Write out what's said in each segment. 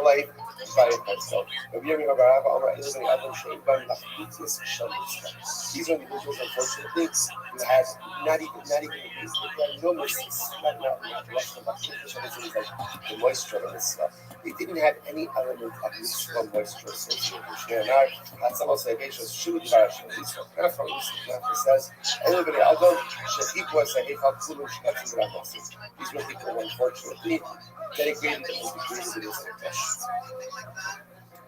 life by a pencil. These are individuals, unfortunately, who had not even they had no mistakes, not Russian, but like the moisture of this stuff. They didn't have any element of mitzvah moisture associated. Shneanar, Hatzamos Legeishos, Shu Divarashim, Nafra says, everybody, although Shahik was a Hechal Kulu Shkatzim Ramasim. These were people who unfortunately dedicated and degraded to this profession.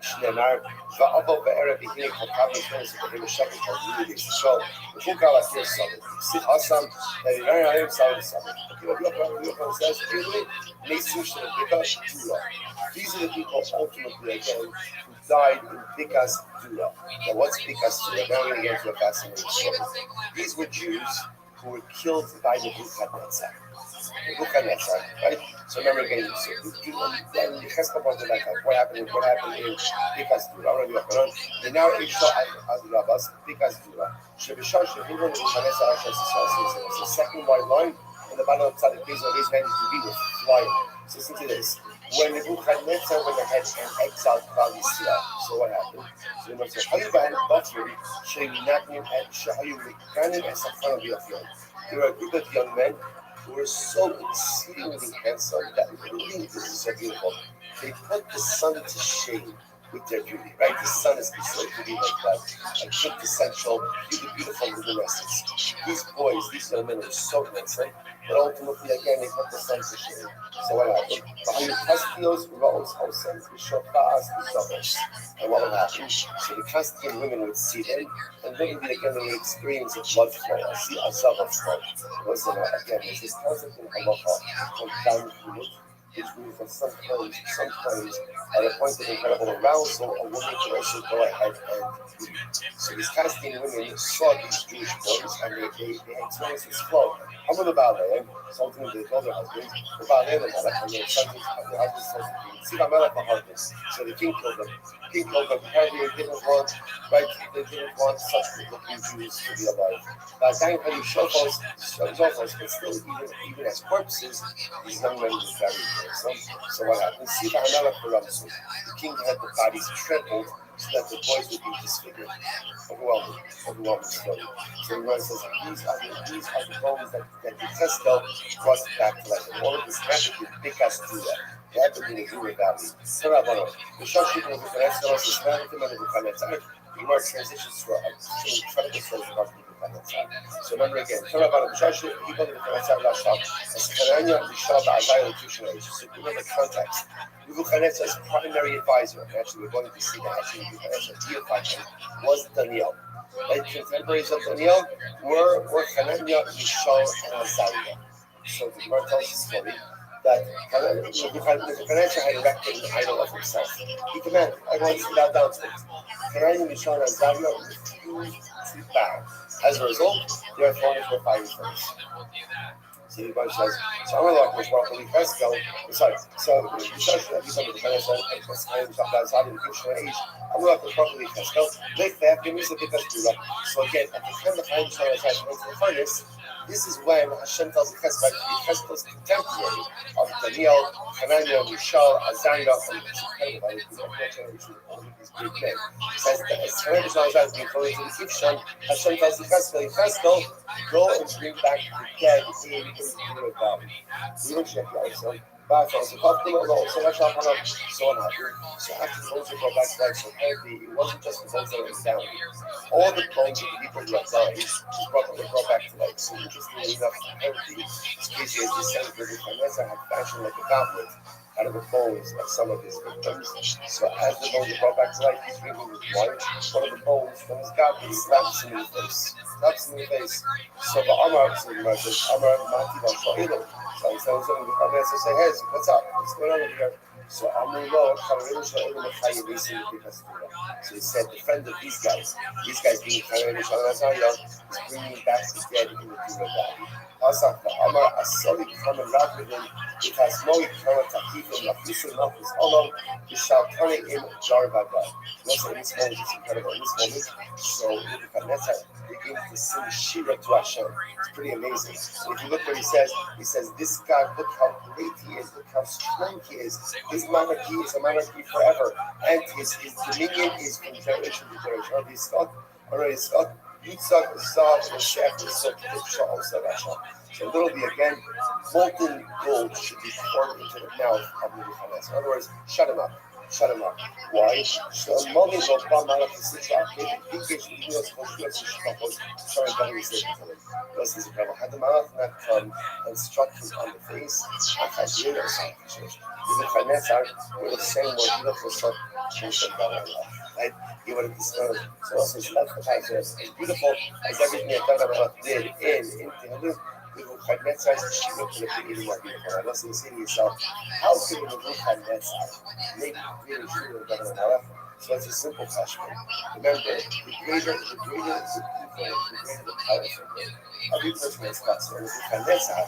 Shneanar, Va'abo Be'ereb Ihim Hakav Yisrael Zebahim Shakit Ha'Yudi Yisrael, V'chukal Atir Sabit, Sit Asam, Ve'Rinar Ha'im Sabit Sabit. Yochanan says, clearly, Mesu Shne'Bika Dula. These are the people ultimately, again, who died in Bikas Dula. Now, what's Bikas Dula? Now we're going to get into a fascinating story. These were Jews who were killed by the Nebuchadnezzar. Right? So remember again, what happened in Bikas Dula? They now Isha al-Rabas, Bikas Dula. Shebishar Shehimon Nebuchadnezzar it's the second white line, and the bottom of the piece of his name is to be with flying. So listen to this. When Nebuchadnezzar went ahead and exiled Klal Yisrael, so what happened? So he said, "Hayu ba'an b'afrim she'inatnim and she'hayu mikanim and safran b'afrim." There were a group of young men who were so exceedingly handsome that really, this is so beautiful. They put the sun to shame with their beauty, right? The sun is considered to be like that, a quintessential, beautiful luminescence. These boys, these young men were so handsome, but ultimately, again, they put the sun to shame. So what happened? And what would happen? So the Caspian women would see them, and literally again they would experience a blood flow, a zava flow. Listen, again, there's this concept in halacha called dam chulut, which means that sometimes at a point of incredible arousal, a woman can also go ahead and bleed. So these Caspian women saw these Jewish boys, and they experienced this flow. I'm going to bow there, something they told their husbands, the bow there, and their husbands told them, so the king killed them. Apparently they didn't want, right? They didn't want such good-looking Jews to be alive. But thankfully, Shofos, but still, even as corpses, these young men were very handsome. So what happened? The king had the bodies trampled so that the boys would be disfigured. Overwhelming story. So the says, these are the bones that Yechezkel brought back to life. And all of this happened with Bikas Dula. It happened in the Dura Valley. The Shoshik was the Nebuchadnezzar, the Gemara transitions to an incredible story about Nebuchadnezzar. So remember again, the Shoshik, he called Nebuchadnezzar Rashab, as Hananiah, Rishab, Azai, and Tushanay. So remember the context. Nebuchadnezzar's primary advisor, and actually we're going to see that actually Nebuchadnezzar's deified him, was Daniel. Right? Contemporaries of Daniel were Hananiah, Rishab, and Azai. So the Gemara tells the story that Nebuchadnezzar had erected an idol of himself. He commanded everyone to bow down to it. Hananiah, Mishael, and Azariah refused to bow. As a result, they are thrown into a fiery furnace. So the Gemara says, so I'm going to look for Yechezkel. Sorry, so the Shosh that he's under the Nebuchadnezzar and Azariah in the Christian age, I'm going to look for Yechezkel. They have been used a bit of Dula. So again, at the time the Chaim Shah went to the furnace, this is when Hashem tells Yechezkel's contemporary of Daniel, Hananiah, Mishael, Azariah, and these great men. He says that as Hananiah is being thrown into the Kivshan, Hashem tells Yechezkel, go and bring back the dead in the Dura Valley. We don't check the item. So after the bones were brought back to life, so apparently it wasn't just the bones that went down. All the bones of the people who had died were brought back to life. So interestingly enough, apparently, this crazy as this says, Nebuchadnezzar had fashioned like a goblet out of the bones of some of his victims. So as the bones were brought back to life, he's drinking with wine. One of the bones from his goblet slaps him in the face. So the Amar says, Mati Basha'ilu. So he says, Nebuchadnezzar say, hey, what's up? What's going on over here? So Amrullah, so he said, the friend of these guys being Hananiah, Mishael, and Azariah, is bringing back the dead in the Dura Valley. Amar Asali Kaman Rabbi, it has no eternal Takifim, Lafisul Malchus, although he shall turn it in Jarvaga. Also in this moment, it's incredible. In this moment, so Nebuchadnezzar, begins to sing Shira to Hashem. It's pretty amazing. And if you look what he says, this God, look how great he is, look how strong he is. His monarchy is a monarchy forever, and his dominion is from generation to generation. Already Scott, Yitzhak, Zod, and Shef, so literally again, molten gold should be poured into the mouth of Nebuchadnezzar. In other words, shut him up. Shut him up. Why? So money will come out of the situation. This is incredible. Had the mouth not come and struck him on the face, Nebuchadnezzar would have said more beautiful stuff. Right? He would have discovered. So also his left eye is as beautiful as everything that David did in Tehillim. Nebuchadnezzar is the could have been even more beautiful. And also you say to yourself, how could Nebuchadnezzar make really true of David? So it's a simple question. Remember, the greater the evil, the greater the powerful good. Every person is concerned. Nebuchadnezzar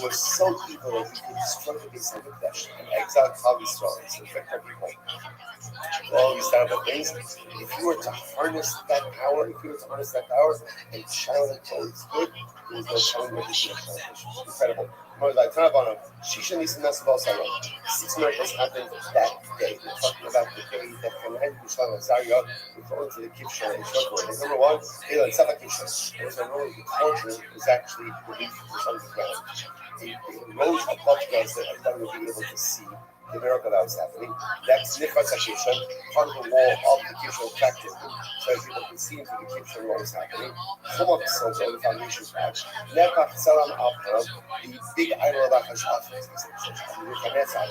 was so evil that he could destroy the base of the flesh and exile Klal Yisrael and subject our people. All these terrible things. If you were to harness that power, and channel it towards good, there is no telling what this would accomplish. Incredible. More like Tanabana, Shisha Nisan Nasabal Salon. 6 miracles happened that day. We're talking about the day that Hanan Mishal and Zarya were going to the Kivshan and Shokor. And number one, they like Saba Kivshan. There was a role the cauldron was actually released from underground. It rose above us that everybody would be able to see the miracle that was happening. That's Nifas HaKivshan, part of the wall of the Kivshan cracked it, so people could see into the Kivshan what was happening. Chumot Soto, the foundation patch. Nepach Salam Alpha, the big idol of Achashaf, Nebuchadnezzar,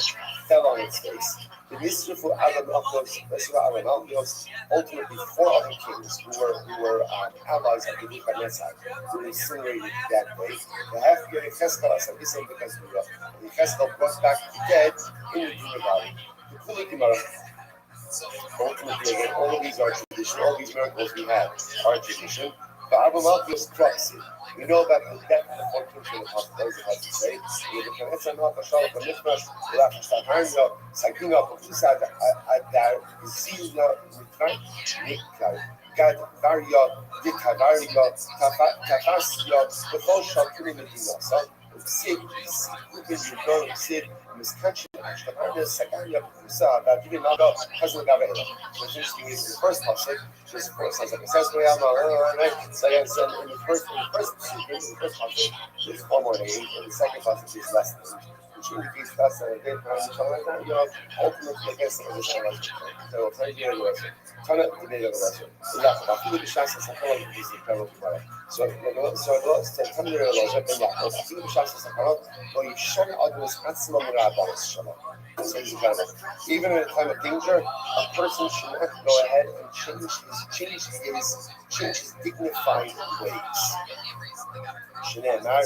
fell on its face. The Nisrifu Agamalios, ultimately 4 other kings who were allies of Nebuchadnezzar, were incinerated that day. The half year Cheskel, as I listen because the Cheskel brought back the dead in the Dura Valley. The Kula Gemara, ultimately, again, all of these are tradition, all these miracles we have are tradition. But Agamalios crops it. We know about the death of the 14th of the hospitals, it has to say. Nebuchadnezzar not a shot of the Mishmash, Lachashtan Harno, Sagina, Pusad, Adar, Zilna, Nikar, Gad, Varia, Vitavaria, Tafasya, the whole shot in the Dinasa. Sid, Sid, Miskanchi, Ashtabana, Sagaya, Pusa, Vadinada, Hazard Gavela. Which is the first passage, just of course, as like it says, in the first passage, there's 4 more names, and the second passage is less than. Which indicates that's a bit ultimately against the position of so I'll tell you the rest. Turn up the data of the rest. I feel the chance to support this incredible tomorrow. So let's take 10 years of the I feel the chance to support, but you shouldn't argue with maximum rabbi. So it's incredible. Even in a time of danger, a person should not go ahead and change his dignified ways. שנאמר,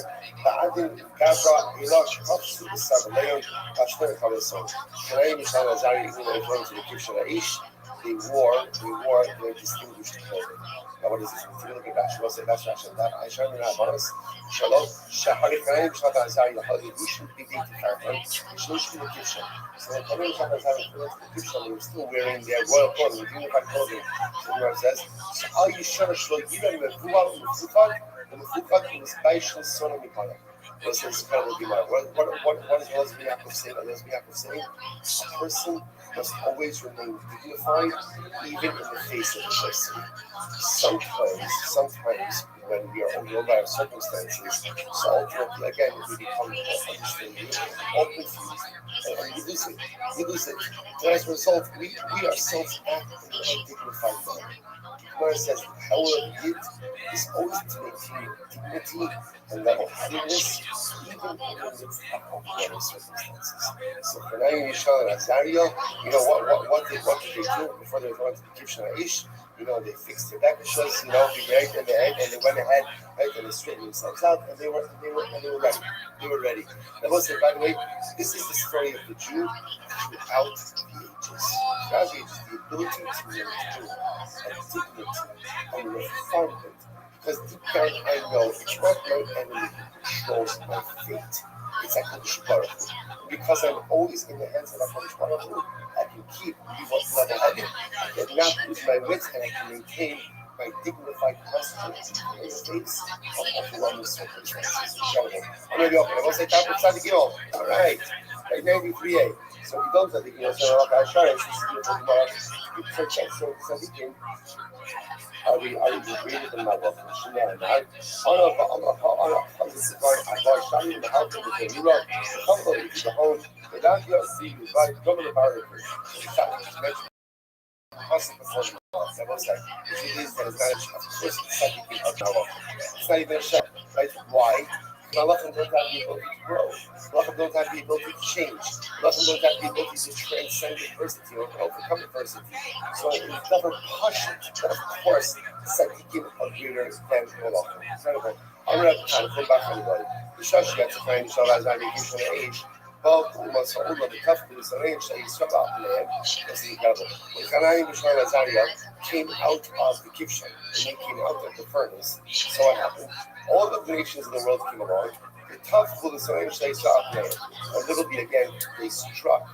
בעדין גברה אילוש חופשי בסבליון בשטר חלסון. כנראה משל עזר יגון העברון to the gift של האיש, they wore their distinguished clothing. Now what is this? If you look at Rashi, what's it? That's Rashi. That I show you now, bonus. Shalom, Shaharikhaim, Shata Azari, Yahadi, we shouldn't be dating Farfan, we shouldn't be the kitchen. So when coming to Shata Azari, the kitchen, they were still wearing their royal clothing, unified clothing. So the Gemara says, so all you share Shlo Yiram, Mevual, Mefukad, the Mefukad was Baishal Sona Mikana. What's this incredible Gemara? What is Lesbi Yaakov saying? Lesbi Yaakov saying, a person must always remain dignified, even in the face of adversity. Sometimes, when we are overwhelmed by our circumstances, so ultimately, again, we become understanding, all confused, and we lose it. And as a result, we ourselves act in an undignified manner. Gemara says the power of it is always to maintain dignity and level-headedness, even in the midst of unfair circumstances. So for now, Yishal and Azariel, what did they do before they were going to the Kivshan Aish? They fixed their backshas, right, and they went ahead, right, and they straightened themselves out, and they were ready. They were ready. And listen, by the way, this is the story of the Jew throughout the ages. Throughout the ages, the ability to maintain and dignity and refinement. Because deep down, I know it's not my enemy who controls my fate. It's HaKadosh Baruch Hu. Because I'm always in the hands of HaKadosh Baruch Hu, I can keep level-headed. I cannot lose my wits, and I can maintain my my dignified question in the face of overwhelming circumstances. Incredible. I'm going to be open. I will say, Tapu Tzadikim. All right. Right, 93A. So we don't Tzadikim. So, okay, sure. This is beautiful tomorrow. You search out. So, Tzadikim. Are we agreed in my book? Shinyan. On a shiny in the house of the Torah, the humble is the home, the Nadia see you by government barriers. Constant performance. That was like, if it is, then it's managed, of course, it's something of now. It's not even a shot, right? Why? Allah don't have the ability to grow. Allah don't have the ability to change. Allah don't have the ability to transcend adversity or overcome adversity. So it's never partial. But of course, Sadiqim are greater than Allah. Incredible. I'm going to have time to come back to anybody. The Shashi got to find Inshallah as I vacation age. Well, once all of the tough news, the range that he's about land, that's incredible. When Kanani Mishal Azaria came out of the kitchen and he came out of the furnace, so what happened? All the nations in the world came along. The tough for the range they saw up there. A little bit again, they struck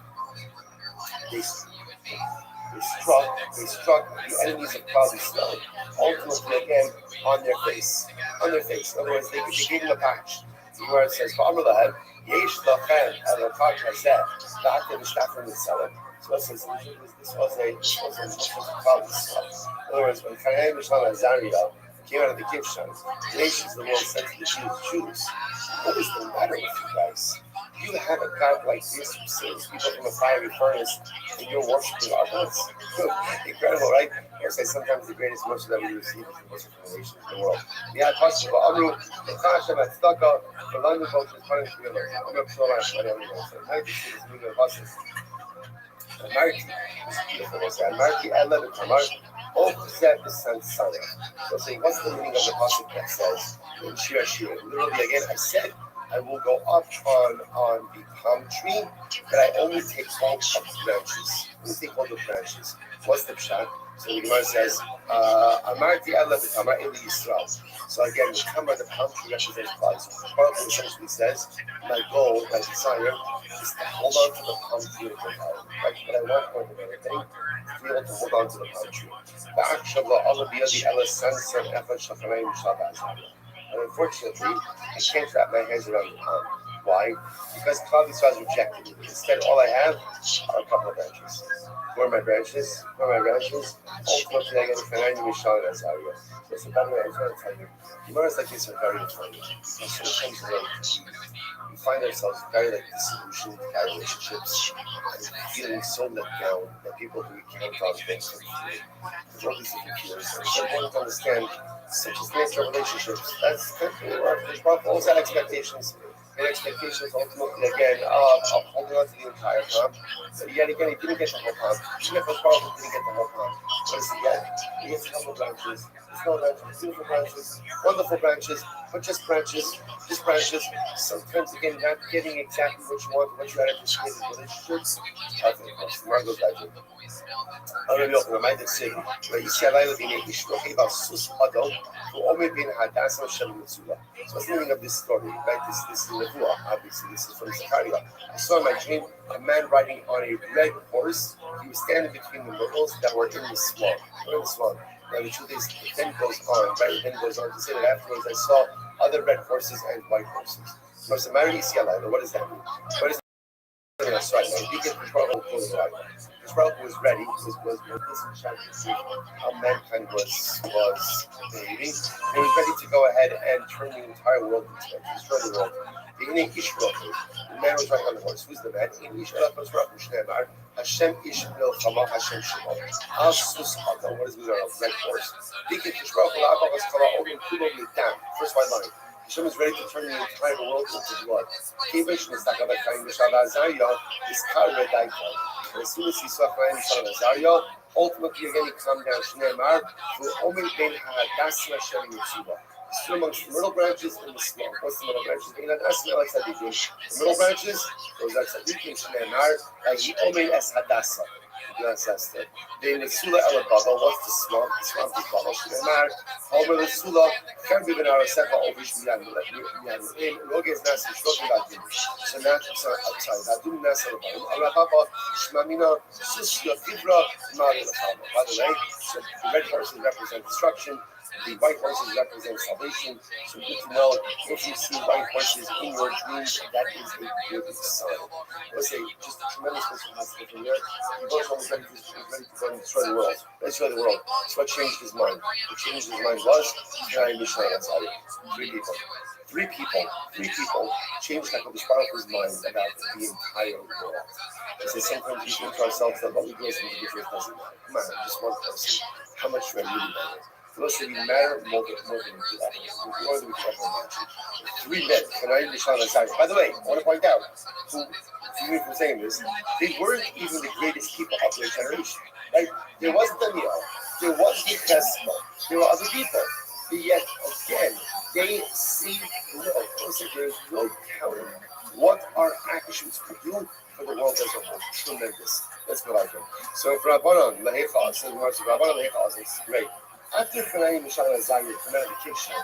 the enemies of cloudy snow, ultimately again on their face. In other words, they gave them a patch. Where it says, Yesh lachem elokak hazeh da'atem shtafrim mitzalim. So it says this was a cloudy snow. In other words, when Kanei Mishal Azariah came out of the Kivshan, the nations of the world said to the Jews, what is the matter with you guys? You have a God like this who saves people from a fiery furnace, and you're worshiping our gods. Incredible, right? I say sometimes the greatest worship that we receive is the worship from the nations of the world. Yeah, possible. Amru, the Tasha, Matzaka, the London culture is punished for your I'm going to show my money on the world. So, I see this movie of buses. Marki is beautiful. I say, Marki, I love it. Oh, set the sun sana. So, saying, what's the meaning of the pasuk that says in Shira Shira? Literally, again, I said, I will go up on the palm tree, but I only take hold of the branches. Only take hold of the branches. What's the pshat? So the Gemara says, Amarti Allah the Tamar in the Yisrael. So again, the Tamar, the palm tree represents God. So the Bible essentially says, my goal, my desire, is to hold on to the palm tree of God. Right? But I want more than anything, to be able to hold on to the palm tree. And unfortunately, I can't wrap my hands around the palm. Why? Because Klal Yisrael rejected me. Instead, all I have are a couple of branches. Where are my branches? Ultimately, I get a Kanani Mishal and Azariah. So it's a better way. I was going to tell you. Gemara's like this are very important. Because sometimes we find ourselves very like disillusioned by relationships and feeling so let down that people who we count on things come through. There's all these different feelings. And it's important to understand such as the nature of relationships. That's kind of where there's always had expectations. And expectations ultimately again of holding on to the entire palm. So yet again, he didn't get the whole palm. Even if his father didn't get the whole palm. What does he get? He gets a couple branches, small branches, beautiful branches, wonderful branches, but just branches. Sometimes again, not getting exactly what you want, what you had anticipated in relationships. I think that's the Margot's legend. I'm going to be open. I might have said, so what's the meaning of this story? Right? This is Nevuah, obviously. This is from Zechariah. I saw in my dream a man riding on a red horse. He was standing between the myrtles that were in the swamp. Now the truth is, it then goes on, right? It then goes on to say that afterwards I saw other red horses and white horses. So what does that mean? What is that's right. Now, he gets the problem His problem was ready. Was trying to see how mankind was behaving. And he was ready to go ahead and turn the entire world into destroy the world. The man was right on the horse. Who's the man? Hashem ish milchama Hashem shemo. Asus adam. What is with our red horse? First white line. Hashem is ready to turn the entire world into blood. And as soon as he saw Chaim Mishal Azariah, ultimately again he calmed down. Shneimar, He's still amongst the middle branches and the small. What's the middle branches? The middle branches, those are tzaddikim, Shneimar, Omein es Hadassah. That's the the Sula Elababa, what's the swamp? The swamp is Baba Shemar, Homer the Sula, can't be in our Seka Ovish Mian, Logis Nasi, Shrokin Latin. So now, so outside, I do Nasa, Alababa, Shmamina, Susya, Fibra, Mari Lafama. By the way, so the red horses represent destruction, the white horses represent salvation. So good to know if you see white horses in your dreams, that is a good sign. Let's say just a tremendous mission has to be here. He was ready to go and destroy the world. Destroy the world. That's what changed his mind. What changed his mind was three people. Three people changed HaKadosh Baruch Hu's mind about the entire world. It's the same thing we think to ourselves that what we do as individuals doesn't matter. Come on, just one person. How much do I really matter? For us, we matter more than two others. More than we can ever imagine. Three men, by the way, I want to point out, excuse me for saying this, they weren't even the greatest people of their generation. Right? There wasn't Daniel, there wasn't Chesed, there were other people. But yet, again, they see the world. There's no telling what our actions could do for the world as a whole. Tremendous. That's what I think. So, for Rabbanon Lehecha, so Rabbanon Lehecha, it's great. After Chanayim Mishal Zayir, from medication,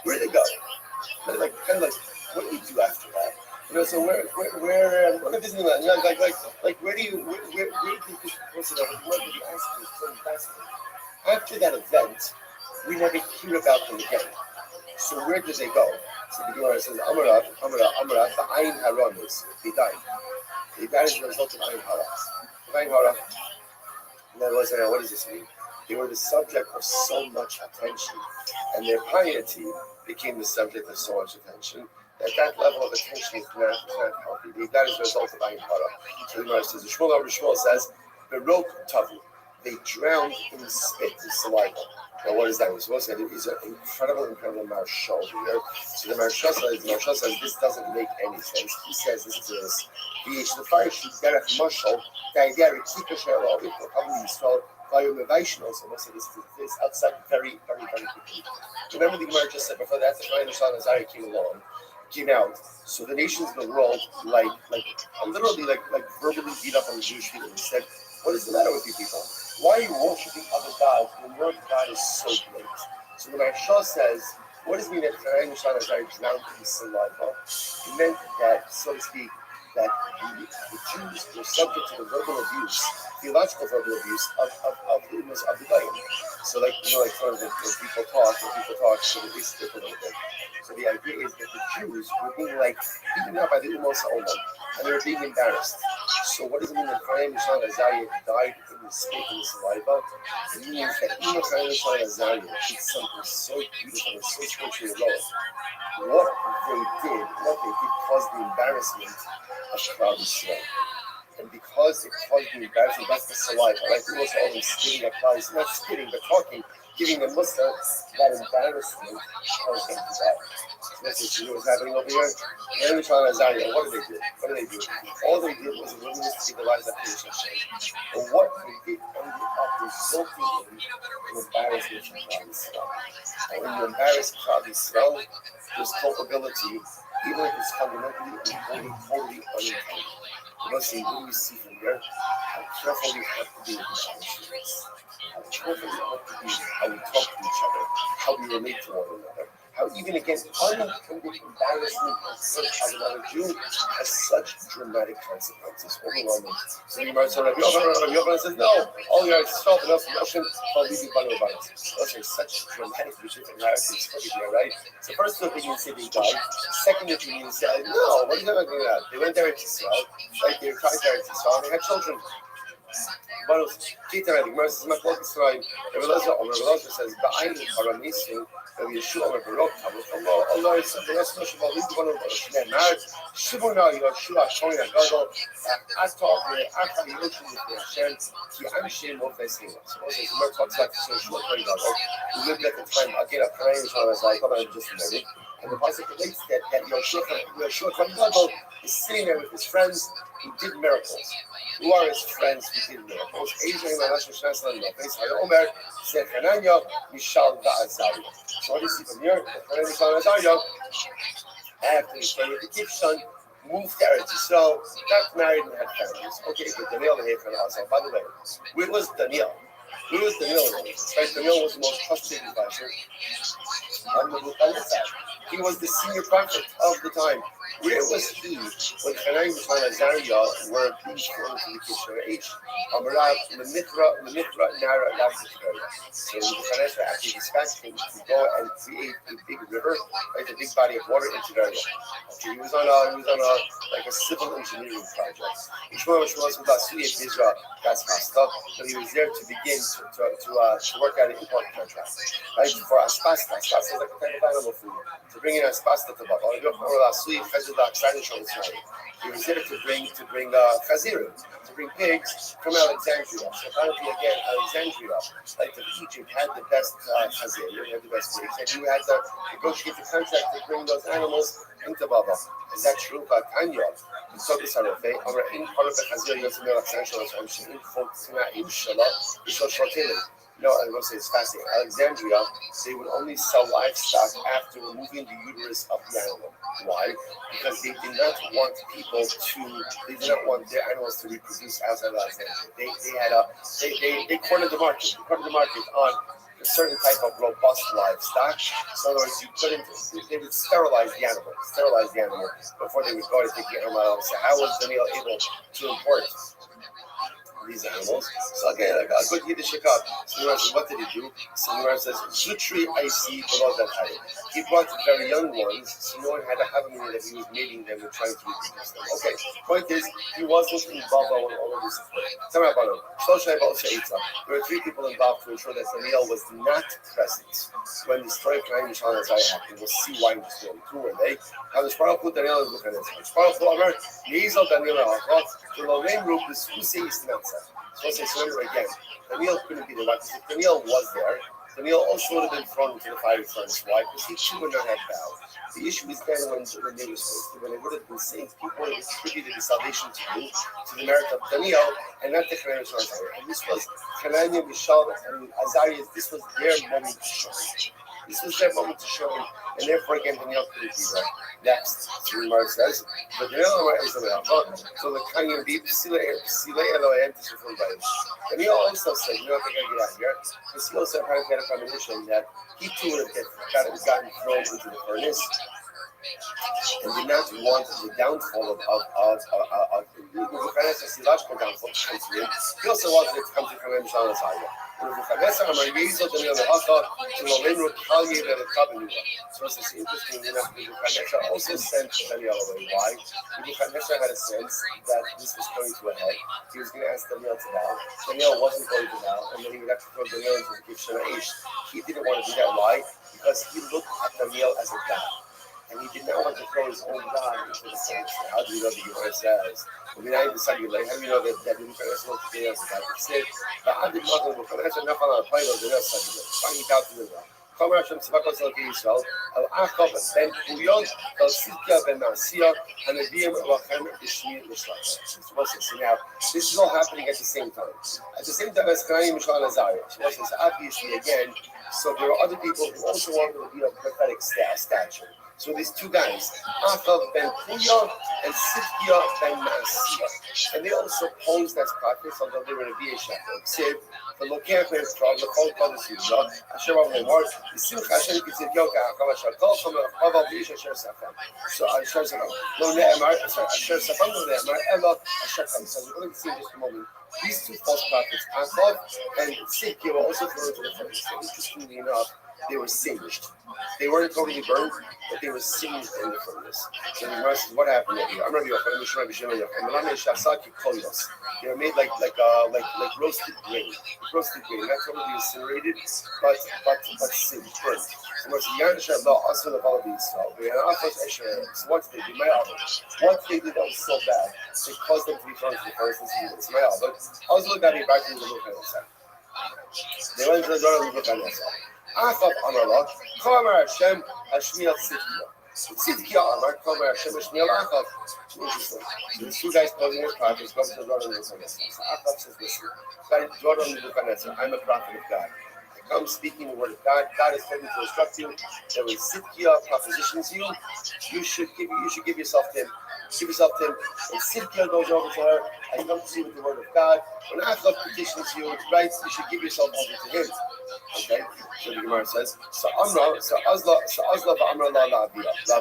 where did they go? Like, kind of like, what do you do after that? So where what is Disneyland? Like, where do you think this person what did you ask me? So fascinating. After that event, we never hear about them again. So where did they go? So the Gemara says, Amarav, the Ayin Haram is, they died. They died as a result of Ayin Hara. Ayin Hara, that was, what does this mean? They were the subject of so much attention, and their piety became the subject of so much attention that level of attention is not healthy. They died as a result of Ayin Hara. So the Gemara says, the Shmuel says, Berok Tavu. They drowned in spit and saliva. Now, what is that? We're supposed to say is an incredible marshal here. So the marshal says this doesn't make any sense. He says this is this. The fire should get a marshal. The idea is keep a share of it. Probably so. Also, most of this is outside very, very, very quickly. Remember the Gemara just said before that the Shemai Nishal Azariah came out. So the nations of the world, literally verbally beat up on the Jewish people and said, "What is the matter with you people? Why are you worshiping other gods when your God is so great?" So the Maharsha says, what does it mean that Shemai Nishal Azariah drowned in saliva? It meant that, so to speak, that the Jews were subject to the verbal abuse, theological verbal abuse of the Goyim. So, when people talk, so they slip a little bit. So the idea is that the Jews were being beaten up by the Umos Ha'olam, and they were being embarrassed. So what does it mean that Chaim Mishal Azariah died in the spit and the saliva? It means that even Chaim Mishal Azariah did something so beautiful and so spiritually low. What they did caused the embarrassment of Klal Yisrael. And because it caused the embarrassment, that's the saliva. The Umos Ha'olam spitting at Klal Yisrael, not spitting, but talking, giving the Muslim that embarrassment caused them to die. This is what's happening over here. What did they do? All they did was a willingness to see the lives of Hashem. But what they did ended up resulting in an embarrassment from Klal Yisrael. And when you embarrass Klal Yisrael, there's culpability, even if it's fundamentally and totally unintended. What do we see from here? How careful we have to be with each other. How careful we have to be how we talk to each other, how we relate to one another. How even against unintended embarrassment and hurt of another Jew has such dramatic consequences, overwhelming. So the Gemara says, Rabbi Yochanan says, no, all you have to stop enough from Russian, those are such dramatic narratives for you, right? So first of all, you say they died. Second, if you say, no, what are you talking about? They went there to Israel, right? They were trying there to Israel, and they had children. But the Gemara says, Rabbi says, Ba'ayin Haramisu, Rabbi Yeshua Barok, Allah is the rest of the one of the marriage. Shibuna Yeshua Shoya Gadol, Atok, Akali Yoshu Hashem, Ki of Vesima. So also the Gemara talks about the Yeshua Shoya Gadol, who lived at the time again of Chaim Mishal Azariah, I just married. And the pasuk relates that Yeshua Shoya Gadol is sitting there with his friends who did miracles. Who are his friends who did miracles? Adrian Manash Shnasan Lopez, Hayomer, said Hananya, Mishal Azariah. So what do you see from here? Mishal Azariah, after he prayed with the Kibshon, moved to Eretz Yisrael, got married and had families. Okay, but Daniel the Hefer also. By the way, where was Daniel? Where was Daniel? Right, Daniel was the most trusted advisor on the Nebuchadnezzar. He was the senior prophet of the time. Where was he when Hananiah and Azariah were being thrown into the kitchen age? Amarav, Lemithra, Nara, Lavdikari. So Nebuchadnezzar actually dispatched him to go and create a big river, like a big body of water into the area. Okay, he was on a like a civil engineering project. Ishmael was with us, Israel, that's Hasta, but he was there to begin to work out an import contract. Right, for Aspasta. Aspasta is like a type of animal food. To bring in Aspasta to Baba. He was there to bring Chazirim, to bring pigs from Alexandria. So apparently again, Alexandria, like of Egypt, had the best Chazirim, had the best pigs, and he had to negotiate the contract to bring those animals into Baba. Is that true? But Tanya, so this are okay. Our in part of the Chazir Yosef Alexandria, in Fontina Inshallah, is so short. No, I will say it's fascinating. Alexandria, they would only sell livestock after removing the uterus of the animal. Why? Because they did not want they did not want their animals to reproduce outside of Alexandria. They cornered the market. They cornered the market on a certain type of robust livestock. So in other words, they would sterilize the animal before they would go to take the animal out. So how was Daniel able to import these animals? So again, like a good Yiddish shikar. So what did he do? So says, Zutri Icy below that height. He brought very young ones, so no one had to have a meaning that he was mating them and trying to reproduce them. Okay, point is, he wasn't involved in all of this. There were three people involved to ensure that Daniel was not present when the story of Hananiah Mishael and Azariah happened. We'll see why in the story. Who were they? How the Sparrow put Daniel and Nebuchadnezzar. Sparrow put Amar, Yezel Daniel and Achot, to the name group is who says Nansa. So remember again, Daniel couldn't be there. Because if Daniel was there, Daniel also would have been thrown into the fiery furnace. Why? Because he too would not have bowed. The issue is then when they were saved, when they would have been saved, people would have attributed the salvation to the merit of Daniel and not the Hananiah and Azariah. And this was Hananiah, Mishael, and Azariah. This was their moment to shine. This was their moment to shine. And therefore, again, Daniel couldn't be there. Next, the Gemara says, but Daniel is the so the Kanye be Psile Elohim to fulfill by Daniel also said, you know what, I gotta get out of here. Because he also apparently had a premonition that he too would have gotten thrown into the furnace and did not want the downfall of Nebuchadnezzar's logical downfall to come to him. He also wanted it to come to Hananiah, Mishael, and Azariah. Nebuchadnezzar, Amar Yezel Daniel Lehacha, to Lolen Rukhalye Velekabenuah. So it's interesting enough, Nebuchadnezzar also sent Daniel away. Why? Nebuchadnezzar had a sense that this was coming to a head. He was going to ask Daniel to bow. Daniel wasn't going to bow, and then he would have to throw Daniel into the kitchen of Aish. He didn't want to do that. Why? Because he looked at Daniel as a god. And he did not want to throw his own God into the furnace. How do you know the Gemara says? I mean, I decided, like, how do you know that Nebuchadnezzar looked at Daniel as a God? It said, "I did not know Nebuchadnezzar not on a plane of the rest of the day." Finally, down to the ground. Come out from Tzvakos of Israel, Al Achab ben Kuyon, Al Sidkia ben Nasiya, and the Diem Lachem Ishmi Mishlach. So now, this is all happening at the same time. At the same time as Hananiah, Mishael, and Azariah. So obviously, again, so there are other people who also wanted to be of prophetic stature. So these two guys, Achab ben Kuyon and Sidkia ben Nasiya, and they also posed as prophets, although they were to be a shepherd. Said, the Lokech ben Strong, the Kol Kodesh Yisrael, Asher Avnei the Simcha Hashem Kitzidkiel Ka'acham Asher Kol Chomer Chaval B'ish Asher Safam. So Asher Safam, no Ne'emar, Asher Safam, no Ne'emar, Elo Asher Kam. So we're going to see in just a moment. These two false prophets, Achab and Sidkia, were also thrown into the furnace. Interestingly enough, they were singed. They weren't totally burned, but they were singed in the furnace. So the Gemara says, what happened over here? I'm Rabbi Yochanan. They were made like roasted grain. Roasted grain, not totally incinerated, but singed, burnt. So what did they do? What they did that was so bad, they caused them to be thrown into the furnace. It's my but also got it back to the Nebuchadnezzar. They went to the door of Nebuchadnezzar. Achab Amallah, Chomer Hashem Hashmiel Tzidkiah. Tzidkiah Amar, Chomer Hashem Hashmiel Achab. Interesting. So these two guys posing as prophets go to the daughter of Nebuchadnezzar. So Achab says, listen, daughter of Nebuchadnezzar, I'm a prophet of God. I come speaking the word of God. God has told me to instruct you. There was Tzidkiah propositions you. You should give yourself to him. Give yourself to him. And Sidkia goes over to her, I come to see with the word of God. When Achab petitions you, right, you should give yourself over to him. Okay? So the Gemara says, so Azla Amra La Lavia. So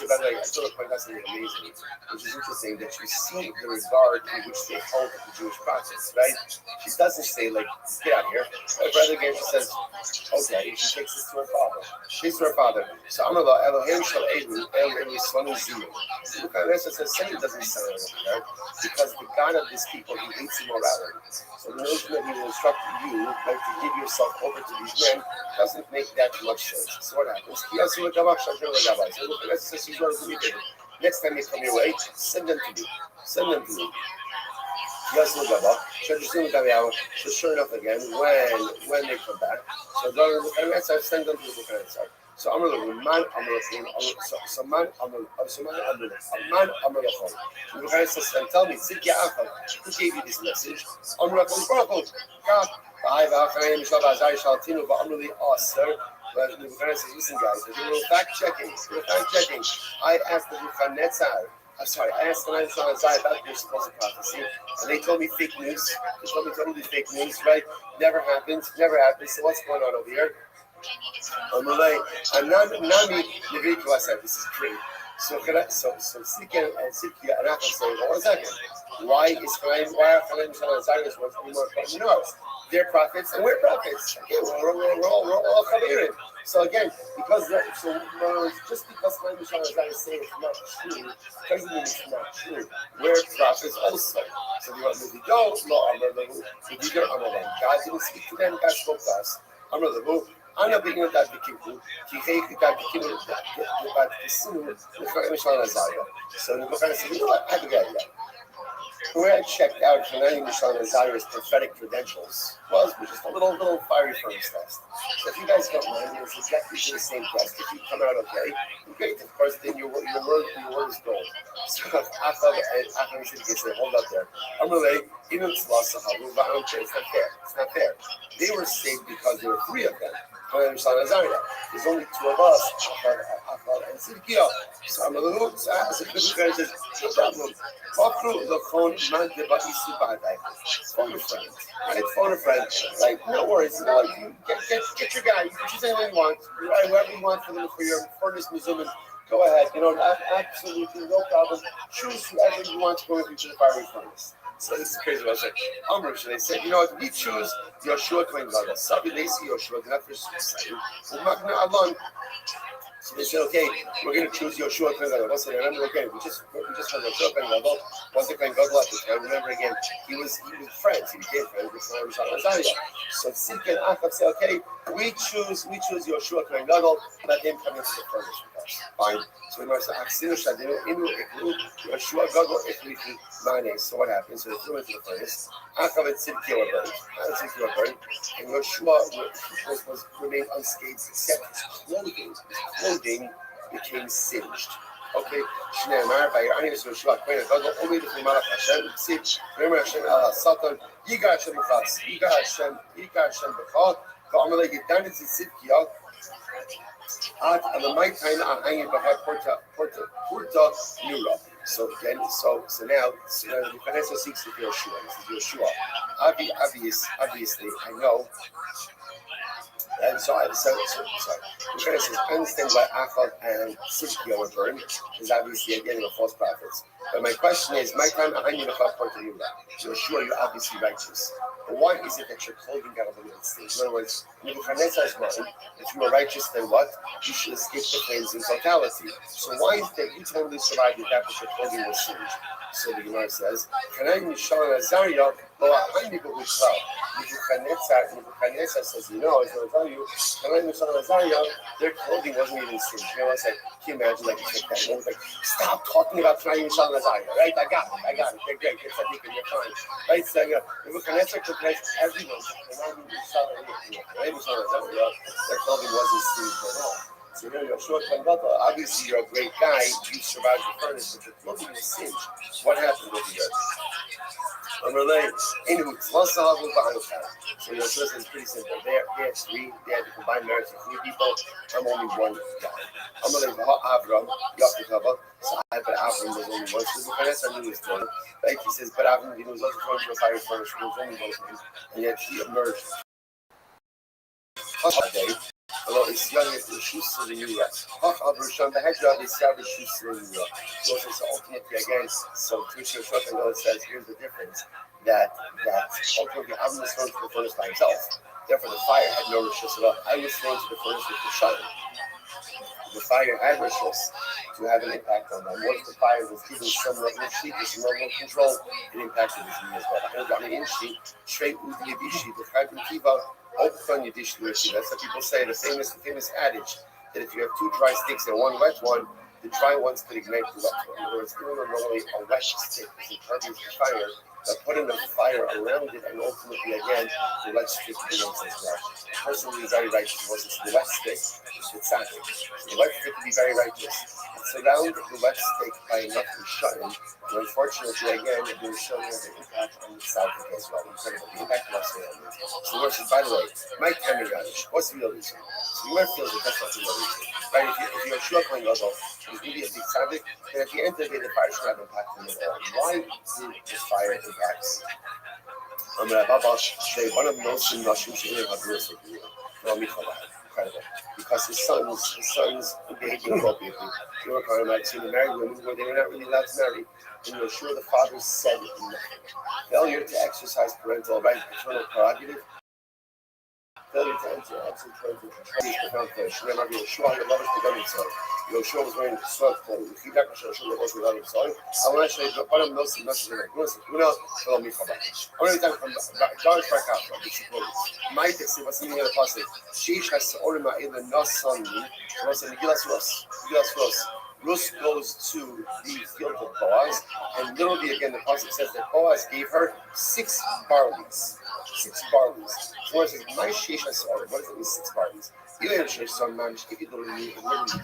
by the way, I still point out something amazing, which is interesting that you see the regard in which they hold the Jewish prophets, right? She doesn't say like, get out of here. Rather again, she says, okay, she takes this to her father. She's to her father. So Amra La Elohim Shal Elu El Svanu Ziyu. Look at this, it says Satan doesn't sound right, because the God of these people, he hates immorality. So the notion that he will instruct you, like to give yourself over to these men, doesn't make that much sense. So what happens? So look at this, she's going to do. Next time they come your way, send them to me. Send them to me. So sure enough again, when they come back, so I send them to the Bukhari. So I'm going to man, so man, the Bukhari says, and tell me, who gave you this message? I'm going to God. But the Bukhari says, listen guys, there's a little fact checking. I asked the Bukhari I asked the Rothschild about this supposed prophecy, and they told me fake news. They told me totally fake news, right? Never happened. So what's going on over here? Nami Nevi Kwasat. This is great. So Sikia and Rachel say, hold on a second. Why are Chaim Shalazari's words more important than ours? They're prophets and we're prophets. Okay, we're all Chavirim. So again, just because Chaim Shalazari is saying it's not true, doesn't mean it's not true. We're prophets also. So we don't God didn't speak to them, God spoke to us. I'm not beginning that Bikibu. So the Bukhari said, you know what? I have a good idea. Where I checked out Hanani Mishal Nazari's prophetic credentials was just a little fiery furnace test. So if you guys don't mind, it's exactly the same test. If you come out okay, great. Of course, then your word is gold. So Achab said, hold up there. I'm really, even it's not fair. They were saved because there were three of them. There's only two of us, Achab and Sidkia. So I'm a little, so the guy says, no problem. Phone a friend, right? Phone a friend. Like, no worries. Get your guy. You can choose anyone you want. Whoever you want for this museum. Go ahead. Absolutely no problem. Choose whoever you want to go with you to the fiery furnace. So this is crazy. I was like, they said, you know what? We choose Yoshua Kohen Gadol. Sabi they see Yoshua, not for suicide. So they said, okay, we're going to choose Yoshua Kohen Gadol. Listen, remember again, we just heard Yoshua Kohen Gadol. Wasn't Kohen Gadol at the time. Remember again, he was friends. He became friends with Rothschild. So Sidkia and Achab said, okay, we choose Yoshua Kohen Gadol. Let him come into the furnace with us. Fine. So we must have Yoshua Gadol Echlifi Mane. So what happened? So they threw into the furnace. Achab and Sidkia were burned. And Yoshua remained unscathed except his clothing. His clothing became singed. Okay, Shneimar by Anius Yoshua Kohen Gadol only the Malach Hashem. See, remember Hashem Allah Satan. Yigar Hashem B'chas. Yigar Hashem B'chas. V'amalei Yidanet Sidkia. At the might time are hanging behind Porta Nura. So again, so now the Vanessa seeks to be Yeshua. This is Yeshua. Obviously, I know. And so the Vanessa says, I understand why Achab and Sidkia were burned, because obviously again a false prophets. But my question is, my time are hanging behind Porta Nura. Yeshua, you're obviously righteous. But why is it that your clothing got a little state? In other words, Nebuchadnezzar's mind, if you were righteous, then what? You should escape the flames in totality. So why is it that you totally survived with that, but your clothing was singed? So the Gemara says, Nebuchadnezzar says, I was going to tell you, their clothing wasn't even singed. You know, I said, can you imagine, like, you take that and like, stop talking about Tanai Mishal Nazariah, right? I got it. They're great. It's a deep in your time. Right? So, Nebuchadnezzar could place everyone. Their clothing wasn't singed at all. So you're a short-term brother. Obviously, you're a great guy. You survived the furnace, but your clothing was singed. What happened over here? I'm related. Anyway, what's the husband behind the family? So your choice is pretty simple. They had three. They had to combine marriage with three people. I'm only one guy. I'm going to Avram, Yachid so I but Avram was only one. So the finance I knew his story. Like he says, but Avram, he was also thrown to a fire furnace. He was only one of them. And yet he emerged. Day. Although it's young as the shoes in the New York. The head job is established shoes in New York. So ultimately, again, so Tushir Shottengold says, here's the difference. That ultimately Avram was thrown to the furnace by himself. Therefore, the fire had no rishus at all. I was thrown to the furnace with the shine. The fire had rishus to have an impact on them. Once the fire was given some level of sheet, some level of control, it impacted his knee as well. I heard on the in-sheet, straight with the Yedishi, the Chayim Kiva, open Yedish Lushi. That's what people say, the famous adage, that if you have two dry sticks and one wet one, the dry ones could ignite the wet one. In other words, even though normally a wet stick is impervious to fire, by putting the fire around it and ultimately again the wet stick ignites as well. The person who is very righteous was the wet stick, which is tzaddik. So the wet stick can be very righteous. Surround the wet stick by enough shine, and unfortunately again it will show you the impact on the south as well. Incredible. The impact of us. So the verse is, by the way, my Tamirish, what's the real reason? So you might feel that that's not the real reason. Right? If you're struggling also, it's really a big subject, then at the end of the day, the fire should have impact on the all. Why did this fire impact? Say one of the most in Russian incredible. Because his sons behaved inappropriately. They were kind of like seeing the married women where they were not really allowed to marry. And you're sure the father said nothing. Failure to exercise parental right, paternal prerogative. Failure to enter absolute parental control is profound failure. She never be sure your love is to them himself. Yoshua was wearing soft clothes. If you got Yoshua was without him, sorry. I want to show you one of those in the Guna, follow me for that. Only time from George Barkafra, which is my text, was in the other passage. Sheesh has Orima in the Nasan, was in Gilas Ross. Rus goes to the field of Boaz, and literally again the passage says that Boaz gave her 6 barleys. 6 barleys. So what is my sheesh has what does it mean 6 barleys? Even if she's son man, if you literally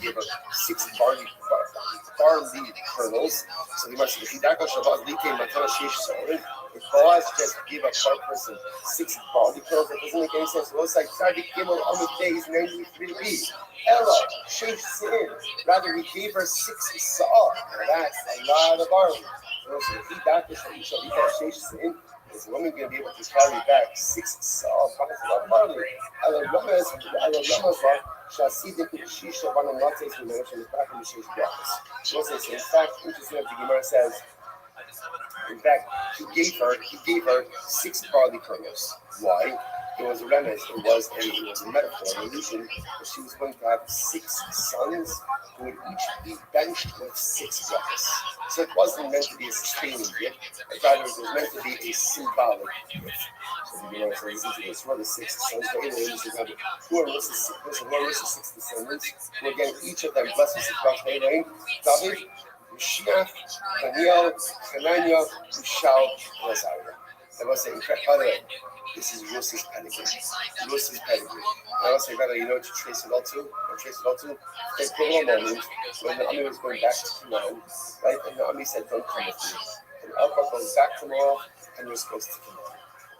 gave her 6 barley kernels. So the must be Hidaka Shabbat Like Matana Sheesh Sorin. If Boaz just gave a per person 6 barley kernels, that doesn't make any sense. It looks like Tzaddik came on the days 93B. Ella, Sheikh Sin. Rather, we gave her 6 saw. That's a lot of barley. So if Hidaka Sheikh Sin, is a woman going to be able to carry back 6 saw of barley? Ella Ramaz, shall see the Shisha one of not taking the from the back of the Shish brothers. In fact, interesting enough, the Gemara says, in fact, he gave her 6 barley kernels. Why? It was a remez, it was a metaphor, an illusion that she was going to have 6 sons who would each be benched with 6 brothers. So it wasn't meant to be a sustaining gift, but rather it was meant to be a symbolic gift. So the Gemara says, this were the 6 sons, who are the 6 descendants, who again, each of them blesses across their name, David, Mashiach, Daniel, Hananiah, Mishal, and Azariah. I must say, by the way, this is Rus's pedigree. I must say, by the way, you know what you trace it all to? There's a moment when the Ami was going back to Canaan, right? And the Ami said, don't come with me. And Alpha goes back tomorrow, and you're supposed to come on.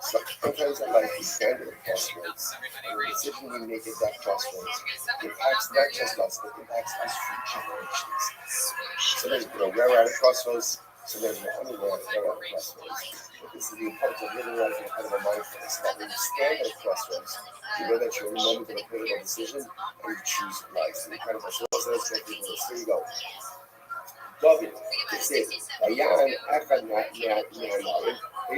So sometimes in life we stand at a crossroads, and the decision we make at that crossroads impacts not just us, but impacts us for generations. So there's, where we're at a crossroads, so there's no anywhere we're at a crossroads. But this is the importance of living life in a kind of a mindfulness, that when you stand at a crossroads, you know that you're in a moment of a critical decision, and you choose life. It's incredible. So let's get through this. Here you go. David, it's it. Vayan Echad Na'amarim. I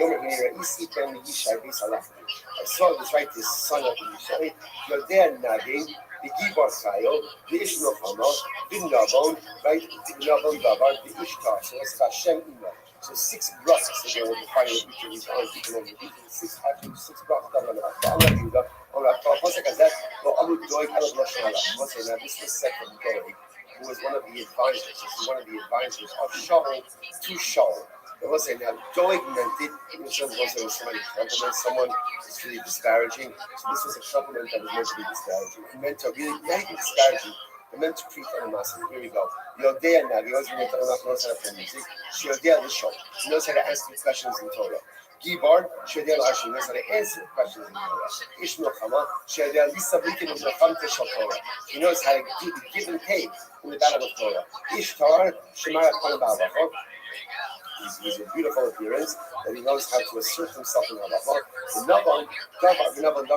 saw this right, this son of Yishai, Yodea Nagin, the Gibor Chayo, the Ishno Chama, the Nabon, right, the Nabon Dabar, the Ishtar, so it's Hashem Ima. So 6 brothers, so they were the final between each other, people over the 6 brothers, Allah Yudah, Allah Pasek Azet, or Abu Doig, Allah Lashon Allah. This was said from Doig, who was one of the advisors of Shaul to Shaul. It was saying that Doig meant it, in terms of when somebody compliments someone, it's really disparaging. So this was a compliment that was meant to be disparaging. It meant to really, not even disparaging, The meant to preach on the Here we go. Yodea now, the husband knows how to play music. She Yodea the show. She knows how to answer questions in Torah. Gibar, she knows how to answer questions in Torah. Ishmael Chama, she Lisa Brikin of the Torah. He knows how to give and take in the battle of Torah. Ishtar, Shemaya Kwanabah. He's a beautiful appearance, and he knows how to assert himself in halacha. The Nabon, he's a Nabon, and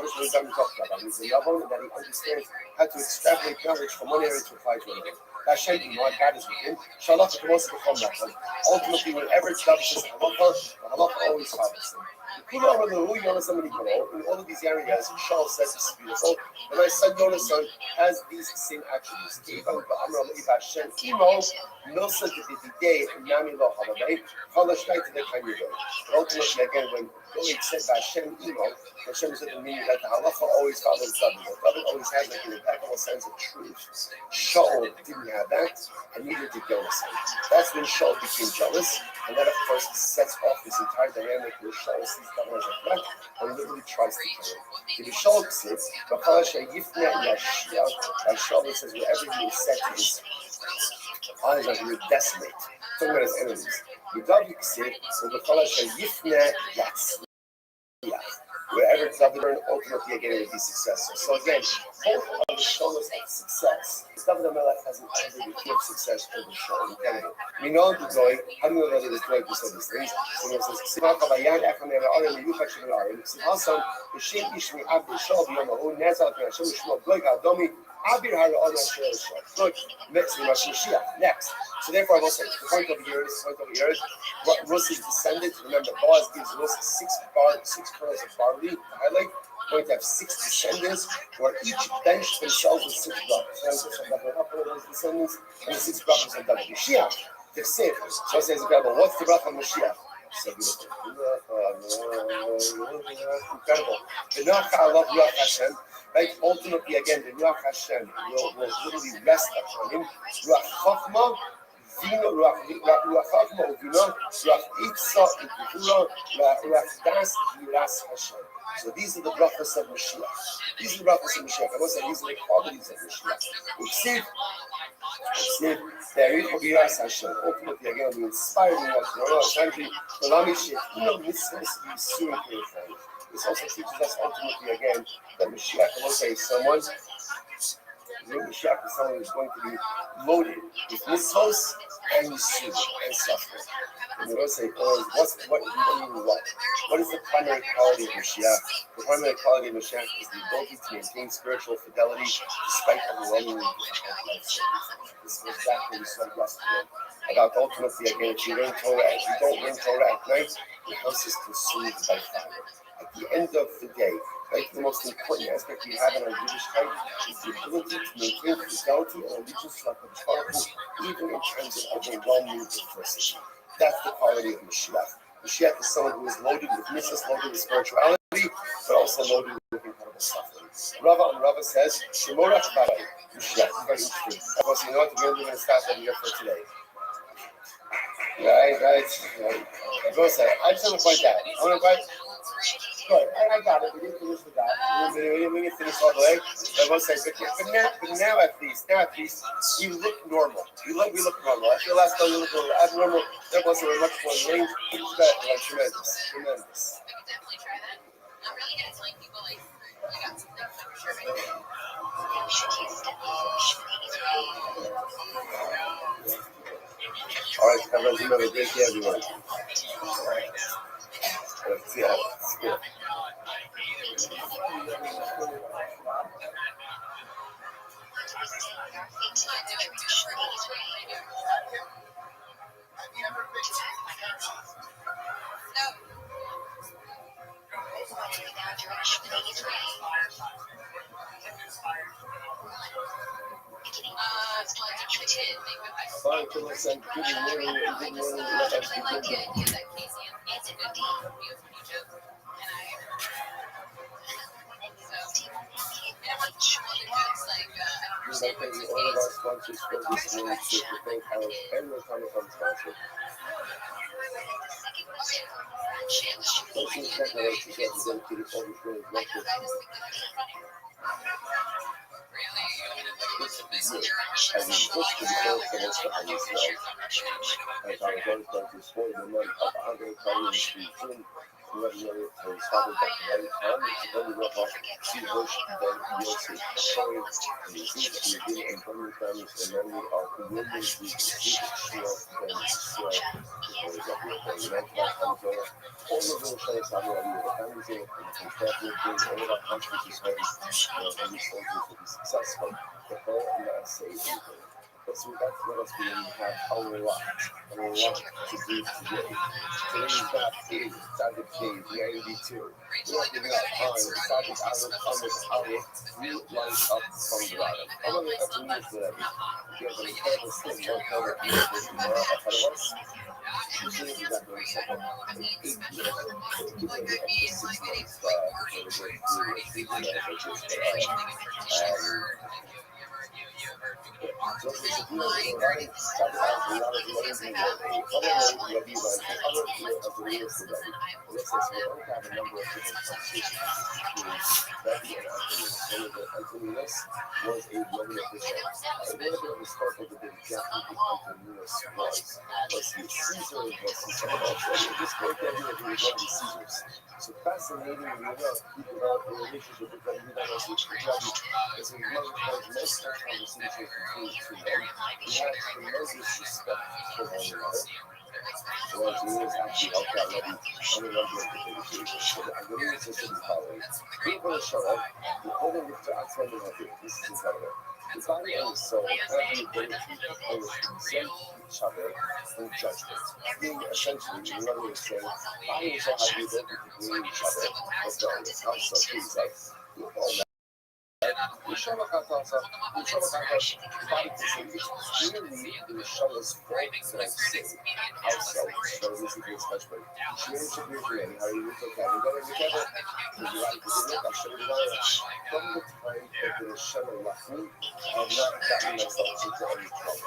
that he understands how to extrapolate knowledge from one area to apply to another. Hashem, God is with him. Shalach ultimately, whenever it's done, the halacha always follows him. In all of these areas, Shaul says this is beautiful. And my son Yonasan has these same attributes. But ultimately, again, when Doeg said Hashem Imo, Hashem doesn't mean that the halacha always follows David. David always has like an impeccable sense of truth. Shaul didn't have that, and neither did Yonasan. That's when Shaul became jealous, and that, of course, sets off this entire dynamic where Shaul sees David as a threat and literally tries to kill him. In the Shaul says, Shaul says, wherever he is set to his eyes are going to decimate. Talking about his enemies. David said, wherever David learned, ultimately again it will be successful. So again, both are the shoulders of success. David HaMelech has an identity of success over the shoulder. We know the joy. How do we know that it is joy to say these things? So it says, "Siva Kavayan Echane Ve'arim Yuchach Shel Arim." Sivasan B'Shem Ishmi Abdi Shol B'Yomahu Nezal B'Hashem Shmuel Goy Gadomi Abir Hara Adam Shel Shol. Good. Next, Mashiach. Next. So therefore, I will say the point over here is Russia's descendant. Remember, Boaz gives Russia six kernels of barley to highlight. Going to have 6 descendants who are each benched themselves with 6 brothers. Those descendants and the 6 brothers of David. Mashiach, the same. So it says, what's the bracha of Mashiach? So incredible. The Noach Allah Ruach Hashem. Right? Ultimately, again, the Ruach Hashem will literally rest upon him. Ruach Chachma. Ruach Chachma Uvina, Ruach Itza Uvura, Ruach Das Yiras Hashem. So these are the brachas of Mashiach. These are the brachas of Mashiach. I want to say these are the qualities of Mashiach. Yiras Hashem. Ultimately, again, we inspire me as the country. The Lami mitzvahs Yisurim purifying. This also teaches us ultimately again that Mashiach, I want to say, someone. Mashiach is someone who's going to be loaded with mitzvos and yisur and suffering. And we're going to say, what is the primary quality of Mashiach? The primary quality of Mashiach is the ability to maintain spiritual fidelity despite overwhelmingly difficult life circumstances. This is exactly what we said yesterday about ultimately, again, if you don't learn Torah at night, your house is consumed by fire. At the end of the day, right, the most important aspect we have in our Yiddishkeit is the ability to maintain fidelity and allegiance to the Torah, even in times of overwhelming adversity. That's the quality of Mashiach. Mashiach is someone who is loaded with mitzvahs, loaded with spirituality, but also loaded with incredible suffering. Rabbi says, Shemorach Barai. Mashiach is very interesting. Of course, you know what? We're going to stop over here for today. Right. I just want to point out. Good. I got it. We didn't finish with that. We didn't finish all the way. I will say, but now at least, you look normal. We look normal. I feel last time you look a little abnormal. There was a much more range. Tremendous. I could definitely try that. I'm really gonna tell people like I got something for sure. All right, everyone, have a great day, everyone. Let's see how it's good. Fine, till I said good morning, I like the idea that Casey and Nancy did with Egypt, and I'm like, sure, it's like, I don't understand what's the all of case. our sponsors for this morning to thank our everyone coming from sponsor. This is declaration that is dedicated to all the friends I know left that was the good really? this The year. messenger, I'm sure As we some push blog to or the goal like for most of on your this picture. life, I'm not sure how much of a as picture our you goal have. is to spoil the month of 100 Koreans to June, 11 million to his father, Dr. Harry Khan, to only rough off, see Bush, Ben Yossi, Korean, and Yazid, Yadin, and Burmese families, and many of William Z. Shua, Ben Shua, all of the Shah Samuel, the families in the family, all of our hostages home, and these soldiers will be successful. The whole not say anything. But so that's what us we have a lot to do today. Today's not is Sabbath day 92. We have to be up on Sabbath Aleph, we line up from the bottom. I'm going to introduce that. We have an incredible skin, one cover beautiful tomorrow ahead of us. You see exactly what I'm saying. In 8 years, give it an extra 6 months before the break through the season Antoninus was a Roman official. A little bit of the start of the day, exactly who Antoninus was. Let's see, Caesar was Caesar also. This great idea that he was one of the Caesars. So fascinating, we he developed a relationship with them. We don't know if it's one of the most conversations between the two men. He had tremendous respect for one another. Well, Jesus actually helped out Rabbi on a number of different occasions. So the Agreement is the following. People are showing, the only with the Atzman and Hadir. This is incredible. The body and the soul have the ability to exempt each other from judgment. Meaning, essentially, in other words, saying, body and soul have the ability to blame each other for failures. How so? Please, like, you all know. The body can say it's clearly the Neshama's fault that I'm sick. How so? So this is his husband. She ain't should be ready. How you look at it? Because you like to do it. I'll show you why. From the time that the Neshama left me, I have not gotten myself into any trouble.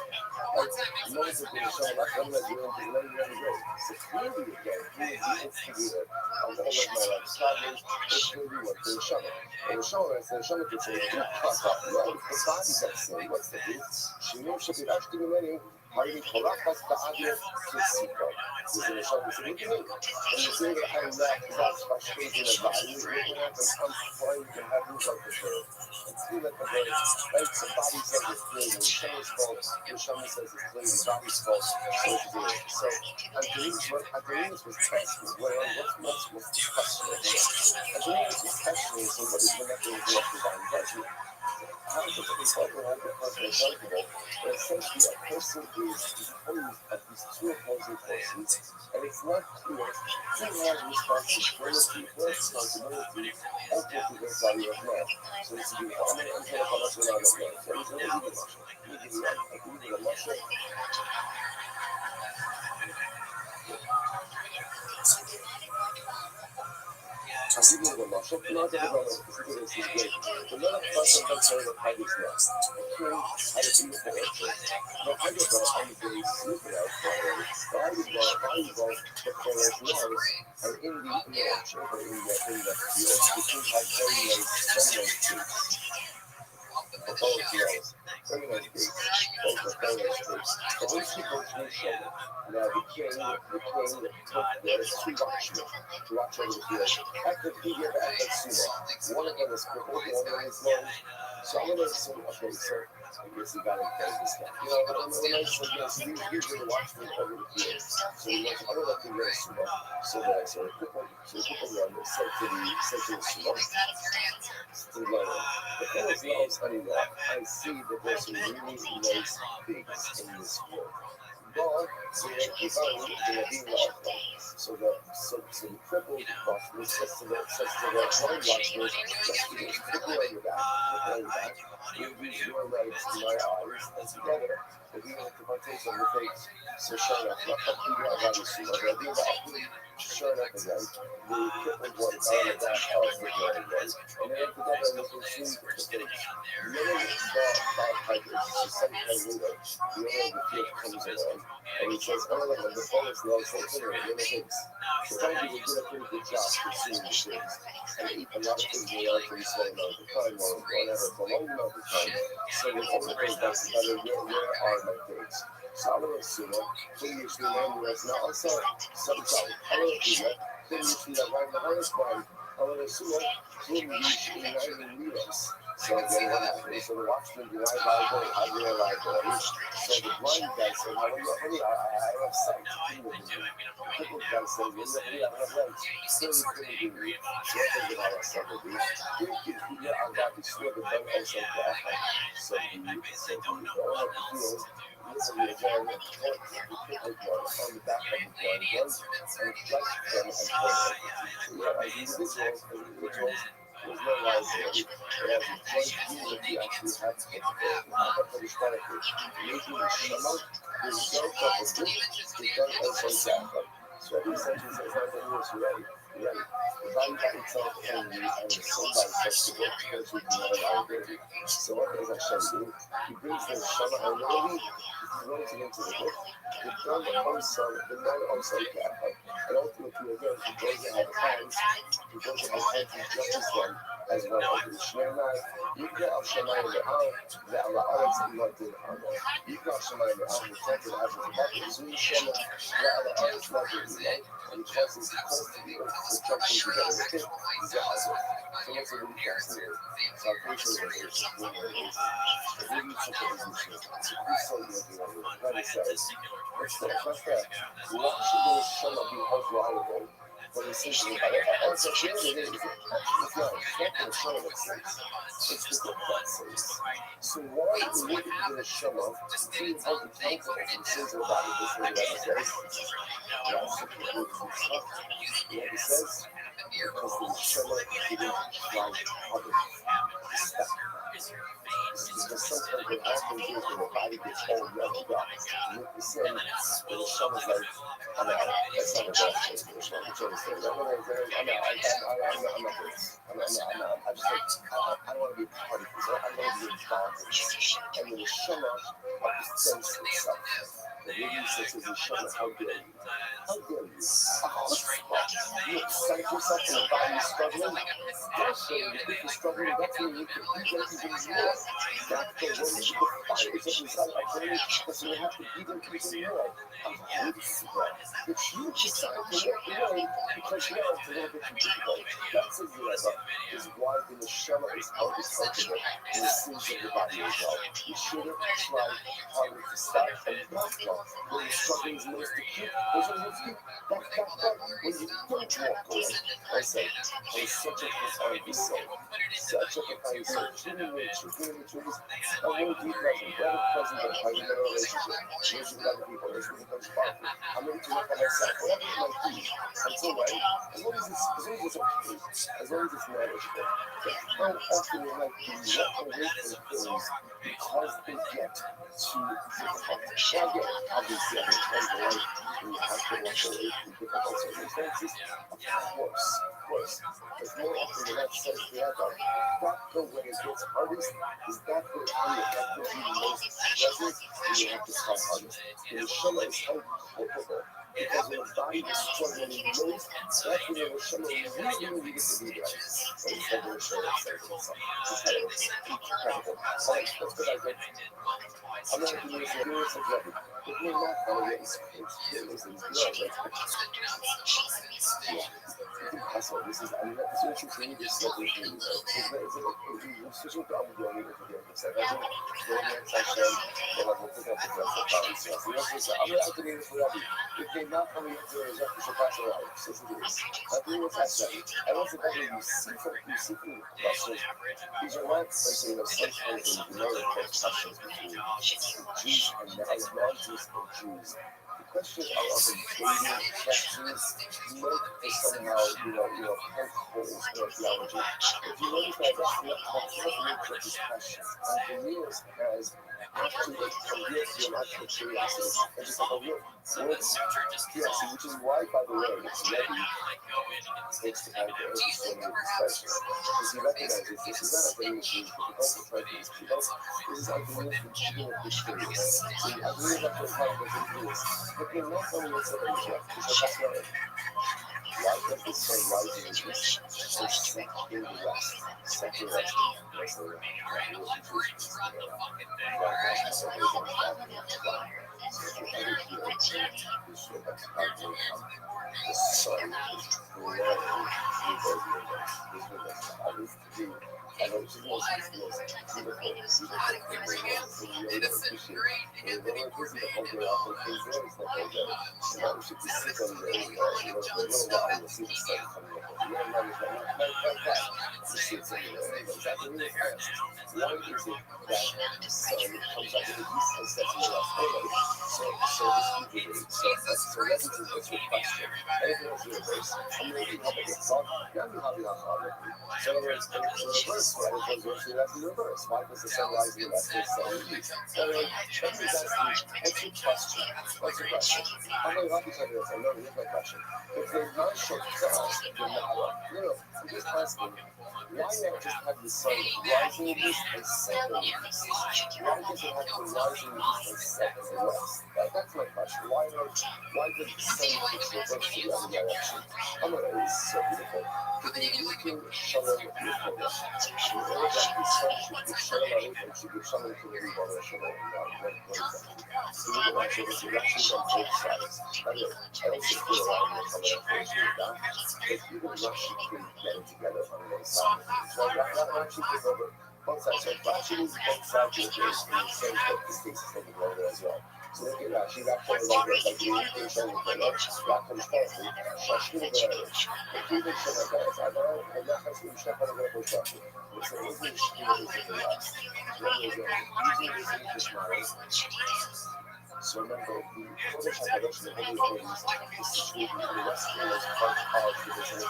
Right? The moment that the Neshama left, I'm not doing anything very great. So clearly again, he is the instigator of all of my life's problems. It's clearly what the Neshama. And the Neshama can say, no, the body that's saying, what's the truth? Shinim Shapirashti Mimeni, Harim Korachas Ta'adir Kisiko. There's an Neshama saying, look at me. And you say that I'm not that frustrated in the body, what happens? I'm flying to heaven like the bird. And see like the bird, right? The body says it's clean, the Neshama's fault, the Neshama says it's clean, the body's fault, so it's good. So, Antoninus was testing, what's the question? Antoninus was questioning, so what is the mechanism of divine judgment? How does it result in how the person is accountable? But essentially, a person is composed of these two opposing forces, and it's not clear who has responsibility over the value of man. So this is the element until the Hamas will not know. So it's a little bit of Russia. Así que bueno, yo creo que bueno, this is great. The other question that's very obvious now. Okay, I agree with the answer. But I get that I'm very super out volleyball, the players knows, and in the orchard, or in the orchard, have very nice trees. The both knows. Very nice trees. Both are very nice trees. But when she goes to the show, now the king took the two watchmen to watch over the field. At the field, at the sumo. One of them is crippled, one of them is blind. So I'm going to assume, okay, so I guess he got him playing this guy. You know, but I'm going to say, yes, usually the watchmen over the field. So he went, I'm going to let him go to sumo. So the crippled one said to the sumo, to the lion, the fellas knows anymore. I see that there's some really nice pigs in this field. God, so the crippled watchman says to the blind watchman, just give me, put me on your back, you use your legs and my eyes, and together, if you want to partake of the pigs, so sure enough, sure enough again, the crippled one on the back of the blind one, and then together they consume the pigs. The other dog tigers, sometime later, the owner of the field comes along, and he says, oh, look, the bonus low, so pigs. So some people did a pretty good job pursuing the pigs and eat a lot of things in the relatively slow amount of time or whatever for a long amount of time. So they only goes back to kind of where are my pigs? So I'm going to assume that usually was not also sometimes I'm going to assume that usually that right behind us one. I'm going to assume that usually leaders. So again, what happens? So the watchman do I library, I do a library. So the blind guy said, now when you're honey, I have sight. The crippled guy said, when you're honey, I have light. Clearly couldn't do me. So what does it all have to do? Yeah, I got the sword, but don't also grab. So the owner of the field, literally again, the crippled one on the back of the blind one, and flushed them and pointed. So yeah, as individuals, there's no liability. It has a joint view that you actually have to hypothetically. Making the shema, the result of the book, is done also exactly. So every sentence says that it was ready. The body by itself only and the soul by itself to work together to deny liability. So what does Hashem do? He brings the shema already, he throws it into the book, the non-also Catholic. And ultimately, again, he goes ahead he judges them as one of the Shema, Yikra al Shemayim Le'al, Ve'al Ha'aretz Imodin Ha'al. Yikra al Shemayim Le'al, who tells it as a Tabak, Zuni Shema, Ve'al Ha'aretz Imodin Ha'al, and he causes the coast of the earth to jump into the wicked, Ze'azah. So what's a really fascinating? So I'm pretty sure what it is. It really took a position. It's so good, what it says. It's the fact that what should the Shema be held liable? But essentially, also, it is. It's not the Shema that says. It's the book that says. So why would the Shema be held accountable for the sins of the body? This is what it says. That's the good stuff. What it says, because the Shema didn't like others. Stop. Because sometimes what happens is when the body gets all yelled up, with the sin, when the Shema's like, I'm out. That's not a bad thing for the Shema. I'm trying to say, I'm not this. I just like, I don't want to be a part of this. I don't want to be involved in this. And then the Shema represents itself. The lady says to the Shema, how dare you? How dare you? You excite yourself in the body struggling? Don't say if you're struggling, that's when you can beat them even more. That's the way you get fires up inside our brain, because you have to beat them even more. I'm hopeful that you decide to walk away because now it's a little bit too difficult. That's a whatever is why the Neshama is held responsible in the sins of the body as well. You shouldn't try harder to stop and back up. When the struggle is most acute, those are those feet back. When you don't walk away, I say, I was such a profound soul. Such a profound soul. Human nature is a whole deep level, rather present than how you get a relationship. Relationship with other people, relationship becomes powerful. I'm ready to work on myself, whatever it might be. Until when? As long as it's okay, as long as it's manageable. But how often in life do you walk away from things because they get too difficult? Well, again, obviously, at the time of life, when you have to walk away from difficult circumstances, of course. But more often than not, says the other, that the way it gets hardest is that the time that will be most pleasant when you have to try hardest. The Neshama is unculpable. Because when the body is struggling most, that's when the Neshama really needs to be there. But instead the Neshama says it's incredible. Alright, let's go back there. I'm not going to use the lyrics of Rabbi. But we're not going to get this impossible. This is, I'm not switching to English, it's switching to Abu Dhabi with the English. I don't know Hashem, then I will pick up the rest of the so I'm not going to use Rabbi. If they're not coming into the Rabbi, so pass it out. So this. I think what's happening. I want to tell you see from Russell, these are not, sometimes in the questions between Jews and non-Jews and Jews. The questions are often dating questions meant for somehow, poke holes in our theology. If you notice that's not the nature of these questions. And for years, as actually a real theological curiosity, and just like a real word curiosity, which is why, by the way, it's Rabbi takes the time to answer so many of these questions. Because he recognizes this is not a thing which is difficult to try to this is a thing which is curious. So I believe that's what part of the thing is. depending not only on the Asia, which is that's why does the sun rise in the east and set in the west? Set in the west. That's the so if you ever hear you should that's how they come. The sun is glowing through those windows. These windows. I used to do I know it's the most beautiful thing you ever appreciate. And when we're busy the whole day off and things there, it's the whole day. You know, we should be sitting on there, for a little while, you'll see the sun coming up. You don't know, like that. You see it's in the air, it goes up really fast. Why is it that the sun comes up in the east and sets in the west? Anyway, so this usually, so that's your question. Anything else in your verse? I'm going to be helping you talk. Yeah, I'm happy on all of you. So in other words, in reverse, right? It goes virtually that's in reverse. Why does the sun rise in the west and set in the east? So anyway, let me ask you, what's your question? What's your question? I'm going to help you tell you this. I know here's my question. If there's not short class, then no, I'm just asking, why not just have the sun rising in the east and set in the east? Why does it have to rise in the east and set in the west? That's my question. Why does the sun just reverse to the other direction? I'm not always so beautiful. You can shalom with your Torah. In order that the sun should be shalom and should be shalom to the Rebbe Shalom. Now, what is that? So you can actually, it's actually on both sides. By the way, I don't think you're allowed to come in and do that, but even Rashi can get it together on one side. So that actually took over both sides. So Rashi is both sides of the case in the same book, this case is taken over as well. So look at Rashi, that comes over like the Indian Shalom, that comes firstly, Shashkin Be'erev, the Kivin Shemagaz, I know, and that has been Shepard of Rebbe Shafi. So it isn't Shkin is the last. Using this English model, so remember, the Kodesh HaKadosh, the Holy of Holies, is situated in the west and was part of the Beis.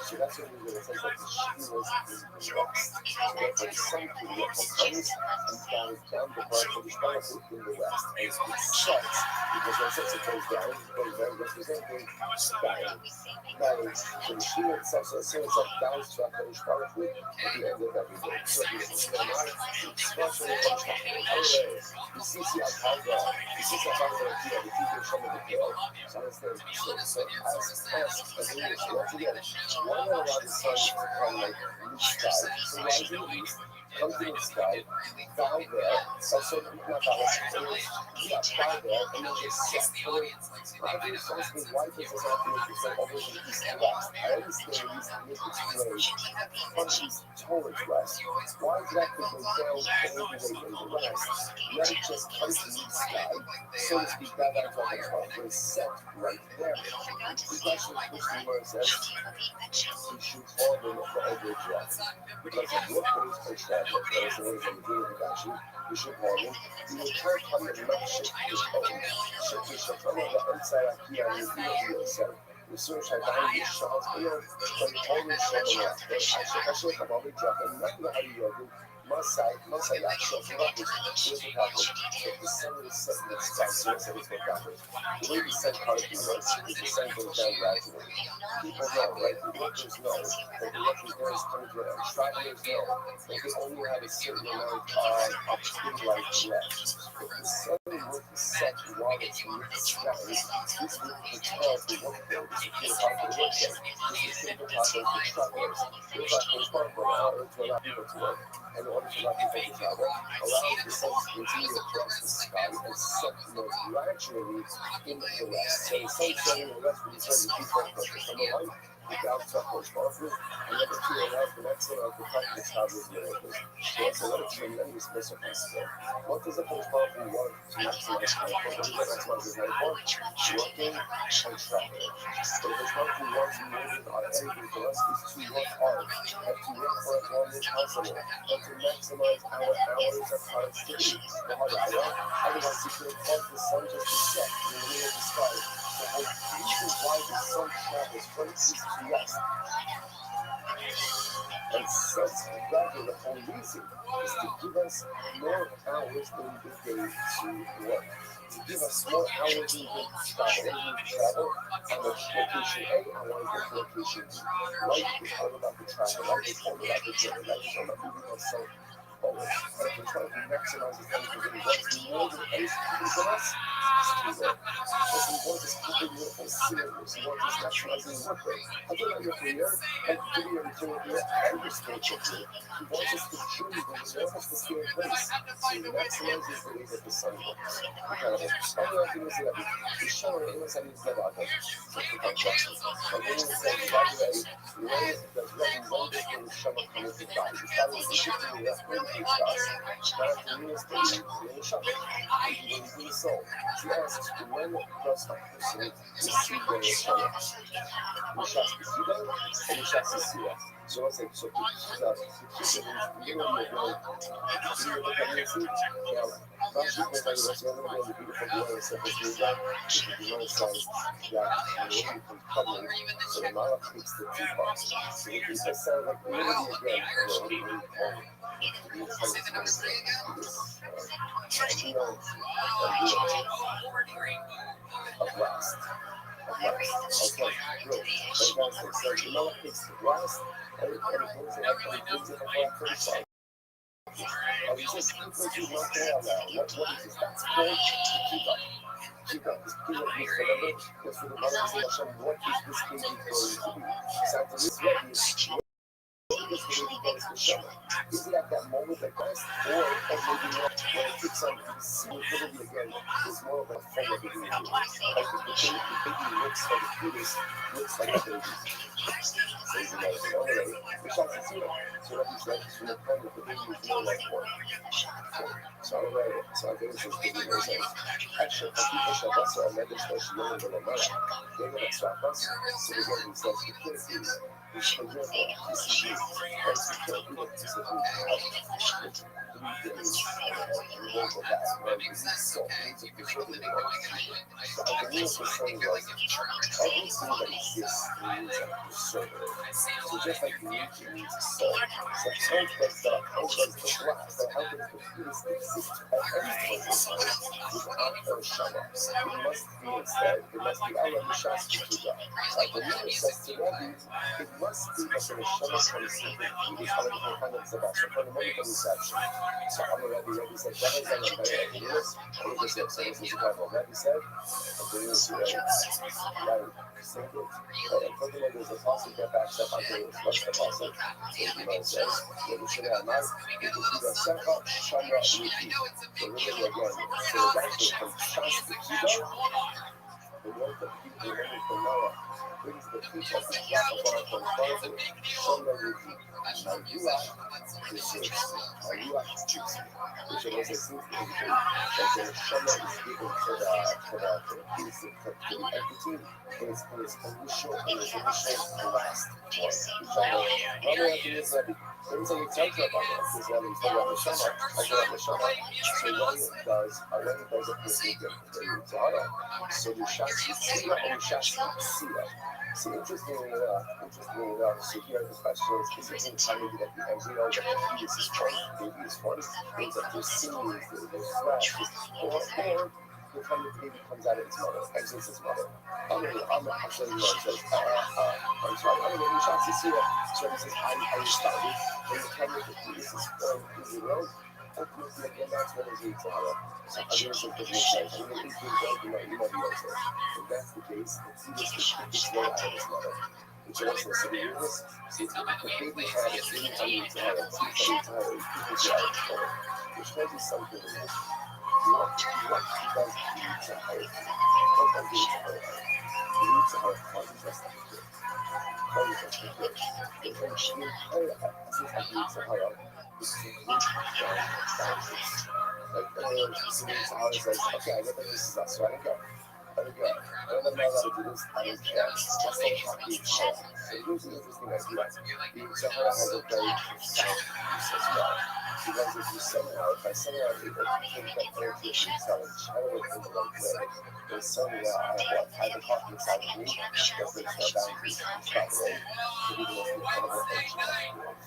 So that's what we're going to say that the Shekhinah was in the west. So therefore, the sun came up from comes and falls down the part of the Shekhinah in the west. And it sets, because when it goes down, representing dying. Now, the Shekhinah itself, so the sun itself bows to HaKadosh Baruch Hu at the end of every day. So it's especially you see, this is about the idea that people from the hill. So understand. So as English, once again, why not allow the sun to come like in the sky? So rise in the east, come to the sky, bow there. So not bow there. Yeah, bow there, and then just set. I think it's asking why does this happen if it's like over the east and west? I understand the east and west is from east towards west. Why does that go down all the way in the west? Let it just come to the sky, so to speak, that I'm talking about, is set right there. The question which the word says, you should hold them for every drop. Because of what goes to trap, that is the word of the beginning of action, you should hold them. You will try to come and not shift the code. Shift the shift from the outside of here and the inside. Research had done these shots, but always showing up. I should have already dropped, and not how you must I actually feel like here's what happens. If the sun is set in the sky, so it's what happens. The way the sun particle works is the sun goes down gradually. People know, right? The workers know that the workers there is coming to an travelers know that they only have a certain amount of twin-like left. If the sun were to set while it's in the sky, this would propel the workday. This would be a part of the workday. This would be a part of the travelers. It's like a part of order to allow people to work. In order to let people to travel, allows the sun to continue across the sky and set more gradually into the west. So the sun setting in the west will turn the people purpose. Number one, without touch powerful, and number two, allows the next one of the practice travelers miracles. So that's another tremendous missile principle. What does the Holy Powerful want to maximize power? What does that maximize his life for? Working and traveling. So the Holy Powerful wants more than anything for us is to work hard and to work for as long as possible and to maximize our hours of productivity. Otherwise, you could cause the sun just to set in the middle of the sky. The reason why the sun travels from east to west and sets gradually, the whole reason is to give us more hours in the day to work. To give us more hours in the travel and the location A and location B. Life is all about the travel, life is all about the journey, life is all about moving ourselves forward. And if we're trying to maximize as many as we want more than anything for us, this keyword. Because we want this keeping you all serious. We want this maximizing work rate. I don't know your career, like maybe you're in your career and your spiritual career. He wants us to truly, he wants us to stay in place. So he maximizes the way that the sun works. Incredible. Other things that we show in the studies that are technical questions. But when we say right away, when does Rabbi know this thing Shama coming to God? He started interesting that when he starts, that the news in Shama. When he is soul. He asks, when does a person receive their Shama? Nishas Kisida and Nishas Kisida. So I said, so Kisida is literally a very beautiful pregnancy. Now, Rashi points out what's going on in the beautiful glory of Sefer Yehuda, because the Gemara says that when the woman becomes pregnant, so the Malach takes the two parts. So it just sounds like literally again, to be excited to this of last. Okay, good. Fantastic. So the Malach takes the last and it brings it up and it brings it before 35. And he says, people do not care about what is this? That's called keep up. Keep up. This thing that we remember, because for the Malach is Hashem, what is this thing going to be? So after this Rebbe, this the way he goes to Shema. Is it at that moment that best, or maybe not when it kicks on to see literally again, is more of a form of the baby. Like the baby looks or the fetus looks like a baby. So you know, so anyway, the shots is zero. So what he said is from the point that the baby is more like one. So I read it. So I think this is the video says, actually, for people Shabbos are made especially young in the Mara. They're going to stop us. So the one who says, you can't do this. You should do it. This is you. And you can't do it. This is you. 3 days. You won't go back. Right? You so need to preserve the Lord. So I believe the saying was, everything that exists needs a preserver. So just like nature needs a soul. So how does the glass, so how does the fetus exist at any point in time without a Shama? It must be instead, it must be Allah Mishas Kikuda. Like the Lord says to Rabbi, it must be that the Shama comes in the fetus out of the kind of Zabah. So for the moment of inception. So I'm a Rabbi said, that is an unbearable news. And he said, so this is what Rabbi said. I believe it's right. Say it. And furthermore, there's a passage that backs up, I think it's what's the passage? So the Gemara says, when you should have not, you can see the Sefa, Shama, Yuki. So really again, so that's it from Shas to Kiba. The work that people learning from Noah brings the peace of the drop of our from Father, Shama, Yuki. Mayua is this. Mayua is this. Which it was a sense to indicate that the Shama is given to the piece of the entity in its initial last one. Everything we talk about is when we talk about the Shama, I go about the Shama. So when it does a procedure, so you shall see or you shall see. So interestingly enough, so here the question is it entirely that the embryo, that the fetus is formed, the baby is formed, means that there's sinews, there's flesh, or the time the baby comes out of its mother, exits its mother. I'm actually, says, I'm sorry, I'm going to try to see it. So he says, I started, when the time that the fetus is formed in the world, ultimately, again, that's when it's eaten out. So I didn't think that makes sense. I mean, it's been dead, you might be able to. If that's the case, the fetus will kick its way out of its mother. Which also, so the uterus, so the baby had it, didn't tell you to have it, so you tell you to have it, it kicked it out of its mother. Which tells you something in this. What does need to hurt? What does need to hurt? You need to hurt contrast to good. Contrast to good. The entire essence of need to hurt is to root down boundaries. Like, so need to hurt is like, okay, I get that this is us, so I don't go. I don't know how to do this, I don't care. That's not how being Sahara. So here's an interesting idea. Being Sahara has a very profound use as well. Because if you somehow able to take that energy of yourself and channel it in the right way, then suddenly I have a heart inside of me that brings my boundaries and stop way to be the most incredible energy of the world.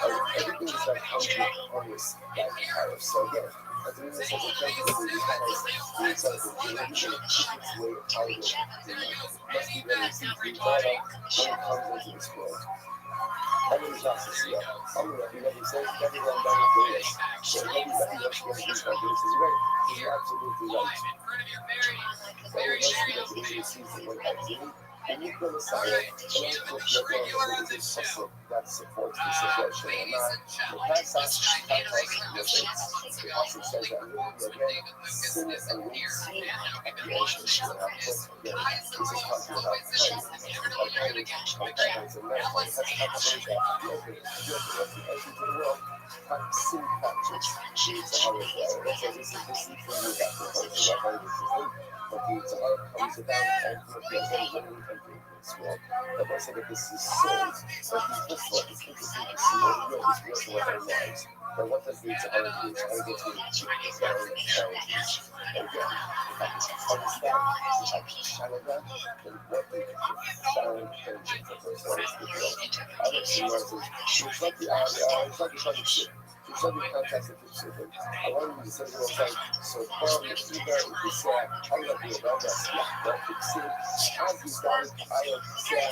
Everything is like how you harness that power. So again, I think this is a thing that we harness the example. We're going to keep its way of how it must be very easy to when it comes into this world. how many classes here? I'm going to be ready to say everyone down with the list. So let me watch the other people do this is right. You're absolutely right. But it must be that the new season when actually the nuclear Messiah and unfortunately again it is a tussle that supports the situation. And now the passage the passage says that really again sin and weak sin at the ocean should have put again. This is talking about pain. Competence and medical. That's things that local everything in the world sin factors lead to our well. So this is thing we got to hold to what thing. But the Tahara comes about and there's only one we can do in this world. The person that this is sold, but he's hopeful, it's interesting to see what we know is working with our lives. But what does the Tahara do? Tahara gets me to down and challenges. And again, if I can understand, if I can channel that, then what the profound engine for first one is the growth. I don't see where it's like the it's like the shit. It's like the context of the children. I want you to say what I'm saying. So probably either if you say, how do I do about that? But you see, as you guys, I have said,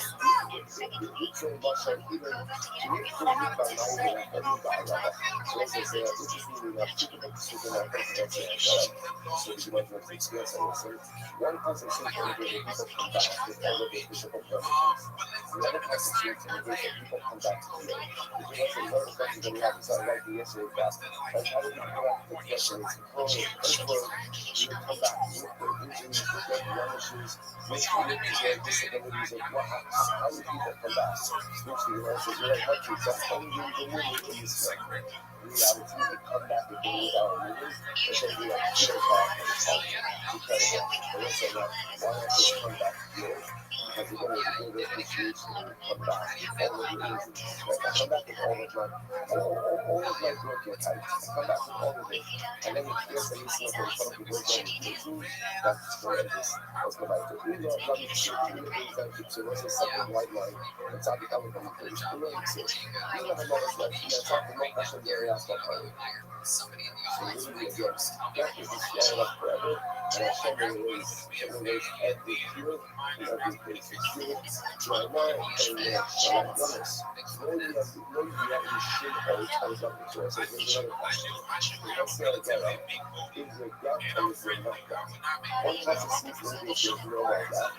you say much of even, you could look at my way and every guy, so as I say, this is really not typical to see when I think that's it. So you might want to experience it. So one person seems to be people come back with all of the physical permissions. The other person seems to be people come back to you. Because that's another question that we have to start like the yesterday class. Like how do we come back to the question? It's you come back with the injuries, with the blemishes, with the disabilities of what happens. How do people come back? Spiritually, you know, so you're like, okay, so how do you remove in this reality we come back and do without moving? And then we like feel back and it's all incredible. And let's say that why not just come back here? Because you're going to do this appreciation and come back with all of your injuries. Like I come back with all of my broken heights. I come back with all of it. And then you hear some listener from some of the words on the that's horrendous. Let's go back to it. We love Rabbi so what's a second white line? And talk about it on the page. We love it. We love a lot of life. We are talking about passion very after party. So really again, that is the slide up forever. And I generate every pure and every basic spirit. Dry mind and goodness. Maybe you should always comes up with yours. So here's another question. Let's say again, is your gut or is your not gut? One person sees maybe if you know about that.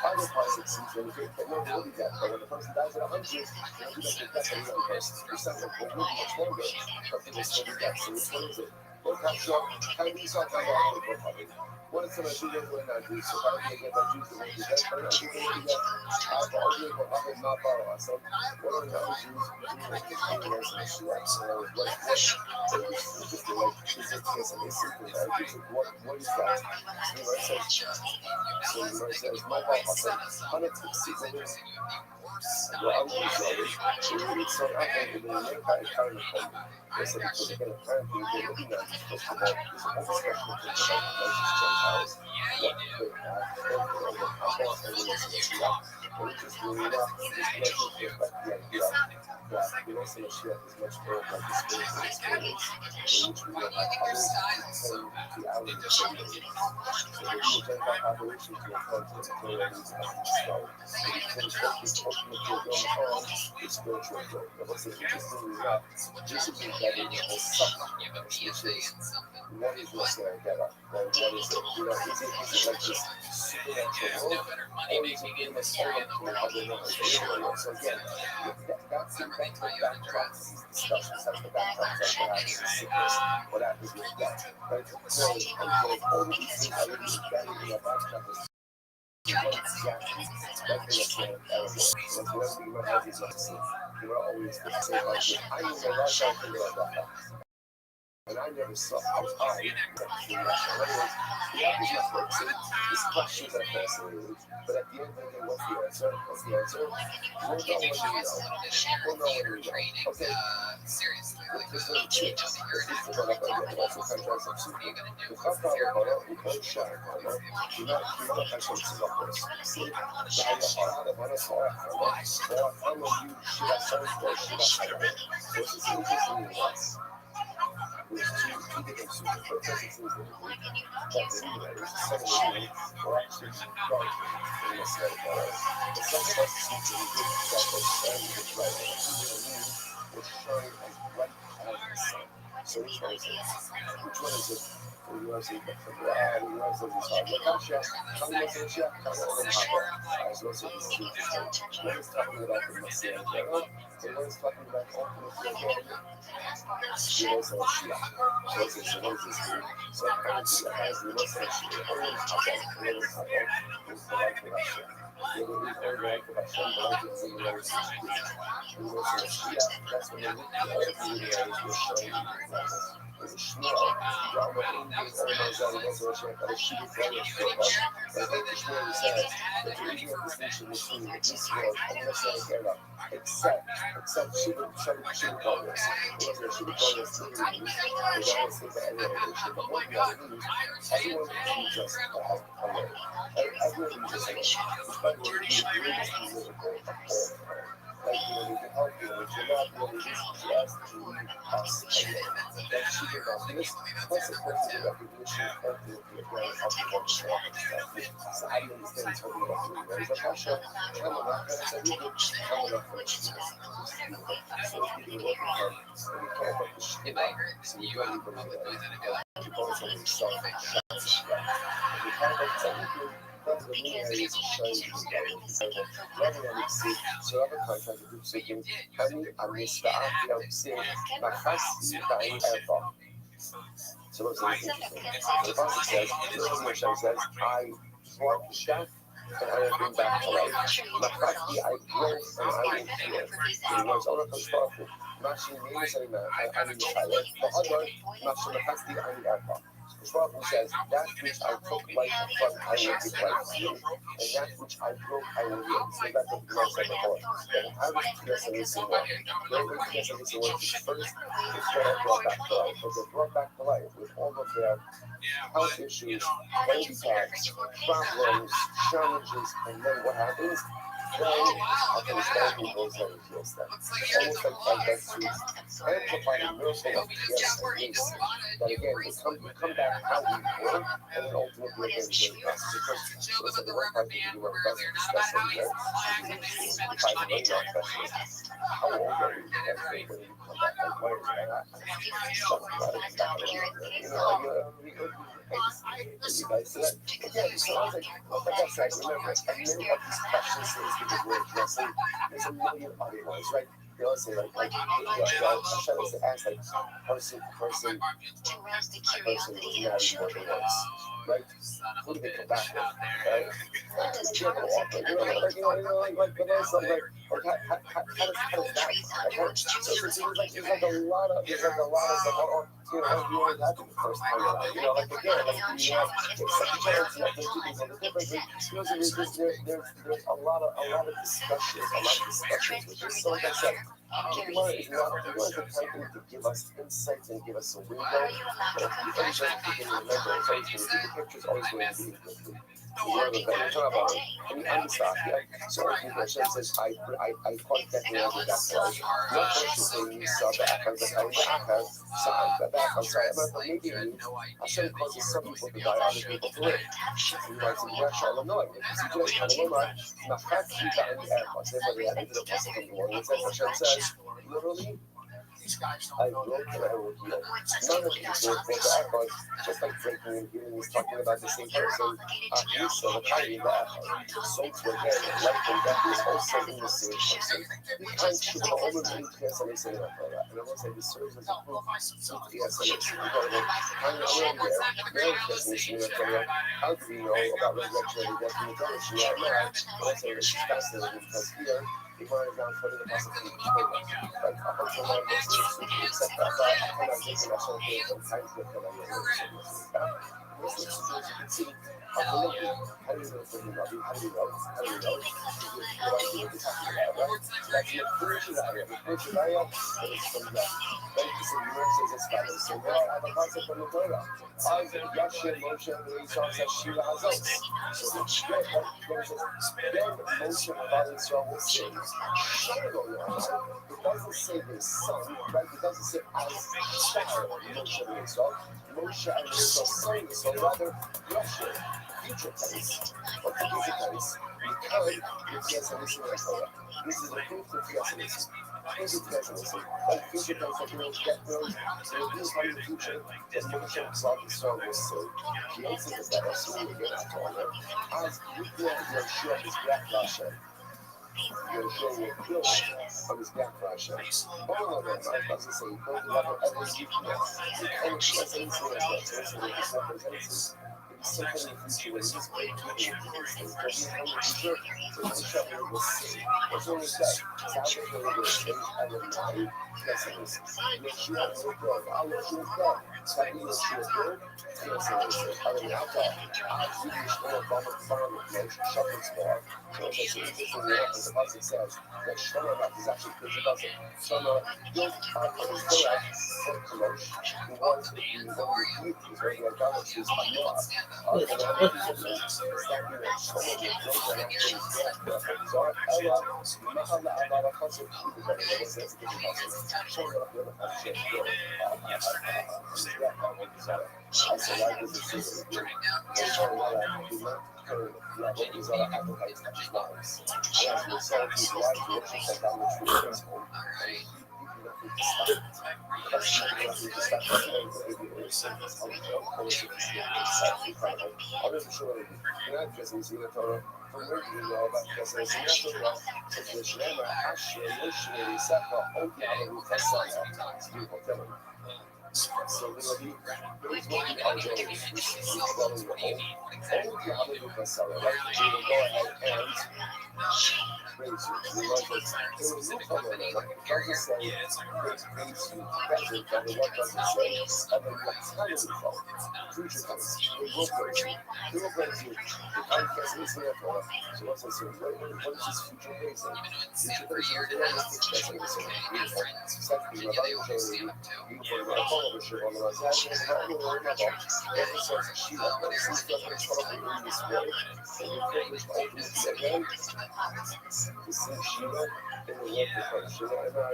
Other person sees when you get no really that. But when the person dies at 100, you know, you don't get that from the young person. You're something that will live much longer. But people still get that. So which one is it? Well, that's your kind of talk about it. What is going to do when I do? So how do you get that juice to make it better? I do that. I've already got other not power. So what are the other juice? What is the shoe? So like just like is it just a simple right? What is that? So it says my papa 160 well, I'm sorry. So I think the main kind of listen, because again, apparently they're looking at this first of all, this whole discussion of things about places, Gentiles, what they have, and the context and the Messiah. But it just really not, this pleasure to affect the idea that the Messiah is much more like the spiritual experience in which we will have others who turn to our experience. So the real Gentile population to account to the material needs of the skull. So we can focus ultimately on the spiritual growth. But what's interesting is that this is embedded in the whole suffering, which is what is Messiah Gera? What is it? You know, is it like this supernatural world? Or is it in this whole other world? So again, that's the backdrop to these discussions. That's the backdrop to what happens with sickness, what happens with death. Right? So, all of these things are really embedded in the backdrop of what exactly everything that's whatever you might have is not seen. You are always the same like I know the right time to know that. And I never saw how I never came out. In other words, the average is not works. These questions are fascinating. But at the end of the day, what's the answer? What's the answer? We'll know when we know. We'll know when we know. Okay. This is the chip. This is the one up again. That's the contrast of super. The top of the bottom, we don't share. You know, I should see what this. See? Now, the bottom is all I want. Or I'm going to use shit I sound for shit I hire. So it's just interesting in this. There's two different super. but it doesn't seem to be that anyway. Some of the meanings were actually right in this way. But some of us seem to be that they stand with right. And the moon will shine as bright as the sun. So which one is it? Which one is it? Universal Federal, Universal Design. Lokacja, Kamilokacja, Kamilokacja. As also the students say. One is talking about the Messiah General, and one is talking about ultimately again, Universal Shia. So it's what is this mean? So apparently, as Universal Shia, always happen, is the life of Hashem. They will eat all the life of Hashem, the life of the Universal Shia. Universal Shia, that's when they look at all the luminaries will shine in the planets. There's a Shmuel, Yahweh English, Olamazal, Resurrection, and a Shibud Goyah Shmuel. And then the Shmuel says that there is no distinction between this world and the Messiah era, except Shibud Goyah. Because the Shibud Goyah is literally used, the Yahweh says that everyone is but what the Yahweh means, everyone uses us alone. Everyone uses us alone. Which by the way, is the greatest miracle of all time. Like, we can help you, if you're not really listening to us, to leave us alone. That she did not miss consequences of recognition ultimately again of the one perspective. So how do you understand it's talking about doing that? It's like Hashem, Kamalach, and it's a little Kamalach and Jesus. So if you can work with her, and we talk about the Shema, so you don't even know that. You both on yourself, shots of God. If you talk about technically, that's the new areas of shine in the Rabbi and see, so other contracts are group saying, Hani Amisra, saying, Machasti Dain Erba. So what's interesting? So the Pasuk says, Hashem says, I brought death and I have been back to life. Machasti, I broke and I will heal. So words all of those powerful. Mashi means I Machale, the other, Mashi Machasti, I Erba. The Prophet says, that which I took life from, I will give life to you, and that which I broke, I will heal. So that's what the Lord said before. Then how does Tiyasa listen work? The way Tiyasa listen work is first, it's what I brought back to life. But they're brought back to life with all of their health issues, handicaps, problems, challenges, and then what happens? Then I can start people's and heals them. It's almost like that to amplify the miracle of yes and grace. That again, we come back how we were, and then ultimately again we get us. Because so it's like the one part that you were about to discuss every day, if I can learn that specialist, how old are you every day when you come back? Like, why is that? Something about it is not going to you know, you guys see that? Again, so I was like I said, remember, many of these questions because we're addressing, there's a million other ones, right? They all say like Hashem is asked like person was married more than once, right? Who did they come back with, right? You know, like the nice like how does that like so there's like a lot of like you know you always have to the first time around, you know, like again like you have second chance, you have to do things on the different there's a lot of discussions which is so like I said, Gemara is the title to give us insights and give us a window. But if you understand, you can remember, it's always going to be, the picture is always going to be incomplete. You know the thing, talk about it. And you understand, yeah? So Hashem says, I quite definitely have that life. Not consciously, you saw the Achaz, the Chaim, the Achaz, the Achaz, sorry, maybe you, Hashem causes some people to die, other people to live. You might say, yeah, Shalom, no, if you see today, Shalom, Nachat, Kita, and the Achaz, everybody had into the Pasuk of the one, it says, Hashem says, literally, I broke and I will heal. None of these words for the Achaz, just like breaking and healing is talking about the same person. Achisa, the Chaim, the Achaz. So to again, life and death is also in the same person. You can't shoot the only thing to get something saying about that. And I will say this serves as a proof to the SMS. I'm already there. Now it's listening to me. How do we know about resurrection and death in the generation right now? But I say this is fascinating because here, the Gemara is now putting the possibility of Torah. Like, a bunch of them except that I cannot give you myself here from time to time. This is as you can see, how do you know from Rabbi? How do you know? What idea we're talking about, right? So that's the first area. The first area that is from Rabbi. Right? So the Gemara says as follows. So now I have a concept from the Torah. Yashir Moshe Israel says Shira Hazos. So the Shira says, then Moshe Rabbi Israel will sing. It doesn't say his son, right? It doesn't say as child Moshe Israel. Moshe and Yosef's sons, so rather Rothschild, future tense, but the future tense, because it's yes, this is a proof of theosolism. Proof of theosolism. Like future tense, like get those, so if you find the future, then Moshe brought the song was so. The answer is that as soon as we get out on it, as we go, Yeshua is black Russia. Yeshua will build on his black Russia. All of them, I was to say, don't level every weakness. You can't trust anything like that. So it's representative. Something in the future when these great people will do these things, but we come to future, so Yeshua will see. What's wrong with that? Salvation will change and then now, yes, it is. Yeshua will go. I'll let you go. That means Yeshua will. Yes, it is. I mean, I'll go. I'll see you still above the farm with no shopping store. So it's interesting enough, as the Bible says, that Shlomo is actually because he doesn't. Shlomo built on his Torah for Kamosh, who was the one of the deities, or the idolatries of Noah. I'm not sure you're not just using the Torah from where you know about because there's a Torah says the Shlema Asher Yoshua Yisaka Oki Alaru Fasana. It's beautiful telling. So literally, there is one thing I know is dwelling the home. Oki Alaru Fasana. Right? We will go ahead and praise you. We love it. There was no problem there. Like, it doesn't say praise you present, and what does it say? And then what time is it from? Future tense. We will praise you. We will praise you. The time is in the Torah. So what's it say? What is this future praising? Future praising is the one that's in the same. Beautiful. Second, Rabbi Rothschild, beautiful. Rabbi Rothschild, on the right side, and Rabbi Rothschild, it says, Shiva, but it seems that it's probably in this way. And the privilege of ultimately again, to see Shiva in the work of Shiva, and I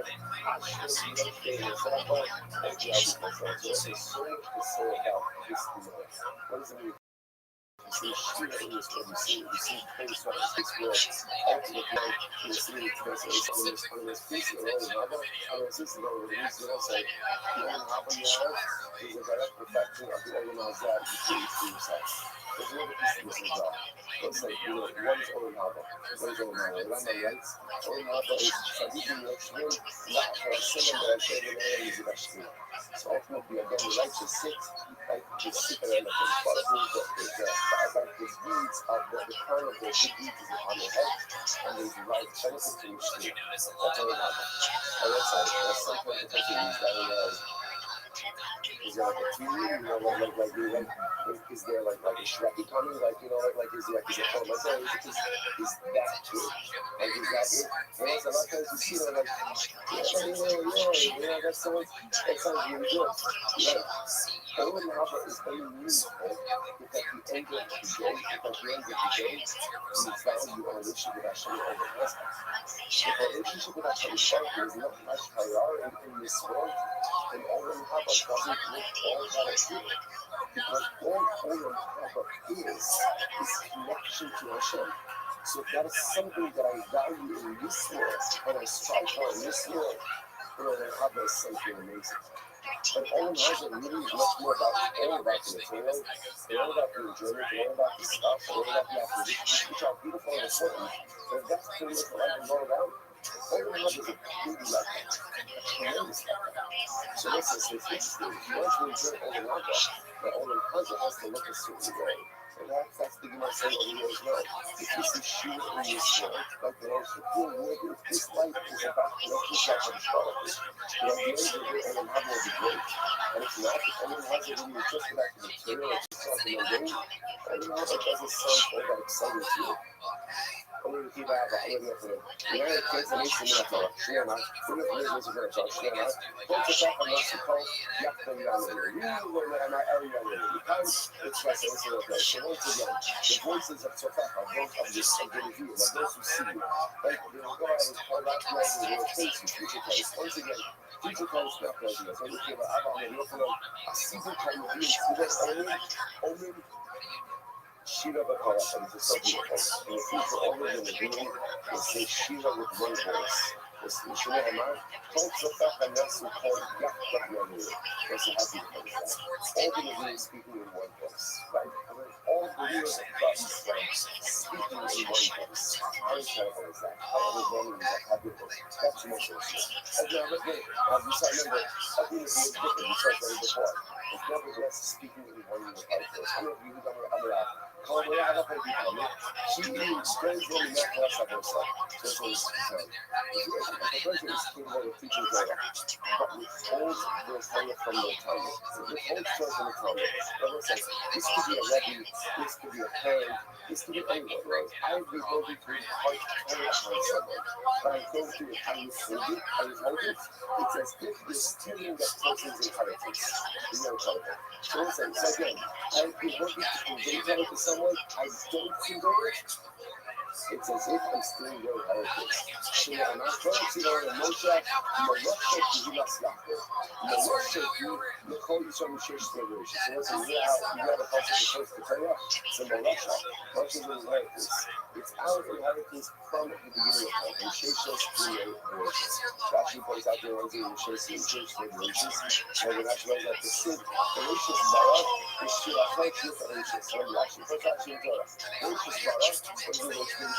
actually don't think it's not about every other person. So there's so much to say about this tomorrow. What does it mean? You see Shiva in this world, you see things like this world, ultimately, you see the translation on this piece of the Roman Haba, and it's just about the reason I say, the Roman Haba you have is a direct perfection of the organized that you create for yourself. There's another piece of this as well. Let's say, what is Olam Haba? What is Olam Haba? Olam Haba, Olam Haba is Tzadikim Yoshvim, not for a single that I say the name is Yeshua. So ultimately, again, the righteous sit, like the sit and the deeds of the crown of their good deeds is upon their head, and they derive benefit from Yeshua. That's Olam Haba. And that's sometimes the person use that is there like a TV, is there like a Shrek coming, is it from my day, is that it? Like, is that it? And also, a lot of times you see that, that sounds really good. Right? Olam Haba is very meaningful because at the end of the day, you found your relationship with Hashem over the rest. If a relationship with Hashem is not much higher in this world, then Olam Haba doesn't look all that appealing. Because all Olam Haba is connection to Hashem. So if that is something that I value in this world, and I strive for in this world, then Olam Haba is something amazing. But Olam Haba really is much more about all about the material, all about the enjoyment, all about the stuff, all about the activities, which are beautiful and important. But if that's pretty much what I've been all about, Olam Haba is a completely like a tremendous factor. So let's say it's interesting. Once we enjoy Olam Haba, the Olam Haba has to look a certain way. And that's the Gemara saying over here as well. If you see Shiva in this world, like the most cool word, if this life is about this life of astrology, the idea is that Olam Haba will be great. And if not, if Olam Haba really just about the material, it's just like the mundane, Olam Haba doesn't sound all that exciting to you. I'm going to keep Baba, I'm going to when I had kids, and they see me like, oh, Shema, when I was a girl, Shema, don't you talk about Mexico, you have to come down here. You learn that in my area, because it's like, it's okay. So once again, the voices of Tofaka, those of the review, of those who see you, like, they will go out and call that place and they will face you, future place. Once again, future place, not present. So we came out, I'm going to look at a secret kind of being, only Shiva Bakara and the subject in the future older than the being will say Shiva with one voice. The Shema Hamar told Sofak and Nasu called Yakta Yanu. That's a happy place. All the Nevi'im speaking in one voice. Right? All the leaders of Israel speaking in one voice. How incredible is that? How overwhelming is that? How beautiful. That's the most interesting. As you remember, every Nevi'im is different. We talked about it before. It's nevertheless speaking in one voice. Some of you who don't know como ya no practicamos, she explains what we met last episode. So this was the person is capable of teaching Torah, but withholds the Torah from the Talmud. Withholds Torah from the Talmud. Everyone says, this could be a Rabbi, this could be a parent, this could be anyone, right? I have the ability to impart Torah on someone, but I don't do it. I withhold it, it's as if you're stealing that person's inheritance. You know, so again, I have the ability to convey Torah to someone, I don't convey it. It's as if I'm stealing their inheritance. So I'm not trying to know the Moshe, Moshe Kihilas Yaakov. Moshe Ki, Yechol Yisrael Mishesh Federation. So once you have a concept of first Torah, it's a Moshe. Moshe is an inheritance. It's our inheritance from the beginning of time. Mishesh's creation. Rashi points out there was in Mishesh's Federation. And the Rashi knows that the Sid, Federation Barak, is Shirachot Federation. So Rashi puts out in Torah. Federation Barak,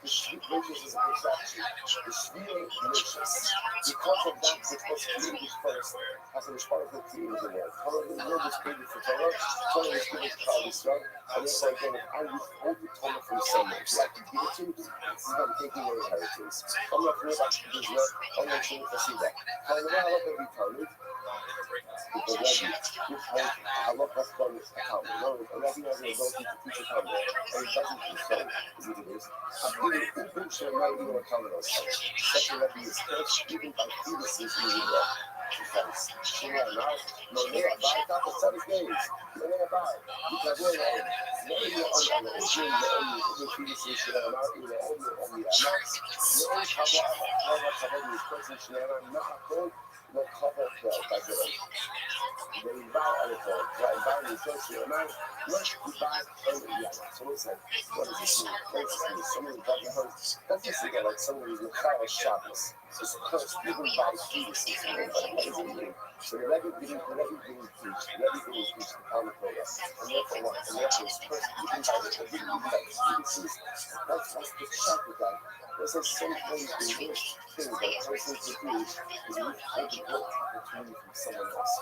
the Shvit is a contraction. The Shvit gracious. Because of that, it was created first as an Ishmael created the world. The world was created for Torah, Torah was created for Klal Yisrael, and therefore again, if I withhold the Torah from someone, so I can give it to you, this is what I'm taking your inheritance. I'm not worried about Israel, I'm not sure if I see that. But I know how to be Talmud, with the Rabbi, withhold halakha from the Talmud. No, the Rabbi has an ability to teach a Talmud, and it doesn't teach Torah. Who should not even account us? Such a Rabbi is first given by fetuses in the world. Because Shema now, no they are by top of 7 days. No they are by. Because we're like, no they are on the ocean, the only fetuses Shema now, the only amounts. The only cover is person Shema not called, no cover by the they buy on the phone. Right, buy the social amount. Let's buy and yeah. So it's like, what does this mean? What does this mean? Somebody doesn't hurt. That's just like somebody who's in college shoppers. It's cursed even by fetuses. What does it mean? So the Rebbe didn't preach. The Rebbe didn't preach the common Torah. And therefore what? And therefore it's cursed even by fetuses. That's the shock with that. There's like so many things that a person can do is you hold the opportunity from someone else.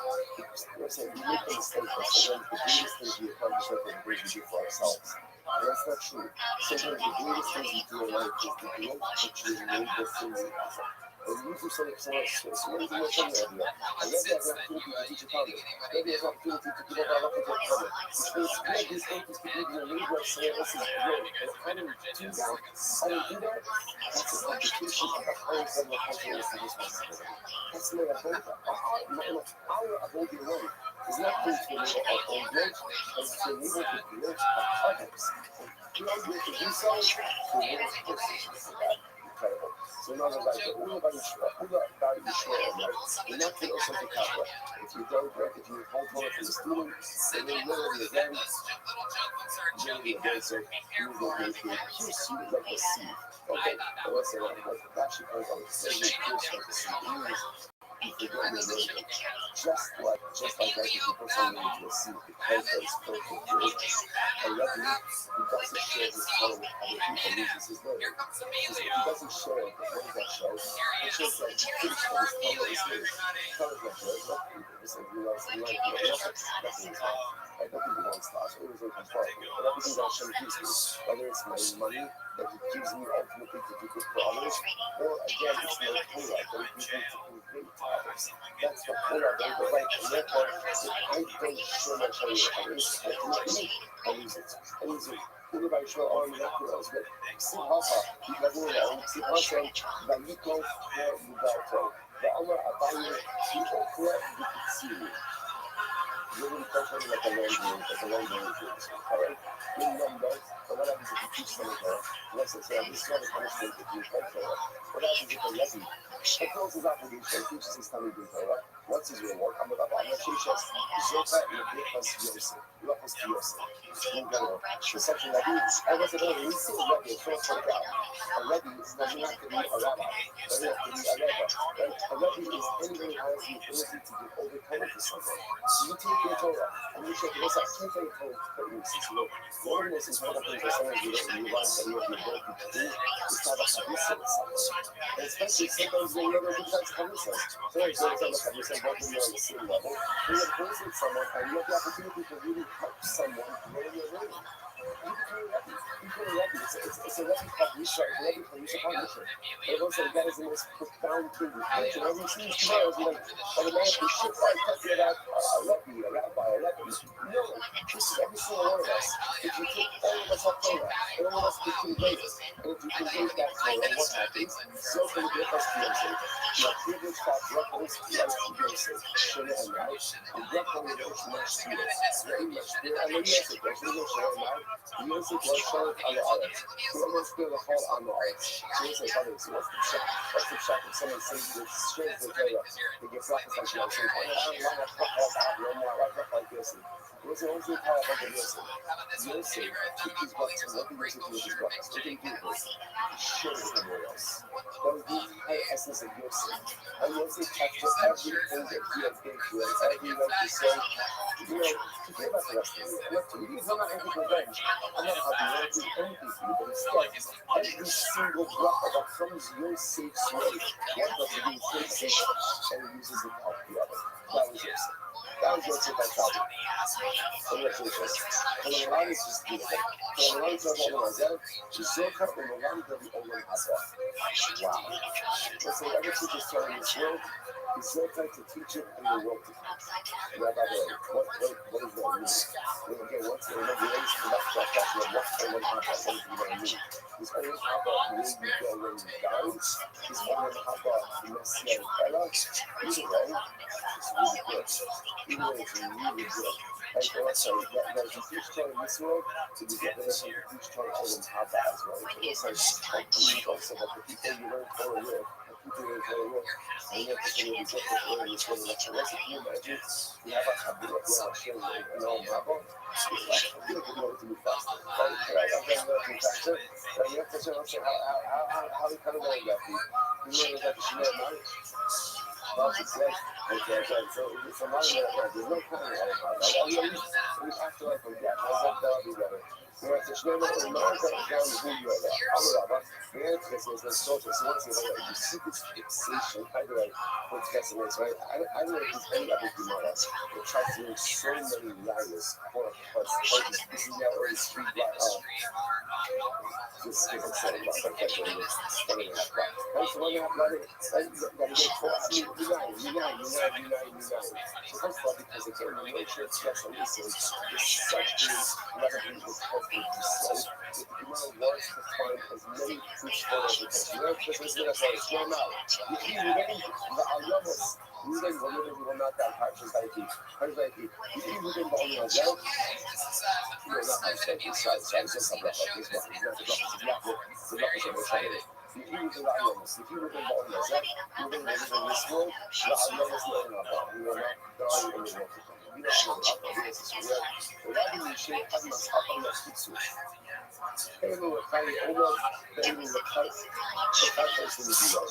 There's a we make a mistake that sometimes the greatest things we accomplish are the greatest we do for ourselves. And that's not true. Sometimes the greatest things we do in life is the great opportunity the things we offer. And you do something for someone else. So what is the most idea? And maybe I have an opportunity to teach a comment. Maybe I have an opportunity to give up our life to a comment. Which means good these things to give you a little bit of someone else's growth. And how do you do that? How do you do that? That's a competition of the highest level of confidence and responsibility. That's not a vote. Our avoiding way is not going to enable our own growth, but it's to enable the growth of others. And you are going to do so for one person. Incredible. So now like the all about Yeshua, you're not going to also the Kappa. If you don't break, if you hold on to the student, then you're literally again, so you will be able to pierce you like a seed. Okay, but let's say that should come on, say you pierce like a seed. You forget your religion. Just like that, if you put something into a seed, the context perfect good. And Rabbi, he doesn't share his color with other people, loses his name. He doesn't share it, but what does that show? It shows that he thinks that his color is his. Color is not good, not people. It's like, nothing is hard. Like, nothing belongs to us, always in control. But everything that Hashem gives me, whether it's my money that he gives me ultimately to do good for others, or again, it's my Torah that he gives me to convey to others. That's the Torah that I right. And therefore, if I don't share my Torah with others, ultimately, I lose it. I lose it. Anybody show all miraculous, but Psihacha, Igavura, and Psihacha, Vayikov, Yugato, the Amar Abaye, the Okra, the Kitsiri. Really comforting like a long things. Alright? In numbers, but what happens if you teach someone Torah? Let's say, this is not a punishment if you come Torah. What happens if a Rebbe fulfills his obligation, teaches his family in Torah? What's his reward? I'm about Amashishas, Zota, Levichas, Yosef, Lachos to Yosef. In general, the section Rebbe, I was about to see a Rebbe, so it's like that. A Rebbe doesn't have to be a rabbi, doesn't have to be a Rebbe. Right? A Rebbe is anybody who has the ability to give over Torah to someone. You take your Torah, and you should listen. I can't tell you for instance, one of the most important things that sometimes you don't realize that you have the ability to do is to have a chavisa with someone. And especially sometimes when you have a good chance of chavisa. Sometimes you don't have a chavisa, both of you are on the same level. When you have a with someone, and you have the opportunity to really help someone grow your learning. You become a Rebbe. It's a Rebbe Chavisa, it's a Rebbe Chavisa partnership. And also, that is the most profound thing. And every single tomorrow is like, automatically, shit, I talking about a Rebbe, a rabbi, a Rebbe. No, this is every single one of us. If you take all of us up Torah, all of us can convey it. And if you convey that Torah, what happens? So can you us to Yosef. You are privileged to have brachos like Yosef. Shana and now, the brachos of Yosef match to us. Very much. And then Yosef, Yosef was shown on the earth. So almost feel the whole on the earth. So you say, buddy, so what's the shot? What's the shot if someone says it's straight to the Torah? They get brachos like Yosef. I don't want to talk about no more. I talk like Yosef. What's the only thing about Yosef? Yosef took his brachos. What did Yosef do with his brachos? What did he do with this? He shared it somewhere else. That was the entire essence of Yosef. And Yosef captured everything that he had been through and every way to say, forget about the rest of you. I'm not looking for revenge. I'm not happy. I'm not doing anything for you. But instead, every single bracha that comes Yosef's way, one doesn't do Yosef and he uses it to help the other. That was Yosef. That was Yosef by Calvin. And what's Yosef? And the Milan is just beautiful. And the Milan is not all of myself. The Zohar and the Milan of the Olam Haba. Wow. Let's say every teacher's telling this world, is Zohar to teach it and the world to teach it. Now, by the way, what does that mean? And again, what's the relationship about that question of what Olam Haba, what does that mean? Is Olam Haba where you go when you die? Is Olam Haba the Messianic era? Either way, it's really good. Either way, it's really good. Like also, that you teach Torah in this world, so you get the lesson to teach Torah Olam Haba as well. It's like also that the people you learn Torah with, the people you learn Torah with, and you have to say what you get the Torah in this world. Like, can you imagine? You have a Chabila, you have a Shem, and Olam Haba. It's like, I feel like you're going to be faster. Right? I'm going to be faster. And you have to say, how you kind of know that? You know that the Shema Mari? That's it, right? Okay. So it's a lot of that. There's no kind of we have to like forget. That'll be better. You know, it's not like America down who you are. I'm a rabbi. The answer is social. So what's the other? The secret fixation. By the way, what's fascinating, right? I don't know if there's any other Gemara that tries to use so many layers for this is now already street like this is I'm saying about like that one is funny to have right. That's one that that get caught. I mean, unite. So first of all, because again, the nature of stress and research is such a level of conflict to solve that the Gemara wants to find as many proofs for as it can. You know, because it's going to say, it's not now. You keep reading the Ayamas. Reading the living will not that hard to say. You keep reading the Ayamas. No, not I'm saying this side. So I'm just a block like this one. It's not a block. It's a block. It's a block. It's a block. If you read the Ayamas, if you read the Ayamas, you're going to live in this world. The Ayamas know about. We will not die in the world to come. We don't know how to do this. ولكن الشيء قد مسحق المسكوت كانوا وقالوا أول كانوا وقالوا في الجوار.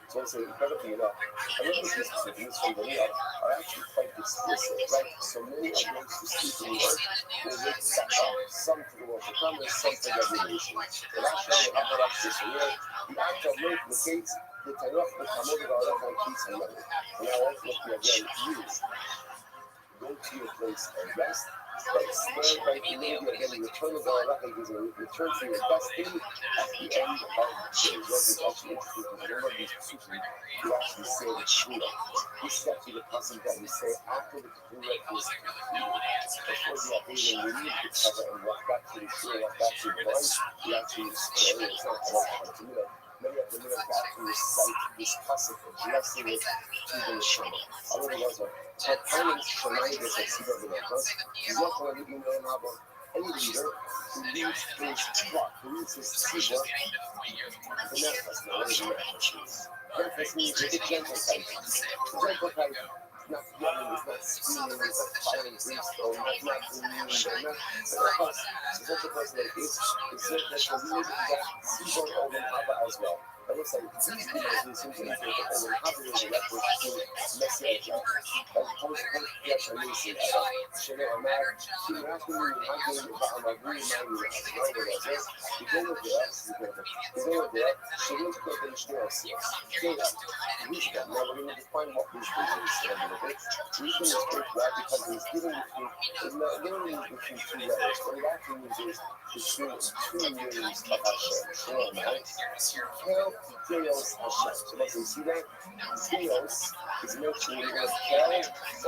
So it's incredibly enough. A lot of these statements from the Lord are actually quite explicit, right? So many of those who speak the word will wake some to the word to come and some to revelation. The last show will have that access to the act of late locates the Tayach, the Kamod of Allah, and peace and love. And now ultimately again, you go to your place and rest But scared by the movie again, you return to God, like there's a return to your destiny at the end of the day. What is actually interesting because a lot of these people who actually say the Shula. This is actually the concept that we say after the Shula is completed. Before the Abel, we need to cover and walk back to the Shula, walk back to the voice. We actually, it's not about the middle. Many of the men actually recite this concept of blessing it to the Shema. Otherwise, her parents remind us of Siva Vinachos. He's not going to know about any leader who leads his flock, who leads his Siva Vinachos. Now, what is Vinachos? Vinachos means it's a gentle type. The gentle type is not yelling, it's not screaming, it's not firing brimstone, not mean, not the gentle person that is that the leader that Siva over Haba as well. I would say these videos is simply for the having the record to message and post yes and listen شنو أمر في ناس من هذول بعض أقول ما يقول يقول ده شنو تقدر نشتغل كذا wisdom. Now we're going to define what wisdom is a little bit. Wisdom is great why because it's given between literally between two letters. What it actually means is between two names of Hashem. Shalom, right? Kel Deos Hashem. So let's see that Deos is mentioned as Kel and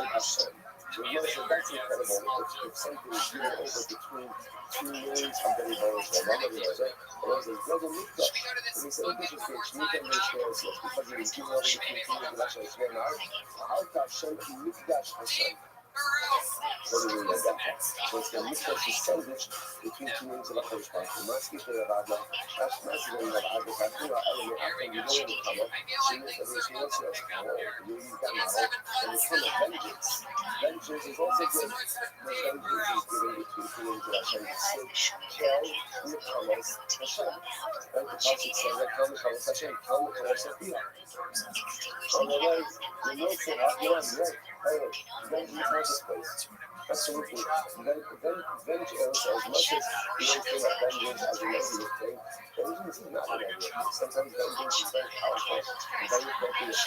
Hashem. So that's incredible. If something is given over between two names of the Rebbe, so one of the Rebbe, and also Rebbe Mikdash. And he said, this is the Shmita Mishneos, because it is given over between two names of Hashem. It's very hard. Alta Hashem Mikdash Hashem. What do we mean by that? So it's the Mikdash is sandwiched between two names of Hashem. Maski to Rabbi, that's Maski to Rabbi, that's Rabbi, after you go in the Kama, Shmita Mishneos, you got now, and it's kind of vengeance. Vengeance is also good. Vengeance is given between two names of Hashem. Kel Mikalos Hashem. And the Pasuk says that Kel Mikalos Hashem, Kel Mikalos Hashem. On the way, the Lord said, right. Vengeance has its place. Absolutely. Vengeance, as much as we don't think of vengeance as a negative thing, vengeance is not a negative thing. Sometimes vengeance is very powerful and very effective.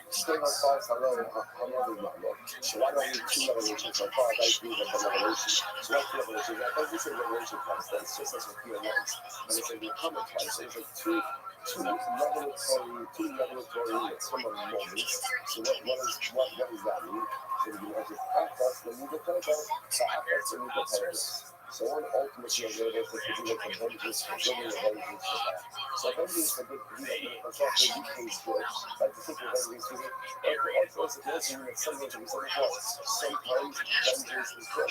Stay on false, hello, so why don't we do two revelations? So far, I do the revelation. So what's the revelation? That doesn't say revelation twice, that's just as a few words. And it says we come twice, so it's like two revelatory common moments. So what does that mean? So we have this Akas, the Muda Telebel, the Akas, the Muda Telebel. So one ultimately is able to do like a vengeance for building a vengeance for that. So vengeance for good to do that, but that's what you can do. Like to take a vengeance to it. Also, sometimes we say, sometimes vengeance is good.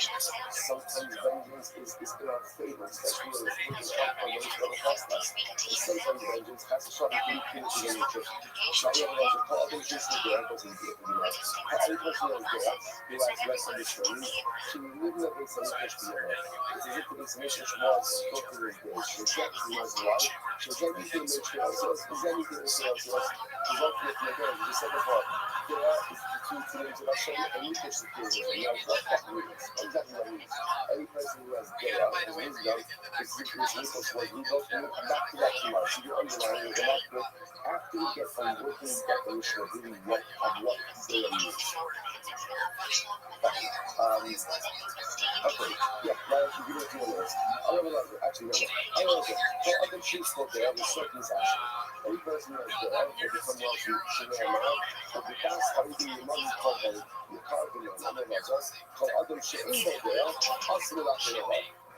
Sometimes vengeance is in our favor, especially when it's putting up on those that have lost us. And sometimes vengeance has to sort of be into the nature. So I have a part of the nature of the air doesn't get to be like. Every person that is there, who has less understanding, can live in a place that is just the air. It's as if the information was spoken with this. The text was right. So everything makes sure ourselves. Is anything that says us? Is ultimately again, we just said before, there is between two names of Hashem and you can secure it. Now, what that means, exactly what it means. Any person who has Dea, who is wisdom, is equals what we go through. Come back to that tomorrow. So you're underlining the mark with after you get from working definition of really what Dea means. Okay, yeah, now if you give it to one list. I don't know, actually, no. I don't know. For other chiefs for there, the circumcision. Any person who has there, they become well to Shinema, but the past, how you do your money cover, your carbon, and other results, for other shit in there, also not going to help.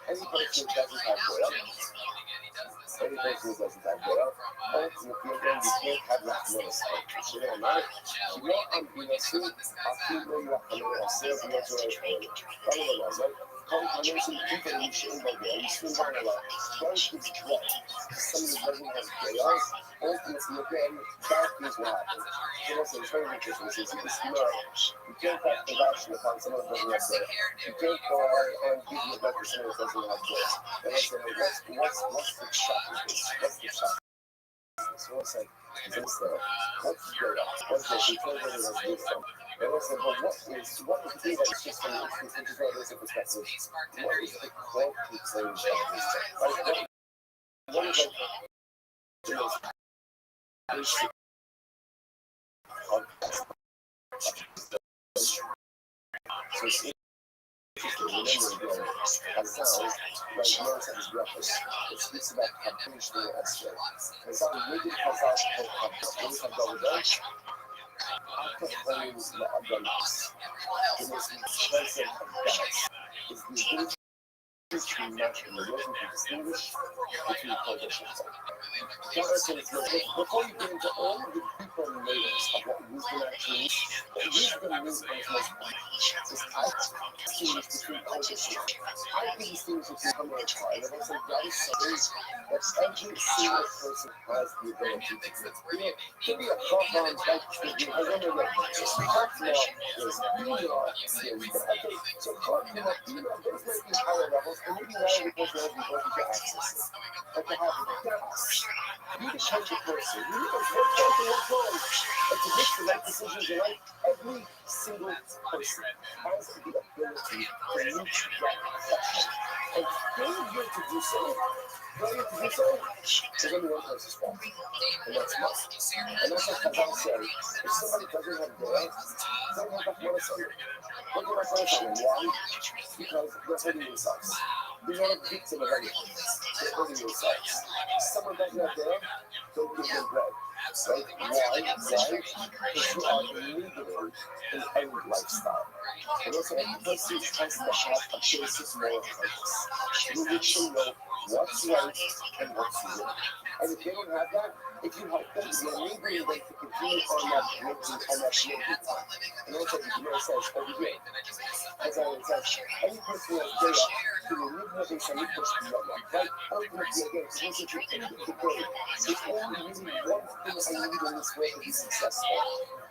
Any person who doesn't have there, any person who doesn't have there, ultimately, again, you can't have that money. Shinema, you know, I'm being a suit, I feel no you have to know, I say, I'm not sure right? Confirmation people in Shinema, you still want to like, don't give what? Somebody doesn't have chaos, ultimately, again, that is what happens. So also, it's very interesting, it's you can't have compassion upon someone who doesn't have chaos. You can't go ahead and give your back to someone who doesn't have chaos. And I say, what's the shock of this? What's the shock? So it's like, what's the because of this wisdom. And I said, well, what is the thing that is just from the perspective? What is the quote to say of this? Like, what is like the most basic context? So it's interesting. Remember again, Hazal, right, knows that his breakfast. It speaks about Kabush the Esther. Hazal, maybe Hazal, what is Hazal with that? After claims the Adalas, the most impressive of gods, is the ability to match and the ability to distinguish between conditions. Before you get into all of the deeper layers of what wisdom actually means, what wisdom means in its most is I distinguish between conditions. I can distinguish between coming and trying. And I say that is something that every single person has the ability to do. Give me a prop on like I don't know that prop law is law theory. But okay, so prop law, those might be higher levels, and maybe now we can have the ability to access it. But to have gas, you become the person. You need to work out the what's wrong. And to make the right decisions in life, every single person has the ability to reach that perfection. And failure to do so, is only one person's fault. And that's mine. And that's what Chazal say. If somebody doesn't have dayah, they don't have to say it. Look at my friends. Why? Because they're hurting themselves. They're not a victim of anything. They're hurting themselves. Someone doesn't have dayah, don't give them bread. Right? Why? Because you are enabling an end lifestyle. And also, a person has to have a basic moral compass through which they know what's right and what's wrong. And if they don't have that, if you help them, you're enabling them to continue on that broken and that path. And also, the Gemara says over here, as I always say, any person who has dayah can remove having some push beyond that. Right? Ultimately, again, to listen to the end of the day, there's only really one thing I need in this way to be successful.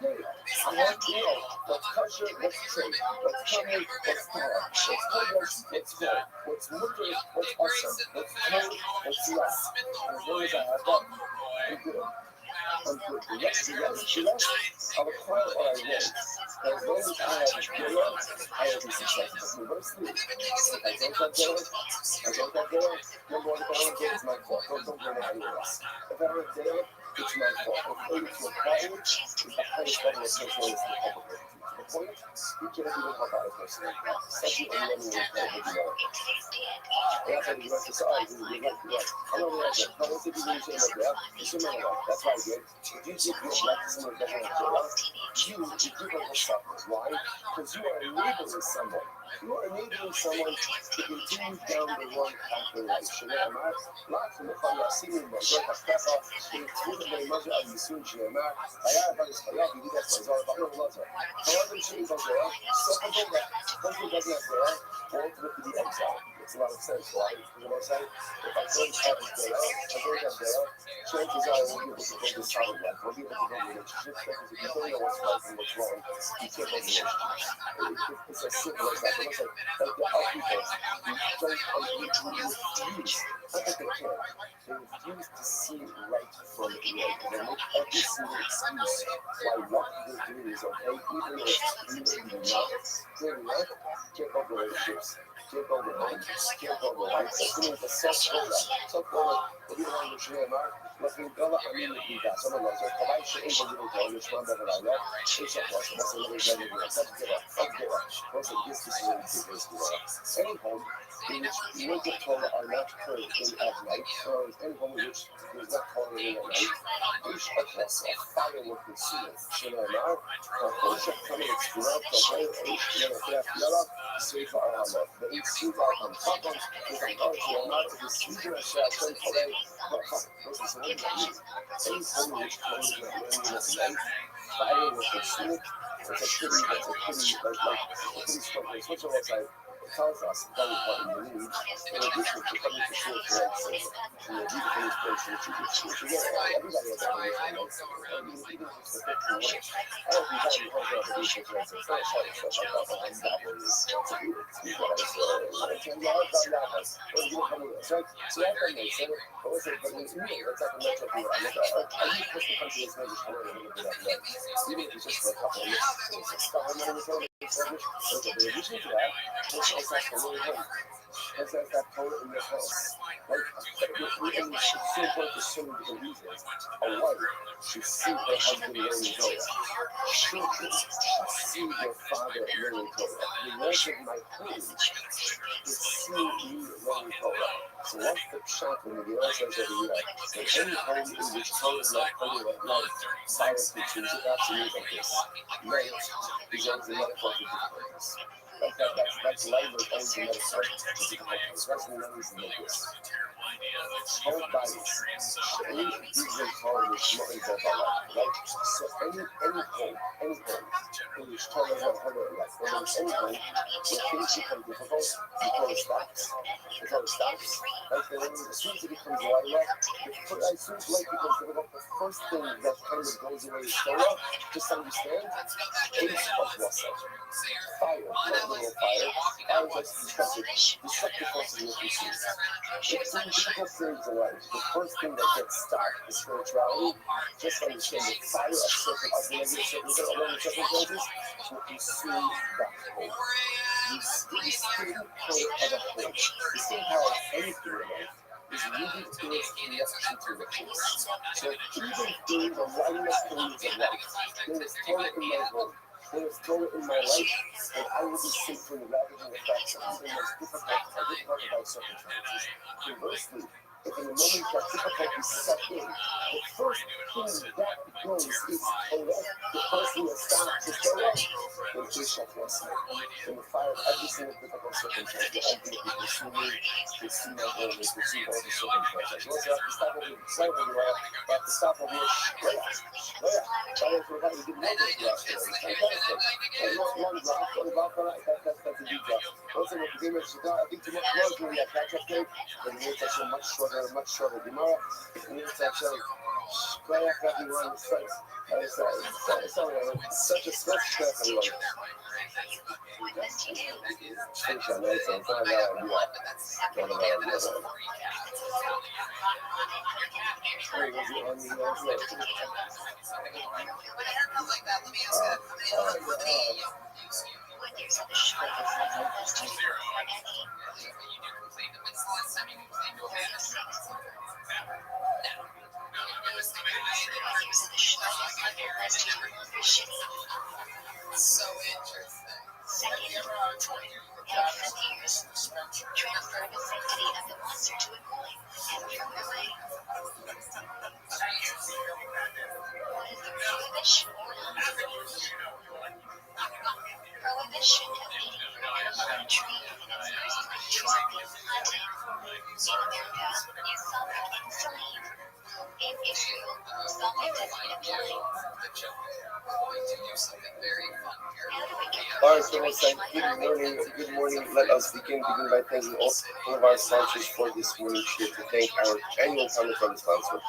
I want to know what's kosher, what's trade, what's coming, what's Torah, what's kodesh, what's good, what's mutter, what's awesome, what's code, what's less. And as long as I have that, I'm good. The rest, I'll acquire what I want. And as long as I have dayah, I will be successful. But it's true. If I don't have dayah, number one, if I don't have dayah, it's my fault. Don't blame it on anyone else. If I don't have dayah, it's my fault. But failure to acquire it is the highest level of socialism in the public. To the point, you can't even help out a person like that, especially when you're living in a incredible and that's how you went to say, oh, you like that. I know that. How much did you really say like that? You should know that. That's why I did. If you give your black to someone who doesn't have you give them a sucker. Why? Because you are enabling someone. You are enabling someone to continue down the wrong path in life. שנאמר, רק נוכל להשיג ממזור ככה, ולתפות את המזור על ייסוד שנאמר, היה אבל ישחיה ויגיד את מזור, אבל לא מזור. However, she is there, so hopefully doesn't have there, won't look to the exile. Makes a lot of sense, right? You know what I'm saying? If I don't have it there, I don't have there, chances are I won't be able to build a solid life. I won't be able to build relationships, because if you don't know what's right and what's wrong, you can't build relationships. It's as simple as that. But listen, like there are people who refuse, not that they can't, they refuse to see right from wrong. And they make every single excuse why what they're doing is okay, even though it's really not. Clearly not, can't build relationships. Can't build a home, can't build a life. So to me, it's a self-program. وبين المشروع معك لكن قال أمين الإنتاج أنا ما زلت طبعا شيء بدي أقول مش ما بدي أقول إيش أخلص بس اللي بيجي لي أقدر وصل جسدي سوي any home in which naked Torah are not heard in at night, or any home in which there is not Torah in at night, each أخلص a fire will consume it. שנאמר, ככל שכמי הצפירה, ככל איש ינפח ילה, סביב העולם. ואם סביב העולם חכם, וכמובן שנאמר, וסביב השם חולה, those are some of the any home in which Torah is not learning at night, fire will consume it. It's a pretty strong place. What's the website? It tells us that we are in the need, in addition to coming to short for legislation. And the beautiful inspiration which you get, everybody has that religion, even if it's the 15 minutes. I don't think that you hold that religion for instance. It's not short stuff like that, but I'm that way. You guys, $10 $5. Or you don't come with us, right? So that kind of makes sense. But what's it, but it's me, that's like a metro thing. I look at, I use Coastal Country as maybe for a little bit of that. Even if it's just for a couple of minutes. So it's a $1 okay, but in addition to that, it's like a little home. It's like that total in your house. Like, and it's so important for so many different reasons. A wife should see her husband learning Torah. Children should see their father learning Torah. The rest of my home is see me learning Torah. So what's the pshat when the Gemara says over here that any home in which Torah is not holy at night, silence teaching, it absolutely like this. Night is always the metaphor for difficulties. That's language always the metaphor for difficulties. That's the language like this. Whole bodies. Any reason Torah is not involved in life, right? So any home in which Torah is not holy at life, whether it's any home, when things become difficult, the Torah stops. The Torah stops. Like as soon as it becomes light, as soon as life becomes difficult, the first thing that kind of goes away is Torah. Just understand, ace of Russell. Fire, not literal fire. Fire is destructive. Destructive forces will consume. It's in difficult periods of life. The first thing that gets stopped is spirituality. Just understand the fire of the negative circumstances will consume that home. The state power of a home, the state power of anything in life, is rooted in its connection to riches. So even during the lightest periods of life, there is Torah in my home, there is Torah in my life, and I will be safe from the ravaging effects of even the most difficult of our circumstances. Conversely, if in the moment that difficulty set in, the first thing that goes is Torah, the first thing that stops is Torah, then Ishak Russell. In the fire of every single difficult circumstance, will ultimately consume me, consume my home, and consume all the circumstances. You have to stop over here. You have to stop over here. That's a big job. Also, with the game of Shiddah, I think too much love during that catch-up game, but we need to show much shorter Gemara. We need to show Shkoyach everyone. It's such a stress everyone. So interesting. Second, in 50 years, transfer the sanctity of the monster to a coin and throw it away. What is the prohibition or prohibition of eating fruit on a tree in its earthly tropical planting. In America, you saw it in Salim. In Israel, Salim doesn't apply. All right, so we'll say good morning. Let us begin by thanking all of our sponsors for this morning's share. To thank our annual Talmud Fund sponsor,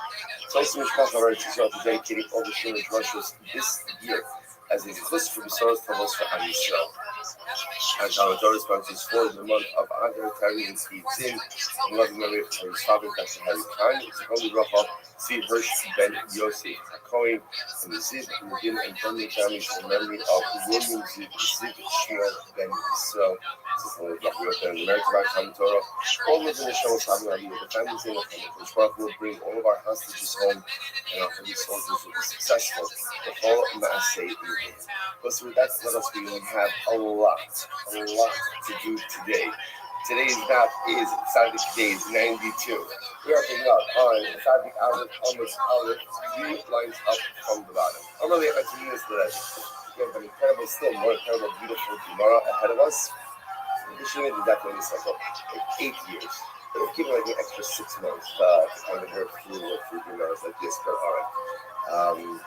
Tosin Mishpach of Israel, for dedicating all the Sheminish Russians this year as a chus for Besoros Tavos for Am Yisrael. Our Talmud Torah sponsors for the month of Adar, Tari, and Steve Zinn, and loving Mary for his father, Dr. Harry Khan, Holy Rafa, Steve Hirsch, Ben Yosef Cohen, and the Ziv, Medin, and family families in memory of William Ziv Shmuel Ben Yisrael. This is Holy Rafa, and the American of our Talmud Torah. All of the Nishon Sabbath Ali, the families in the family, which will bring all of our hostages home and our police soldiers will be successful. The whole Maaseh evening. But with that, let us begin. We have a lot to do today. Today's map is Tzaddik Days 92. We are picking up on Tzaddik Aleph, almost Aleph, 3 lines up from the bottom. I'm really excited to do this. We have an incredible, still more incredible, beautiful Gemara ahead of us. This unit is definitely cycle, like 8 years. But we've given like an extra 6 months to kind of work through Gemaras like this. But all right.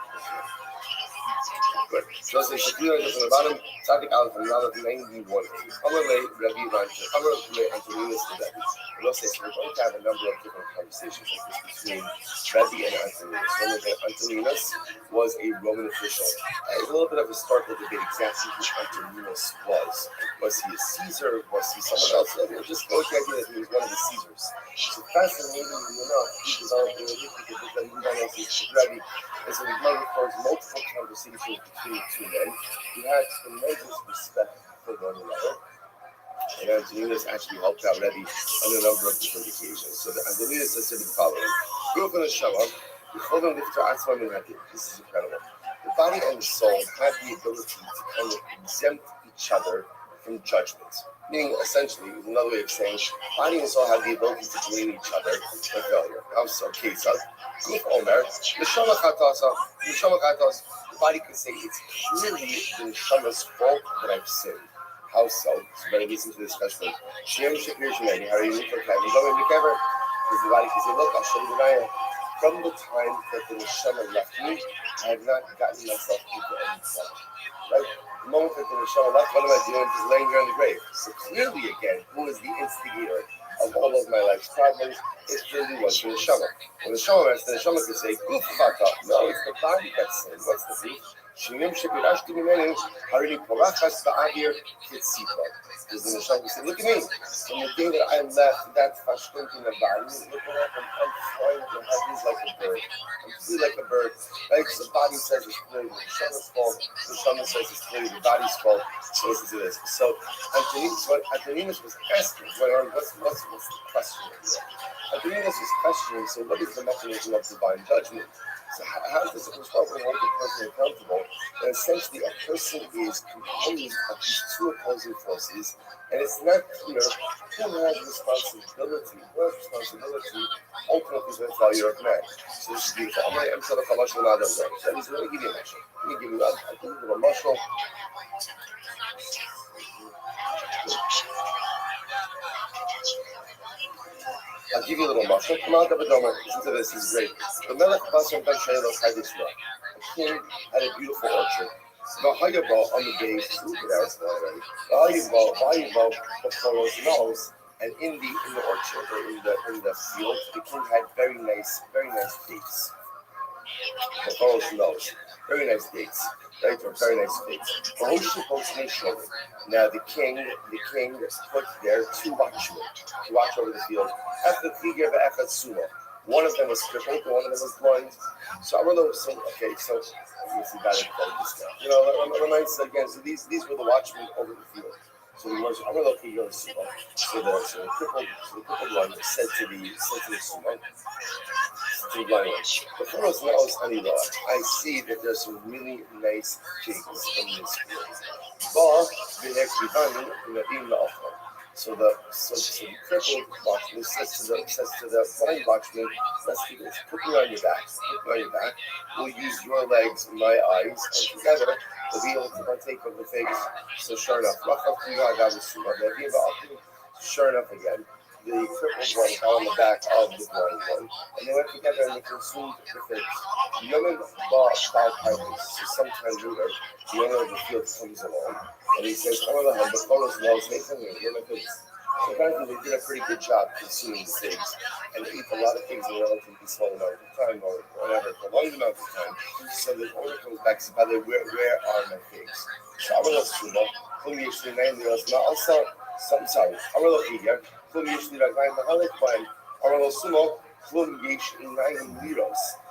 Good. So let's say Shakira is on the bottom, Tzaddik Aleph and Aleph 91. Amalei, Rabbi Rancher, Amalei, Antoninus, the Rabbi. And let's say we're going to have a number of different conversations like this between Rabbi and Antoninus. Remember that Antoninus was a Roman official. There's a little bit of a historical debate exactly who Antoninus was. Was he a Caesar? Was he someone else? We'll just go with the idea that he was one of the Caesars. So fascinating enough, he developed a relationship with Rabbi. And so he records multiple conversations between two men who had tremendous respect for one another. And Antoninus actually helped out Rabbi on a number of different occasions. So Antoninus says to the following: grew up in a Shama, This is incredible. The body and the soul have the ability to kind of exempt each other from judgment. Meaning, essentially, another way of saying, body and soul have the ability to blame each other for failure. How so? Kesad, Guf Omer, Neshama Chatasa, the body can say it's clearly the Neshama's fault that I've sinned. How so? So better listen to this especially. Shem Shapir Shemedi, how are you for Kevin? Go and recover. Because the body can say, look, I'll show you the Raya. From the time that the Neshama left me, I have not gotten myself into any trouble. Right? The moment that the Neshama left, what am I doing? Just laying here in the grave. So clearly, again, who is the instigator of all of my life's problems? It clearly was the Neshama. When the Neshama rests, the Neshama can say, Guf Chata. No, it's the body that's sinned. What's the proof? Shinim Shepirashti Mimenu, Harini Porachas Ba'avir Kitzipra. Because the Neshama can say, look at me. From the day that I left that Fashkent in the body, looking at him, I'm flying to heavens like a bird. I'm free like a bird. Right? So the body says it's clearly the Neshama's fault. The Neshama says it's clearly the body's fault. So listen to this. So Antoninus was asking, what's the question here? Antoninus was questioning, so what is the mechanism of divine judgment? So how does it result in holding a person accountable? And essentially, a person is composed of these two opposing forces, and it's not clear who has responsibility. Who has responsibility ultimately for the failure of man. So this is beautiful. I'm going to emphasize the Kamash and Adam. So let me give you a mashal. Let me give you a mashal. I'll give you a little mashal. Come on, listen to this. This is great. The Melech Basar Ben Shailos had this law. A king had a beautiful orchard. The Hayabal on the base, the Pharaoh's nose, and in the orchard or in the field, the king had very nice dates. The Pharaoh's nose, very nice dates, right? Or very nice dates. Now the king put there two watchmen to watch over the field. One of them was crippled, and one of them was blind. So I remember saying, okay, so obviously got to this guy. You know, reminds again. So these were the watchmen over the field. So the words, I'm gonna look at your sumo. So the crippled one said to the sumo, to the blind one, the Pharaoh's nose, I see that there's some really nice pigs in this field. But the next Rivani, the Nadim La'achar. So the crippled watchman says to the blind watchman, let's do this. Put me on your back. We'll use your legs and my eyes, and together we'll be able to partake of the figs. So sure enough, again, the crippled one got on the back of the blind one, and they went together and they consumed the figs. So sometime later, the owner of the field comes along, and he says, the Pharaoh's nose, Nathan, you're my figs. So apparently they did a pretty good job consuming the figs, and they eat a lot of figs in a relatively small amount of time, or whatever, for a long amount of time. So the owner comes back and says, by the way, where are my figs? So I'm going to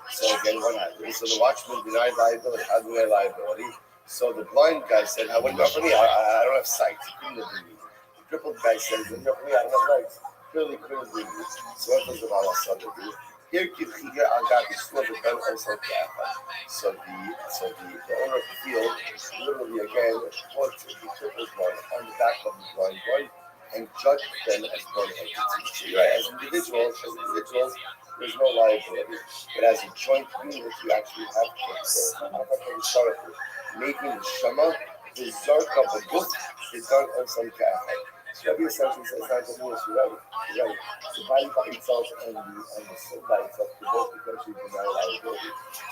so again, what happened? So the watchman denied liability. How do I liability? So the blind guy said, what about for me? I don't have sight. He couldn't have been me. The crippled guy said, what about for me? I don't have legs. Clearly couldn't be me. So what does the Baal Hassan do? Here, I got the store of the gun also. So the owner of the field literally again put the crippled one on the back of the blind one and judged them as one entity. Right? As individuals, there's no liability. But as a joint unit, you actually have to making the Shema, the Zark of the book, is done on some Ka'achad. So Rabbi essentially says, not the news, you're right. The body by itself and the soul by itself, they both potentially deny liability.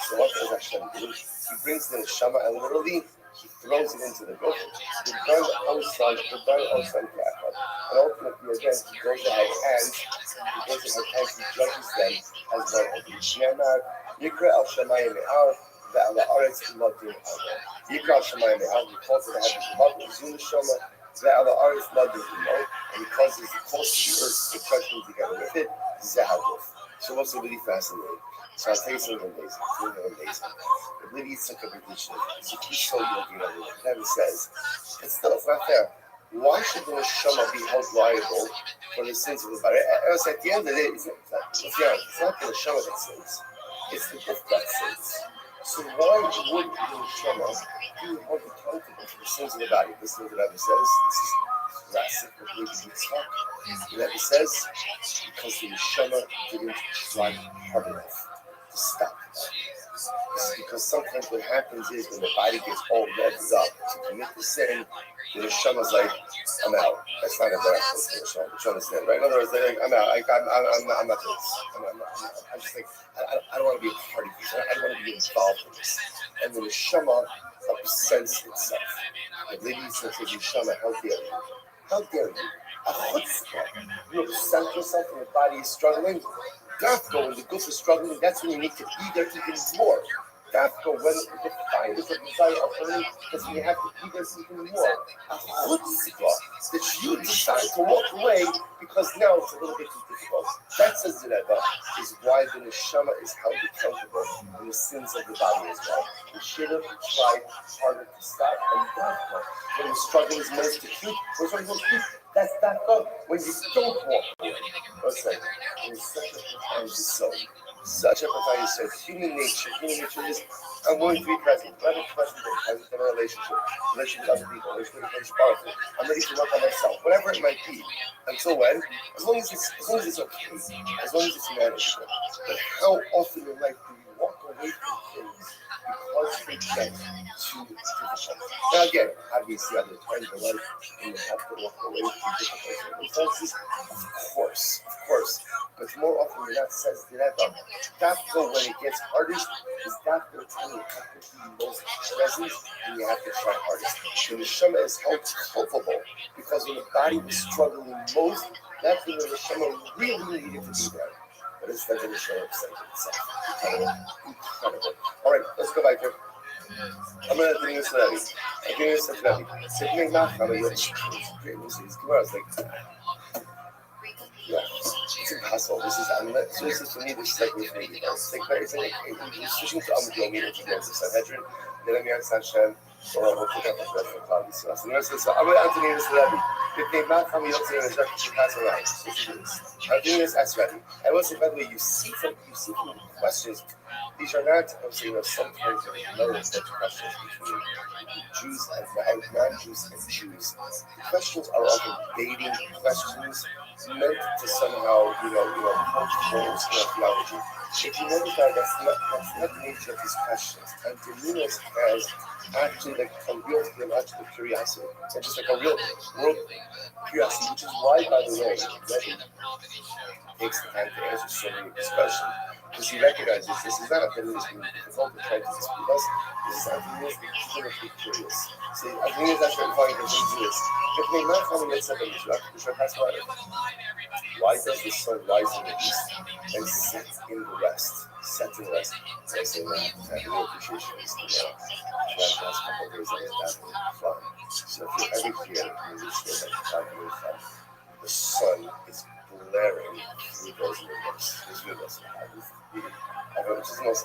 So what does Hashem do? He brings the Shema and literally he throws it into the book. The gun outside Ka'achad. And ultimately, again, he goes ahead and he judges them as one entity. Yikra al Shemayim Me'al, Ve'al Ha'aretz Ladim Amo. Yikra al Shemayim Me'al, he calls it the heavens above, Zul Shema, Ve'al Ha'aretz Ladim Amo, and he causes the course of the earth to judgment together with it, Zehaduf. So what's really fascinating? So I'll tell you something amazing. I believe he's such a big issue. He's so yogi, Never says, it's not fair. Why should the Neshama be held liable for the sins of the body? At the end of the day, it's not the Neshama that sins. It's the gift that sins. So why would the neshama be held accountable for the sins of the body? This is what the Rabbi says. This is classic of Rabbi Yitzchak. The Rabbi says because the neshama didn't try hard enough to stop that. This is because sometimes what happens is when the body gets all revved up to commit the sin, the neshama's like, I'm out. That's not a bad thing for the neshama. You understand, right? In other words, they're like, I'm out. I'm not doing this. I'm just like, I don't want to be a part of this. I don't want to be involved in this. And the neshama upsets itself. And ladies said to the neshama, how dare you? How dare you? A chutzpah. You upset yourself and your body is struggling. Dafka, when the goof is struggling, that's when you need to be there even more. Dafka, when the fire is a desire of burning, that's when you have to be there even more. A chutzpah, that you decide to walk away because now it's a little bit too difficult. That, says the Rebbe, is why the neshama is held accountable for the sins of the body as well. We should have tried harder to stop, and Dafka, when the struggle is most acute, that's Dafka, when you don't walk away. What's that? It's such a profound soul. Such a profound soul. Human nature. Human nature is, I'm going to be present. I'm present in a relationship with other people, relationship with powerful. I'm ready to work on myself, whatever it might be. Until when? As long as it's okay, as long as it's manageable. But how often in life do we walk away from things because they get too difficult? Now again, obviously, other times in life, when you have to walk away from difficult circumstances, of course. But more often than not, says the Rebbe, Dafka, when it gets hardest, is Dafka the time you have to be most present and you have to try hardest. The neshama is held culpable because when the body was struggling most, that's when the neshama really needed to be there. But instead, the neshama upset itself. Incredible. All right, let's go back here. I'm going to do this to Rabbi. I'm doing this to Rabbi. So you make math, I'm going to great news. I was like, yeah, it's impossible. This is for me, this is like with me. It's like a decision to meeting to go to Sanhedrin, then I'm going to Hashem, or we'll pick up the rest of the cloudy. So I'm going to answer this to Rabbi. If they not come, you'll say, and you pass around. I'm doing this as Rabbi. I will say, by the way, you see from questions, these are not, sometimes lower such questions between Jews and non-Jews and Jews. The questions are often dating questions meant to somehow, punch holes in our theology. If you notice that, that's not the nature of these questions. And Demetrius has actually like a real theological curiosity, and just like a real world curiosity, which is why, by the way, Rabbi takes the time to answer so many of these questions. Because he recognizes this is not a thing that's being difficult to try to dispute us. This is something that's being curious. See, I think that's what I'm calling the thing is. If they're not coming at 7 why does the sun rise in the east and set in the west? Set in the west. I say that I have no appreciation is the last couple of days I was having fun. So if you're ever here and you feel like 5 years fun, the sun is blaring through those windows. These windows which is the most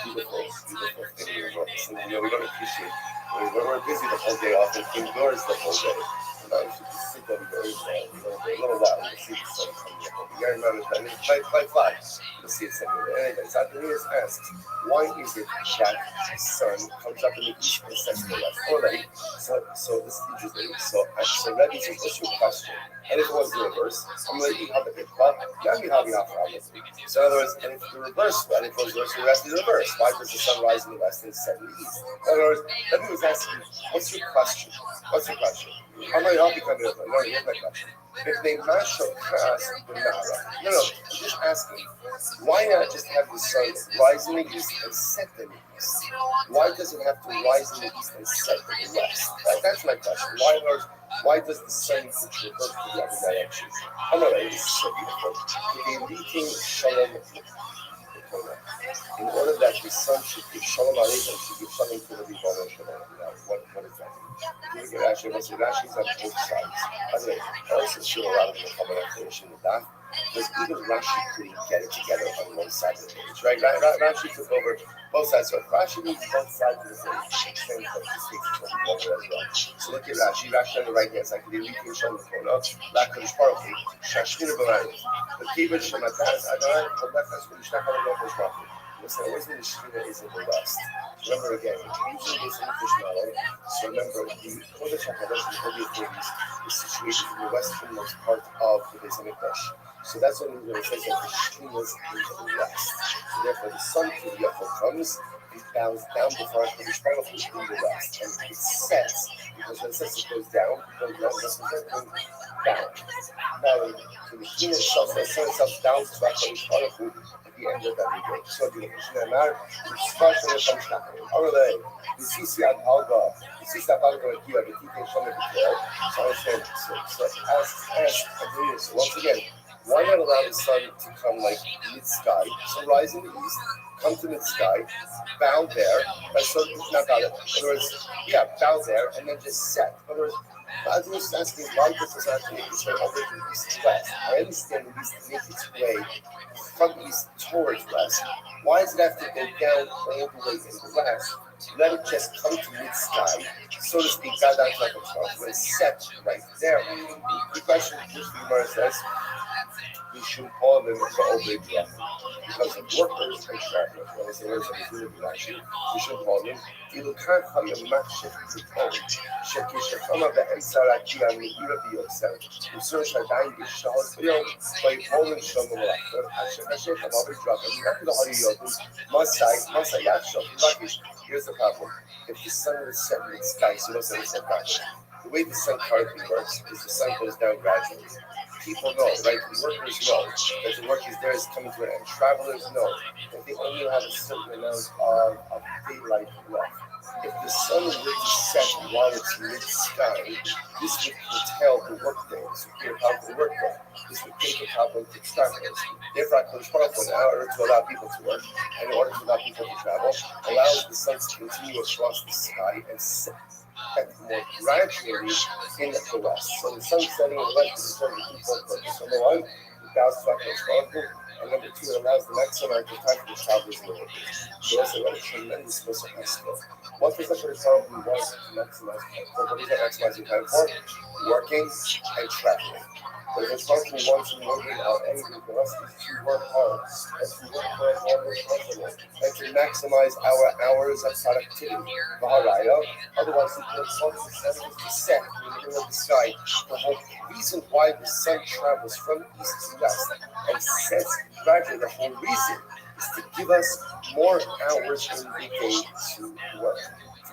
beautiful thing in the world. So, we don't appreciate. We're busy the whole day, often indoors the whole day. You should just sit there very a little while and see the sun coming up. You're not as many fly. You'll see it somewhere. Anyway, so Adonias asks, why is it that the sun comes up in the east and sets in the west? Already, so this is interesting. So Rabbi says, what's your question? And if it was the reverse, I'm going to eat the big So in other words, and if the reverse, and if it was the reverse, you ask the reverse. Why does the sun rise in the west and set in the east? In other words, Rabbi was asking, what's your question? I'm not helping you come here. No, here's my question. If they mash up past the Nara, no, I'm just asking, why not just have the sun rise in the east and set in the east? Why does it have to rise in the east and set in the west? That's my question. Why does the sun reverse to the other direction? I'm not this is so beautiful. The leaking shalom in order that the sun should give shalom aleichem, should give shalom to the Ribono Shalom. What is that? If you look at Rashi is on both sides. By the way, I also see a lot of the comment on finishing the daf, because even Rashi couldn't get it together on one side of the page, right? Rashi took over both sides. So Rashi needs both sides of the page. Same thing, just takes it over as well. So look at Rashi on the right hand side. The leaking shalom corner. Lakadosh Baruch Hu, Shashmir B'Rayim. The Kibbutz Shematas Adonai Kodachas V'Yishtach HaLeVot Baruch Hu. Listen, always when the Shekhinah is in the west. Remember again, usually there's an English model. So remember, the Kodesh HaKadosh, the Holy of Holies, is situated in the westernmost part of the Beis Hamikdash. So that's what it says that the Shekhinah is in the west. So therefore, the sun Kiviyachol comes, it bows down before HaKadosh Baruch Hu in the west, and it sets, because when it sets, it goes down, doesn't go down. Now, so the Shekhinah itself, the sun itself bounces back HaKadosh Baruch Hu at the end of every day. So the Mishnah Mar, it's special when it comes to Arle, the Sisi Ad Halga, the Sisi Ad Halga here, the TK Shomer B'Kir. So I understand. So ask Adrian. So once again, why not allow the sun to come like mid-sky? So rise in the east, come to mid-sky, bow there, right? So not bow there. In other words, yeah, bow there, and then just set. In other words, I was just asking why this is not to make its way over from east to west. I understand the east to make its way from east towards west. Why does it have to go down all the way in the west? Let it just come to mid-sky, so to speak, bow down to like a twelve, when it's set right there. The question which the Gemara says, we should call them the Obed because of workers and travelers. When I say workers, I'm doing it actually. We should call them Ilukar Hayamachik Tutom, Shekishakama Be'ensar Akia Mihira Biyosef, Usur Shadai Bishahot Biyo, by Poland Shomalakar, Ashakashek, Amabi Drop, and Nakula Hariyodu, Masai Yakshok, Lakish. Here's the problem. If the sun is set in the sky, so what's the set back? The way the sun currently works is the sun goes down gradually. People know, right? The workers know that the work is there is coming to an end. Travelers know that they only have a certain amount of daylight left. If the sun were to set while it's mid-sky, this would curtail the workday. This would be a powerful workday. This would take a problem to travelers. Therefore, HaKadosh Baruch Hu, in order to allow people to work, and in order to allow people to travel, allows the sun to continue across the sky and set more gradually in the west. So the sun setting in the west is a very important purpose. Number one, it bows to HaKadosh Baruch Hu, and number two, it allows the maximum amount of time for the travelers and the workers. So that's a tremendous mission aspect. What does HaKadosh Baruch Hu want to maximize time for? What is that maximizing time for? Working and traveling. But if it's something we want to working out anything for us is to work hard and to work for as long as possible and to maximize our hours of productivity. Maharaya, otherwise the sun is to set in the middle of the sky. The whole reason why the sun travels from east to west and sets gradually, the whole reason is to give us more hours in the day to work.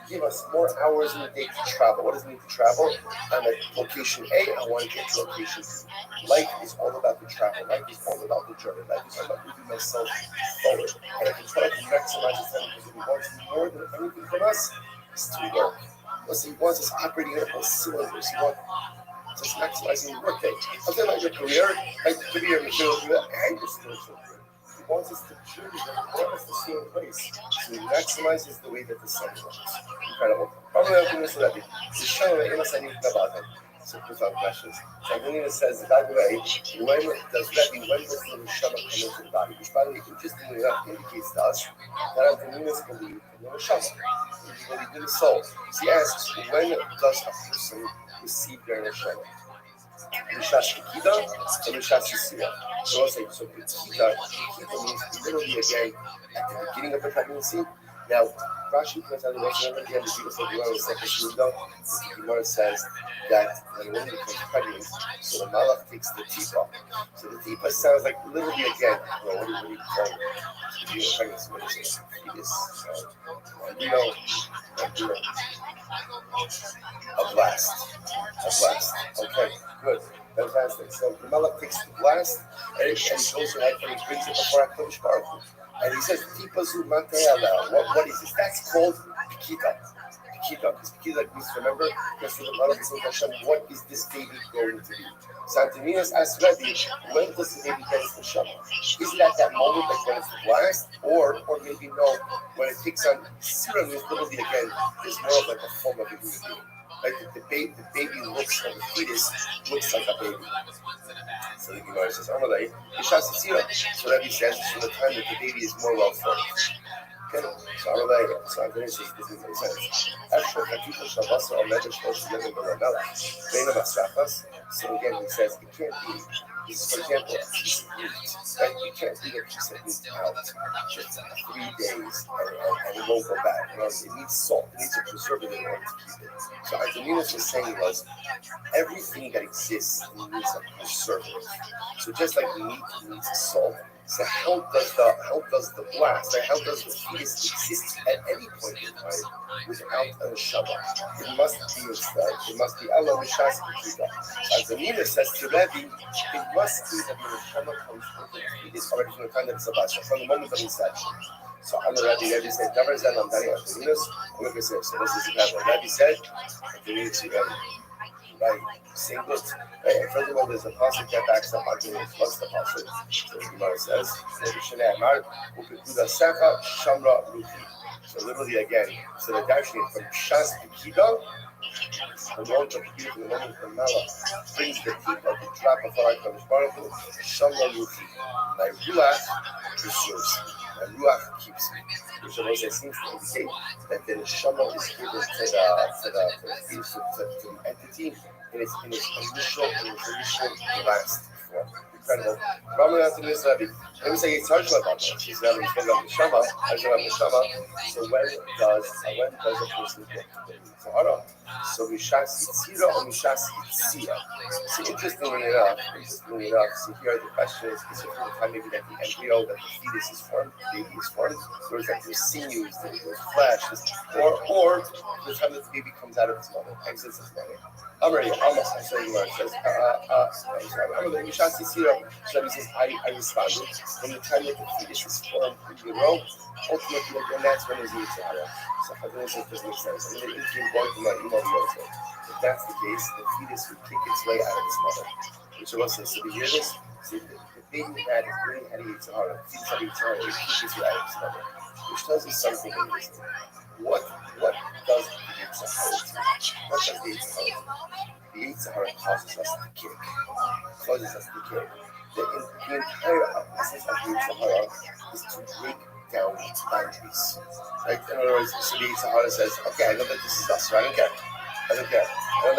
Give us more hours in the day to travel. What does it mean to travel? I'm at location A, I want to get to location B. Life is all about the travel. Life is all about the journey. Life is all about moving myself forward. And I can try to maximize this time because what he wants more than anything from us is to work. What he wants is operating in all cylinders. He wants just maximizing your workday. Something like your career, like the career, your career, and your spiritual career. He wants us to choose and he wants us to stay in place. So he maximizes the way that the sun works. Incredible. So profound questions. So Angelina says, by the way, when does the neshama come into the body? Which, by the way, interestingly enough, indicates to us that Angelina's believe in the neshama. He believed in the soul. So he asks, when does a person receive their neshama? Rishas Kikida and Rishas Yisira. So I'll say, so Kikida means literally again at the beginning of the pregnancy. Now, Rashi points out the most remember again the beautiful Gemara in second Shmuel. The Gemara says that when a woman becomes pregnant, so the malach takes the tipa. So the tipa sounds like literally again, what do you call it? The beginning of pregnancy, what is it? Fetus. A blast. Okay, good. Fantastic. So the malach takes the blast and he goes ahead and he brings it before HaKadosh Baruch Hu. And he says, Tipazu Mateala. What is this? That's called Pikita. Because Pikita means, remember, because for the Malach is Hashem, what is this baby going to be? So Antonius asks Rabbi, when does the baby get its neshama? Is it at that moment, like when it's the blast? Or maybe no, when it takes on serum, is literally again, is more of like a form of a human being. Like the baby looks, or the fetus looks like a baby. So the Gemara says, Amalei, Yishas Yitzira. So Rabbi says, from the time that the baby is more well formed. Okay, so Amalei, so Antonius says, this is what he says. After Katifa Shabasa, or Medrash Moshe Yevin Baramela, Bena Masrachas. So again, he says, it can't be This is, for example, a piece of meat, right? You can't leave a piece of meat out for 3 days and it won't go bad. You know, it needs salt, it needs a preservative in order to keep it. So Antoninus was saying was everything that exists needs a preservative. So just like meat needs salt, so how does the blast, right? How does the fetus exist at any point in time without a neshama? It must be Allah Mishas Kiva. As the Nina says to Rabbi, it must be that the neshama comes into the fetus already from the time that it's about, from the moment of inception. So I'm the Rabbi said, never said I'm Daniel Antoninus. I'm going to say, so this is the Rabbi said, Antoninus, you got it. Right, single. Right, and furthermore, there's a pasuk that backs up Antoninus plus the pasuk. So the Gemara says, "Shnei Amar u'pekuda secha shamra ruchi." So literally again, so the darshan from Shas Pekida, the moment of Pekida, the moment of Mala, brings the tip of the trap of our Kadosh Baruch Hu, shamra ruchi. My ruach preserves, my ruach keeps me. Which also seems to indicate that the neshama is given to the entity in its initial last form. Incredible. Ramadan to this Rabbi. Let me say it's hard about that. She's Rabbi Neshama. So when does a person get the Tahara? So Mishas Yitzira or Mishas Yitzia. So interestingly enough, so here the question is it from the time maybe that the embryo, that the fetus is formed, the baby is formed, or is that there's sinews, there's flesh, or the time that the baby comes out of its mother, exits its mother. Amari, almost, I'm saying where it says, I'm going to Mishas Yitzira. So he says, I responded. From the time that the fetus is formed in utero, ultimately, and that's when there's a Yitzhara. So Chadon says, doesn't make sense. I mean, if you're going to my email, if that's the case, the fetus would kick its way out of its mother. Which was says, so we hear this, so the baby really had a Yitzhara, the fetus had a Yitzhara, it would kick its way out of its mother. Which tells us something interesting. What does the Yitzhara do? What does the Yitzhara do? The Yitzhara causes us to kick. The entire essence of the Yitzhara is to break down boundaries. Right? In other words, so the Yitzhara says, okay, I know that this is us, so I don't care. I know that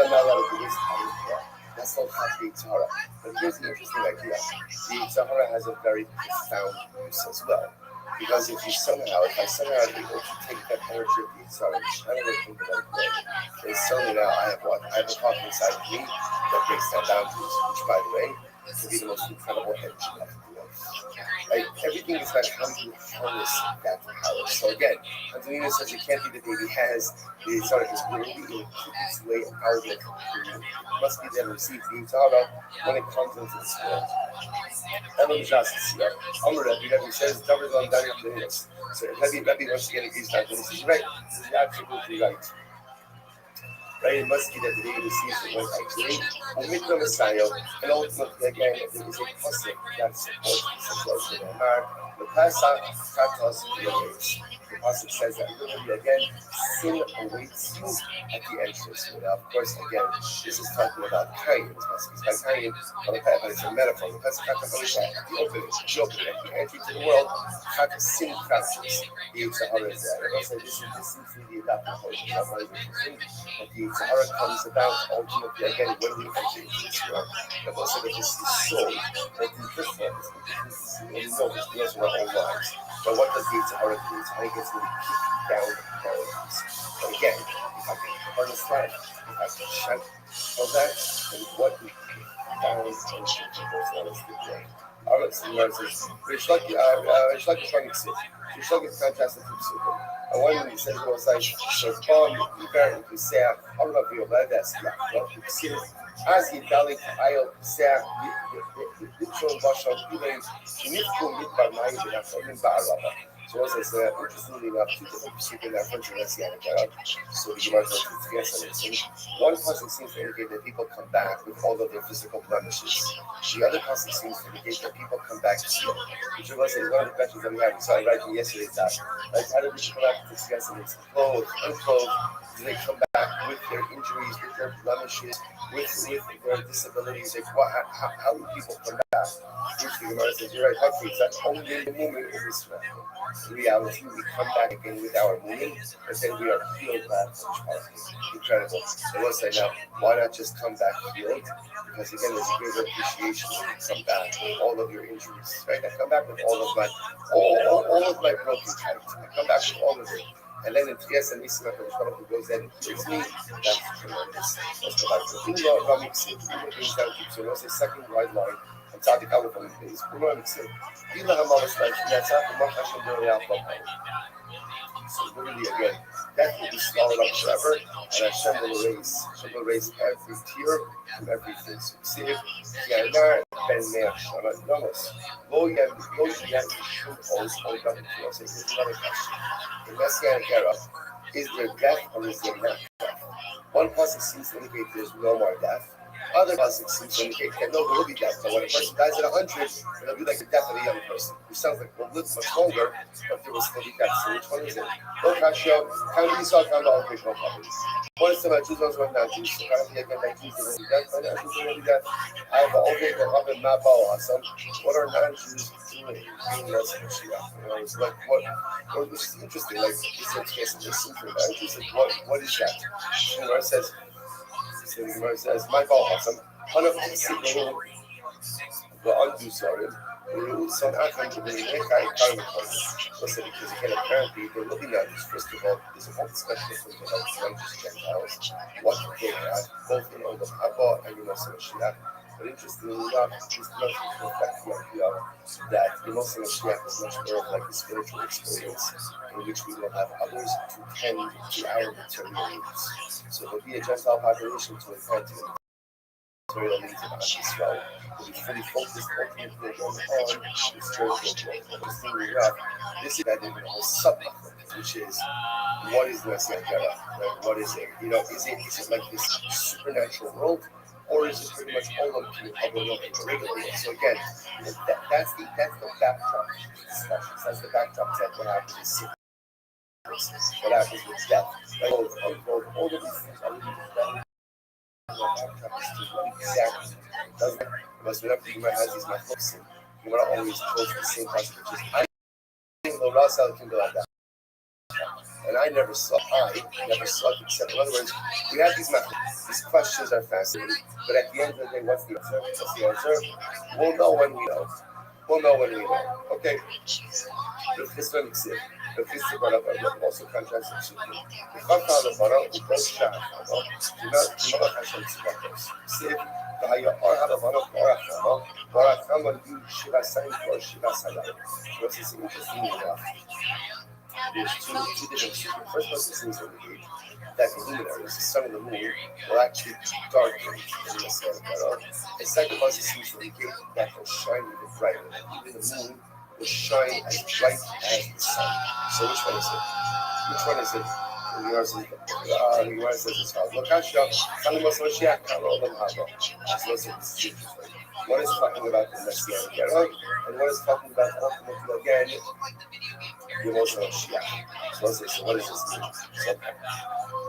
I'm not allowed to do this, I don't care. That's not half the Yitzhara. But here's the interesting idea. The Yitzhara has a very profound use as well. Because if I somehow am able to take that energy of the Yitzhara and channel it into the right way, then suddenly now I have what? I have a power inside of me that breaks down boundaries, which by the way, can be the most incredible engine of the world. Right? Everything is about how you harness that power. So again, Antonina says it can't be the baby has the Yitzhara is really in its way out of it. It must be there to receive the Yitzhara when it comes into this world. Rabbi says, so Rabbi once again agrees that this is right. This is absolutely right. Right? It must be that the baby receives the one actually. Umikra Messiah, and ultimately again, there is a pasuk that supports this approach to the Amar. The Pasuk Katos Yodes. The pasuk says that literally again, sin awaits you at the entrance. Now, of course, again, this is talking about Cain. This pasuk is by Cain, but it's a metaphor. The pasuk Katos at the opening, at the entry to the world, Katos sin crouches. The Yitzhara is there. And also, this seems to be the adapted portion. That's very interesting. That the Yitzhara comes about ultimately again when we enter into this world. But also that this is soul. That the first one is and we know this deals with our own lives. But what does the Yitzhara do? The Yitzhara gets really kicked down boundaries. But again, if I can harness that, if I can shout for that, then what we kick down and those the way. All right, so the says, Rish Lucky is running sick. Rish Lucky is fantastic to Psukim. And one of he says it was like, so Tom, you bear to say, I don't know if you're glad that's not. Well, you see it. As he dali I'll say, Litron Bashal, even Nifku Midbar Nine, and I'm in Baraba. So as I said, interestingly enough, two different Psukim that French and Messianic Arab. So the Gemara says it's together. One passage seems to indicate that people come back with all of their physical blemishes. The other passage seems to indicate that people come back healed. Which was one of the questions that we had. So I read from yesterday's that. Like, how do people come back to discuss it? It's clothed, unclothed. Do they come back with their injuries, with their blemishes, with their disabilities? Like, how do people come back? Which the Gemara says, you're right, Hucky, it's that only the moment of Israel. In reality, we come back again with our movement, and then we are healed back from Shpar. Incredible. So let's say now, why not just come back healed? Because again, there's a greater appreciation when you come back with all of your injuries, right? I come back with all of my broken character. I come back with all of it. And then in Trias and Nisim who goes there and heals me, that's tremendous. Let's go back to Ula Ramixid. Ula brings down to the second right line. And Tzadik Aleph on the base. Ula Ramixid. Ila Hamalas like Yatzak Machashim Doria Papa. So literally again, that will be swallowed up forever, and Hashem will erase every tear from everything. So see if Yanar Ben Meir Shana Nomos. Lo Yam Shum always hold up to us. Here's another question. The Messianic era, is there death or is there not death? One pasuk seems to indicate there's no more death. Other pasuk seems to indicate that no, there will be death. But when a person dies at 100, it'll be like the death of a young person, which sounds like we'll live much longer, but there will still be death. So which one is it? One Kashio, can we saw kind of occasional copies. One is about Jews, one not Jews. So kind of again like Jews will be death, but not Jews will be death. I have okay, the Rabbi Mabal Hassan. What are non-Jews doing in the Mashiach? You know, it's like what which is interesting, like this case of this for non-Jews, like what is that? The Gemara says, my Baal Hassan, one of the undo sorry. Some Achim to bring listen, because again, apparently they're looking at this. First of all, there's a whole discussion about non-Jewish Gentiles, what they have, both in Olam Haba and in Mashiach. But interestingly enough, this does reflect the idea that the Muslim Mashiach is much more of like a spiritual experience in which we will have others to tend to our material needs. So there'll be a Gentile population to attend to material needs of Israel. We'll be fully focused ultimately on the spiritual growth. Interestingly enough, this is that in the whole subject, which is what is the Messianic era? Like, what is it? You know, is it like this supernatural world? Or is it pretty much all of the regular world? So again, that's the backdrop discussions. That's the backdrop that what happens is sickness, what happens with death. Like, all of these things are really backdrop is to what exactly does that? Because whenever the Gemara has these machlokes, the Gemara always quotes the same passage, which is I think the Rothschild can go like that. And I never saw it except, in other words, we have these methods. These questions are fascinating, but at the end of the day, what's the answer? What's the answer? We'll know when we know. We'll know when we know. Okay. This one is it. The Christian Barak also contracts the Shikhi. The Chachal Barak, who goes Shah, do not Hashem Tzibakos. See, the Haya Arha Barak Barak Hama, you Shiva Sain for Shiva Sayan. This is interesting enough. There's two different secrets. First one seems to indicate that the luminaries, the sun and the moon, will actually darken in the sky. The second one seems to indicate that they'll shine even brighter. Even the moon will shine as bright as the sun. So which one is it? Which one is it? The Gemara says it's called Lokasha, Kalimos Mashiach, Karodam Haba. So listen, this is interesting. One is talking about the Messianic era, and one is talking about ultimately again the emotional Mashiach. So let's say, so what does this mean? So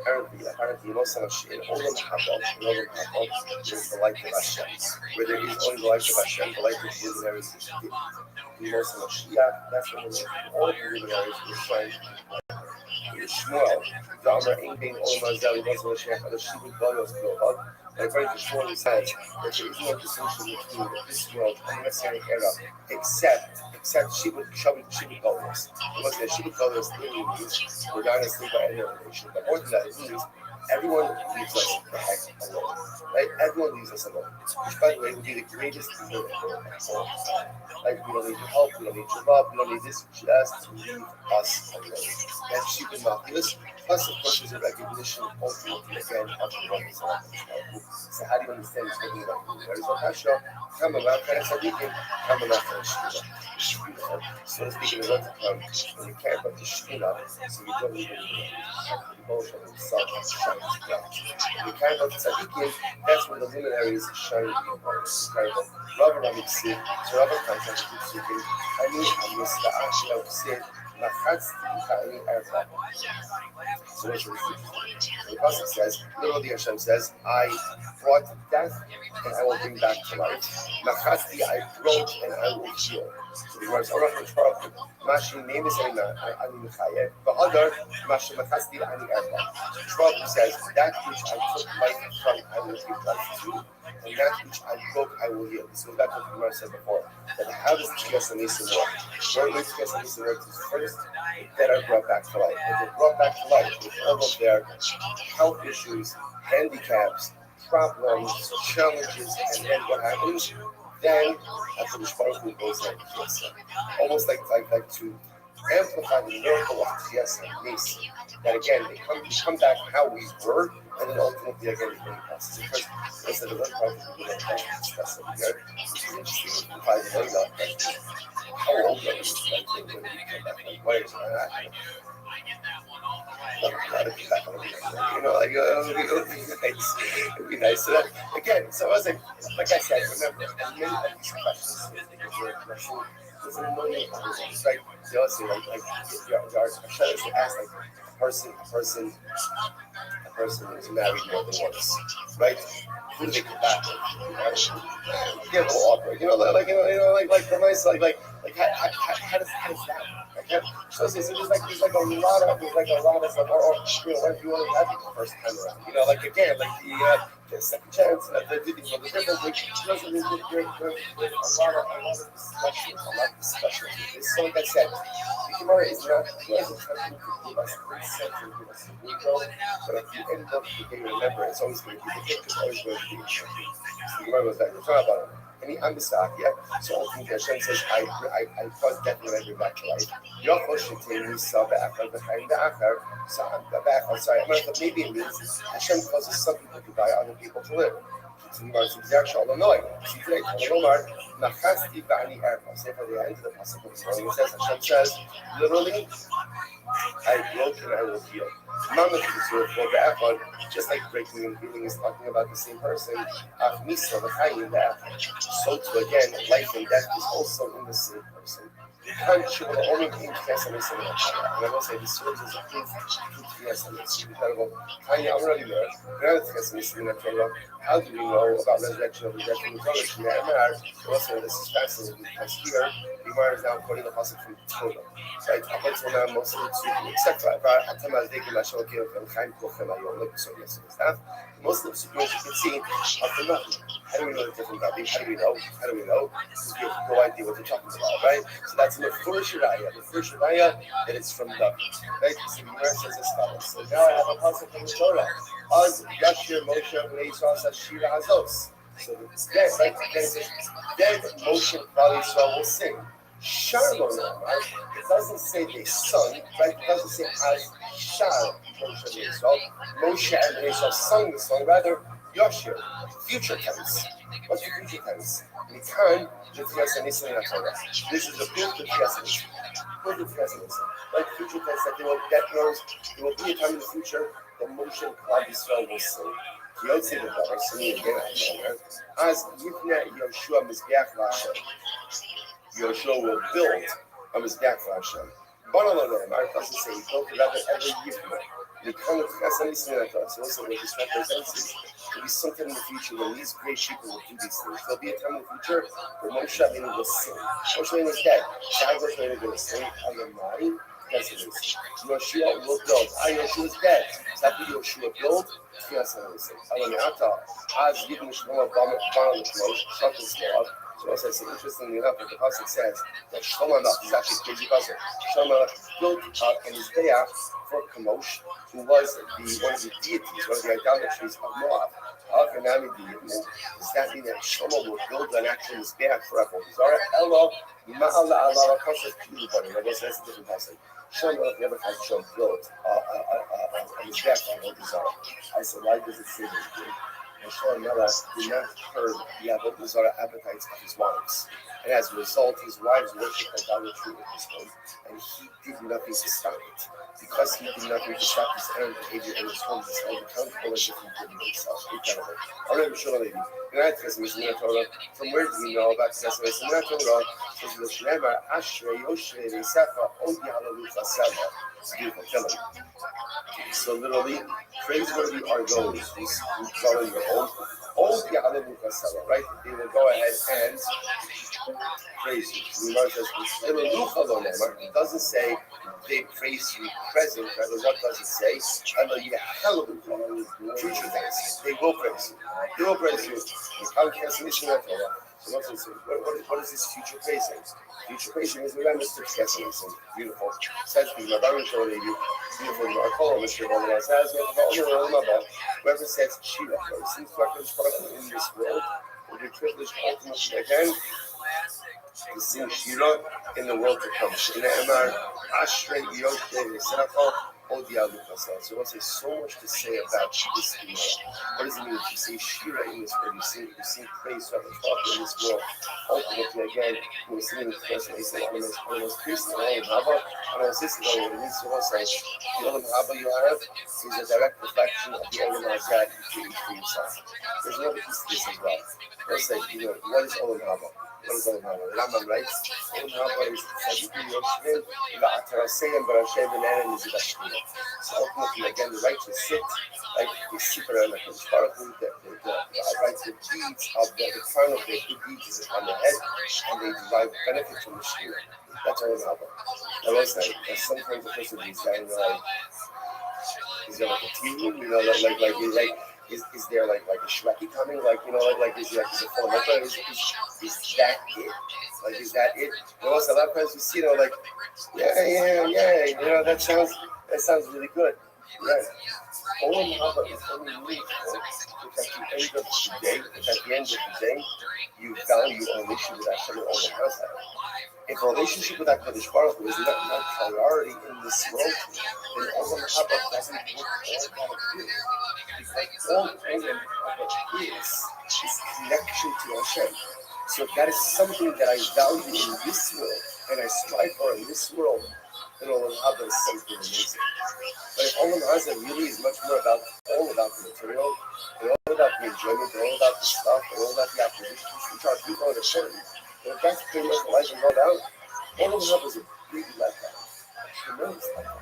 apparently, the emotional Mashiach in Olam Haba, is the light of Hashem. Where there is only the light of Hashem, the light of the luminaries is the emotional Mashiach. That's when all of the luminaries will shine. Shmuel, the Amar Ingein Olam Zali was Mashiach, and the Shibud Balos Global. And according to Shmuel, he says that there is no distinction between this world and the Messianic era, except Shibud Balos. Because the Shibud Balos literally means we're not asleep by any other nation. But more than that, it means everyone leaves us the heck alone. Right? Everyone leaves us alone. Which, by the way, would be the greatest evil of all time. Like, we don't need your help, we don't need your love, we don't need this, just leave us alone. That's Shibud Balos. Plus, of course, there's a recognition ultimately again of the one who's not. So how do you understand this looking about the There is a Hasha, come about Sadiqim, come about Shkina. So to speak, in order to come, when you care about the Shkina, so you don't even have the emotion of himself shines bright. When you care about the Sadiqim, that's when the luminaries shine incredible. Rabbi Rabbi said, so Rabbi comes and keeps speaking, I mean, I'm Mr. Ashia said, Machatzti Ka'ani Ercha. So what's interesting? So the Pasuk says, literally Hashem says, I brought death and I will bring back to life. Machatzti, I broke and I will heal. So the words Arach Mitzvah, Mashi name is Ani Mechayev, but other Mashi Machatzti Ani Ercha. Trump says, that which I took life from, I will give life to, and that which I broke, I will heal. This goes back to what the Gemara said before. That how does Tchias and Nisim work? Where does Tchias and Nisim work? Is first, that are brought back to life. And they're brought back to life with all of their health issues, handicaps, problems, challenges, and then what happens? Then after the Baruch goes like Tchias. Almost like to amplify the miracle of Tchias and Nisim. That again, they come back how we were, and then ultimately again we bring us. Because instead of probably we don't discuss it here, which is interesting. By the way, how old are you? Like when you come back, like what is that? You know, like it would be nice. It would be nice. So that, again, so I was like I said, remember, many of these questions you're addressing, there's a million questions, right? They also like I try to ask like a person who's married more than once, right? Who do they come back with? Get a little awkward, like for myself, how does that work? Like, so there's like a lot of like, what if you only have it the first time around? Like again, like the second chance, the difference, like, there's a lot of discussion. So like I said, the Gemara is not attempting to give us insight and give us a window, but at the end of the day, remember, it's always going to be the hit, it's always going to be the champion. So the Gemara goes back, we're talking about it. And he understands, yeah. So ultimately Hashem says, I caused death when I bring back to life. Yochel Shetin Nisa Be'achar B'chaim Be'achar. Sorry, maybe it means Hashem causes some people to die, other people to live. It's in Mars exact Shalomoi. See today, Shalomar, Nachasti Ba'ani Erfa. Say for the end of the passage of the story, it says, Hashem says, literally, I broke and I will heal. Mama for the effort, just like breaking and healing is talking about the same person. So too again, life and death is also in the same person. And I will say this serves as a proof to yes, and it's incredible. I'm already there. How do we know about resurrection of the dead from the Torah? Also, this is fascinating because here, the Gemara is now quoting the passage from Torah. Right? Up until now, most of the Psukim, except for most of the Psukim, as you can see, are from nothing. How do we know the different Rabbi? How do we know? Because we have no idea what they're talking about, right? So that's the first Shiraya. The first Shiraya, that it's from nothing. Right? So the Gemara says as follows. So now I have a passage from the Torah. Az Yashir Moshe B'nei Yisrael Shira Hazos. So then, right? Then Moshe and Yisrael will sing. Shalom, right? It doesn't say they sung, right? It doesn't say as Shal Moshe and Yisrael. Moshe and Yisrael sung the song, rather Yashir, future tense. What's the future tense? Mikan, Tchias and Nisim in Torah. This is a proof to Tchias and Nisim. Proof to Tchias and Nisim. Like future tense, that there will be a time in the future that Moshe and Yisrael will sing. Yotzi the Rabbi, singing again, as Yifnei Yoshua Mizbeach Hashem. Yoshua will build a Mizbeach for Hashem. Banalonam, our doesn't say he built rather every Yifnei. The kind of Tchias and Nisim in Torah. So also what this represents is there'll be something in the future when these great people will do these things. There'll be a time in the future where Moshe Rabbeinu will sing. Moshe Rabbeinu is dead. Shai Moshe Rabbeinu will sing. Alamai. Yes, it is. Yoshua will build. Yoshua is dead. So after Yoshua build, Tchias and Nisim. Alamai. As Yidin Shlomo Bama L'Shlosh, Shlosh L'Shlosh. So also it's interestingly enough that the pasuk says that Shlomo Melech is actually a crazy pasuk. Shlomo Melech built an Mizbeach for Kamosh, who was one of the deities, one of the idolatries of Moab. Does that mean that Shlomo will build an actual Mizbeach for Avodah Zarah? Elo Ma'ala Ala Kosher Kili Bani. That's a different pasuk. Shlomo Melech never had Shlomo built a Mizbeach for Avodah Zarah. I said, why does it say this? And Shlomo Melech did not curb the Avodah Zarah appetites of his wives. and as a result, his wives worshipped idolatry in his home, and he did nothing to stop it. Because he did nothing to stop this errant behavior in his home, he's held accountable as if he did it himself. Incredible. All right, Shalom, lady. United Testament, Torah. From where do we know about Testament? Torah says the Shema, Ashrei, Yoshe, Sefa, Odi, Hallelujah, Seva. It's beautiful. Tell me. So literally, praiseworthy are those who dwell in your home. Odi, Hallelujah, Seva. Right? They will go ahead and praise you. The Gemara says, it doesn't say they praise you present, rather what does it say? Future tense. They will praise you. They will praise you. You can't cancel mission at all. So what is this future praising? Future praising is remember to cancel. Beautiful. Says the Rabbi showing you beautiful. I call him Mr. Rabbi says whoever says Shira, seems like in this world, will be privileged ultimately again to sing Shira in the world to come. So what's there so much to say about this Gemara? What does it mean if you say Shira in this world? You sing praise to the Father in this world. Ultimately, again, we're singing the first and say, one of those priests, and I was listening to what it means to us. The Olam Haba you have is a direct reflection of the Olam Hazad you create for yourself. There's another piece to this as well. Let's say, what is Olam Haba? What is Olam Haba? Rambam writes, Olam Haba is Tzadikim Yoshvim, Va'ataraseyim Barashem V'nanim Nizibashvim. So ultimately, again, the right to sit, like the super and the historical, the right to deeds of the crown of their good deeds is upon their head, and they derive benefit from the Shira. That's Olam Haba. Now, let's say, sometimes a person is saying, is there like a team, is there like a Shreki coming, is it full of liquor? Is that it? Is that it? A lot of times we see, that sounds really good. Right. Olam Haba is only meaningful if at the end of the day, you value a relationship with Hashem and Olam Haba. If a relationship with HaKadosh Baruch Hu is not my priority in this world, then Olam Haba doesn't work all that good. Because all Olam Haba is connection to Hashem. So if that is something that I value in this world, and I strive for in this world, then Olam Haba is something amazing. But if Olam Haba really is much more all about the material, and all about the enjoyment, and all about the stuff, and all about the acquisitions, which are people that are important, and if that's pretty much life and all out, Olam Haba is a big letdown. Tremendous letdown.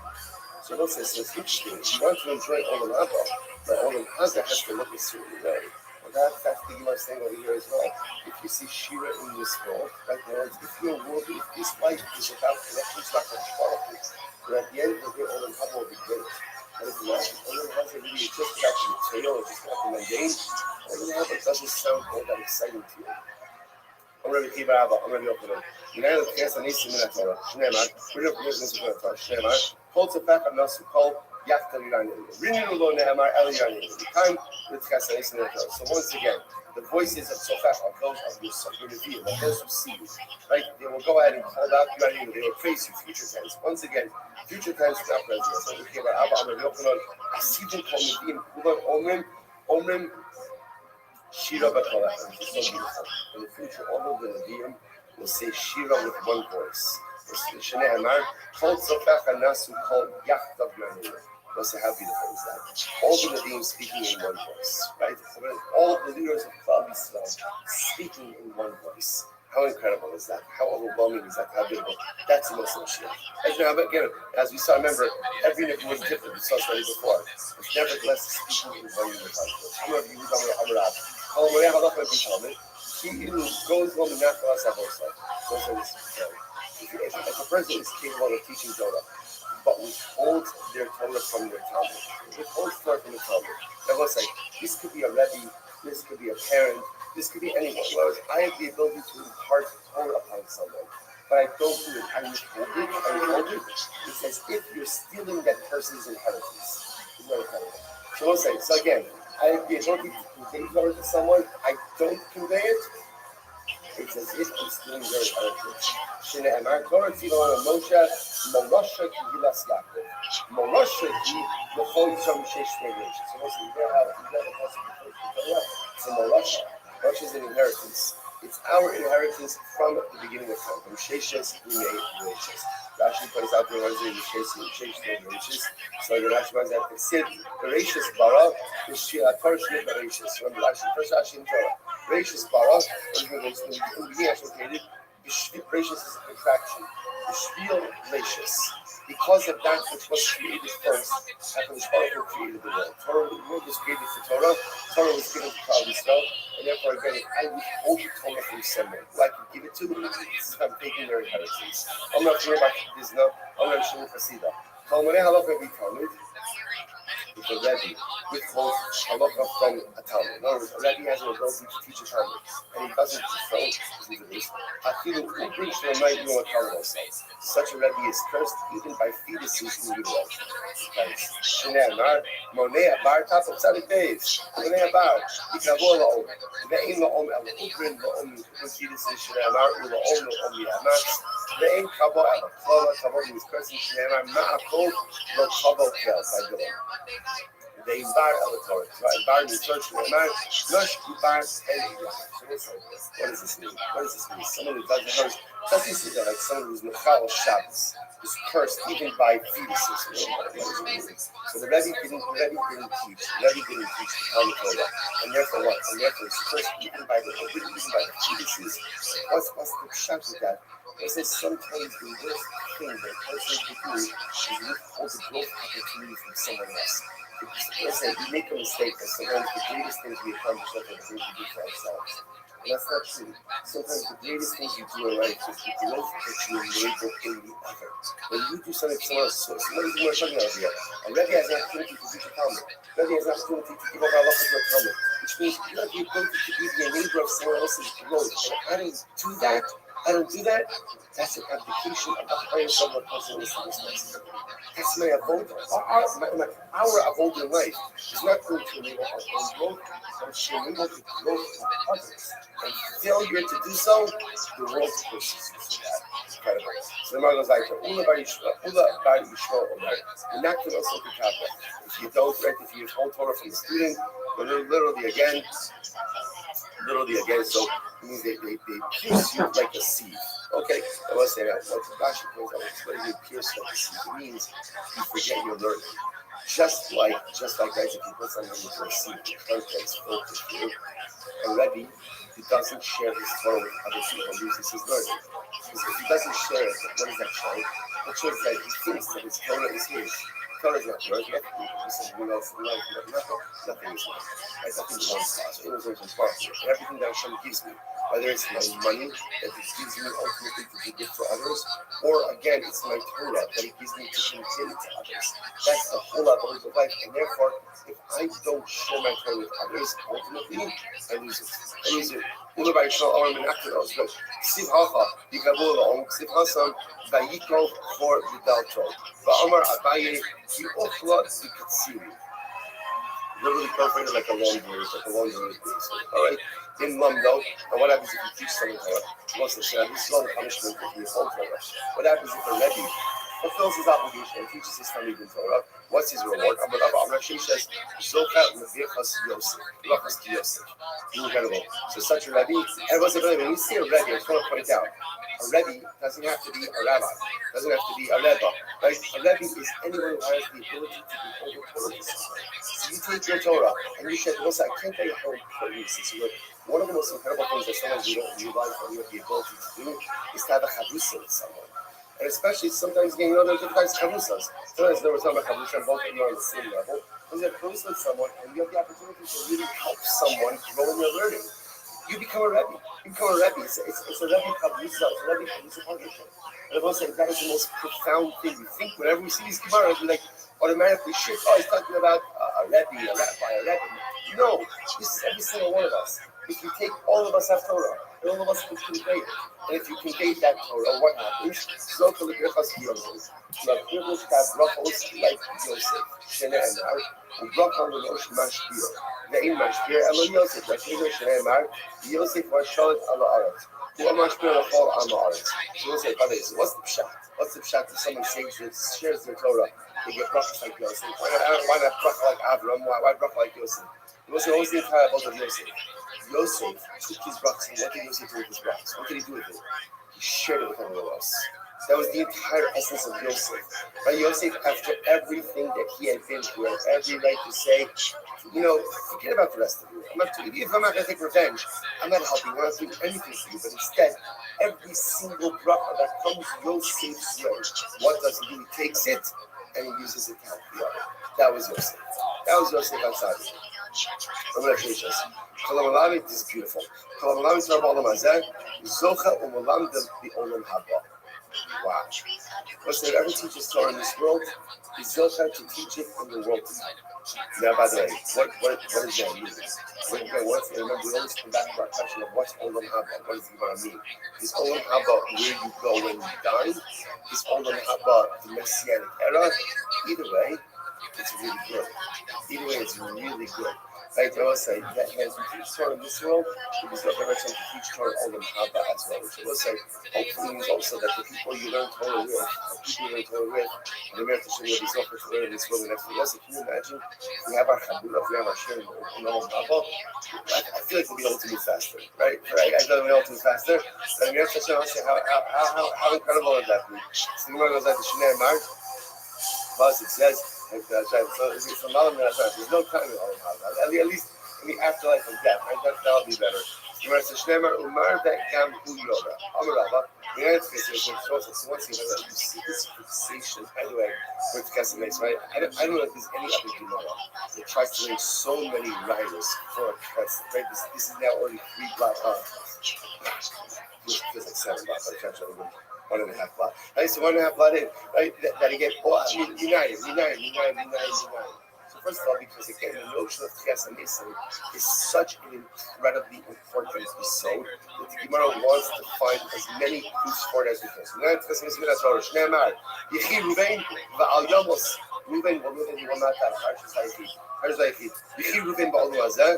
So let's say, it's interesting. If you want to enjoy Olam Haba, but Olam Haba has to look a certain way. Well, that's the Gemara saying over here as well. If you see Shira in this world, right now, if your world, if this life is about connection to HaKadosh Baruch Hu, then at the end of it, Olam Haba will be great. But if not, Olam Haba really is just about the material, it's just about the mundane, Olam Haba doesn't sound all that exciting to you. I'm going to keep it out. I'm going to open it. Now, the case I need to minute Torah. Shneimar, we're going to put this into Torah. Shneimar, hold to back on us who call Yachta Yirani. Rinnu lo ne'amar el Yirani. The time with the case I need to minute Torah. So once again, the voices of Sofach are those of your reveal, of those who see you. Right? They will go ahead and call out Yirani. They will praise you, future tense. Once again, future tense is not present. So we keep it out. I'm going to open it. Asidim kol Nevi'im kulan omrim Shira B'Torah, it's so beautiful. In the future, all of the Nevi'im will say Shira with one voice. Shnei Amar, Kol Tzofach Anasu Kol Yachtav Yirani. We'll say, how beautiful is that? All the Nevi'im speaking in one voice, right? All the leaders of Klal Yisrael speaking in one voice. How incredible is that? How overwhelming is that? How beautiful. That's the most Mashiach. Again, as we saw, remember, every Nevi was different. We saw this already before. But nevertheless, speaking in one unified voice. Some of you who don't know he who goes home and not for us have also. If a person is capable of teaching Torah, but withhold their Torah from their Talmud, withhold Torah from the Talmud. Now let's say, this could be a Rabbi, this could be a parent, this could be anyone. Whereas I have the ability to impart Torah upon someone, but I don't do it. I withhold it. It's as if you're stealing that person's inheritance. It's not incredible. So let's say, so again, I have the ability to convey Torah to someone, I don't convey it, it's as if I'm stealing their inheritance. Shneimar Torah Tzivah Moshe Morosha Ki Hilas Yaakov. Morosha Ki L'chol Yisrael Mishesh Shnei Reish. So once you hear how you got the passage before Torah, it's a Morosha. Morosha is an inheritance. It's our inheritance from the beginning of time. From Sheshes, we made Rishis. Rashi points out the ones in Sheshes, no Rishis. So the Rashi points out the Sid, Rishis Bara, the Torah Rishis. Remember Rashi, first Rashi in Torah. Rishis Bara, in the beginning actually created, Rishis is a contraction. The Shviel Rishis. Because of that which was created first, after the Baruch created the world. The world was created for Torah. Torah was given to Klal Yisrael, and therefore again, if I withhold the Torah from someone who I can give it to, this is I'm taking their inheritance. I'm not sure about this now. I'm not sure if I see that. Talmudei Halacha Talmud, if a Rebbe withholds halacha from a Talmud. In other words, a Rebbe has an ability to teach a Talmud, and he doesn't fulfill this. Hafilu Ubrin Shlomayim Yom Talmud also. Such a Rebbe is cursed even by fetuses in utero. Shnei Amar, Monei Abar Tap of Tzadik Beis, Monei Abar, Ikavor La'om, Ve'im La'om El Ubrin La'om fetuses, Shnei Amar, Ula'om La'om Yamatz, Ve'im Kabo El Klala, Kabo is cursing, Shnei Amar, Ma'akol, Lo Kabo Kel, by Gilom. They bar Torah. So I bar the church in Amar, Lush bar Eli. So what does this mean? What does this mean? Someone who doesn't hurt, doesn't see that like someone who's Mechal Shabbos is cursed even by fetuses. So the Rebbe didn't teach. The Rebbe didn't teach the Talmud Torah. And therefore what? And therefore it's cursed even by the fetuses. What's the pshat with that? It says sometimes the worst thing that a person can do is withhold the growth opportunity from someone else. Let's say we make a mistake, and sometimes the greatest things we accomplish are the things we do for ourselves. And that's not true. Sometimes the greatest things you do in life is the growth that you enable in the other. When you do something for someone else, so what is we're talking about here? And Rabbi has an opportunity to teach a Talmud. Rabbi has an opportunity to give up our life to a Talmud, which means you have the ability to be the enabler of someone else's growth. And I don't do that, that's an abdication of the highest level of person responsibility. That's my avoid. Our avoid in life is not going to enable our own growth, but to enable the growth of others. And failure to do so, the world curses you for that. It's incredible. So the Gemara goes like, Ula bar Yishmael, you're not going to also be kappa. If you don't, right, if you hold Torah from the student, literally again, so it means they pierce you like a seed. Okay, I want to say that. What Rashi points out is what do you pierce like a seed? It means you forget your learning. Just like guys, if you put something into a seed, the contents focus you. A Rebbe who doesn't share his Torah with other people loses his learning. Because if he doesn't share it, what does that show? It shows that he thinks that his Torah is his. Torah is not yours. Nothing else in life. Nothing is mine. Nothing belongs to us. It was responsible. Everything that Hashem gives me, whether it's my money that He gives me ultimately to be good for others, or again, it's my Torah that He gives me to continue to others. That's the whole ability of life. And therefore, if I don't share my Torah with others, ultimately, I lose it. Ula bar Yishmael Omer min Akros, but Ksiv Hacha, Yikavur La'om, Ksiv Hasam, Vayikov for Vidalto. Va'amar Abaye, Yi'ochla Yikatsiri. Literally translated like a laundry, piece. All right. In Lumdo, and what happens if you teach someone Torah? Most of the time, this is all the punishment if you hold Torah. What happens if a Rebbe fulfills his obligation and teaches his family in Torah? What's his reward? Rashi says, Zoka Levichas Yosef. Levichas to Yosef. Incredible. So such a Rebbe, and what's a Rebbe? When we say a Rebbe, I just want to point out, a Rebbe doesn't have to be a rabbi, doesn't have to be a Rebbe. Right? A Rebbe is anyone who has the ability to be over Torah. So you take your Torah and you said, listen, I can't tell you how important this is. One of the most incredible things that sometimes you don't realize what you have the ability to do is to have a chavusa with someone. And especially sometimes, there's different types of chavusas. Sometimes there was not a chavusa, both of you are on the same level. When you have chavusa with someone and you have the opportunity to really help someone grow in their learning, you become a Rebbe. It's a Rebbe chavusa, it's a Rebbe chavusa partnership. And I will say that is the most profound thing. We think whenever we see these Gemaras, we automatically shift. Oh, he's talking about a Rebbe, a rabbi, a Rebbe. No, this is every single one of us. If you take all of us have Torah, and all of us can convey it, and if you convey that Torah, what happens? So to the Grechas Yosef. You are privileged to have brachos like Yosef. Shene'emar, u'bracha l'nosh mashpir. Ve'im mashpir elo Yosef. That's English Shene'emar. Yosef was shod ala arat. Who am I to call Amaretz? So we'll say, Bade, so what's the pshat? What's the pshat if someone shares their Torah? They get brachas like Yosef. Why not bracha like Avram? Why bracha like Yosef? It was always the entire about of Yosef. Yosef took his brachas, and what did Yosef do with his brachas? What did he do with it? He shared it with everyone else. That was the entire essence of Yosef. Right? Yosef, after everything that he had been through, had every right to say, forget about the rest of you. If I'm not going to take revenge, I'm not helping you. I'm not doing anything for you. But instead, every single bracha that comes Yosef's way, what does he do? He takes it and he uses it to help the other. That was Yosef. That was Yosef outside. I'm going to finish this. This is beautiful. Zocha u'molam the olam haba. Wow. What's there ever teaches Torah in this world? Is Zocha to teach it in the world to come. Now, by the way, what does that mean? Remember, we always come back to our question of what's Olam Haba? What does it mean? Is Olam Haba where you go when you die? Is Olam Haba the Messianic era? Either way, it's really good. Either way, it's really good. Right, I will say that as we teach Torah in this world, it is not very to teach Torah Olam Haba as well. Which I will say, hopefully means also that the people you learn Torah with, the Merit Hashem will be Zohar to learn in this world the next few years. Can you imagine? We have our Chabura, we have our Shem in Olam Haba. I feel like we'll be able to move faster, right? I know we'll be able to move faster. But Merit Hashem, I'll say, how incredible would that be? So the Gemara goes like the Shnei Mar. Plus, it says, it's a malam there's no time in Olam Haba. At least in the afterlife of death, right? That'll be better. Gemara says, Shneimar Umar Gam Hu Yoda. Amarava. The United States is going to show us once again that you see this fixation. By the way, with Kessemes, right? I don't know if there's any other Gemara that tries to link so many writers for a Kess. Right? This is now already 3 blocks. Feels like 7 blocks. I can't remember. 1.5 blood. Right, so 1.5 blood in, right? That again, united. So first of all, because again, the notion of Tchias HaMesim is such an incredibly important episode that the Gemara wants to find as many proofs for it as we can. So now Tchias HaMesim is Rosh Ne'emar, Yechi Ruvain va'al Yomos. Ruvain he will not die. Harsh Zaychid. Yechi Ruvain ba'al Nuazeh.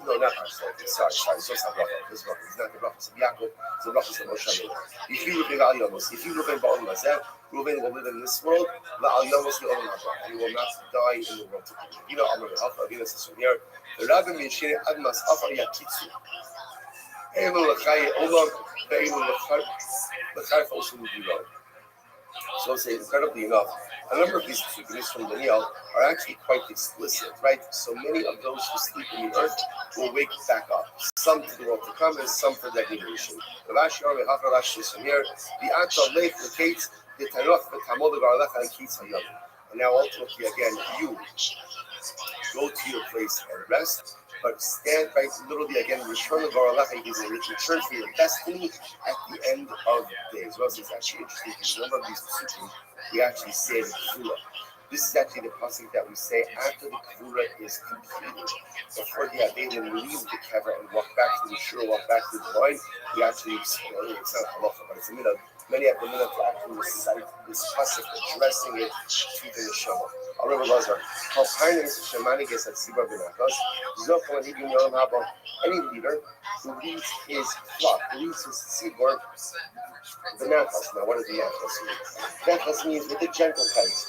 No, not Harsh. Sorry. So it's not Bracha. This Bracha. It's not the Bracha. It's Yaakov. It's the Bracha of Moshe. If you live in Al Yomos, if you live in Ba'al Mazeh, Reuven will live in this world. Al Yomos will not die. He will not die in the world to come. You know, Amar Alpha. Avina says from here, the Rabbi Mishir Admas Afar Yakitsu. Elu Lachai Olam. Elu Lachai also will be wrong. So it's incredibly enough. A number of these figures from Daniel are actually quite explicit, right? So many of those who sleep in the earth will wake back up. Some to the world to come and some for degradation. Rashi Arme Hafra Rashi is from here. The Atal Lake locates the Taroch, the Tamol of Arlecha and Kitz Hayam. And now ultimately again, you go to your place and rest. But stand right, literally again, return of Arlecha is a return for your destiny at the end of days. Well, it's actually interesting because one of these psukim we actually say the Kavura. This is actually the pasuk that we say after the Kavura is completed. Before the Abedim leave the Kever and walk back to the shore, walk back to the line, we actually, it's not halacha, but it's a minhag. Many have the minhag to actually recite this pasuk, addressing it to the neshama. I'll remember Lazar. Any leader who leads his flock, who leads his seedborn, the nafas. Now, what does the nafas mean? Nafas means with the gentle kite.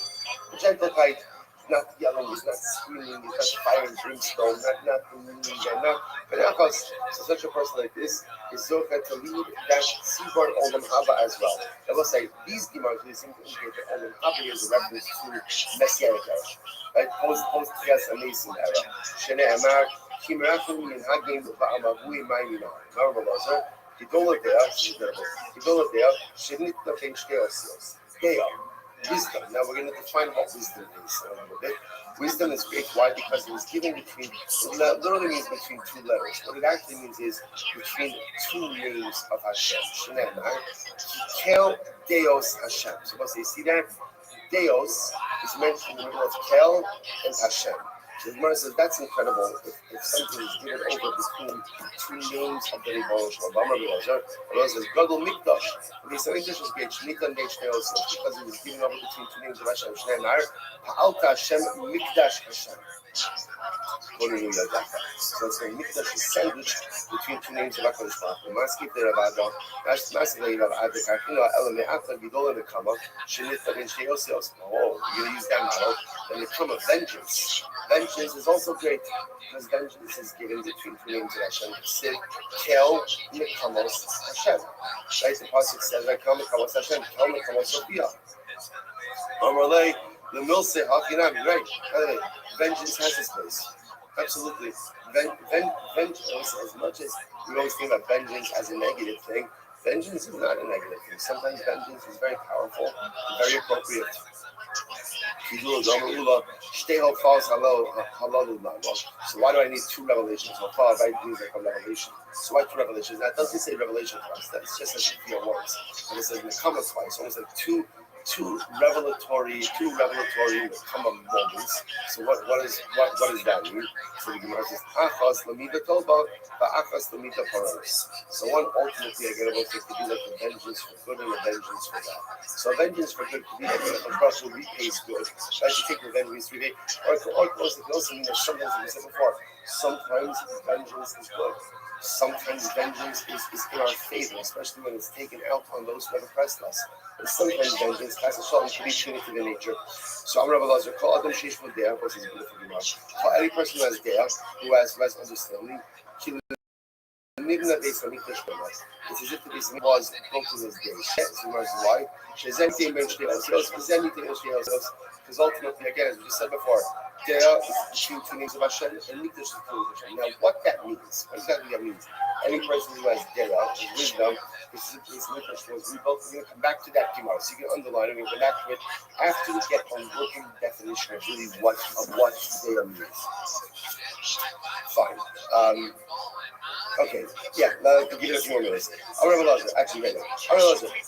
The gentle kite, not yelling, he's not screaming, he's not fire and brimstone, not the nafas. So such a person like this is zocha to lead that seedborn olam haba as well. I will say these gemaras really seem to indicate that olam haba is a reference to messianic era, right? Post Tchias HaMesim era. Shnei Amar Kimrachim min Hagim va'amavui ma'imina. Remember, Lazar. Shenitna ben Shtei Osios. They are wisdom. Now we're going to define what wisdom is a little bit. Wisdom is great. Why? Because it was given between, it literally means between 2 letters. What it actually means is between 2 names of Hashem. Shenei Kel Deos Hashem. So once you see that, Deos is mentioned in the middle of Kel and Hashem. So the Gemara says that's incredible if something is given over between 2 names of the Rebbe Shalom. Allah says Gadol Mikdash. When he said Mikdash was great, Shnitan Dei Shnei Osim, because it was given over between 2 names of Hashem. Shnei Mar Pa'alta Hashem Mikdash Hashem. So it's saying Mikdash is sandwiched between two names of HaKadosh Baruch Hu. Maskif de Ravada, Maskif de Ravada, Kakino Ela Me'ata Gidola Nekama, Shinita Ben Sheosios. Oh, you're going to use that model. Then Nekama, vengeance. Vengeance is also great because vengeance is given between two names of Hashem. Sid, Kel, Nekamos, Hashem. Right? The Pasuk says, Kel Nekamos Hashem, Kel Nekamos Sophia. Amalei, the Milse, Hakinam, right? Vengeance has its place. Absolutely. Vengeance, as much as we always think of vengeance as a negative thing, vengeance is not a negative thing. Sometimes vengeance is very powerful and very appropriate. So why do I need two revelations? Revelation. So why two revelations? That doesn't say revelation for us. That's just as few words. And it says Nekama twice. Almost like two revelatory Nekama moments. So what does that mean? So the Gemara says Achas Lamida Tolba, Achas Lamida Parados. So one ultimately again about to be like a vengeance for good and a vengeance for bad. So a vengeance for good could be like a brush will repays good. Right? You take revenge means repay. Or it could also mean that sometimes, like we said before, sometimes vengeance is good. Sometimes vengeance is in our favor, especially when it's taken out on those who have oppressed us. And sometimes vengeance has a shalom to be punitive in nature. So I'm Rabbi Lazar, call Adam Sheish Vodea, because he's a beautiful Gemara. Call any person who has Dea, who has understanding, it's as if the base was built in his days. Why? Because ultimately, again, as we just said before, Dea is between two names of Hashem, and Mikdash is two names of Hashem. Now, what that means, what exactly that means? Any person who has Dea, wisdom, this is the place Mikdash was rebuilt. We're going to come back to that Gemara, so you can underline it. We'll go back to it after we get a working definition of really what Dea means. Fine. Okay, yeah, give it a few more minutes. Actually, wait.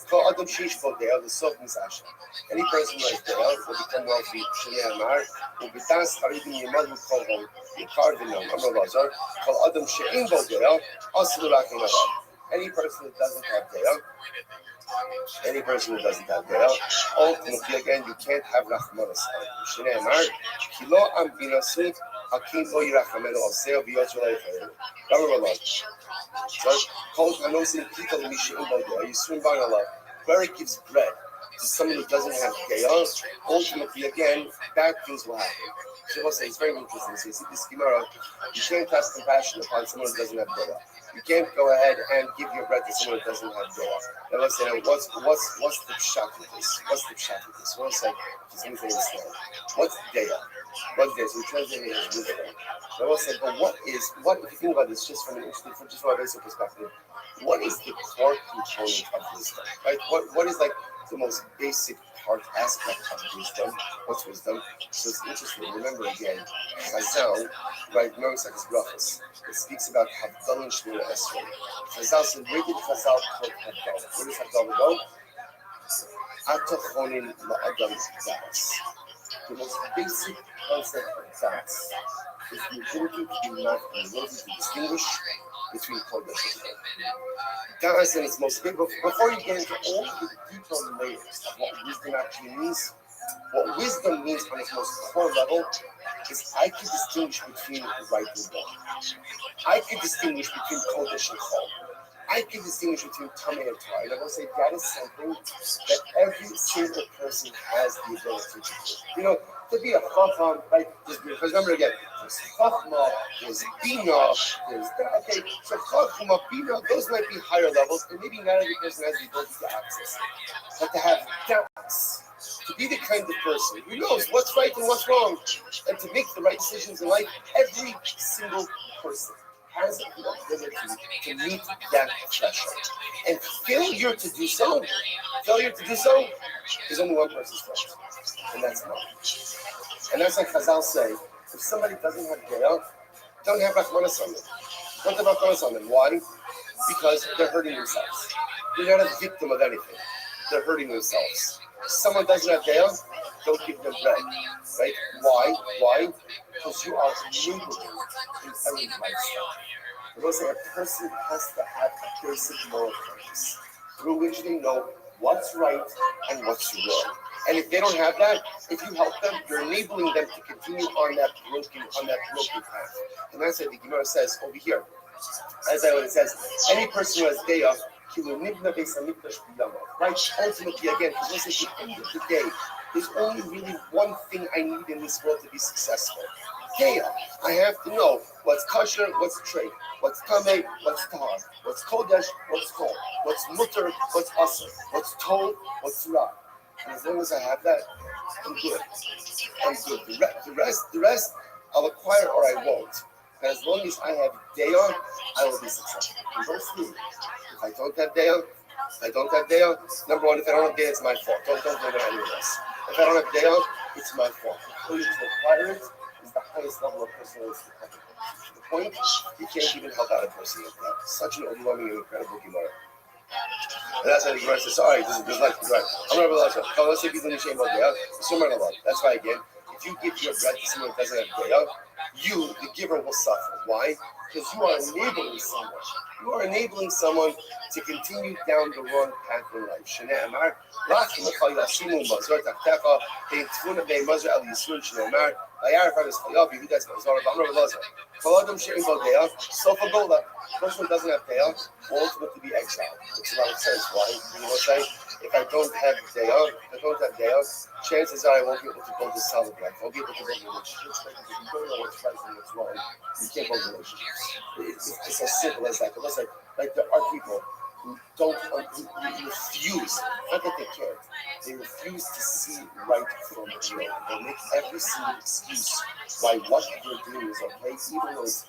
Call Adam Sheish Vodea, the Sof Misasha. Any person who has Dea will become wealthy. Shnei Amar, Ubitas Haridim Yemadu Kolhom, Yikardinam, Amar call Adam Shein Vodea, Aslu Rakim Abad. Any person who doesn't have Dea, ultimately, again, you can't have Rachmanas. Shnei Amar, Kilo Ambinasut, Hakim Lo Yirachamenu Oseo Biyot whoever gives bread to someone who doesn't have Dea, ultimately, again, bad things will happen. So we'll say it's very interesting. So you see this Gemara, you can't have compassion upon someone who doesn't have Dea. You can't go ahead and give your bread to someone who doesn't have Dea. Now let's say, what's the pshat with this? So we'll say, just let me understand. What's Dea? So we translate it as wisdom. I will say, but what if you think about this just from a basic perspective, what is the core component of wisdom? Right? What is like the most basic aspect of wisdom? What's wisdom? So it's interesting. Remember again, Chazal, right? Remember Sakis Brachos. It speaks about Havdal and Shmira Esrei. Chazal said, where did Chazal put Havdal? Where does Havdal go? Atachonin la'adam das. The most basic concept of das is the ability to be marked and the ability to distinguish between Kodesh and God. Das in its most big. Before you get into all the detailed layers of what wisdom actually means, what wisdom means on its most core level is I can distinguish between right and wrong. I can distinguish between Kodesh and Chol. I can distinguish between Tamei and Torah. And I will say that is something that every single person has the ability to do. You know, to be a Chacham, right? Because remember again, there's Chachma, there's Bina, there's that. Okay, so Chachma, Bina, those might be higher levels, and maybe not every person has the ability to access them. But to have doubts, to be the kind of person who knows what's right and what's wrong, and to make the right decisions in life, every single person has the ability to meet that threshold. And failure to do so is only one person's fault, and that's mine. And that's like Chazal say, if somebody doesn't have Dea, don't have Rachmanas on them. Don't have Rachmanas on them. Why? Because they're hurting themselves. They're not a victim of anything. They're hurting themselves. If someone doesn't have Dea, don't give them bread. Right? Why? Because you are laboring in every lifestyle. The most a person has to have a basic moral compass through which they know what's right and what's wrong. And if they don't have that, if you help them, you're enabling them to continue on that broken path. And that's what the Gemara says over here. As I it says, any person who has daya, he will nibna beis hamikdash b'yamav. Right? Ultimately, again, because listen, at the end of the day, there's only really one thing I need in this world to be successful. Daya. I have to know what's kosher, what's trade, what's tamei, what's tahar, what's kodesh, what's kol, what's mutter, what's asr, what's tov, what's ra. And as long as I have that, I'm good. I'm good. The rest, I'll acquire or I won't. And as long as I have daya, I will be successful. Conversely, if I don't have daya, number one, if I don't have daya, it's my fault. Don't blame it on anyone else. If I don't have daya, it's my fault. The ability to acquire it is the highest level of personalistic competence. To the point, you can't even help out a person like that. Such an overwhelming and incredible Gemara. And that's why the Gemara says, sorry, there's like right. I'm not allowed to. Let's say people need shame about daya. So I'm not allowed. That's why again, if you give your bread to someone who doesn't have daya, you, the giver, will suffer. Why? Because you are enabling someone. You are enabling someone to continue down the wrong path in life. Shne'emar, lach lecha yashimu mazor tachtecha, ein tfuna bein mazor el yisur shne'emar, vayaref ha'vis chayav yehudas mazor b'amar v'lazar. Kol adam she'en bo deya, sofa gola. The person who doesn't have deya will ultimately be exiled. Makes a lot of sense. Why? You know what I'm saying? If I don't have deya, chances are I won't be able to build a solid life. I won't be able to build relationships. Because if you don't know what's right and what's wrong, you can't build relationships. It's as simple as that. Because like there are people who who refuse, not that they can't, they refuse to see right from wrong. They make every single excuse why what they're doing is okay, even though it's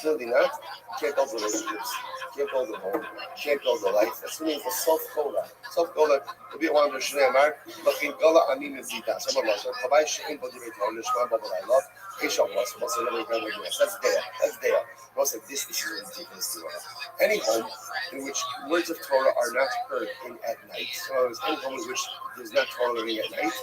clearly not. Can't build relationships, can't build a home, can't build a life. That's what it means for self-gola. Self-gola, to be one of the Shnei Looking Gola Amin Zita. Someone else, Kabay Shein Bodi Beto, Nishma Baba I love, Kishon was, what's another kind of that's there. That's there. Most like this is ridiculous. Any home in which words of Torah are not heard at night, so any home in which there's not Torah learning at night,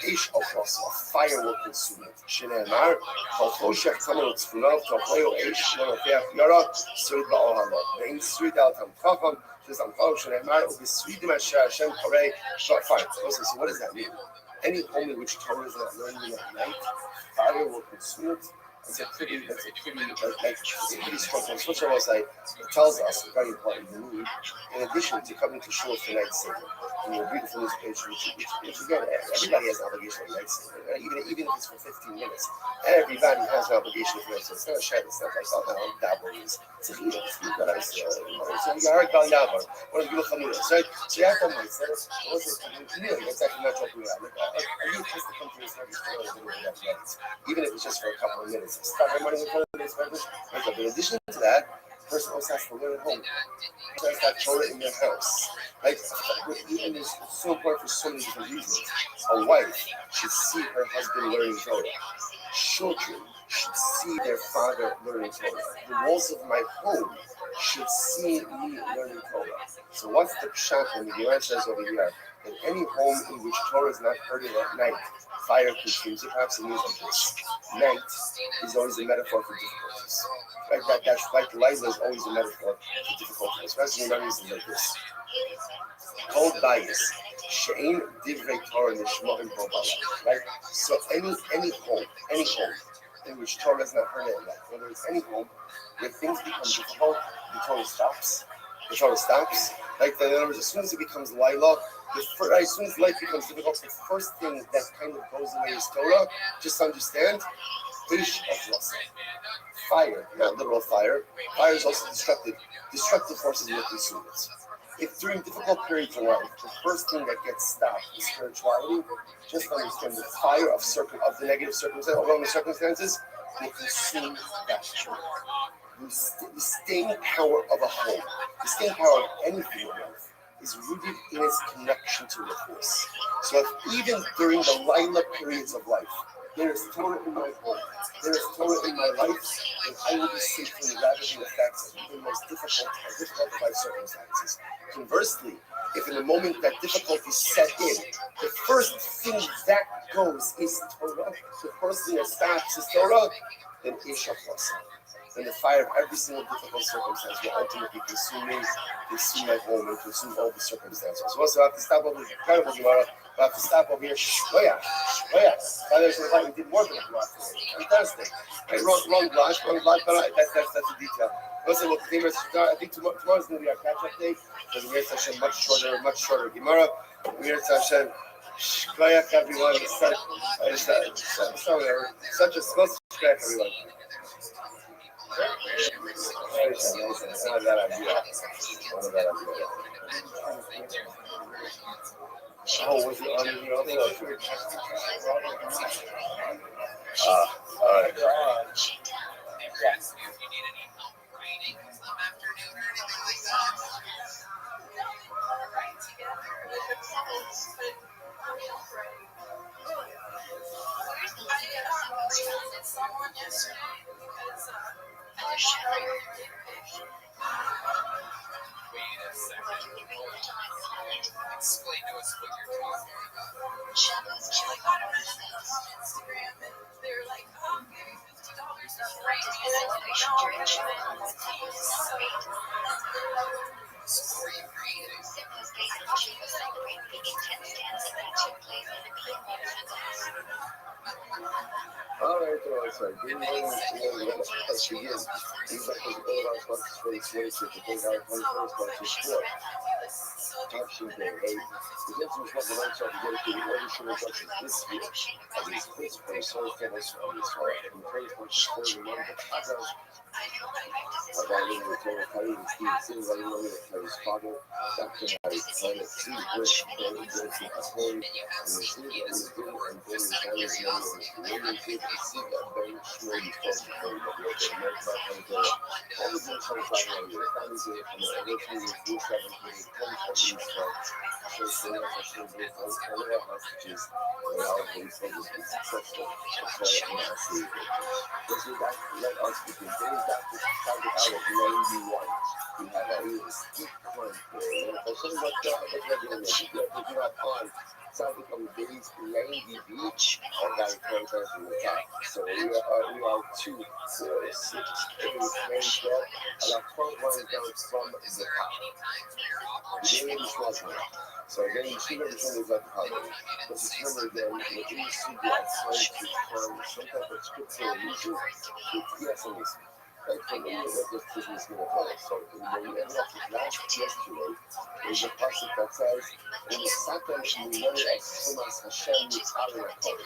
Ish Ofros, a fire will consume it. Shneimar, Chochoshech Tamarot Tzfunav, Tochoyo Ish, Monofeach Yara, Surid Ba'ohamot. Vein Surid Al Tam Chacham, Shizam Chol, Shneimar, Ubi Suidim Asher Hashem Korei, fire. So what does that mean? Any home in which Torah is not learning at night, fire will consume it. It's a pretty strong one. Switch almost like it tells us a very important need, in addition to coming to shul for night seder. And you'll read from this page, which again, everybody has an obligation for night seder, right? Even if it's for 15 minutes. Everybody has an obligation for night seder. It's not a shed, it's not like something on double is. It's a chiyuv, it's not a so you got Gal Yavar, one of the Chamuras, right? So you have to night seder, what's it? It's actually not joking around. Are you supposed to come to this service even if it's just for a couple of minutes? Start my money with this service. But in addition to that, the person also has to learn at home. The person has to have Torah in their house. Right? And it's so important for so many different reasons. A wife should see her husband learning Torah. Children should see their father learning Torah. The walls of my home should see me learning Torah. So what's the pshat when the Gemara says over here that any home in which Torah is not heard at night, fire consumes it? Perhaps it means like this. Night is always a metaphor for difficulties. Right? That's like Liza is always a metaphor for difficulties. Especially when reasons like this. Cold bias. She'ain divrei Torah nishma'im b'bala. Right? So any home in which Torah is not heard at night, whether it's any home where things become difficult, the Torah stops. The Torah stops. Like in other words, as soon as it becomes Laila, as soon as life becomes difficult, the first thing that kind of goes away is Torah. Just understand, Ish of Rasa. Fire, not literal fire. Fire is also destructive. Destructive forces will consume it. If during difficult periods in life, the first thing that gets stopped is spirituality, just understand the fire of the negative circumstances, wrong circumstances, will consume that truth. The staying power of a home, the staying power of anything in life, is rooted in its connection to the force. So if even during the Laila periods of life, there is Torah in my home, there is Torah in my life, then I will be safe from the ravaging effects of even the most difficult of life circumstances. Conversely, if in the moment that difficulty set in, the first thing that goes is Torah, the first thing that stops is Torah, then Isha Plasa. Then the fire of every single difficult circumstance will ultimately consume my home and consume all the circumstances. So I have to stop over the incredible Gemara. We'll have to stop over here. Shkoya. Shkoya. Father said, we did more than a block today. Fantastic. Right, wrong block, but that's a detail. Also, we'll continue to start. I think tomorrow's going to be our catch-up day. Because we're Hashem much shorter Gemara. We're Hashem. Shkoyak everyone. Such a small shkoyak everyone. Not that idea. Oh, was it on the also? All right. Yes, if you need any help writing some afternoon or anything like that. Write together. I found someone yesterday because wait a second. Explain to us what you're talking about. She got a message on Instagram and they're like, oh, give me $50 to write me an explanation. So what were you reading? All right, so being as she is, he's like the goal of our space race to think our sport. Action day, right? The difference was the right side to get to the other sugar touches this year. As he's fixed for the soul tennis on this far. And praise for the story of the Tazas. About him with Torah Kari and Steve Singh, I know that his father, Dr. Harry, planet C, which very good to uphold, and the Steve and his good and then his family's name was William T. See that very small before the story that we had to make back on the all the good songs I know, the family did, and the other thing is do 7 to 10 for these folks. So it's the next thing is those kind of hostages, and all of these things be successful. So I'm not seeing it. This is that let us begin. Days after started out of 91. We had a really steep climb here. But something like that, but we're doing it. We're not on. Something from days 90 beach, and now it's going to the top. So we are 2, 4, 6, 8, 9, 12, and our 12 lines down from the top. Beginning of the small time. So again, you see everything is at the top. But just remember again, when you see that time to come, some type of scriptural reason, it's yes and listen. Like for me, what this business is going to tell us. So when we ended up with last yesterday, there's a passage that says, in the Satan Shemimori as Shumas Hashem Yitzhak Yakov.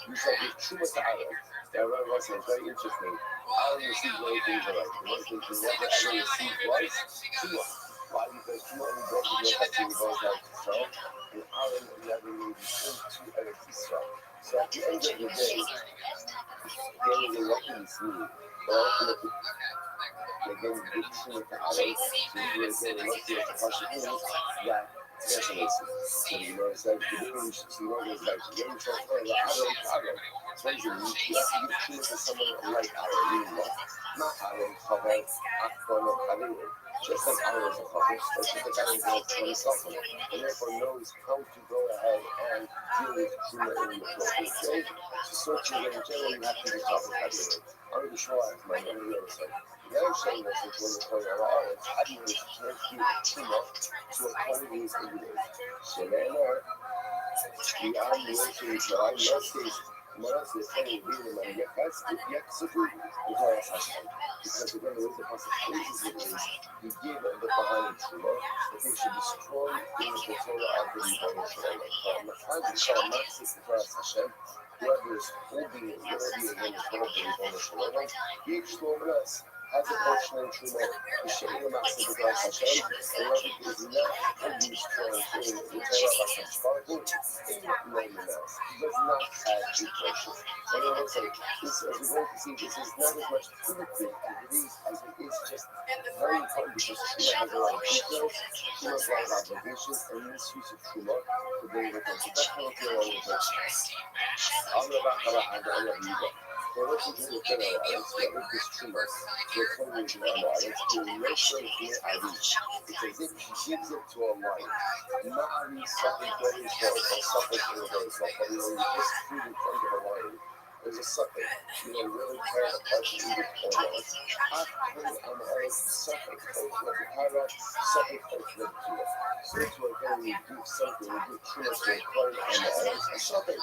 You shall give Shumas to Aaron. That was very interesting. Aaron received many things alike. The one thing he never ever received was Shumas. Why? Because Shumas only goes to the country he goes out to Israel, and Aaron never made it into Eretz Israel. So at the end of the day, there is a lucky me. But ultimately, again, the big thing with the Aaron, so we were again lucky at the possibility that yes, and listen. So you know, it's like the beginning, you know, it's like you don't try to play Aaron. So you have to give Shumas to someone like Aaron, you know, not Aaron, Chavar, Akron, or Khalil. Just like Aaron is a Chavar, just like Aaron is a himself, and therefore knows how to go ahead and deal with Shumas in the appropriate way. To search it in general, you have to be Chavar Khalil. I'm going to show out my on the other side. The other saying this is when we're talking about Aaron, how do you can't do Shumas to a quantity of individuals? So then, we are working with the right message. Moses is saying, reading my yet support because Hashem. Because again, the way the passage phrases it is, he gave the behind Shema, that they should be strong in the Torah of the Rebbeinu Shalom. Hashem, whoever is holding it literally again the Torah of the Rebbeinu Shalom, each Shlomas has a portion in Shema, the Shem Master because Hashem, whoever is not holding strong in the Torah of Hashem Sparkle, in no one else. He does not have a portion. And I will say, this, as we're going to see, this is not as much primitive as it is just very important because Shema has a lot of details, Shema has a lot of obligations, and misuse of Shema to bring it into professional care and I'm about to for what you do with the let's get with this Shema. We're telling you to make sure here I reach. Because if she gives it to a lion, not only something very short or something very short, but you know, you just food in front of a lion. there's a suffix. Really tear it apart and eat it almost. After Amaret's suffix portion of the paragraph, suffix portion of the kiyah. So it's where again we do something, we do too much to acquire Amaret's a suffix.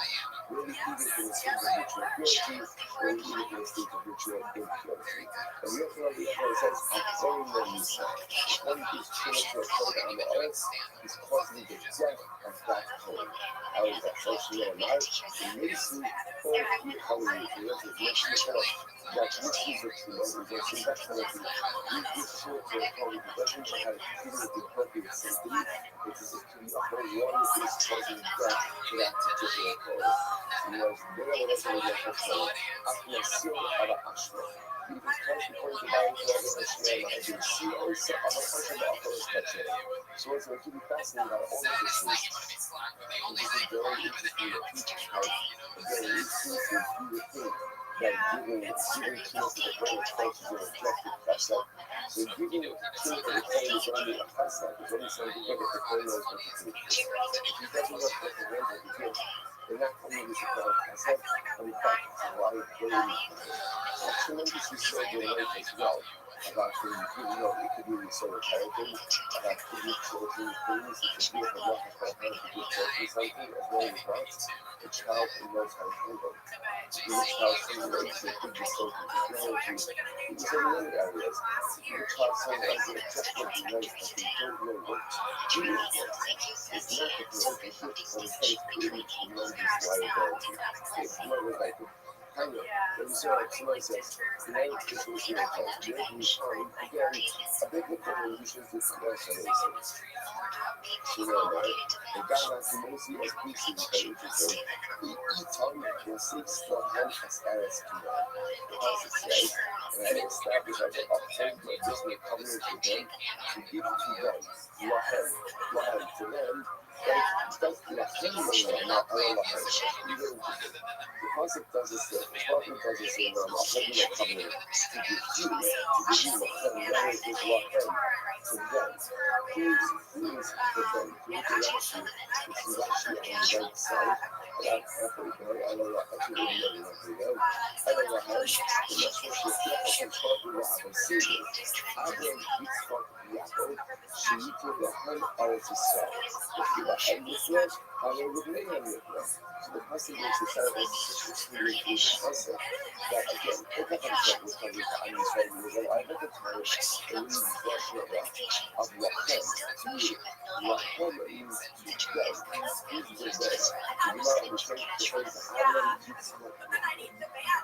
Really eat it in a state of ritual purity, really eat it in a state of ritual impurity. And we have to know the Torah says, Akvarim when you say. If one gives too much to acquire Amaret's, he's causing the death of that Torah. How is that? So she will not. The Mason or the economy, the Mason that this is a true one, is actually that kind of thing. We give short to a colleague who doesn't know how to deal with the appropriate symptom. It is a true one is causing death to that particular cause. So there are also the Yahweh, after a seal of a ashma. He was constantly divided to all the Shema, as you see also of a person of the so it's really fascinating about all of this is, and this is very interesting to teach how very instinctive you would think that giving too much of the brain causes an objective chesed. So giving too much of the brain is only a chesed, it's only something that the brain knows what to do. If he doesn't know what the brain knows what to do, then that only is a kind of chesed, and in fact it's a liability. It's tremendously sober life as well. About the, it could be so intelligent, about giving children things, it could be a lot of how to give children something as well as not. The child who knows how to handle it. The child simulates the big social technology. It was in many areas. The child sometimes an objective and knows that they don't know what to do with it. It's not the relationship, but it's really tremendous liability. It's not like a kind of, when you say like somebody says, this was your fault, you're making time, again, a big difference in usually this is right? The guy that you may see as PC, very interesting, the e-tongue will seeks the hand as to them. Because it says, and I established as an uphold of this may covenant with them, to give to them, Lahem, to them, but Lahem, not Lahem, even the concept doesn't say, the prophet doesn't say, no, I'm holding a covenant to give you, Lahem, that is Lahem, to them. Who is the them? Who is Rashi? It's Rashi on the right side. That's halfway there. I don't know, actually, I don't know halfway there. I don't know how, the next one should get us in trouble with Abba Sidi. Abba Yitzchak Yaakov, Sheyitu Lahem Eretz Yisrael. If you Lahem Yisrael, Abba would lay on Yisrael. So the passage is the side of extremely through the concept that again, if I can talk with Rabbi and Yisrael, we will arrive at the time and we version of Lachem. To me, Lachem means to go. Who's the way? You know, we take the phrase Adam Yitzchak.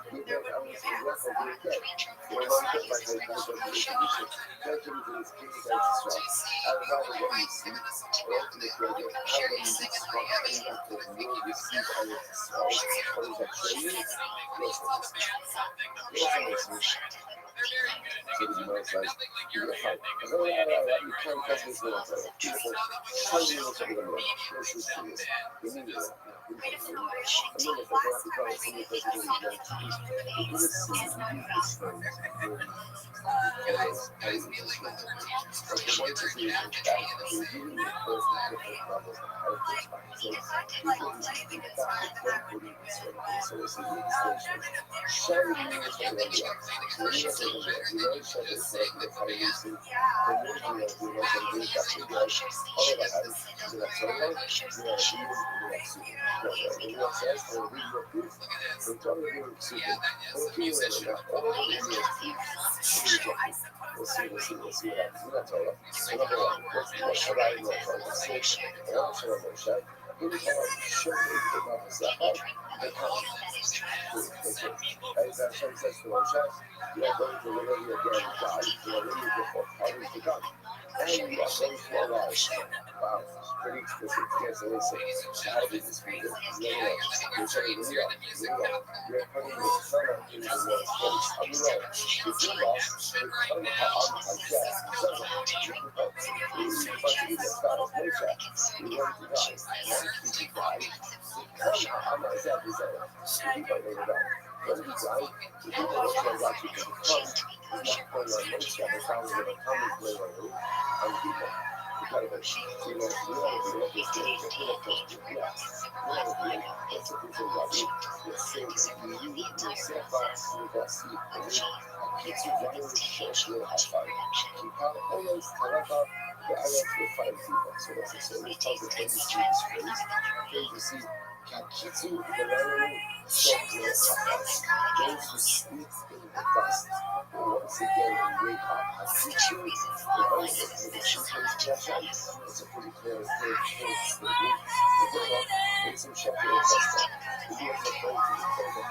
You know, I was in left of the day. We're one bit like I kind of introduce it. Gradually to this king of Israel. I would rather when you see, or ultimately again, Adam Yitzchak came back to will receive all of Israel. What is that training? So the Gemara says, you're fine. You can't catch this little thing. Beautiful. Tiny little thing in the middle. This is serious. You mean it. I'm going to have to tell you some of the things that you're going to use. You're going to see you use this thing. But the one thing is that you're using the first and different levels of characters. So people who speak back don't believe this sort of thing. So it's a new distinction. Sharing means something like that. So when you have something like that, you know, sharing is like the financing, the movement of the ones that do that to go, all of that, you know, so now, you know, you know, says, or we look good. So it's all the way to the, or to the, all the way to the, we'll see what happens. We're not talking about. So number one, what's the right one? Six, and I'm sure I'm going to shout. Every time I show you the mouth is that hard, they come. As Hashem says to Moshe, you are going to live again, God, you are living before others to come. And you are going to arise. Wow, it's pretty explicit. Yes, it is. How did this be? You're saying, you're putting the sun in the world's face. I mean, if you lost, the sun on Jack, the sun, you must be the sky of nature. You want to die. Once you die, I'm not sad to say it. You might never die. When you die, the people that transact you to become is not going on nature, but how is it a common way on people. incredible. So, you know, what this thing is, you know, yes. You know, what's the thing for Rabbi? Let's say that you yourself you got sleep, and you keep running short little high five. You can't always however the Arabs will find people. So that's the same as puzzle when you see this phrase. Okay, you see, Kakitsu, the learning, short little high five. Those who sleep in the dust will once again wake up. Kakitsu, the learning, the children's gesture. It's a pretty clear statement. The book it's in Sheffield Pastor. We have to pray to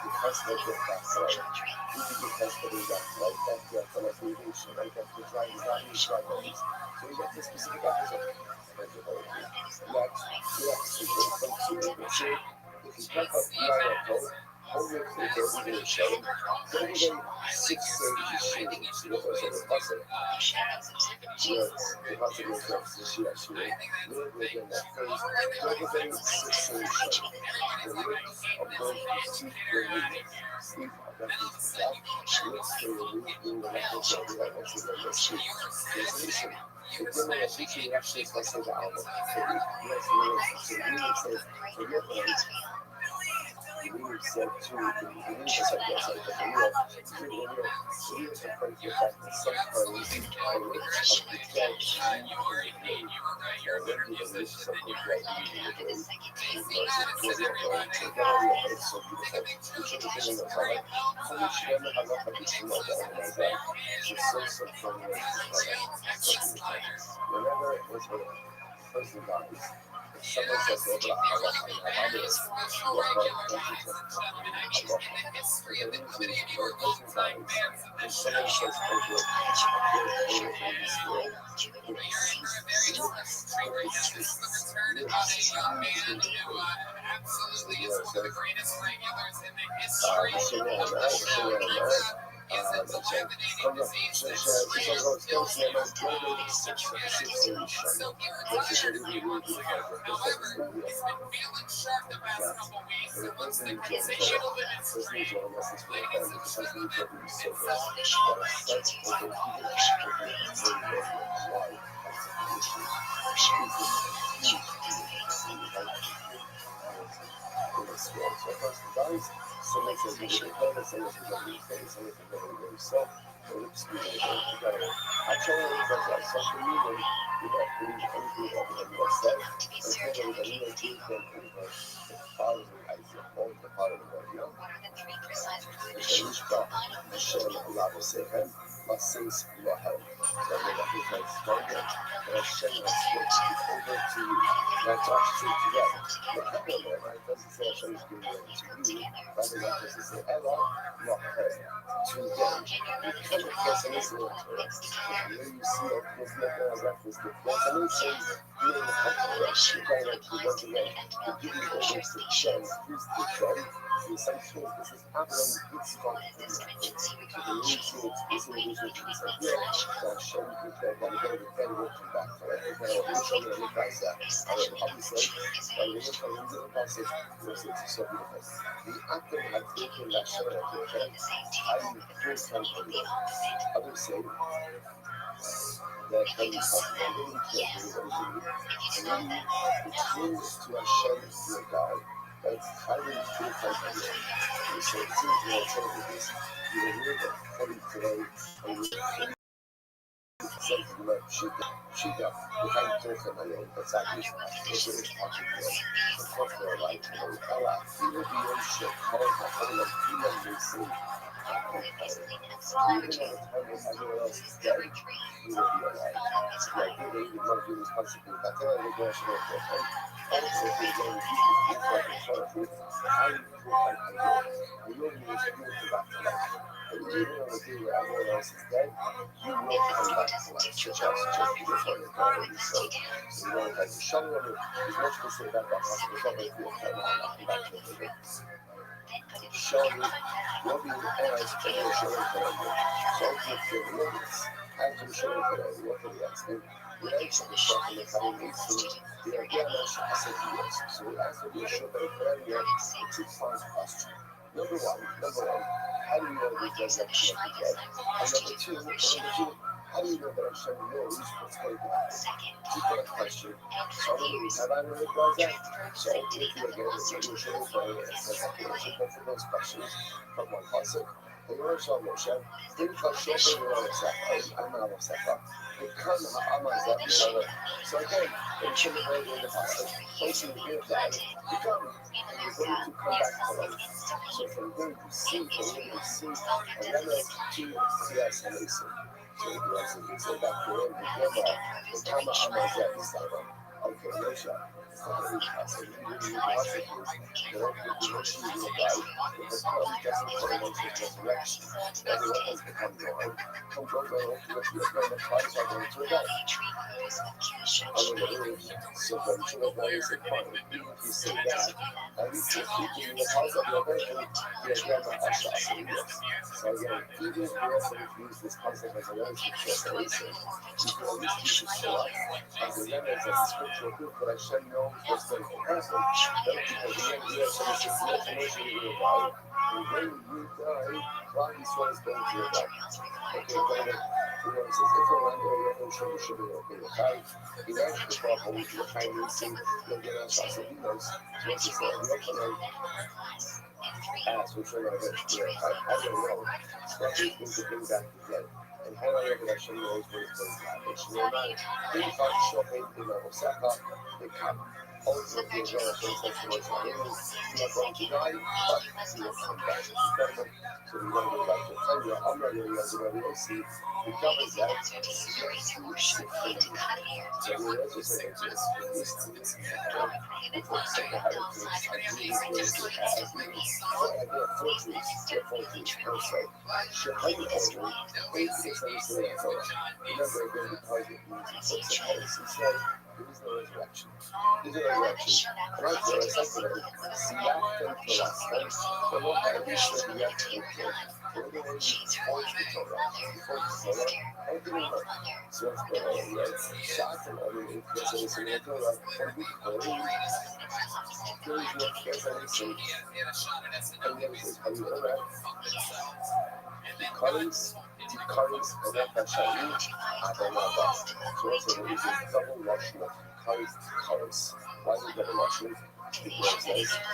the pastor of the pastor. We can get pastor in that life that we have to like reading, so like that we try to value strategies. So we get the specific episode. Let's continue to say if you talk about Yarato, only for the organization, then we get 630 shillings. So that's also the pastor. Yes, the pastor goes up to see that she will live in that first. Represent 630 shillings. The rate of those who seek the weak, sleep of refuge to God, let's stay away in the refuge of the let's say the sleep. Translation. The criminal of teaching actually is what's in the album. So we let's so we would say so we have we said to the believers said yes, I the we was referring to the fact that sometimes the rich of the dead leave the grave. Now when do the rich of the dead leave the grave? Because it's so beautiful. We should have been in the time. So we should never have a habitual of that in our life. It's so from the whenever it's a person dies, if someone says, "Oh, but Allah, I have this," what about Allah? The reason is when a person dies, if someone says, "Oh, but I feel in this world," So a person dies, someone says you're going to heaven, someone says you're going to face, someone says you're going to yourself, or it's going together. Actually, that's something new, and you don't believe anything that we have said, and probably the real truth and over the following idea, all the following idea. Mishka, Hashem, Allah, Sehem, Masins, Lahem. So I'm going to put my stronger, and Hashem has spoken over to you. Now talk straight together. It doesn't say Hashem is giving it to you, rather than just say Ella, not her. To them. Because of pessimism, where you see it, there's nothing as reference to pessimism, being a corporation, kind of once again, the giving over to Shem, who's the Shem, the essential, this is happening, it's from the need to this individual to say, yeah, that Shem, you can get a better working back for it. We're trying to look at that. Obviously, when we look at the passage, it's so beautiful. The act of had taken that Shem at the end, I first time for you. Others say that when you talk about living to a and it clings to Hashem, your God, that it's highly purified for you. And so it seems to me that this, you will hear that fully today, and you will something like Shida, the kind of person I know, that's at least what it is talking about. The cultural life, Allah, you will be your shit, all the whole of human race. Even at the time when everyone else is dead, you will be alive. Like, you might do this constantly, but then I will go to the point. Also, if you're going to do this, like a sort of food, how do you feel like you do? You will be restored back to life. But even on the day where everyone else is dead, you will come back to life. So just before you're going to so you know, like the shuttle of it is much to say that hospital, but if you're coming back to the Showing will be as for your showing for you. So if you're limits, after showing for you, what are the accident? We don't show the shop in the coming weeks, so we are getting us as a years. So we ask for your show for you to find question. Number one, how do you know the resurrection of the dead? And number two, how how do you know that Hashem knows what's going to happen? It's a good question. So I'm going to have I realized that. So if you again, if you should play it says I can answer both of those questions from one pasuk. And you're also Moshe, in Kashof and I'm not Sefer. It can Amazah Bishara. So again, in Shemay in the pasuk, placing the gift that become and you're going to come back to life. So if you're going to see, and you're going to see, and then to yes, and listen. So if you say back to him, the Kama Amazah Bishara. Okay, no shot. So you really need lots of things. The resurrection is your guide. It has come just before the resurrection. Everyone has become Lord. From God, God, ultimately, the plan of Christ are going to die. Hallelujah. So when children of is a fine, you say that, and you keep speaking in the house of your version, the Grandma Asha Asarias. So again, even if you also use this concept as a relative translation, you can at least use it for us as a remnant of scriptural proof that Hashem knows what's going to happen. That because the end of Hashem is just the information you will die, and when you die, God is what is going to die. Okay, but it says, if you're under your own shoulder, should be okay with that. You know, the problem with your kindness, you'll get us as a healers. So what's it say? You're going to ask, which we're going to get to. I don't know. So he's going to bring back the dead. And how do I know that Hashem knows what is going to happen? So we're not in fact shopping in Osaka, they come. Ultimately, as well, Hashem says to us, you are going to die, but you will come back. So we want to go back to Tanya. I'm not going to see the covers that. So we also say that this before the second had it to us, I really was as we their fortunes, also. Shahadi order, 86 and so remember again, because it means it puts the policy said, there is no resurrection. There's a resurrection. And I feel it's like, Siyaften Tolastem, the Lord had a wish that we have to kill. We're going to forge the Torah. Before the Torah, I didn't know. So what's going on here? Shatan, I mean, if there's anything in the Torah, and we call it, there is no there's anything. And the other says, how do you know that? The currents of that Shani, Adonai. So what's the reason? Double washing of currents. Why is it double washing? Because it says,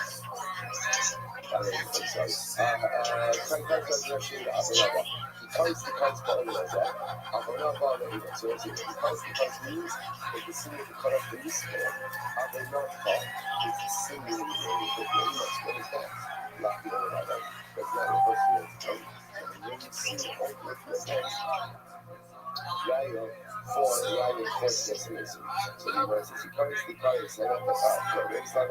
because Adonai. Adonai, so what's it? Because means that the sin of the cut off the least Adonai is the sin of the what is that? Lucky Adonai. That's not a person. When you see ultimately Yair for Yair first destination. So the verse is because set up the path. Next time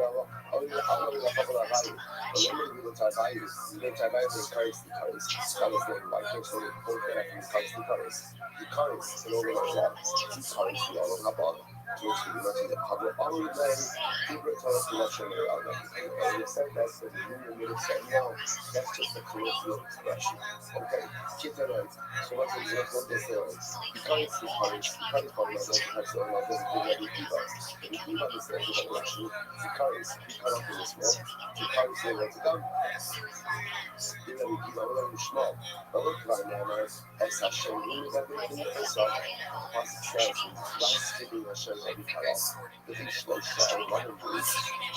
only the couple of high. But when we go to high, we go to high the curse. That was the white person who put that in the curse. The curse in order to that. The curse we all about. To which we went to the public only then people told us to watch them around them. And we said that's the union would have said no, that's just a colloquial expression. Okay, keep that right. So what is what they say? Because it's probably not going to have so much as the other people. And if you understand the direction, because we cut off in this world, because they want to come. You know, we keep our own small. But look right now, as Hashem, we got the thing for some. As it says, last giving Hashem every cut off. The thing slow shall one of these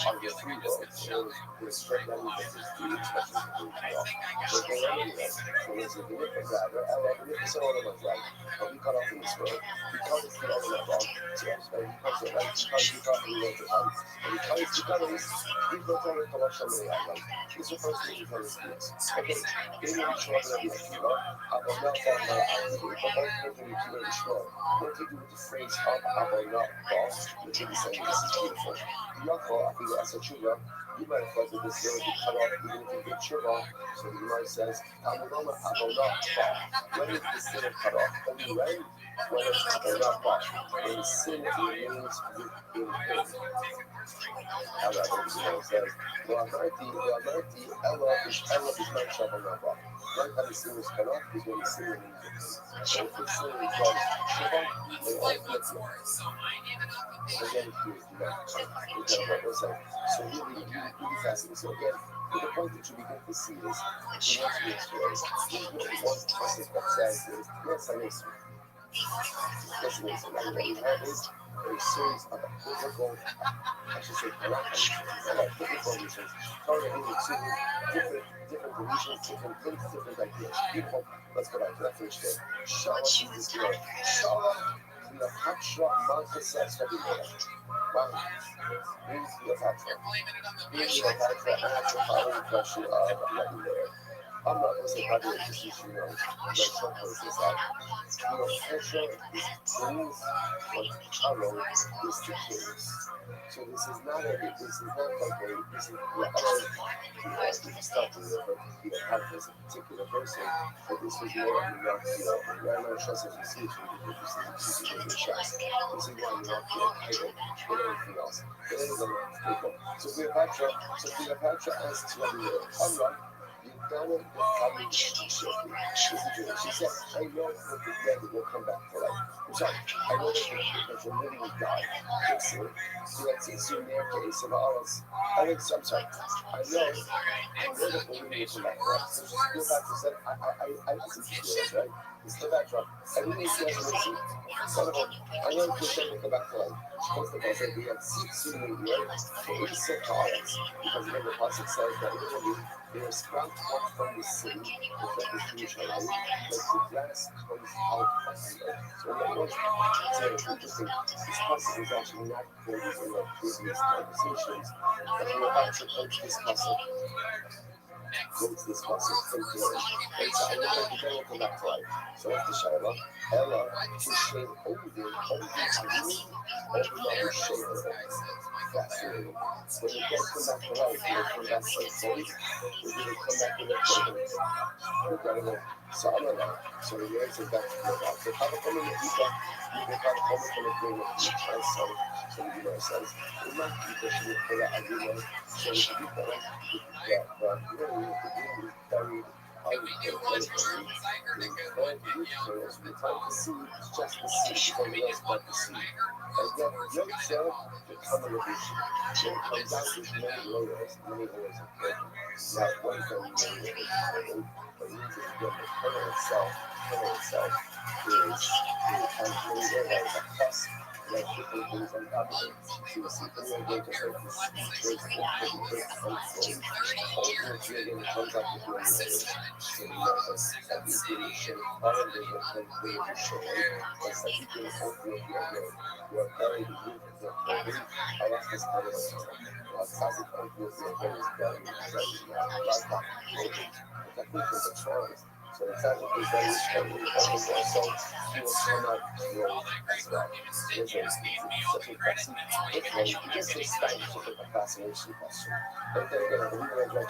are the three worlds. So the straight line is the three expressions of being cut off. So they are in there. So there's a limit of that. I love the limit of all of us, right? But we cut off in this world. Because it's the other level. So I'm saying, because of that, because we cut in the other one. And because we cut this, we go to the collection of the island. This is the first thing we can experience. Okay, in the ritual of the Akiva, I will not find my activity, but all the things you can ritual. What to do with the phrase of Abba boss, which is saying this is beautiful. Yako, I think as a tshuva, you might have thought that this will be cut off even if you get tshuva. So the Gemara says, Tamudoma Abba when is the sin cut off? Only when it's Abba when sin remains within him. However, the Gemara says, Lo'amarti, Ella is not Shabbat. Right how the sin is cut off is when the sin remains within him. So if the sin is done Shabbat, they all get it. Again, he is not. So really fascinating. So again, the point that you begin to see is, he wants to explain, what he wants to that says is, yes, I know. Listen, listen, now what we have is a series of biblical, I should say, biblical reasons targeting two different delusions, different things, different ideas. Beautiful. Let's go back to that first day. Shalom is the word. Shalom, Cleopatra, Malchus, February. Wow. Means Cleopatra. Being Cleopatra answers the following question of Rabbi. I'm not going to say probably just as you know, but some places that Cleopatra is queens, but Pharaoh is the kings. So this is not like a, this is the other, we can start to live Cleopatra as a particular person, but this was more of the right now trust as you see it, this is the chest. This is why you're not title than anything else. But anyway, so Cleopatra asks Rabbi, all right, you gotta become shaky. She said, I know that the dead will come back to life. I'm sorry, I know that the living will die. Listen, it's in their case of ours. I'm sorry, I know that the living will come back to life. So she's Cleopatra said, I listen to this, right? It's Cleopatra. I really see as mercy. Son of a, I know that the dead will come back to life. First of all, said we have seats in the year for Isa Kaharas. Because again, the Pasuk says that literally, there is sprout up from the city, which that is Jewish language, like the grass comes out of the earth. So in other words, it's interesting. This pasuk is actually not quoted in our previous conversations, but we're about to quote this pasuk. Quotes this pasuk from Jordan. And so I know that the devil will come back to life. So that's the Shaila. Ella, to shame Odin, Odin, shame. Fascinating. When the dead come back to life, they come back like boys, or do they come back with their children? Incredible. So I don't know. So the answer is back to the God. So Papa come in the Ika, you can come from the green of each child son. So the Gemara says, it's not Ika, she will put out a good one. So the Ika, but really, the green is buried. I would put it on the green. And you prayers, we time to see, it's just the seed, something else but the seed. And yet, Yotze, the common edition. When it comes out, there's many layers of prayer. Not one thing, many layers of prayer. But it means that the kernel itself is has many layers of plus, like different things on top of it. So you see, when you're going to start to see towards the unfold, ultimately, when it comes out with many layers, so we know that we didn't share all of it when we were sharing, but that we didn't ultimately again. You are buried in the clothing, Allah has covered us. Classic ultimately again is buried in clothing. But that means the traumas. So the fact that there's very strongly over there, so he will come out grow as well. There's such a question. You can say style is just a fascination question. But then again, I believe that like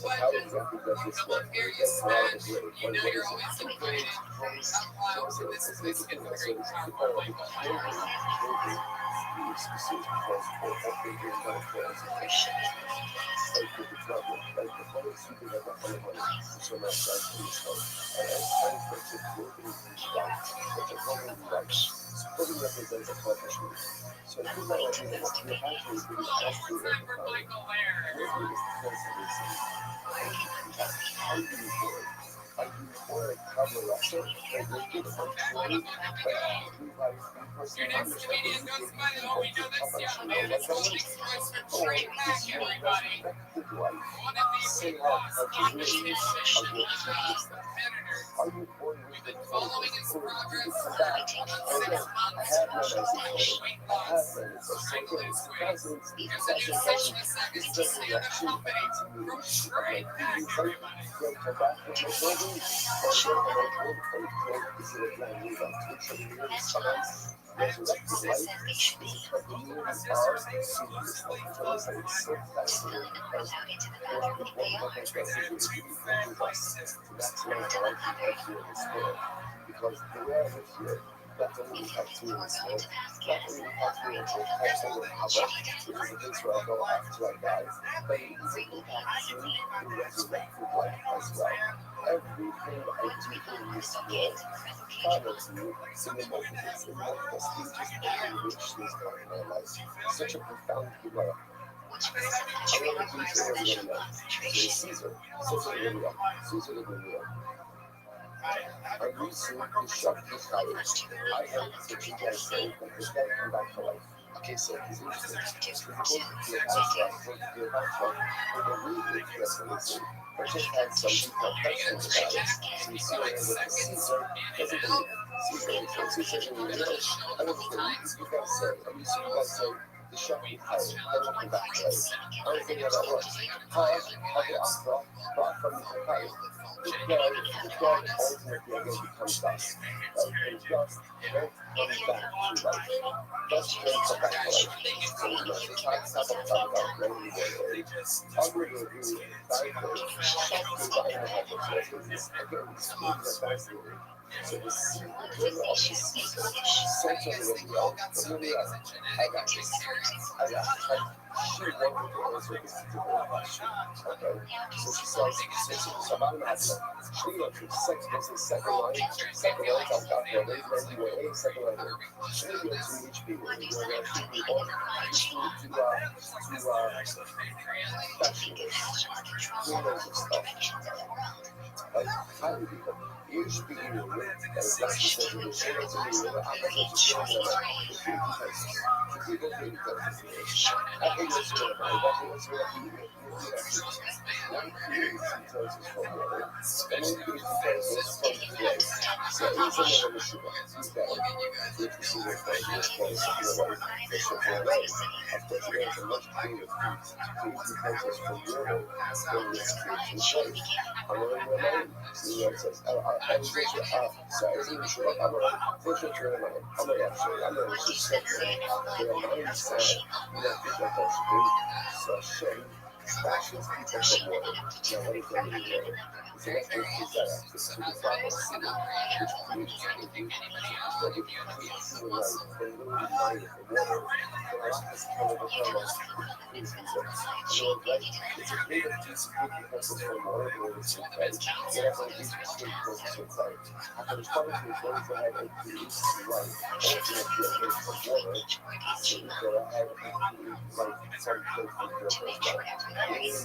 but how exactly does this work? When it gets out of the grave, what is it? So it's interesting. So it's people are like building these specific because for every year not for as a question. Like the trouble, like the photos you can have a whole money, so much like this one. And as time for it to building these rights, but the voting rights, voting represents accomplishment. So if you know what you actually really have to at the time, maybe it's because of this. How do you work? How do you work? How do you wrestle? And we get unemployed, but we like, we personally understand that you can how much you know. Like, oh, this is your resurrected life. Say how to really of your previous life. Are you born with the clothes? Or do you come back? And again, I have none as a total. I have none as a second. It's 2000, this doesn't actually continuation of my previous life. Then come back with my building, or then when I build is it a brand new life? Which are the years times? Resurrected life is a continuity of previous life. So it's like it's so fascinating because there's people who have that message that really brings us to maximize the life we have here in this world. Because the way I live here, not only impacts me in this world, not only impacts me in the whole of Haba, which is a place where I go after I die, but it even impacts me in resurrected life as well. Everything I do in this world follows me in the multiple stages of which this part of my life. Such a profound Gemara. I'm going to say everybody knows. So Caesar, Caesar the Caesar the Guerrero. And we see the shock is higher. I heard that you guys say that he's got to come back to life. Okay, so he's interesting. He's supposed to be a basketball, supposed to be a basketball, but the really interesting is I just had some detailed questions about it. So you see what with the Caesar doesn't believe it. Caesar didn't really know. I don't think you guys say, and you see you guys say the shock is higher, then we'll come back to life. I don't think how that works. How the Akra, the Akra is higher. The dead ultimately again becomes dust. Right? And dust then comes back to life. Dust then comes back to life. So you know, the talk about many ways. I'll give you a view very quick. Because I know how this works. Again, these are fascinating. So the seed, the river of the Caesar, central in the world, but really I got this. I got this. She wanted to answer this particular question. Okay. So she says, so I'm not she went to second line, I've got the late 1998, second line here. She went to each people, there are two people, to specialists, windows and stuff. Like, highly people. Each people with that is not considered to be able to I'm not going to share them with 50 places. To people 50 places. I think that's what one creates intelligence from water, and one creates intelligence from flow. So it's another issue. It's better. If you see the flow, something away, there's something away. Of course, there's a much cleaner feat to create intelligence from water than this creates from flow. I'm already alone. You know, it says, I was just, so I was even sure, I'm already, first of all, I'm already actually, I'm already just saying, there are 90 sound, you know, people that should do, so shame. Fashions people from water. Now, what is that mean water? So let's just use that access to the proper seed, which creates a deep, so it creates the light, the little light of the water, the light is kind of a kind of creates these things. You know, right? It's a creative piece of people because from water, but it's so tight. Yet everyone needs to speak because it's so tight. After the part of the things that have a creates light, ultimately a bit of water, so that I have a create light, some place for the water as well. In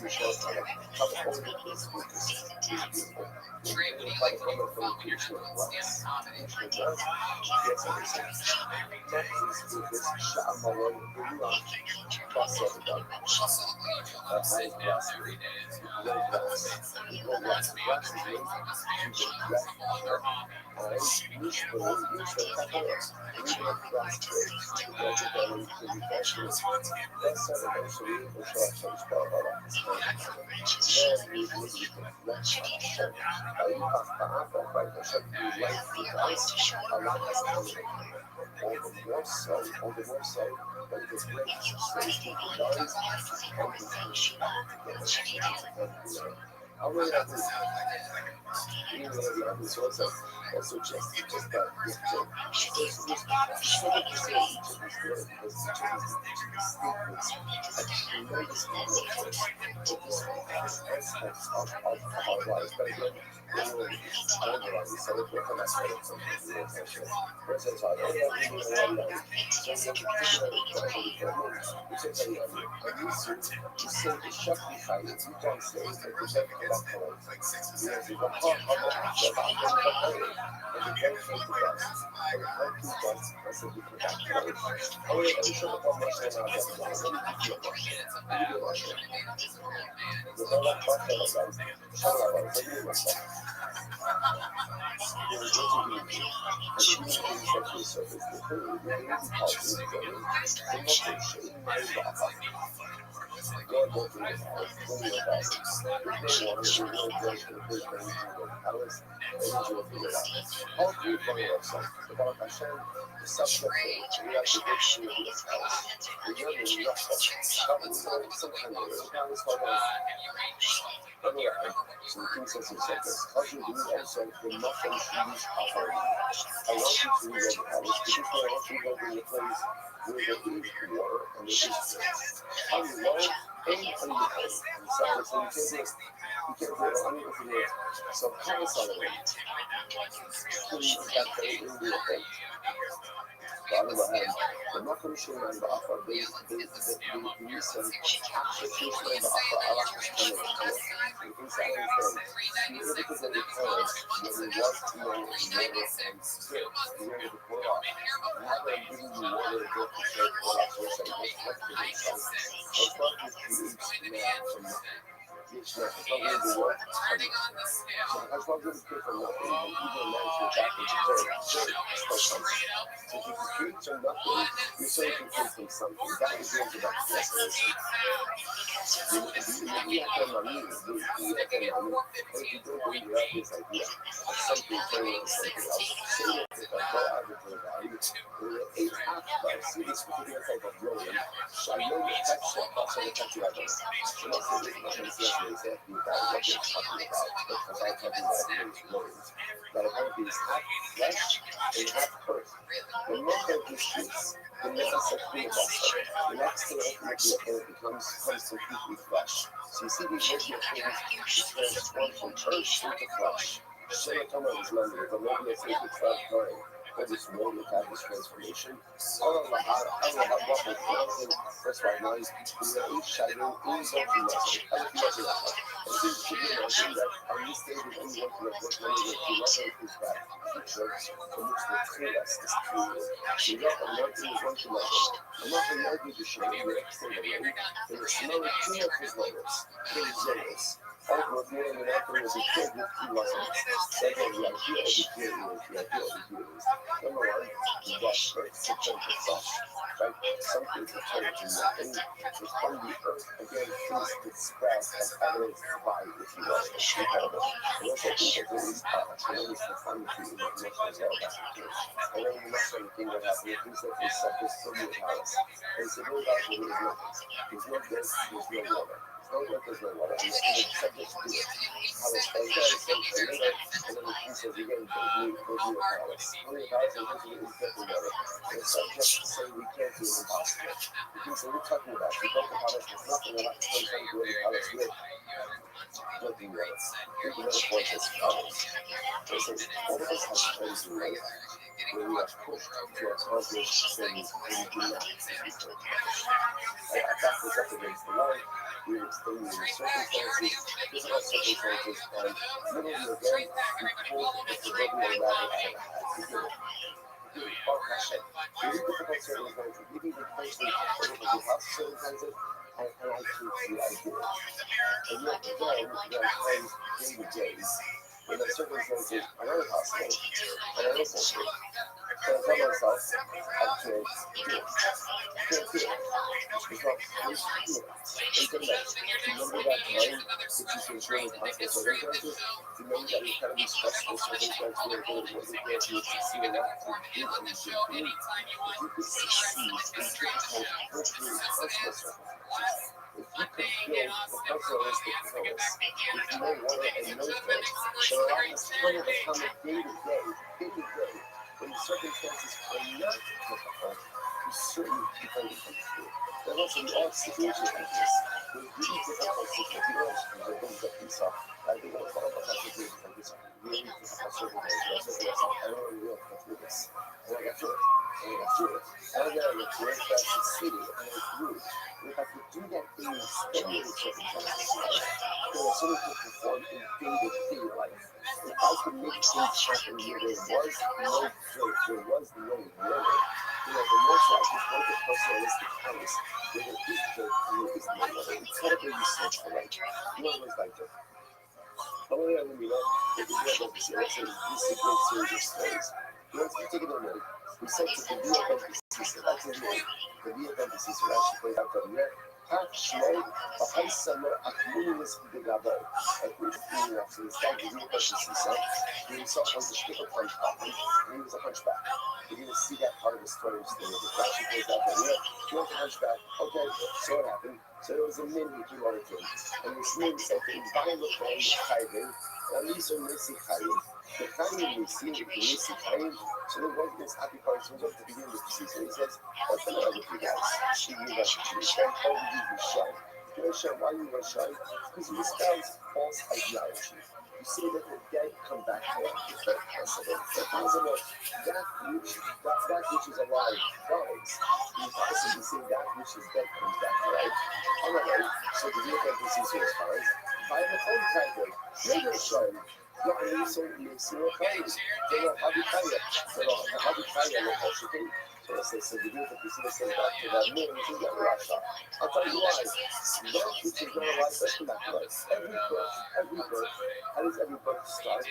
the short term, how the only is beautiful. How the only for the future was. Future was. Yes, I understand. Next is this Sha'amalan Guru plus everybody. I glass. No glass. No glass. Glass is made. You get black water. And usually, glass breaks. You get it done in the fashion. That's how the solution for short term on the more so, but it is great. So it's to the guys, I really have this, even though the other source also just that this joke. It's so much to say each of these good because each of these statements are tremendously important. But this aspects of our lives. But again, I don't know, so let's work on that side of something. For instance, I don't know if you know one so you have to think about it carefully. You say, hey, I'm used to say the shut behind it. You don't say that the shut behind it. You know, you go, oh, so I'm going to go and the very thing to dust. And the very thing to dust, I said, we can back to life. Oh, yeah, let me show you how much I know about life. Let me give you a question. Let me give you a question. The whole lot of stuff that I've done, show me about it. Let me give you a question. There is interviewing you. And she was being sexually surfaced. The thing is, the baby culture is going, the motivation, the God will do it all. We'll be about it. If they want it, we will break the big things and go palace, and then you'll figure it out. All three from yourself. About Hashem, the subject thing, we have to get to the palace. Remember, we have to sometimes the palace for us. Anyway, so the king says in seconds, how do you do also the nothing to use power? I want you to read the palace, because I want you to go to the place where there is water and there is grace. How you love and how you hate. So you can do You can't do it on anything else. So Paris on it. Please, that they will be a thing. بعد ما هاي لما كل شيء من بأخر بيسن أكثر شيء من بأخر على حسب يكون سألين فهم يقول لك إذا الكارس when you want to know water and spirit you know the Torah rather than giving you water to go to say Torah so it's like what's the inside it's not just creates man from nothing it's not going to work so that's not going to pay for nothing and even man should back into dirt so if you can create from nothing, you're saying you can create from something. That is the answer back to the explanation. You have to money. And if you don't believe you have this idea of something turning into something else, say that if I go out into the value, eight half see this particular type of rolling, I know the texture of also the texture of it. So most of it, what I'm saying is that you got what you're talking about, because I'm talking about these rolls. That apparently is half flesh and half earth. The more that this is, the less it's a clear vessel. The next thing ultimately it becomes completely flesh. So you see these working things transform from earth into flesh. Serotonin is memory, but maybe it's taking 12 time. But it's more than that, this transformation. All of what we're planting, first right now is each shining in something else. Everything else is that. And this should be nothing that on this stage is only one thing that works when you get is that the church from which the chaos is created. You got anointing is one to another. I'm not anointing to show you the next thing again. And it's no clean up his layers. Very zealous. Over here in the afternoon is a kid with 2 lessons. Second, the idea of the kid is number one, you got earth to turn to flesh. Right? Something to turn to nothing. It's from the earth. Again, things that spread as evidence by, if you will, incredible. And also, I think that there is tremendous photography in what most as well. That's the case. And then the next one thing that happened, things that they set this from your house. And it's a very valuable is nothing. There's no this, there's no water. No work is no water. And it's subject to it. How it's and then the king says, you're getting go to your palace. Go to your palace and go to the infinite water. And it's subject to say we can't do it impossible. The king said, what are you talking about? You go to the palace, there's nothing. We're not trying to go to the palace with drinking water. Drinking water points as follows. They say, all of us have friends in life where we are pushed to accomplish things we do not expect to accomplish. I back this up against the light. We were explaining the circumstances, physical circumstances, and literally again, we pulled the proverbial rabbit out of the hat. We did it. Baruch Hashem. Really difficult circumstances, even the person over the house circumstances, and I can see I did it. And yet again, there are times day to day when the circumstances are not possible, and I listen to it. So I tell myself, I can't do it. Can't do it. It's not supposed to do it. And then that, remember that time that you can show in possible circumstances? Remember that incredibly stressful circumstance where it wasn't there to succeed in that, to do what you should do. If you could succeed in difficult, hopefully personal circumstances, if you could build the personalistic pillars, if you know water and know things, there are all this kind of a common day to day, when the circumstances are not difficult, you certainly people will come through. There are also all situations like this. There's really difficult situations. The things that we saw. I think it was all about situations like this. Really difficult circumstances. I don't really know how to do this. And I got through it. And I got through it. And I got through it. I succeeded. And I grew. And if I could do that thing in standard circumstances, then I certainly could perform in day-to-day life. If I could make things happen where there was no dirt, there was no water, the more so I could work at personalistic premise where there is dirt and there is no water. Incredibly research for life. You always like dirt. How many of them you know, if you have this, let's say, this is a great series of stories. You know, you take it away. We said to the real emphasis, so that's in the real emphasis, so actually played out from there. Half slow, a high summer, a communist bigabo. And interestingly enough, so it's like the real emphasis, he himself was a stripper punch and he was a hunchback. You didn't see that part of the story, so it actually plays out from there. He was a hunchback, okay, so it happened. So there was a min who came over to him, and this min said to him, buy the phone, Chayvin, and these are Nisi Chayim. The Chayim we see, the Nisi Chayim, so there was this happy part, so at the beginning of the season, he says, what's the matter with you guys? She knew that she was over you, Michelle. Rothschild, why you Rothschild? Because you espouse false ideology. You say that the dead come back to life. It's not possible. It's not possible. That which is alive dies. Impossible to say that which is dead comes back to life. Alright, so the real emphasis is fine. I am a phone title. You're Rothschild. يعني يسوي خير زي هذه خير هذه خير لو خشيتي so the beautiful Christina says back to that name, which is Russia. I'll tell you why. Birth, which is going to rise up to that birth. Every birth, how does every birth start?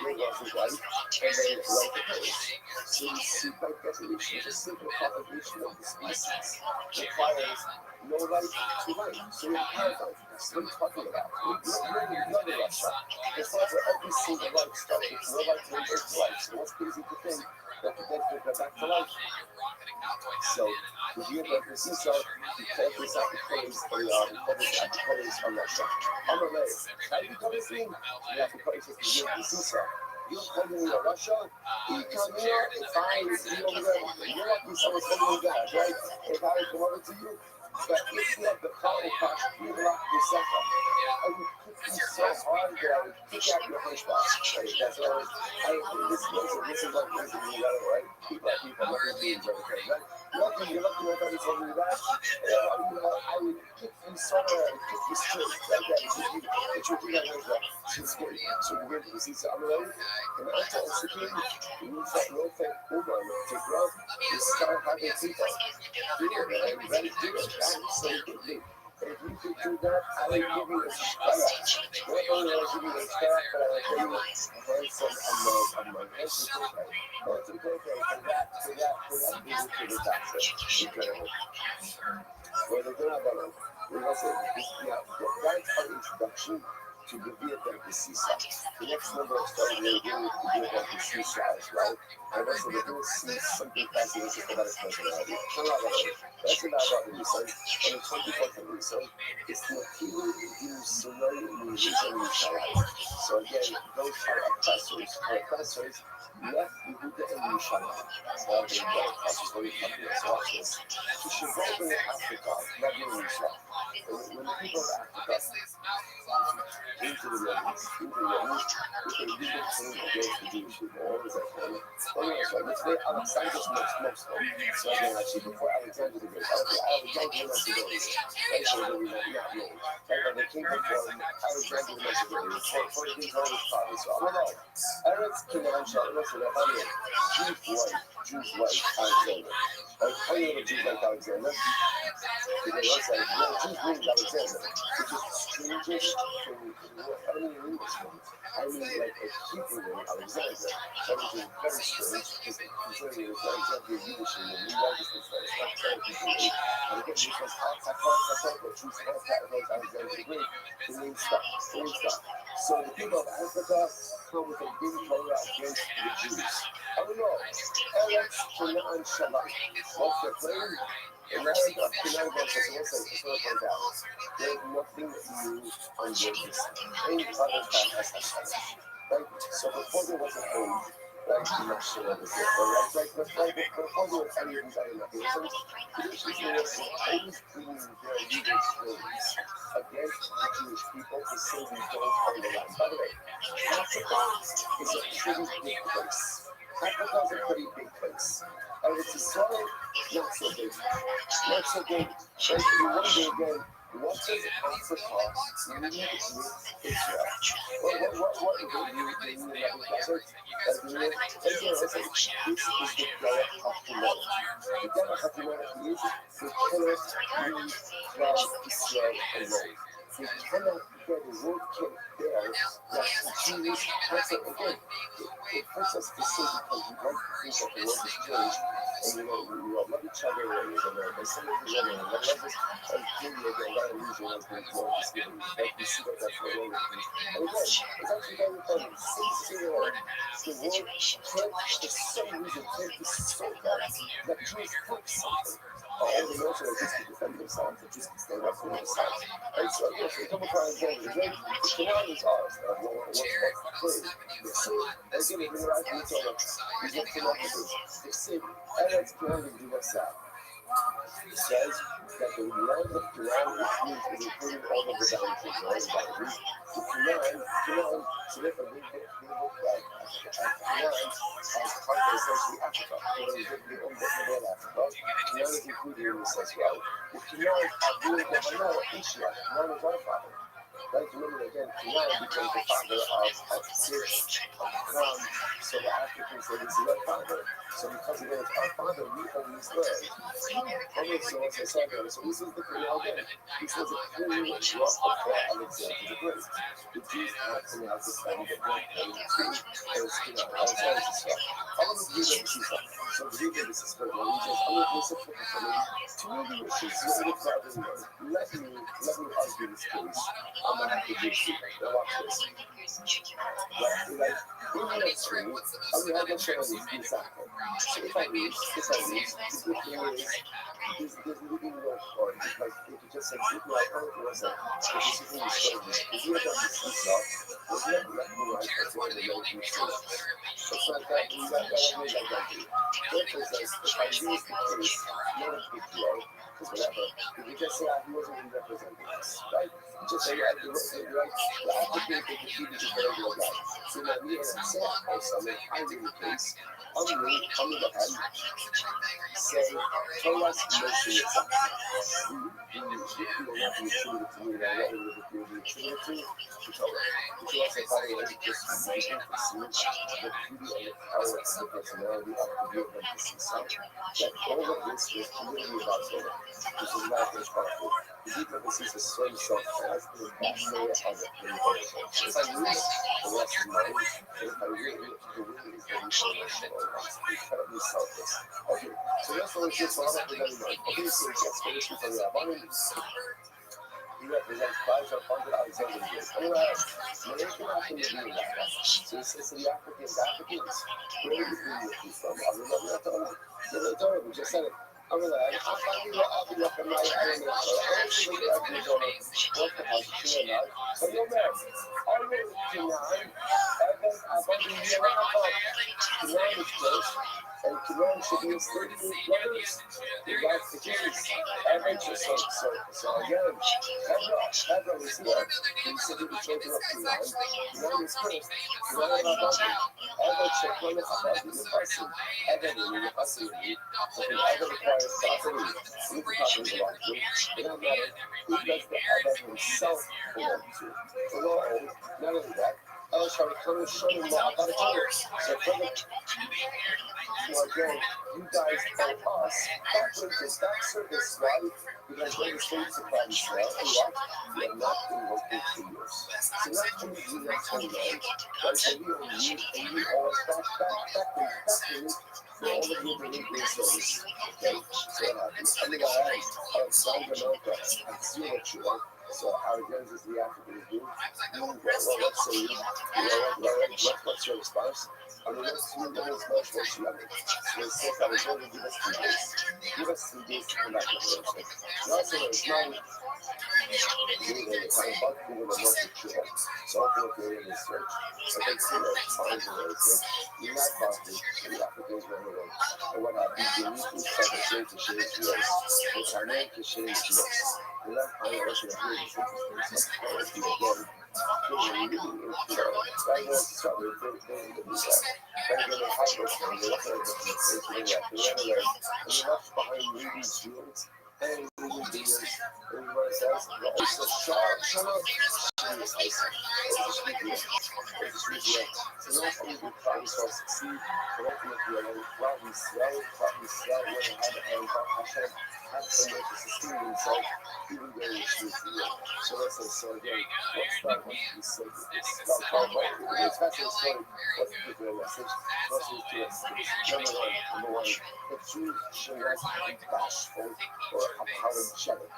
Your love is life, and then life occurs. So you see, by definition, the simple propagation of the species requires no life to life. So you're paradigm. That's what we're talking about. You're in Russia. It's not for every single life stuff. It's no life to life. So what's crazy to think that the dead could go back to life? So, the view of the Sisa, he called this out the colors on Russia. On the way, how do you come this thing? You have to call it the view of the Sisa. You're calling me a Russia? You come here, if I be over there, you're lucky someone's holding you back, right? If I come over to you, but if you have the power cash, you lock yourself up. I would kick you so hard that I would kick out your hunchback. Right? That's what this is like this is right? People nothing means everything, right? You're lucky nobody's holding you back. I would kick you so hard, I would kick you straight like that. It's your thing on your back. So you get to see something right? And I tell security, you say no thing woman to grow, you start having people. Do it, man. You better do it. Absolutely. If you could do that, I would give you a star. Not only will I give you a star, but I will give you a handsome amount. That's okay. That's okay for that visit to the doctor. Incredible. Well, they're going to have a, that's our introduction to the vehicle of the seaside. The next number of studies we're doing with the vehicle of the seaside, right? And also we're going to see something fascinating about his personality. That's about the research, and it's 24th research. It's the appeal to Sunay Musician Shalai. So again, those are oppressors. Our oppressors left Yehuda and Yerushalayim. So the oppressors were talking us watch this. To Shabbat in Africa, not in Yerushalayim. When the people of Africa into the Romans, they didn't turn against the Jewish people. What was that called? Anyway, so let's say Alexander's most. So again, actually, before Alexander the Great, Alexander was the Great. Actually, not known. And the king before Alexander the Great, for the king's own father. So I'm not Eretz Canaan, what's the Jewish wife, Alexander. Like, how do you know Jews like Alexander? Because Jews named Alexander, which is the strangest thing. I don't mean an English one. I mean like a Hebrew name, Alexander. That which is very strange because considering it was not exactly a Yiddish name, and we like this thing, it's not technically. And again, this was but Jews was Alexander the Great. The name stuck. So the people of Africa come with a big Torah against the Jews. I don't know. Eretz Canaan Shabbat. What's the claim? In America, Canaan versus it's not like that. There's nothing new under the sun. Any other time has right? So before there was a home, like the next year of the year, right? Before there was any of these other mechanisms, traditionally there was always bringing their legal stories against the Jewish people to say we don't own the land. By the way, Africa is a pretty big place. Africa is a pretty big place. And it's a soil, not so big. Not so big. And you wonder again, what does Africa need with Israel? What do you need in the desert? This is the Dara Hakimonot. The Dara Hakimonot means we cannot leave from Israel alone. We cannot get a roadkill there that the Jews has it again. It hurts us to say because we like to think that the world has changed and we all love each other and we're going to send it together and love us and clearly again that illusion has been more given. But we see that that's no longer the case. And again, it's actually very funny. Since the world can't, for some reason, can't be so bad that Jews think something. All the military just to defend themselves and just to stand up for themselves. And so, yes, we come across again, the Quran is ours. What's clear? The sin, again, if you're right, we tell them, we get to know this. The sin, and that's Quran is do what's that. It says that the land of Canaan, which means it included all of the boundaries, all the boundaries. The Canaan, so therefore they look at Canaan as part of essentially Africa. They own the Africa. Canaan is included in this as well. The Canaan are doing the Manoah Israel. Canaan is our father. Right? Remember again, Canaan becomes the father of Cush, of Ham. So the Africans say this is our father. So because again it's our father, we own this land. Okay, so as I said, so this is the Canaan again. He says it clearly was brought before Alexander the Great. The Jews had to now defend the blood and the tree. And it's Canaan. All it says is well. I'm going to read it to you. So the reader this is good. He says, I'm going to listen for me. To me, the issue is really father knows. Let me argue this case. I'm going to have to do it. Now watch this. Like, in the tree, I'm going to show you this example. So if I lose, the good thing is, there's really no harm because if you just say, give me a point, it was like, this is really strange. If you had done this yourself, there's nothing left in life that's going to make you change. It's like that, you got that way like that. Therefore, it says, if I lose the case, not a big deal, because whatever, if you just say, he wasn't really representing us, right? You just say, right, the applicant, they defeated the regular guy. So now me and I say, oh, so I win the case. I'm in the head, say, tell us emotion yourself. You don't have to attribute it to me, that what would it be attributed to Torah. Which you also, by the way, just you can perceive the beauty and the power and the personality of the view of the seesaw. That all of this was literally about Torah. This is not his powerful. The deep of the seesaw saw himself as the ambassador of the universe. If I lose, the rest is mine. And if I win, the win is the international. It's incredibly selfless. Okay, so that's all it's just all that we're going to know. Okay, so it gets finished with the Rabbi. He represents tribes of funded Alexander the Great. Anyway, American African is doing that. So it's the Africans. Where did the Greek from? I remember that time. They told me, just said it. I'm like, I'll be looking my eye. I don't think I've been on what the hell is she not? But no matter. I live in Canaan. I've been here around. Canaan is close. And Canaan should be his 38 brothers. That's the case. So again, Hebron is here. He said he was children of Canaan. Canaan is first. Canaan is above him. Hebron should come above the person. Hebron in the person. But the Hebron requires property. If the property belongs to, it doesn't matter who does the Hebron himself belong to. For no own, not only that, I shall come and show you more about it. So for the so again, you guys owe us back service, right? Because when the states are probably small and what, we have not been working 2 years. So not only do we have 29, but so we owe you and you owe us back for all of your delivery service. Okay? So I mean, South America, I see what you want. So our guns is the African do. Let's say what's your response? I mean, let's see what is much more to level. So it says that we're going to give us 3 days. Give us 3 days to come back to the answer. Not so it's not doing the kind of bug people that want to chill. So hopefully in research, but they see that times and everything. You're not talking to the Africans right away. And what happens, they need to start to share to US. It's our name to share to US. And that kind of Russian is really interesting. So again, really, that was something they do that. But again, they hide those things. They look at it and they left behind movies, fields, and movies, videos. Everybody says, well, it's a sharp, shut up. It's just review. So not only do problems for us succeed, but ultimately, while we sell, learn how to handle Hashem, have someone to sustain himself, even though it's new to you. So let's say, so again, let's start with this subject. It's not a story. What's the particular message? What's the two messages? Number one, the Jews should not be bashful or apologetic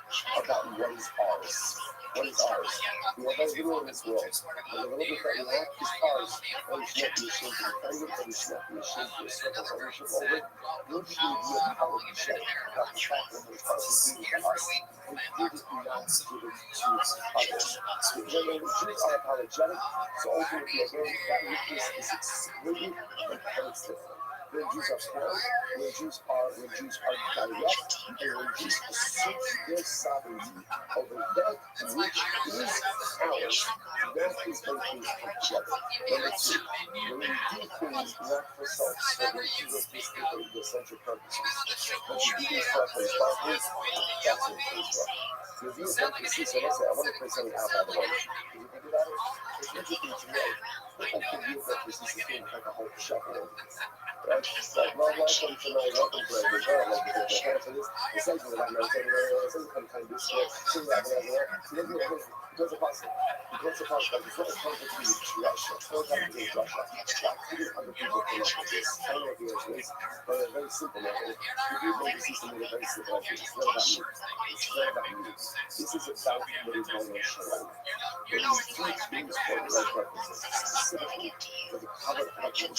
about what is ours. What is ours? We have very little in this world. And the little bit that we have is ours. And we should not be ashamed to defend it, and we should not be ashamed to assert our ownership over it. Nor should we be apologetic about the fact that it's ours is given to us, and did it not give it to others. So when the Jews are apologetic, so ultimately again, that weakness is exploited and punished different. when Jews are poor, when Jews are direct, and when Jews assert their sovereignty over that which is ours, that is when things come together. Number two, when we do things not for self-serving, egotistic, or egocentric purposes, but to do things for our friends' partners, that's when things work. To be a fantasy, so let's say I want to put something out by the way. Did you think about it? It's interesting to know that I can be a fantasy system like a whole shuffle. Right? Like, welcome tonight, welcome to the girl, like, the hair for this. It's like, like, kind of this, so because of us, like, it's not a conflict between Russia, it's not a conflict between Russia. Like, even other people come up with this. I don't know if you guys raise, but a very simple level. The group of the system is a very simple idea. It's not about me. It's not about me. This is about what is going on show. When you do things for the right purposes, specifically for the common purpose,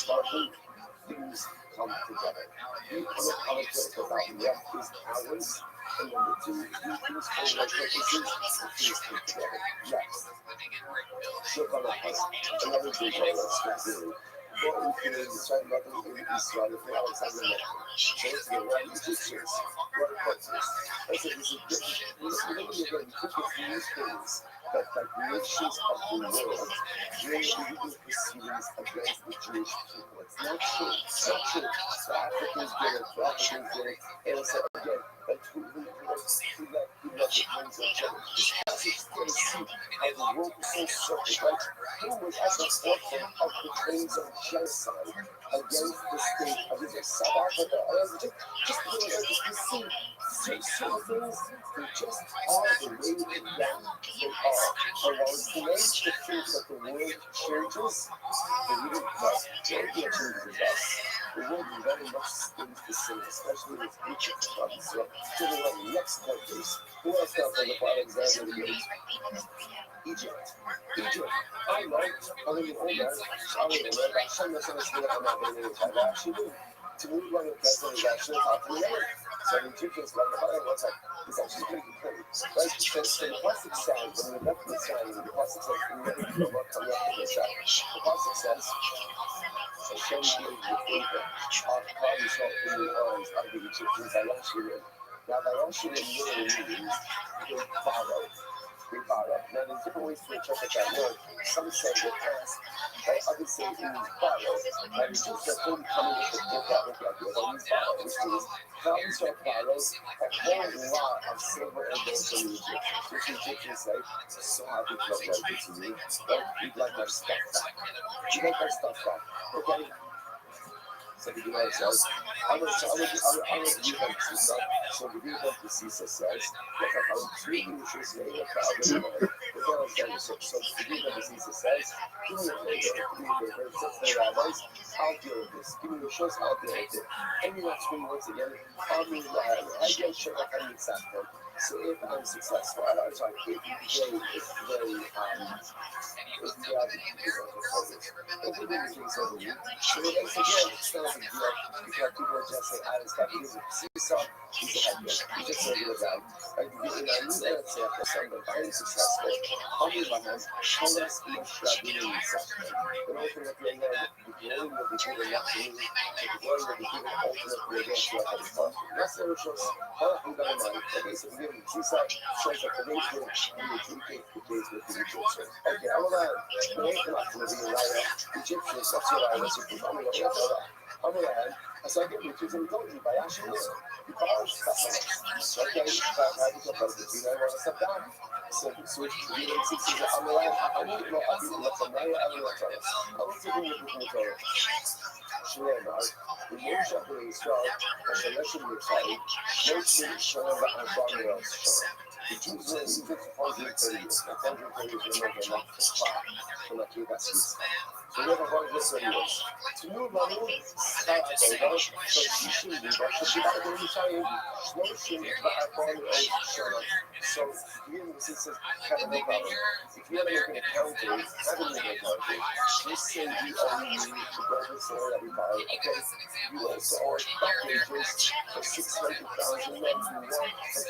things come together. Be unapologetic about what is ours, and number two, do things for the right purposes, and things come together. Next, look on the house. Another big one, let's go. What we can decide about them in Israel, if they have something like so let's get right Egyptians, what cultures. I said this is again, put the these things that like nations of the world bring illegal proceedings against the Jewish people. It's not true. It's not true. The Africans did it. The Africans did it. And so again, like who let the things in general. This passage still see how the world is so circuit, right? Who was at the forefront of the claims of genocide against the state of Israel? South Africa. Just the way you see certain things, they just are the way that they are. And while it's nice to think that the world changes, the real changes us. The world very much stays the same, especially with Egypt. So, to the next countries. Who else got for the Father Alexander the Great? Egypt. I like, I mean, all that. I mean, I shouldn't necessarily I'm not going to actually, to move on the president is actually hard to remember. So in Egyptians, like, what's up? It's actually pretty cool. Right? Because the plastic side, when the left side, the plastic side, we never know what comes up with the side. The plastic says, Hashem gave the favor of Kali's help in the arms of the Egyptians. I want you in. Now, I want you in literally means they borrow. Now, there's different ways to interpret that word. Some say they ask, but others say it means borrow. And it's just that thing coming with the book out with the idea that means borrow, which means Kali's borrows a whole lot of silver and gold from the Egyptians. Which the Egyptians say, so happy to have that to me. We'd like our stuff back. We'd like our stuff back. Okay? So the Gemara says, I'm going to give them to Sisa. So the give them to Sisa says, look at how treating the shoes made a problem. The Gemara says, so the give them to Sisa says, give me a favor, the rabbis, I'll deal with this. Give me the shoes, I'll deal with it. And you have to once again, I'll be I get sure I can accept them. So if I'm successful, I don't try to if the other people are the if we do things over you. So once again, it's not a big deal because people are just saying, I just got to see some, he's a head guy. He's just a regular guy. Like, in our new answer, after something highly successful, on the other hand, how less much that being successful. But ultimately, again, the glory will be given not to me, but the glory will be given ultimately again to our Heavenly Father. That's the rituals. I'm going to mind. Okay, so we're giving Sisa, shows that the race will be drinking the case with the Egyptians. Okay, I'm going to come up to the Egyptians, what's your eye? What's your proof? I'm going to add. So I get riches and told you by actually you borrow stuff on us. Okay, but I think about it, you know, I want to step down. So switch to the NCC. I'm like, I need to know how people look from there. I don't know what I want to do with the Torah. Shneimar, the Moshe Rabbeinu Yisrael, Hashem Mitzay, Moshe Shalom Ba'Abraham Yisrael. The Jews were in Egypt for 130 years. 130 years, remember, not the clock, for like you guys. So we have 130 years. To move on, start over, so you should be Russia. You got to go to China. Moshe Ba'Abraham Yisrael. So here in the says, have no problem. If you want to make an accounting, have a little accounting. Just say you only need to go to the store that we buy. Okay, you also are packages for 600,000 men. You want for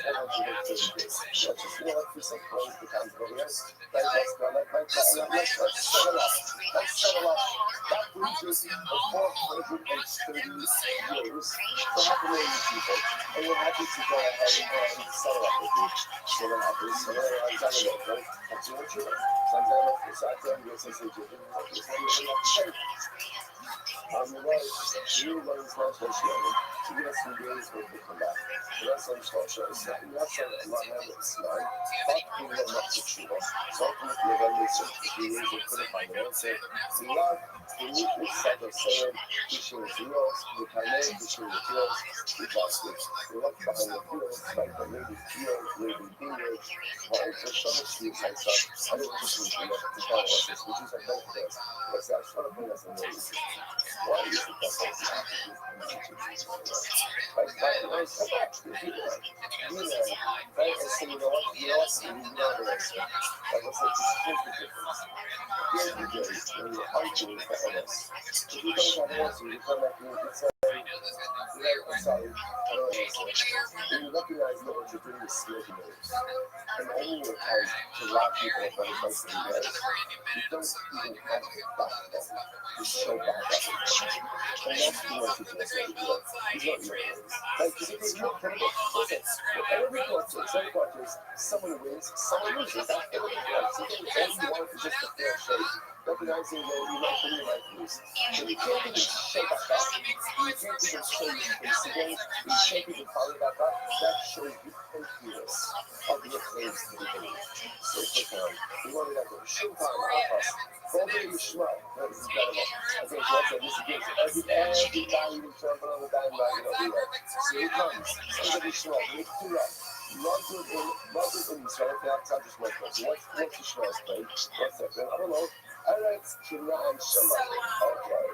430 days. not just, like for some clothes becomes obvious, like let's go, let's settle up. Let's settle up. That bridges of 430 years for half a million people, and we're happy to go ahead and settle up with you. So what happens? So I'm trying to look, right? I'm doing it. So I'm trying to look, so I can't get some sort of on the way, you learn social sharing. You get some days where you come back. You have some social sharing. You have some habits, right? Talk to them about the truth. Talk to them about the years of putting on the answer. You love the uniqueness of saying, teaching the fields, the primary teaching the fields, the baskets. You look behind the fields, like the lady field, lady beard, right? There's so much to say, so I don't think we can look to tell us this, which is a benefit. What's that? It's going to bring us a way. Why is it that that's happening? Like, I said that to you, right? I said, you know what, you know the answer. Like I said, just here's the difference. Here's the day when you're arguing for others. If you don't have an answer, you come back and you can say, I'm sorry, I don't answer. And you recognize that what you're doing is smoking mirrors. And only your time to rob people of other places in theirs, you don't even have to back them. You show back up. And that's the one people say, he's not your friends. Like, because you're critical. Listen, every quarter, someone wins, someone loses. That's every quarter. So all you want is just a fair shake. Recognizing that you might win, you might lose. But you can't even shake back up. You can't even show you face again. You can't even follow back up. That shows you emptiness of your claims to be believed. So profound. We wanted that to show time off us. Over your schmuck. That is incredible. I think that's what this again. Everybody who's jumping on the bandwagon over here. So here it comes. Somebody schmuck. Lift it up. Love it in Israel. That's not just my place. What's your schmuck, babe? What's that? I don't know. Eretz Kinaan Shalom. Okay.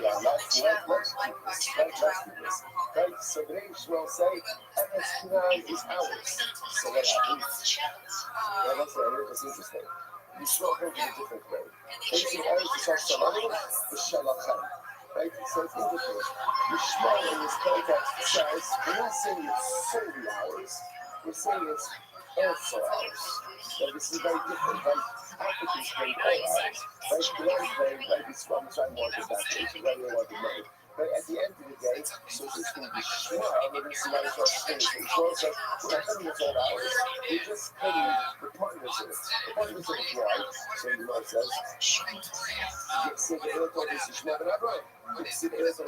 Yeah, let's do this. Let's do this. Right? So the Ishmael say, Eretz Kinaan is ours. So what happens? Yeah, that's right. Here's what's interesting. You show up in a different way. Eretz Shalom, the Shalachem. Right? So it's interesting. The Shema in this context says, we're not saying it's solely ours. We're saying it's also ours. So this is very different, right? Africans claim all ours. Right? The ones claim, right? It's from trying to want it back. It's right here want the money. But at the end of the day, so this can be Shema, we're going to see what it's all saying. So Shema says, we're not claiming it's all ours. We're just claiming the partners in it. The partners in it, right? So the Lord says, so the Elohim is Shema ben Abraham. So again, there's a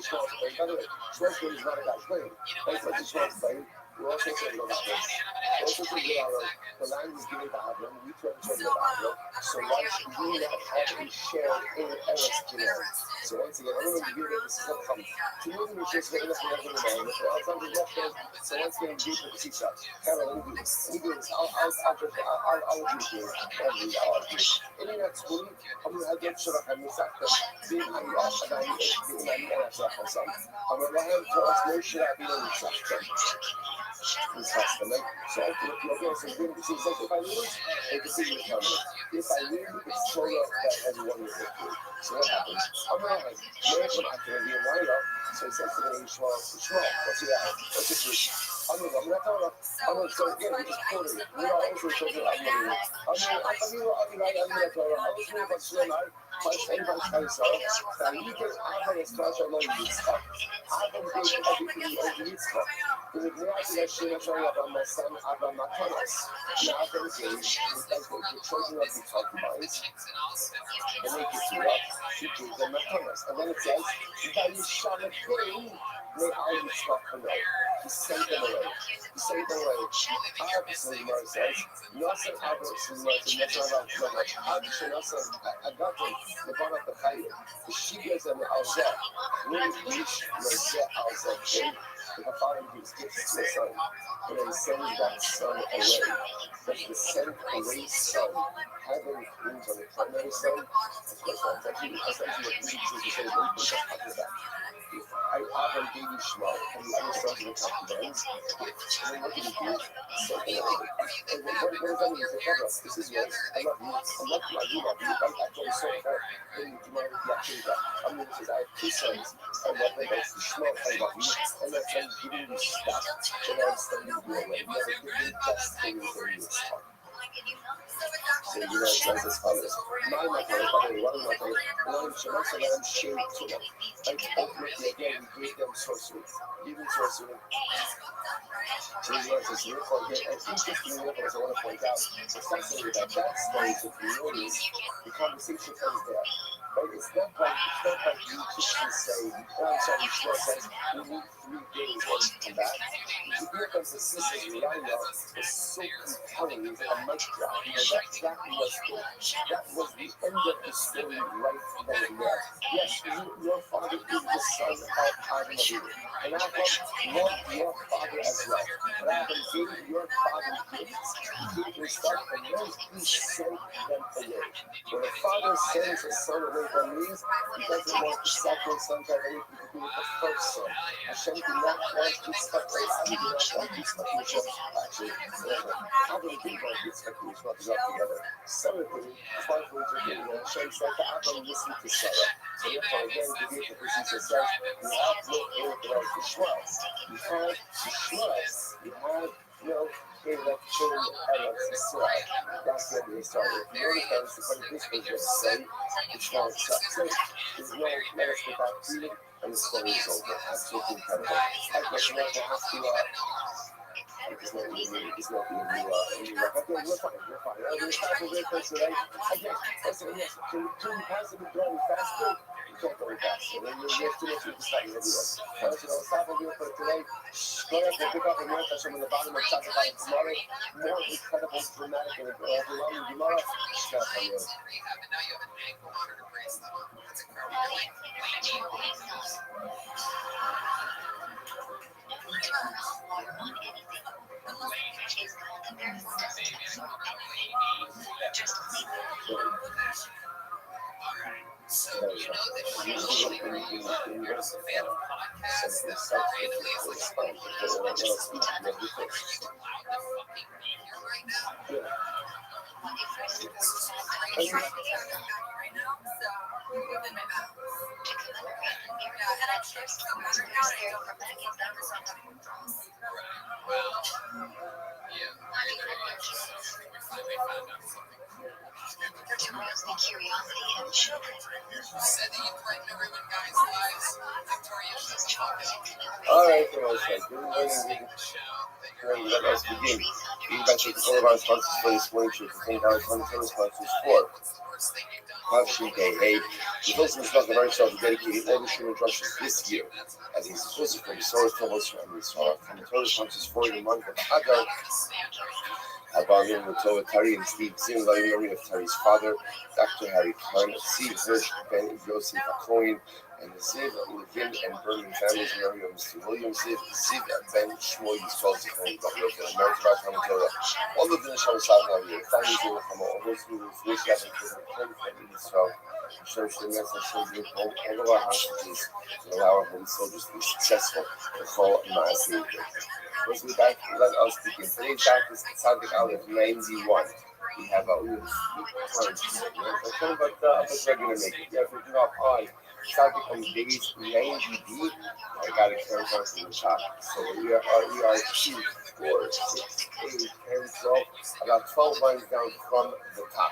Shema claim. By the way, Shema's claim is not a guy's claim. That's not the Shema's claim. We're also saying on this place. We're also saying the land is given to Abraham, we turn to Abraham. So why should we not have a share in Eretz Canaan? So once again, I'm going to give you this is what comes. To move in the church, we're going to have to know. I'll tell you what goes. So once again, give you the teacher. Carol, let me do this. Let me do this. I'll agree with you. I'll agree. In that school, I'm going to get shut up and miss after being on the off and I'm going to get or something. I'm going to have to ask no shit out being on the track. This has to make so okay, so then this is like if I lose, it's a big tournament. If I win, it's Torah that everyone will get through. So what happens? I'm right. When I can be right up, so it says to me, Shmuel, what's it at? What's it reach? I'm not Torah. So again, we just quoted it. We are also talking about money. I'm not Torah. I was going to Shmuel. My same by Kaisar, that you can have a special long Yitzchak. Adam gave everything over Yitzchak. The Ignacy that she was talking about my son, Adam Matanas. Now, Adam gave the children of the concubines, and they give you up, he gave them Matanas. And then it says, Vayishalakim, they are Yitzchak away. He sent them away. He sent them away. Obviously, Mar says, Nosan obviously, Nosan Agatim. The one of the Chayim, she gives them Alzeh. When each Lezeh Alzeh, if a father gives gifts to a son, and then sends that son away, but the sent away son having things on the primary son, of course, that's actually what we choose to say, what we talking about. I often gave you Shmuel, and the other sons of the concubines, and then what did he do? Something else. And what does that mean? This is yours. I love you. I love you. I love you. I'm actually so far. I mean, this is, I have two sons. and what they don't smell and what you and that's when giving you stuff and I'm studying you away. You have a different best thing than you start. So it says as follows. My mother, one mother, one Shemasa, and Shem to them. And ultimately again we gave them sorcery. Even sorcery. So says you forget and interesting enough as I want to point out, it's fascinating that that story if you notice the conversation comes there. But it's not like you just can say, oh I'm sorry, Shmuel says we need 3 days or to come back. The here comes the sisters Uriah was so compelling, it was like a mic drop. That was the end of the story right then and there. Yes, your father is the son of Adam of Eden. And Adam loved your father as well. And Adam gave your father gifts. He gave himself, and then he sent them away. When a father sends a son away from me, he doesn't want the second son to have anything to do with the first son. Hashem did not want Yitzchak to actually, Adam didn't want Yitzchak and Yishmael to go together. Sarah didn't. His wife was again. Hashem said to Adam, listen to Sarah. So therefore, again, the gift of Rishon says, you have no heir without Yishmael. You have Yishmael. You have, they left children of Israel. That's the end of the story. If you notice that it's the funny this was just say, Yishmael accepts it. There's no let us go back to it, and the story is over. Absolutely incredible. I guess you have to it's not being okay, we're fine. I'm going to stop very close today. Again, listen, yes, can you possibly go faster? You can't go fast. So when you're too much, you decide everywhere. I'll stop over here for today. Go ahead and pick up a America from the bottom of chapter 5 tomorrow. More incredible, dramatic, and overwhelming Gemara. Stop on you. So you know that when you're there's a fan of podcasts and stuff, randomly it's like funny because I just allowed to fucking be here right now. Yeah. I'm right now, so we're within my mouth. Yeah, and I first come out here, well, yeah, we finally found out something. To rouse the curiosity of children. You said that you threatened to ruin guys' lives. Victoria, she's talking. Alright, let us begin. We mentioned all of our sponsors for this morning show. Thank our sponsors for Passion Day. Hey, the Wilson is not the very self dedicated all the human trusses this year as he's exclusive for the source to us from the total sponsors for the month of Adar. Abarian Mutoa Tari and Steve Zim, loving memory of Tari's father, Dr. Harry Khan, Steve Hirsch, Ben Yosef Acoin, and the Ziv, Levin, and Berman families, memory of Mr. William Ziv, Ziv, Ben Shmuel, Yisrael, Zichron, Dr. and Mark Hamatola. All of the Nisham Savna, the families in the Hamo, all those who wish to have a home from Israel, show Shemes, and show you all of our hostages to allow our holy soldiers to be successful to call Maaseh. Let's be back. Let us begin. Today's back is Tzaddik Aleph 91. We have a little time, but we're going to make it. Yeah, if we do not on Tzaddik on days 90B, I got it turned on from the top. So we are 2, 4, 6, 8, 10, 12, about 12 lines down from the top.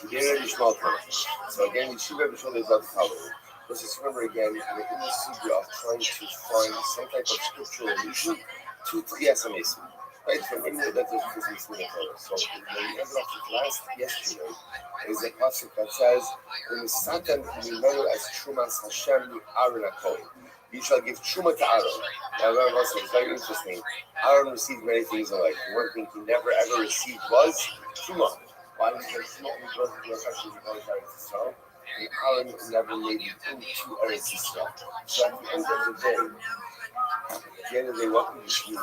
Today we small time. So again, we should have shown this other color. Let's just remember again, we're in the studio of trying to find some type of scriptural allusion to Trias Amesi. Right, from anywhere that there's business in the Torah. So when we ended off the last yesterday, is a passage that says, when Satan remember as Trumas Hashem Aaron HaKohen. You shall give Truma to Aaron. Now, remember, it's very interesting. Aaron received many things in life. One thing he never ever received was Truma. Why was there Truma? Because he was actually going to Israel. And Aaron never made it into Eretz Yisrael. So at the end of the day, what we just do,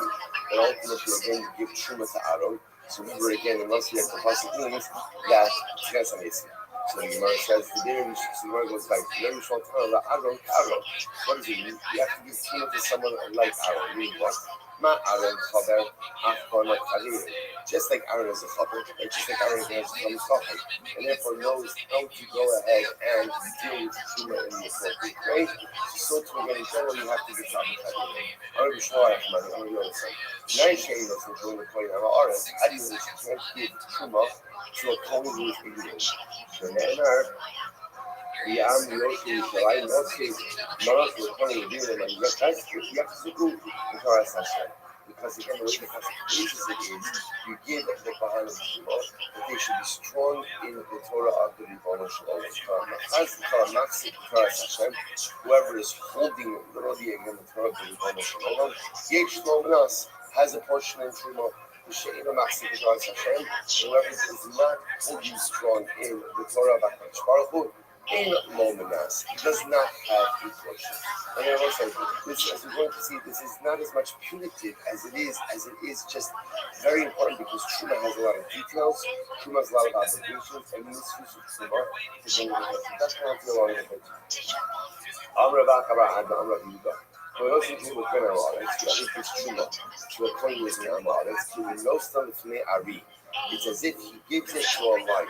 but ultimately again to give Truma to Aaron. So remember again, unless you have the possible means that Tchias Amesi. So the Gemara says the Gemara goes like very short time Aaron. What does it mean? You have to give Truma to someone like Aaron. Meaning what? Ma Aaron Chaber, Afkon Kalir. Just like Aaron is a Chaber, right? Just like Aaron has become Chacham, and therefore knows how to go ahead and deal with Truma in the appropriate way. So to again, in general, you have to be Chaber Kalir. I'm sure I'm going to know some. Nice shade of the Join the Point of Aris, I didn't give Truma to a Kohen who is ignorant. Shemaimer, the army Yoshi, Sharai, Moshe, Maros, the Kohen, the Demon, and you have to do the Torah Hashem. Because again, the way the Pasuk phrases it is, you give the Baal of Shema that they should be strong in the Torah of the Ribono Shalom. As the Torah Maxi, the Torah Hashem, whoever is holding literally again the Torah of the Ribono Shalom, Yesh Nas has a portion in Shema. The She'ina Maxi, the Torah Hashem, whoever is not holding strong in the Torah of HaKadosh Baruch Hu, in Mominas, does not have a portion. And I will say, this, as we're going to see, this is not as much punitive as it is just very important because Truma has a lot of details, Truma has a lot of obligations, and misuse of Truma to bring it together. That's how I feel along with it. Amra Bakara had the Amra Yuga. For those who do with General, it's Truma to a coin with the Amra. That's giving no stone to me Ari. It's as if he gives it to a lion.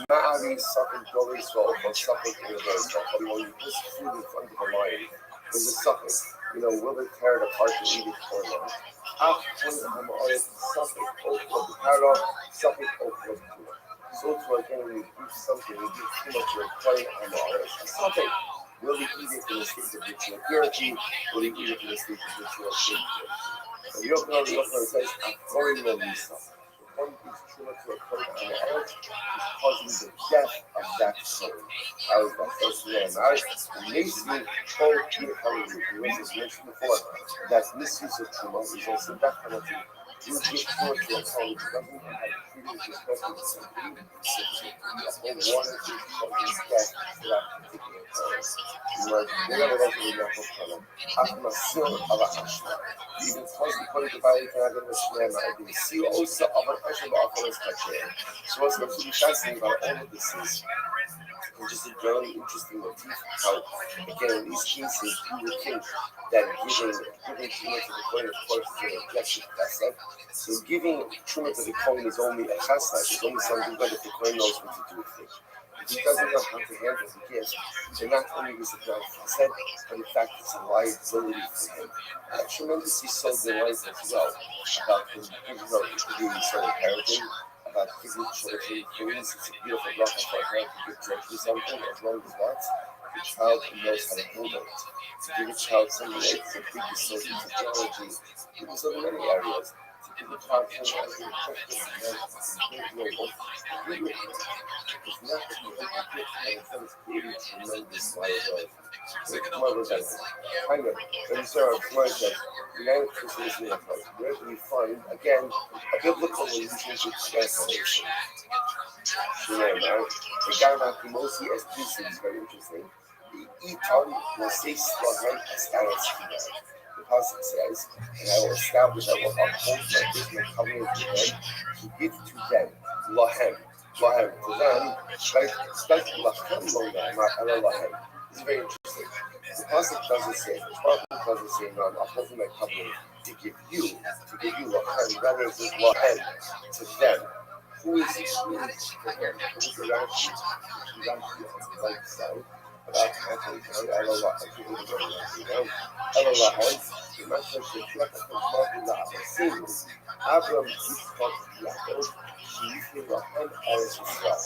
Ma'ari suffering glory soul or suffering in the very soul. But when you put food in front of a lion, there's a suffering. Will they tear it apart and eat it or not? After the suffering, over the paradox, suffering over the poor. So to again, when you give something, you give too much of a coin on the artist. Something. Will he eat it in the state of ritual purity? Will he eat it in the state of ritual purity? So Yochanan says, according to Lisa. One piece truma to a coin on the earth is causing the death of that soul. How is that? First of all, marriage, the nation told Peter Hallelujah, who was mentioned before, that misuse of truma is also death penalty. You give truma to a coin which doesn't have freedom to express itself. The whole water is causing death to that particular coin. Whatever that is not for color. After a seal of a hashma. Even cause the coin to buy it, can have it with Shema. The seal also of an so what's absolutely fascinating about all of this is just a very interesting motif how, again, in these cases, you would think that giving truma to the coin, of course, is an objection to chesed. So giving truma to the coin is only a chesed, it's only something good if the coin knows what to do with it. If he doesn't know how to handle the gift, then not only is it not chesed, but in fact it's a liability for him. Tremendously so delighted as well about him being so parenting, about giving children things. It's a beautiful bracha for a parent to give children something as long as what the child knows how to handle it. To give a child something that is a big source of technology, because in many areas, to give a child something that is a question it's not that you have to get and it's creating tremendous liability. Kind of, and so our says, United Christians in approach. Where do we find, again, a biblical relationship translation? The Ghana Timosi SPC is very interesting. The Eton Moses Lohan Astanis. The Pasuk says, and I will establish, I will uphold my business covenant with them to give to them Lohem. Lohem, to them, like Lachem Lohem. It's very interesting. The Pasuk doesn't say, the Pasuk doesn't say, no, I'm upholding my covenant to give you Lohem. Rather, it says Lohem to them. Who is it? Who is for him? Who is the Rashi? The Rashi on the right side. About Anthony, I don't know. I can't even go. Elohim, the message of Shekha Abram Yitzchak Yaakov, Sheyifim Lahem Eretz Yisrael.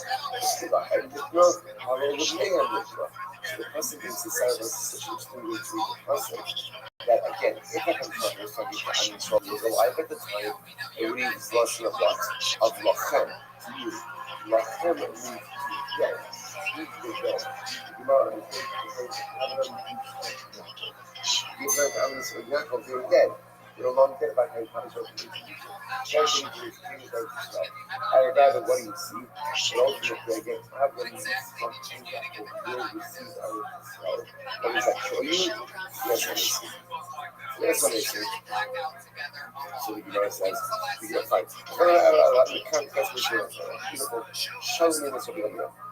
Lahem Yisrael, Harol L'Bnei Yisrael. So the person gives the sign of such an extreme way to read the person that again, if I can tell you something that I'm in trouble was alive at the time, it reads lesson of what? Of Lachem, to you. Lachem means to get. Give Yaakov, they're dead. They're long dead by the time of the I rather what do you see? But ultimately, again, Abraham is something that will receive our Israel. What does that show you? Yes, what I see. Yes, what I see. So the Gemara says, we get fine. The context was beautiful. Show me this will be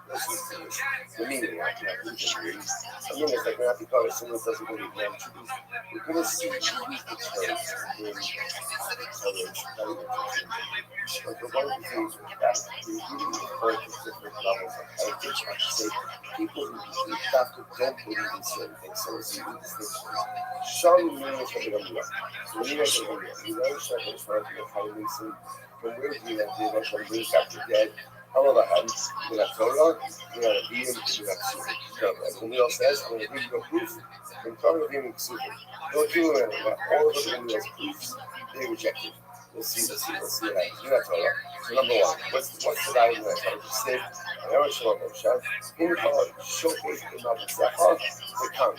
listen to this. The meaning, I mean, it's like not because someone doesn't believe man truth. We're going to see these terms in courage, very but we're going to see that we really refer to different levels of heritage. I should say, people who have to don't believe in certain things. So it's a distinction. Some meanings of the Ramya. So meaning of the Ramya. You know, Shaka is right in the Mason. From where we have the Russian brings back the dead. However, we have Torah, we have Rabbi, we have Sufi. As Ramil says, I'm going to give you a proof from Torah, Rabbi, and Sufi. Don't do it. All of the Ramil's proofs, they rejected. Let's see what happens. We have Torah. So number one, what's the value of that Torah? It's safe. I never show up Moshe. In showcase in Rabbi Zechar, the come.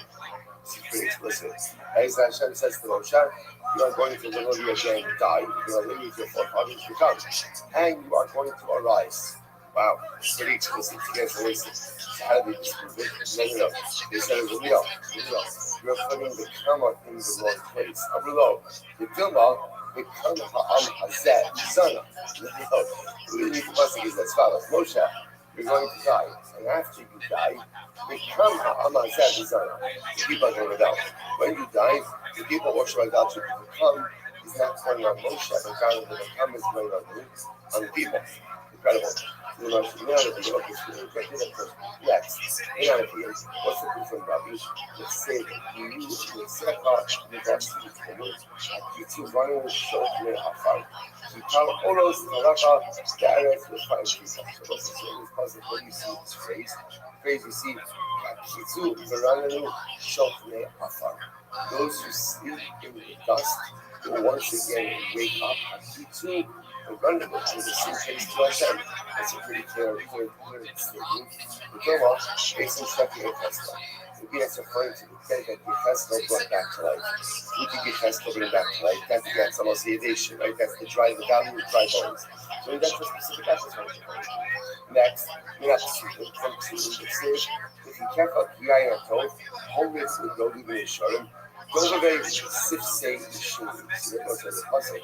It's pretty explicit. As Hashem says to Moshe, you are going to literally again die. You are living with your forefathers to come. And you are going to arise. Wow, it's pretty explicit. You guys listen. So how do they disprove it? No. They said it was real. You're putting the comma in the wrong place. Below, the comma, the comma ha'am hazeh, sana. The reading the pasuk is as follows. Moshe, you're going to die. And after you die, become ha'amazeh sana. The people are going to die. When you die, the people worship idolatry. Become is not going on Moshe, but God will become is going on the people. Incredible. The most reality of this video rejected at first. Next, in our opinion, what's the proof from Rabbi? Let's say that you will set apart the best of the Talmud, and you two running with short men are fine. You tell Oros, Talaka, the Eretz will find people. So what's the same as puzzle? What do you see this phrase? Phrase you see, Kitsu, Verananu, Shofne, Afar. Those who sleep in the dust will once again wake up. Kitsu, Verananu, with the same case to Hashem. That's a pretty clear statement. The Gemara makes instructing a festival. Maybe that's referring to the day that the festival brought back to life. Who did the festival bring back to life? That's the association, right? That's the value of dry bones. So that's a specific aspect. Next, we have to see the conclusion. If you can't help the eye and toe, hold it with no leaving a shurim. Go over there, sif say, yishun. See that was a puzzle.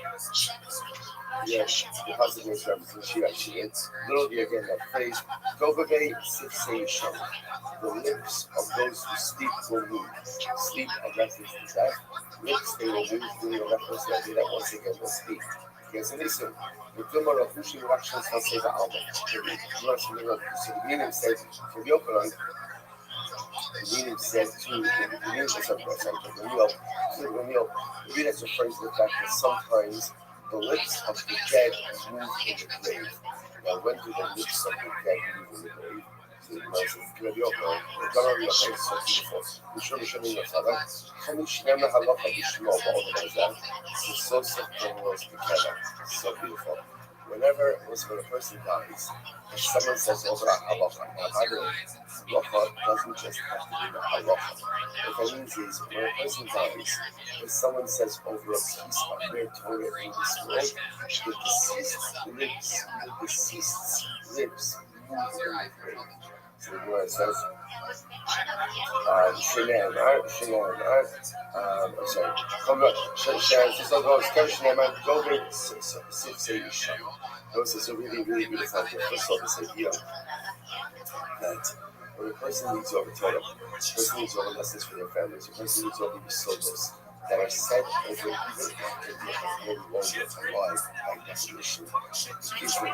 Yes, the husband makes reference to Shira Shir. Little bit again that phrase, Govave Sifsation. The lips of those who sleep will move. Sleep a reference to death. Lips they will move, doing a reference to that that once again will speak. Yes, and listen, the Tumor of Hushim Rakshans Haseva Alma. The meaning said, for the Operon, the meaning said to the meaning of Ramil, maybe that's referring to the fact that sometimes the lips of the dead move in the grave. Now, when do the lips of the dead move in the grave? So the man says, it's going to be okay. The governor of your face is so beautiful. I'm sure we shouldn't know that. Chamish Nema Halacha Bishmo Ba'odamazah. It's so simple, so beautiful. Whenever when a person dies, if someone says over a halacha, now by the way, halacha doesn't just have to be the halacha. What that means is when a person dies, if someone says over a piece of their Torah in this world, the deceased's lips move in the grave. So the word says, Shinamar, I'm sorry, those is a really, really beautiful idea. First of all, this idea that when a person needs over Torah, a person needs over lessons for their families, a person needs over solos that are set over even after they have no longer alive by definition. It gives them a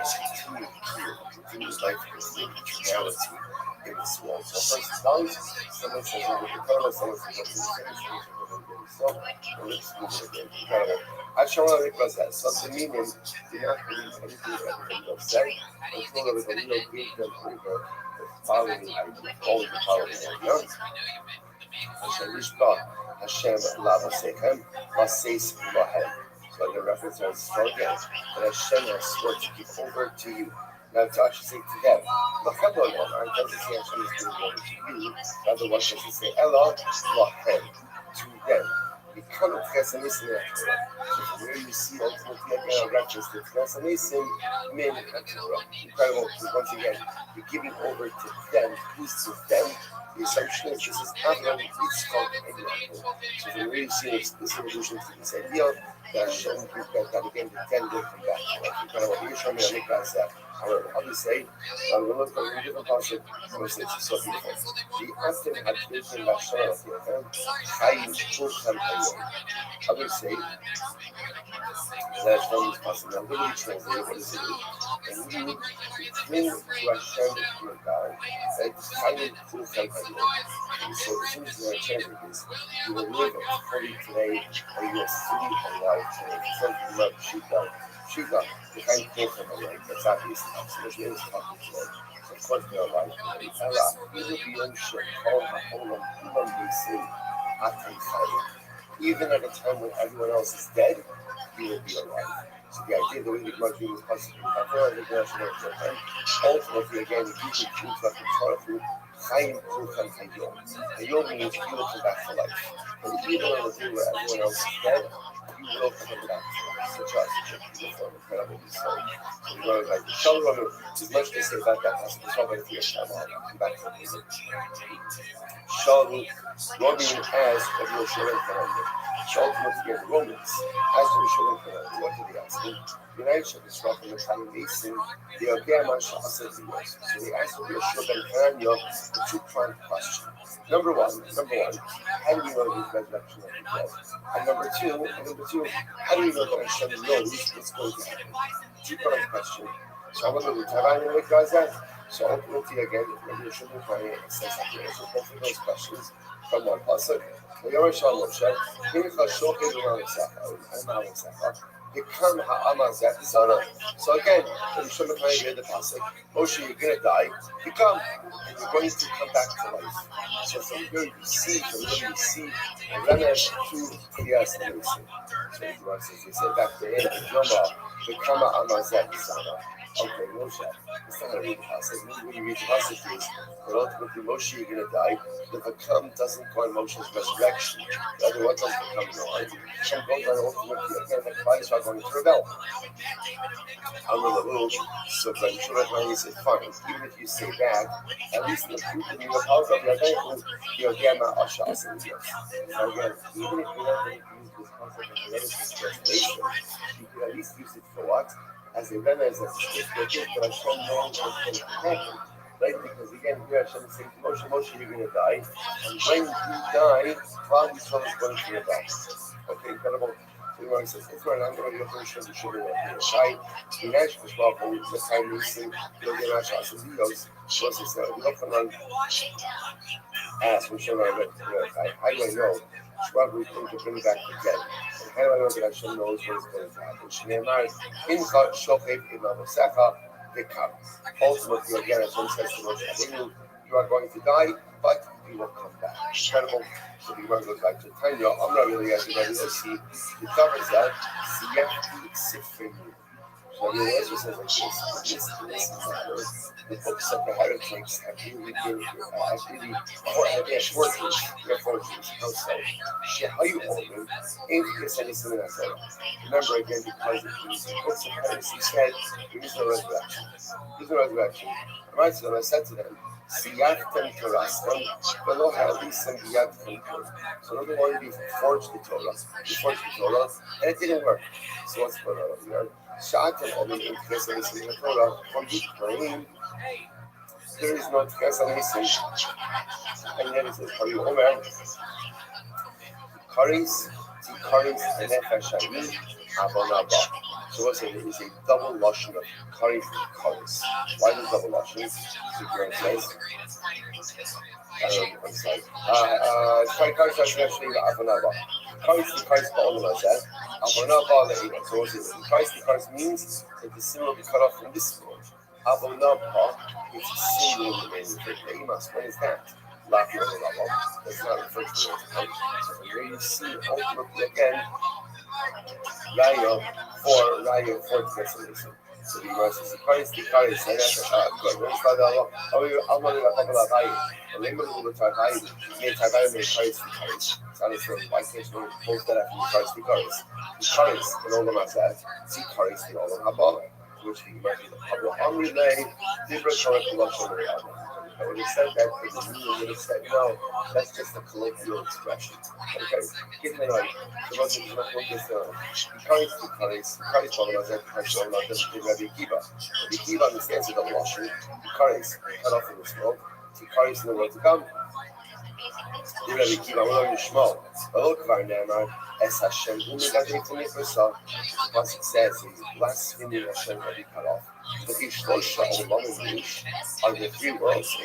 continued life, continued reality in this world. So a person dies, someone says over the Torah, someone says over the so let's move again. Incredible. I show how it was that. So the meaning, do not believe anything that everybody else said. Until everybody knows, give them over the following idea, all the following idea. Hashem Yishbah, Hashem Lavasechem, Vaseis Lahem. So the reference is strong again. That Hashem has sworn to give over to you. Now to actually say to them, Lachem Lachem, it doesn't say Hashem is giving over to you. Rather, what does it say? Ella Lachem, to them. Become a Tchesanis in the Torah. So from where you see ultimately again a reference to Tchesanis in men in the Torah. Incredible, because once again, you're giving over to them. Who's to them? The assumption is this is Avram Yitzchak and Yaakov. So from where you see this allusion to this idea that Hashem that again the 10 will come back. Incredible. Here's Shomei Amikra said. However, others say, we'll look at a different passage, I'm going to say it's so beautiful. The Atem had written Lashon Atem, Chaim Kulchem Hayom. Others say that from this passage, I'm going to translate what does it mean. And you cling to Hashem your God, that Chaim Kulchem Hayom. And so as soon as you translate this, you will live fully today, and you will see alive today. It's something about Shika, the kind of from a right, that's obvious. So much is talking today. So of course they're alive. Allah, you will be unsure, call Haolam, Imam Bisi, Atam Chayim. Even at a time when everyone else is dead, you will be alive. So the idea that we need much means possibly ultimately again, if you can choose like control through Chaim Kulchem Hayom. Hayom means you will come back to life. And even on the day where everyone else is dead, you will come back to life. Such a beautiful, incredible story. So we learn like the Shalom, there's much to say about that. That's the Shalom for your Shalom. Come back to it. Shalom, Robin asked of your Shalom calendar. Shalom to get Romans. As for the Shalom calendar, what did he ask him? United Shall Israel from the time of Mason, the Ogama Shall Asad Dios. So they asked of your Shalom calendar the two-pronged question. Number one, how do we know his resurrection of the dead? And number two, how do we know that Hashem knows what's going to happen? Two-pronged question. So I'm going to Taran and Gaza. So ultimately again, when you should be finding it says that you answer both of those questions from one pasuk. So again, when you should be finding the pasuk, Moshe, you're going to die, you come, and you're going to come back to life. So from here you see, and then to yes, and you see. So the Gemara says, he said back to him, the Kama Amazat Sana. Okay, Moshe. It's not how to read the pasuk. When you read the pasuk, is that ultimately Moshe, you're going to die. The Vakam doesn't go on Moshe's resurrection. Rather, what does Vakam go on? Some goes on ultimately again, the Christ are going to rebel. I'm in the rule, so when Shulchan says, fine, even if you say that, at least the proof in your house of your thankful, your Gamma Ashas and yours. So again, even if you're not going to use this concept of Genesis translation, you can at least use it for what? As a remnant, as a scripture, but Hashem knows what's going to happen. Right? Because again, here Hashem is saying to Moshe, you're going to die. And when you die, Klal Yisrael is going to rebel. Okay, incredible. So the says, it's where I'm going to go first, the sugar right? The national problem, the time we see, the national associates, was this, the government asked, which I read, how do I know? What we think to bring back the dead. And how do I know that Hashem knows what is going to happen? Shneimar, Incha, Shofet, Imam Osecha, Vikam. Ultimately, again, Hashem says to Moshe Rabbeinu, you are going to die, but you will come back. Incredible. So the Gemara goes back to Tanya. I'm not really asking about this. He covers that. Siyachti Sifrinu. So the answer says like this matter. The books of the heretics have really been, fortunes, their fortunes, how so? How you hold them, ain't this anything in that Torah. Remember again, because the books of heretics, he said, there is no resurrection. There is no resurrection. Right, so I said to them, Siyachtem Torastem, below Halisem Yachtem Torah. So number one, you forged the Torah. You forged the Torah, and it didn't work. So what's going on here? Sha'atem Omen in Tchesanis in the Torah, from the claim, there is no Tchesanis, and yet it says, Kari Omer, Karis, Tikaris, and Nefashayim, Abonaba. So what's it? It is a double lashon of Karis and Karis. Why the double lashon? So Karen says, I don't know what it's like. Karis actually Abonaba. Karis and Karis Ba'olam Azeh. Abonaba Le'ina. So what's it? Karis means that the sin will be cut off from this world. Abonaba, it's a sin will remain with Le'imas. When is that? That's not referred to as a So from here you see ultimately again Raya for Tchesanis. So the Gemara says, Tikaris, and that's good. When it's Allah, I'm going to talk about Raya. And then we're going to talk about Raya. May Tikaris, Tikaris. It's not true. Why can't you both that after Tikaris? Tikaris, and all of us that. Tikaris, and all of Habala. Which the Gemara says, Amri Lay, Dibra Torah Kulashon Riyadah. I would have said that, but the meaning would have said, no, that's just a colloquial expression. Okay, give me like, the most of the is Karis Pavlov, that Karis Pavlov doesn't think Rabbi Akiva. Rabbi Akiva understands the double washing. Karis, cut off in this world. Karis in the world to come. Rabbi Akiva, we're learning Shmuel. Hello, Kvar Ne'emar, Es Hashem, Umigadei Funifrisa. Once it says, he's blaspheming Hashem that he cut off. The Ishlosha Olam Yish are the three worlds.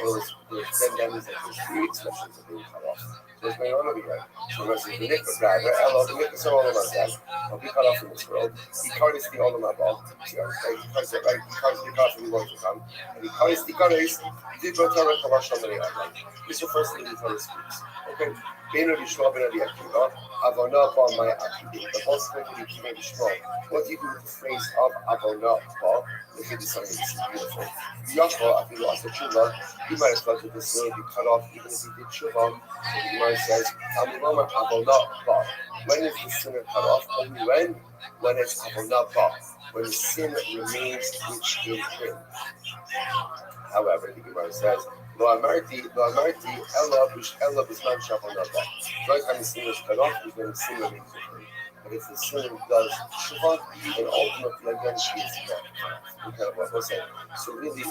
Then that means that there's three expressions of being cut off. There's going on over here. So there's the Nikva Driver, Elo, the Nikva Sir Olam Azad, will be cut off in this world. He carries the Olam Abba. He carries it, right? He carries the car from the world to come. And he carries the Kares, Dibra Torah Kavash Shamari Adlan. This is the first thing the Torah speaks. Okay? Ben Rabbi Shmuel ben Rabbi Akiva, Avona Ba Maya Akidi. The first thing Rabbi Akiva Rabbi Shmuel. What do you do with the phrase of Avona Ba? Look at this something this is beautiful. Yachva, Afilu Asa Tshuva, he might have thought that this will be cut off even if he did Tshuva. So the Gemara says, Amiloma Avona Ba. When is the sinner cut off? Only when it's Avona Ba. When the sin remains within him. However, the Gemara says, Lo Amarti, Ella Bisman Shavona Ba. Right time the sin is cut off is when the sin remains within him. But if the sin does Shuvah, then ultimately again she is dead. Incredible, what's that? So really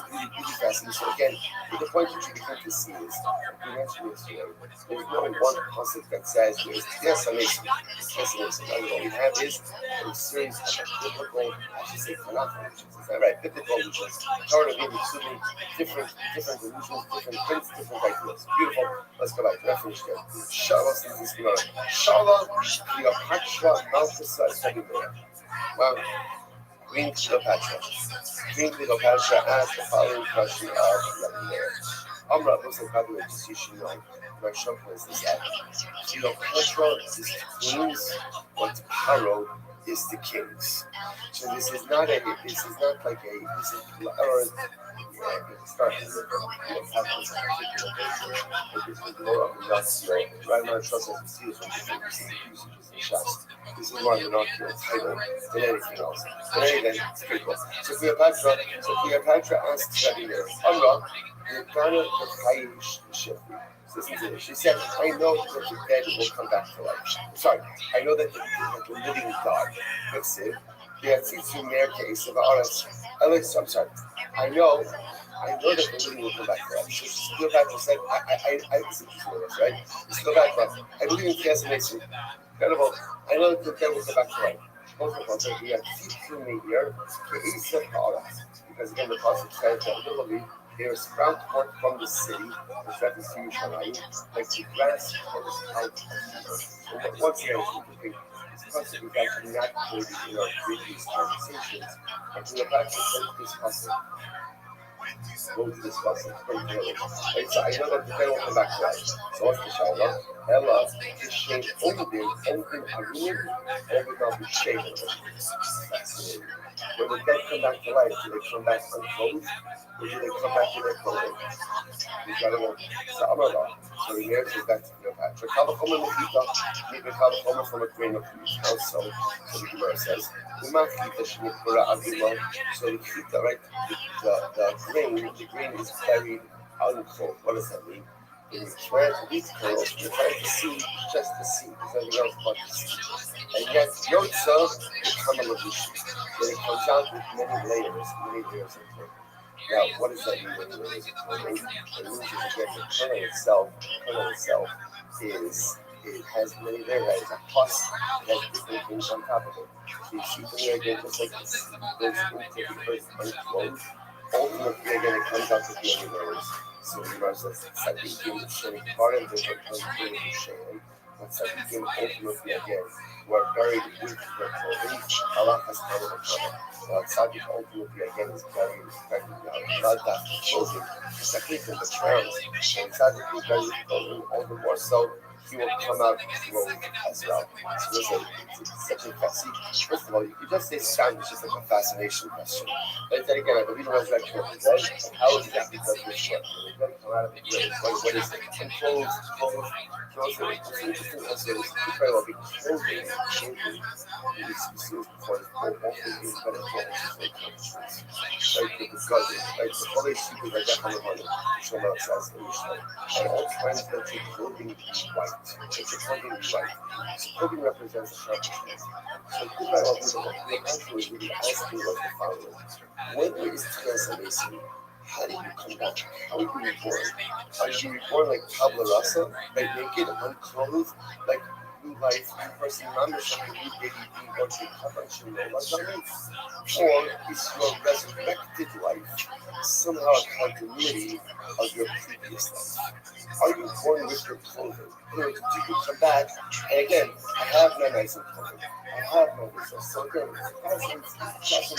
fascinating. So again, the point that you begin to see is, we mentioned this here, there's no one concept that says there's amazing. What we have is a series of biblical, I should say Tanakh, is that right? Biblical allusions. Torah giving so many different allusions, different hints, different ideas. Beautiful. Let's go back to that finish there. Shalom, Shalom, Cleopatra. Well, Queen Cleopatra. Queen Cleopatra asked the following question of Rabbi. Amra was a couple of decisions like my shop was this that Cleopatra is the queen's, but Paro is the king's. So this is not like a, this is, or starting with more of the nuts, right now, trust us to see from different usages and shots. This is more of an archery title than anything else. But anyway, it's pretty cool. So Cleopatra asks Rabbi Amra, the Ghana of Hayish Shifri. Listen to this. She said, I know that the dead will come back to life. Sorry, I know that the living God. That's it. I'm sorry. I know that the living will come back to life. So Cleopatra said, I listen to this, right? Cleopatra, I believe in chaos and nation. Incredible. I know that the dead will come back to life. We have to me here, because again, the Prophet said that literally there is sprout forth from the city, which reference to Yerushalayim, like the grass comes out of the earth. So once again, I think this concept is actually not included in our previous conversations, but we have actually discussed it. We'll discuss it pretty clearly. Right, so I know that the dead will come back to life. So what's the Shalom? Ella is shame Odim Aruim, Odim B'Shem. Fascinating. When the dead come back to life, do they come back unclothed, or do they come back in their clothing? We gotta know. So Amar. So he marries back to Cleopatra. Kavachoma Mechita, maybe Kavachoma from a grain of wheat. Also, so the Gemara says, Umachita Shemikura Avila. So the Chita, right? The grain is buried unclothed. What does that mean? When you try to eat kernels, you're trying to see just the seed. There's nothing else but the seed. And yet, Yotza become a Lavushi. Then it comes out with many layers of clothing. Now, what does that mean when you layers of clothing? It means that again, the kernel itself is, it has many layers. It has a plus, it has different things on top of it. So you see from there again, just like the seed goes into the earth unclothed, ultimately again, it comes out with many layers. So the Gemara says, Tzadikim Shem part of the Shem, but Tzadikim ultimately again were buried with their clothing. Allah has covered the cover. Now Tzadik ultimately again is buried not that clothing, Tzadikim the trans, and Tzadik is buried with clothing all the more so he will come out clothed as well. So it's such a see. First of all, you just say sound is just like a fascination question. But then again, I believe in resurrection of the dead. And how exactly does this work? When the dead come out of the grave, what is it? And clothes. It's interesting also is very well because clothing is used for often in metaphor, which is like consciousness. Right? Because God is, right? The Holy Spirit like that kind of money, Shema says in Mishnah. And all times that your clothing be white. That your clothing be white. So clothing represents accomplishment. So good by all people, the answer is really asking was the following. When there is transformation, how do you come back? How are you reborn? Are you reborn like tabla rasa, like naked, unclothed, like new life, new person, mamish, like a new baby being born to cover and she or is your resurrected life somehow a continuity of your previous life? Are you born with your clothing? In other words, do you come back? And again, I have no nice clothing. I have no resource. So again, it's a fascinating question.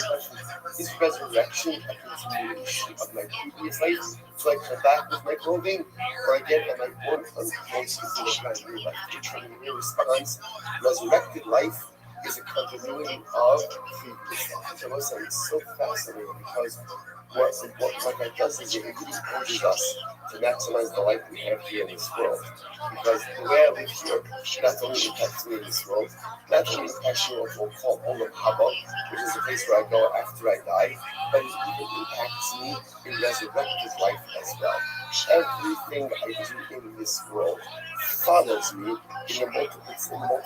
Is resurrection a continuation of my previous life? So I come back with my clothing? Or again, am I born unclothed to do a brand new life? Which one in your response? Resurrected life is a continuity of previous life. So listen, it's so fascinating because what that does is it really urges us to maximize the life we have here in this world. Because the way I live here not only impacts me in this world, not only impacts me what we'll call Olam Haba, which is the place where I go after I die, but it even impacts me in resurrected life as well. Everything I do in this world follows me in the multiple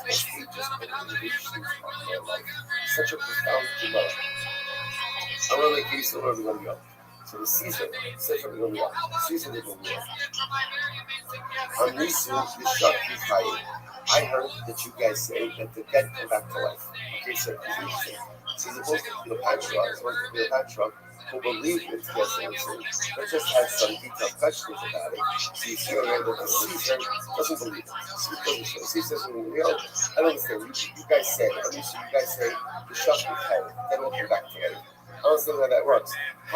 stages and innovations of my life. Such a profound dilemma. I want to make use of everyone go. So the Caesar says everyone go. Caesar didn't go. On Nisu, Yishak Yichayim. I heard that you guys say that the dead come back to life. Okay, so it's interesting. So he's supposed to be a patriarch. He's supposed to be a patriarch who believed in Tiasin, but just had some detailed questions about it. So you see already that the Caesar doesn't believe it. Caesar doesn't believe it. I don't understand. You guys say, at least you guys say, Yishak Yichayim. Then we'll come back to life. I don't understand how that works. The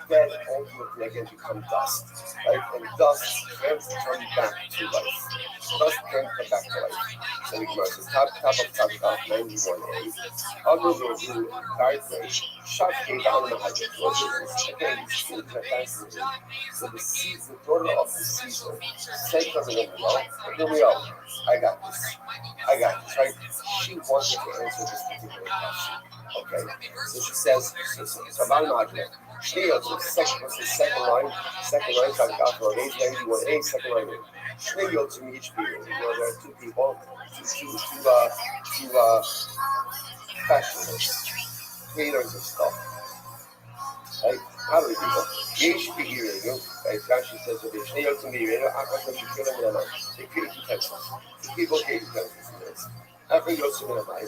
dead ultimately again become dust, right? And dust can turn back to life. Dust can come back to life. So the Gemara says, top 91a. Others will do darkly. Shot gave down the height. Again, these things are fascinating. So the daughter of the Caesar said to Romeo, I got this. Right? She wanted to answer this particular question. Okay, so she says, so my argument. She goes to the second line, talking about for age 91A, second line. She goes to each people. There are two people, two fashionists, creators of stuff. Right? How many people? Yesh Bigirenu, right? Rashi says that they know to me, they create utensils. People create utensils. After Yosemite,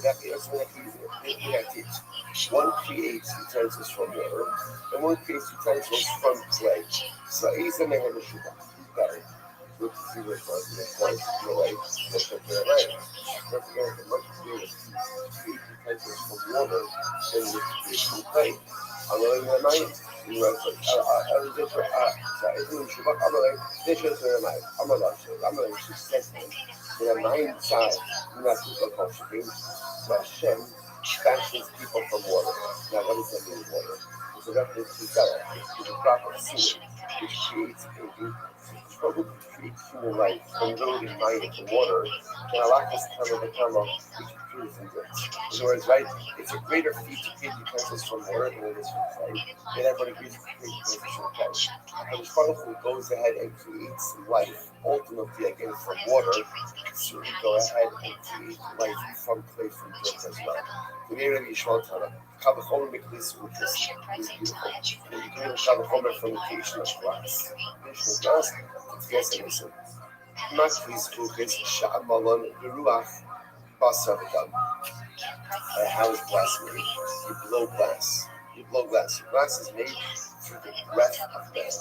one creates utensils from water, and one creates utensils from clay. So Isa Mehemishuba, better. Look to see what was the way, look at their way. Represent much greater create utensils from water than with create from clay. Although in my mind, you know, I was just so I think Shubak Amalek, this is where I'm a lot of Amalek, she says in a mind side, you know, people call Shabim, so Hashem fashions people from water. Now, what does that mean, water? It's a reference to Zerah, to the proper seed, which creates a struggle to create human life from literally mining from water, and Allah has come with a karma which proves in this. In other words, right, it's a greater feat to create utensils from water than it is from clay. And everybody agrees to create utensils from clay. But the struggle goes ahead and creates life, ultimately again from water, so we go ahead and create life from clay, from dirt as well. The name of Yishmael Tana, Kavachomer Miklis Utis is beautiful. And you can Kavachomer from the creation of glass. Creation of glass, it's gas and listen. Matris Utis, Sha'amalon, Ruach, Basavadam. How is glass made? You blow glass. Glass is made through the breath of man.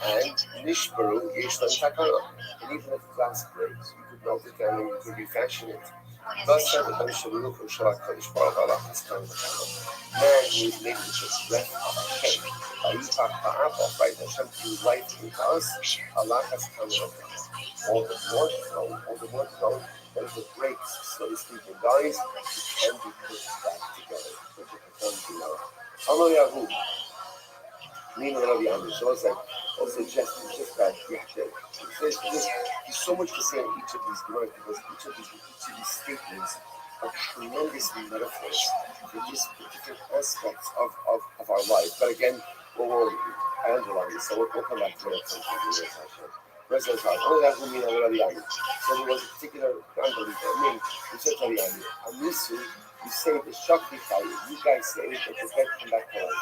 And Nishbaru, Yeshlan Takana. And even if glass breaks, you could melt it down and you could refashion it. Thus said the Baruch Baruch Hu Shalach Kodesh Baruch Allah has come to man who is made with the breath of Hashem. Vayipach Ba'apah, right? Hashem threw life into us. Allah has come to all the blood flow, that if it breaks, so to speak, and dies, it can be put back together. Which it becomes, Amar Yahu, Nina Rabbi Amr. So it's like, also just that, there's so much to say on each of these words because each of these statements are tremendously metaphors for just different aspects of our life. But again, I underline this, so we'll come back to it. So there was a particular unbeliever, who said to Ariani, Amisu, you say the Shakti Chai, you guys say that the dead come back to life.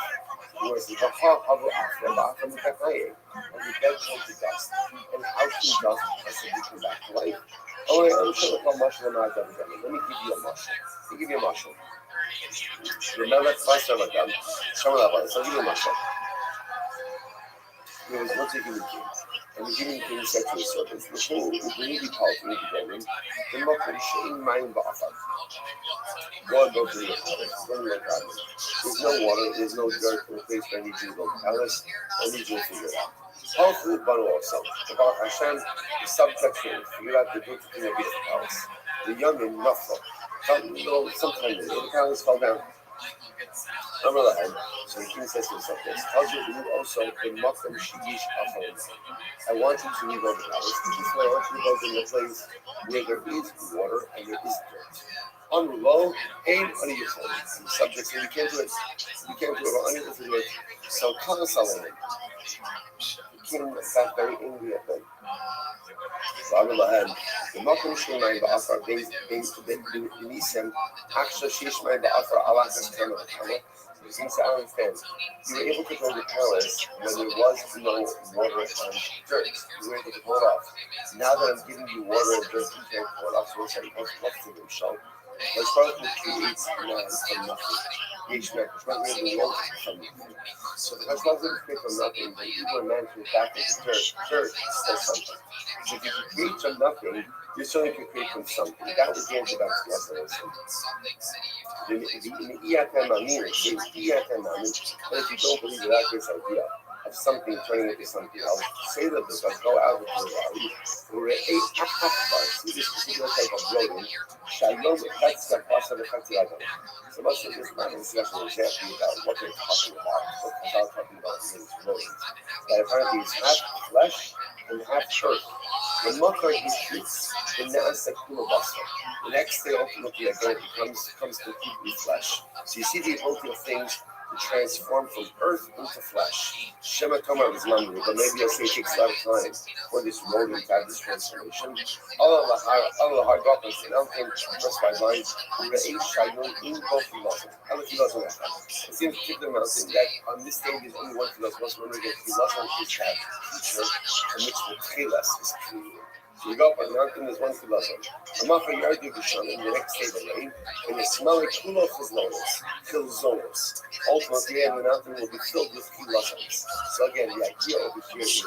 Whereas the Baha Havu Afra, Baha Havu Kakaye, and the dead turn to dust. And how can dust possibly come back to life? Oh, I'm sure it's not mushroom. Let me give you a mushroom. Let me give you a mushroom. Remember that first time I done? So I'll give you a mushroom. There was once a human king, and the human king said to his servants, "Behold, we believe you called me to go in, the Mokkah Shein Mayim Ba'afar. Go and go to your palace, go to your garden. There's no water, there's no dirt in the place where I need you to go to the palace, I need you to figure it out. All food, but also, the Baruch Hashem, the subject to figure out the good thing of the palace. The young and Nafla, sometime later, the palace fell down. So the king says to himself this, tells you to move also in Makam Shigish Afon. I want you to move over the palace. I want you to go to the place where there is water and there is dirt. On low, aim on your phone. The subject says you can't do it. You can't do it or unable to do it. So Kala Salam. The king got very angry at them. The Makam Shimain Ba'afar brings to the Nisem, Aksha Shishmain Ba'afar Allah has come of the it seems to understand. You were able to go to palace when there was no water and dirt. You were able to pull it off. Now that I'm giving you water and dirt, you can't pull it off. So it's like what's to himself. As far as creates man from nothing. Each man is not really the world from nothing. So the Hashemah doesn't create from nothing, but you were man to back into dirt. Dirt says something. So if you can create from nothing, you certainly can create from something. That was the Orthodox lesson. In the Iyatem Amin, but if you don't believe that this idea of something turning into something else, say that this does go out of the valley, or a see this particular type of rodent, Shalom, that's the process of the Khatiyatam. So let's say this man is just an example about what they're talking about, what they're talking about in these rodents. That apparently is half flesh and half earth. The Makar he shoots, the Nasa Kulabasa. The next day, ultimately, again, it becomes completely flesh. So you see the ability of things to transform from earth into flesh. Shema Kamar is Mamre, but maybe I'll say it takes a lot of time for this rodent to have this transformation. Allah Har Gopas, and I'm thinking, first by mind, Re'eh Shayun in both philosophies. Allah philosophy. It seems to keep the mountain that on this day there's only one philosophy. When we get philosophy, is that teacher to mix with Chelas is created. So you go up on the mountain, there's one philosophy. Amacha Yardu Bishon, in the next day the rain, and the smelly Kulof is lotus, Kilzonos. Ultimately, and the mountain will be filled with philosophies. So again, the idea over here is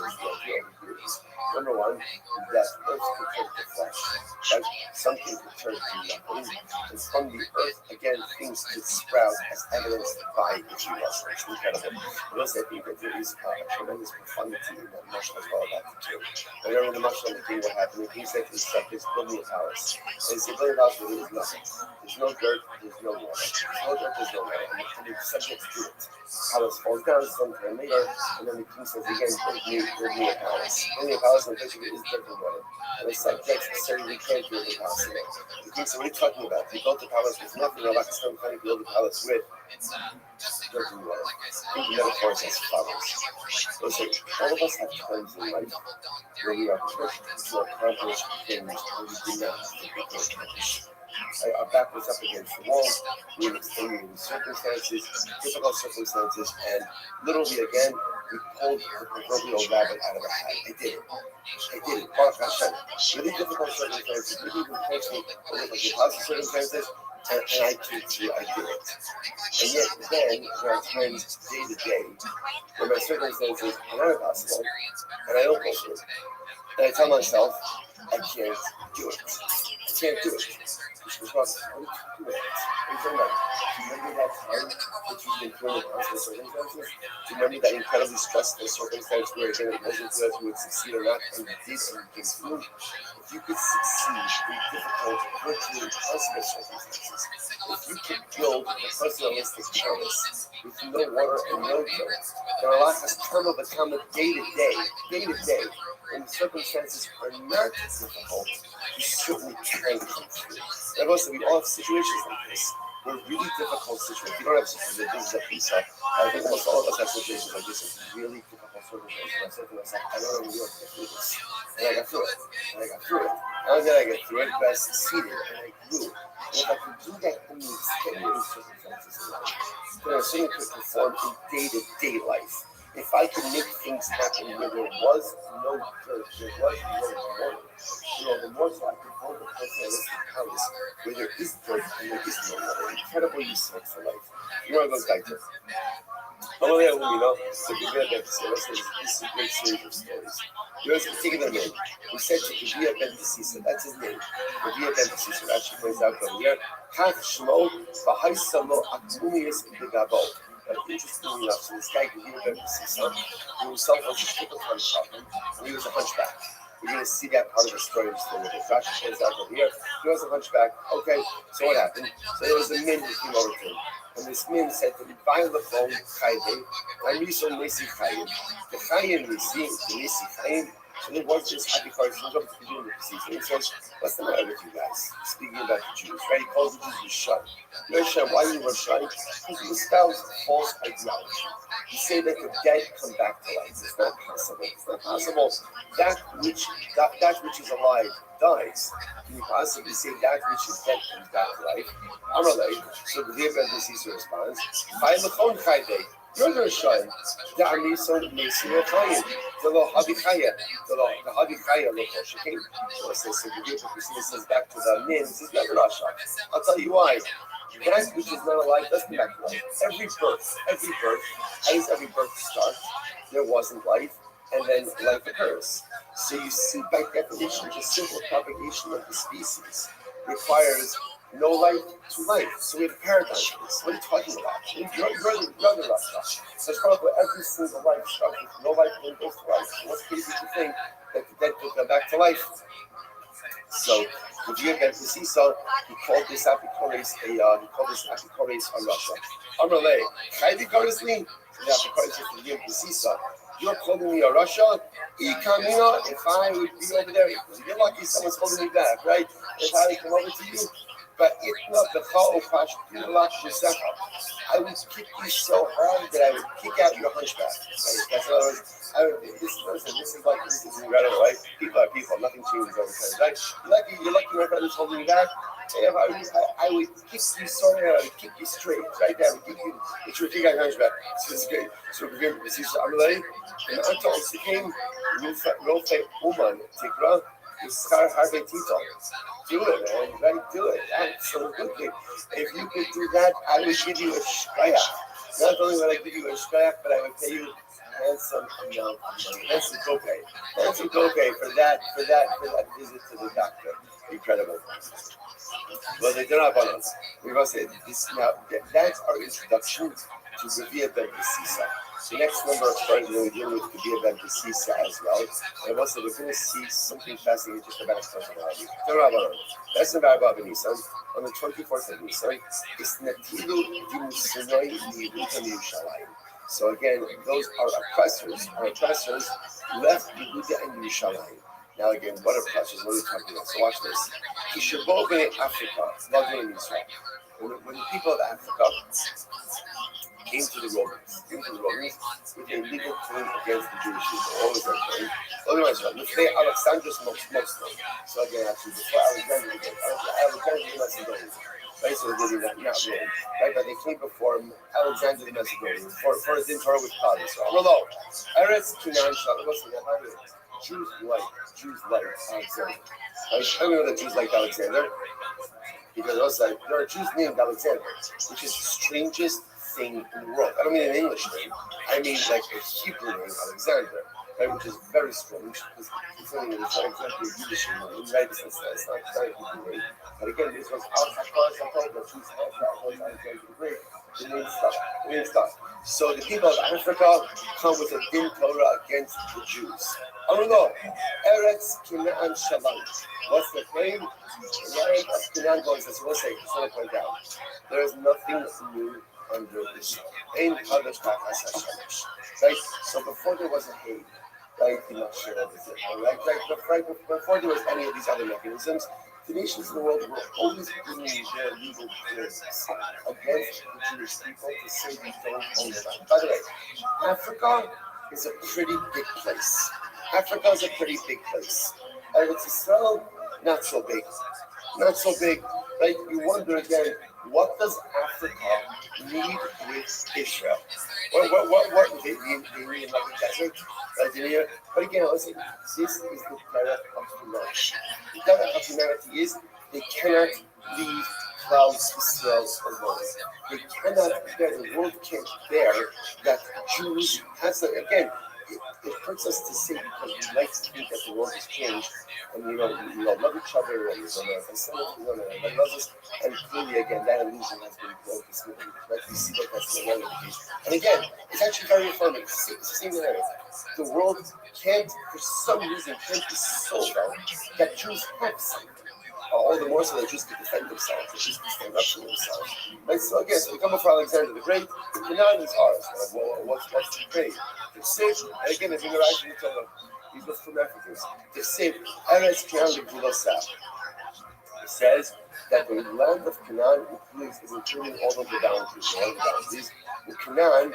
number one, that earth could turn to flesh, that something could turn to nothing, and from the earth, again, things could sprout as evidenced by the philosophy. It's incredible. And also, I think that there is a tremendous profundity in that Mashal as well about the king. I remember the Mashal of the king, what happened, he said to his subjects, build me a palace. And he said, build a house where there is nothing. There's no dirt, there's no water. There's no dirt, there's no water. And the subjects do it. Palace falls down sometime later, and then the king says again, build me a palace. Build me a palace, and eventually it is dirt and water. And the subjects say, we can't build a palace today. The king said, what are you talking about? He built a palace with nothing. I'm trying to build a palace with dirt and water. I think the metaphor is as follows. Listen, all of us have times in life where we are pushed to accomplish things that we do not think we can accomplish. Our back was up against the wall, we were explaining circumstances, difficult circumstances, and literally again, we pulled the proverbial rabbit out of the hat. I did it. Baruch Hashem. Really difficult circumstances, really even personally, positive circumstances, and I did it. And yet then, there are times day to day where my circumstances are not possible, and I don't go through. And I tell myself, I can't do it. Because what are you talking about? Do you remember that time that you've been through in impossible circumstances? Do you remember that incredibly stressful circumstance where again it wasn't clear if you would succeed or not, and you did and you came through? If you could succeed in difficult, virtually impossible circumstances, if you could build a personalistic palace with no water and no dirt, then Allah has term of account day to day, when circumstances are not difficult, you certainly can come through. And also, we all have situations like this. We're really difficult situations. We don't have situations. This is a piece of. I think almost all of us have situations like this. It's really difficult circumstances. And I said to myself, I don't know what to do this. And I got through it. Not only did I get through it, but I succeeded and I grew. And if I can do that in these extenuating circumstances in life, then I'm saying to perform in day-to-day life. If I can make things happen where there was no dirt, there was no water, the more so I can hold the personalistic house where there is dirt and there is no water. Incredible use for life. You know what goes back to? Only I will know to be good at this is a great series of stories. There's a particular name. We said to Rabbi ben Sisa, that's his name. Rabbi ben Sisa, actually points out over here. Kach Shmo, Bahaisamo Akmumius Bigabo. Interestingly enough, so this guy, Rabbi ben Sisa, who himself was a typical hunchback, and he was a hunchback. We're going to see that part of the story just a little bit. Rashi points out over here. He was a hunchback. Okay, so what happened? So there was a min who came over to him. And this min said to him, "Buy the phone, Chayim. I'm so Nisi Chayim. The Chayim Nisi Chayim." So there was this happy card. He comes to doing the procedure. He says, "What's the matter with you guys?" Speaking about the Jews, right? He calls the Jews Rishon. Rishon, why are you Rishon? Because you espouse false ideology. You say that the dead come back to life. It's not possible. It's not possible. That which is alive dies. Can you possibly say that which is dead comes back to life? Amalei. So the Rebbe responds, "By the phone Chayim. You're the Rishon. The Amiso Nisi Chayim. The Lo Havichaya. The Havichaya Lo Koshikim." So the Rebbe says back to the men. He says, "You're the Rasha. I'll tell you why. That which is not alive doesn't come back to life. Every birth, how does every birth start? There wasn't life, and then life occurs. So you see, by definition, the simple propagation of the species requires no life to life. So we have a paradigm for this. What are you talking about? You're the Rasha. So it's probably every single life starts with no life and then goes to life. So what's crazy to think that the dead could come back to life? So the Jew ben Sisa, he called this apikoris a Russia. Amalei, Chayvikorisli, the apikoris of the Jew ben Sisa. You're calling me a Russia? If I would be over there, you're lucky someone's holding me back, right? If I would come over to you. But if not, I would kick you so hard that I would kick out your hunchback. Right? That's what I would. This is incredible, right? People are people. Nothing changes over time, right? You're lucky my brother's holding you back. I would kick you so hard, I would kick you straight, right there. I would kick you. It's your kick out your hunchback. So it's great. So we're going to see Amalei. And Anton Sikim, Rofe Uman, Tikra. Do it, man. Right? Do it. Absolutely. If you could do that, I would give you a shkaya. Not only would I give you a shkaya, but I would pay you handsome amount of money. Handsome copay for that visit to the doctor. Incredible. Well, they do not want us. We must say this now. That's our introduction to Rabbi ben Sisa. The next number of stories we're dealing with Rabbi ben Sisa as well. And also we're going to see something fascinating just about his personality. That's about Rabbi Nisan. On the 24th of Nisan, it's Natilu Dimusunoi Lihutam Yerushalayim. So again, those are oppressors. Our oppressors left Yehuda and Yerushalayim. Now again, what oppressors? What are we talking about? So watch this. Kishabove Africa, Lagos Israel. When the people of Africa came to the Romans with a legal claim against the Jewish people. What was that claim? Let's say Alexander's Muslim. So again, actually, before Alexander the Macedonian. Right, so they did not Rome. Right, but they came before Alexander the Macedonian for his intro with Ptolemy. So Rolo, Eretz Canaan Shalom. Jews like Alexander. I know that Jews like Alexander because also there are Jews named Alexander, which is the strangest thing in the world. I don't mean an English name. I mean like a Hebrew name, Alexander. right, which is very strange because considering it is not exactly a Yiddish name, right? It's not a Hebrew name. But again, this was outside the Jews had that was outside the Greek. The name stuck. The name stuck. So the people of Africa come with a din Torah against the Jews. Amrullah, Eretz Canaan Shalom. What's the claim? The land of Canaan goes as we'll say, it's not point out. There is nothing new under the sun. Ain Kadosh Tachas HaShemesh. Right? So before there was a hay, right, the Mashir of the right, before there was any of these other mechanisms, the nations in the world were always bringing their legal claims against the Jewish people to say we don't own the land. By the way, Africa is a pretty big place. Africa is a pretty big place. Eretz Israel, not so big. Not so big. Right? You wonder again, what does Africa need with Israel? What they need like a desert, right in here? But again, listen, this is the direct of humanity. The direct of humanity is they cannot leave Cloud Israel alone. They cannot bear, the world can't bear that Jews have some, again, it hurts us to say because we like to think that the world has changed and we all love each other and everybody loves us, and clearly again that illusion has been broken smoothly. Right? We see that that's no longer the case. And again, it's actually very affirming. It's the same narrative. The world can't, for some reason, can't be sold out that Jews have something. All the more so that Jews can defend themselves, that Jews can stand up for themselves. Right? So again, so we come up for Alexander the Great, Canaan is ours. What's the great? They're saved, and again, if you're right in the Torah, these were from Africans. They're saved. Eretz Canaan L'Gvulosah. It says that the land of Canaan is including all of the boundaries, With Canaan,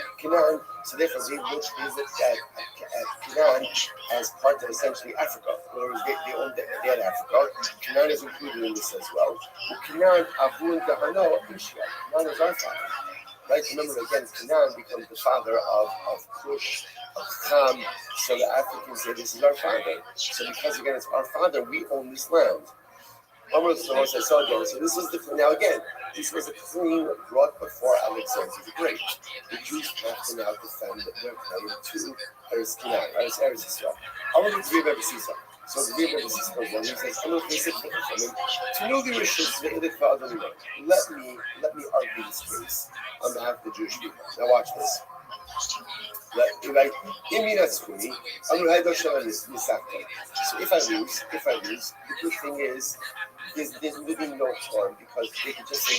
so therefore they look at Canaan as part of essentially Africa. In other words, they had Africa. Canaan is included in this as well. With Canaan, Avun Dahano Israel. Canaan is our father. Right? Remember again, Canaan becomes the father of Cush, of Ham. So the Africans say this is our father. So because again it's our father, we own this land. Almost I saw again. So this was now again, this was a claim brought before Alexander the Great. The Jews have to now defend their claim to Eretz Canaan, Eretz Israel. I want to read Rabbi Sisa. So the Rabbi Sisa goes on. He says, "I'm going to say something from him. To know the rishus ve'edek va'adonai. Let me argue this case on behalf of the Jewish people. Now watch this. Like, so if I lose, the good thing is there's really no harm because they could just say,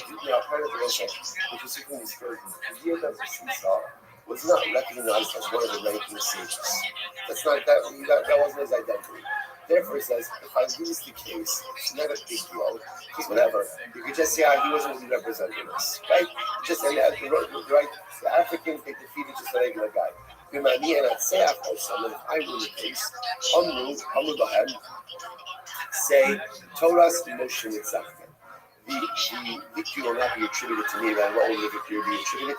part of the Rothschild, which is something discouraging. The year that Esau was not recognized as one of the ranking sages. That wasn't his identity. Therefore, he says, if I lose the case, it's not a big deal. Because whatever, you could just say, he wasn't really representing us, right? Just and the Africans, they defeated just a regular guy. And I'd say after someone, if I win the case, Amru Bahem, say, Torah's Moshe Nitzachta. The victory will not be attributed to me, but what will the victory be attributed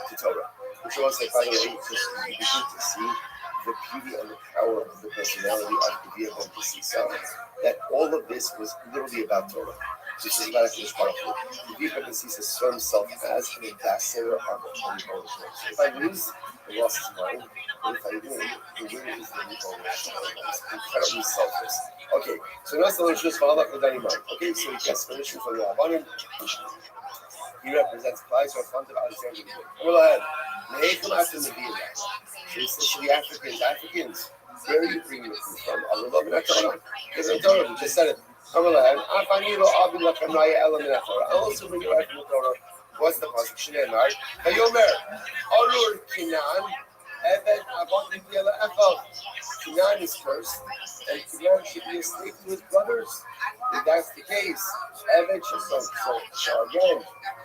to Torah. Which will say, by the way, just you begin to see the beauty and the power of the personality of the vehicle to see that all of this was literally about Torah. This is not actually powerful. The vehicle to see saw himself as an ambassador of the Holy Torah. So if I lose, the loss is mine. And if I win, the win is the Holy Torah. It's incredibly selfless. Okay, so now the Rosh Hashanah for Daniman. Okay, so he gets permission from the Rabbanim. He represents Christ or funded Alexander the Great. Go ahead. So he says to the Africans, where are you bringing it from? There's no Torah, we just said it. I'll also bring it right from the Torah. What's the pasuk? Shneimar. Hayomer, Arur Kinan, Eved Avot Yela Echad. Kinan is cursed, and Kinan should be a slave to his brothers. If that's the case, Eved should so again.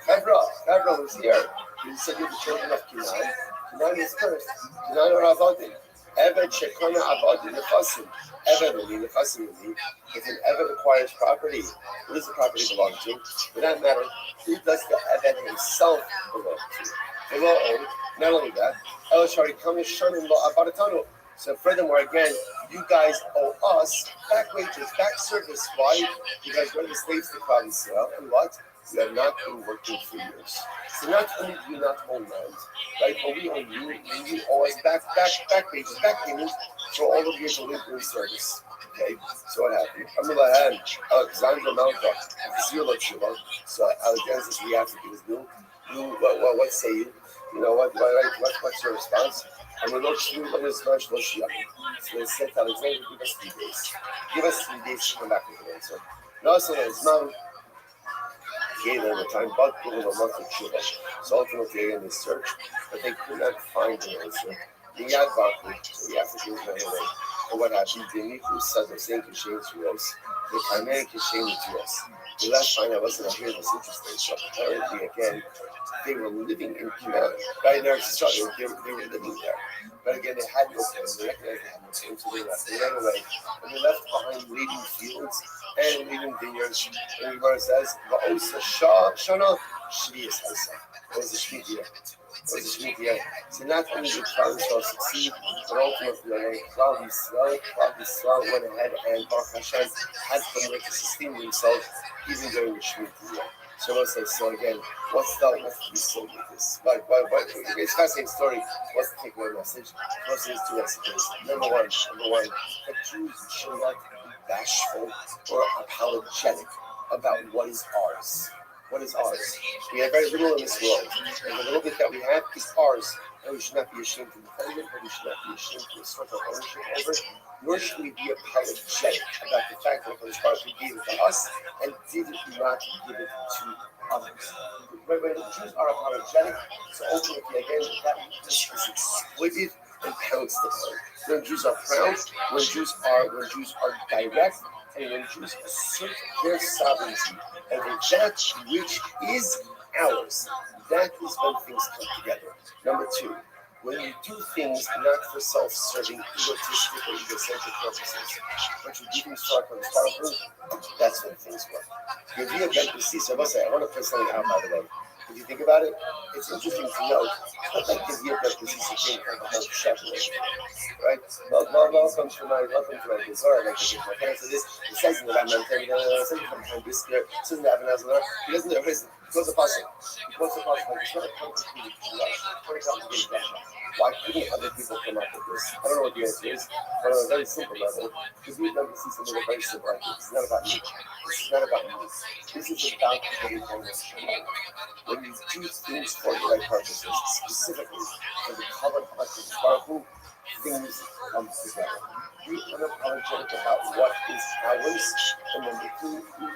Hebron was here. He said you're the children of Kinan. Kinan is cursed. Kinan are Avodim. Eved Shekona Avodim Nefasim. Eved will be Nefasim will be. If an Eved acquires property, who does the property belong to? For that matter, who does the Eved himself belong to? Below, not only that, Elishari Kamishon Lo Abadatanu. So furthermore, again, you guys owe us back wages, back service. Why? Because we're the slaves to Cloud Israel. And what? You have not been working for years. So not only do you not own land, right, but we own you, and you owe us back wages, back payments for all of your delivery service. Okay, so what happened? Amulahan, Alexander Malka, Zila Chila. So Alexander says we have to give his new. What say you? You know what's your response? I'm not sure what is much what she. So they said to Alexander, give us 3 days. Give us 3 days to come back with an answer. No, so it's not gave them the time, but given a month of Shiva. So ultimately in the search, but they could not find an answer. The Yad Baku, so the Africans went away. And what happened? The Niku said the same Kishin to us, the Kamen Kishin to us. The last time I wasn't here was interesting. So apparently again, they were living in Canaan. Right there, they were living there. But again, they had no plans. They recognized they had no plans, so they left. They ran away. And they left behind leading fields and leading vineyards. And the Gemara says, Va'osa Shana Shvius Hasa. What was the Shmitiya? What was the Shmitiya? So not only did Klal Yisrael succeed, but ultimately Klal Yisrael went ahead and Baruch Hashem had somewhere to sustain themselves even during the Shmitiya. So let's say, so again, what's the message with this? It's a fascinating story. What's the takeaway message? First, there's 2 messages. Number one, that Jews should not be bashful or apologetic about what is ours. What is ours? We have very little in this world, and the little bit that we have is ours, and we should not be ashamed to defend it, and we should not be ashamed to assert our ownership over it, nor should we be apologetic about the fact that the Rothschild gave it to us and did not give it to others. When the Jews are apologetic, so ultimately again that weakness is exploited and pounced upon. When Jews are proud, when Jews are direct, and when Jews assert their sovereignty over that which is ours, that is when things come together. Number 2, when you do things not for self-serving, egotistic, or egocentric purposes, but you do things for our that's when things work. Your view of empathy, so I want to put something out, by the way. If you think about it, it's interesting to note that like the view of empathy came from the whole shepherd, right? Welcome to my Gezorah, like my parents of this. It says in the Rabbi, it says from this year, it says in the Avanazar, he doesn't know his. He goes to puzzle. Like it's not a complicated question. Why couldn't other people come up with this? I don't know what the answer is, but on a very simple level, because we've done to see something very simple like this. It's not about me. This is not about me. This is about getting on this. When you do things for the right purposes, specifically for the common collective Baruch, things come together. Be unapologetic about what is ours, and when you do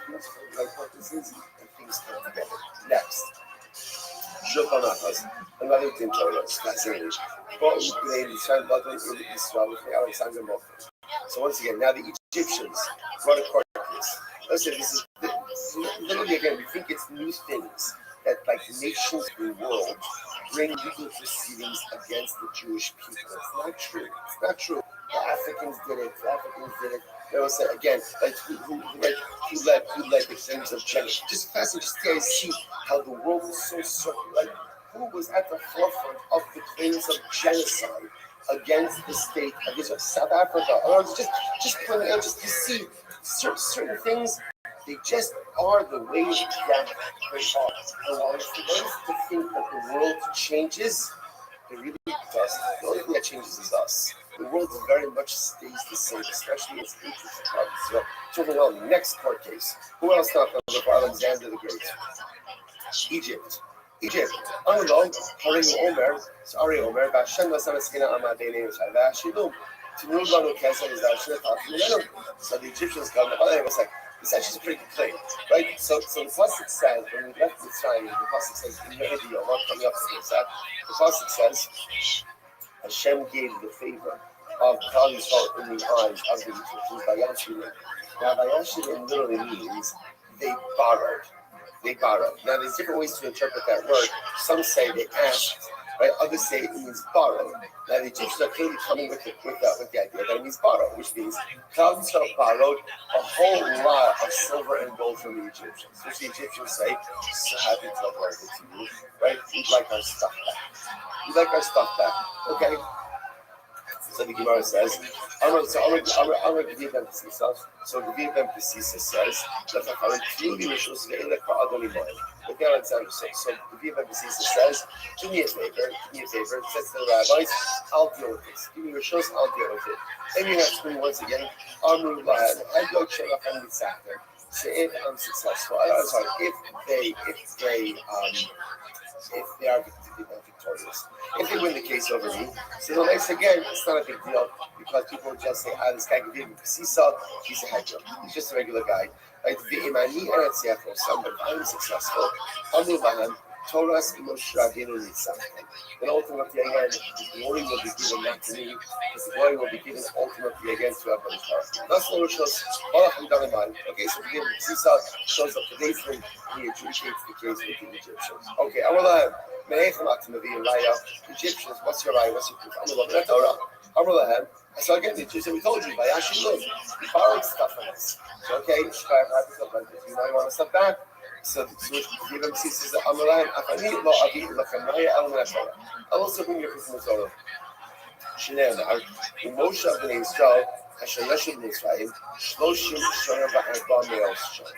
things for the right purposes, and things come together. Next. Another thing to us, fascinating. So once again, now the Egyptians brought a court case. Let's say this is literally again, we think it's new things that like nations of the world bring legal proceedings against the Jewish people. It's not true. It's not true. The Africans did it. They will say again, like who led the things of Genesis. Just fascinating to see how the world was so circular. Like who was at the forefront of the claims of genocide against the state of Israel, South Africa. Or just pointing out, just to see certain things. They just are the way that they are. And while it's for those to think that the world changes, it really does. The only thing that changes is us. The world very much stays the same, especially its interests of Israel. So, well, next court case. Who else not before Alexander the Great? Egypt. Anulom, Hari Omer, Ari Omer, Bashan Masamaskina Amadene, Shadashilum. So the Egyptians come up, and it was like, it's actually a pretty good claim, right? So the Pasuk says, when we left Mitzrayim, the Pasuk says, in your video, I'm not coming up to this, the Pasuk says, Hashem gave the favor of Klal Yisrael in the eyes of the Egyptians by Yashirim. Now, by Yashirim literally means they borrowed. Now, there's different ways to interpret that word. Some say they asked, right? Others say it means borrow. Now, the Egyptians are clearly coming with the idea that it means borrow, which means Klal Yisrael borrowed a whole lot of silver and gold from the Egyptians, which the Egyptians say, so happy to have it to you, right? We'd like our stuff back. Okay? So the Gemara says, Amar Gviv Ben Pesisa. So Gviv Ben Pesisa says that Chachamim clearly Rishus Ve'elek Ba'adoni Moed. Look at Alexander. So Gviv Ben Pesisa says, do me a favor. Says to the rabbis, I'll deal with this. Give me Rishus, I'll deal with it. And you have to bring once again, Amru Lahan, I go Shelach and Mitzachim. So if I'm successful, I'm sorry, if they are victorious. If they win the case over me, so the next again, it's not a big deal because people would just say, this guy can give me Pesisa, he's a hedger. He's just a regular guy. Like the Imani and Atziachos, but if I'm successful, Amru Lahan, Torah's Moshe Rabbeinu Nitzach. Then ultimately again, the glory will be given not to me, because the glory will be given ultimately again to Rabbi Torah. That's what shows Malachim Danaman. Okay, so the Sisa shows up today's thing, he adjudicates the case with the Egyptians. Okay, I will Me'echem Atmavi Raya, Egyptians, what's your raya? What's your proof? I'm a Torah. Amrulahem. So again, the Egyptians, we told you, by Yashi Luz, we borrowed stuff from us. So okay, you know you want to step back. So give them says Amrulahem, Afani lo avi lachanaya el minasara. I'll also bring your proof from the Torah. Shenei Moshe Bnei Yisrael, Asher Yeshiv Mitzrayim, Shloshim Shana Ba'arba Me'el Shana.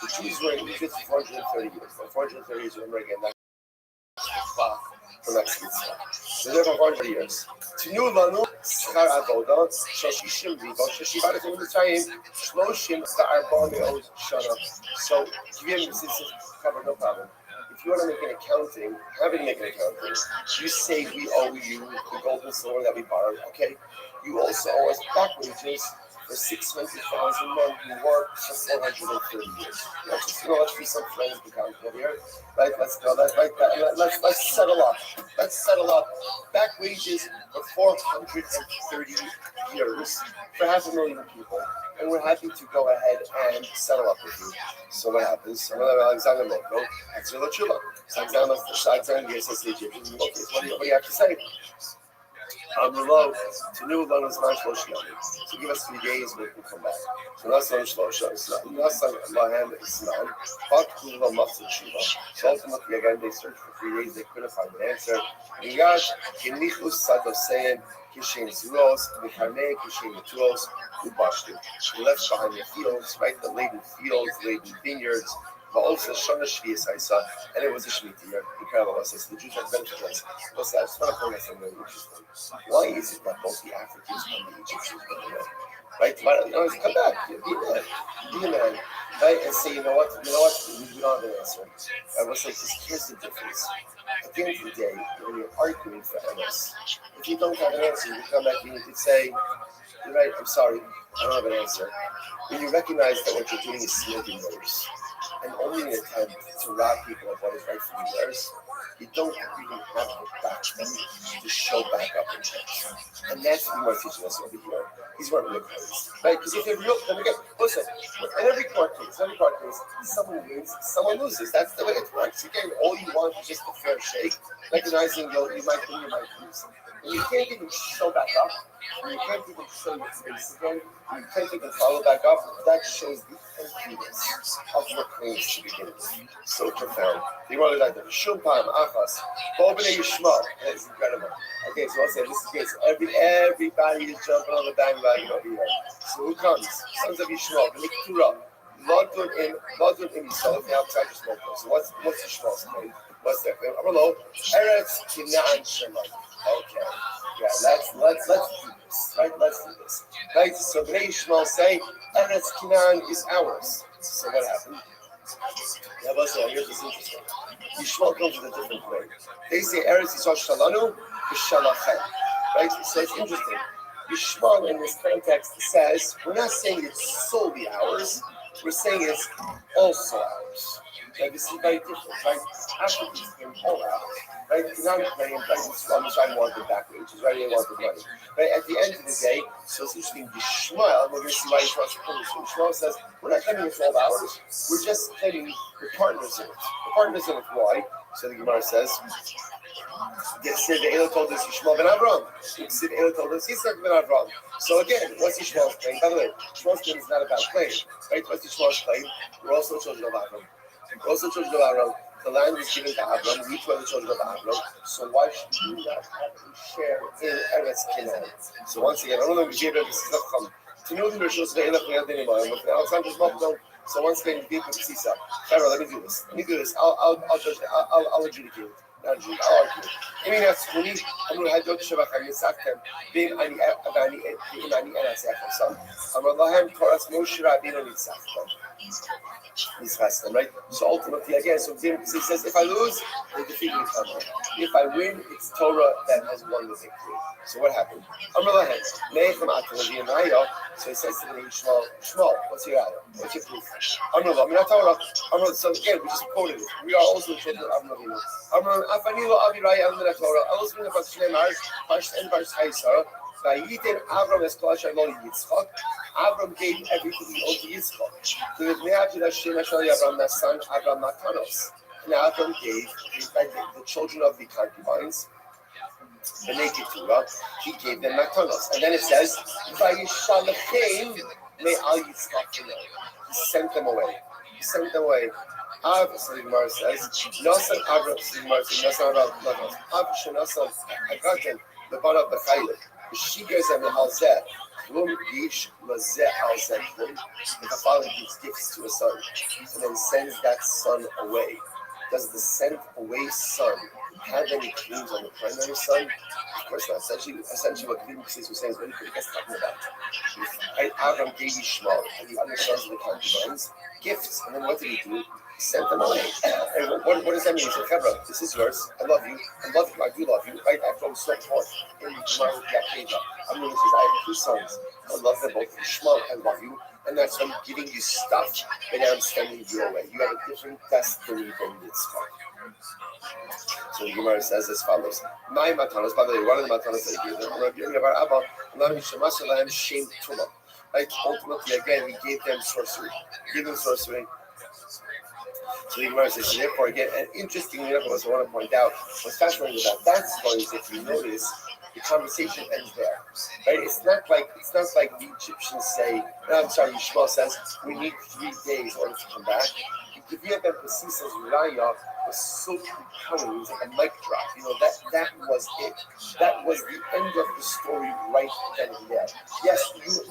The Jews were in Egypt for 430 years. For 430 years, remember again, from Exodus. So they're for 400 years. Tinu lanu schar avoda shashishim riba shashivatim mitzrayim shloshim ba'arba me'el shana. So since it's covered, no problem. If you want to make an accounting, having to make an accounting, you say we owe you the gold and silver that we borrowed. Okay, you also owe us back wages for 600,000 men who worked for 430 years. Let's be some friends become here. Right, let's go. Let's settle up. Let's settle up back wages for 430 years for 500,000 people, and we're happy to go ahead and settle up with you. So what happens? Some of them Alexander Moko, answer the Chuba. Alexander says to the Egyptians, what do you have to say? To new one is my Shloshim. So give us 3 days, we can come back. So that's on Shloshim. That's on Lahem Islam. So ultimately, again, they searched for 3 days, they couldn't find an answer. Nigash, Genichus Sadosein, Kishin Zuros, Mikane, Kishin Maturos, Ubashtu. They left behind the fields, right? The laden fields, laden vineyards. But also Shana Shvius I saw, and it was a Shemitah year. The parallel says the Jews had benefits. I just want to point out something interesting. Why is it that both the Africans and the Egyptians went away? Right? Why don't you come back? Be a man. Right? And say, you know what? We don't have an answer. I will say, here's the difference. At the end of the day, when you're arguing for MS, if you don't have an answer, you come back and you can say, you're right, I'm sorry, I don't have an answer. When you recognize that what you're doing is smoking mirrors, and only an attempt to rob people of what is rightfully theirs, you don't really have the backbone to show back up in church. And that's what we're teaching us over here. These weren't real codes, right? Because if they're real, then again, listen, in every court case, someone wins, someone loses. That's the way it works. Again, all you want is just a fair shake, recognizing you might win, you might lose. And you can't even show back up, and you can't even show your face again, and you can't even follow back up. That shows the emptiness of what claims to begin with. So profound. They wrote it like that. Shumpam, Achas, Bobene Yishma. That's incredible. Okay, so I'll say this is good. So everybody is jumping on the bandwagon over here. So who comes? Sons of Yishma, the Miktura. Lodun in Yisrael, now try to smoke. So what's Yishmael's claim? What's their claim? Hello, Eretz Kinaan Shalom. Okay, yeah, let's do this, right? Let's do this, right? So Bnei Yishmael say Eretz Kinaan is ours. So what happened? Yeah, but here's what's interesting. Yishmael comes with a different way. They say Eretz Yisrael Shalanu B'Shalachem, right? So it's interesting. Yishmael in this context says we're not saying it's solely ours. We're saying it's also ours. Right? This is very different, right? Africans came all out, right? Canaan claimed, right? Israel wanted back wages, right? They wanted money. Right? At the end of the day, so it's interesting, Yishmael, we're going to see why Yishmael's opinion. So Yishmael says, we're not claiming it's all ours. We're just claiming the partners in it. The partners in it, why? So the Gemara says, Sid Eila told us Yishmael ben Avram. Sid Eila told us Yitzchak ben Avram. So again, what's Yishmael's claim? By the way, Yishmael's claim is not about claim, right? What's Yishmael's claim? We're also children of Avram. We're also children of Avram. The land is given to Avram. We were the children of Avram. So why should we not have a share in Eretz Canaan? So once again, I don't know if we gave it a to know the Rishos Ve'elach Ve'adin Imayim, but Alexander's not known. So once again, you gave it to Sisa. Pharaoh, let me do this. I'll judge it. I'll adjudicate it. Not adjudicate. I'll argue it. I mean, that's funny. I'm going to have Dr. Shabbat and Yitzhak Bim Ani Son. Amar Toras Moshe Rabbeinu Yitzhak. Right? So ultimately, again, so he says, if I lose, they defeat me. If I win, it's Torah that has won the victory. So what happened? So he says to the Shmuel, what's your ayah? What's your proof? So again, we just quoted it. We are also children of Avinu. I was reading about Shneimar, and Parsh Haisar. Avram gave everything he owed to Yitzchak. And Avram gave the children of the concubines, the naked Torah, he gave them matanos. And then it says, Vayishalachem me'al Yitzchak. He sent them away. He sent them away. So the Gemara says, Nasan Avram, so the Gemara says, Nasan Avram, Nasan Agatim, the bar of the Chaylik. She goes and Alzeh. If a father gives gifts to a son and then sends that son away, does the sent away son have any claims on the primary son? Of course not. Essentially what the Biblia was saying is what he was talking about. If Avram gave Yishmael and the other sons of the concubines gifts, and then what did he do? He sent them away. And what does that mean? He said, Hebra, this is yours. I love you. I do love you. Right? I've done so forth in Gemara Yaakov. I mean, he says, I have two sons. I love them both. Yishmael, I love you. And that's why I'm giving you stuff, but now I'm sending you away. You have a different destiny than Yitzchak. So the Gemara says as follows: My matanos, by the way, one of the matanos that he gave them, right? Ultimately, again, he gave them sorcery. Give them sorcery. So the Gemara says, therefore, again, and interestingly enough, what I want to point out, what's fascinating about that story is if you notice, the conversation ends there. Right? It's not like the Egyptians say, Yishmael says, we need 3 days in order to come back. The Gevia Ben Pesis's Raya was so compelling, it was like a mic drop. That was it. That was the end of the story right then and there. Yes,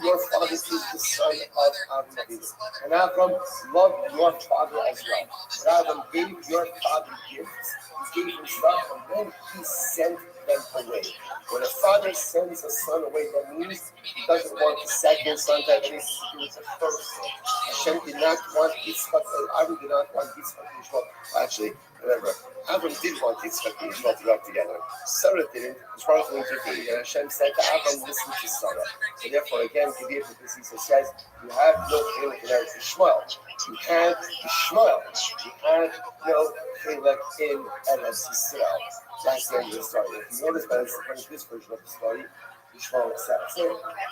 your father is the son of Avram. And Avram loved your father as well. But Avram gave your father gifts. He gave him stuff, and then he sent them away. When a father sends a son away, that means he doesn't want the second son to have anything to do with the first son. Hashem did not want Yitzchak, Avram did not want Yitzchak and Yishmael. Actually, remember, Avram did want Yitzchak and Yishmael to work together. Sarah didn't. Sarah intervened, and Hashem said to Avram, listen to Sarah. So therefore, again, Gevia Pesisa says, you have no chilek in Eretz Yishmael. You have Yishmael. You have no chilek in Eretz Yisrael. That's the end of the story. If you notice by this version of the story, Yishmael accepts it.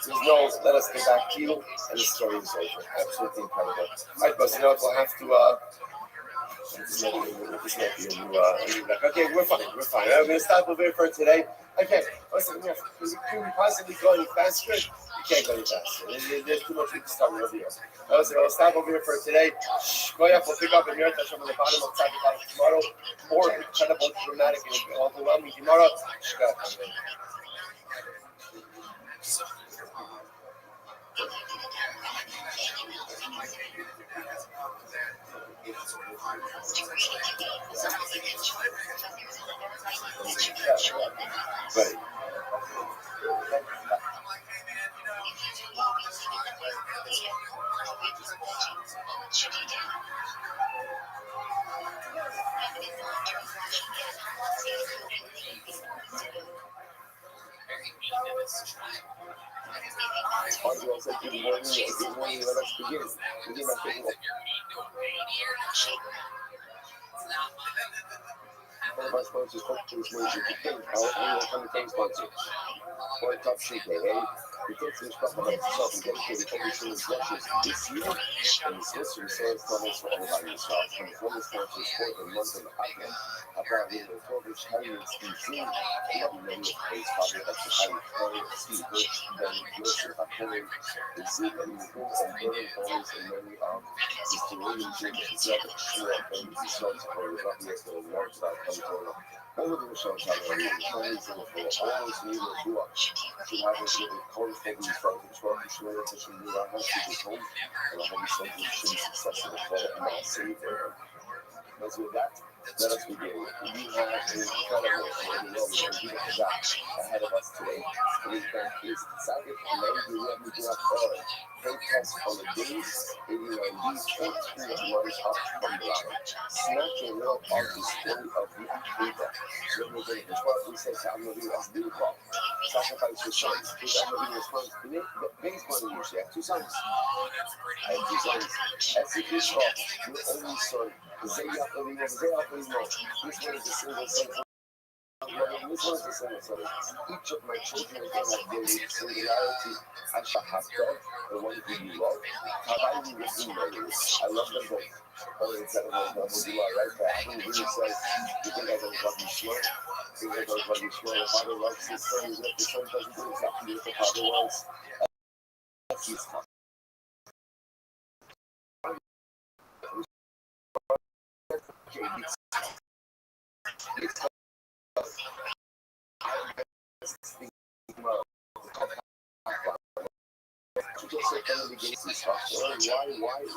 There's no, let us get back to you, and the story is over. Absolutely incredible. All right, boss, we'll have to, this might be a new okay, we're fine. I'm going to stop over here for today. Okay, listen, can we possibly go any faster? You can't go any faster. There's too much we can start over here. Listen, I'll stop over here for today. Shkoyach will pick up in your touch on the bottom of Tzaddik tomorrow. More incredible, dramatic, and overwhelming tomorrow. Shkoyach. Right. Good morning, let us begin. One of our sponsors, hopefully, is going to begin. Our annual 100 sponsor. For a top sheet, right? text Mishpacha by itself and dedicated every single instructions this year, and the sister says Thomas for all by yourself. From the Thomas Council Sport and month of Advent, about the Torvish Helmets in June, Rabbi Many praise Father of the High Court, Steve Rich, Ben Yosef Hakoy, and Zeke and Nicole and Vernon Collins and many of Mr. William J. Zeb, Shua, and the Sons for the Rabbi of the Rothschild Controller. All of the Rothschild Controller, the Chinese and for all those who will do up. Should have a really colorful and from the 12 to share to some new house to get home, and I hope something should be successful for and not safe. As with that, let us begin. We have an incredible and beautiful God ahead of us today. We thank His Sabbath and we have to do our prayer. Thank us on the days, even on these 14 months up from the line. Snatch a little of the story of the Akita. So we're going to try to say, I'm going to do as beautiful. Sacrifice your sons. Because I'm going to be responsible. The biggest one you have two sons. I have two sons. As if you talk, your only son. This one is the single son. This one is the single son. Each of my children again have their singularity. I shall have God, the one who you love. How I will with you, I love them both. Oh, it's that one that will do all right there. I don't really say, you think I don't love you slow? You think I don't love you slow? The father loves his son, even if the son doesn't do exactly what the father wants. That's his father.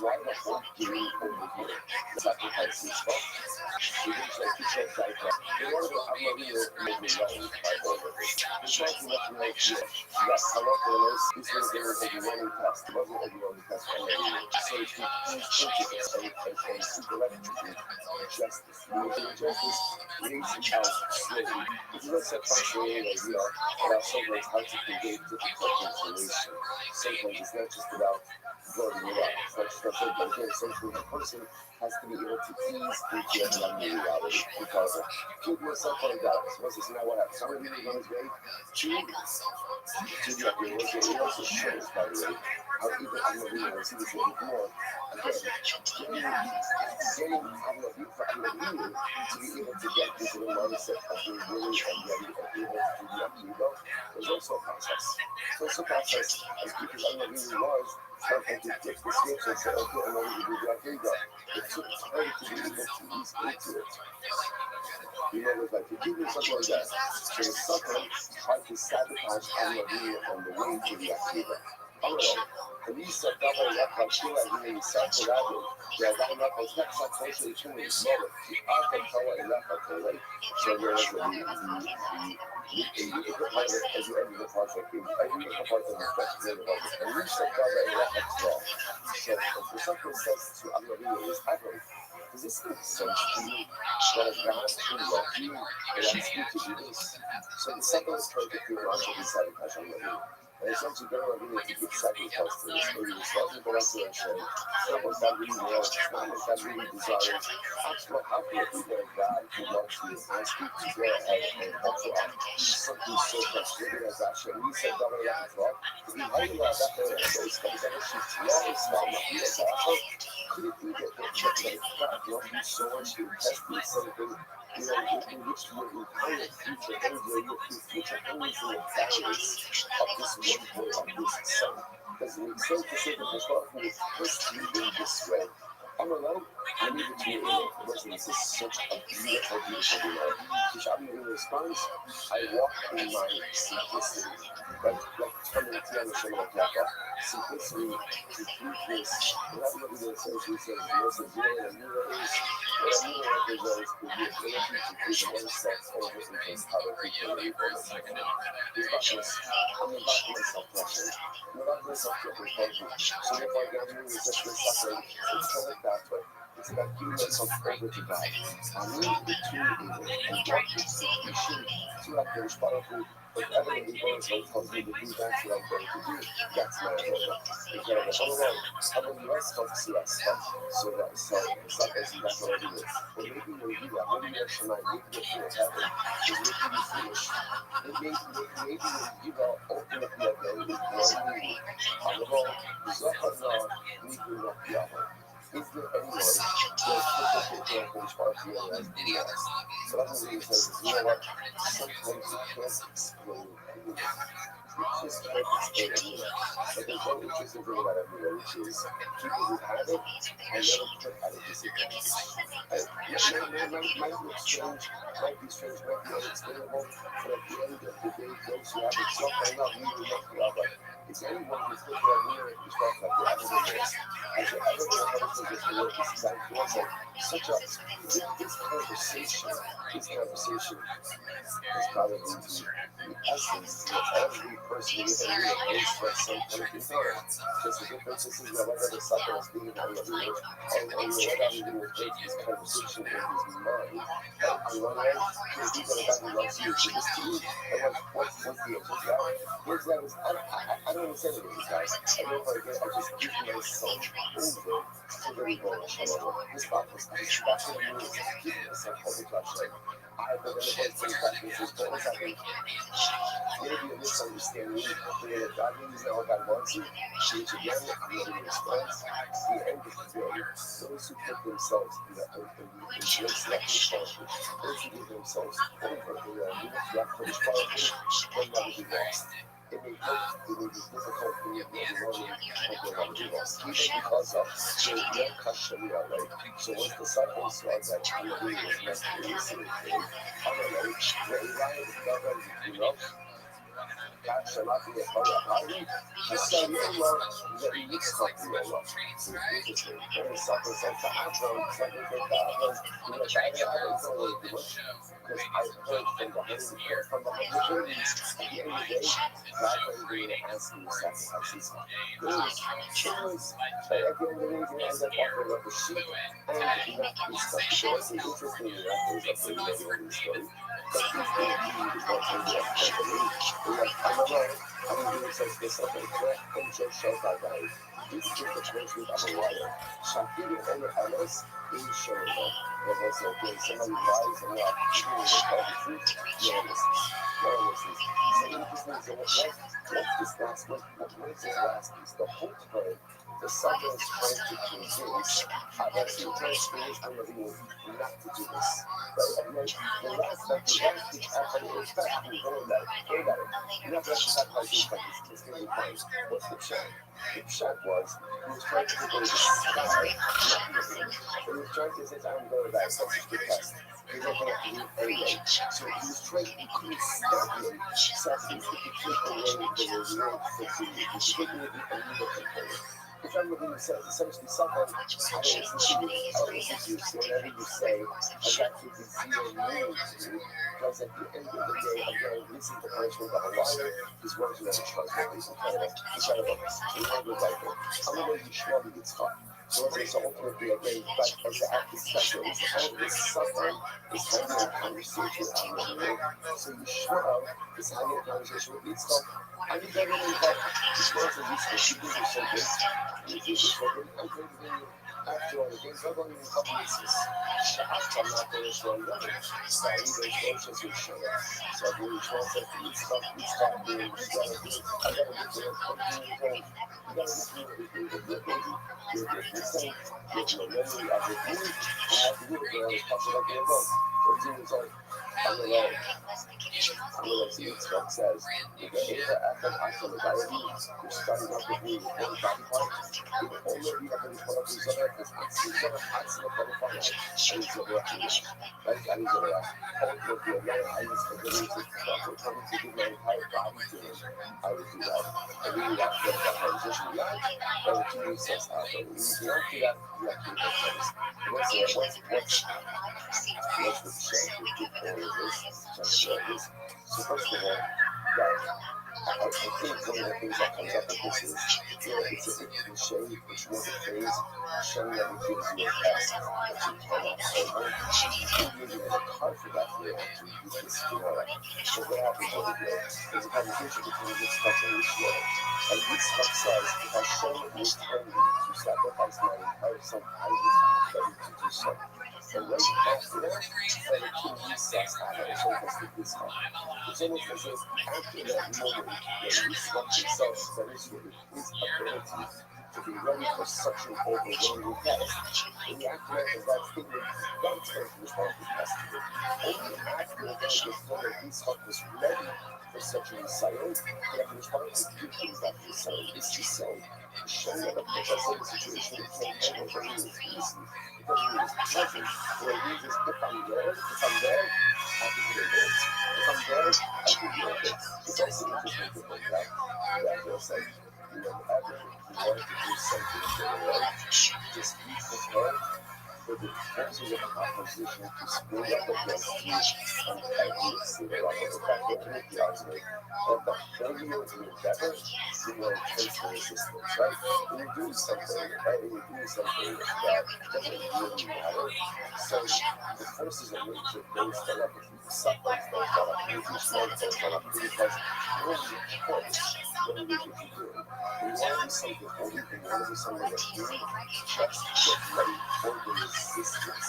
Why the whole game over here? Sacrifice this stuff. We didn't say to check that. In order to have a real made me wrong by order. It's not too much like here. Yes, I love the list. This was their overwhelming test. It wasn't overwhelming test for any. So it's intricate and super electric justice. Justice reaches out slowly. It's not such a way like we are, but sometimes how to convey difficult information. Sometimes it's not just about blurring it out. It's not just about saying, but again, sometimes a person has to be able to ease into another reality because keep yourself on balance. Once it's not what happens. Some of you are going to be to the idea. It also shows, by the way, how even I'm going to see this a little bit more. Again, getting to be able to get into the mindset of being willing and ready and able to do the Akiva, there's also a process. So it's a process as people I know really was, sometimes to flip the switch and say, okay, I'm ready to do the Akiva. It took time to be able to ease into it. You know, it's like, if you do something like that, so someone tried to sabotage Amaria on the way to the Akiva. Lisa double up by two and really saturated. Yeah, that up was not such a two is lower. The other power enough of the way. So there is the pilot as you enter the project. I think the part of the first day of it. And Lisa double up of strong. So the second says to Amaria is happening. Does this make sense to you? That a God who loves you and asks you to do this? So the second is trying to figure out what he sabotage Amaria. And it's actually better to give sacrifice to this. Maybe it's not people out there and say, someone that really wants, someone that really desires. Actually, how can you get a God who loves you and speak to go ahead and offer up something so frustrating as actually, we said that way at the top. If you hang about that way, so it's going to she's long, small, not be as awful. Could it be that God loves you so much to test you something? You know, in which your entire future ends, where your future ends in the balance of this one boy, of this son. Because it makes sense to say that the father who is firstly in this way. I'm alone, I need to be able to listen. This is such a beautiful, beautiful delight. Which I'm in response, I walk in my simplicity. Like turning to the show of Yaka. Simplicity, completeness, whatever the essentially says, most of the and you is, what I mean represents is the ability to give oneself over into other people in the second. It's not just, I'm about myself blessing. I'm about myself getting pleasure. So if I get me with just this suffering, it's kind of that way. It's about giving myself over to God. I need the tool in it and what it's sufficient to have those powerful If evidently Rothschild tells me to do that's what I'm going to do, that's my agenda. If I go, oh no, how about the US folks? Yes, so it's like I see that's what I do. Well, maybe you'll do that. Maybe you're tonight, maybe you're feeling heaven, because maybe you foolish. Maybe you will open up your belly, one knee, Honorable, Zachariah, Nibu Rakiyahu. Is there anyone that could take care of part of the other as videos? So that's what he says, is, you know what? Sometimes you can't explain anything. You just can't explain anything. But there's one interesting thing about everyone, which is people who have it are never put at a disadvantage. Might look strange, might be strange, might be unexplainable, but at the end of the day, those who have it, so I love you, but is anyone who's looking at me and who's like the other than this? Has there ever been a person who's like, this is like, such a, this conversation is probably the essence of every person within me that express some kind of concern. Just the difference is that whether the suffering is being out of the world, and whether I'm going to take this conversation in his mind. And on one hand, he's people that God loves you, so this to you, and what's the answer to that? The answer to that is, I don't understand it, these guys. I don't know if I just give myself over to the Lord. This practice, that's what it means, give myself over to God. I believe in things like this is what is happening. Maybe a misunderstanding. The God means that what God wants you. Change again, another response. The end of the day, those who put themselves in the open embrace that responsibility. Those who give themselves over in the that responsibility will never be lost. It may hurt, it may be difficult, it may be overwhelming, but they'll never be lost. Even because of the custom we are right. So once the cycle starts, that really is meant to be listening to. I don't know, you know, God shall not be a part of Harvey. The son of love, that he looks like real love. It's interesting. Only something says to Avram, something says to Avram, you know, I don't know what it was. Because I heard from the hundreds, at the end of the day, God wasn't going to ask me to sacrifice his son. It was, at the end of the day, he's going to end up offering up a sheep and not his son. So that's an interesting, there's a pretty good in the story. But he's going to be the one who will come to me. I'm doing such this up and just shows that guy. This is the transcript of a liar. Shakiri over Ellis is showing up. As I said, when somebody lies and not people will tell the truth, no one listens. No one listens. So interesting. So what's this last what is this last piece? The whole time the sucker is trying to convince that's the entire experience I'm living not to do this. Right? And then the last piece after the fact we know that they got it. You have to sacrifice these things. It's going to be fine. What's the check? The check was he was trying to go to the sky. He was trying to say, I'm going to that. It's such a good test. He's not going to leave anyway. So he was trying, he couldn't stop him. So he could take away the reward for food. He could take away the illegal component. If I'm looking at essentially something, I don't listen to you. I don't listen to you. So whatever you say, I got to be zero meaning to you. Because at the end of the day, I'm going to listen to the person that a liar is words you never trust. It's incredible. Incredible. Incredible diaper. I'm going to be sure that it's fun. So it's ultimately again, but as an act of suffering, it's suffering, it's having a conversation out of the so you show up, it's having a conversation with Yitzchak. I need that really help. It's not for Yitzchak. You think you're so good. You think you're so good. I'm going to be after all the things. I'm going to become Yitzchak. I'm not going to show up. So I need those emotions to show up. So I really trust that Yitzchak being, I got to get there. I'm doing it home. You got to get through everything with your baby. You're missing, you're memory of your youth, and I have to do it, girl. It's possible I can't go. 13 years old. I'm alone. I'm alone. See what Scott says. If you're able to act on actual diabetes, you're starting up with me with one body part. If only you have been put up with each other, because each other acts in a butterfly life. And each other acting right. Right? And each other ultimately, again, I was ability to coming to give my entire body to him. I would do that. I really like that transition. Yeah. That would keep me sense out. But when you don't do that, you have to do that first. What's the check with all of this? So first of all, God. I think one of the things that comes up with this is, it's a bit cliche, it's more the phrase, Hashem never gives you a test that you cannot handle. You can use it in a car for that to use this, but what happens over here? There's a conversation between Yitzchak and Yishmael. And Yitzchak says, if Hashem will tell me to sacrifice my entire son, I will be ready to do so. And right after that, Father King Yitzchak had a fantastic Yitzchak. It's almost as if after that moment, when Yitzchak himself demonstrated his ability to be ready for such an overwhelming test, in the aftermath of that statement, God turns to respond to test. Only after that was whether Yitzchak was ready for such a Messiah, he had to respond to two things that his son is his son. To show that a puts us in a situation we can't handle, but it is easy. Because he is present, where he uses if I'm there, I can do this. If I'm there, I can do this. It's also interesting to point out that there's like, whenever you want to do something in your life, just be prepared for the forces of opposition to spring up against you and against the rock of the fact that the argument of the failure of your endeavor, you will face the resistance, right? When you're doing something, right? When you're doing something that doesn't really matter, so the forces of nature don't stand up with you, the sufferings don't stand up with you, the storms don't stand up with you, because you're in your choice what it is that you're doing. When you want to do something holy, when you want to do something that's good, just get ready for the resistance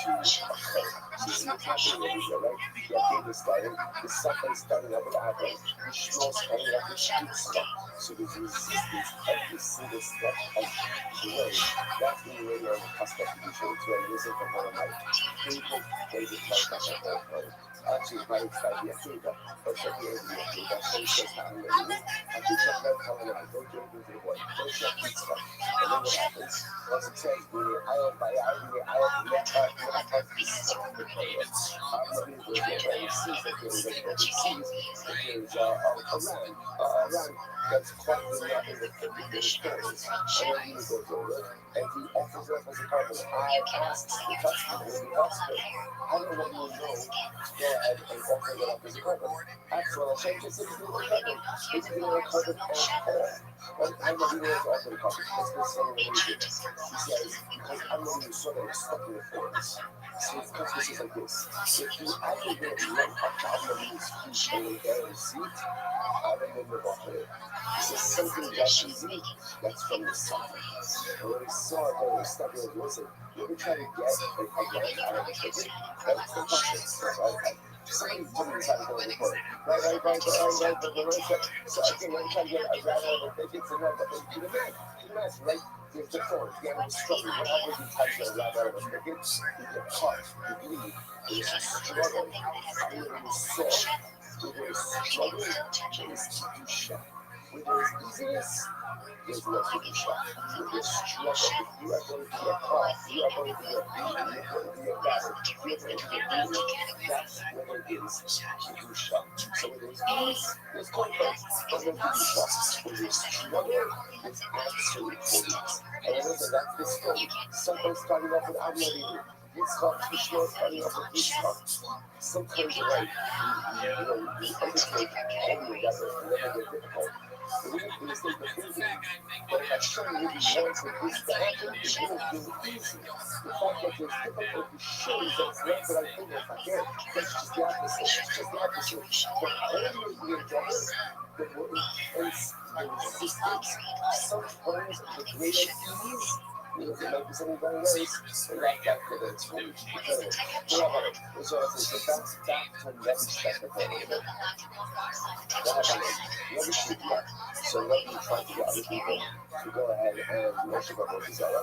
to occur. So see what's happening over here, right? You have David starting, the suffering starting up with Adam, the straw starting up with Yitzchak. So there's resistance every single step of the way. That's when you're really on the cusp of condition. It's when you're from one of my favorite parts of my whole time. Actually, it's my exciting Yakuza. But check the end of Yakuza. So it says, I'm ready. Actually, check that coming out. Don't jump into the boy. Don't check Yitzchak. And then what happens? Once it says, I am by I am let us be sacrificed. I'm not even going to get ready. Sees that there is a sees that there is a ram that's quite in the stories. And then he goes over and he offers up as a carbon. I asked the customer in the hospital, I don't want you to know to go ahead and offer that up as a carbon. Actually, I'll change this into a carbon. It's going to carbon on call. But I'm not even going to offer the carbon. Let's go see what he did. He says, because I'm not even sure that it's stuck in the forest. So it's because this is like this. If you aggregate one of these feet in the air and seat, I remember about it. This is something that easy that's from the sun. And when we saw it, when we started to listen, you ever try to get a line out of a ticket? That's the process. Right? Somebody told me to try to go in the court. Right. So I think I'm trying to get a line out of a ticket to know, but do the math, right? There's the form, the animal struggle. What happens when you try to get a line out of a ticket? You get caught, you bleed, there's a struggle. I mean, when you saw, where there is struggle, there is kedusha. Where there is easiness, there's no kedusha. Where there's struggle, if you are going to get caught, you are going to get beaten, you are going to get battered, you are going to get beaten, that's where there is kedusha. So where there's ease, there's comfort, but no kedusha. Where there's struggle, there's absolute holiness. And remember, that's the story. Something starting off with Amnadi. Yitzchak, Ishmael starting off with Yitzchak. Sometimes you're right. We undertake only that is never get difficult. But we make the mistake of thinking that if Hashem really wanted this to happen, it would have been easy. The fact that there's difficulty shows that it's not that I think it's not here. That's just the opposite. It's just the opposite. The older the endeavor, the more intense the resistance. Sometimes the greater ease means it might be something very nice, but not that good that it's really incredible. So back to Rabbi Shechter a little bit. Rabbi Shechter, so Rabbi tried to get other people to go ahead and worship our Lord Zara.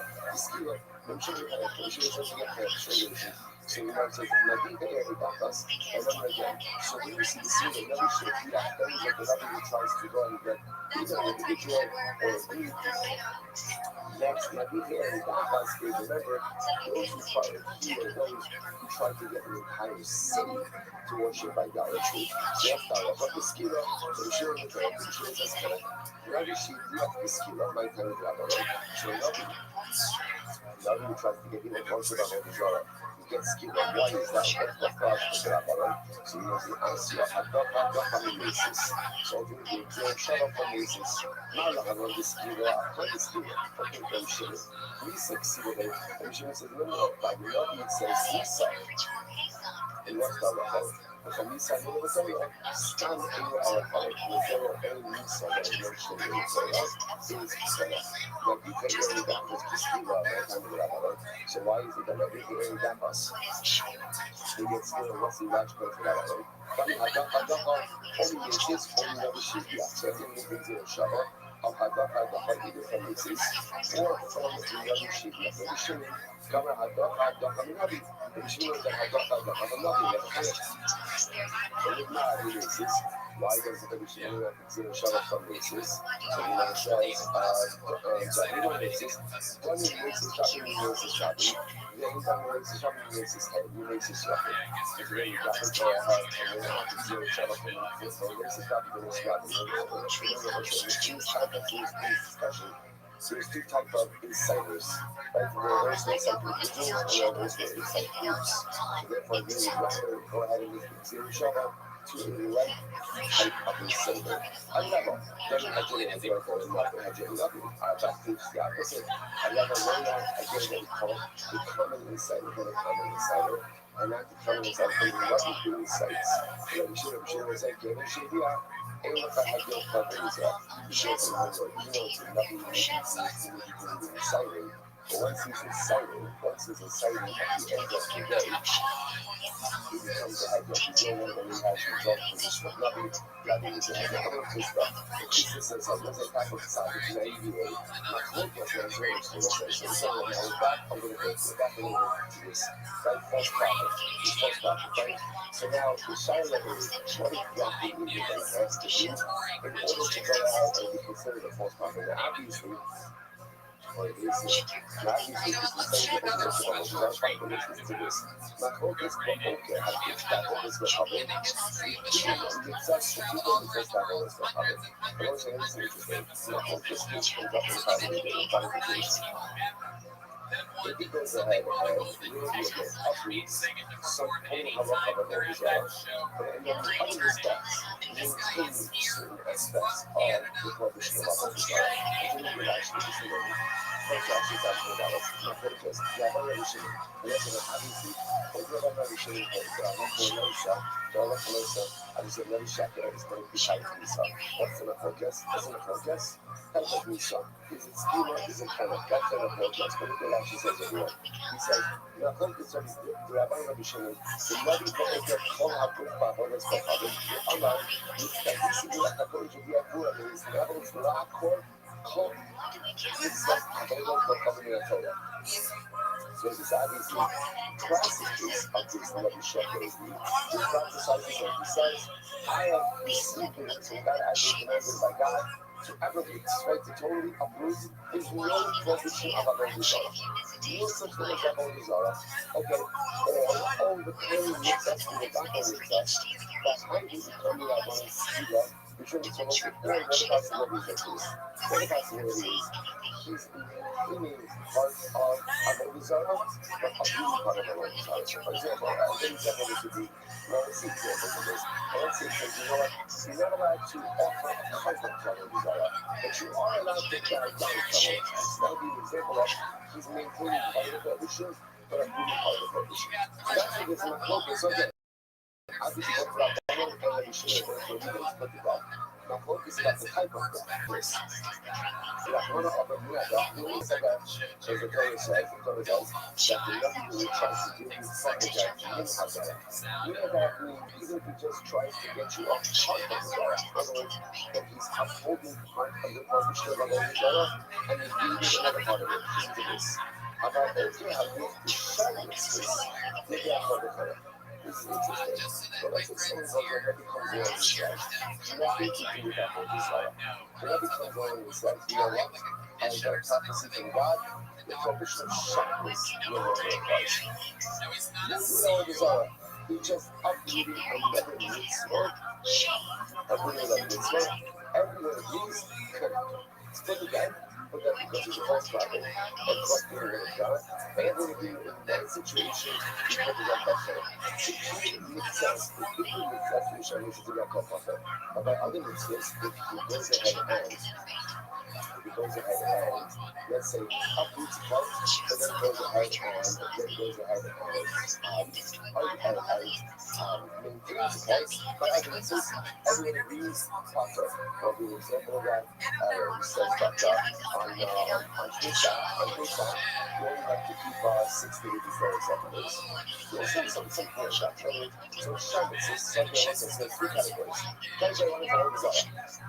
I'm sure you're supposed to get transformation. So we want to take Nabi there who got us, and then again. So when you see the scene of Rabbi Shechter, that is what the Rabbi tries to go and get either an individual or a group. Next, Nabi there who got us, remember, those who try to heal those who try to get an entire city to worship idolatry. They have to have a skila, so sure the Torah teaches us that Rabbi Shechter, the skila, might tell you that, so Rabbi Rabbi tries to get even closer to the Zara. He gets scared. Why is that? What the fuck is that, Rabbi? So he knows the answer. I basis. So he shut up on basis. Now I want this skill. I can't this skill. Fucking bullshit. We succeeded. And she says, no, but the Rabbi says, Lisa. And what's the Rabbi? Kamisa ni Rosario, stand in our heart, Rosario and Lisa, that you mentioned in Rosario, is Rosario. Now, you can really damp us to see what I'm talking about. So, why is it that we can really damp us? We get still, what's the logical for that? Only this, only the Shia, so I think it's a shower. Of Hadaka, different mixes, or from the Yabu Shia, the Shimmy, Kama Hadaka, Hanabi, the Shimmy, the Hadaka, Hanabi, why does the Shimmy consider shower from mixes? So he now says, Jahima mixes, 20 mixes, shopping mixes, shopping, the income mixes, shopping mixes, you mixes, shopping. It's really rapid for a heart, and then I consider shower from mixes, so mixes, shopping, and shopping. Discussion. So there's two types of insiders, right? There's inside individuals and there's inside groups. So therefore, we would rather go ahead and consider Shabbat to a right type of insider. I level. Then I get it as well, and not I get it up. That proves the opposite. I level one out, I get what we call the common insider, the common insider, and not the common insider from the lovely insights. And we should have said, give it shit, yeah. And look at how your cover is up. You should have you know, it's nothing exciting. But once he's excited, once he's excited at the end of the day, he becomes a head up. You know when he has results from this stuff. Nothing, nothing is in the other stuff. The consistency of this type of side is an ABA. My hope was that very so I'm back a little bit, back a little bit to this. Right, false prophet. This false prophet, right? So now the shine level is what exactly is it that has to do in order to go out and be considered a false prophet. Now obviously, or it is not usually the same definition of what our calculations to this. My focus for okay, I get that focus for public. It's such a people who first have always for public. But also, it's interesting. My focus comes up in public. If he goes ahead and really again uproots some total halacha that is out, and then the other aspects maintain certain aspects of the prohibition of halacha desire, and then we actually disagree. First, actually, talking about it, not focus. Yeah, I'm already sure. And that's what obviously, I'm already sure that I'm for Losa, I just said, let me check it. It's going to be tight to me, son. What's in the focus? What's in the focus? Help of me, son. Is it schema? Is it kind of that's in the focus? But look at actually says it here. He says, the focus of the Rabbi Rabbi Shimon, the Rabbi Focus, all have put by Horace for Rabbi, Allah, that this is what the Horace of the Akura is, the Rabbi is the Akura, called, it's like, I don't know what coming in the Torah. So this is obviously classic case of this Rabbi Shimon. He prophesies and he says, I have received it from God, I have been commanded by God. To abrogate, right? To totally uproot. There's no prohibition of Avodah Zarah. No such thing as Avodah Zarah. Okay, all the claim mitzvahs to the back of mitzvahs, but I didn't come to that one either. We shouldn't so much before what about celebrities like this? What about celebrities? He's claiming part of Avodah Zarah, but a really part of Avodah Zarah. So, for example, I'll give you an example. This would be, well, let's see examples of this. Let's say, you know what? You're not allowed to offer a cover to Avodah Zarah, but you are allowed to carry down someone else. That would be an example of he's maintaining part of the prohibition, but a really part of the prohibition. So that's what gets in the focus. So again, obviously, what about that one and let me show you what we're going to put it up. My focus is about the type of this. Like one of them, yeah, the only thing that is the Torah says, the Torah says, that the nothing really tries to do is fucking that you didn't have that. You know that means even if he just tries to get you off part of the Torah, in other words, that he's upholding part of the prohibition of the Torah, and he's leaving another part of it. Listen to this. About okay, how good the Shabbat is, maybe I heard of her. This is interesting. But let's say someone goes over and becomes one of these guys. Nothing to do with that whole desire. Whoever comes on and says, you know what? I got a prophecy from God. The prohibition of shackles no longer applies. No desire. He just uprooting another mitzvah. Uprooting another mitzvah. Everywhere he's correct. Still again. but that's because he's a false prophet and corrupting the word of God. And when we in that situation, we put the right back there. The key mitzvahs, the bigger mitzvahs, we shall use to Yaakov prophet. But by other mitzvahs, if he goes ahead and if he goes ahead and let's say uproots part, but then goes ahead and maintains the parts by other mitzvahs, everyone agrees proper. Well, the example of that he says that on Pesach, you only have to keep 6 days before it's Shabbos. So something like that. So Shabbos is Sunday also, so there's three categories. Category one is all Zara.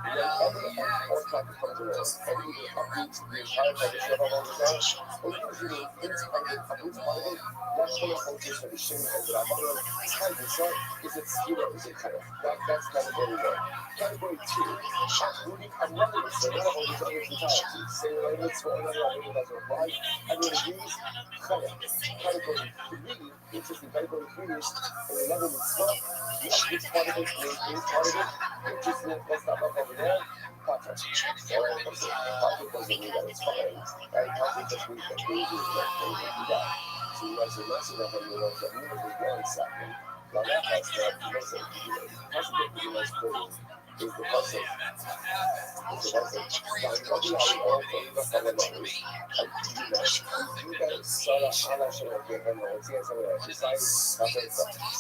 Whenever a false prophet comes along, and either uproots the entire tradition of all Zara, or even if he uproots part of it, that's one of the focus for the Shem and the Rabbanon. It's kind of bizarre. Is it Skira? Is it kind of? That's category one. Category two, uprooting another mitzvah, not all these others entirety. Say another mitzvah, another mitzvah doesn't apply. Everyone agrees. Category three, interesting. Category three is in another mitzvah. He uproots part of it, maintains part of it. Interesting. Let's not up over there. Pater. Pater doesn't mean that it's fine. Right? Pater just means that baby is not going to do that. So you guys are messing up on your own. So even if you're going second, now that has that, you know, possibly the US code is because of Maybe I also look at the numbers. You guys saw that Anna should have given the tears of the society.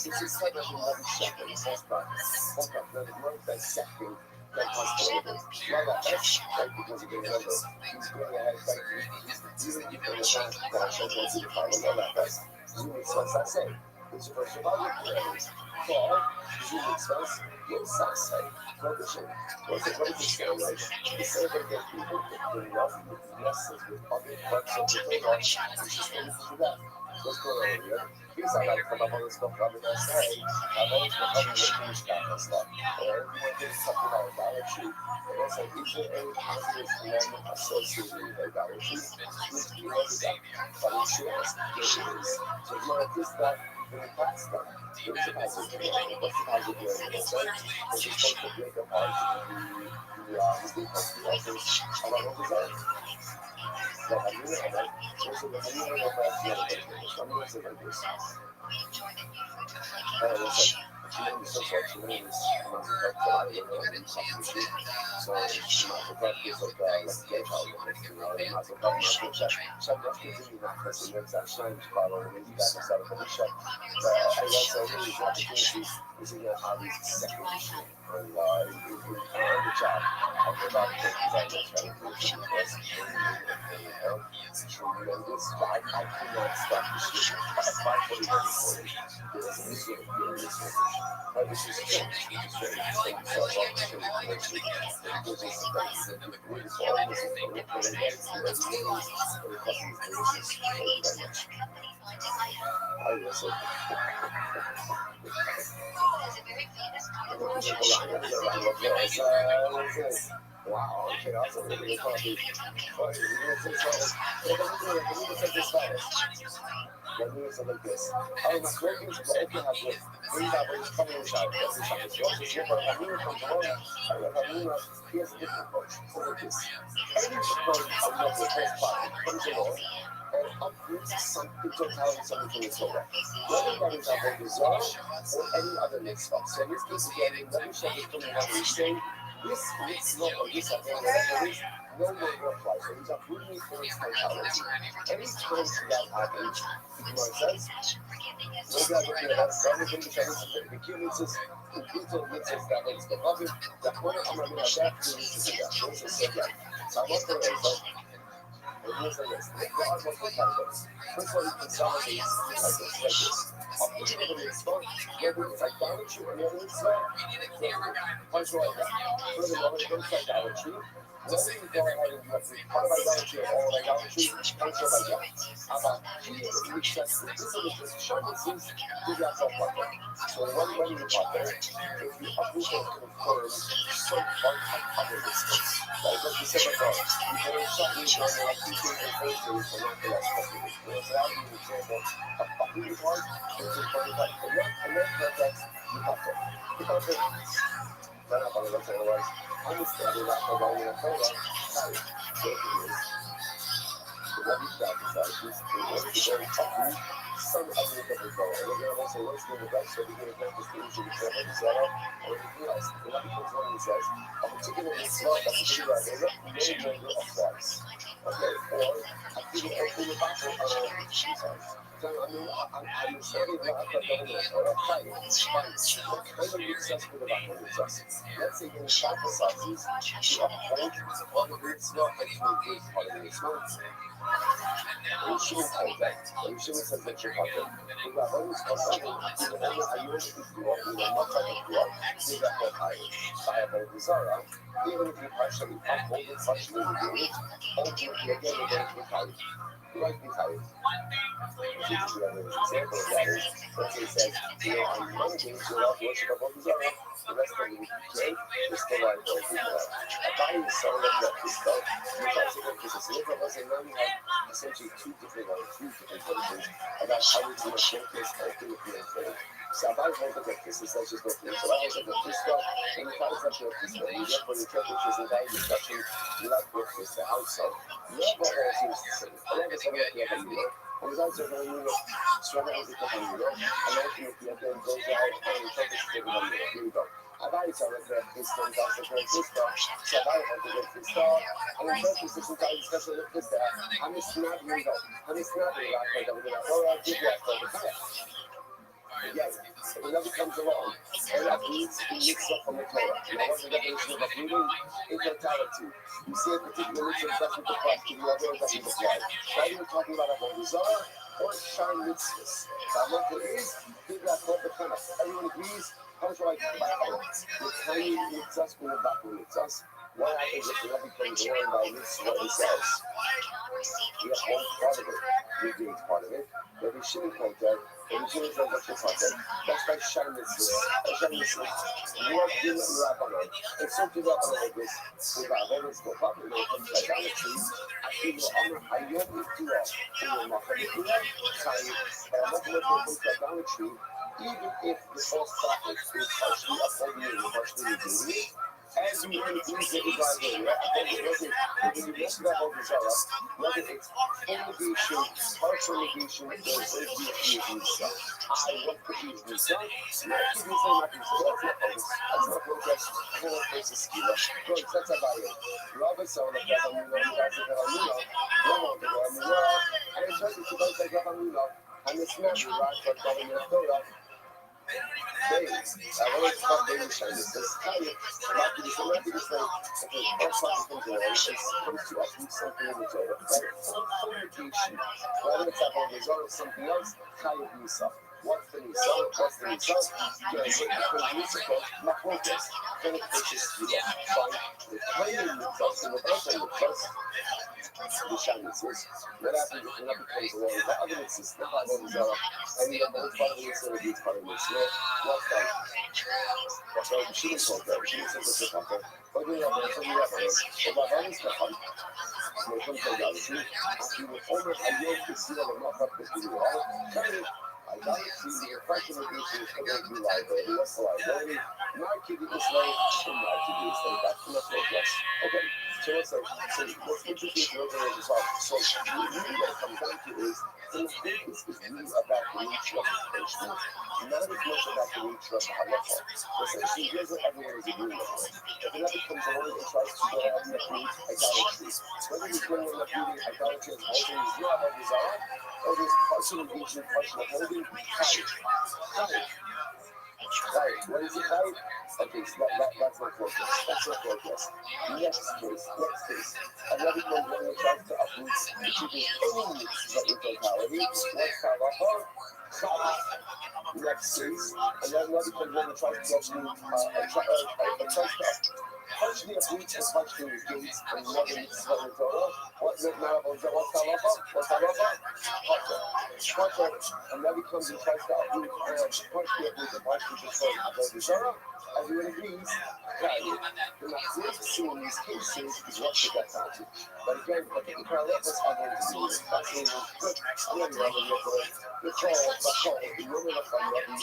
This is kind of another second post the month that's second. That possibility. Now that that's right because you can remember, he's going ahead, he's even if the shot that should go to the final, all that that's Zoom expense, I say. It's your first survival parameters. For Zoom expense, your success site, prohibition, was a great experiment. The survey that people with enough lessons with other parts of the Torah, which is going to do that. What's going on here? Here's how I come up on this book, I'm going to say, I've always been having a Jewish kind of stuff. And everyone did something about idolatry. And I said, is there any positive commandment associated with idolatry? Which we know that, but I'm sure there is. So if you want to twist that, then it past that. There's a positive commandment. What's the positive commandment? It's supposed to break apart the state of the office of our own design. So I'm going to have that. Also, the Hamina of that, the other thing. I'm going to say like this. She made me so sorry. She made me so sorry. So she might have got this like gay child, you know, and I was like, oh, so I'm just continuing that person. There's that shame to follow, and you guys are starting to be shut. But I also really the opportunity is in your hobbies second issue. And on the job, I'm about to take these ideas trying to do it for the best. You know, this, I cannot stop this shit. At 5:40, there's a mission, but this is true. It's very thank you so much for the connection. And this is the best. And the great is always in the way that it's the best ways for the customers to use. Thank you very much. I will say. Wow, okay, awesome. We're going to talk to but we're going to say something. Let me say this fast. Let me say like this. My corrections, but okay, have good. We have a coming shot. That's the shot. It's yours. It's your part. Hamina comes along. Hamina, he has a different approach. So like this. Every approach of the first part comes along and uproots something totality, something from the Torah. Whether that is our desire or any other mitzvah. So in this case, again, let me show you coming out and say, this mitzvah or this whatever it is, no longer applies. So he's uprooting it for its totality. Any time that happens, you know what it says? Maybe I'm looking at that. Everything is the key mitzvahs, the detailed mitzvahs that makes the love it. The point I'm going to have that, the mitzvahs that. This is so good. So I want to know. And here's the list. The God was the categories. First one, consolidates like this. Uprooting of the mitzvah, whether it's idolatry or the other mitzvah, punch like that. Furthermore, when it comes to idolatry, whether you go ahead and you have to part of idolatry or all idolatry, punch like that. About here, you accept this is the Shabbos is the Yaakov Pater. So when you Pater, if you uproot or confirm some part of other mitzvahs, like what you said before, you can something going like Tuesdays and Thursdays for not the last couple of weeks. So that would be an example of uprooting part, and then that's you Pater. You Pater. Then I'm going to look at otherwise. Understanding that for going in a Torah, that is Rabbi prophesied this in order to very uproot some element of the Torah. And again, also once again, the Rabbi said we're going to grant this to each of the Torah of Zara or anything else. The Rabbi comes along and says, a particular mitzvah, a particular Avera, no longer applies. Okay? Or a particular battle, I'm saying that I or a fight. Fine. What kind of mitzvahs for the battle mitzvahs? Let's say in emphasizes to uphold part of the mitzvah and to engage part of the mitzvah. And Shimon told that. And Shimon says that you're talking. The Rabbanis come down to the only Ayur Israel, who are not like a Torah, they got what I have a desire. Even if you partially uphold it, partially do it, ultimately again you're going to be tired. You might be tired. If you just remember an example of that is, let's say it says, on Mondays you're allowed to worship Avodah Zarah, the rest of the week you can't, you're still allowed to worship Avodah. A buying is someone like that, this stuff, you try to work this. So if I was in now you have essentially three different versions about how we're going to focus on the thing. So I want to get this, let's just go through it. So I want to get this stuff, and you can't touch it this way. You get for the church, which is a guy discussion, you like with this, the outside. Never all seems the same. I never said that you have a year. And it's also very new, struggle with the year, and ultimately again goes out and interprets the year. Here we go. Rabbi is on the this one, that's the great sister. So I want to get this stuff, and in fact, this is a discussion with this. I'm just not really go. I'm just not really like that. Or I'll give that for the time. Yes, when Rabbi comes along, and that means he mixes up from the Torah. Now, what's the definition of uprooting? In totality. You see a particular mitzvah that's with the question, you have a doesn't apply. Now you're talking about Avodah Zarah or Shine mitzvahs. Now what it is, people are called the Tanakh. Everyone agrees, how much I can buy it? The tiny mitzvahs will back with mitzvahs. What happens if the Rabbi comes along by mitzvah and says, we have one part of it, we do each part of it. Rabbi Shimon called that, Rabbi Shimon says that's the concept. That's by Shine mitzvahs. Shine mitzvahs. What do you Rabbanon? And so to Rabbanon like this, the Rabbanon is no problem. When it comes to idolatry, I feel I don't need to I'm not going to do that. But I'm not going to come to idolatry, even if the false prophet is partially upholding it and partially redeeming it. As you earn things that you guys do, when you mess it up over Zara, whether it's full negation, partial negation, or it's stuff. I want to use this stuff. Not to use them, not to use them. That's not progress. I don't want to face a skill. Good, that's about it. Rabbi saw the Gavamuna, that's the Gavamuna. One of the Gavamuna. And it's just to go to the Gavamuna. And it's not the right for Gavamuna Torah. Days. I want to stop daily shine. It says, how you like this, and like this, like, okay, that's not the thing, it comes to us with something in the Torah. Right? Communication. Whether it's about the result of something else, how you do yourself. What's the result? What's the result? You know, because the result, not focus. Then it pushes you up. Fine. The timing results in the bottom of the the shinies. What happens if another comes along? The other mitzvahs, the Bible is and you have both part of the mitzvah and each part of the mitzvah. What's that? That's why she didn't talk that. She didn't say this is okay. But we have it. We have it. The Bible is the fun. So it comes to idolatry. After you were over, I know to see that I'm not up to you all. Idolatry, the impression of this is going to be liability. What's the liability? My kid is like, and my kid is like, that's enough focus. Okay. So what's interesting to look at is so really what it comes down to is the focus is really about the nature of the patient, not as much about the nature of the halacha. Essentially, here's what everyone is agreeing with. If another comes along and tries to go out and uproot idolatry, whether he's going on uprooting idolatry as holding his love of his art, or his partial engagement, partial holding, tight. Right, what is it like? Okay, so that's my focus. That's my focus. Next case. Another comes along and tries to uproot the keeping any mitzvah in totality. What's halacha? Challah. Next case. Another comes along and tries to partially uproot and partially negates another mitzvah in Torah. What's halacha? What's halacha? Pater. Another comes and tries to uproot partially uproot and partially destroy Avodah Zarah. Everyone agrees, value. The mathematics in these cases is what you get down to. But again, I think the parallels are going to be fascinating. Good. I'm going to run the call, the woman of Rabbi,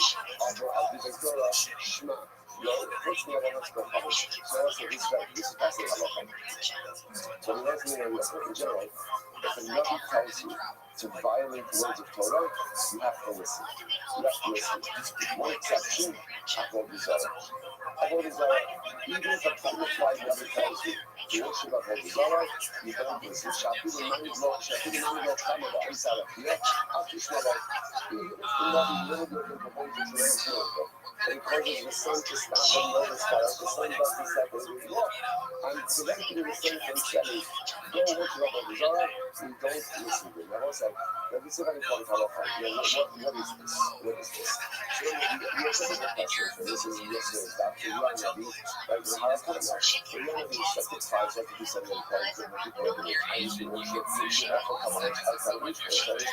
Torah, Shema. First thing I want to go publish. So also this is fascinating halacha. So the last thing I want in general, if a Rabbi tells you to violate the words of Torah, you have to listen. You have to listen. One exception, Avodah Zarah. Avodah Zarah, even if a qualified Rabbi tells you to worship Avodah Zarah, you don't listen. Shafidu Mani Lo Chama Ba'amsal Akiyah, Al Tishma Lo. Even if the Rabbi really doesn't propose it to you, and causes the sun to stop and notice that the sun doesn't set the law. And preventing the sun from setting, go worship Avodah Zarah, you don't listen to it. Now, also, this is a very important halacha. What is this? What is this? So, you're taking a question. So, this is yesterday's doctor, Rabbi, right? The halacha now. So, Rabbi is set to five, so to do something in part of the people of the times to worship, so you have to come on outside of each place, so it's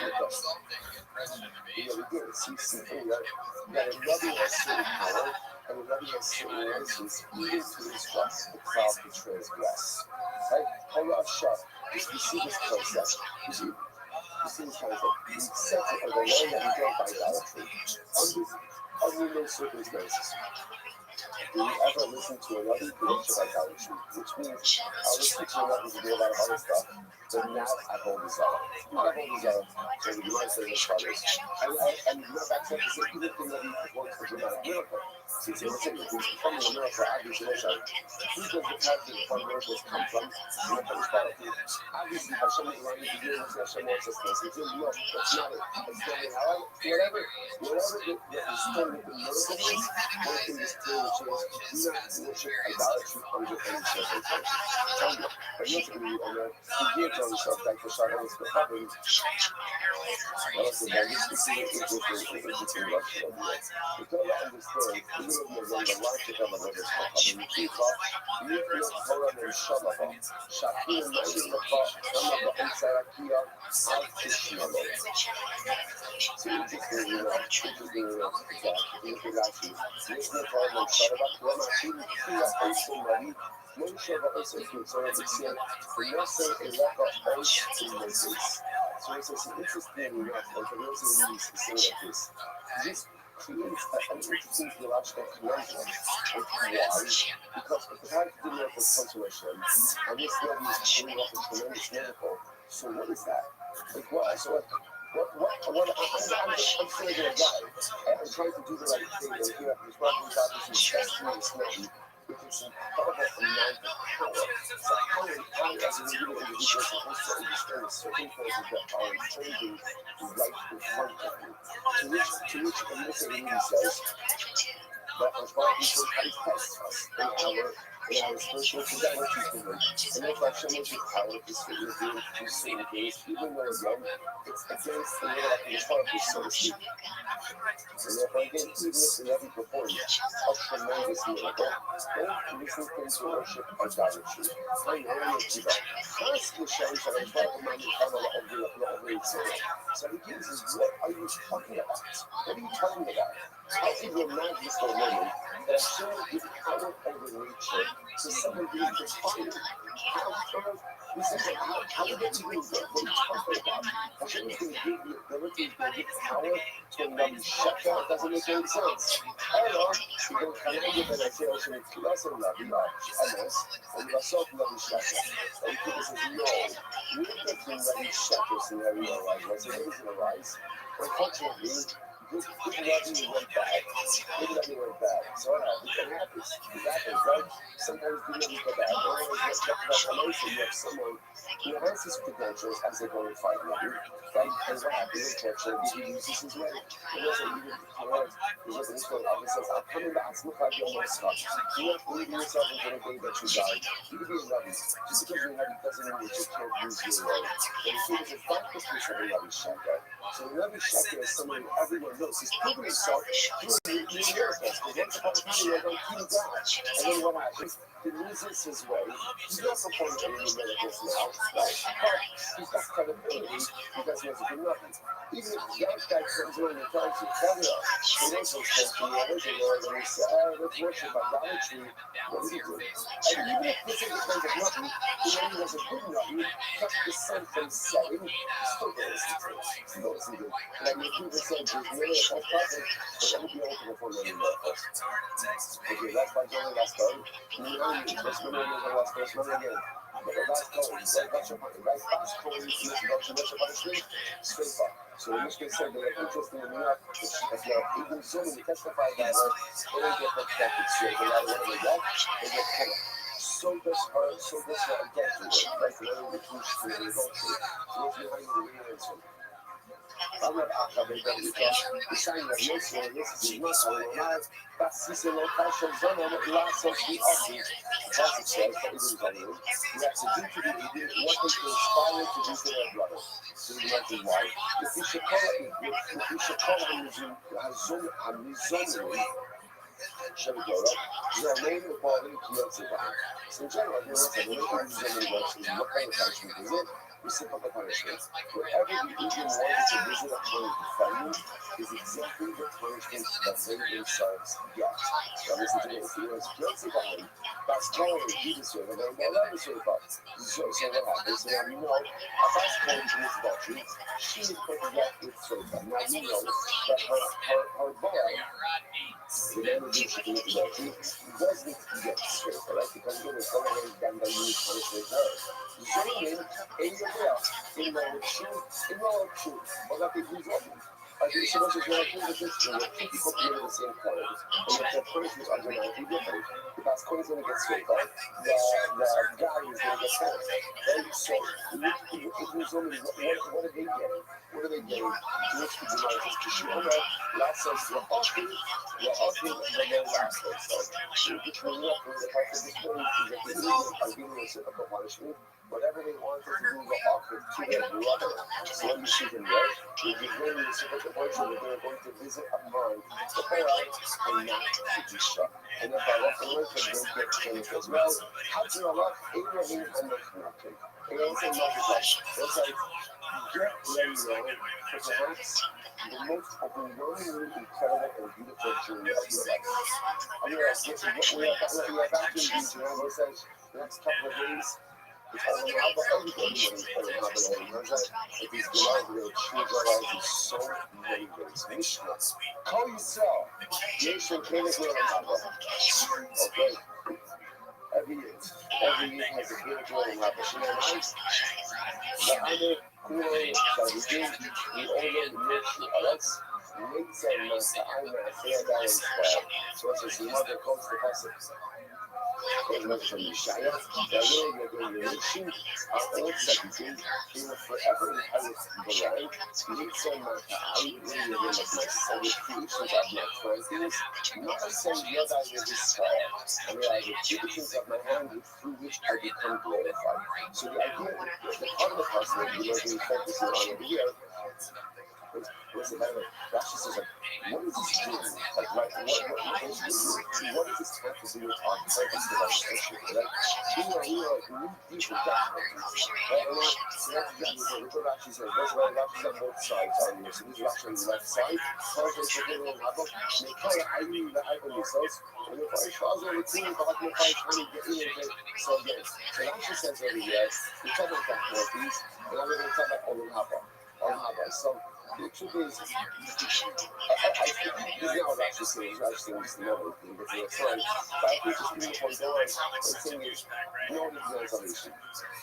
really good. See, that a Rabbi has certain power, and a Rabbi has certain license, even to instruct the crowd to transgress. Right? Halacha Shah. You see this concept. You see this concept. We set it as a line that we don't by idolatry. Under no circumstances do we ever listen to a Rabbi who worship idolatry, which means I'll listen to a Rabbi to do a lot of other stuff, but not Avodah Zarah. Not Avodah Zarah. So the Gemara says as follows. And you know back to say, even if the Rabbi performs a dramatic miracle, see, so let's say if he's performing a miracle, obviously, who does the character of the miracles come from? Obviously, Hashem is running to do what Hashem wants us to do. No, that's not it. It's not it. Whatever the story of the miracle is, one thing is clear, which is do not worship idolatry under any circumstance. But you have to be on the gear to yourself, like the Shara was covering. Well, also, by this specific interesting Russian of the the Torah understands, even if you're going to launch it on the river, you keep up, you feel Torah and Shalom. Shakim and Nadim Rafa, Nama Ba'ansarakia, Al Tishnalo. So you just do it up, you just do it up, you look at Rashi. Listen to Torah and Shalom, Lama Shim, Kia, Oshim, Navi, Moshe Ba'osef, Torah B'Siyah, Nasa, Elaka, Osh, in Moses. So it's interesting enough, like the reason we really specific like this creates an interesting theological conundrum. Why? Because if the fact the miracle comes to Hashem, and this Rabbi is pulling off a tremendous miracle, so what is that? Like what? So I'm still a guy. I'm trying to do the right thing, and here this Rabbi is obviously testing this Rabbi. It's an incredible amount of power. So how as an individual is supposed to understand the circumstances that are changing right in front of you? To which a Muslim says that our Father is going to test us in our spiritual fidelity to Him. And that's why Hashem is power to sit with you to say things, even though again, it's against the will of His heart, so to speak. And therefore, again, even if the Rabbi performs a tremendous miracle, don't listen to him to worship idolatry. I know you do. Ask Hashem, so I try to mind the so he gives us, what are you talking about? What are you talking about? How can you imagine for a moment that Hashem will give power over nature to someone who is defined? He says, how would that even work? What are you talking about? Hashem is going to give you ability, he's going to give power to a Rabbi Shaka. It doesn't make any sense. I don't know. You don't come in with an idea of Hashem to us and Rabbi MS, and you also Rabbi Shaka. And people say, no, we're thinking Rabbi Shaka scenario arises. I say, what does it arise? Unfortunately, good Rabbi went bad. Good Rabbi went bad. So it happens. It happens, right? Sometimes good Rabbi go bad. You have someone who has his credentials as a bona fide Rabbi, right? And what happens in church, he uses his way. And also, even correct, he was in this one, he says, I'm coming back, I'm going to be stuck. You're not believing yourself into the day that you died. You can be a Rabbi. Just because you're a Rabbi doesn't mean that you can't use your way. And as soon as it's not the case of a Rabbi Shaka, so the Rabbi Shaka is someone who everyone knows. He's proven himself through the miracles. Because once upon a time, you're going to kill God. And then what happens? He loses his way. He's not performing any miracles now, right? But he's got credibility because he has a good Rabbi. Even if the other guy comes around and tells you, Gabriel, the angels spoke to me, there's a Lord, and he said, let's worship idolatry, what do you do? And even if this is the kind of Rabbi, the one who was a good Rabbi, kept the sun from setting, he still goes to it. listen to it. Like when people say, there's really a false prophet, but let me be open before letting you know. Okay, last part, only last part. Let's go to the last verse, one again. But the last part, right fast forward to the introduction, what's your punishment? Straight up. So the Michigan said that interesting enough, if you're even zooming, you testify that they don't get protected straight. They got one of the death, they get killed. So this hurt, so this death, like the way we teach to the adultery. So what's behind the reason? I'm not academic because the sign of yes or yes is not normal. But si c'est l'occasion de la société, because it says that it is only we have to do to the idiot what they inspire to do to their brother. So you have to why. If you should call him Hamizon, shall we go up? You are made of body to your survive. So in general, there is a little Hamizon works in what kind of punishment is it? Reciprocal punishment. Wherever the Indian wanted to visit a point of family is exactly the punishment that they themselves get. Now listen to this. He was guilty behind. That's going to do this way. And then they'll never say about it. So what happens? Now we know a fast going to this adultery. She is put to death with Sofa. Now we know that her boy, the man who did she commit adultery, does need to get straight, right? Because it was someone that you punishment her. Zoning in the real, in the truth, but that is resolving. I think so much as well, I think the history of two people committing the same crime, and yet their punishments are dramatically different. The Bascoin is going to get straight, right? The guy is going to get killed. Right? So, it was only, what are they getting? What are they getting? Which could be like, just to show them, last sense, you're offering, but then last sense. So, which will not be the fact that this point is that the Indians are giving a reciprocal punishment. Whatever they wanted to do, they offered to their brother. So when you see them there, if you're going to reciprocal punishment, they're going to visit a mind to pay out and not to be shot. And if I walk away from them, they get changed as well. How to Allah, Abraham and nothing. It also multiplies. It's like, get ready now for perhaps the most overwhelmingly incredible and beautiful journey of your life. I mean, we are back in these says the next couple of days. It's all about everybody is playing Holiday. It is beloved with children is so many ways. Mishnah. Call yourself. Yeshua came as well. Okay. Every year has a beautiful and opportunity. The other cool that we do, we only make Alex. Makes a master, I'm a fair balance. So it's his mother calls the passage. From Yeshaya, that way you're going to relation, our old secretary, he will forever inherit the land. Needs some I really like my son with creations of my friends. Never say yet I will despair, and I have the creations of my hand through which I become glorified. So the idea, the part of the person that you know being focusing on over here, what's the matter? Rashi says, like, what is this doing? Like, what does this have to do with our purpose of our station? Like, we are like, deep in that. Right? And so that's exactly what Rashi says. That's why Rashi's on both sides on here. So this is Rashi on the left side. Translates the whole level. They call it I mean the Ivan themselves. And if I was over the team, but if I try to get in it, so again. So Rashi says over here, we talk about that for these, and I'm going to talk about Olam Haba. So the truth is, I think now Rashi says, Rashi says the other thing, but it's fine. But I think just being point down, the thing is, no one is salvation.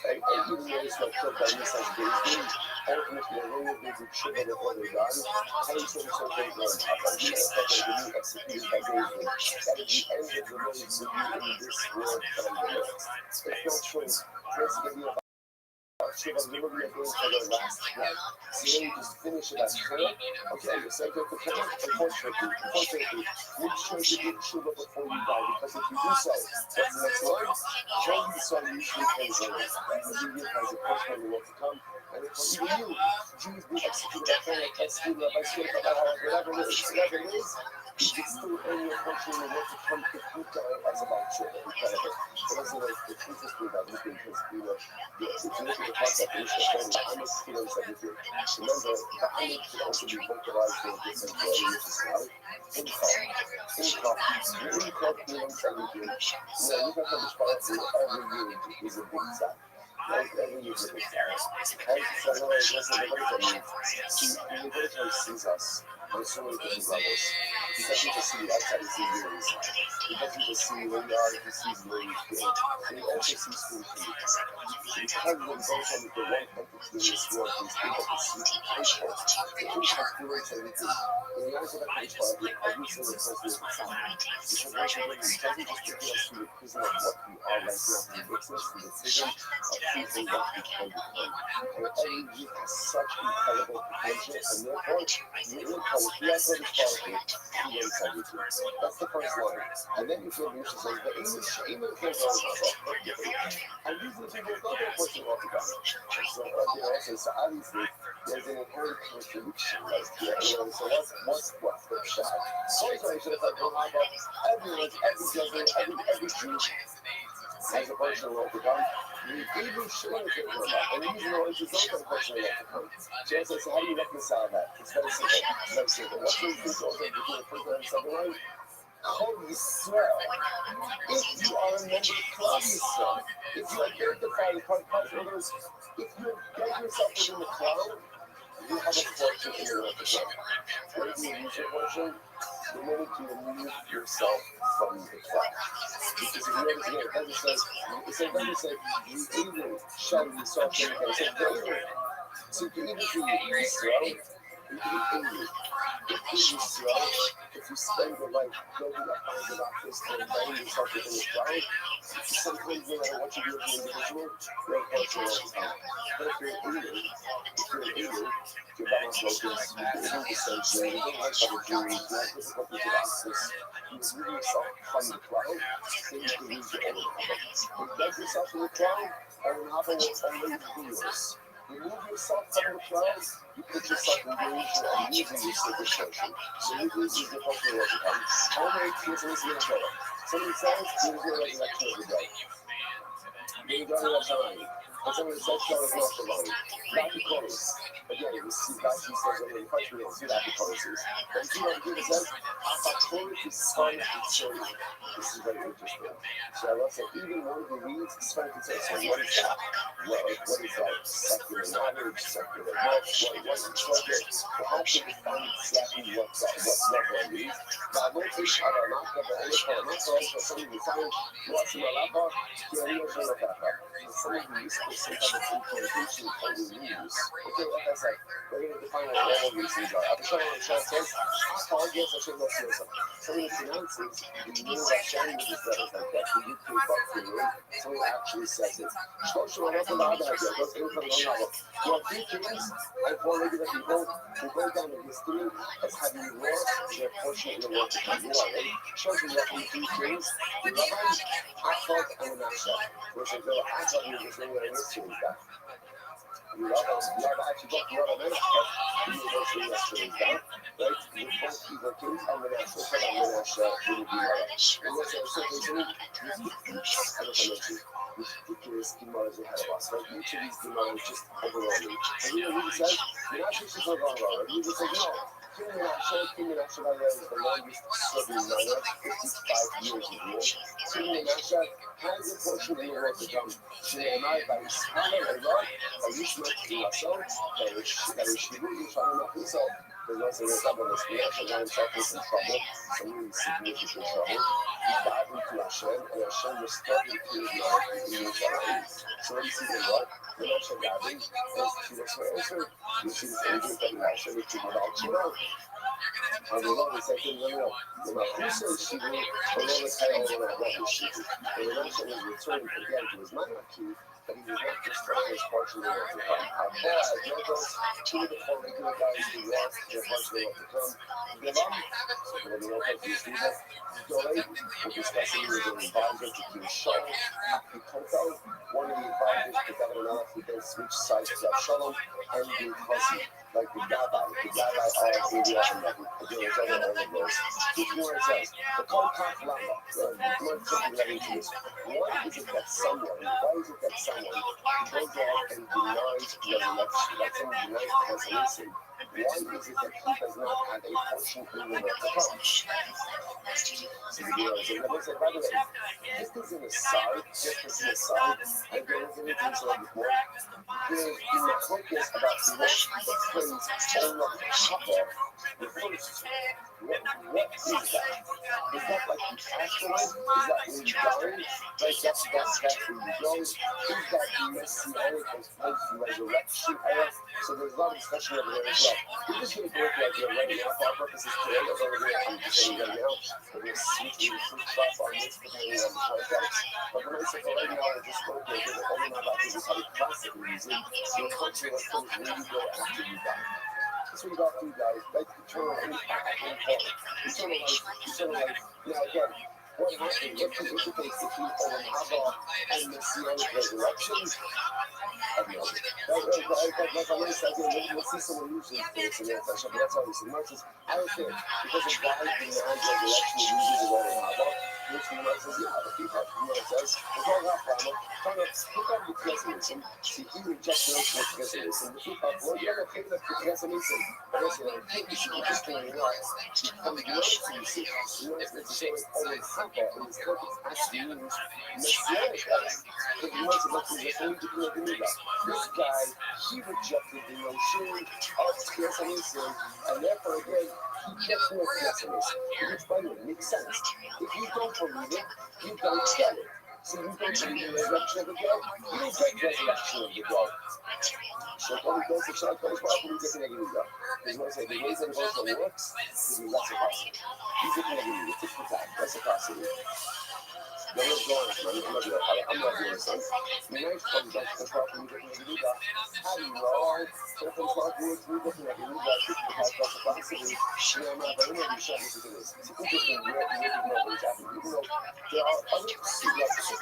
And even though it's not killed by this as David, ultimately, a really big children of what they done, how you say so great Lord, but he is that they will be executed by David. That is the end of the road to be in this world and the next. It's not true. Let's give you a so I'm literally going for the last one. So then you just finish it as prayer. Okay, you say good for prayer. Unfortunately, make sure you get Shiva before you die, because if you do so, what's the next line? Join the sun usually comes in. You has a person who wants to come. And if even you, Jews be executed by prayer, executed by spirit, whatever it is, you can still earn your fortune and want to come to Kuta as about children. But as the truth is that we can just be if you look at the concept of the I'm a student of it. Remember, the image should also be vocalized in a different way, which is like income, feelings, everything. You know, you can have this product every year is a big step. every year with this guy. And so in other words, listen, the Virgin, see, the Virgin sees us on so many different levels. He doesn't just see the outside, he sees the inside. He doesn't just see where you are, he sees where you've been. And he also sees spiritually. Because when God comes with the one entity in this world, he's able to see the people. The influence everything. In the eyes of the people, every single person is the same. Because what he does, he doesn't just look at us through the prism of what we are right now. He looks at us through the vision of who and what we can become. And every youth has such incredible potential, and therefore, you will come, if you are God is powerful, he wants everything. That's the first line. And then you feel Misha says, the English even can't go about. And these are the people who don't know what you're talking about. So obviously, there's an inherent contradiction, like, what's the shot? First, I should have said, well, how about every Jew has a personal love to God. Even showing it to God, and even though it's his own personal love to God. So I said, so how do you reconcile that? It's very simple. It's very simple. What's the difference between the first line and the second line? Call Yisrael. If you are a member of Club Yisrael, if you identify as part of Christ, in other words, if you get yourself within the cloud, you have a portion in your life. Where do you use your portion? The moment you remove yourself from the cloud. Because if you notice again, it doesn't say, you even shall be soft in the face. It says, even. So you can even be Yisrael, you can be angry. If you Yisrael, if you spend your life building up on the office and letting yourself within the cloud, sometimes no matter what you do as an individual, you're a portion of the time. But if you're angry, you're by focus, you don't dissociate, you don't like other dreams, you have difficulty with access, you remove yourself from the cloud, then you can lose your own habit. Embed yourself in the cloud, and habit will always be yours. Remove yourself from the cloud, you put yourself in danger of losing your sacred portion. So you lose your portion of the time. How many kids are listening to it? Somebody says, there's no resurrection of the day. They don't have time. And somebody says, God is not the line. Not because. Again, it was God, he says, okay, in Christ we don't see that because. But you know what it says? Apostolic is son and servant. This is very interesting. So I love that even one of the reads, son and servant. So what is that? What is that? Secular knowledge, secular wealth, what's the subject? Well, how can we find exactly what that means? God won't take out our lap of the only part. Not for us, but somebody we find what's in our lap of, yeah, we don't know what that is. Somebody who used to some type of implementation for the news. Okay, like I said, we're going to define what all of these things are. I'll be trying to show says, I apologize, I should not say something. Somebody pronounces the name of Shem with his letters, like that's the UK box for you. Somebody actually says it. Social and other bad idea, those things are not novel. You have three kings and four regular people who go down in history as having lost their portion in the world to come. You are right. Shows you roughly three kings, the Rabbi, Achad, and Menashe. Which is the Achad who was the history back. You love actually got the other Menashe, who was the history back. Right? With both evil kings and Menashe. So that Menashe will be Rabbi. And what's the second thing? Ridiculous demands ahead of us. Like each of these demands just overwhelming. And you know what he says? You're not just going to run. You just say, no. King Menashe is the longest serving monarch, 55 years of rule. King Menashe has a portion of the world to come. שנאמר, וישמע אלוהים, וישמע תפילתו, וישמעו ישמעו מכניסו. There was a resemblance. We actually got himself in some trouble, some really significant trouble. He bowed into Hashem, and Hashem restored him to his life in Yerushalayim. So what do you see in what? When Hashem Rabbi was to us for answer, which is angel from Hashem, which is without Shema. And the Lord is saying, no. The Machusa is Shivu, the Lord is saying, oh, no, what is Shivu? And when Hashem is returning again to his monarchy, but he was not just from his portion of the come. Boaz, Yodos, two of the four regular guys who lost their portion of the come. Bilam, when the Lord is Shiva, Doeg, we're discussing with an advisor to King Shaul. Akikoto, one of the advisors to Governor Melech, who then switched sides to Absalom, and the Chasi, like the Gabbai are India and Nigeria, all of those. This is what it says. The Kolkak Lama, I'm jumping right into this. Why is it that someone goes out and denies resurrection? That's someone denies the resurrection. Why is it that he does not have a portion in the world to come? So the deal is, by the way, this as an aside, just as an aside, I don't know if anything's on the board. In my focus about what the phrase Olam Haba refers to. What is that? Is that like the afterlife? Is that when you die? Like that's where you go? Is that the messianic and post-resurrection era? So there's a lot of discussion over there as well. We're just going to go with the idea right now for our purposes today, although we're going to say right now, we're going to switch to the fruit crop on this, depending on the contracts. But the nice thing for right now, we're just going to go with the Olam Haba, this is how we classically use it. So the culture of things where you go after you die. That's what you got to do, guys. Like eternal impact. Eternal life. Now, again, what happened? What the case between Olam Haba and Messianic resurrection? I have no idea. Like I said, let's see someone usually this in the but that's all he said. Mark says, I don't care, because of why the non-resurrection uses the Olam Haba, which Mark says, yeah, the people, says, it's all about Rama. Trying to pick up the pessimism. See, he rejects the pessimism. The people, well, yeah, okay, the pessimism. But also, you see what's going on. From the United States, the United States Olam Haba in this context actually means Messianic. But the United States is only to do that. This guy, he rejected the notion of pessimism, and therefore, again, he gets no pessimism. Which, by the way, makes sense. If you don't believe it, you don't get it. So you don't believe in the resurrection of the dead, you don't get resurrection of the dead. So when it goes to Shad, goes back when you get to Negativa. Because when I say the ways that it goes to works, this is reciprocity. You get Negativa, it's for that, reciprocity. No, let's go on, I'm not doing this. The nice comes up to the top when you get Negativa. Hello, so from top words, we get Negativa, it's reciprocity. I'm not going to be sure this is this. It's interesting, you know what's happening. Even though there are other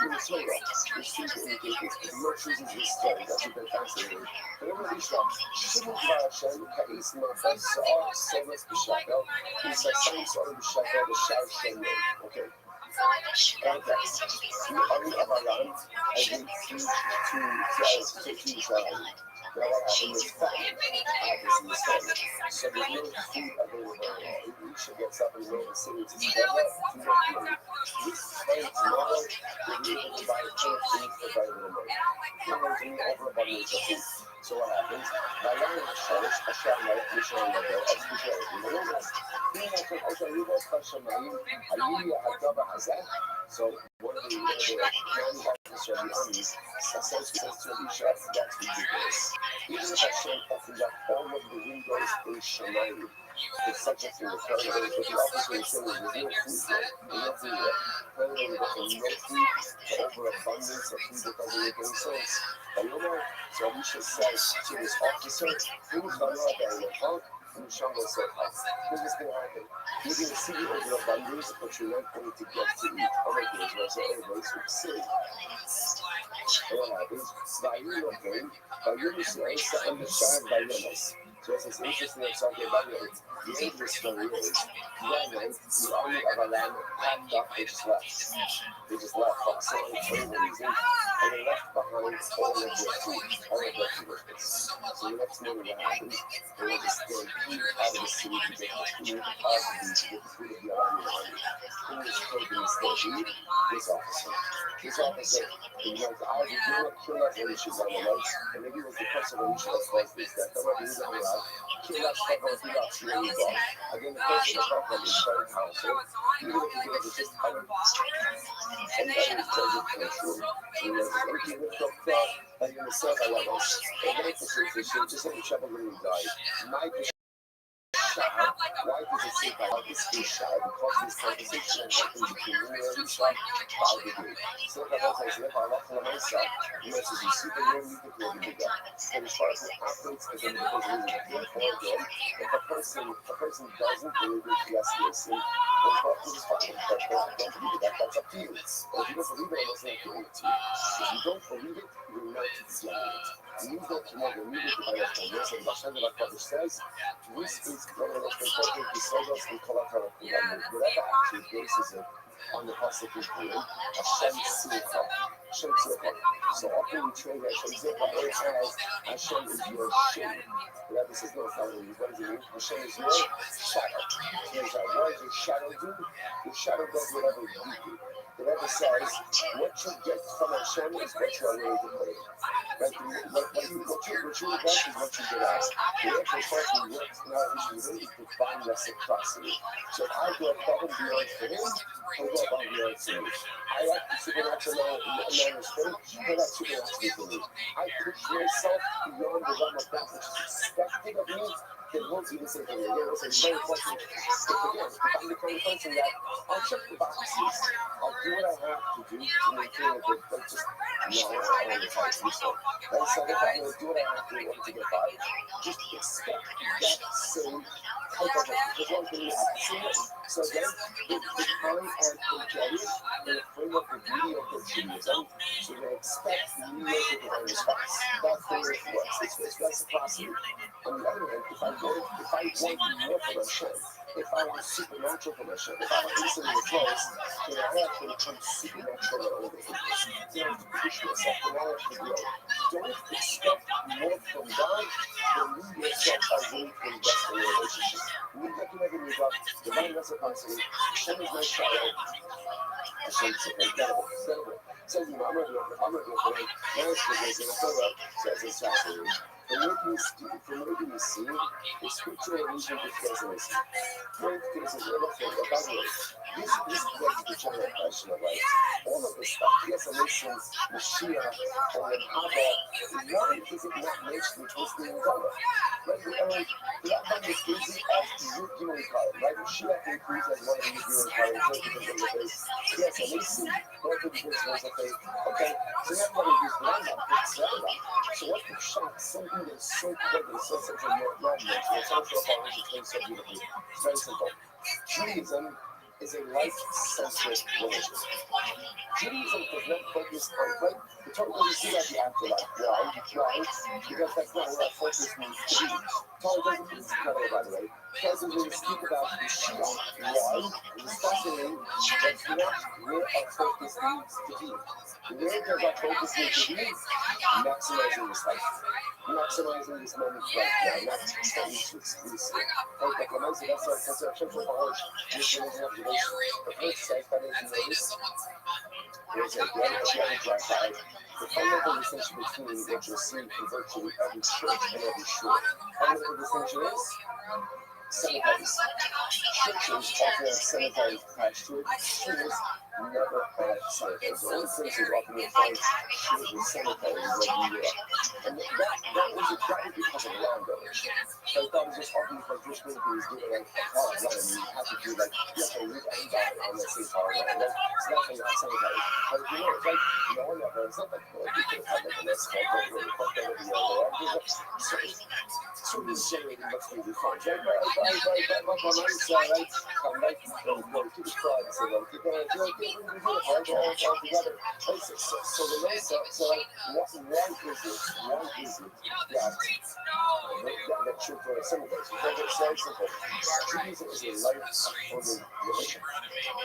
in the Torah, which seem to indicate this, but the Lord chooses this story. That's what they're fascinating. But everybody shot. Shimon Bar Hashem, Ka'is Ma'afas, Sa'ar, Seves, B'Shakel, Kisasam, Sa'ar, B'Shakel, B'Shar, Shenyel. Okay. Context. The army of Iran has been sieged to Israel. Now what happened is famine, obviously is famine. So there's no food available. Elisha gets up in the middle of the city to develop to make money. This time tomorrow, they'll be able to buy a ton of food for very little money. There's an overabundance of food. So what happens? Vayan HaShalish, Hashem Melech Yisrael Yadeh, as Yisrael. So one of the commanding officers of the army says to Elisha, that's ridiculous. Even if Hashem opened up all of the windows in Shemayim, it's such a thing. It's not about what the officer is saying. There's no food there. There's nothing there. Finally, we go from no food to overabundance of food that doesn't make any sense. And you know, so Elisha says to this officer, who's going to be in the front? And Shama said, this is going to happen. You're going to see the overabundance, but you're not going to get to eat. Oh my goodness, so everybody's going to see. And what happens? Vayim again, Vayim is the underside Vayimas. So it's interesting that something about it. The end of the story is, that night, the army of Alam packed up, they just left. They just left, for some terrible reason, and they left behind all of their food, all of their food. So the next morning what happened, they were just going out of the city to get the food of the Iranian army. Who was taking this lead? This officer. This officer, he was out of the kill us when she was on the lights, and maybe it was the person when she was caused this death. That might be the way kill us, fuck us, kill us, really God. Again, the person of God is very powerful. Even if it was just other, and that is present control. You know, if you look up God, and you're going to serve Allah, and then for sure, just like the shepherd when he died. My why does it say that this is shy? Because this conversation happened between me and Elisha about the day. So that was like, if I left for myself, you know, to be super young, you could really do that. And as far as what happens, again, because we need to for again, if a person doesn't believe it, yes, listen, then what is fine. But don't believe it, that's up to you. But if you don't believe it, I'm not saying to you. If you don't believe it, you're not believing it. You don't know the meaning of the this, and Hashem the Kodesh says, this is one of the most important disciples in Kolakara. Whatever actually bases it on the Pasuk is doing, Hashem Silcha. Hashem Silcha. So often we trade Hashem Silcha as Hashem is your shade. The Rabbi says, no, it's not really. What does it mean? Hashem is your shadow. So what does your shadow do? Your shadow does whatever you do. The Rebbe says, what you get from Hashem is what you are willing to put in. Like, what you get is what you get out. The Rebbe says, what's not issue is divine reciprocity. So if I go above and beyond for him, he'll go above and beyond for me. I like the supernatural management, he'll like supernaturally for me. I push myself beyond the realm of that which is expected of me, then won't do the same thing. Again, it's very important. But again, if I'm the kind of person that I'll check the boxes, I'll do what I have to do to maintain a good, like just no, I don't want to try to do so. Like, so if I'm going to do what I have to in order to get by, just expect that same type of because one thing is seen. So again, the time and projected in the framework of beauty of the Judaism, so you're going to expect mediocre divine response. That's the way it works. It's reciprocity. On the other hand, if I want more from Hashem, if I want supernatural from Hashem, if I want instantly close, then I have to become supernatural over the things. Then I have to push myself, then I have to grow. Don't expect more from God than you yourself are willing to invest in a relationship. You can never move up. Divine reciprocity. Hashem is my child. Hashem is incredible. So, I'm not doing it. Now it's because in Torah says it's fascinating. From what we see, the scripture allusion to presence. Great cases of everything. By the way, this begs the general question of like, all of this stuff, yes, it mentions Mashiach or Abba, why is it not mentioned which was being done? Right? The Rabbi is busy after you giving a card, right? Mashiach includes as one of you giving a card, yes, and they see both of the principles of faith. Okay, so that's what it is, Rambam. So what's the shock? Something that's so clever, so such a non-mention, it's also a foundation, it's very so beautifully. It's very simple. Judaism is a life-centric religion. Judaism does not focus on life. The Torah doesn't see about the afterlife. Why? Because that's not where our focus needs to be. Torah doesn't mean to cover, by the way. It doesn't really speak about the Shia. Why? It's fascinating. That's not where our focus needs to be. Where does our focus need to be? Maximizing this life. Maximizing this moment right now, not studying to exclusive. Like the Lamanzi, that's our central knowledge. This is an observation. The first says that is notice. There's a great dry side. The fundamental distinction between what you'll see in virtually every church and every shul. Fundamental distinction is cemeteries. Churches often have cemeteries attached to it. Shuls never have cemeteries. The only places often you'll find shuls and cemeteries is like New York. And that was because of the land village. So that was just often because Jewish communities do it like hard land. You have to do like, you have to live and die on that same hard land. So that's why you have cemeteries. But you know, it's like, no one ever, it's not like, well, you could have had like a nice small boat where you put that over the other. So this is generating much more fun. Right? My mind's right? I'm like, go to the clubs and like, you're going to do it, all together. So the next so like, why is it that should go to cemeteries? Because it's very simple. Judaism is a life-affirming religion.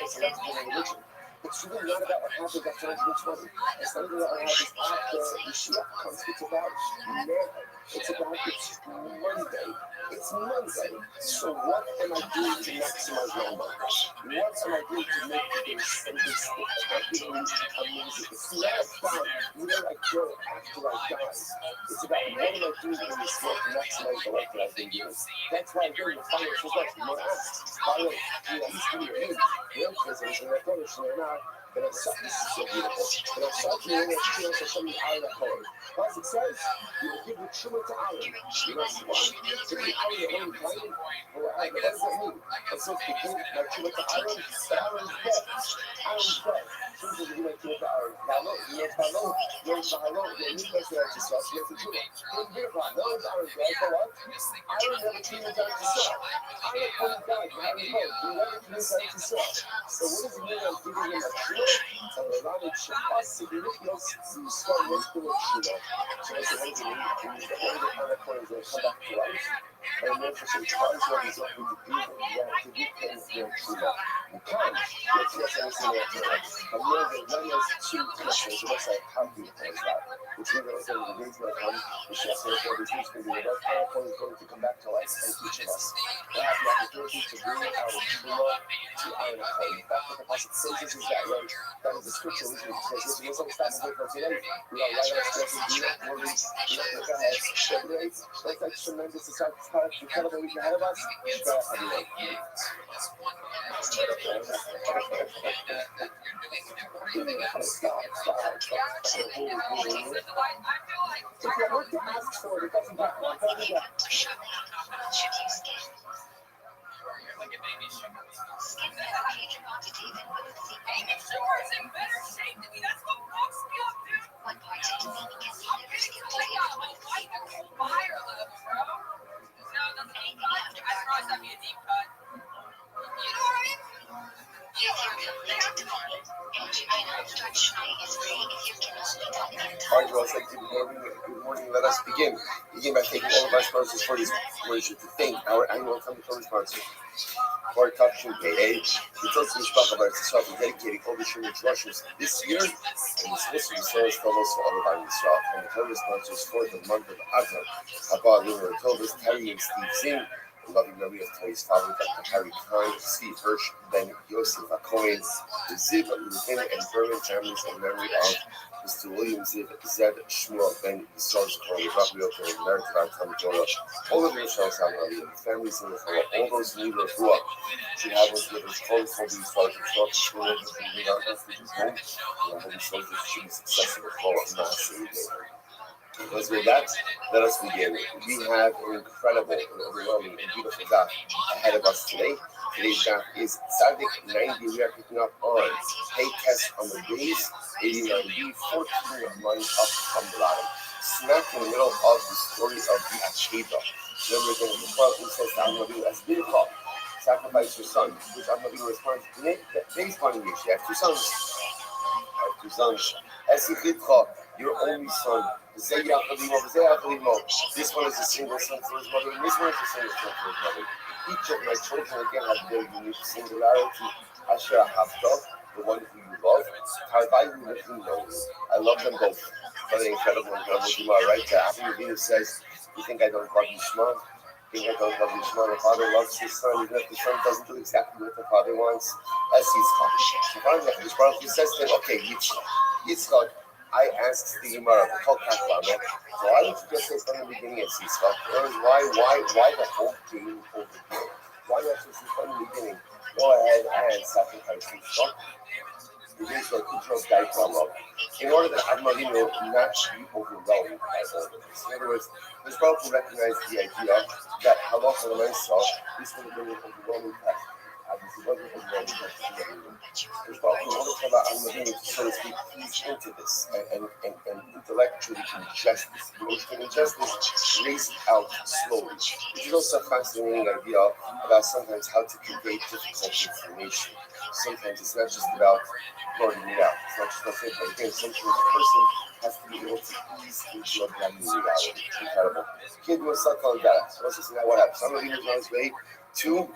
It's a life-affirming religion. It's really not about what happens after 1920. It's not about what happens after Yeshua comes. It's about manhood. It's about it's Monday. It's Monday. So what am I doing to maximize my Monday? What am I doing to make this amazing? It's not about where I go after I die. It's about what am I doing in this world to maximize the life that I've been given. That's why I'm doing the financial life. You want to ask, by the way, he's giving you aid. Real prisoners and their brothers, and they're not. But this is so beautiful. But I'm such a little chance to show me iron at home. As it says, you will give the truma to iron. You know what? To be iron at home, playing, what does that mean? It says to give my truma to iron, the iron is dead. Iron is dead. So you give my truma to iron. Now, you need to say to yourself, you have to truma. Don't give it, no, it's iron dead. But what? Iron never came down to sell. Iron couldn't die. You have it home. You never came down to sell. So what does it mean I'm giving him a truma? And the knowledge of us, significance, you start with the Shula. So that's the one thing we need to hold it on the point is come back to life. And then for some times what is up with the people, you have to get them their Shula. You can, yes, I was saying that. I'm more than one is two connections, so that's like how do you close that? which means that also the days will come, the ships will go, the Jews can be with us, powerful is going to come back to life, and each of us will have the opportunity to bring our Shema to our Nachal. In fact, what the Pasuk says is that, right? That is the scripture which says, if you don't stop and wait for today, we are right on schedule, we don't worry, we don't look ahead, right? That's like tremendous, it's an incredible week ahead of us, we gotta have it right. If you want to ask for it, it doesn't matter. Should you skip? Skip the huge quantity than with the secret. Sugar is in better shape than me. That's what fucks me up, dude. One part taking can I'm never getting skip to lay out my life at the fire level, bro. No, that's anything I after surprised that'd be a deep cut. You know what I mean? If you're completely devoted and you cannot start trying is free if you cannot be done in All time. right, well, thank you. Good morning. Let us begin. Begin by thanking all of our sponsors for this version to thank our annual Talmud Torah sponsor. For Takshin Pei, the Totzim Mishpach of Israel, dedicating all the Shemit Russians this year, and this list of the Sarah's fellows for all of our Israel. And the Torah sponsors for the month of Adar, Abba Lunar Tovas, Terry and Steve Zinn, the loving memory of Terry's father, Dr. Harry Kahn, Steve Hirsch, Ben Yosef Akohen, the Ziv, Levin, and Berman families in memory of Mr. William Ziv, Zed, Shmuel, Ben Yisrael, Rabbi, and Merit of our Talmud Torah, all of the Israel family, the families in the Torah, all those who need Refuah, should have us with us calling for these soldiers, not to school, to bring our messages home, and all these soldiers should be successful for not saying because with that, let us begin. We have an incredible and overwhelming and beautiful daf ahead of us today. Today's daf is Tzaddik 90. We are picking up on Hey Test on the days, 89b, 14 lines up from the bottom. Smack in the middle of the story of the Akeda. Remember again, the Prophet says to Amadu, as beautiful, sacrifice your son, which Amadu responds, today's funny news. You have two sons. Esichitcha, your only son. This one is a single son for his mother, and this one is a single son for his mother. Each of my children again have their unique singularity. Asher Havta, the one who you love. Tarvayu Lechino. I love them both. What an incredible Gemara, right? After Ravina says, you think I don't love Yishma? You think I don't love Yishma? The father loves his son, even if the son doesn't do exactly what the father wants. As Yitzchak. He says to him, okay, Yitzchak, I asked the Gemara, the Kolkat so why don't you just say from the beginning as Yitzchak? Why the whole game over here? Why not just say from the beginning? Go ahead and sacrifice Yitzchak. In order that Avmarino not be overwhelmed by all of this. In other words, this Baruch recognized the idea that halacha l'maisa is going to bring an overwhelming test. Obviously, wasn't overwhelming test to everyone. This Baruch, in order for Avmarino to, so to speak, ease into this and intellectually ingest this, emotionally ingest this, raise it out slowly. Which is also a fascinating idea about sometimes how to convey difficult information. Sometimes it's not just about blurting it out. It's not just about saying, but again, sometimes a person has to be able to ease into a brand new reality. Incredible. Kid was stuck on that. So let's just see what happens. Somebody was on his way to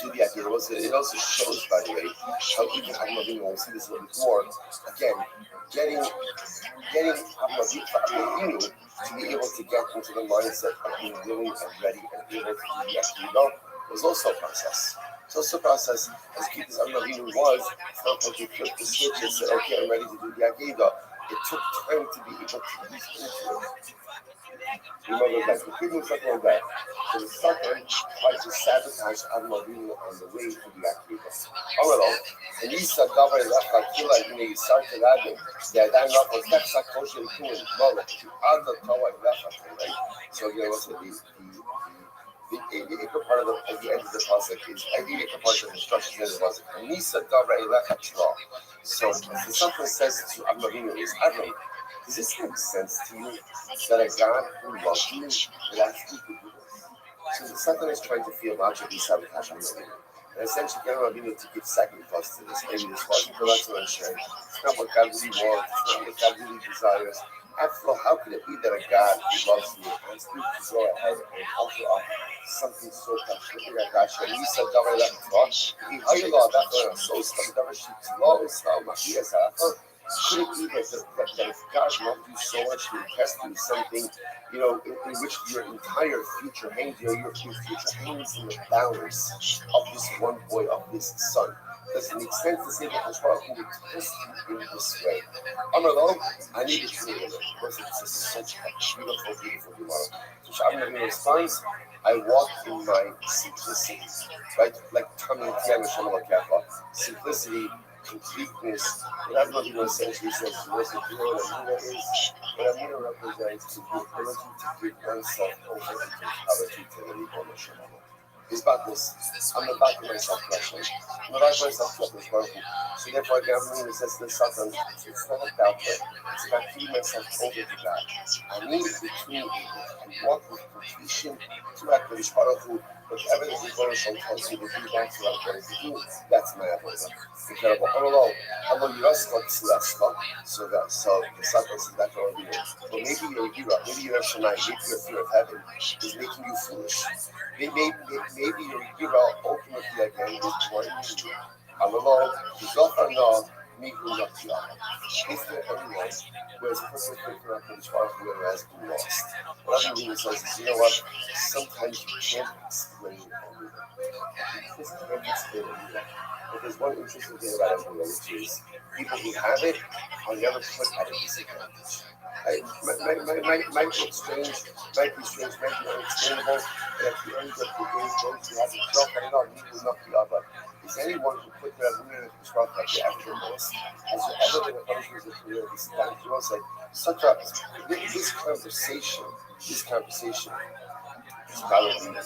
the idea. It also shows, by the way, how even Avmarino, we'll see this a little bit more, again, getting Avmarino to be able to get into the mindset of being willing and ready and able to do the Akida was also a process. It's also a process, as cute as Avmarino was, it's not like he flipped the switch and said, okay, I'm ready to do the Akida. It took time to be able to ease into it. Remember that the kid was something like that. So the sucker tried to sabotage Avmarino on the way to the Akida. However, and he said, Davar Lecha Kila, he started adding, the Adan Lecha, Texa Kosher Kuin, Molo, to add the Torah Lecha, right? So again, what's the Ikka part of at the end of the pasuk is the Ikka part of the instruction in the pasuk. And Nisa Davar Lecha Tla. So the sucker says to Avmarino is, Avram, does this make sense to you that a God who loves you would ask you to do this? So the Satan is trying to feel logically sabotage on Rabbi. And essentially get Rabbi to give sacrifice to this. Maybe this wasn't the lesson I'm sharing. It's not what God really wants. It's not what God really desires. After all, how could it be that a God who loves you asks you to go ahead and offer up something so precious? And he said, Davar Lecha Tla. He hired law that so some Davar Shitla is now Mashiach. Could it be that if God loved you so much to test you something, in which your entire future hangs, your future hangs in the balance of this one boy, of this son? Does it make sense to say that Hashemah will test you in this way? Amalo, I need to read it because it's such a beautiful, beautiful Gemara. So Shabbat Nabi responds, I walk in my simplicity, right? Like Tamim Tiam Shalom Kafa, simplicity, completeness. What Rabbi essentially says, you know what Amina is? What Amina represents is the ability to give oneself over to totality to the Ribbon Shalom. It's about this. I'm about to myself question. I'm about myself to this world. So therefore, Gabriel says to Satan, it's not about that. It's about giving myself over to God. I need between and walk with completion to HaKadosh Baruch Hu. Whatever the Rebbe Shalom tells me to do, that's what I'm going to do. That's my avodah. Incredible. Although you ask what Tzilashka, so the Satan says that's what I'm doing. But maybe your Yira, maybe your Shemai, maybe your fear of heaven is making you foolish. Maybe your Yira ultimately again is blinding you. Although the Zohar no, Mihu Yaktiyah. Is there anyone who has perfectly corrected as far as who has been lost? What I mean says is, you know what? Sometimes you can't explain everything. You just can't explain everything. But there's one interesting thing about everything, which is people who have it are never put at a disadvantage. Might look strange, might be unexplainable, and at the end of the day, those who have the self and not me will not be other. Is anyone who put their women in the spot like they ever been lost? Has there ever been a punishment of career this time? You know, it's like such a this conversation is probably the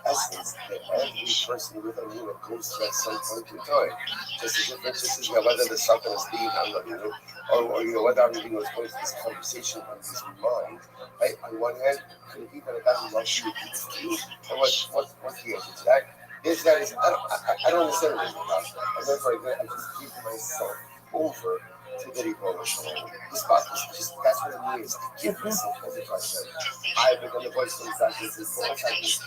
essence that every person with a meal goes through at some point in time. Just the difference is whether the sucker is being or whether everything was going to this conversation on his mind. Right? On one hand, could it be that a guy who loves you is to you? And what's the answer to that? I don't understand what it's about. And therefore I just give myself over to the Rebbe Shalom. This spot is just, that's what it means, to give myself over to Hashem. I've been on the voice of this,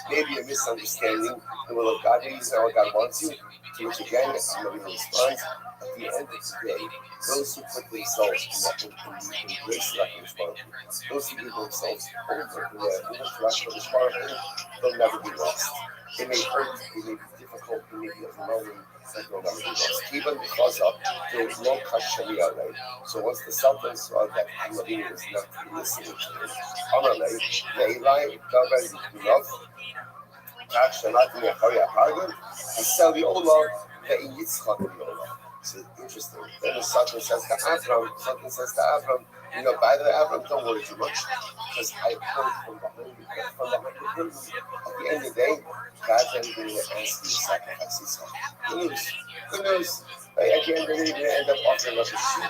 maybe a misunderstanding the will of God, maybe it's not what God wants you, to which again, I'm not going to respond. At the end of the day, those who put themselves in grace like responsibility, those who give themselves over to the they'll never be lost. It may hurt, it may be difficult, it may be overwhelming, but they'll never be lost. Even because of there is no kashmir. So once the Sultan saw that Hamadi was not listening to him, Amalei, Leilai, Gavan, Love, כך שמעתי מאחורי הפרגון, עשה לי עולם ואין יצחק לי עולם. So interesting. Then the Satan says to Avram, by the way, Avram, don't worry too much, because I heard from behind you, at the end of the day, God's only going to ask you to sacrifice Yitzchak. Good news. At the end of the day, you're going to end up offering up a sheep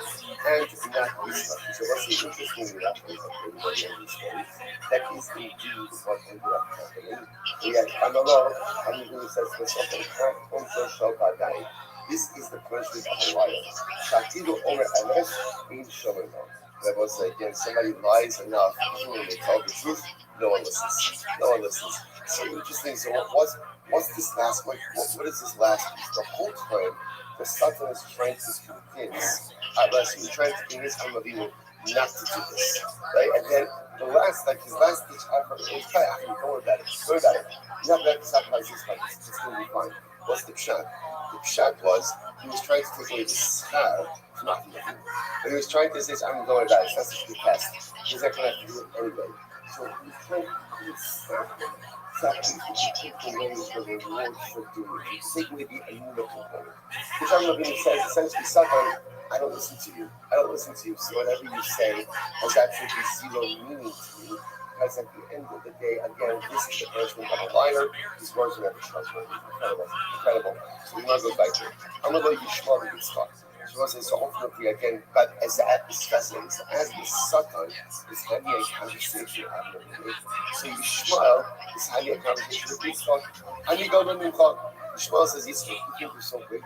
and not Yitzchak. So what's the interesting thing that happens at the end of the story? That is indeed what ended up happening. Yet, Amalor, Hamidun says to himself, this is the punishment of a liar. Shatidu Omer Emes in Shalom. That was again, somebody lies enough, even when they tell the truth, no one listens. No one listens. So interesting. So what's this last one? What is this last piece? The whole time, the Satan is trying to convince he's trying to convince Hamavinu not to do this. Right? And then the last, his last ditch effort is don't worry about it. Don't worry about it. You're not going to sacrifice this, but it's going to be fine. What's the pshat? The pshat was he was trying to take away the schar from Achievement. But he was trying to say, I'm going to die. That's such a good test. He's not going to have to do it anyway. So he's trying to stop him. Take away the reward for doing it. Take away the anula component. Which I'm not going to say, essentially, Satan, I don't listen to you. I don't listen to you. So whatever you say has absolutely zero meaning to me. Because at the end of the day, again, this is the punishment of a liar. His words are never trustworthy. Incredible. Incredible. So we want to go back to it. I'm going to go Yishmael and Yitzchak. So ultimately, again, but as the app is stressing, as the Satan is having a conversation with me. So Yishmael is having a conversation with Yitzchak. And you go to Yitzchak. Yishmael says, Yitzchak, you think you're so great.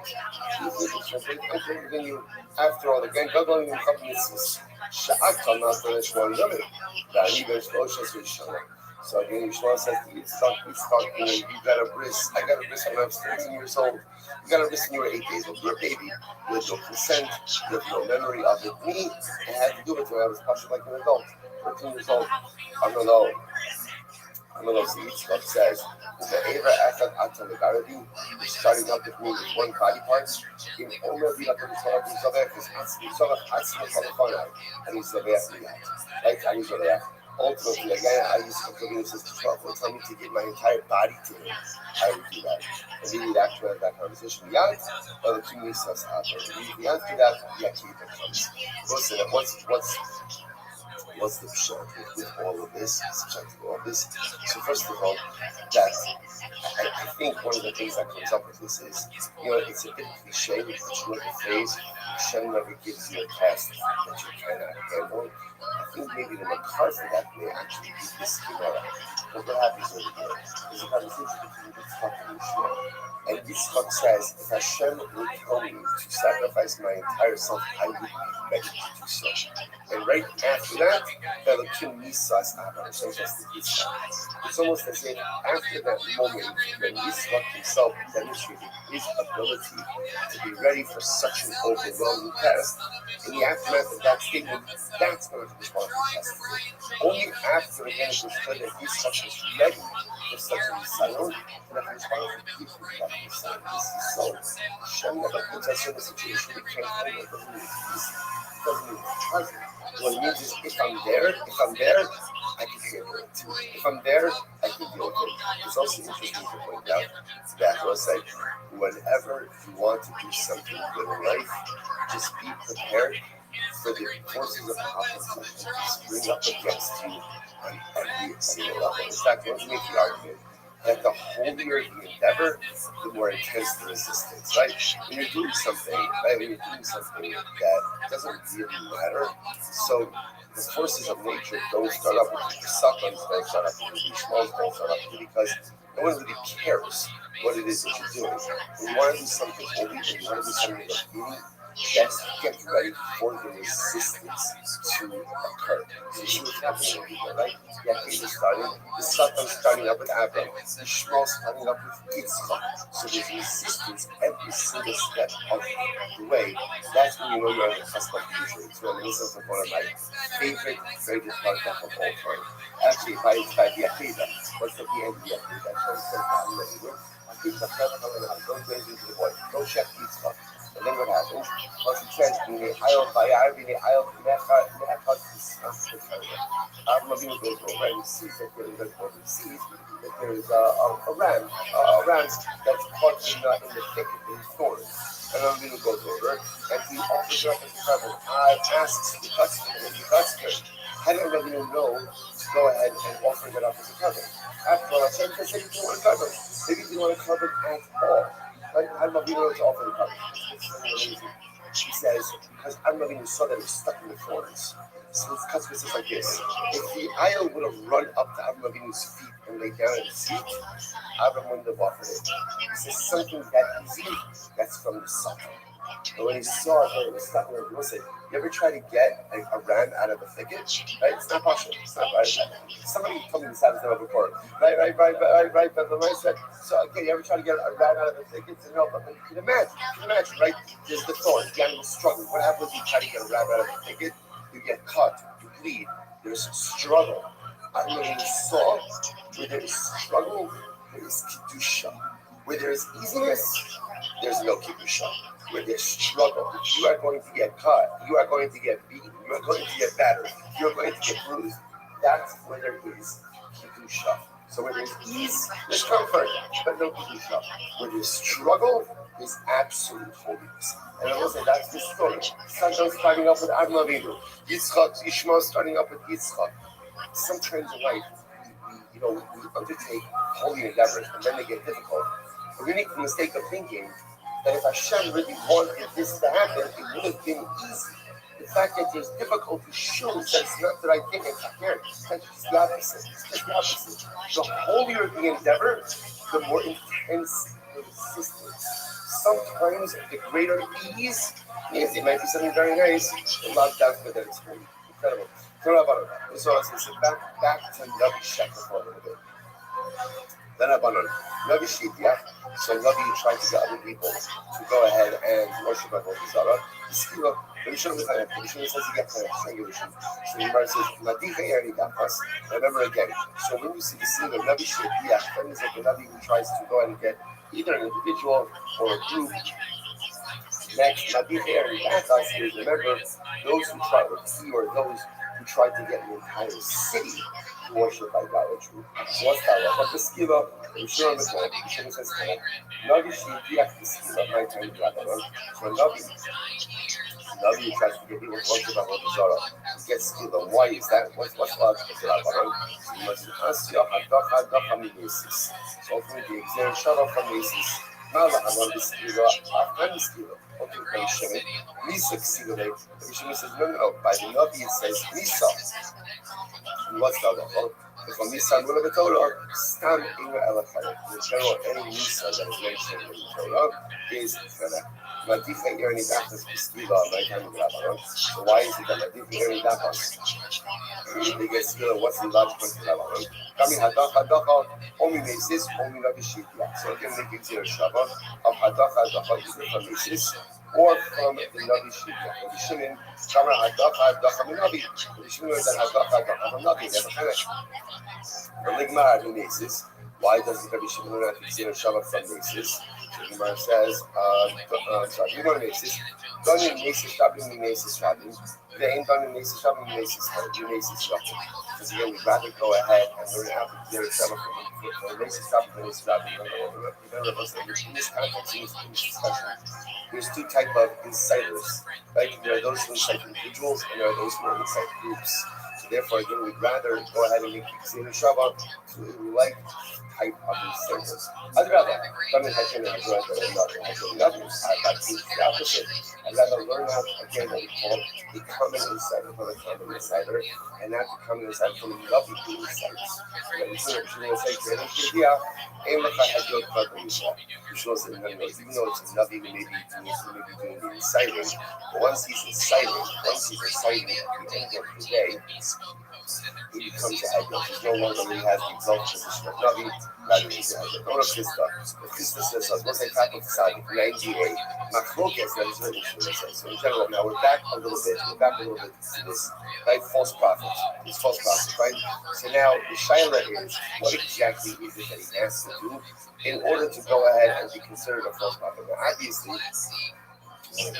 You think you're so great. I'm forgiving you. After all, again, go to Yitzchak mitzvahs. שעה קטנה בין 8 ימים, ואני בין 13 שנה. So again, Yishmael says to Yitzchak, you got a bris. I got a bris when I was 13 years old. You got a bris when you were 8 days old. You're a baby. You had no consent. You have no memory of it. Me, I had to do it when I was partial like an adult. 13 years old. I don't know. Yitzchak says, "Whoever Echad Ata Legaradi is starting up with me with one body part, in Omer Vila Kamisarab Yisavech is Yisavech Atzma Kalafanai, and Yisavech Miyat." Right? And Yisavech. Ultimately, again, I used to come to his sister 12 would tell me to give my entire body to him. I would do that. And we would actually have that conversation. Yad, the king needs us out there. The answer to that, the actually comes. Listen, what's the pshat with all of this? So first of all, that I think one of the things that comes up with this is, it's a bit cliche, but you know the phrase, Hashem never gives you a test that you cannot handle. I think maybe the makar for that may actually be this Gemara. But what happens over here is a conversation between Yitzchak and Yishmael. And Yitzchak says, if Hashem would tell me to sacrifice my entire self, I would be ready to do so. And right after that, Elohim Nisas Abraham says to Yitzchak. It's almost as if after that moment when Yitzchak himself demonstrated his ability to be ready for such an overwhelming test, in the aftermath of that statement, that's when it respond to the test. Only after again it was clear that Yitzchak was ready for such a Nisayon, that he responded to keep him back to the This is so. Hashem never puts us in a situation we can't handle. It doesn't mean it's easy. It doesn't mean it's pleasant. What it means is if I'm there, I can handle it too. If I'm there, I can deal with it. It's also interesting to point out that was like, whenever you want to do something good in life, just be prepared for the forces of opposition to spring up against you on every single level. In fact, let's make the argument that the holier the endeavor, the more intense the resistance, right? When you're doing something, that doesn't really matter, so the forces of nature don't start up with you, the suckers don't start up with you, the schmalls don't start up with you, because no one really cares what it is that you're doing. When you want to do something holy, when you want to do something that's beauty, just get ready for the resistance to occur. So see what's happening here, right? Yaakov is starting, the Satan starting up with Abraham, the Shmuel starting up with Yitzchak. So there's resistance every single step of the way. That's when you know you're on the cusp of future. It's reminiscent of one of my favorite parts of all time. Actually, by Yaakov, what's at the end of Yaakov? That's what it says, don't go into the void, don't check Yitzchak. And then what happens? Once it says, Rabbi goes over and sees that there is a ram that's caught in the thicket in thorns. And Rabbi goes over and he offers it up as a present. Asks the customer, and the customer, how did Rabbi know to go ahead and offer it up as a present? After all, I said he didn't want to cover it. Maybe he didn't want to cover it at all. I'm not being able to offer the coverage. She says, because I'm not even saw that it was stuck in the thorns. So it's cuts says like this. If the ayah would have run up to Avraham Avinu's feet and laid down in his seat, Avraham wouldn't have offered it. He says something that easy, that's from the sucker. And when he saw it, it was stuck in the listen, you ever try to get a ram out of a thicket? Right? It's not possible. It's not right. Somebody told me this happens before. Right. But the right said, so okay, you ever try to get a ram out of a thicket? No, but you can imagine, right? There's the thorn, the animal's struggling. What happens if you try to get a ram out of a thicket? You get cut, you bleed, there's struggle. I mean, when you saw where there is struggle, there is kedusha. Where there is easiness, there's no kedusha. Where there's struggle, you are going to get cut, you are going to get beaten, you are going to get battered, you are going to get bruised. That's where there is kedusha. So where there's ease, there's comfort, but no kedusha. Where there's struggle, there's absolute holiness. And I will say that's the story. Satan starting up with Avraham Avinu, Yitzchak, Ishmael starting up with Yitzchak. Sometimes in life, we undertake holy endeavors, and then they get difficult. But we make the mistake of thinking that if Hashem really wanted this to happen, it would have been easy. The fact that there's difficulty shows that it's not that I think it's here. It's just the opposite. It's just the opposite. The holier the endeavor, the more intense the resistance. Sometimes the greater ease means it might be something very nice, but not that good that it's holy. Incredible. So let's sit back to Navi Shekha for a little bit. Then Abanon, Navi Shitya, so Navi tried to get other people to go ahead and worship Avodah Zarah. Still, the Rishon says you get triangulation. So the Gemara says, Madicha Eri Dafas. Remember again, so when you see the scene of Navi Shitya, that means like a Navi who tries to go ahead and get either an individual or a group. Next, Madicha Eri Dafas is, remember, those who try to see or those who tried to get an entire city to worship idolatry. What's that? But the skill we show on the phone, the Shem says, Navi Shitya, the skill of my time, so Navi tries to get people to worship Avodah Zarah. He gets skill. Why is that? What's logical to that? You must ask your Hadacha Mimesis. So ultimately, the exam Shavah from Mesis. Mala Havan the skill, Afghan skill. Okay, by Shemit, Nisa skill. The Shemit says, no. By the Navi it says Nisa. And what's the other? From Nisa, one of the Torah, Stam Inga Elachayim. In general, any Nisa that is mentioned in the Torah is Madicha Eri Dafas Skiva, my time of Rabbi. So why is it that Madicha Eri Dafas? They get skill. What's the logical to Rabbi? Kami Hadacha, Omi Mesis, Omi Navi Shitya. So again, they get zero Shabbat of Hadacha, either from Mesis or from the Navi Shitya. The Shimon, Kama Hadacha Minavi. The Shimon is that Hadacha from Navi. Never finish. The Ligma Adi Mesis. Why doesn't Rabbi Shimon not get zero Shabbat from Mesis? The Gemara says, you know Mesis. Don't you Mesis Shabbat, Mesis Shabbat. They ain't done in Mesis Shabbat, Mesis Shabbat. Because again, we'd rather go ahead and learn how to zero Shabbat from Mesis Shabbat than Mesis Shabbat. Remember, in this context, in this discussion, there's two types of insiders, right? There are those who incite individuals, and there are those who incite groups. So therefore, again, we'd rather go ahead and make zero Shabbat to like type of insiders. I'd rather come in and I do nothing. The opposite. I'd rather learn how again what we call the common insider from a common insider, and not the common insider from a lovely insiders. You should say to him, even though it's a Navi, maybe doing the inciting, but once he's inciting at the end of the day, he becomes a Hagel. He's no longer he has the exalted position of Navi, rather he's a Hagel. Don't have Krista. The Krista says, what's a type of side? 98. Machlokes, that is really true. So in general, now we're back a little bit to this, right? False prophet. These false prophets, right? So now the Shaila is, what exactly is it that he has to do in order to go ahead and be considered a false prophet? Now, obviously, you can say the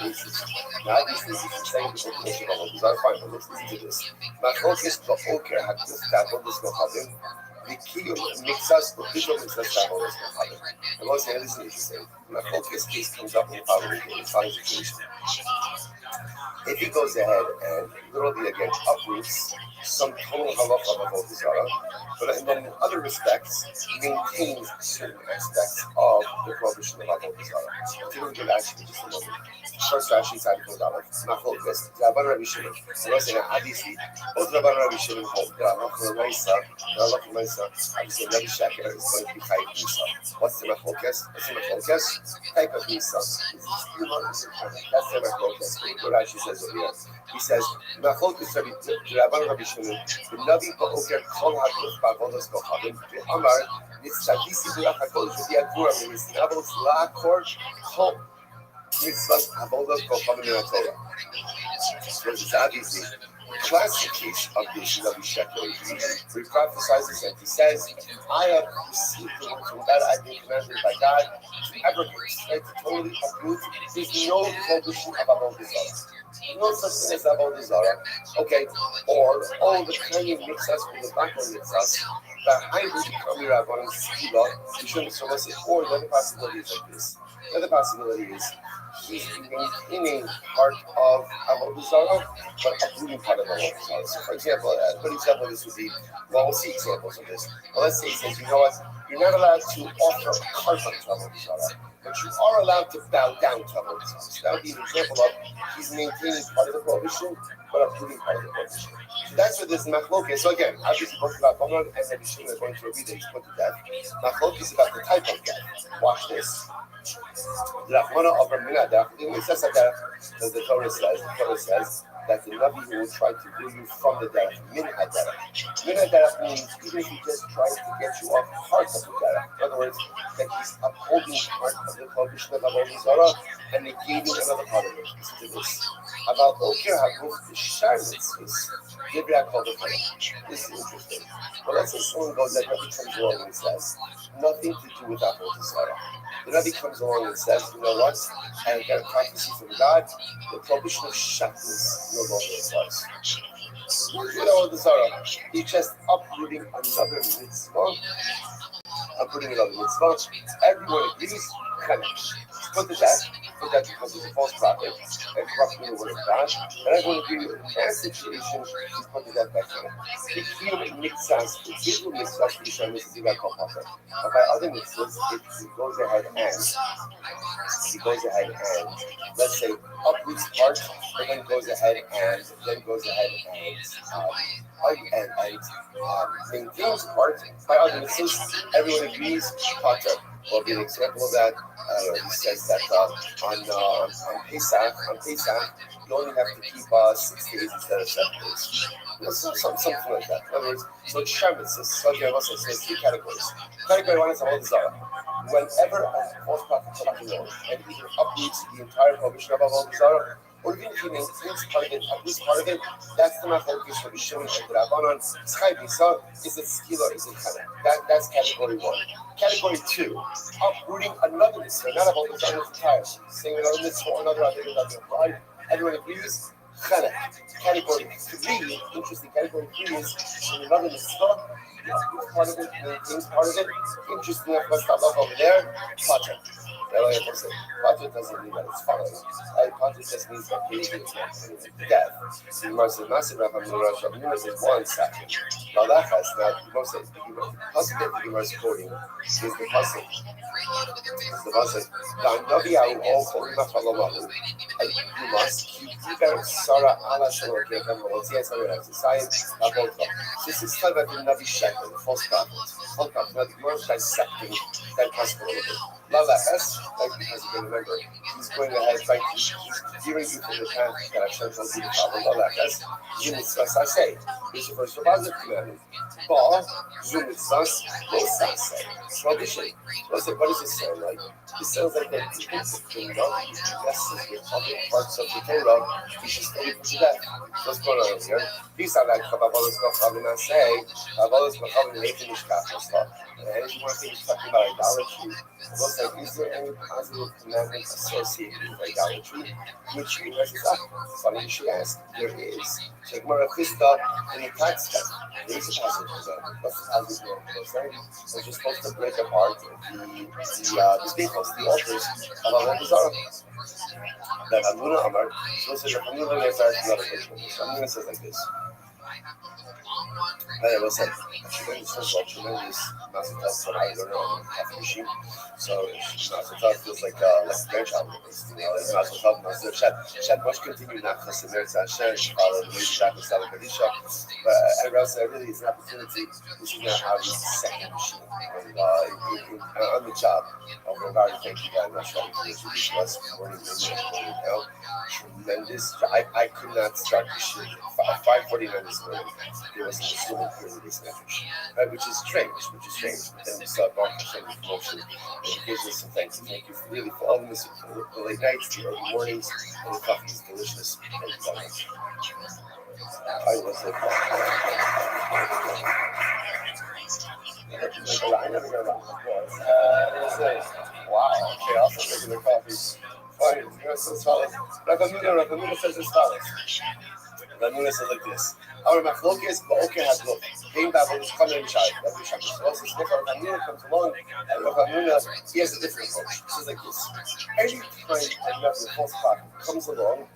definition of what is fine, but let's listen to this. Machlokes ba'oker hakuf this gohavim. The key makes us the visual makes us tackle this gohavim. And once again, this is interesting. Machlokes case comes up in the following situation. If he goes ahead and literally again uproots some total halacha of Avodah Zarah, but then in other respects maintains certain aspects of the prohibition of Avodah Zarah. Take a look at Rashi just a moment. First Rashi is Adi Kodama. Machlokes. Rabban Rabbi Shimon. So we're saying obviously both Rabban Rabbi Shimon hold the halacha Maisa. Obviously Rabbi Shaker is going to be type Misa. What's the Machlokes? Type of Misa. That's the Machlokes. What Rashi says over here. He says, Machlokes Rabban Rabbi Shimon. The Navi ba'oker kol hakuf ba'avodas gohavim. The Amar nitzadisi b'rach hakodesh v'yadvura v'nisnavos la'akor kol mitzvahs avodas gohavim in Torah. So it's obviously a classic case of the Navi Shekel. He prophesies and he says, I have received the word from God. I've been commanded by God to abrogate, to totally uproot. There's no prohibition of Avodah Zarah. No such thing as Avodah Zarah. Okay, or the kind of mitzvahs or the background mitzvahs behind the Kami Rabban Skiva, you shouldn't so much. Or the other possibility is like this. The other possibility is he's maintaining part of Avodah Zarah, but uprooting part of Avodah Zarah. So, for example, a good example of this would be, well, we'll see examples of this. Well, let's say he says, you know what, you're not allowed to offer a carbon to Avodah Zarah, but you are allowed to bow down to Avodah Zarah. So that would be an example of he's maintaining part of the prohibition, but uprooting part of the prohibition. So that's what this machlokes. So again, obviously, both about Bamran and Rabbi Shimon are going to agree that he's put to death. Machlokes is about the type of death. Watch this. The Torah says, that the Navi will try to do you from the derech, min haderech. Min haderech means even if he just tries to get you off part of the derech. In other words, that he's upholding part of the prohibition of Avodah Zarah and negating another part of it. Listen to this. About Oker HaGuf B'Shar Mitzvahs. Divrei HaKol B'Chol. This is interesting. Well, let's say someone goes that Rabbi comes along and says, nothing to do with Avodah Zarah. The Rabbi comes along and says, you know what? I got a prophecy from God. The prohibition of shackles no longer applies. You know the Zarah. He's just uprooting another mitzvah. Uprooting another mitzvah. Everyone agrees. Put the death. Put that because he's a false prophet and corrupting the word of God. And everyone agrees in that situation, he's put the death back in it. The kiyum mitzvahs, the visual mitzvahs, the Yisrael mitzvahs, you got called prophet. But by other mitzvahs, it goes ahead and let's say uproots part, but then goes ahead and maintains part. By other mitzvahs, everyone agrees potter. Will be an example of that. He says that on Pesach, you only have to keep 6 days instead of 7 days. Something like that. In other words, so it's Shemitz. So there's 3 categories. Category 1 is Avodah Zarah. Whenever a false prophet comes along and either uproots the entire prohibition of Avodah Zarah, or even if he maintains part of it, at least part of it, that's the machlokes for the Shimon and the Rabbanon. Tzchai Bisa, is it skila, is it chana? That's category 1. Category 2, uprooting another mitzvah, not about the Zarah entirely. Saying another mitzvah or another other doesn't apply. Everyone agrees. Chana. Category 3, interesting. Category 3 is in another mitzvah. Part of it, maintains part of it. Interesting enough, what's that love over there? Pater. Pater doesn't mean that it's following. Pater just means that he is death. The massive Rabbi Munir is 1 second. Malachas, now, the most that the Gemara is quoting is the pasuk. The pasuk. You must keep Sarah Allah Shalom. This is talking about the Navi Shekel, the false prophet. False prophet. Now the Gemara is dissecting that pasuk a little bit. Lalachas, because you can remember, he's going ahead, trying to, he's steering you from the path that Hashem told you to follow. Lalachas, Zumitzvah Saseh. This is the first positive commandment. Ba, Zumitzvah, Lo Saseh. Prohibition. What does it sound like? It sounds like that people can love you, blesses with other parts of the Torah, you should study for that. What's going on here? These are like Kabbalah's Kachavim say, Kabbalah's Kachavim Leitim Mishkach stuff. And if you want to think he's talking about idolatry, it looks like, is there any positive commandments associated with idolatry? Which you guys are funny you should ask. There is. Check more of this stuff in the text. There is a positive commandment. What's the positive commandment? So you're supposed to break apart the staples, the altars of Avodah Zarah. That Amuna Amar, so says that Amuna is another version. So Amuna says like this. I will say, tremendous Masatah for I don't know, machine. So Masatah feels like grandchild. Masatah, Shad much continued not to submit to Hashem, follow the Mishak and Salah Kadisha. But I realize that really is an opportunity. This is not how we second machine. On the job, Rabbi, thank you very much for introducing us. Tremendous. I could not start the shit. 5:49 this morning. There was a Zoom period this message, which is strange. But then we saw Baruch Hashem the promotion, and it gives us some thanks. Thank you really for all of this, for the late nights, the early mornings, and the coffee is delicious. Thank you so much. I will say, I never got around before. Wow, okay, also regular coffee. Fine, you know, so solid. Rabbi Munir says as follows. Rabbi Munir says like this. Our machlokes, Ba'oker HaGuf. Being Babel is coming in child. Rabbi Shachar. So also, Rabbi Munir comes along, and Rabbi Munir, he has a different approach. He says like this. Every time a false prophet comes along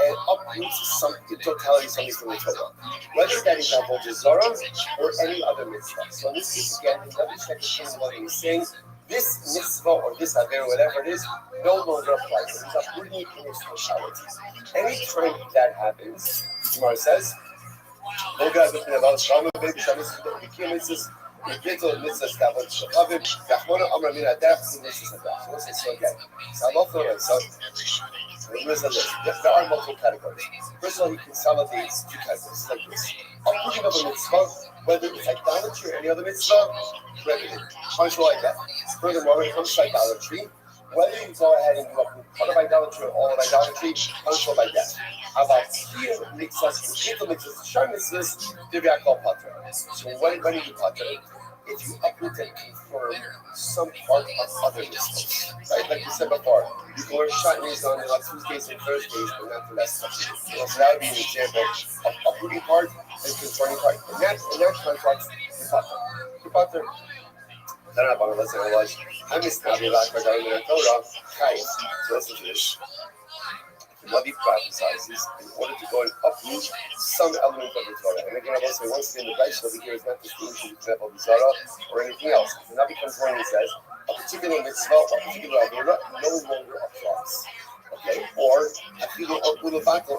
and uproots the totality of something from the Torah, whether that is Avodah Zarah or any other mitzvah. So in this case, again, Rabbi Shachar comes along and he's saying, this mitzvah or this aver, whatever it is, no longer applies. So he's uprooting it in its totality. Anytime that happens, Gemara says, The Gittel mitzvah established the Chavim, Rachmana Amar Min Adach, the mitzvah established. We'll say, so again, so listen to this. There are multiple categories. First of all, he consolidates two categories like this. Uprooting of a mitzvah, whether it's idolatry or any other mitzvah, prohibited. Punishable like that. Furthermore, when it comes to idolatry, whether you go ahead and do part of idolatry or all of idolatry, punishable by death. How about here mixas, little mixas, shar mitzvahs, divyakol pater. So when you do pater, if you uproot and confirm some part of other mitzvahs, right? Like you said before, you can wear shotnis on Tuesdays and Thursdays, but not the rest of it. So that would be an example of uprooting part and confirming part. In that context, the pater. Listen to this. So listen to this. Rabbi prophesizes in order to go and uproot some element of the Torah. And again, I will say once again, the Rashi over here is not distinguishing the example of the Zara or anything else. The Rabbi comes along and says a particular mitzvah, a particular avera no longer applies. Okay, or a particular ulabato.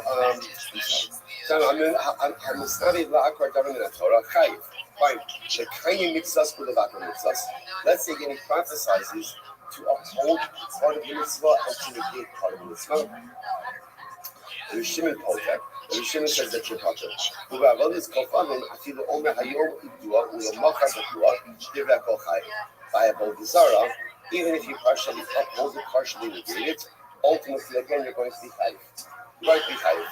I'm studying la'akar daven in the Torah. Chayiv. Fine. The kayin mitzvahs ulabato mitzvahs. Let's say again, he prophesizes to uphold part of the mitzvah and to negate part of the mitzvah. The Shimon Potek. The Shimon says that you're potter. By a Bolgazara, even if you partially uphold it, partially negate it, ultimately again you're going to be chayiv. You're going to be chayiv.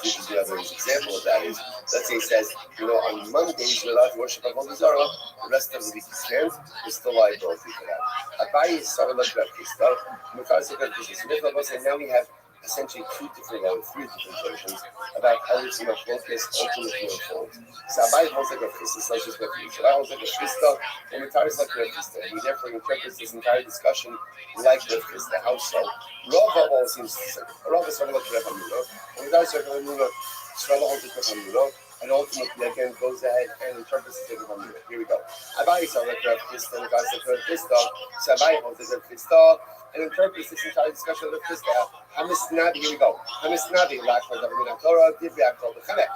This is the other example of that is, let's say it says, on Mondays you're allowed to worship a Bolgazara, the rest of the week you can't, there's still liability for that. Abai is Sarah Lashrav Kistar, and now we have essentially three different versions about how this focus ultimately unfolds. So Abai holds like Rav Chisda, so just Rav Chisda. Abai holds like Rav Chisda, and Matar like Rav Chisda. And he therefore interprets this entire discussion like Rav Chisda. How so? Rava all seems to say. Rava is like Rav Hamuna, and Matar is like Rav Hamuna. Rava holds like Rav Hamuna, and ultimately again goes ahead and interprets it like Rav Hamuna. Here we go. Abai is like Rav Chisda, and Matar is like Rav Chisda. So Abai holds like Rav Chisda, and interprets this entire discussion of Rav Chisda. Hamisnabi, here we go. Hamisnabi, Lakar David Torah, Divyakol B'Chanek.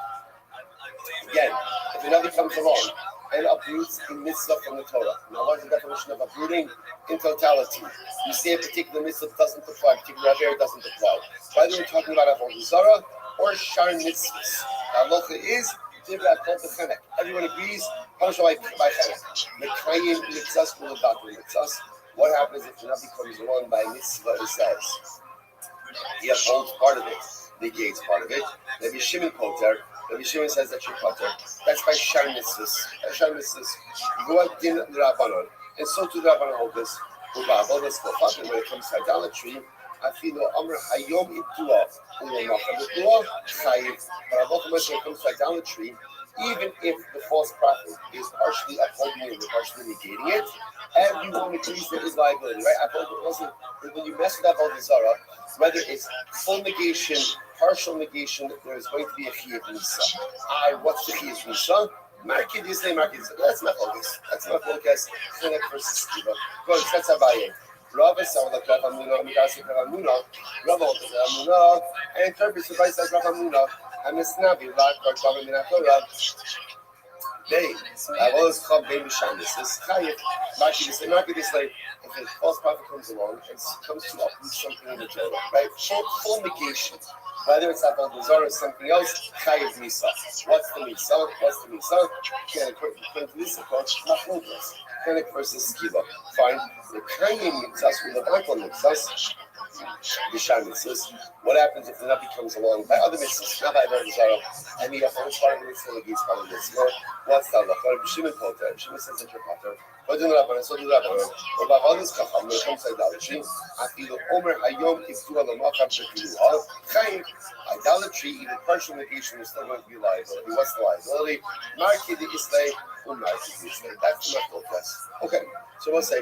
Again, if another comes along and uproots a mitzvah from the Torah. Now, what is the definition of uprooting? In totality. You say a particular mitzvah doesn't apply, a particular avera doesn't apply. Whether we're talking about Avodah Zarah or Shar mitzvahs. The halacha is Divyakol B'Chanek. Everyone agrees, punishable by Chanek. Mekayim mitzvahs will about the mitzvahs. What happens if the Nabi comes along by mitzvah and says, he upholds part of it, negates part of it. Rabbi Shimon Poter. Rabbi Shimon says that you're Poter. That's by Shar mitzvahs. Shar mitzvahs. Ruach din l'Rabbanon. And so to the Rabbanon hold this. When it comes to idolatry, I feel Amr Hayom Ibtua. But when it comes to idolatry, even if the false prophet is partially upholding it or partially negating it, everyone agrees there is liability, right? When you mess with Avodah Zarah, whether it's full negation, partial negation, there is going to be a chiyuv nisa. What's the chiyuv nisa? Market is that's not focus. That's not focus. Chinek versus skiva. Good. That's Abaye. Rabbi sounds like Rav Hamuna. Midas Rav Hamuna. Rabbi Rav Hamuna. And interprets the vice like Rav Hamuna. And it's Nabi. Like Rav Hamuna. They, I've always called baby shine. This is chayiv. Market is like if a false prophet comes along and comes to uproot something in the Torah, right? Full negation. Whether it's Avodah Zarah or something else, chayiv misa. What's the misa? Can according to this approach, machlokes. Chinek versus skiva. Fine. The kayin mitzas with the background mitzas. Bishar mitzvahs. What happens if the Nabi comes along by other mitzvahs, not by Avodah Zarah, and he upholds part of the mitzvah against part of the mitzvah? What's the halacha? Rabbi Shimon Poter. Shimon says that you're Poter. What do the Rabbanan? So do the Rabbanan. Or by others, Chacham, when it comes to idolatry, Afilu Omer Hayom Iftu Alamacham Shekiluha. Chayiv. Idolatry, even partial negation, is still going to be liability. What's the liability? Marki the Islay, Marki the Islay. That's the focus. Okay. So we'll say,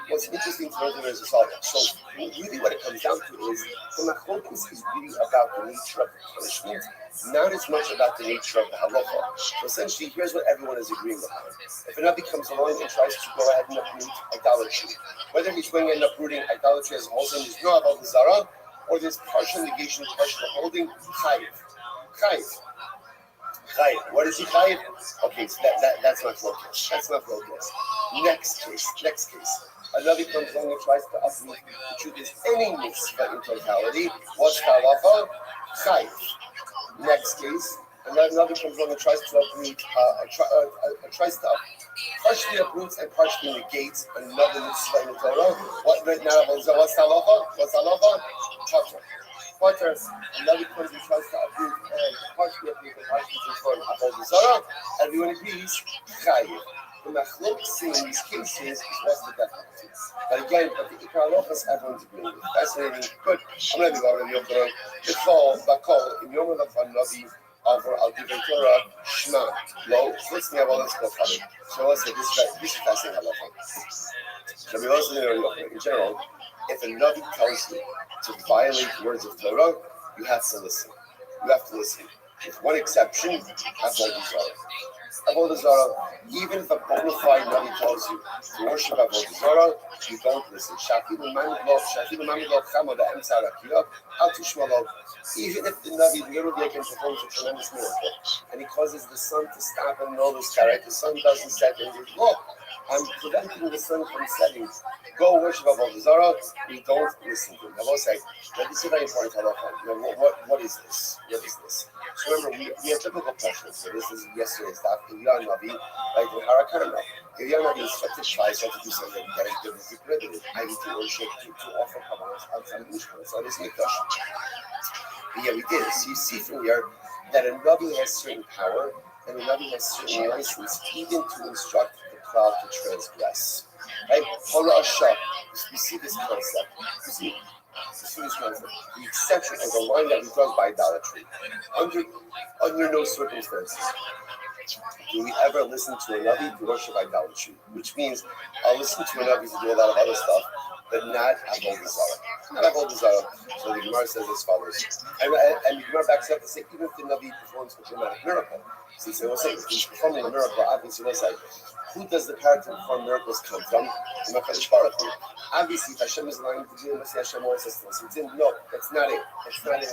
what's interesting to know there is a solve. So really what it comes down to is the machlokes is really about the nature of the punishment, not as much about the nature of the halacha. So essentially, here's what everyone is agreeing upon. If a Nabi comes along and tries to go ahead and uproot idolatry, whether he's going to end up uprooting idolatry as a whole, and there's no about the zara, or there's partial negation, partial holding, chayiv. Chayiv. What is he chayiv? Okay, so that's my focus. That's my focus. Next case. Another comes along and tries to uproot the truth is any mitzvah in totality. What's the halacha? Chayiv. Next case, another comes along and tries to uproot, tries to partially uproots and partially negates another mitzvah in the Torah. What's the halacha? What's the halacha? Potter. Potter. Another comes and tries to uproot and partially uproot and partially transform Avodah Zarah. Everyone agrees, chayiv. The machlokes in these cases is what's the difficulty. But again, the ikar halachas everyone's agreeing with. Fascinating. Good. I'm going to be Rabbi Yochanan. Bakol in Yom Lachon Navi over Al Divrei Torah Shema. Lo. Let's have all this go coming. So let's say this is fascinating halacha. So we also know in general, if a Navi tells you to violate the words of Torah, you have to listen. You have to listen. With one exception, Avodah Zarah. Avodah Zarah, even if a bona fide Navi tells you to worship Avodah Zarah, you don't listen. Even if the Navi literally can perform a tremendous miracle, and he causes the sun to stop and know this correct, the sun doesn't set, and he says, look, I'm preventing the sun from setting. Go worship Avodah Zarah. We don't listen to him. I will say, now this is very important. What is this? What is this? So remember, we have biblical questions. So this is yesterday's daf. If you're a Navi, like the Harakana, if you're a Navi, it's to try, so to do something that is biblically prohibited. I need to worship, to offer kabbalah outside of Mishkan. So this is a question. But yeah, we did. So you see from here that a Navi has certain power, and a Navi has certain license, even to instruct the crowd to transgress. Right? We see this concept. We see this concept. The exception of the line that we draw by idolatry. Under no circumstances do we ever listen to a Navi to worship idolatry. Which means I'll listen to a Navi to do a lot of other stuff, but not Avodah Zarah. Not Avodah Zarah. So the Gemara says as follows. And the Gemara backs up to say, even if the Navi performs a dramatic miracle. So you say, well, say, if he's performing a miracle, obviously, we'll say, who does the power to perform miracles come from? The HaKadosh Baruch Hu. Obviously, if Hashem is allowing to do it, Hashem wants us to listen. No, that's not it. That's not it.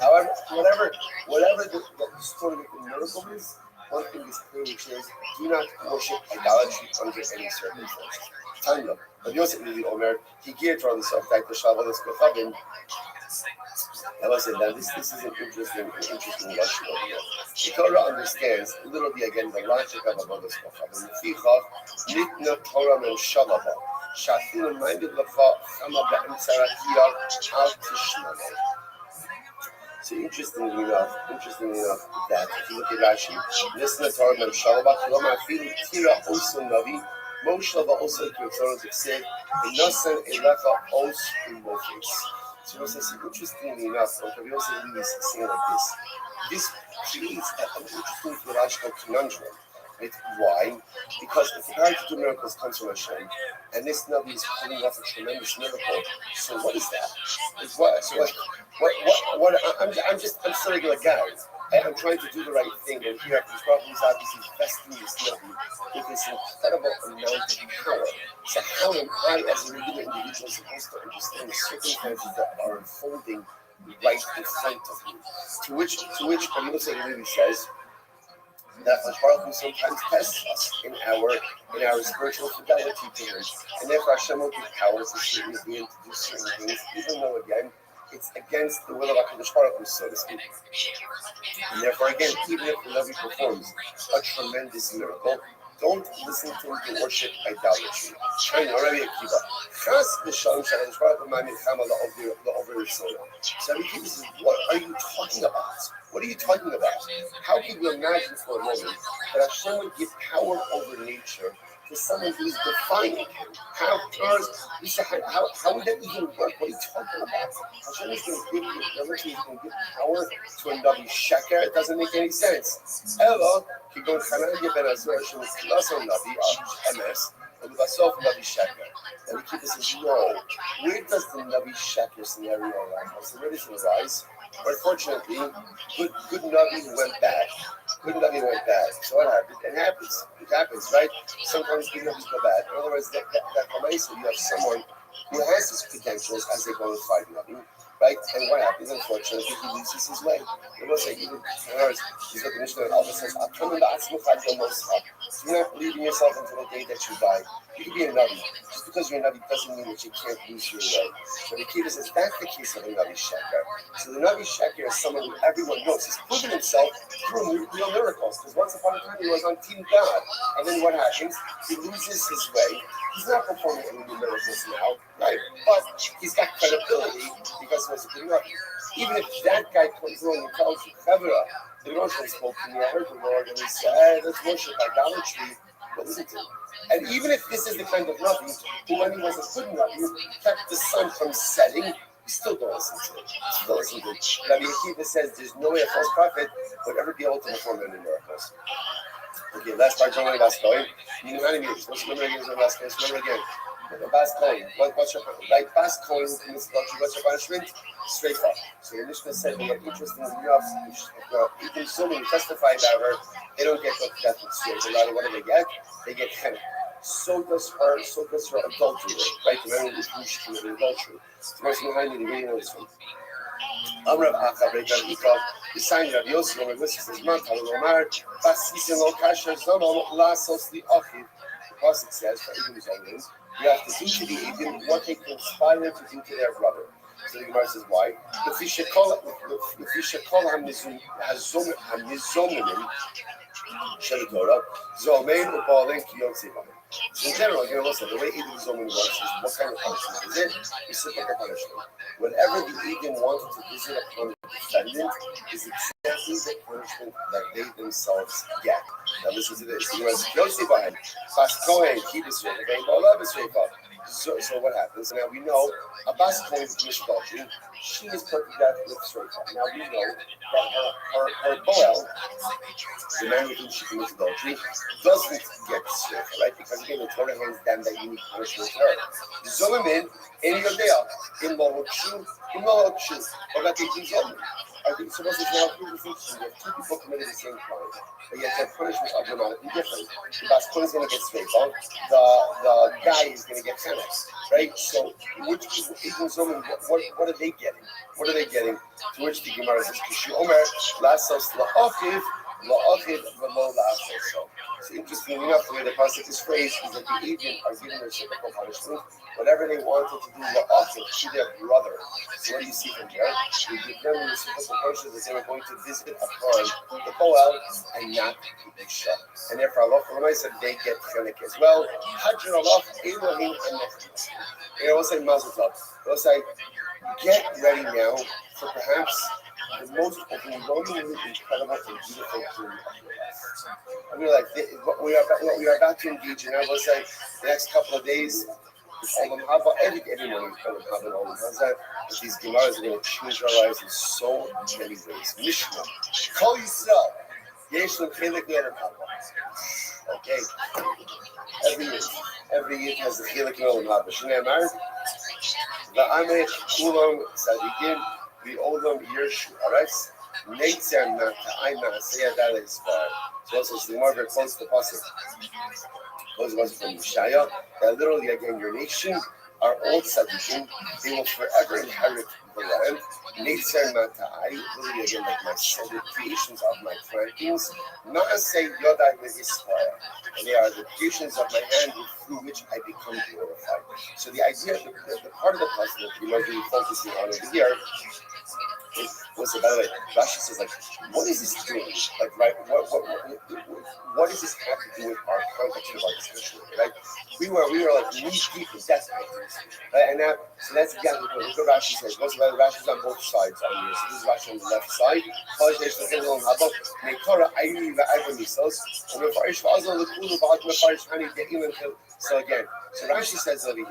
However, whatever the story of the miracle is, one thing is clear, which is do not worship idolatry under any circumstances. Tanya, but Yosef really Omer, he geared from the subtitle Shabbat Kochavim. And listen, now this is an interesting lesson over here. The Torah understands literally again the logic of Avodas Kochavim. Lefichach nitna Torah men shalava. Shafinu minded lecha chama be'emtza rakiyah al tishmano. So interestingly enough, that if you look at Rashi, listen to Torah men shalava. Kilomar afilu tira osu navi. Moshe also Torah said, "Inosan elecha os imofis." So interestingly enough, what we also really saying like this. This creates an interesting theological conundrum. Right? Why? Because if the power to do miracles comes from Hashem, and this Navi is pulling off a tremendous miracle, so what is that? I'm still a regular guy. I'm trying to do the right thing, and here this Rabbi is obviously vesting this Navi with this incredible amount of power. So how am I, as a regular individual, supposed to understand the circumstances that are unfolding right in front of me? To which Rabbi really says that Baruch Hu sometimes tests us in our spiritual fidelity to Him, and therefore Hashem will give power to certain beings to do certain things, even though again it's against the will of HaKadosh Baruch Hu, so to speak. And therefore, again, even if the Navi performs a tremendous miracle, don't listen to him to worship idolatry. China, Rabbi Akiva. Chas v'shalom sh'HaKadosh Baruch Hu ma'amilchama la'over Yisrael. So Rabbi Akiva says, what are you talking about? What are you talking about? How can you imagine for a moment that Hashem would give power over nature to someone who is defying him? How would that even work? What are you talking about? Hashem is going to give you ability, he's going to give power to a Navi Sheker. It doesn't make any sense. Ella, Kigon Chananya ben Azor, Hashem is Kilaso Navi, MS, and Basov Navi Sheker. And we keep this in no. Where does the Navi Sheker scenario arise? So where does it arise? Unfortunately, good Navi went bad. Good Navi went bad. So what happened? It happens, right? Sometimes good Navis go bad. In other words, that you have someone who has his credentials as a bona fide Navi, right? And what happens? Unfortunately, he loses his way. It was like even he's got the Mishnah and Alba says, "Atam ba'atzmucha yomoscha." Do not believe in yourself until the day that you die. You can be a Navi. Just because you're a Navi doesn't mean that you can't lose your way. So the Kiva says that's the case of a Navi Sheker. So the Navi Sheker is someone who everyone knows. He's proven himself through real miracles. Because once upon a time he was on Team God. And then what happens? He loses his way. He's not performing any new miracles now, right? But he's got credibility because he was a good Navi. Even if that guy comes along and tells you, Chavra, the Rothschild spoke to me, I heard the Lord, and he said, hey, let's worship idolatry. But listen to him. And even if this is the kind of Navi who, when he was a good Navi, kept the sun from setting, you still don't listen to it. Still listen to it. Rabbi Akiva says there's no way a false prophet would ever be able to perform any miracles. Okay, last part, John last going. You know how many years? What's the number of years of last going? Remember again. The Bas Kohen. What's your like Bas Kohen what's your punishment? Straight up. So the Mishnah said they had interesting enough. Even so many testify about her, they don't get what death with straight. No matter what do they get? They get henna. So does her adultery, right? The man who is committing adultery. The person behind me, the video knows him. Amrav Achav Ikov, the sign of Yossi, when this says, Mantal Romar, Basisin Lo Kasher Zonom, Lasos the Achiv. The Pasuk says, for Ibn Zolim, you have to do to the Ibn what they conspire to do to their brother. So the Gemara says, why? The Fisher call Hamizominim, Shelatorah, Zomain, Upalin, Kiyotzivan. In general, you're going to listen, the way Eden Zomin works is what kind of punishment is it? Reciprocal punishment. Whenever the Eden wanted to visit upon the defendant, is exactly the punishment that they themselves get. Now listen to this. He was Yosefahim, Bas Kohen, Kibis Revain, Bolabis Revain. So what happens? Now we know a Bas Kohen finished adultery. She is put to death with Srefa. Now we know that her Boel, the man with whom she commits adultery, doesn't get Srefa, right? Because again, the Torah hands down that you need punishment to her. The Zolamin, in Yodea, in Lohokshu, or that they do Zolamin. I think supposed to now prove the thing. You have two people committed the same crime, but yet their punishments are dramatically different. The Bas Kohen is going to get straight on, the guy is going to get Xanax, right? So, which what are they getting? What are they getting? To which the Gemara says, Kishu Omer, Lasos La'achiv, V'lo La'asos. So, interestingly enough, the way the pasuk is phrased is that the Eden are given their typical punishment. Whatever they wanted to do, La'achiv, to their brother. So, what do you see from here? They give them the typical punishment that they were going to visit upon the Boel and not the Isha. And therefore, Allah said they get Chenek as well. Hajr Allah, Elohim, and Nechim. And I will say Mazel Tov. I will say, get ready now for perhaps the most overwhelmingly incredible and beautiful dream of your life. I mean, like, what we are about to engage in, I will say, the next couple of days, every morning, Olam Haba, these Gemaras are going to change our lives in so many ways. Mishnah, call yourself. Yesh L'Chelik Olam Haba. Okay. Every year has the Chelik Olam Haba. Shnei Amar, Va'ameh Kulam Tzadikim, V'Olam Yershu Aretz, Neitzer Nata'ai Ma'aseh Adal Esbar. So also, it's the more very close to the pasuk. Those ones from Yeshaya, that literally again your nation are all tzaddikim. They will forever inherit the land. Neitzer Nata'ai, literally again like my the creations of my plantings. Ma'aseh Yodai V'Yisrael. And they are the creations of my hand through which I become glorified. So the idea, the part of the puzzle that we might be focusing on over here was, by the way, Rashi says, like, what is this doing? Like, right, what does this have to do with our context of our discussion, right? We were like knee deep in death penalties, right? And now, so that's exactly what Rashi says. Most of the Rashi's on both sides on here. So this is Rashi on the left side. So again, so Rashi says over here,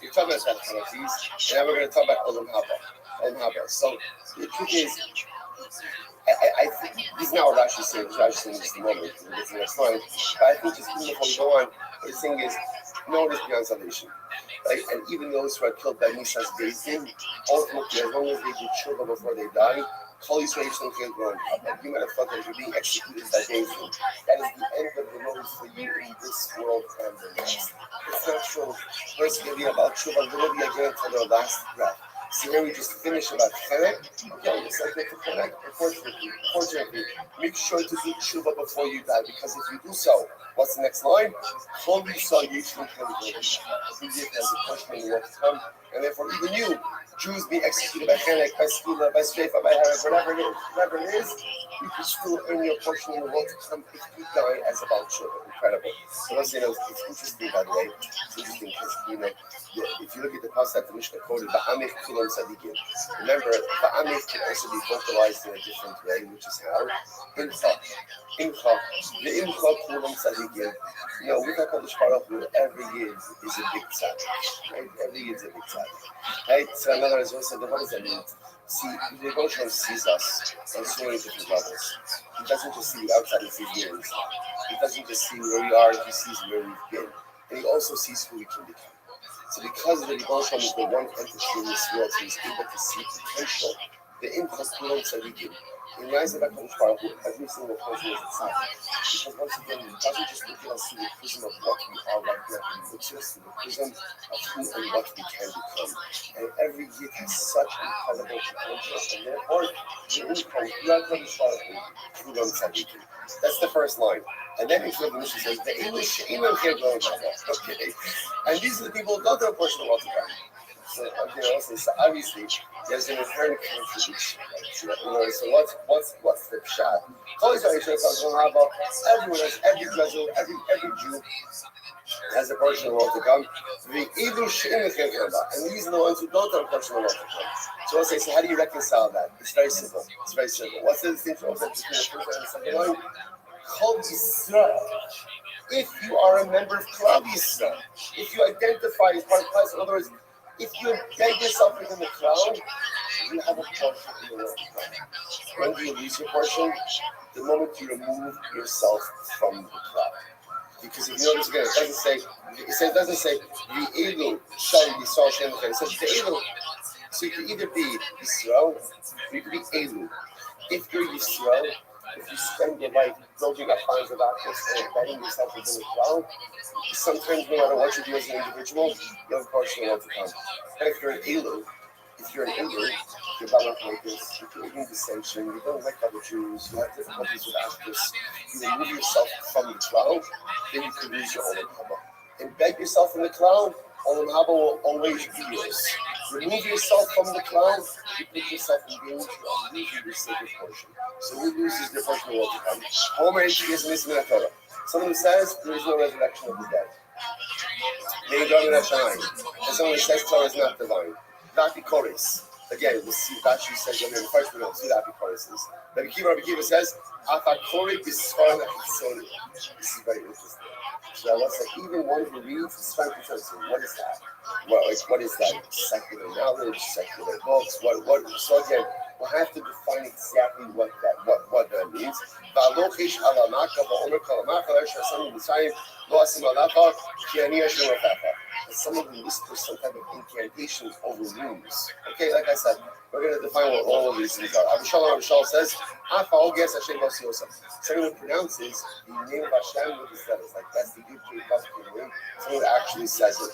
you're talking about death penalties, and now we're going to talk about Olam Haba. So the truth is, I think this is not what Rashi said. Rashi said just a moment. We'll get to the next line. But I think just before we go on, what he's saying is, no one is beyond salvation. Right? And even those who are killed by Misha's Bezdin, ultimately, as long as they do tshuva before they die, Kol Yisrael Yisrael can't go on. You might have thought that you're being executed by Bezdin. That is the end of the road for you in this world and the next. It's not true. First, going to be about tshuva, literally again until their last breath. So here we just finish about Chenek. Okay, it's like to Chenek. Unfortunately, make sure to do tshuva before you die, because if you do so, what's the next line? Chol Yisrael Yisrael Chenek. Who did as a punishment in the world to come, and therefore even you, Jews being executed by Chenek, by Skila, by Streifa, by Herod, whatever it is, you can still earn your portion in the world to come if you die as a Baal Tshuva. Incredible. So let's say, it's interesting, by the way. It's interesting because, if you look at the passage that the Mishnah quoted, Ba'amich Kulam Tzadikim. Remember, Ba'amich can also be vocalized in a different way, which is how? Imcha. The Imcha Kulam Tzadikim. With HaKadosh Baruch Hu, every year is a big tzaddik. Right? Every year is a big tzaddik. Right? So another is also, what does that mean? See, the Rothschild sees us on so many different levels. He doesn't just see the outside, he sees the inside. He doesn't just see where we are, he sees where we've been. And he also sees who we can become. So because the Rothschild is the one entity in this world, he is able to see potential. The impossible tzaddikim. In the eyes of HaKadosh Baruch Hu, every single person is a tzaddik. Because once again, he doesn't just look at us through the prism of what we are right now, he looks at us through the prism of who and what we can become. And every yid has such incredible potential, and therefore, that's the first line. And then if the Mishnah says, the English, okay. And these are the people who don't have a portion of what to come. So, so obviously, there's an inherent contradiction. Right? So what's the pshat? Everyone has, every Brazil, every Jew has a portion of what to come. And these are the ones who don't have a portion of what to come. So I'll say, so how do you reconcile that? It's very simple. What's the distinction between the first and the second line? Chol Yisrael. If you are a member of Klal Yisrael, if you identify as part of Klal, in other words, if you embed yourself within the crowd, you have a portion in the world. When do you lose your portion? The moment you remove yourself from the crowd. Because if you notice again, it doesn't say V'elu shal Yisrael Shem Lechem. It says V'elu. So you can either be Yisrael, or you can be Elu. If you're Yisrael, if you spend your life building up kinds of actions and embedding yourself within the crowd, sometimes no matter what you do as an individual, you have a portion of what to come. And if you're an Elu, you're balanced like this, if you're eating dissension, you don't like other Jews, you have difficulties with actors, you remove yourself from the cloud, then you can lose your Olam Haba. Embed yourself in the cloud, Olam Haba will always be yours. Remove yourself from the cloud, you put yourself in danger of losing your sacred portion. So who loses their portion of what to come? Homer is missing the Torah. Someone says there is no resurrection of the dead. They don't have shine. And someone says Torah is not divine. Apikoris. Again, we'll see Rashi says in the first we don't see that apikoris. Rabbi Kiva says, Apikori bisfar nachisoni. This is very interesting. So let's say even one who reads is trying to say, what is that? What is that? Secular knowledge, secular books, what so again, we'll have to define exactly what that means. And some of them whisper some type of incantation over rooms. Okay, like I said, we're going to define what all of these things are. Abishal says, someone pronounces the name of Hashem with his letters, like that's the Yud name. Someone actually says it.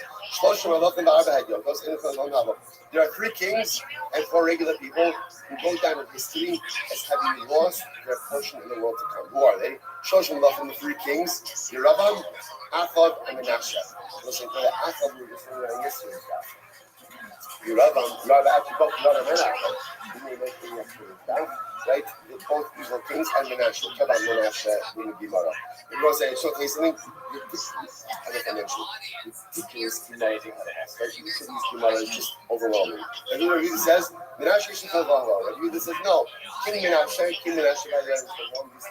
There are 3 kings and 4 regular people who go down in history as having lost their portion in the world to come. Who are they? The 3 kings, the Rabbi, Athod, and Menashe. Listen, for the Athod we were referring to yesterday. The Rabbi actually both Rabbi and Menashe. We may make the yesterday. Right? Both evil kings and Menashe. We'll talk about Menashe in the Gemara. We're going to say, so something like I mentioned, ridiculous Gemara they had to ask. Right? Each of these Gemara is just overwhelming. And who really says, Menashe should tell Allah. Right? Who says, no, King Menashe by the end of the longest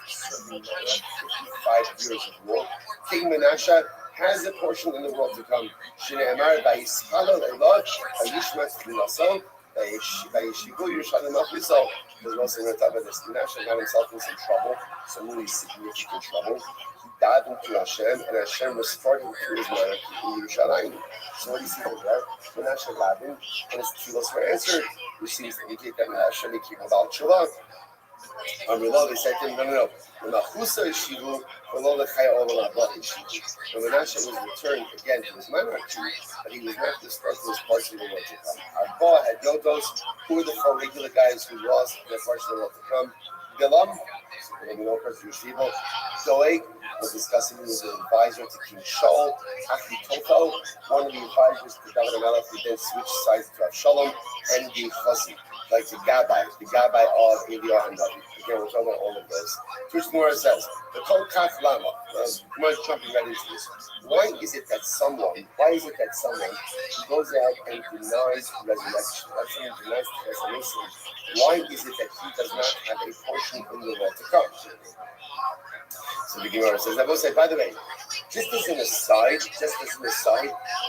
55 years of war. King Menashe has a portion in the world to come. Shneimar by Yischalel Elad, by Yishmas Lilasol, by Yeshivu Yerushalayim Achlisol. There's also going to talk about this. Menashe got himself in some trouble, some really significant trouble. He died into Hashem, and Hashem restored him to his monarchy in Yerushalayim. So what do you see there? Menashe Rabin, and his tefillos were answered, which seems to indicate that Menashe became about Tshuva. They said to him, no. When Menashe was returned again to his monarchy, but he was not restored to his portion of what to come. Arba had Yodos, who were the four regular guys who lost their portion of what to come. Bilam, maybe no person Yeshiva. Doeg was discussing with the advisor to King Shaul. Achitofel, one of the advisors to David Melech, who then switched sides to Avshalom, and the Chazi, like the Gabbai of Eliyahu and David. Again, we're talking about all of those. First Gemara says, the Kol Kaf Lama. Gemara is jumping right into this. Why is it that someone who goes out and denies resurrection, that's someone who denies the resurrection, why is it that he does not have a portion in the world to come? So the Gemara says, I will say, by the way, just as an aside,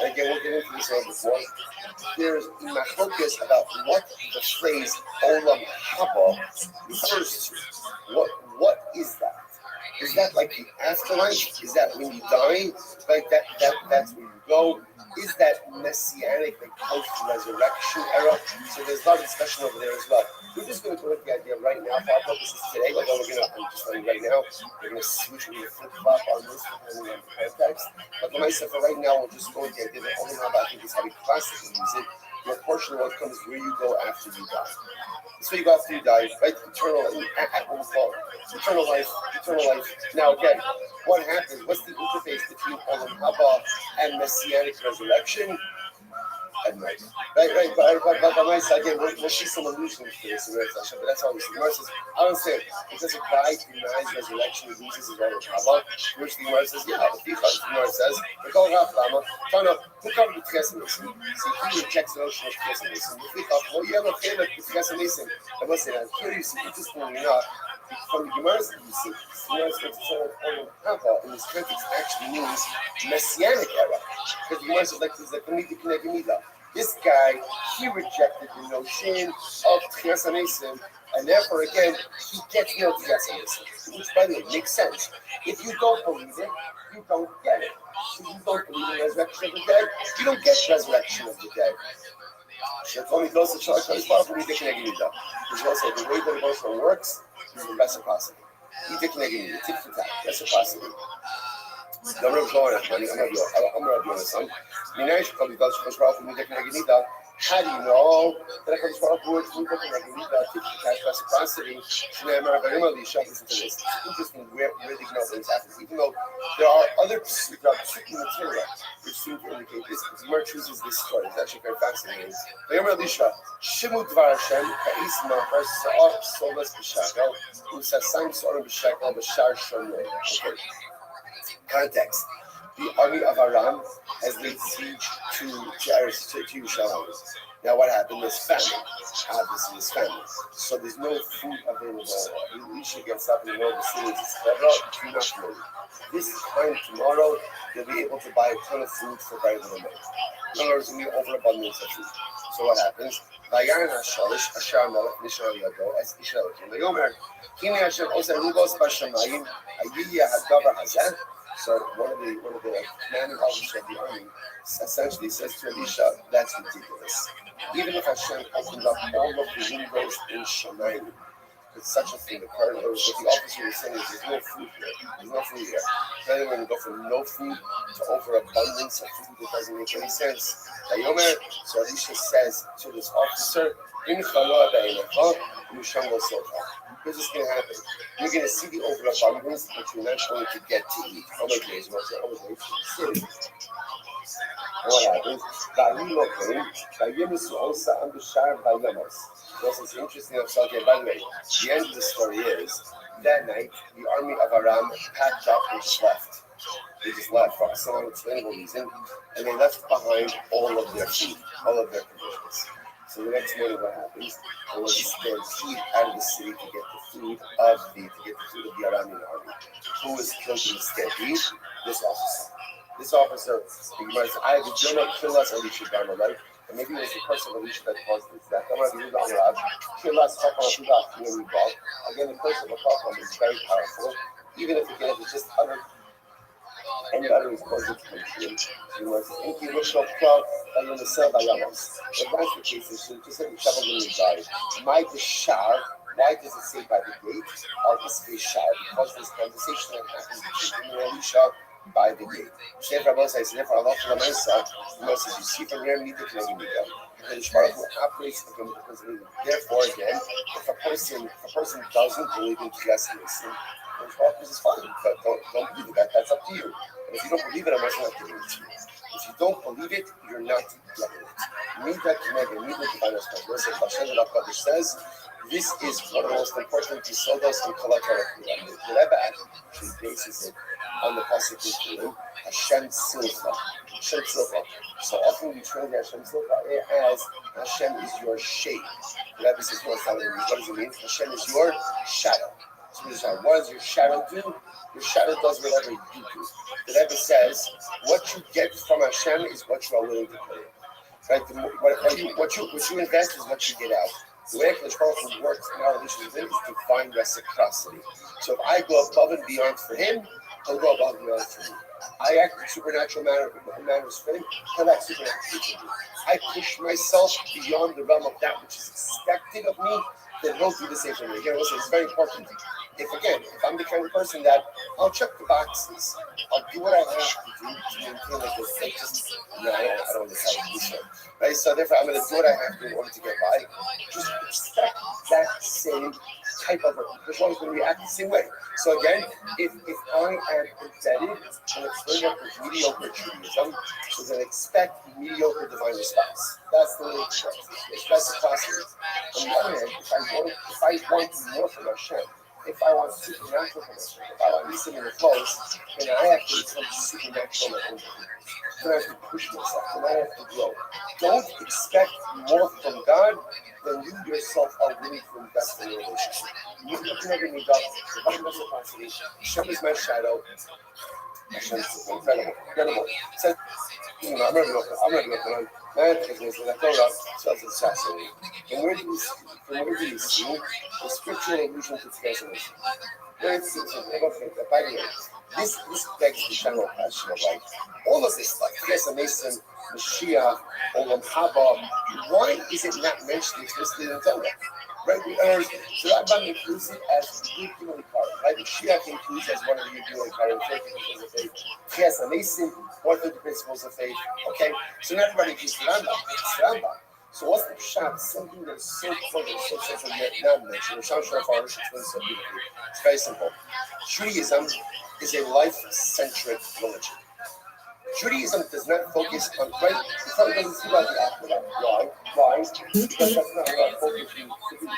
and again, we'll get into this one before, there's machlokas about what the phrase olam haba refers to. What is that? Is that like the afterlife? Is that when you die? Like that's where you go? Is that messianic, like post-resurrection era? So there's a lot of discussion over there as well. We're just going to go with the idea right now for our purposes today. Like I'm just running right now. We're going to switch, we're going to flip-flop on this depending on the context. But for myself, for right now, we'll just go with the idea that only now I think is how we classically use it. Your portion of what comes where you go after you die. That's where you go after you die, right? Eternal, what we call eternal life. Now again, what happens? What's the interface between Olam Haba and Messianic resurrection? At night. Right. But my side, again, we'll see some allusions to this in the next but that's all we see. Gemara says, I don't say it says a guy denies resurrection, he loses his Olam Haba, which the Gemara says, yeah, the Gemara says, the Kol Raf Lama, who comes with Tchesanism? See, he rejects the notion of Tchesanism. Well, you have a favorite with Tchesanism. I must say that here you see, interestingly enough, from the Gemara's usage, the Gemara's concept of Olam Haba in this context actually means Messianic era. Because the Gemara says, like, there's a comedic negamida. This guy, he rejected the notion of Tchias HaMesim, and therefore, again, he gets no Tchias HaMesim, which, by the way, makes sense. If you don't believe it, you don't get it. If you don't believe in the resurrection of the dead, you don't get resurrection of the dead. That's only goes to Shach HaMesim, we get Negamida. Because also, the way that emotion works is the reciprocity. We get Negamida, tit for tat, reciprocity. I'm Rabbi Yonasan. How do you know that HaKadosh Baruch Hu is moving from Negamida to cash reciprocity? Listen to this. It's interesting where the Gemara happens. Even though there are other psukim material which seem to indicate this, but the Gemara chooses this story. It's actually very fascinating. Vayomer Elisha, Shimu Dvar Hashem, Ka'is Ma'ar Sa'ar Solas B'Shakel, U'Sasam Soram B'Shakel B'Shar Shomrei. Okay. Context. The army of Aram has laid siege to Yerushalayim. Now what happened? There's famine. Obviously there's famine. So there's no food available. Elisha gets up in the middle of the city and says, this time tomorrow, they'll be able to buy a ton of food for very little money. In other words, there'll be overabundance of food. So what happens? Vayaran HaShalish, Asher Melech, Nishar Yado, as Israel came. Vayomer, Kini Asher Osa Rugos Bashamayim, Ayiyah Hadavar Hazeh. So one of the commanding officers of the army essentially says to Elisha, that's ridiculous. Even if Hashem opened up all of the windows in Shemayim, could such a thing occur? What the officer was saying is there's no food here. There's no food here. Then we're going to go from no food to overabundance of food that doesn't make any sense. So Elisha says to this officer, here's what's going to happen. You're going to see the overabundance, but you're not going to get to eat. Oh my days, what happens? It's interesting. By the way, the end of the story is that night the army of Aram packed up and just left. They just left for some unexplainable reason, and they left behind all of their food, all of their provisions. So the next morning, what happens? There was a stampede out of the city to get the food of the Aramean army. Who was killed in the stampede? This officer. This officer, the Gemara says, I did not kill us, Elisha Gama, right? And maybe it was the curse of Elisha that caused this. That kill us, again, the curse of a Chacham is very powerful. Even if again it's just uttered, any utterance causes confusion. The Gemara says, if you look up cloud, then you're going to sell by Yamos. If that's the case, it's just like the Shabbat when you die. My Bishar, Why does it say by the gate? Because this conversation that happens between him and Elisha by the gate. Shnei Rabbi says, "Therefore, Allah Lamaisa." Says, "You see from here, Mida Keneged Mida." The Shbaruch Hu operates because therefore, again, if a person doesn't believe in Tchias Nisim, the Shbaruch Hu is fine. But don't believe that. That's up to you. And if you don't believe it, I'm not giving it to you. If you don't believe it, you're not getting it. Mida Keneged Mida Divine Verse of Hashem Kodesh says. This is one of the most important Yisodos in Kol HaTorah. The Rebbe actually bases it on the pasuk in Tehillim, Hashem Silva. Hashem Silva. So often we translate Hashem Silva as Hashem is your shade. The Rebbe says, no, it's not what it means. What does it mean? Hashem is your shadow. So what does your shadow do? Your shadow does whatever you do. The Rebbe says, what you get from Hashem is what you are willing to put in. Right? What you invest is what you get out. The way the Baruch Hu works in our relationship with him is divine reciprocity. So if I go above and beyond for him, he'll go above and beyond for me. I act in supernatural manners for him, he'll act supernaturally for me. I push myself beyond the realm of that which is expected of me, then he'll do the same for me. Again, listen, it's very important. If I'm the kind of person that I'll check the boxes, I'll do what I have to do to maintain like this. I don't decide to do so. Right? So therefore, I'm going to do what I have to in order to get by. Just expect that same type of person is going to react the same way. So again, if I am embedded in a framework of mediocre Judaism, so then expect mediocre divine response. That's the way it works. It's reciprocity. On the other hand, if I want more from Hashem, if I want supernatural from Hashem, if I want Nisim in the clothes, then I have to become supernatural in the then I have to push myself, then I have to grow. Don't expect more from God than you yourself are willing to invest in your relationship. You can never need up, divine reciprocity. Hashem is my shadow. Hashem is incredible. It says, I'm ready to go. Man, the Torah says it's fascinating. And where do you see the scriptural allusion to Tchias? By the way, this begs the general question of like all of this stuff, Tchias Mason, Mashiach, Olam Haba, why is it not mentioned explicitly in the Torah? Right? So Rabbi includes it as Yudhimali Karim, right? Mashiach includes as one of the Yudhimali Karim, 30 principles of faith. Tchias Mason, one of the principles of faith. Okay, so not everybody agrees to Rambam. It's Rambam. So what's the pshat? Something that is so clever, so central, not mentioned. So beautifully. It's very simple. Judaism is a life-centric religion. Judaism does not focus on right. The Torah doesn't speak about the afterlife. Why? Because that's not what our focus needs to be. The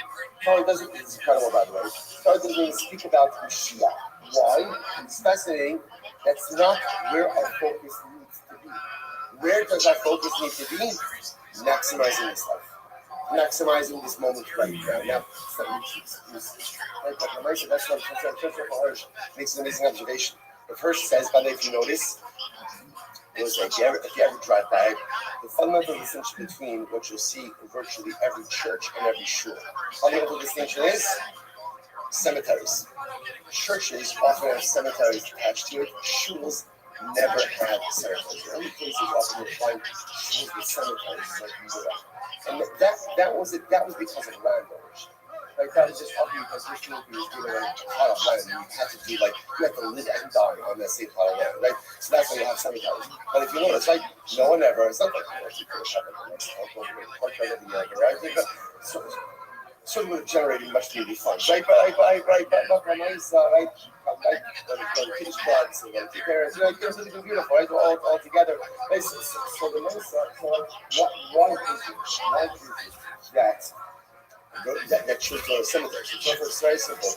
Torah doesn't. It's incredible, by the way. The Torah doesn't even speak about Mashiach. Why? It's fascinating. That's not where our focus needs to be. Where does our focus need to be? Maximizing this life. Maximizing this moment right now. Now, that's what Hirsch makes an amazing observation. If Hirsch says, by the way, if you notice, it was like if you ever drive by, the fundamental distinction between what you'll see in virtually every church and every shul. Fundamental distinction is cemeteries. Churches often have cemeteries attached to it. Shuls never had cemeteries. The only places often you'll find shuls with cemeteries is like Europe. And that was because of landowners. Like that was just often because Christianity was given a plot of land, and you had to live and die on that same plot of land, right? So that's why you have cemeteries. But if you notice, like no one ever, it's not like you could have the next portrait of the year, right? So sort of generating much needed funds, right? But Kiddush clubs and the parents, it's really beautiful, right? All together. So the Mesa, why is it that should go to cemetery? So it's very simple.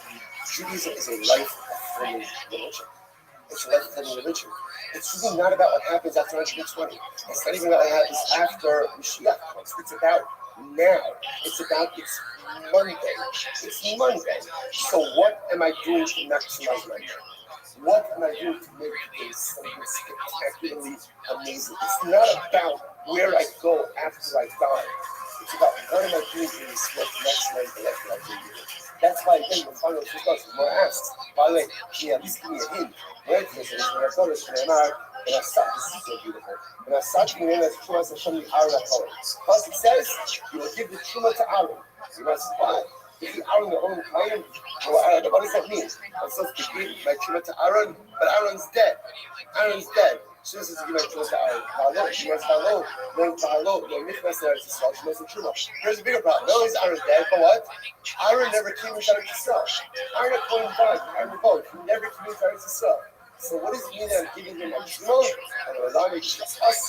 Judaism is a life-affirming religion. It's a life-affirming religion. It's really not about what happens after 120. It's not even about what happens after Mashiach comes. It's about now. It's Monday. It's Monday. So what am I doing to maximize my day? What am I doing to make this something spectacularly amazing? It's not about where I go after I die. It's about what am I doing to this maximize the life that I do. That's why again the final response is more asks. By the way, at least give me a hint. Right? When I thought this is so beautiful. And I start meaning as Truma Hashem the Aaron HaKohen. Plus it says you will give the Truma to Aaron. You must why? Is Aaron the only claim? Well, what does that mean? I'm supposed to give my truma to Aaron, but Aaron's dead. Aaron's dead. She was to give my truma to Aaron. Hello, she was hello. Then to hello, the Nichnas there to sell. She was the truma. Here's a bigger problem. Not only is Aaron dead, but what? Aaron never came inside to sell. Aaron at point died. Aaron both. He never came inside to sell. So what does it mean that I'm giving him a truma? And allowing us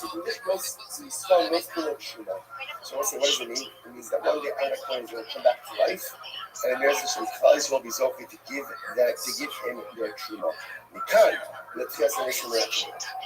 to do this plus to sell most of the truma. So what does it mean? It means that one day Aaron is going to come back to life. And the Hashem Klal will be zocheh to give him their truma. We can let Tchias HaNeshama.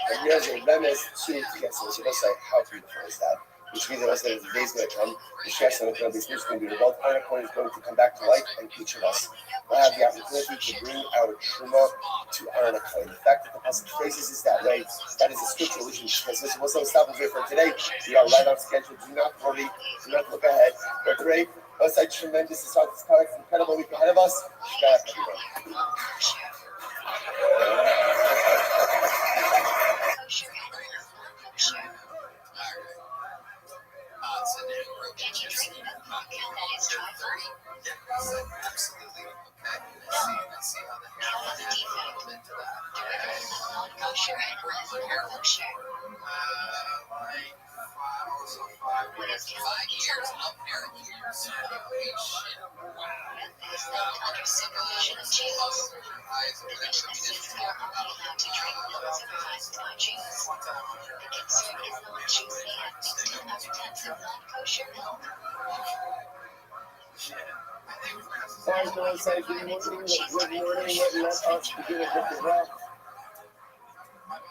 And here's a remez to Tchias HaNeshama. So how beautiful is that? Which means that the day is going to come. The Tchias HaNeshama is going to be revolved. Aaron is going to come back to life, and each of us will have the opportunity to bring our truma to Aaron. The fact that the pasuk phrases is that way, that is a scriptural issue. Because this was so stop here for today. We are right on schedule. Do not worry. Do not look ahead. We're great. Outside tremendous, this incredible week ahead of us.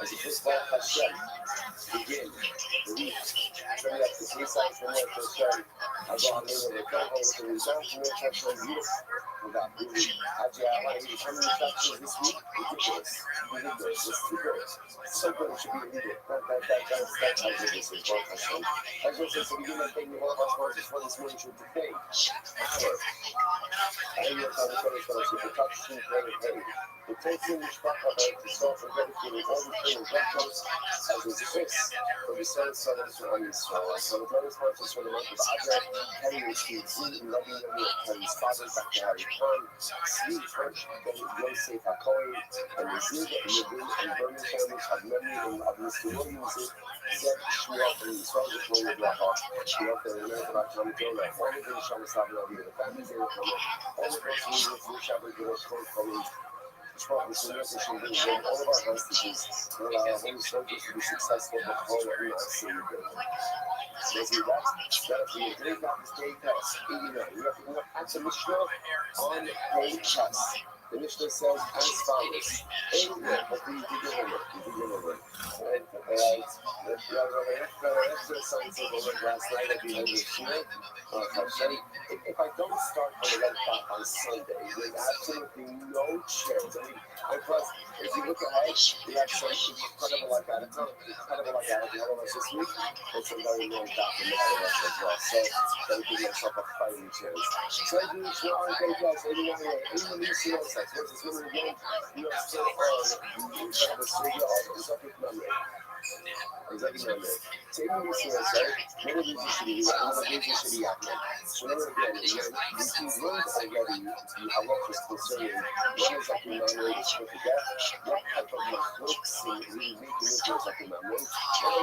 As it is called Hashem, begin, believe, turn up the three signs from where to start. I'll go on with the couple with the result from which I shall use. Without really, I want to give you how many instructions this week? Ridiculous. It's too good. So good it should be illegal. That's how good this is, Baruch Hashem. Hashem says to begin by taking all of our sponsors for this morning should today. I am your father, fellowship, the touch, and pray. The taking Mishpacha to solve and dedicating all the training workshops as is this for the son of Israel. So the brother sponsors for the month of Adar, Henry received Z, and loving them with Henry's father, Dr. Harry Khan, Steve French, Yosef HaKohen, and the Zid, and the Bin, and Berman families of memory of Mr. Williams, Zed, Shmuel, and Yisrael, the Kohen of Laha, the author of the American Tom Jonah, all the British Shabbos Havila, the families they were coming, all the person who was in Shabbat, they were coming. All of our hostages will allow our Holy soldiers to be successful before we are seeing good. Let's do that. That'll be a great day test. We have at the Mishnah on page test. The Mishnah says as follows. Hopefully you did your homework. Right? The exercise of last night at the end of the year. If I don't start on the red clock on Sunday, there's absolutely no chance. And plus, if you look ahead, we have some incredible like that. It's not incredible like that ahead of us this week. It's a very long document ahead of us as well. So, that'll give yourself a fighting chance. So, I do this for our day class, 89 in the new single sex. What's this woman again? We are still on the incredible studio of Exotic Memory. Taking this right? One of these should be happening. So, again, we've learned already the halachas concerning what exactly memory is for the death, what type of looks and really making it exactly memory, when it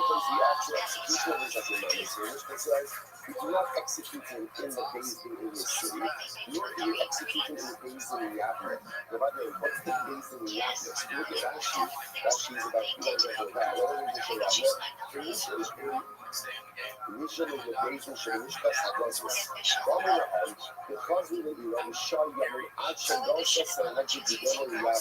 comes to the actual execution of exactly memory. So, which says, we do not execute him in the Beis Din in the city, nor do we execute him in the Beis Din in Yavne. Now, by the way, what's the Beis Din in Yavne? So, look at Rashi. Rashi is about 200 that. What are we going to say initially the Beis של משפט הגוסס. ואומר להם, because we will be ready, shall ימי עד שלא שסרנג'י גידול ליבנה,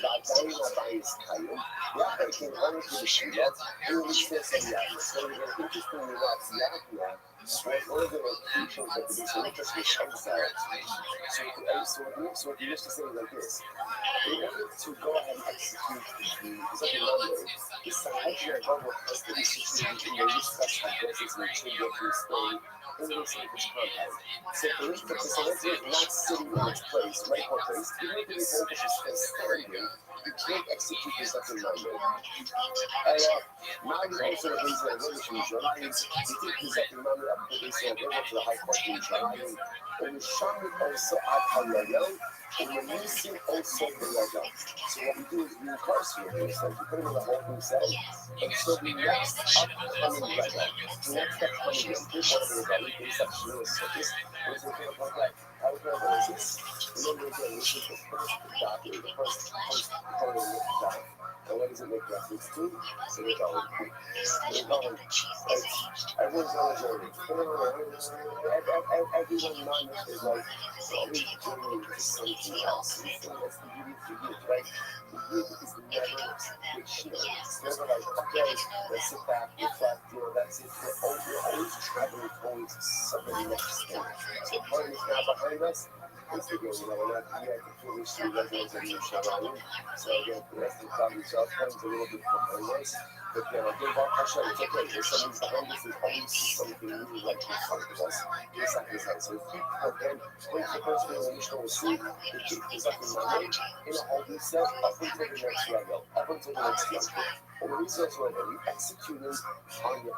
ועדיין הבייס קיום, יחד כן הולך בשבילות, ולשפס על יבנה. So we're interested in what Yavna was one of the locations that the Israelites were exiled. So what you used to say like this, in order to go ahead and execute the second Monday, the Sahajia Bible has to be situated in the Listas Hagazis and Children who stay in the sacred compound. So for this purpose, the Israel is not sitting in its place, rightful place, even if the Israelites is standing, You can't execute this up in London. Alors, Mali also raised a revolution. You take this up in London up to this and over to the high court in China. And Shami also at Halayo, and releasing also the Raga. So what we do is we incarcerate ourselves, we put them in the hole themselves, and so the next upcoming Raga, the next upcoming young people, whatever they call it, they start to really circus, was a kind of like that. How is this? Remember again, this is the first doctor, the first post-colonial doc. And what does it make reference to? So they call it, everyone's on a journey. Everyone non is like, always journeying to something else. And so that's the beauty of the youth, right? The youth is never fictional. It's never like, okay, let's sit back, reflect, that's it. We're always traveling towards something next thing. So part of this now behind us, is again, we're not yet completely through residents of New Shabbat. So again, the rest of the time, yourself comes a little bit behind us. But again, Baruch Hashem, it's okay. There's something behind us. There's always something new like in front of us. Just like this. So keep, again, wait for the first thing we will see. We keep this up in my mind. In a whole new set, up until the next level. Up until the next level. And the research level, we executing on your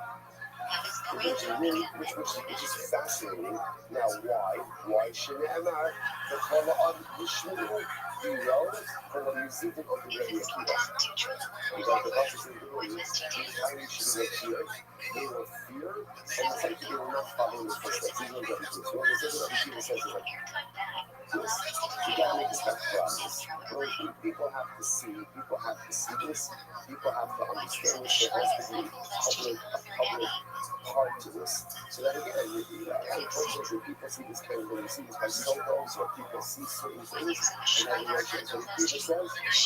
which is fascinating. Now, why? Why Shanamar, the color of the Shmuel, for the music of the radio Akiva? Because the process is really, the Chinese should be here. They were fear, and it's like they were not following the footsteps. These are the other things. What the second Akiva says is like, this, you gotta make this back process. People have to see this, people have to understand this, there has to be a public part to this. So that again, unfortunately, people see this kind of when you see this by photos or people see certain things, and then you actually, so the people says,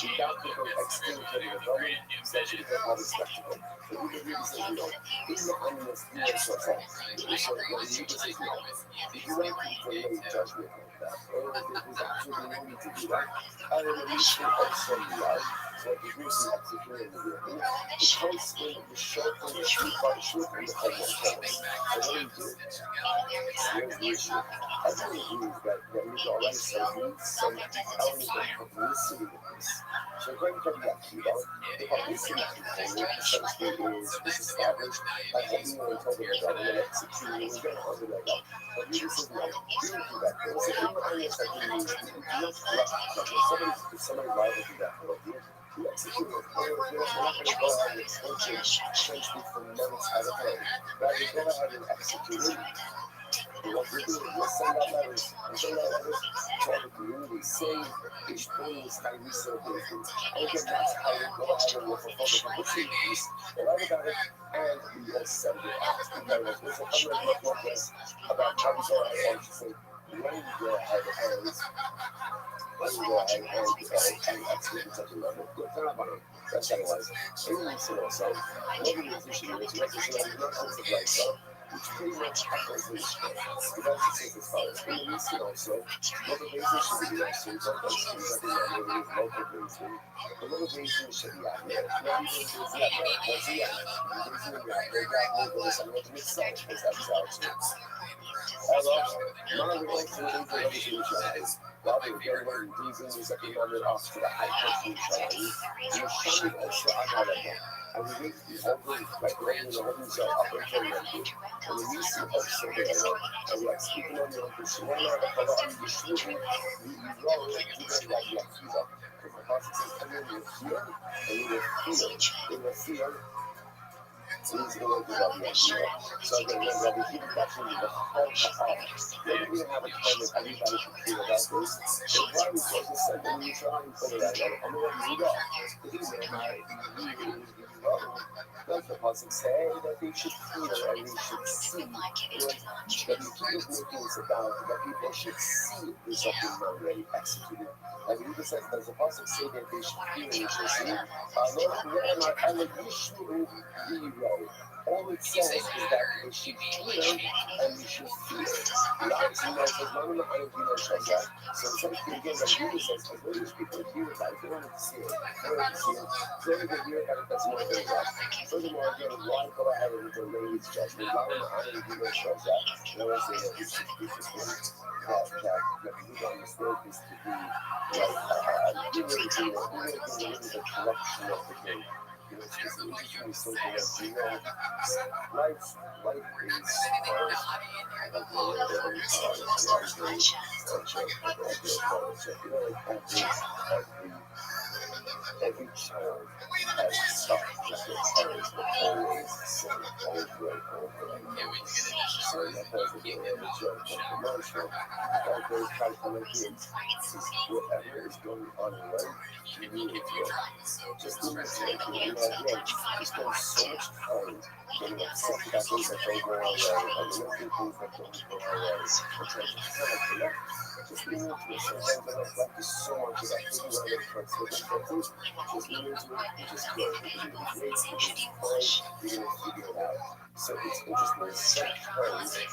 you got people extinguishing the government, such a public spectacle. But you can really say, in the honest, so what you can say, you don't have to delay judgment like that. Or there's absolutely no need to do that. I don't know, you should also love. So if you see executing the vehicle, it comes in the short and the shoot by the shoot and the head one comes. So what do you do? Here's the issue. Everyone agrees that we already said we need some element of publicity with this. So going to the Akiva, the publicity component essentially is established by having you told the government executing and then under that law. But we just said no, we don't do that. It's an ignorance that we need. We don't corrupt judgment. If somebody liable to that corruption, we execute it. We're not going to go ahead and extension essentially for months at a time. Rather, go ahead and execute it. What we're doing is we'll send out letters to all the community saying each thing is how we celebrate it. And again, that's how we go ahead and we'll fulfill the publicity piece. They write about it and we will send it out. There's a couple of progress about how we go ahead and say, when we go ahead and execute such a level. That's how it was. And we said also, what we appreciate is recognizing not only the life, which pretty much happens in the sport. We also take as far as we see also, motivation should be also, it's not those things that we are moving with motivation. The motivation should be out there. Not even if it's not there, once again, the reason we are there, that will go to something to make sense, because that's how it's alors, now we want to move to the Shai. Rabbi, again, one of the reasons is that we wanted off to the high country Shai. You showed also Agarada. And we need to be over, like, laying the homes up until the end. And we need to also there. And we are speaking on the Uncle Shimona, the fellow on the Shmuel, we roll it, we don't like Yakiva. Because the Prophet says, come in with fear, and we will fear. We will fear. So he's going to love Yakiva. So again, when Rabbi Kiva actually the whole ha'ar, maybe we don't have a time that everybody can feel about this. But why we supposed to send them you try and put it out there? I'm going to read off. But these are my does the Pasuk say that they should feel and we should see that the King is making this about that people should see this up in already executed. And the says, does the Pasuk say that they should feel and they should see? All it says is that they should feel and we should feel. Right? So says, "Mama, I don't do no shazak." So essentially, again, like Jesus says, as British people hear about it, they don't need to see it. They don't need to see it. So they can hear about it, that's more than that. Furthermore, again, why go ahead and delay his judgment? Mama, I don't do no shazak. You know, say that it's discipline that we need to understand this to be like, we really do it. We really do it the corruption of the day. You know, it's interesting something that we know life is like a little bit you know, like every child has stuff that their parents will always say over and over and over. So that was a bit of a joke of the mantra. All those try to come in kids is whatever is going on in life, you need it to just do it. You know, again, you spend so much time getting upset about things that don't go our way, and looking things that don't go our way, and trying to panic, you know? Just lean into it. Sometimes I don't practice so much that I think when I get parts of it, just lean into it and just go. You're going to be great, you're going to be fine, you're going to figure it out. So it's interesting, sometimes the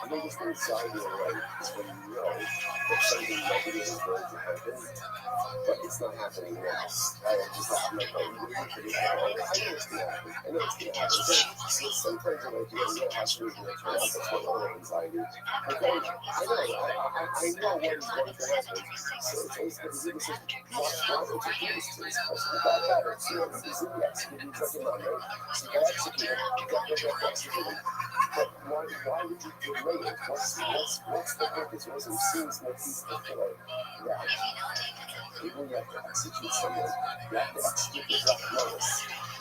greatest anxiety in life is when you know that something negative is going to happen, but it's not happening now. I'm like, oh, you're waiting for this to happen. I know it's going to happen. I know it's going to happen. So sometimes I'm like, you know how soon it's going to turn out. That's my own anxiety. But then, I know what is going to happen. So it's always going to be this is not introduced to this person. Bad habits. You know, this is the executing second on, right? So you got to execute it. You got to execute it. But why would you delay it? What's the purpose? What it seems like he's fulfilling? Yeah. People you have to execute someone. You have to execute the black notice.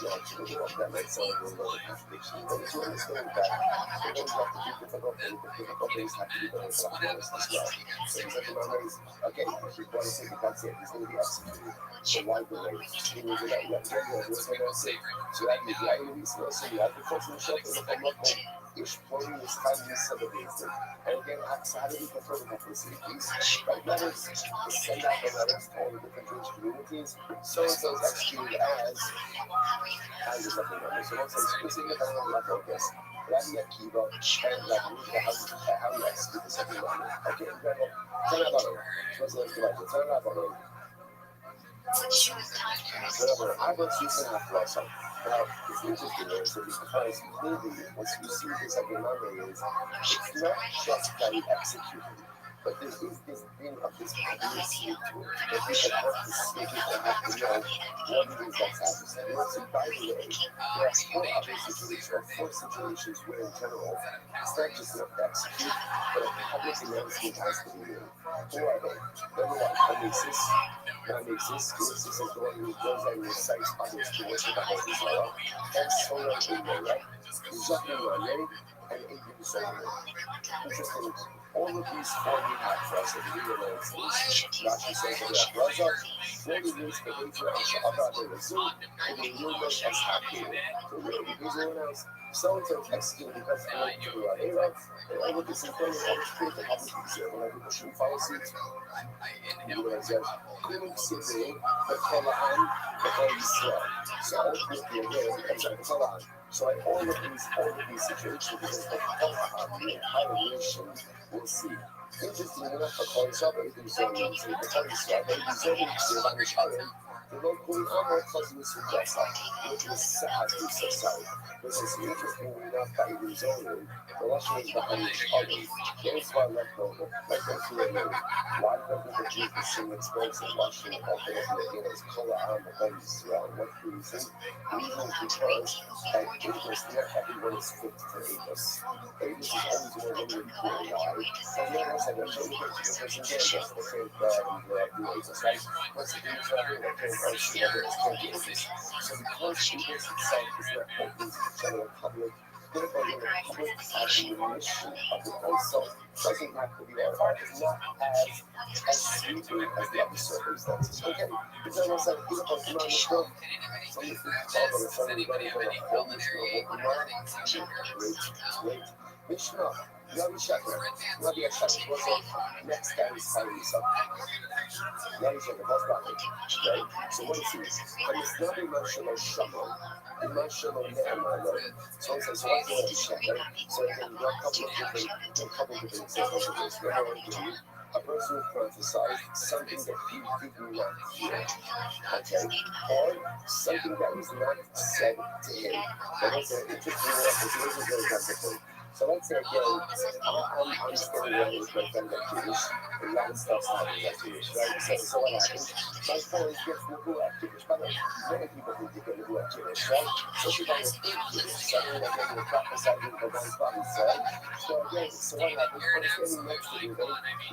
Yeah, actually, that might sound like a little contradiction. But if you understand that, sometimes you have to do difficult things. The difficult things have to be done with black notice as well. So he's like, okay, if you're going to say that that's it, he's going to be executed. So why delay? He will do that. So that means the enemy is also the agricultural shelter of the exploring this highly celebrated. And again, outside of the preferred facilities, right now it's the send out the letters to all the different Jewish communities. So and so is executed as kind of something like this. So let's say specific kind of like focus. Rabbi Akiva and how you execute the second one. Okay, incredible. Turn up on it. Turn up on it. Whatever, I was using that lesson. Now, it's interesting there, so because clearly, what you see this like in memory is, it's not just that he executed, but there is this thing of this publicity to it. That people have to see, people have to know what it is that's happening. You know, so by the way, there are four other situations, or four situations where in general, it's not just enough to execute, but a public announcement has to be made. Who are they? Number one, God exists, Jesus is the one who goes and recites others to worship the Holy Spirit. That's Torah in there, right? Exactly right, and Abraham Solomon. Interesting. All of these four we have for us in the United States. Rashi says that we have Raza, 40 years for Israel, and Sha'aba de Razul, and the Union as Hakim. So really, everyone else, so-and-so is executed because of the era, and all of this is done in order to create the public exam. When people shouldn't follow suit, you know what I said? Couldn't sit the Koran, the Holy Israel. So ultimately, again, I'm sorry, the Koran. So like all of these situations, because the Koran, the entire nation, will see. Interestingly enough, according to Rabbi, the Koran Israel, the Koran the local Amor Cousin Sugasa, which was Sahatu Sasai, which is interestingly enough by the zoning, the Russian is behind each other. Those who are left over, like those who are new, why doesn't the Jews the same expense in Russian or Filipino as Kola Amor Cousin Israel? What reason? The reason is because at Aegis, not everyone is fit for Aegis. Aegis is always more limited to a why. And then I said, let's say you get to the person again, that's the same the Aegis, right? What's the difference between so because English itself is not open to the general public, therefore the public admonition of the consult doesn't have to be there, or is not as sweeping as the other circumstances. Okay, the general said, he's a person on the show. So you think about it, somebody going to hold this or what not. Wait. Mishnah. Rabbi Shepherd, Rabbi Shepherd was the next guy's telling so Rabbi Shepherd was Rabbi, right? So what is he? And it's not emotional Shama, emotional Ne'emana. So it says, what's Rabbi Shepherd? So again, there are a couple of different examples of this. Number one, a person who prophesied something that he did not hear, okay, or something that was not said to him. That was an interesting word, but it wasn't very wonderful. So let's say again, I'm still around with my friend that Jewish, and a lot of stuff's happening at Jewish, right? So what happens? My friend gets Nubu at Jewish, but many people think they get Nubu at Jewish, right? So she finds eight Jewish, suddenly again, the prophesied in the one father said. So again, so what happens? When it's getting next to you,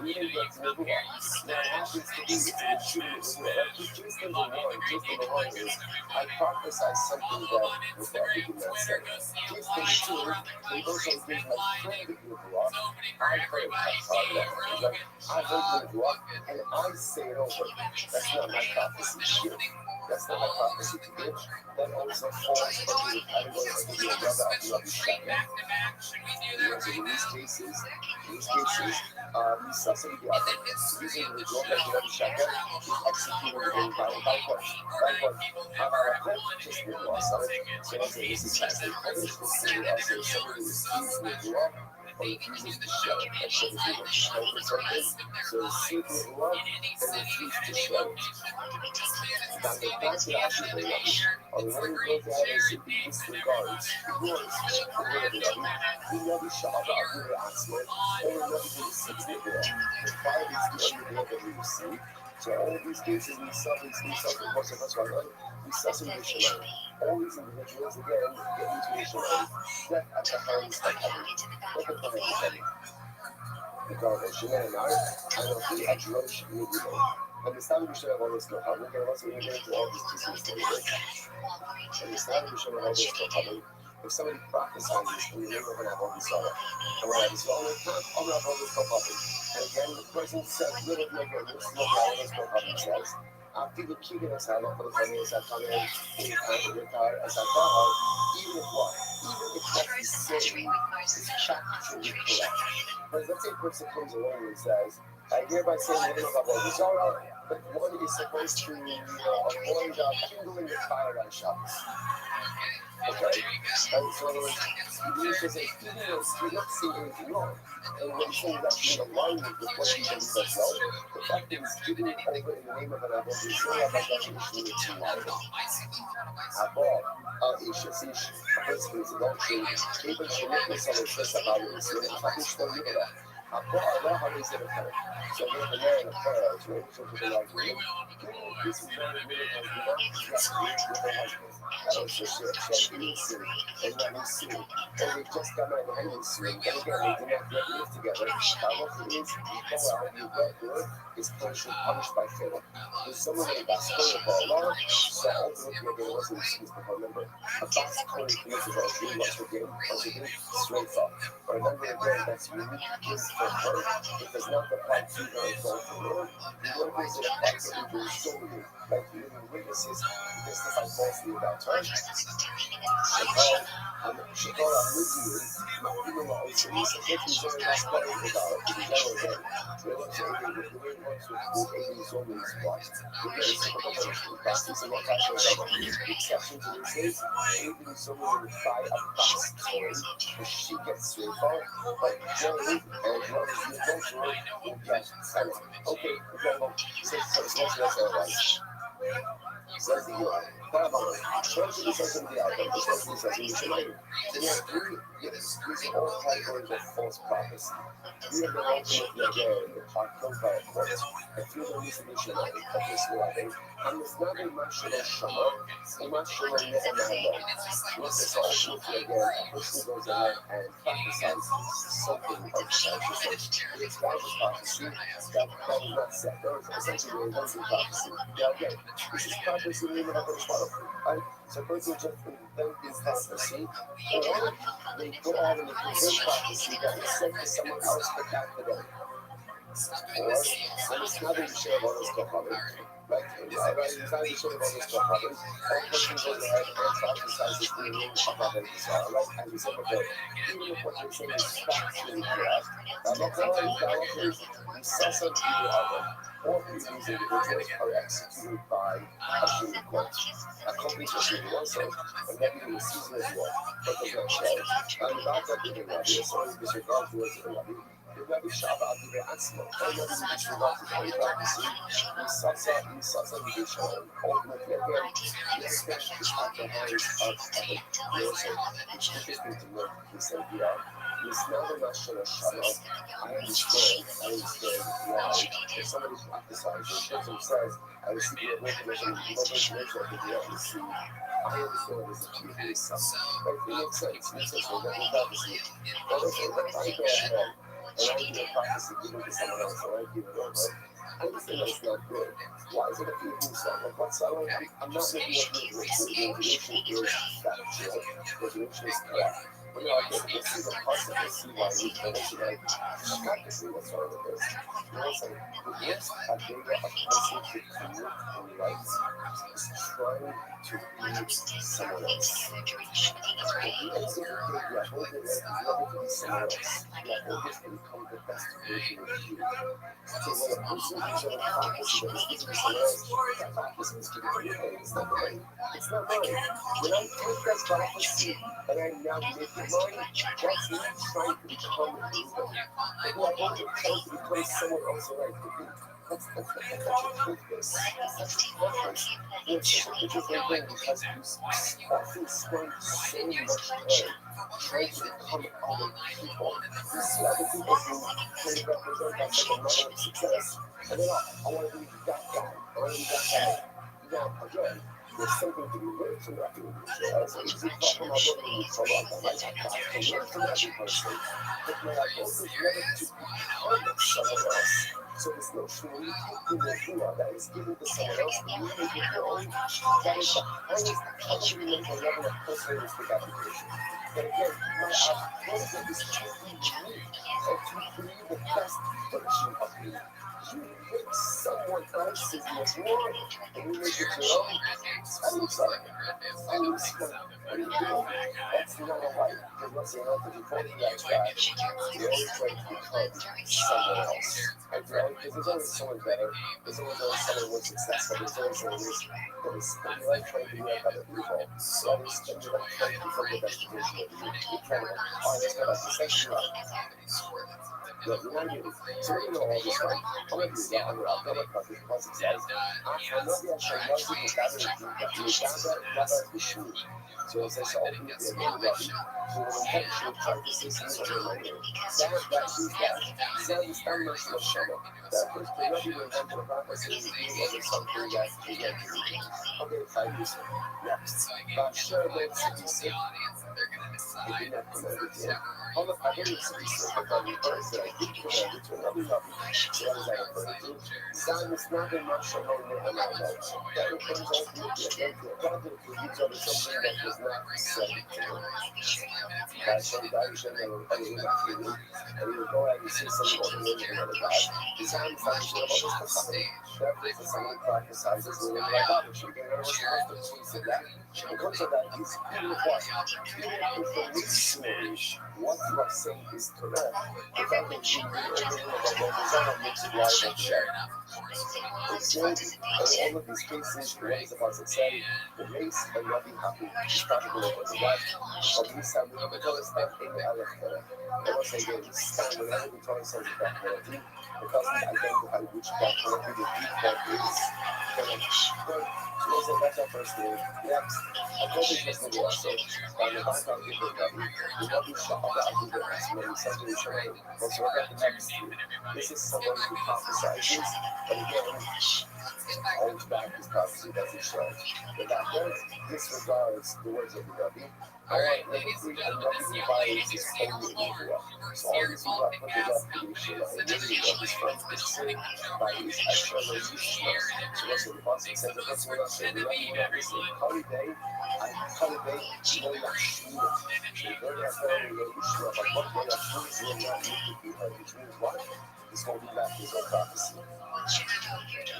we didn't get to Nubu. Now it happens to be it's the shooting of Nubu, right? Just number one is, I prophesy something that the prophet did not say. Just number two, and those are things my friend that you grew up, I heard that. I heard you up, and I say it over. That's not my prophecy to give. That's not my prophecy to give. That also falls under the category of the brother of Rabbi Shaka. In these cases, we saw some of the other. These individuals like Rabbi Shaka is executed in by what? Just the law. So this is as they publish the city of the somebody receives the law or refuses to show it. That's what it is. Something. So receive the law and refuse to show it. Now the fact that actually the Rabbi, or when we go to heaven and simply disregards the words of the word of the Rabbi, the Rabbi Shabbat Abu Asma, or the Rabbi who receives the law. The fire is the only law that we receive. So all of these cases we saw in Pasuk Pasuk, we saw some Mishnah. All these individuals again get into Mishnah. That at the hands of heaven. What the fire is heaven? The garden. Shemai and Anochi Adrosh Midibo. And the Stam Mishnah of all this go public, and also we're going to all these pieces today. And the Stam Mishnah of all this go public. If somebody prophesies in the name of an Avodah Zarah, and when I was all the Avodah go public, and again the person says, little bit of this, no Avodah go public says, people keeping us out of the family as I come in retire as I go, even if what? Even if what he's saying is factually correct. But let's say a person comes along and says, I hereby say the name of Avodah Zarah, but one is supposed to, avoid kindling the fire on Shabbos. Okay, and so the issue is even though you're not seeing anything wrong, and when saying that you're in alignment with what you believe as well, the fact is giving it over in the name of an Avodah Zarah by definition is too loud. Ish, a person is adultery, even she witnessed on the first about it, so if I can still live it up. Allah is in a prayer. So we have a man in a prayer, so people like me. This is very weird, and you want to just reach with her husband. That was just she had sin, and not his sin. And they just got married and his sin. And again, they did not yet live together. What it is, you go out, you get good, is punished by fail. There's someone that got spoiled by Allah, so ultimately again, it wasn't an excuse to remember. A box coin commits adultery, once again, straight up. But remember again, that's unique for her. It does not apply to her as well for Lord. The Lord is it applies to Hebrew solely, like the living witnesses who testify falsely about her. Shekar Amizim, Makino also is a bit of a last part of the dollar to the dollar again. So let's say the way it works with Hebrew solely is what? The very simple punishment. Practice and what type of the exception to this is Hebrew solely would buy a box coin, and she gets so far, but Joey and one of the adulterer will get silent. Okay, incredible. Says says the Parabolo. First, it says in the album, the first it says in the Shemaim. Then you have these are all categories of false prophecy. We have been ultimately again, the Pakon by a court, and through the resolution of this writing, and it's not a Mashalo Shama, a Mashalo Ne'emahalo. This is ultimately again, a person goes ahead and prophesies something unconscious. It's conscious prophecy that is not set. There is essentially a limited prophecy. Now again, this is prophecy in the name of the Father. Right? So a person just invent this prophecy, or they go ahead and present prophecy that is said to someone else but not to them. Or, and it's not in the share of others go public. Right? Right? It's not even sort of almost what happens. One person goes ahead and prophesizes the meaning of Rabbi Israel, right? As we said before, even if what they're saying is factually correct, the sense of either other, or these individuals are executed by a human court. Accompanies with the also, and then even the season as well, but does not show. And the back of the Rabbi, so disregard towards the Rabbi. The Rabbi Shabbat, the Atzma, and then the disregard to the prophecy, the Sasa, the Bishop, ultimately again, this fish is at the hands of the Lord. It's interesting to note this idea. It's not a national Shabbat. I understand why. If somebody prophesies, the person says, I receive your revelation, nature of the reality. I understand this is usually something. But it makes sense. It makes sense for that prophecy. But if I go ahead and I do a prophecy given to someone else, or I give it over, I understand that it's not good. Why is it a few things like what's I'm not looking at the information is factual, the information is correct. But no, okay, this is a concept. Let's see why we can actually not to see what's wrong with this. You know what I'm saying? The worst idea of concept between and rights is trying to be someone else. If you don't see the thing, you are holding it, you are going to be someone else. You are holding to become the best version of you. So when a person is in a prophecy that is given to someone else, that prophecy is given to you. It's not mine. It's not mine. When I take that prophecy and I now make it mine, that's me trying to become you. But we are both trying to become someone else who I could be. That's such a weakness. That's such a preference. It's such a different thing because you often spend so much time trying to become other people. You see other people who can represent that type of model of success, and they're like, I want to be that guy. I want to be that guy. Now, again, there's something to be learned from that individual. So if you talk about what you follow up, I might have to learn from every person. But my goal is never to become someone else. So this notion when you take the idea that is given to someone else and you make it your own, that is the highest fundamental level of personalistic application. But again, my goal is to be unique and to be the best version of me. You pick someone else's reward and you make it your own. I mean, sorry. I mean, what are you doing? That's not a life. Because what's the answer before you guys die? You're always trying to become someone else. And because there's always someone better. There's always someone more successful. There's always someone that is spending life trying to be like other people. So that is spending life trying to become the best version of you. Incredible. Oh, that's not like the sexual life. Yeah, you're not getting. So we're gonna all this one. I'm gonna do that. I'm gonna cut this process. Maybe I should love you gather issue. So it's like all people are going to so when I'm actually practicing something like that is that. That is how much of shadow. That is the ready to invent the practice is being over something that you get to do. Okay, 5 years. Next. But sure, let's see. I did not command it yet. All of I didn't see but on the first that I did command it to another level. So that was I referred to. Zion is not very much alone with another level. That becomes ultimately again to a project to use over something that was not said to him. That's what the guy should never pay in that feeling. And he would go out and see someone over there with another guy. Zion finds out all this stuff. Therefore, for someone prophesizes with him like others. You get nervous enough to see that. And comes to that, he's even what? Even if the listeners, what you are saying is correct, without the truth and everything about what the Son makes it live and share. It's good, and all of these cases, the ones about success, the race, and not be happy, is probably what the life of this time, we have a color stand in the other. And once again, stand whenever we tell ourselves that quality, because we identify which that quality, the deep that is. Good. So that's our first thing. Next, I told you just the also, and the back of the Rabbi, the Rabbi Shabbat, I think that's many something showing. Let's look at the next two. This is someone who prophesizes, but again, holds back his prophecy doesn't show. The doctor disregards the words of the Rabbi. Alright, number three, the Rabbi who violates his own Nebuah. So all these people have put the left to be sure that Nebuah is from the sin by his Asher Yishma. So what's the Apostle says that that's what I say. The Rabbi will not listen. Holiday, I holiday, no Yashua. So very apparently no Yishma, but what no Yashua will not need to be heard, which means what? This holding back is a prophecy.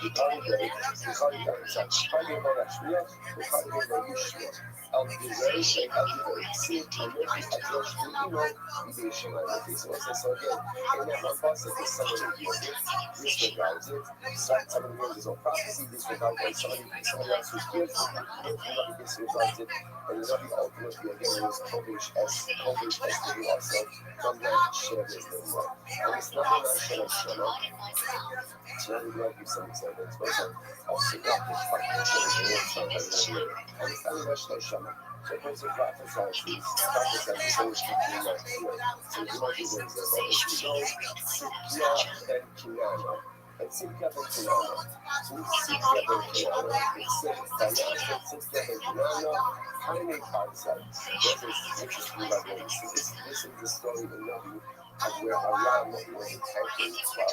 The Kaliday, the Kaliday, sorry, Kaliday Rashmia, the Kaliday Yishua. El Gizay, El Gizay, see, and then the Adrosh, the Yishua. Okay, so again, in that one process, there's someone who disregards it. Someone who has no prophecy, disregards it. Somebody else who gives it, disregards it. And the Rabbi ultimately, again, was Kovish as to do also from that share his name. And it's not an Ashana Shana. So I would like you some examples. Also, also got this fucking shit. And it's not an Ashana Shana. So a person prophesies always keeping that field. So you might be there as well. If you know Sikya and Kinana. And Sikya and Kinana. So Sikya and Kinana. It's Dana, Sikya and Kinana. Tiny concept. This is interesting about this. This is the story of Nabi of where Aram was attacking Israel.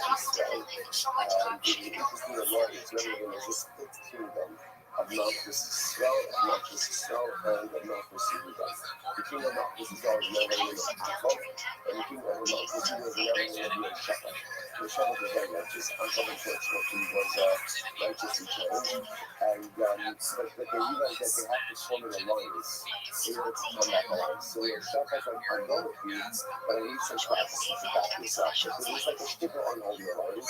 The interesting of what is really in the split kingdom of Malchus Israel, of Malchus Israel, and of Malchus Yehuda. The king of Malchus Israel is never in Achov, and the king of Malchus Yehuda is never in Shepard. The Shepard was very righteous. Achov, unfortunately, was righteously challenged. And but they realized that they have to form an alliance in order to come back alive. So Shepard, I'm going with you, but I need some prophecy to back this up. Because it's like a sticker unholy alliance.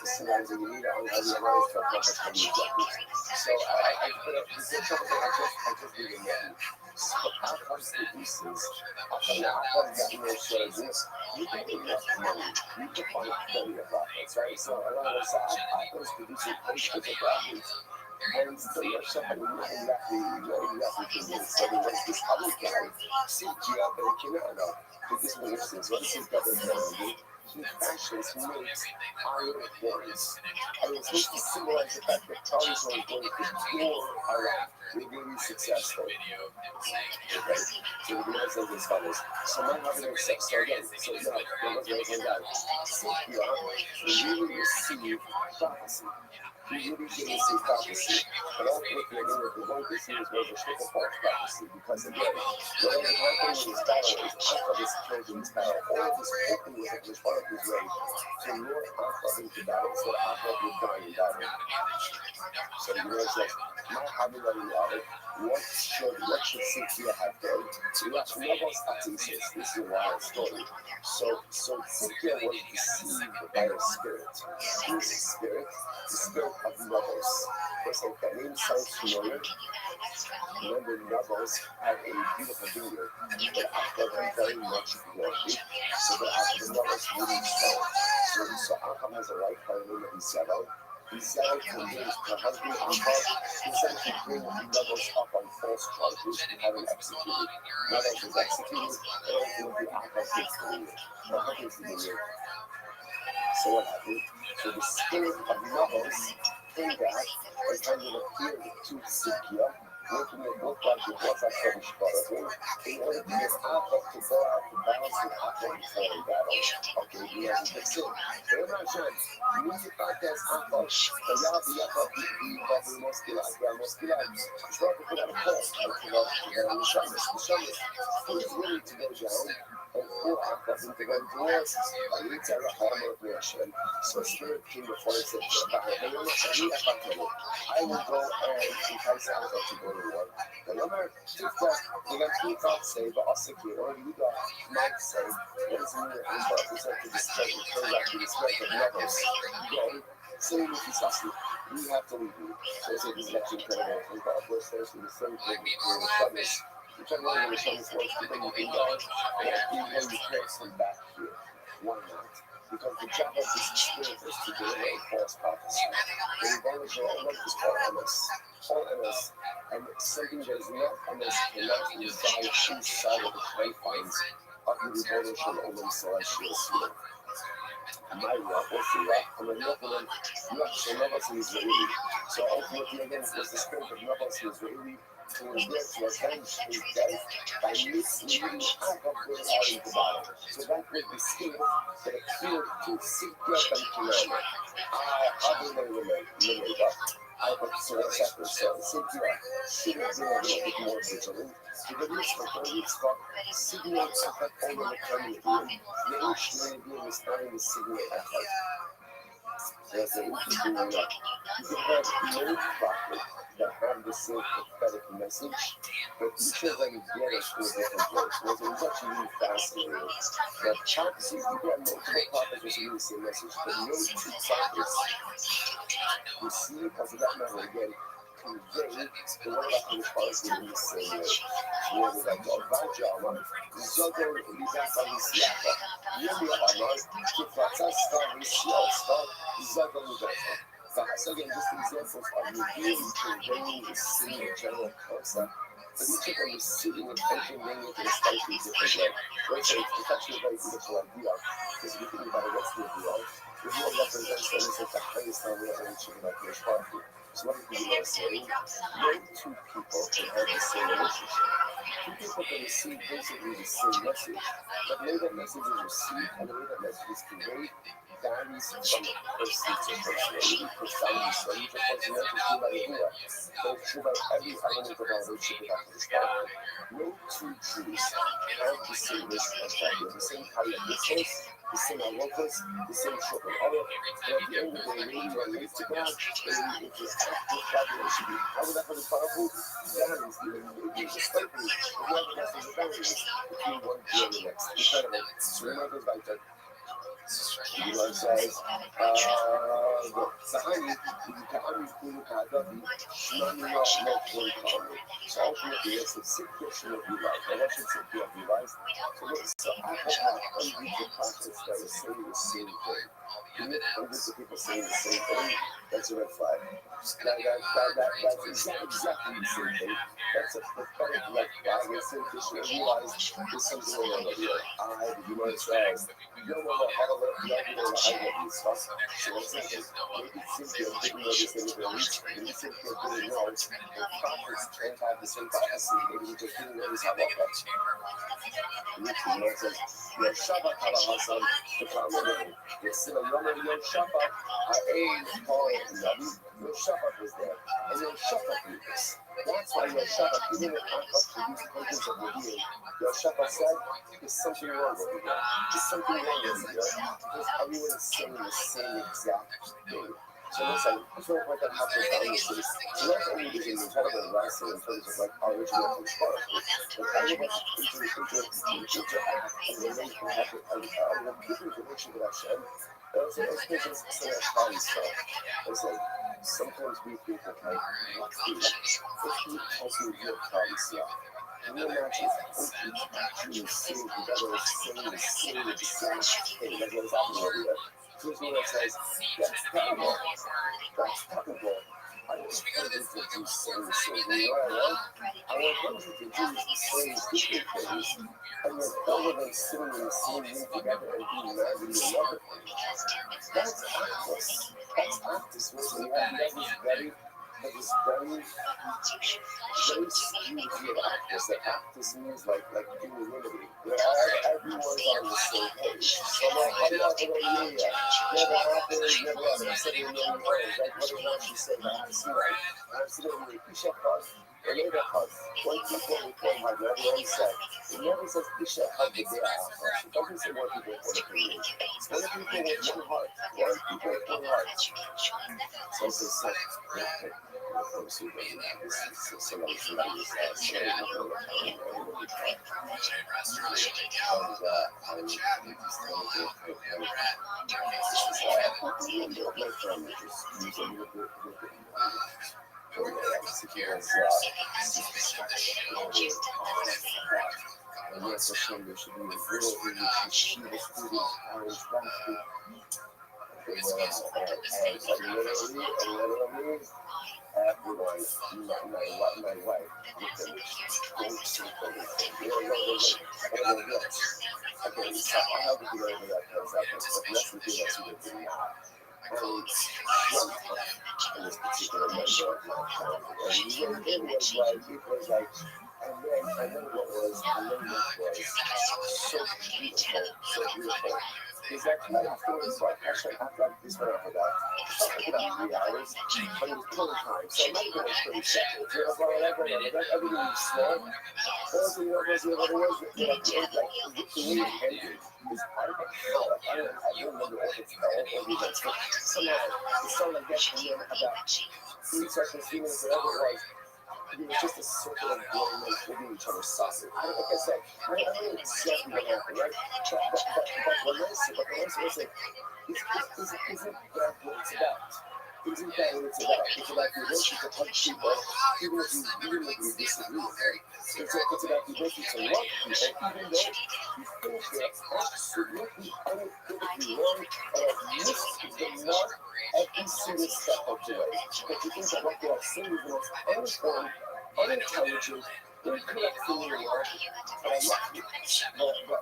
Sometimes you need an unholy alliance to help us from the objectives. So I put up the good trouble that I just did in there. So Achaz produces, Achaz got no shares. You can get enough money. You can find plenty of profits, right? So a lot of us, Achaz producing hundreds of profits. And so you're showing exactly convinced. So there was this other guy, Sikya Bekinana. This is what it says. What is Sikya Bekinana? He fashions, he makes iron horns. And it's supposed to symbolize the fact that Charles was going to explore Iraq. We're going to be successful. Okay? So the Gemara says as follows. So my husband accepts. So again, so no, there was no guy. Sikya really received prophecy. He really didn't see prophecy. But ultimately, again, what the Lord this year was a triple false prophecy. Because again, whatever happened in this battle is Achab is killed in this battle. All of this hoping was that his heart was ready to lure Achab into battle so that Achab would die in battle. So the Lord says, my hobby running water, what should Sikya have done? So that's Nabos Atis. This is a wild story. So Sikya was deceived by a spirit. Who is a spirit? The spirit of Nabos. First, like that name sounds familiar. Remember, Nabos had a beautiful vineyard, but Achab was very much wealthy, so that the Nabos wouldn't sell. So Achab has a wife by the name of Isabel. Isabel convinced her husband Achab to bring Nabos up on false charges and have him executed. Nabos was executed, and ultimately Achab takes the vineyard. Achab takes the vineyard. So what happened? So the spirit of Nabos came back and kind of appeared to Sikya, working with both parties of what's actually Shbarahim, in order to get Achab to go out to balance with Achab before in battle. Okay, we have to fix it. Very much, you need to practice Achab. The Yavi Achab, the Babu Moskilai, it's not to put out a call, the Shabbos. The Shabbos is willing to go down. And for Achab into the doors, so Spirit came before and said, I will go and entice Achab to go to war. Remember, they got two thoughts say, but also or you might say, what is in your Achab? It's like to display, turn back to display of Nabos. Go, say with Kisasi, we have to leave you. So it's like this is actually incredible. And God bless those who the same thing for the Shabbos. Whichever one of the Shabbos works, but then you can go, and you can't come back here. Why not? Because the job of this spirit is to deliver a false prophecy. The involvement of all of this all MS, and something that is not MS cannot reside inside of the confines of the revolution of the celestial sphere. My rock, what's the rock? And the rock of them, so Nabos is Israeli. So ultimately, again, it was the spirit of Nabos Israeli who was there to avenge his death by misleading Achab going out into battle. So that was the spirit that appeared to Sikya and Kinana. How do they remember? but so exactly so. Cynthia should have been a little bit more vigilant. Because it's for police for signal attack over the community. The issue being starting the signal attack. There's an interesting one that you can have no prophet that have the same prophetic message, but each of them get us to a different place. There's a much really fascinating that prophecies, you can have multiple prophets receiving the same message, but no two prophets receive, or for that matter again, convey the word of the policy in the same way. Whether that's all about Java, Zogo, Libaka, Siaka, Yemi Amar, Kifata, Star, Sial, Star, Zogo, Libaka. So again, just examples of really conveying the same general concept, but each of them receiving it and conveying it in a slightly different way. Right? So it's actually a very beautiful idea, because if you think about it, what's the ideal? The ideal represents almost like the highest level of each of like there's party. So what did you say? No two people can have the same relationship. Two people can receive basically the same message, but the way that message is received and the way that message is conveyed varies from person to person. It really profoundly so. Each person is true by Yahuwah. So it's true by every element of our relationship with Allah. No two Jews have the same relationship as God. They have the same kind of business, the same halachos, the same children. But at the end of the day, when you relate to God, when you interact with God, it should be how that was powerful. Varies even slightly. The other message varies between one view and the next. Incredible. So remember goes back to God says, Sahani, Ka'ami Kulu Ka'adabi, Shmani no Kulu Ka'ami. So ultimately, it's a situation of your life. Now, what should it be of your life? So I have had hundreds of prophets that are saying the same thing. You meet hundreds of people saying the same thing, that's a red flag. That's exactly the same thing. That's a prophetic red flag. It's saying you should realize there's something going on over here. The Lord says, you don't know how to let the idea of the idea of these stuff. So what's happening? Maybe Cynthia didn't know this thing was released. Maybe Cynthia didn't know the prophets can't have the same prophecy. Maybe he just didn't know this halacha. The Lord says, Yo Shabbat Halahasam, the Ka'amim. Yes, Yo Shabbat, Ha'ain, Paul, Nabi. Yo Shabbat was there. And Yo Shabbat knew this. That's why Yo Shabbat, even if I'm up to these pages of the being, Yo Shabbat said, there's something wrong over here. There's something wrong over here. Because everyone is saying the same exact thing. So listen, it's not like that happens down the street. So not only is it incredible lesson in terms of like our original response, but how about interact and relate and have a deeper connection with Hashem. Also, it's say a fun stuff. It's like sometimes we think that like what's the if he tells me real fun stuff. And then imagine if you sing together saying the same exact thing that goes on over there. Here's what it says, that's terrible. That's terrible. I want hundreds of Jews saying the same thing. You know what I want? I want hundreds of Jews saying different things, and then all of them sitting in the same room together and being mad and being wonderful. That's actus. That's actus. When you have this very skewed view of actus. That actus means like unanimity. Where everyone's on the same page. So like, never happened, never happened. I said it in many ways. Like, what does Rashi say about Sinai? I'm sitting in the Isha Hut, or Leda Hut, 1 people with 1 heart, whatever you say. It never says Isha Hut the day after. It doesn't say 1 people with 1 opinion. It's 1 people with 1 heart. 1 people with 1 heart. So it says, and yes, Hashem, there should be a world where you can see the students are instructed. Literally, everyone, my wife, looked at me, don't say anything. Okay, so I have to get over that concept, but let's do that. And one time, in this particular member of my family, and it was like, and then what was so beautiful, so beautiful. is that right afterwards, so actually after this went after that, it felt like about 3 hours, but it was plenty time. So it might have been like 30 seconds. You know, whatever, everything was slow. Also, you know, was the other was that, you know, the end, like, the way it ended is I don't know, like, I don't remember all the events, but somehow it started like that, and then about 3 seconds, 3 minutes, whatever it was, it was just a circle of grown men holding each other softly. Like I said, I don't know exactly what happened, right? But when I say, isn't that what it's about? Isn't that what it's about? It's about the ability to hug people, even if you vehemently disagree with them. It's about the ability to love people, even though you think they're absolutely unequivocally wrong and have missed the mark every single step of the way. But you think that what they are saying is the most uninformed, unintelligent, incorrect thing in the world, but I love you. But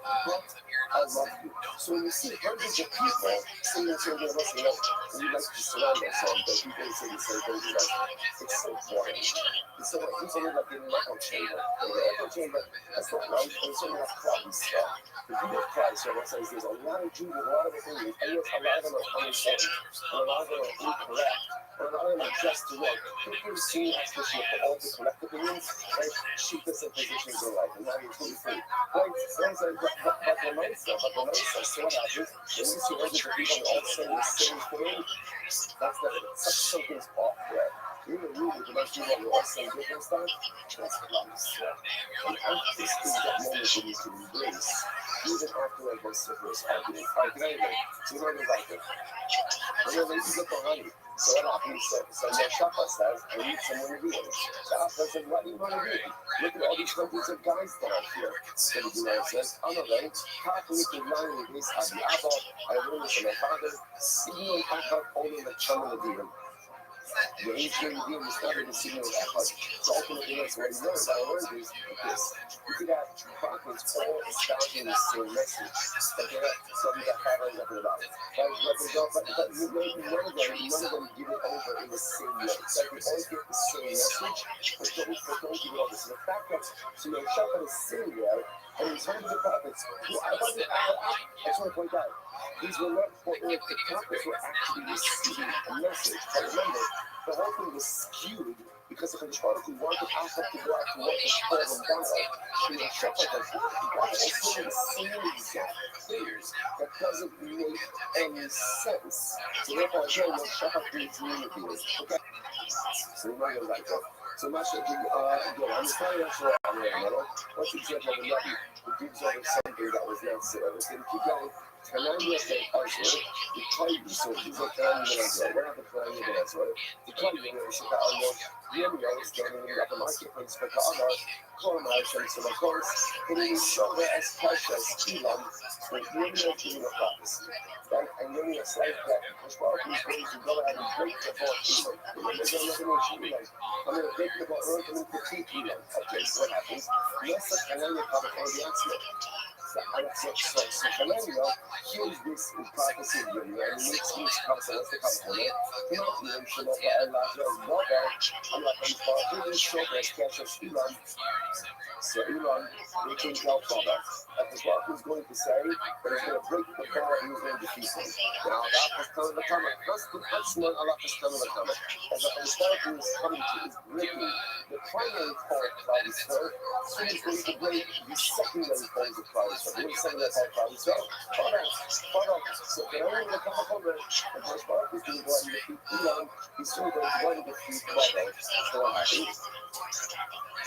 I love you. So when you see hundreds of people saying the same thing of us, you know, and we like to surround ourselves by people who say the same thing to us, it's so boring. It's so like, people live like in an echo chamber. And the echo chamber, that's not right, and it's only have cloudy stuff. The beauty of Christ, what says, there's a lot of Jews, a lot of opinions, and yes, a lot of them are uninformed, and a lot of them are incorrect, and a lot of them are just to work. People who see us pushing for all the correct opinions, right, shoot us in positions in life, and now you're totally free. Right, but the mindset, so what happens, when you see hundreds of people all saying the same thing, that's not it. Something's off there. You're in a room with a bunch of people who are all saying different stuff, that's cloudy stuff. And this is that moment when you can embrace, even after a vociferous argument. All right, good night, so we're going to like it. And then ladies look behind you. So what happens? So my Shopper says, I need someone to do it. Shopper says, what do you want to do? Look at all these hundreds of guys that are here. So the Gemara says, Amalei, Catholic and Lion is Abba. I learned this from my father. Simeon Echad only the Chama Levim. The ancient Levim started the Simeon Echad. So ultimately, that's what he learned. What I learned is this. You could have prophets all espousing the same message. But they're not something that have nothing about it. But none of them give it over in the same way. It's like we always get the same message, but don't give it over. So the fact that Simeon Echad is sitting there, and these hundreds of prophets, I just want to point out, these were not for earth, the prophets were actually receiving a message. But remember, the whole thing was skewed because if a child who wanted Alpha to go out to work and pull them down, she was shut up and God is saying a series of things that doesn't make any sense. So therefore, again, what shut up means unity is. Okay? So we're not going to like that. So much of the, again, I'm just telling you that's what I'm reading. What's the example of a Rabbi who gives over something that was not said? I was going to keep going. Tananya said, also, the Kayu, so he's like Tananya Benazor. We're not the Tananya Benazor. The Kayu, where she got almost Yemio standing in the upper marketplace for Ta'amar, Kormai, and so of course, and it is shown as precious, Elam, for Yemio to the prophecy. Right? And Yemio is like that. Hashbar is going to go out and break the board Elam. There's another nation, Elam. I'm going to break the board Elam and critique Elam. Okay, so what happens? Yes, Tananya covered all the answer. So Hananiah hears this prophecy of Yirmiyah and he makes these concepts to come from it. He not even should not let Allah as brother. I'm not going to follow this short as catch of Elon. So Elon, they can tell Father that the prophet is going to say that he's going to break the bar and he's going to defeat him. Now, Allah has come to the comment. That's not Allah has come to the comment. As the Star is coming to is breaking the primary part of Cloudy's Spur, so he's going to break the secondary parts of Cloudy's Spur. What is secondary part of Cloudy's Spur? Father. So the only the come over, and the Spark is going to go ahead and defeat Elon. He's still going to go ahead and defeat Father. So what happens?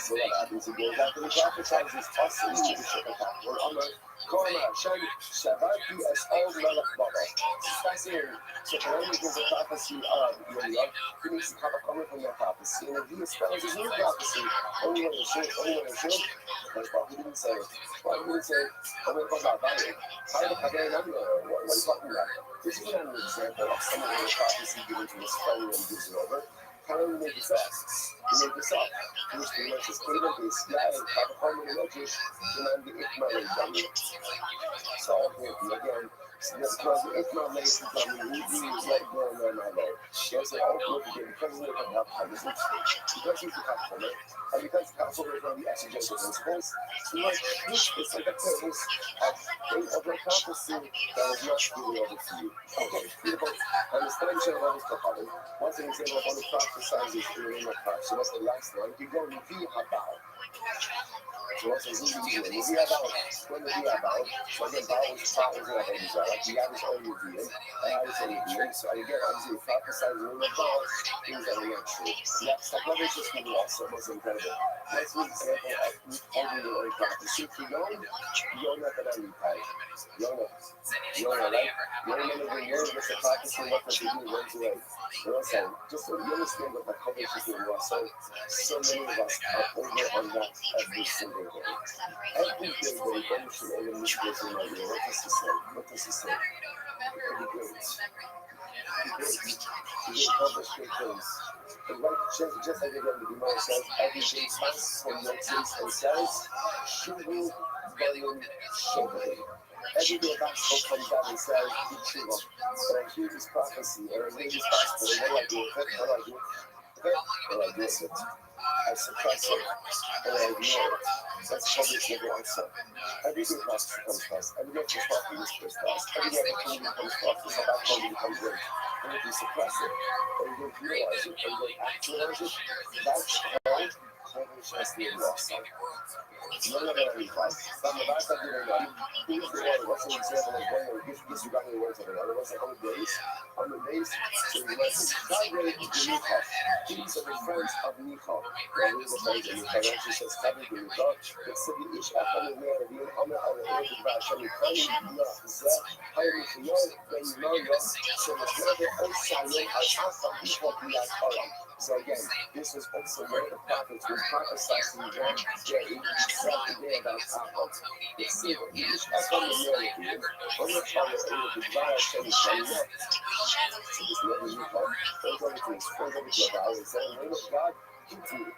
So what happens? He goes out and he prophesizes us in the Shekatah. We're on the Korma, Shabati as all Melech Baba. It's fascinating. So Corona gives a prophecy of Yirmiyah. He needs to have a comment from that prophecy. And if he espouses his new prophecy, only when it should, but Baba didn't say it. Baba didn't say, I'm going to talk about Biden. What are you talking about? This is an example of someone with a prophecy given to his friend and gives it over. How do we make this up? We make this up. Which pretty much is Caleb is Yah and Kavakam and Logish, and then the Ikma and Dami. So, again, Because it's not late to tell me we let go and learn my way. There's an old look again because we can help conversation. Because he's a customer, and because customer is going to be exegetic principles, so like it's like a tables of a prophecy that is not fully over to you. Okay, beautiful. Understand each other what is Kohanim. Once an example of one who prophesizes in the name of God. So what's the last one? You go to be about. So what's the reason? We have about when we have about. So again, Bowels in our babies are like the average only reveal. I always say reveal. So again, obviously, prophesizing in the name of God, things that are not true. Next, like what is just giving also was incredible. Let's an example of holding the own prophecy. If you don't not gonna repay. You're not. You're not, right? You're not gonna be young with the prophecy, what does it do? Runs away. You know what I'm saying? Just so you understand what the coverage is doing. So many of us are over on that every single day. Every day that we go through all the mistakes in our year, what does he say? What does he say? Every great. He did accomplish great things. And like just like again, the Gemara says, every day passes from notice and says, Shuvu Bayun Shobay. Every day a gospel comes out and says, be true. But I hear this prophecy, or I hear this gospel, and what do I do with it? What do I do? What do I do with it? I suppress it, and I ignore it. That's public level also. Every day prophecy comes to us. Every day prophecy whispers to us. Every day opportunity comes to us. This opportunity becomes great. And if you suppress it, or you don't realize it, or you don't actualize it, that's called publish as the loss. No lo van a rifar. Cuando vas a revelar, who's the one? What's an example of one who disregarding the words of another? What's the 100 days? 100 days. So he was Kavre Benucha. These are the friends of Micha. Well, these are the friends of Micha. It actually says Kavre Benucha. It said the Ish Acham Me'arabim Amar Al-Eir B'Hashem Yikani Na Zeh Hayri Chiyol Ben Noya. So the Kavre Osayim Al-Acham Micha B'Yat Olam. So again, this was also one of the prophets was prophesying one day, exactly day about Ahab. The seal, the Ish Acham Me'arabim Amar Al-Eir B'Hashem Yikani. So this never you come. Those other things, those other things about it. So in the name of God, victory.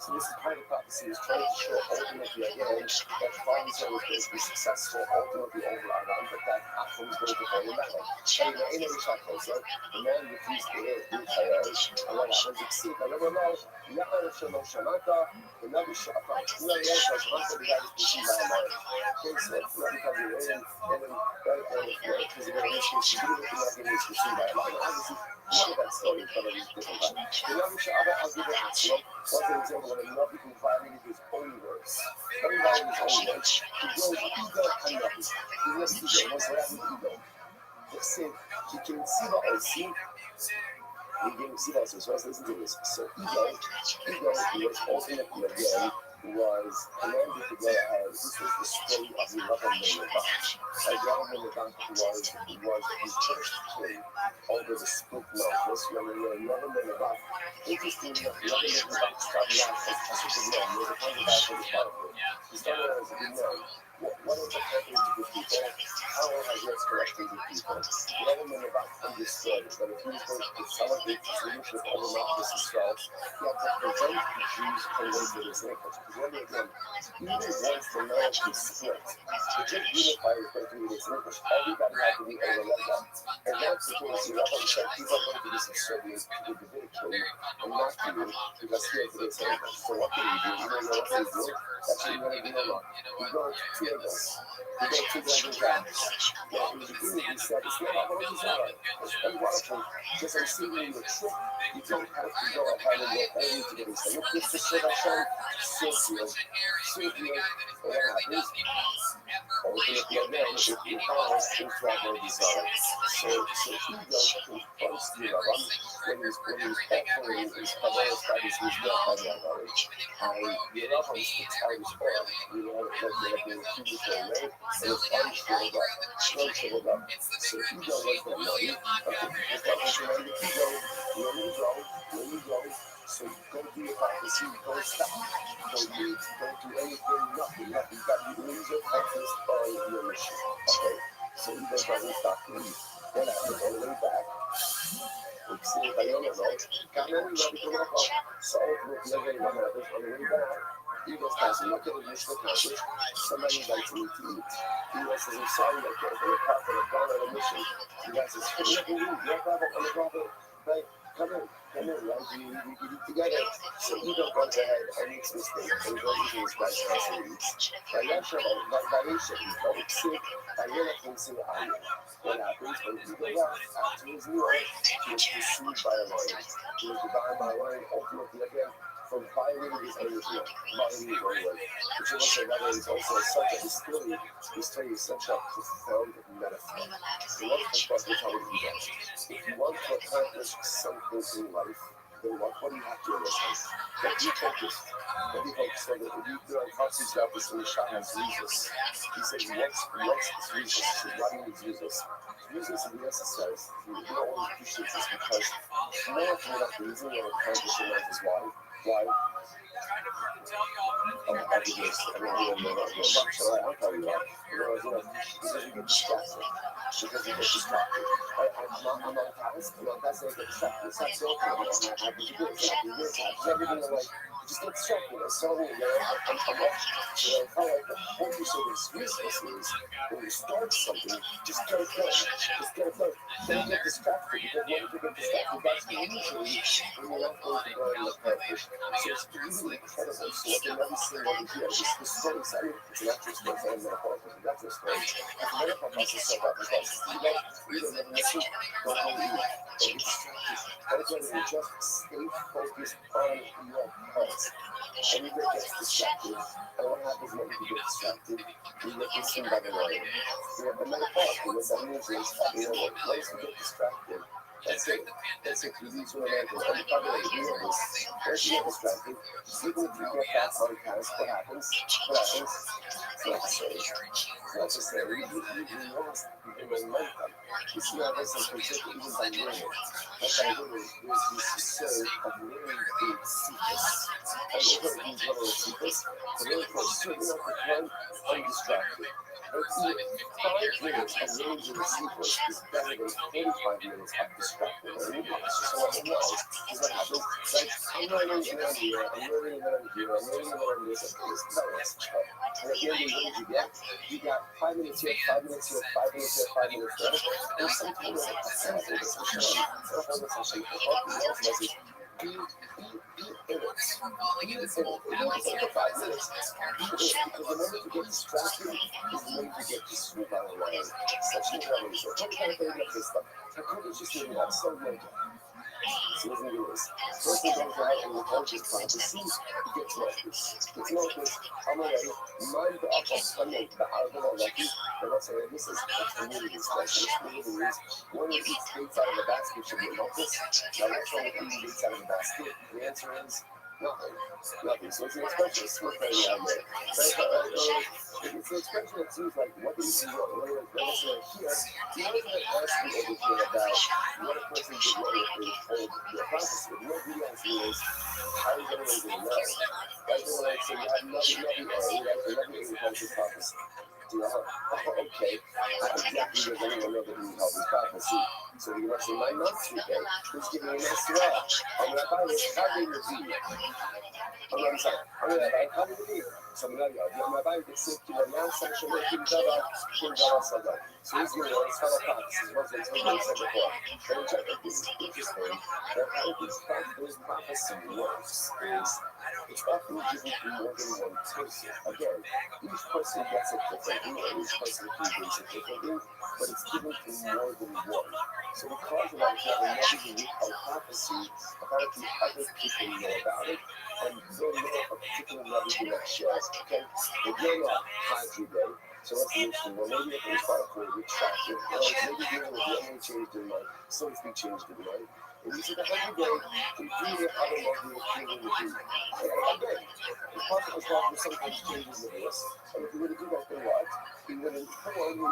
So this is part of the prophecy is trying to show ultimately again that Father's son was going to be successful ultimately over Adam, but that Achim was going to fall in battle. And in every shot closer, the man refused to hear Michael, and what happens? It's sick. I never know. Ya'ar Shalom Shamata, the Nabi Shafat. You know, yes, I Shamata, the guy is pushing by a man. Okay, so it's not because you're in, and then, because you're going to issue, she didn't think that he was pushing by a man. Obviously, none of that story, but it's different. The Nabi Shafat, I'll give it a Aslam. What's an example of a Nabi who violated his own words? Every violated his own words. He goes, ego and Nabi. He was ego. What's what happened to ego? He said, he can see what I see. He didn't see that, so let's listen to this. So ego was ultimately again was commanded to go ahead. This was the story of the Rabbi Rabbi was the first king over the split mouth. This Rabbi interesting enough, Rabbi started out as a good man. He was a kind of guy for the powerful. He started out as a good man. What is the happening to the people? How has this correcting the people? Rabbi understood that if he was going to celebrate his leadership over Malchus Israel, he had to prevent the Jews from going to this language. Because remember again, even once the knowledge was split, the Jewish unifier was going to be this language. Everybody had to be over like that. And that's the thing. See, Rabbi said people are going to be subservient to the Davidic king and not to you because he has this language. So what can you do? You don't know what to do. That's what you want to do a lot. You go to Lagos. You go to the guys. Well, in the beginning, he said, it's not about what he's not. It's unwatchable. Just I'm seeing in the trip, you don't have to go ahead and go only to get this. Look, this is what I showed. So good. And what happens? Ultimately, again, if you cause things to have no desire. So ego confronts the Rabban when he's offering his Kabbalah studies, he's not Kabbalah knowledge. And the Rabban sticks out his oil. You know, like they're in two different ways, and it's unshriveled up. So ego was that money. Okay, just like what you want to ego, when you go. So go do your prophecy, don't stop. Don't leave, don't do anything, nothing. You got to lose your focus on your mission. Okay? So ego doesn't stop to leave. Then after on the way back, see if I don't know. Got many Rabbi come up. So ultimately, what happens on the way back? Ego's passing, not getting mission accomplished. Somebody invites me to eat. Ego says, I'm sorry, I can't go to the park, I've gone on a mission. The guy says, hey, you can eat, no problem, I'm a problem. Right? Come in, right? We eat together. So ego goes ahead and makes a mistake and goes into his guy's house and eats. Variation, ego, sick, Ariella thinks in Aya. What happens when ego left after his meal, he was pursued by a lion. He was devoured by a lion, ultimately again, for violating his own will, violating his own will. Which is also that is also such a story. This story is such a profound metaphor. The metaphor is how we do that. If you want to accomplish something in life, then what do you have to understand? That be focused. That be focused. So that you Rothschild got this in the shot as Jesus. He said, what's Jesus? He said, why do you need Jesus? Jesus is necessary. You don't always appreciate this because more often than not, the reason you're accomplishing life is why? Why? I'll do this. I don't know that. So I'll tell you why. Because you get distracted. Because you get distracted. I'm on task. I'm on task. I get distracted. It's not so cool. I have to do this. I have to do this. I have to do everything. I'm like, just get distracted. I'm sorry. I'm off. So I felt like the whole use of this resource is when you start something, just get it done. Just get it done. Don't get distracted. Because when you get distracted, that's usually when you're not going to go and accomplish. So it's really incredible. So what they never see over here, this story, it's an actual story, it's not a metaphorical, it's an actual story. The metaphor process is so bad because you don't never listen, don't go eat, don't get distracted. But again, you just stay focused on your cause. And you get distracted. And what happens when you get distracted? You get consumed by the lion. The metaphor, what that means is, once you get distracted, that's it. That's it. You need to imagine. And by the way, you know this. Once you get distracted, even if you get that podcast, what happens? It's not the same. It's not the same. You lost the momentum. You see how this is projected even by learning. What by learning, there's this saying of learning to seekers. And you heard these level of seekers, to learn for a certain amount of time, undistracted. But 5 minutes of learning to seekers is better than 45 minutes of distracted learning. It's just what it was. Because what happens, like, I'm learning and I'm here, I'm learning and I'm here, I'm learning and I'm this, and this, balance. And at the end of the day, what did you get? You got 5 minutes here, 5 minutes here, 5 minutes here, 5 minutes there. And sometimes it's simple, it's a shame. It's not always a shame. The ultimate message, be in it. Be in it. It doesn't take 5 minutes. Be in it. Because the moment you get distracted is the moment you get pursued by a lion. Such an incredible story. Tell me kind of thing like this stuff. I could have just been so good. So listen to this. First thing goes out and the conscious prophecy, he gets noticed. I'm away. Mind the upper Sunday, the album of lucky. And what's saying this is a community discussion. This means one of these dates out of the basket should be noticed. Now what's wrong with eating dates out of the basket? The answer is nothing. Nothing. So it's an expression of smart writing out there. It's an expression that seems like what do you see wrong? Let's say here, you know what I asked you over here about what a person did wrong with your prophecy. What you asked me is how is anyone going to know? Right? So like, so you have nothing A, right? So nothing A becomes his prophecy. Okay, exactly because anyone know that he helped his prophecy. So you must say, my month's today. Please give me a nice swab. I'm going to buy this. How do you see? I'm sorry. I'm going to buy how do you see? So I'm going to buy the sick to the last section of King Java. So he's going to know his fellow prophecies. What's what he said before. But this is interesting that how this prophecy works is it's often given to more than one person. Again, each person gets it differently, and each person conveys it differently, but it's given to more than one. So because of that, if you have another unique prophecy, apparently other people know about it, and they'll know a particular level do not share. Okay? If you're not Hajj day, so let's mention, well, maybe it was about for retracted, or maybe you will be changed their mind, so if we changed their mind. And you see the Hajj day, completely other level of feeling the deed. Again, it's possible sometimes changes the voice, and if you were to do that, then what? He would inform the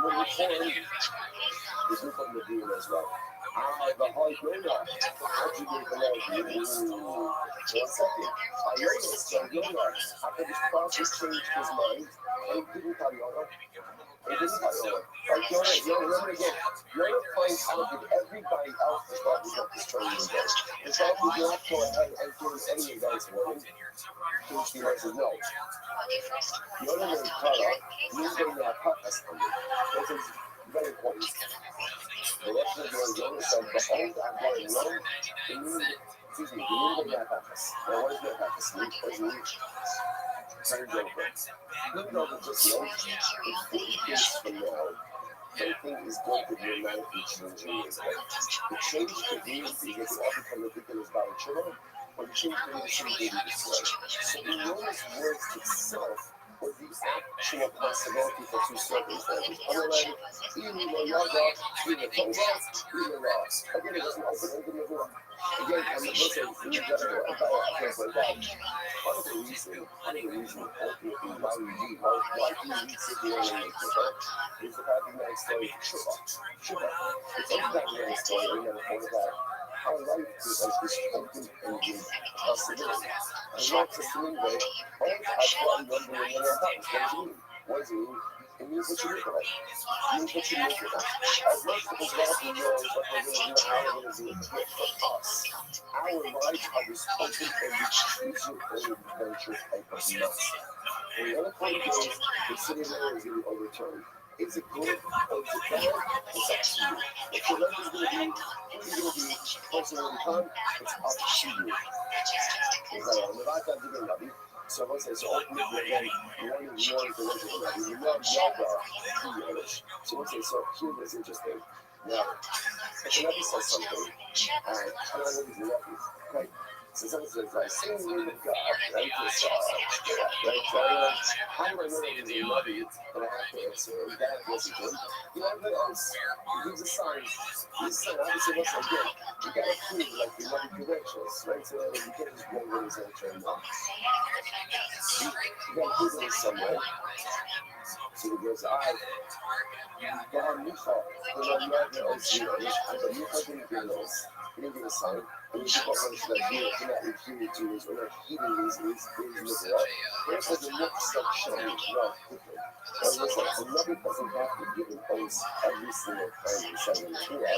group of the deal as well. The high yoga. How'd you get below? One second. I noticed that yoga, after this prophet changed his mind, and he didn't tell yoga. He didn't tell yoga. Like yoga, remember again, yoga finds I'll give everybody else the problem of destroying the day. The problem did not go ahead and give any advice warning. Please be nice as no. The other way Kara, moving their purpose on me. This is very important. The rest of the young said, behold, I'm going alone. Excuse me, the moving their purpose. Now, what is their purpose? What is it? Turned over. Even though they just know, it's 40 days from now. Everything is going to dramatically change in this way. The change could be because it all become ridiculous about a children, or the change could be the same thing this way. So the enormous words itself was the actual possibility for two circumstances. Otherwise, either Yaga, either Toga, either Ra. Again, it doesn't open the door. Again, I'm not saying in general about a place like that. Part of the reason ultimately why we need, why do we sit here and make this up, is the fact that the story of Shiva. It's also that the story we never thought about how life is like this open-ended possibility. And not just in a way, I thought I remember when I thought, what does it mean? It means what you make of it. It means what you make of it. As much as it's not the world, what we're going to do, how we're going to do it, but for us, our lives are this open-ended, choose-your-own adventure type of mess. In the other 40 days, the city layer is going to be overturned. Is it good or is it bad? It's up to you. If your life is going to be, who is going to be personally become, it's up to you. So once I saw ultimately again, one is more information about it. We love yoga, English. So once I saw here, that's interesting. Now, if the Rabbi says something, and I don't know if he's lucky, right? So someone says, like, sing the name of God, right? This, right? So how do I know that he's a Rabbi? But I have to answer, and that wasn't him. You know, but else, he's a sign. He's a sign. Obviously, once again, you gotta prove, like, the Rabbi credentials, right? So you can't just go with his own train now. You gotta prove it in some way. So he goes, Micha, the Lord of Zeros, and the Micha didn't give us. He didn't give a sign. And you people understand that we are not refusing to this, we're not heeding these Israel. Therefore, the next section is not different. As I said, the Rabbi doesn't have to give an oath every single time he says in the Torah.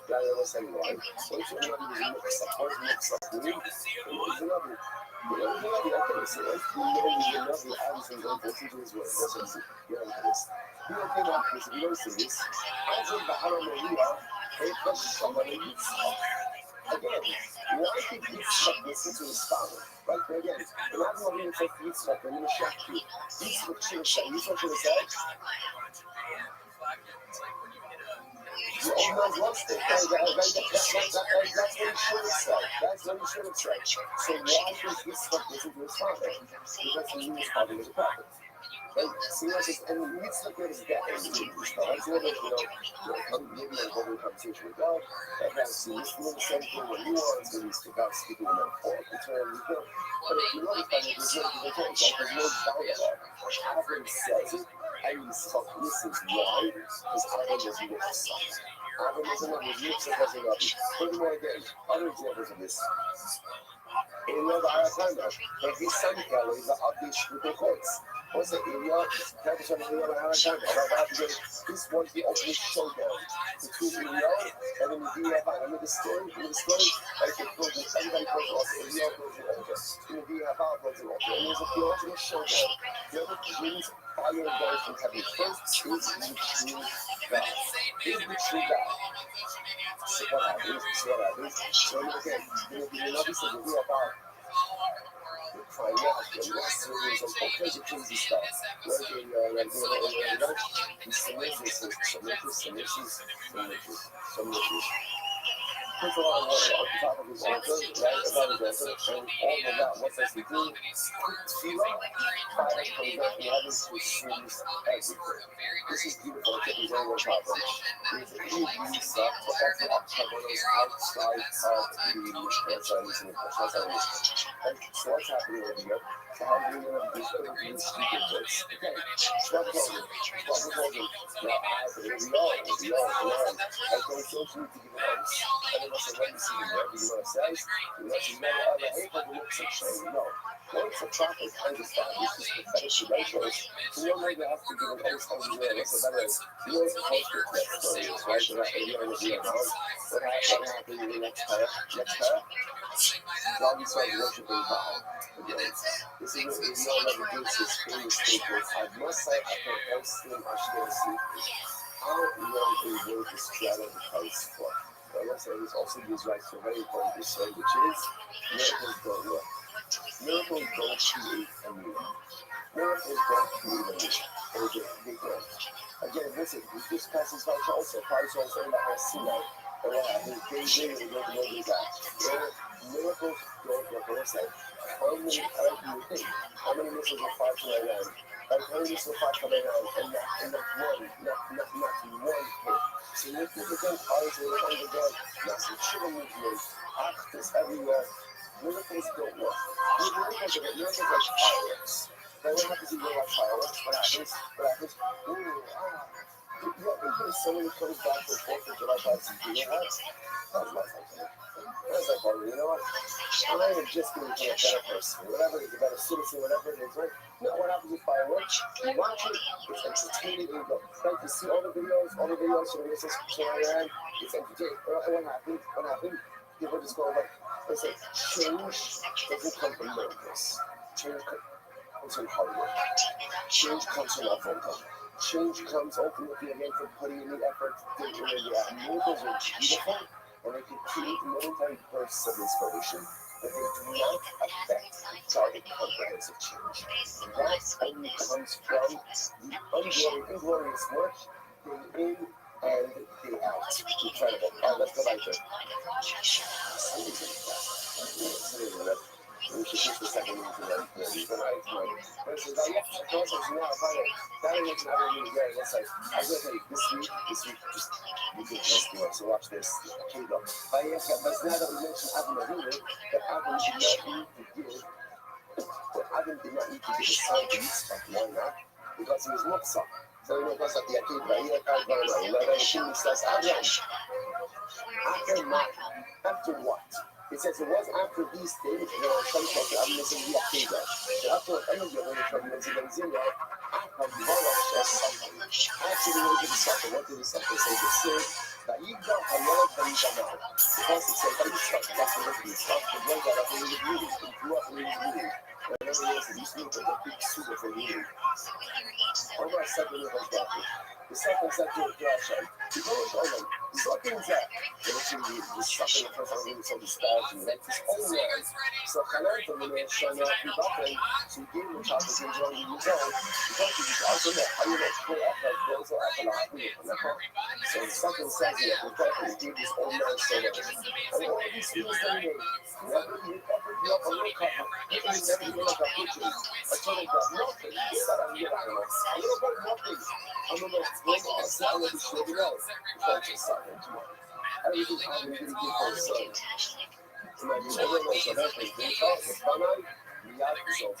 God never said why. So it's a Rabbi is a mix-up. What is mix-up? It's a Rabbi. You know, okay, so if we know the Rabbi obviously going to listen to his word, listen to this. You know, came out this, you notice this. As in Bahara Maria, they put somebody Yitzchak. Again, why did Yitzchak listen to his father? Right, but again, the Rabbi Maria said to Yitzchak, I'm going to shock you. Yitzchak should have said, Yitzchak should have said, you almost lost it. That's what he should have said. That's what he should have said. So why does Yitzchak listen to his father? Because he knew his father was a prophet. Right? See, that's just, and Yitzchak is that. That's what it, maybe I'm holding a conversation with God. That has to listen to the same thing when you are, it's going to be God speaking in metaphorical terms. But if you notice that there's no different terms, like there's no doubt about it. Adam says it, and Yitzchak listens. Why? Because Adam was Yitzchak. Adam was another, Yitzchak was another. Furthermore, again, other examples of this. In another Arakanda, like his son Kelly, the Abdish with the courts. What's it? This was the ultimate showdown between Uriel and then Medea. Remember the story? Like it goes, everybody goes off, Uriel goes to altar, and Medea goes to altar. And there's a theological showdown. The other brings fire and down from heaven. First is the true God. Is the true God. So what happens? So again, the Rabbi says, we are about find out the last series of all kinds of crazy stuff. Right? Submissions. Puts a lot of water on top of his altar, right? Above his altar, and all of that, what does he do? Tefillah, fire comes out and heaven consumes everything. This is beautiful. It is all on top of it. There's a huge stuff to offer up coverings outside of the right? So what's happening over here? So how do we know these other things speaking words? Okay, stop holding. Now I, we all, I go so through to give it And then also when you see the word, you know what it says? You know, you never ever hate the works of shame. No. Works of prophet understand this is prophetic credentials. So you don't even have to give an understanding of what's the better. You know what's supposed to be that story is, right? So that you know what happened in the next pair? Next pair? While we started worshiping Baal. Again, this is no longer this is three statements. I must say I can Muslim Ashkenazi. How long a word is straddled the place for? But I must say this also gives rise to a very important issue, which is miracles don't work. Miracles don't create a miracle. Miracles don't create a miracle. Again, listen, this passage by also, Christ also saying that I see that. And what happened? They don't know that. Miracles don't work. What I say? How many missiles are fired from Iran? Like how many missiles are fired from Iran? And not one hit. So you think again, cars are on the ground, massive sugar movement, actors everywhere. Miracles don't work. Miracles like fireworks. Now what happens if you don't like fireworks? What happens? There's so many comes back to the 4th of July parties. You know what? That's my thing. That's like, well, you know what? I am just going to be a better person. Whatever it is, a better citizen, whatever it is, right? You know what happens with fireworks? You watch it, it's entertaining. You go, like, you see all the videos from the missiles from Iran. It's entertaining. What happened? People just go like, they say, change doesn't come from miracles. Change comes from hard work. Change comes from effort. Change comes ultimately again from putting in the effort. Miracles are beautiful, and they can create momentary bursts of inspiration, but they do not affect target comprehensive change. That only comes from the inglorious work day in and day out. Incredible. All right, let's go back to we should push the second one to like tonight. But it's like, yeah, of course, it's not a final. That ain't never really great. It's like, I was gonna say, this week, just ridiculous to us. So watch this. Here you go. But yeah, but now that we mentioned Adam Avinu, that Adam did not need to get his son to eat stuff. Why not? Because he was Mopsa. So you know, because of the Akid, he had kind of going on. The king says, Adam, after what? It says it was after these things, I'm missing the Akida. After any of the problems in Zilla, after the way to suffer, what did he suffer? So this says that you don't have a lot of things now. Because it says that you suffer, that's what it is. Suffer, the blood that I believe you grew up in you. Whenever it is, you sleep with a big super for you. I'm going to second it as well. The second section of Rothschild. You go with all them. The second is that. The second the first time we saw the stars and like this whole land. So Hanan from the man showing up in Buffalo to give the child the things wrong with his own. Because you also know how you know play up like those are up a lot. So the second says that the prophet gave this old man so much. And all these things that he never grew up on no couple. He never grew up on pictures. I told him that nothing. He said I'm here. I don't know about nothing. I'm going to bring us out of the shit out. Because it's something tomorrow. Everything happened really good for his son. Tonight, you never know what happens. They thought the Panay, the yacht is over. If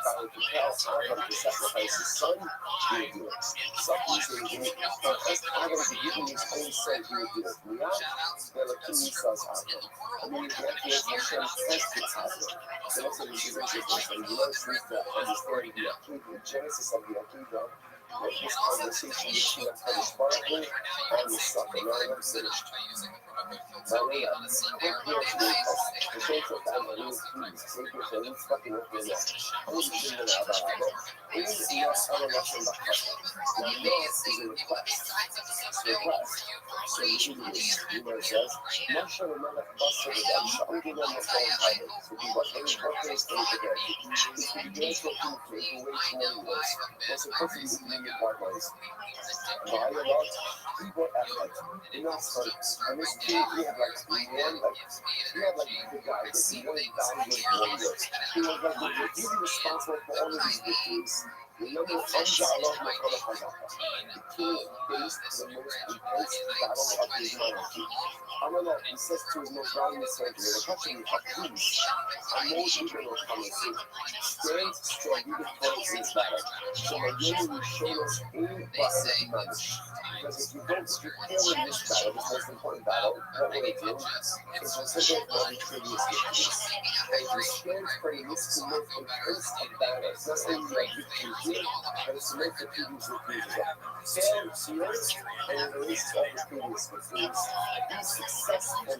I were to tell Adam to sacrifice his son, he would do it. Something to do it. But as Adam to give him his own son, he would do it. The yacht, they're like King Esau's Adam. I mean, the actual Hashem tested Adam. So that's what this is interesting. And you know, truth that understanding the Akedah, the genesis of the Akedah, with this conversation between the sparkle and the sucker. Now I'm finished. Now we are. The social family is please. Take your phone, fucking up your neck. I'm just thinking about that. It is not a Russian backpack. Now, yours is a request. It's a request. So you should do this. You know, it says, Masha will not have busted it. I'm sure I'm giving them a phone title. So we watch any workers stay together. It's the beginning to way too many words. What's the perfect meaning of partners? By a lot, people effort. Enough fun. And this kid, he had like the guy, this really valuable warriors. He was like, he was responsible for all of these victories. Remember, Anja Allah Muhammad, the king faced the most intense battle of his monarchy. Allah, he says to his most valuable servant, please, Amos Ruben will come and see. Stand strong, you can fight in this battle. So my Yoni will show us in battle of Manish. Because if you don't fail in this battle, this most important battle, what will it do? It will separate all the previous victories. And if you stand firm, this can make a case of battle. It's not saying you have victory here, but it's to make the previous victories as well. Fail here, and it releases all the previous victories. Be successful now,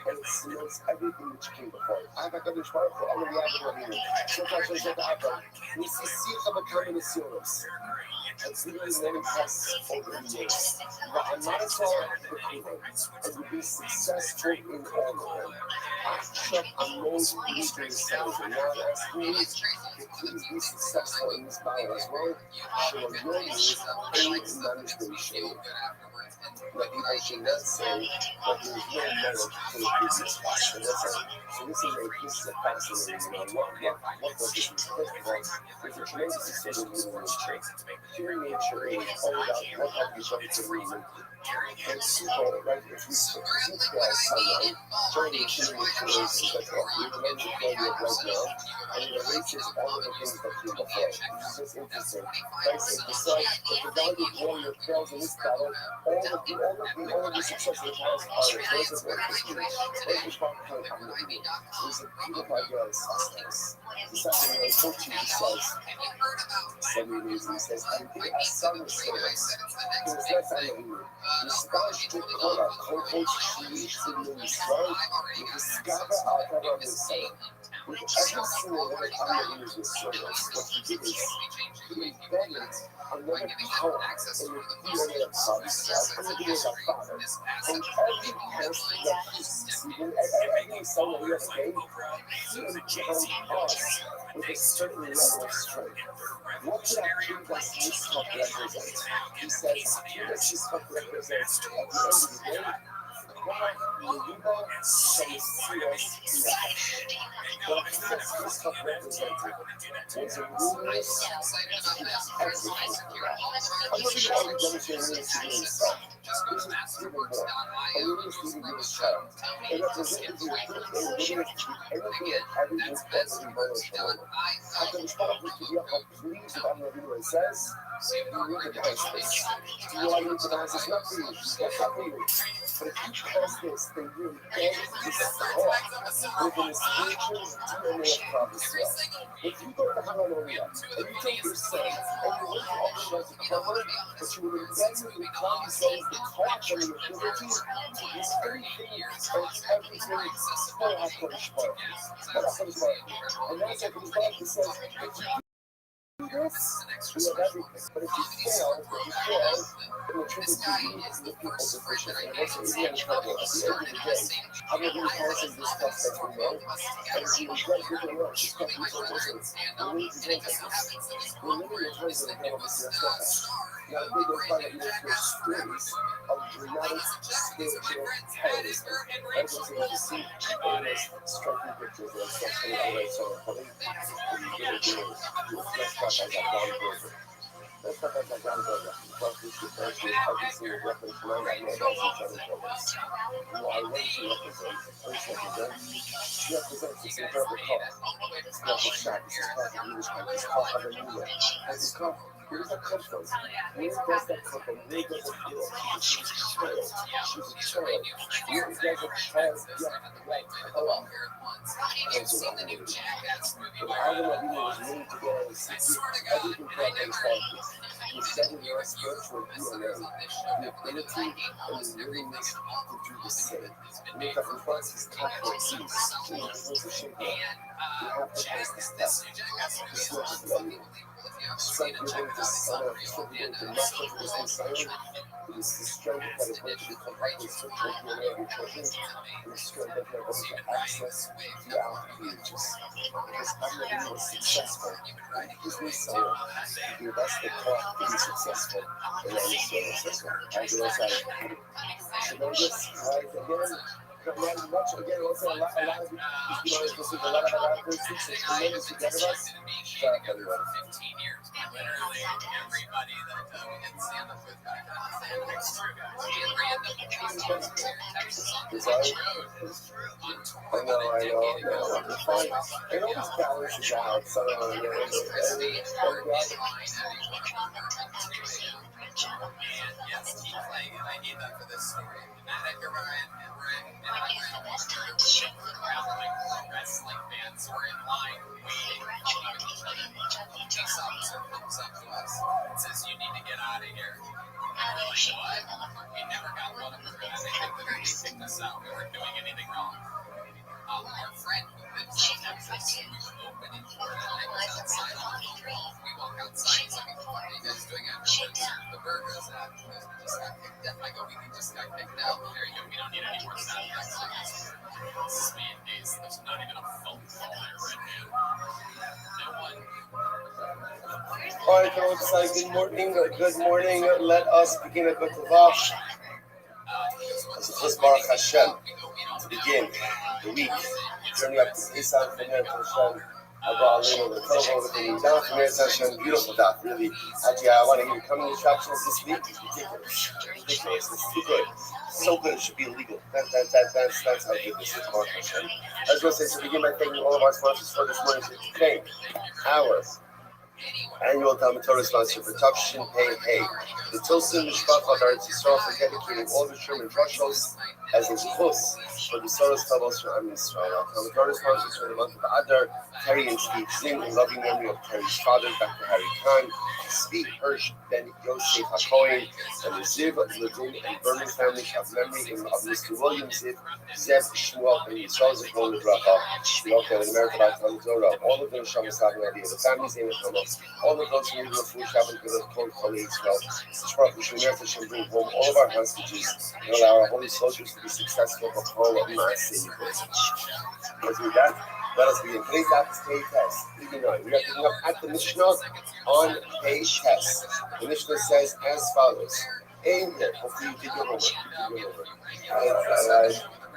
and it cements everything that you came before. אבא קדוש ברוך הוא, אנו יעבוד רבינו. שוקה של זאת אבא. נסיסיך בכמה נסיונות. It's literally many tests over the years. But I'm not at all prepared and to be successful in all of them. Check on those weekly cells and now ask please be successful in this battle as well. Show your news and manipulation. That people should not say that there is no merit to the previous class. So this is a fascinating, what does this mean? First of all, there's a tremendous extent of human nature. Human nature is all about what have you done to reason. And people, right, if you tell someone, joining human nature is that you remember the quality of right now, and it erases all of the things that came before. It's just interesting. Right, so decide if the value warrior fails in this battle, all of the success of the past are those of what is huge. Those of what kind of community. There's a beautiful idea of sustenance. The second way, 14, he says, 7 reasons, he says, and be a son of service. He was left on the view. Discouraged to Korah, co-coach creates in the Israel, with the Skaba Akara of the Son. With every single one of the years of service, what he did is, he embedded another power in the DNA of himself, and the DNA of Father. And every person that he succeeded, every son that he has gained, he empowered us with a certain level of strength. What did Judas Yitzchak represent? He says, Judas Yitzchak represents, at the end of the day, Yehuda Shamasiras Nefesh. What Judas Yitzchak represented was a willingness to give everything for God. I'm not even only demonstrating willingness to give himself. This is even more. A willingness to give his child. It represented the ability and willingness to do anything and everything possible in Shalom. HaKadosh Baruch Hu Kiviyachal pleased with Am Avinu and says, you need to pass this. Do you want me to pass this? Not for you. That's not for you. But if you pass this, then you embed this thought within the spiritual DNA of prophecy. If you go to Hallelujah, and you take your son, and you look at all the ones to cover, but you will embed within prophecy the thought and the ability to do everything and everything for HaKadosh Baruch Hu. And that's what HaKadosh Baruch Hu says, if you do this, we have everything. But if you fail, then the truth is you leave the people deficient. And that's what we have trouble. At the end of the day, how many passes this stuff that we know? And if you regret giving up, the stuff we don't listen. We need to take it. We're living in times of the stuff. Now, we don't find that you're stories of dramatic spiritual terrorism. That's what we see in this striking pictures and stuff coming out of some of Let's talk as a grandmother. Because this refers to every single reference to my life as a gentleman. Who I want to represent, first represent, she represents this incredible car. It's not a shop, it's a car from English country, it's called Hallelujah. And this car, where does that come from? Where does that come from? Where does it feel? She's a child. She's a child. Where does a child get right? Hello. That's what I'm doing. But I don't know if you was made to go and see everything from inside. You study your spiritual DNA, the ability and the willingness to do the same. Make up in France is complex use. So you're supposed to shape it. You have to pass the step. It's not just learning. Some people to sign up, some people to not put this inside. It is the strength that is going to become the spiritual DNA of your children. And the strength that they're going to access throughout the ages. Because Abraham was successful in his Messiah. He gave us the clock to be successful in our Messiah successful. As it was like, tremendous, right? Again, not much, again, also a lot of you know, this is a lot of good things that tremendous together us. But anyway. Literally everybody that we didn't see on the food pack. It's true, guys. We had random people in Texas on It's all I know, I know. No, it's fine. It always balances out. So, all right, folks, good morning. Good morning. Let us begin a good Vav. As it is Baruch Hashem to begin the week. Journey up to Pesach, from there to Hashem. Abba Alinu, the Torah, the B'nai Down, from there to Hashem. Beautiful dot, really. Actually, I want to hear coming attractions this week. It's ridiculous. Ridiculous. It's too good. So good, it should be illegal. That's how good this is, Baruch Hashem. I was going to say, to begin by thanking all of our sponsors for this morning. To thank our annual Talmud Torah sponsor for Tavshin Pei Hey, the Tilson Mishpachot Eretz Yisrael, for dedicating all the Sherman Rothschilds as a zechus for the Soros Tavos for Am Yisrael. Our Talmud Torah sponsors for the month of Adar, Terry and Steve Zinn, in loving memory of Terry's father, Dr. Harry Khan, Steve Hirsch, Ben Yosef HaKohen, and the Ziv, Ledin, and Berman family of memory of Mr. William Ziv, Zeb Shmuel, and Yisrael Zichron Libracha, located in America by Talmud Torah. All of them Shabbos Having the families name of all of those who need food travel to the cold colleagues, well, Baruch Hashem, bring home all of our hostages and allow our holy soldiers to be successful for all of Maaseh. Let's do that. Let us begin. Today's daf is pay test. We are picking up at the Mishnah on pay test. The Mishnah says as follows. In here, hopefully you did your homework.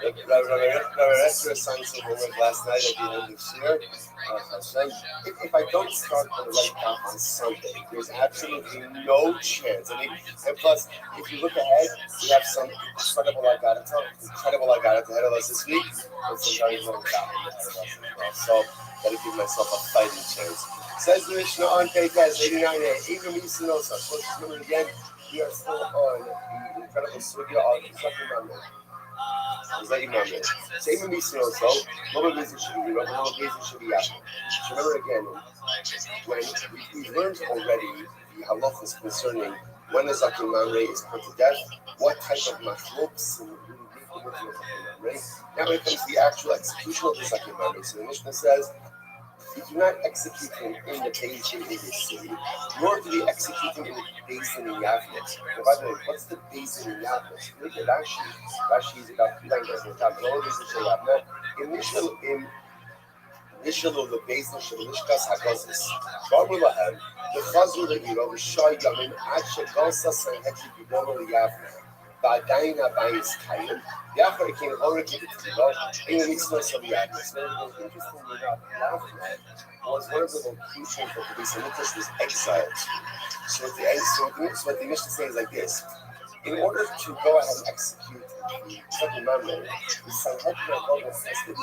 Rabbi assigned some homework last night at the end of Shir. If I don't start on the right path on Sunday, there's absolutely no chance. And plus, if you look ahead, we have some incredible Agadah ahead of us this week, and some very long travel ahead of us as well. So, gotta give myself a fighting chance. Says the Mishnah on page 89a. Even Misinosa. Close to it again. We are still on the incredible sugya of Zakim Mamre. So even Misinosa, Mobile Business should be Mobile Business should be Apple. Remember again, when we learned already the halachas concerning when a Zakim Mamre is put to death, what type of machloks and now when it comes to the actual execution of the Zakim Mamre, so the Mishnah says, we do not execute him in the basin in this city, nor do we execute him in the basin in Yavne. Now, by the way, what's the basin in Yavne? Look at Rashi is about 3 lines on top. No reason to Yavne. Initial the basin של לשכס הגוזס. ואומר להם, וחזרו לעירו ושי ימים עד שגוסה סנהדרי גיבורו ליבנה. ועדיין הבייס קיים, ואחר כן הורג את תפילו, אין המצווה של יבנה. So interestingly enough, Yavne was one of the locations that the Beis was exiled. So what the Mishnah says is like this. In order to go ahead and execute the second Mamre, the Sanhedrin of God was tested.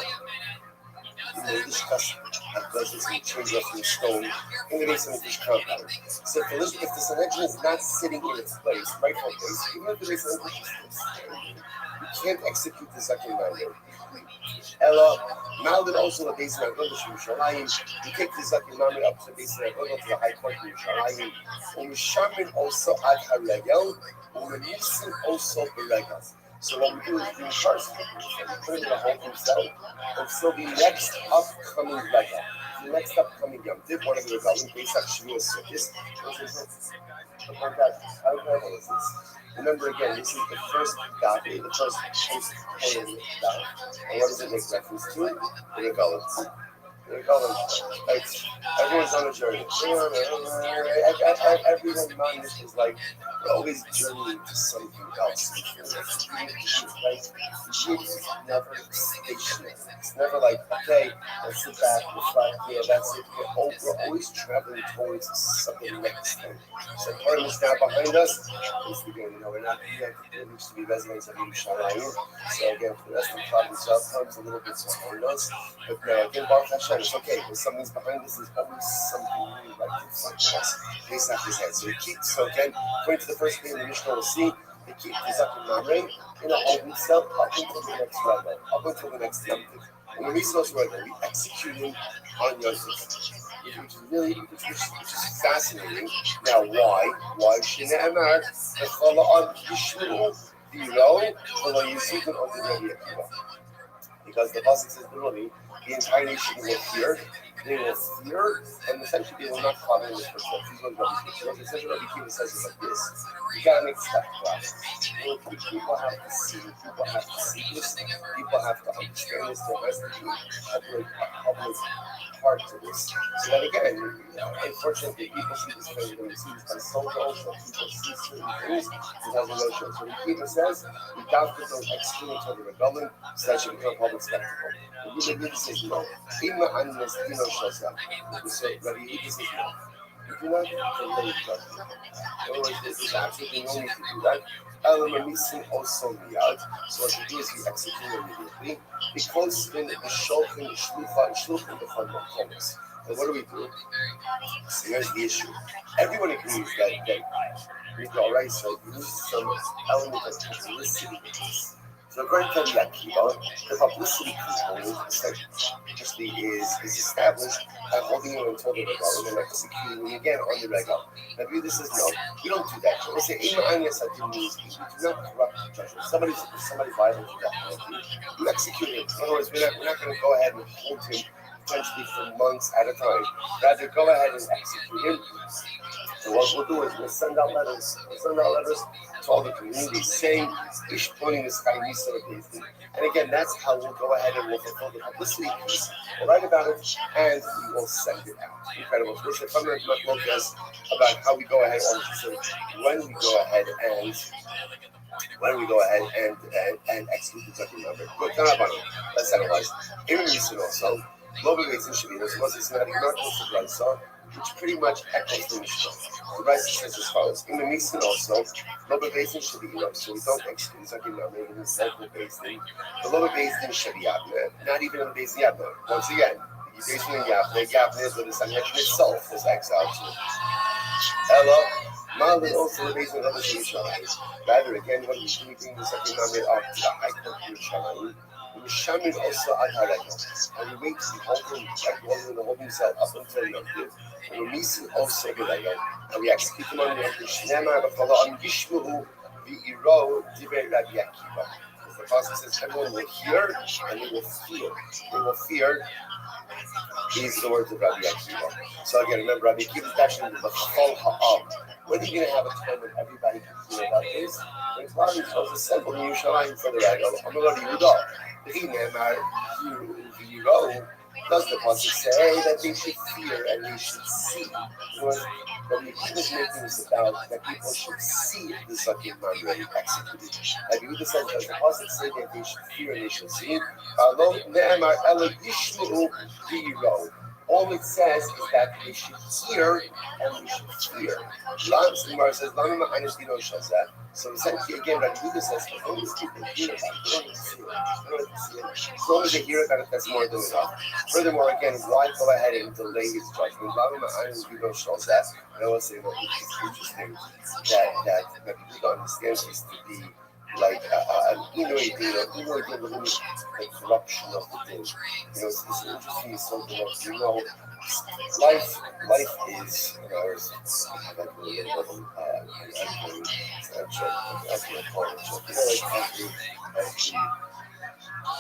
They discuss verses and change up from stone in the base of this compound. So if the Sanhedrin is not sitting in its place, rightful place, even if the base of you can't execute the second Mamre. Ella, Maldin also the base of Agodah from Shalayim. You take the Zakim Mamre up to the base of Agodah to the high court in Shalayim. Umishamin also ad haregel, Umenisim also beregas. So what we do is we first put it in the hole himself, and so the next upcoming lega, the next upcoming Yom Tov, one of the regalim, Pesach Shavuos Sukkos. Remember again, this is the first daf, the first post-Purim daf. And what does it make reference to? The regalim. Everyone's on a journey. Everyone's mind is like, we're always journeying to something else. It's never stationary. It's never like, okay, let's sit back, reflect, yeah, that's it. We're always traveling towards something next thing. So Purim is now behind us. It's the game, we're not yet privileged to be residents of Yerushalayim. So again, for the rest of the Club itself comes a little bit behind us. But now again, Baruch Hashem, it's okay. When something's behind us, there's always something new right in front of us. Face after his head. So he keeps, so again, according to the first thing the Mishnah will see, they keep this up in Mamre, in a whole itself, up until the next level, up until the next Yom Tov. And when we saw Shmuel, we executing on Yosef, which is really, which is fascinating. Now, why? Why Shine'emar, the Chala'ad Yishmu, V'iro, V'lo Yisukun on the Rabbi Akiva. Because the pasuk says literally, the entire nation will fear. They will fear, and essentially they will not follow in this perspective. This is what Rabbi Akiva says. Rabbi Akiva says it like this: you gotta make stuff class. People have to see. People have to see this. People have to understand this. There has to be a public part to this. So that again, unfortunately, people see this way. When you see this by social, so people see certain things. It has a notion. So Rabbi Akiva says, we got to those extreme to the rebellion, so that should become a public spectacle. Rabbi Akiva says no. Ima annes dino shazam. So Rabbi Akiva says no. You do not delay judgment. In other words, there's absolutely no need to do that. Missing also miyad. So what you do is you execute immediately. Because in the shulchan shluchim the fund of Thomas. And what do we do? So here's the issue. Everyone agrees that we go right, so you lose some element of publicity in this. So according to Rabbi Akiva, the publicity component essentially is established by holding you until the rebellion and executing you again on the regular. Now, this says no, we don't do that. We say, Ima Anya Satim means we do not corrupt the judgment. Somebody violates that penalty, you execute him. In other words, we're not going to go ahead and hold him potentially for months at a time. Rather, go ahead and execute him. So what we'll do is we'll send out letters. To all the community saying, Ishponing the sky and again, that's how we'll go ahead and we'll fulfill the publicity piece. We'll write about it and we will send it out. Incredible. So we're going to focus about how we go ahead when we go ahead and execute the judgment number. Let's analyze. Even reason also, global rates in Shavuos was this not to which pretty much echoes the Mishnah. The Rabbi says as follows: in the Nisan also, lower basin should be enough, so we don't execute the judgment number in the local basin. The lower basin should be Yavne, not even in the basin Yavne. Once again, the basin in Yavne is what the Sanhedrin itself was exiled to. Ella, Malin also the basin of the Yerushalayim. Rather, again, when we bring the judgment number up to the high court of Yerushalayim, we shaman also at Harayim, and we wait to hold the holding cell up until Yom Tov. And we listen also Harayim, and we execute them on Yom Tov. Shnema b'chalam yishmuhu v'iro divrei Rabbi Akiva. As the pasuk says, everyone will hear and they will fear. They will fear. These are the words of Rabbi Akiva. So again, remember, Rabbi Akiva is actually the Chol Ha'am. When are you going to have a time when everybody can hear about this? When Klal Yisrael is assembled in Yerushalayim for the regal, Amar Yehuda, does the pasuk say that they should fear and they should see? Because Rabbi Akiva is making this about that people should see the Zakim Mamre executed. Rabbi Yehuda says, does the pasuk say that they should fear and they should see? All it says is that they should hear and they should fear. Gemara says, so essentially, again, Rabbi Yehuda says, as long as people hear about it, they don't need to see it. They don't need to see it. As long as they hear about it, that's more than enough. Furthermore, again, why go ahead and delay his judgment? And I will say, well, it's interesting that Rabbi Yehuda understands this to be like an innovating within the corruption of the day. It's interesting, it's something that, life is, like a little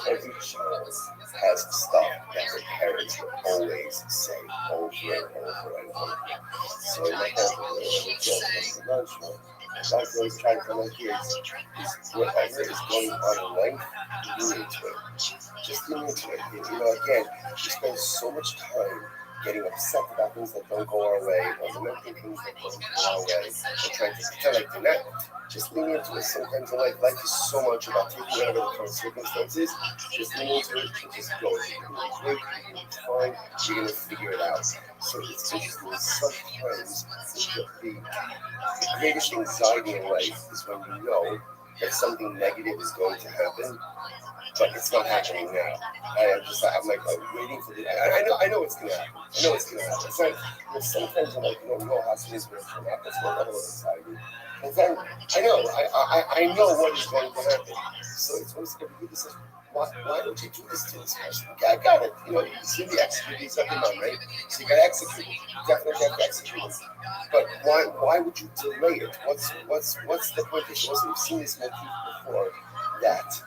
every child has stuff that their parents will always say over and over and over. So my parents will like always trying to come in here is whatever is going on in life, do into it. Just do into it. Again, we spend so much time getting upset about things that don't go our way, or lamenting things that don't go our way, or trying to pretend like they're not. Just lean into it. Sometimes in life is so much about taking whatever the current circumstances, just lean into it and just go. You're going to be great, you're going to be fine, you're going to figure it out. So it's interesting. Sometimes the greatest anxiety in life is when you know that something negative is going to happen, but it's not happening now. I'm waiting for it. I know it's gonna happen. I know it's gonna happen. It's not, sometimes I'm like, we all have things where it's gonna happen. That's what level of anxiety. And then I know what is going to happen. So it's always gonna be this. Why don't you do this to this person? Okay, I got it. It's gonna be executed. It's up in mind, right? So you gotta execute it. You definitely have to execute it. But why would you delay it? What's the point? We've seen this motif before that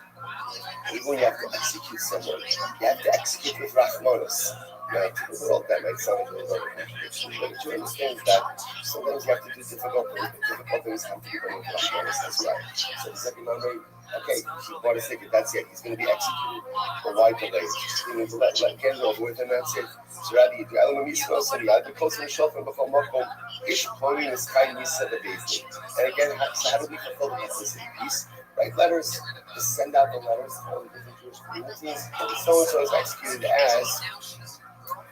even when you have to execute someone, you have to execute with Rahmanis. Now, to the world, that might sound like a little contradiction, but what you understand is that sometimes you have to do difficult things, but difficult things have to be done with Rahmanis as well. So the second memory, okay, he bought his ticket, that's it, he's going to be executed. But why delay it? You need to let get it over with, and that's it. So, Rabbi, the element is so you have to close the shelf and before Marco, Ish Pony is kind of said the basic. And again, so how do we fulfill the necessity piece? Write letters, just send out the letters to all the different Jewish communities. So and so is executed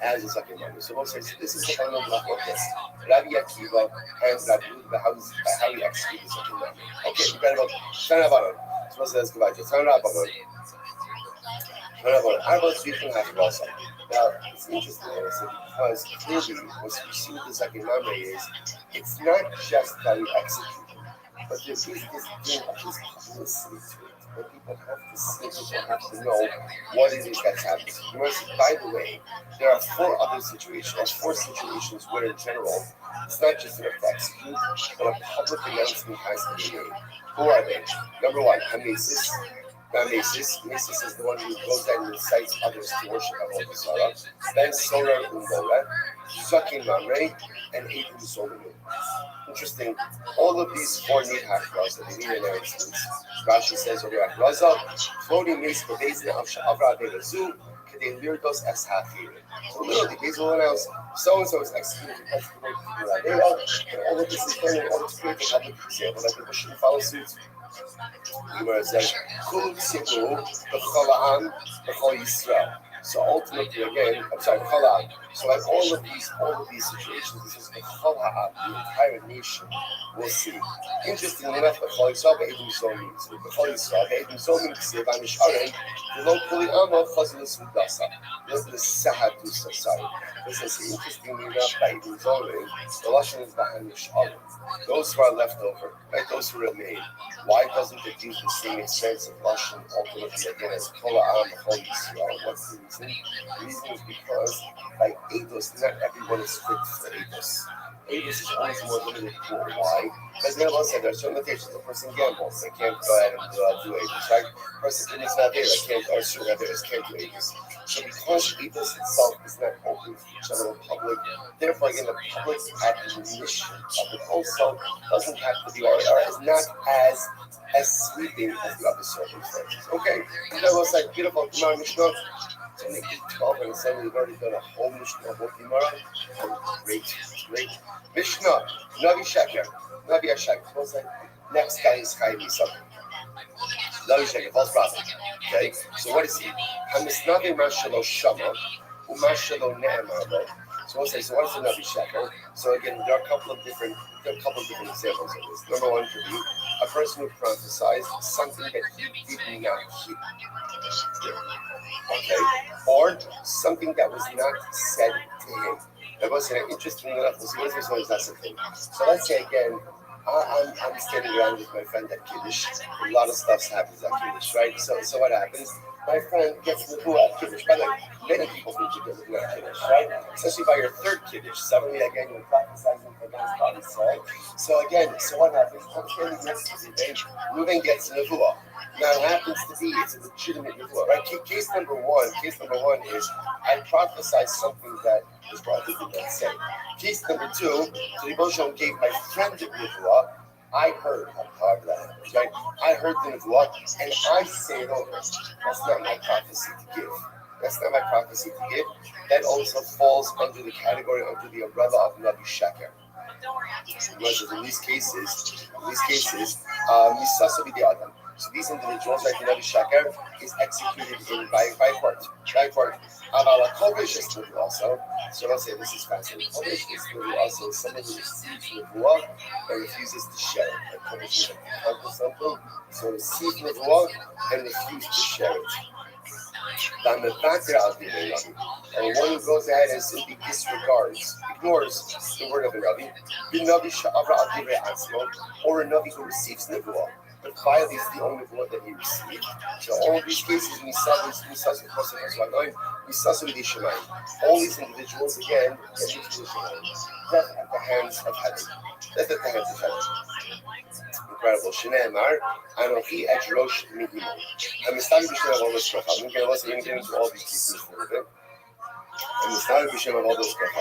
as a second memory. So most says this is the final block of this. Rabbi Akiva and Rabbi Yehuda, how he executed the second memory. Okay, you better go. Turn up on it. So most says goodbye. Turn up on it. Turn up on it. How about speaking half of also? Now it's interesting because clearly what we see with the second memory is it's not just that we execute. But there is this thing of this publicity to it, where people have to see, people have to know what it is that's happening. By the way, there are four situations where in general, it's not just enough to execute, but a public announcement has to be made. Who are they? Number one, Hamesis. Now, Mesis is the one who goes out and incites others to worship Avodah Zarah. Then Sora Umbora, Zakin Mamre, and Eidim Zolomon. Interesting. All of these four need hashras, and they need announcements. Rashi says over at Raza, floating means the basin of Sha'avra de Razu, Kedin Lirdos as Hafir. So literally, these will announce so and so is executed because the way people are and all of this is done in order to create a public example that people shouldn't follow suit. Gemara says, Kul Tzibur B'Cholam B'Chol Yisrael. So ultimately, again, I'm sorry, Cholam. So like all of these situations, this is the Chol Ha'am, the entire nation will see. Interestingly enough, B'Chol Yisrael Be'edim Zomim. So B'Chol Yisrael Be'edim Zomim Ksiv HaNish'arei V'lo Kuli Amma Chazulus V'Dasa. This is the Sahadusa side. This is interestingly enough, Be'edim Zomim, the Lashon is HaNish'arei. Those who are left over, right? Those who remain. Why doesn't it use the same expensive Lashon ultimately again as Kol Ha'am B'Chol Yisrael? What's the reason? The reason is because by Eidos, not everyone is fit for Eidos. Eidos is always more limited to why? Because Neil said there are certain limitations. A person gambles, they can't go ahead and do Eidos, right? A person is not there, they can't, or certain others can't do Eidos. So because Eidos itself is not open to the general public, therefore again the public admonition of it also doesn't have to be or is not as sweeping as the other circumstances. Okay, that was like beautiful Gemara Mishnah. To make it 12 and 7, we've already done a whole Mishnah, whole Gemara. Great. Mishnah, Navi Sheker, Navi Ashek. What's that? Next guy is Chaim Yisrael. Navi Sheker, false prophet. Okay, so what is he? Hamisnavi Mashalo Shama, Umashalo Ne'emar. So what is the Navi Sheker? So again, there are a couple of different examples of this. Number one could be a person who prophesied something that he did not keep. Okay, or something that was not said to him. That was interesting enough. What is that something? So let's say again, I'm standing around with my friend at Kiddush. A lot of stuff happens at Kiddush, right? So what happens? My friend gets the who at Kiddush. By the way, many people think you get the at Kiddush, right? Especially by your third Kiddush. Suddenly again you're prophesizing for God's bodies, right? So what happens? Reuben gets the nevuah. Now it happens to be it's a legitimate nevuah, right? Case number one is I prophesied something that was probably not said. Case number two, the Rebbe gave my friend the nevuah. I heard how that happens, right? I heard the nevuah and I say it over. That's not my prophecy to give. That's not my prophecy to give. That also falls under the category, under the umbrella of Nabi Sheker. Because Misasa be the Adam. So these individuals, like Nabi Sheker, is executed in by court. By court. Avala Kovish is also. So let's say this is fascinating. Kovish is also someone who receives Nebuah and refuses to share it. Like Kovish is like something. So receive Nebuah and refuse to share it. Then the factor of the Rabbi, or one who goes ahead and simply disregards, ignores the word of the Rabbi, the Navi Sha'avra Adire Atzmo, or a Navi who receives Nebuah, but violates the only word that he received. So all of these cases, all these individuals, again, get into the Shemayim. Death at the hands of heaven. Death at the hands of heaven. Incredible. Shneemar, Anochi et Rosh Mihimo. I'm starting to show all this stuff. I'm going to get into all these pieces a little bit. I'm starting to show all this stuff.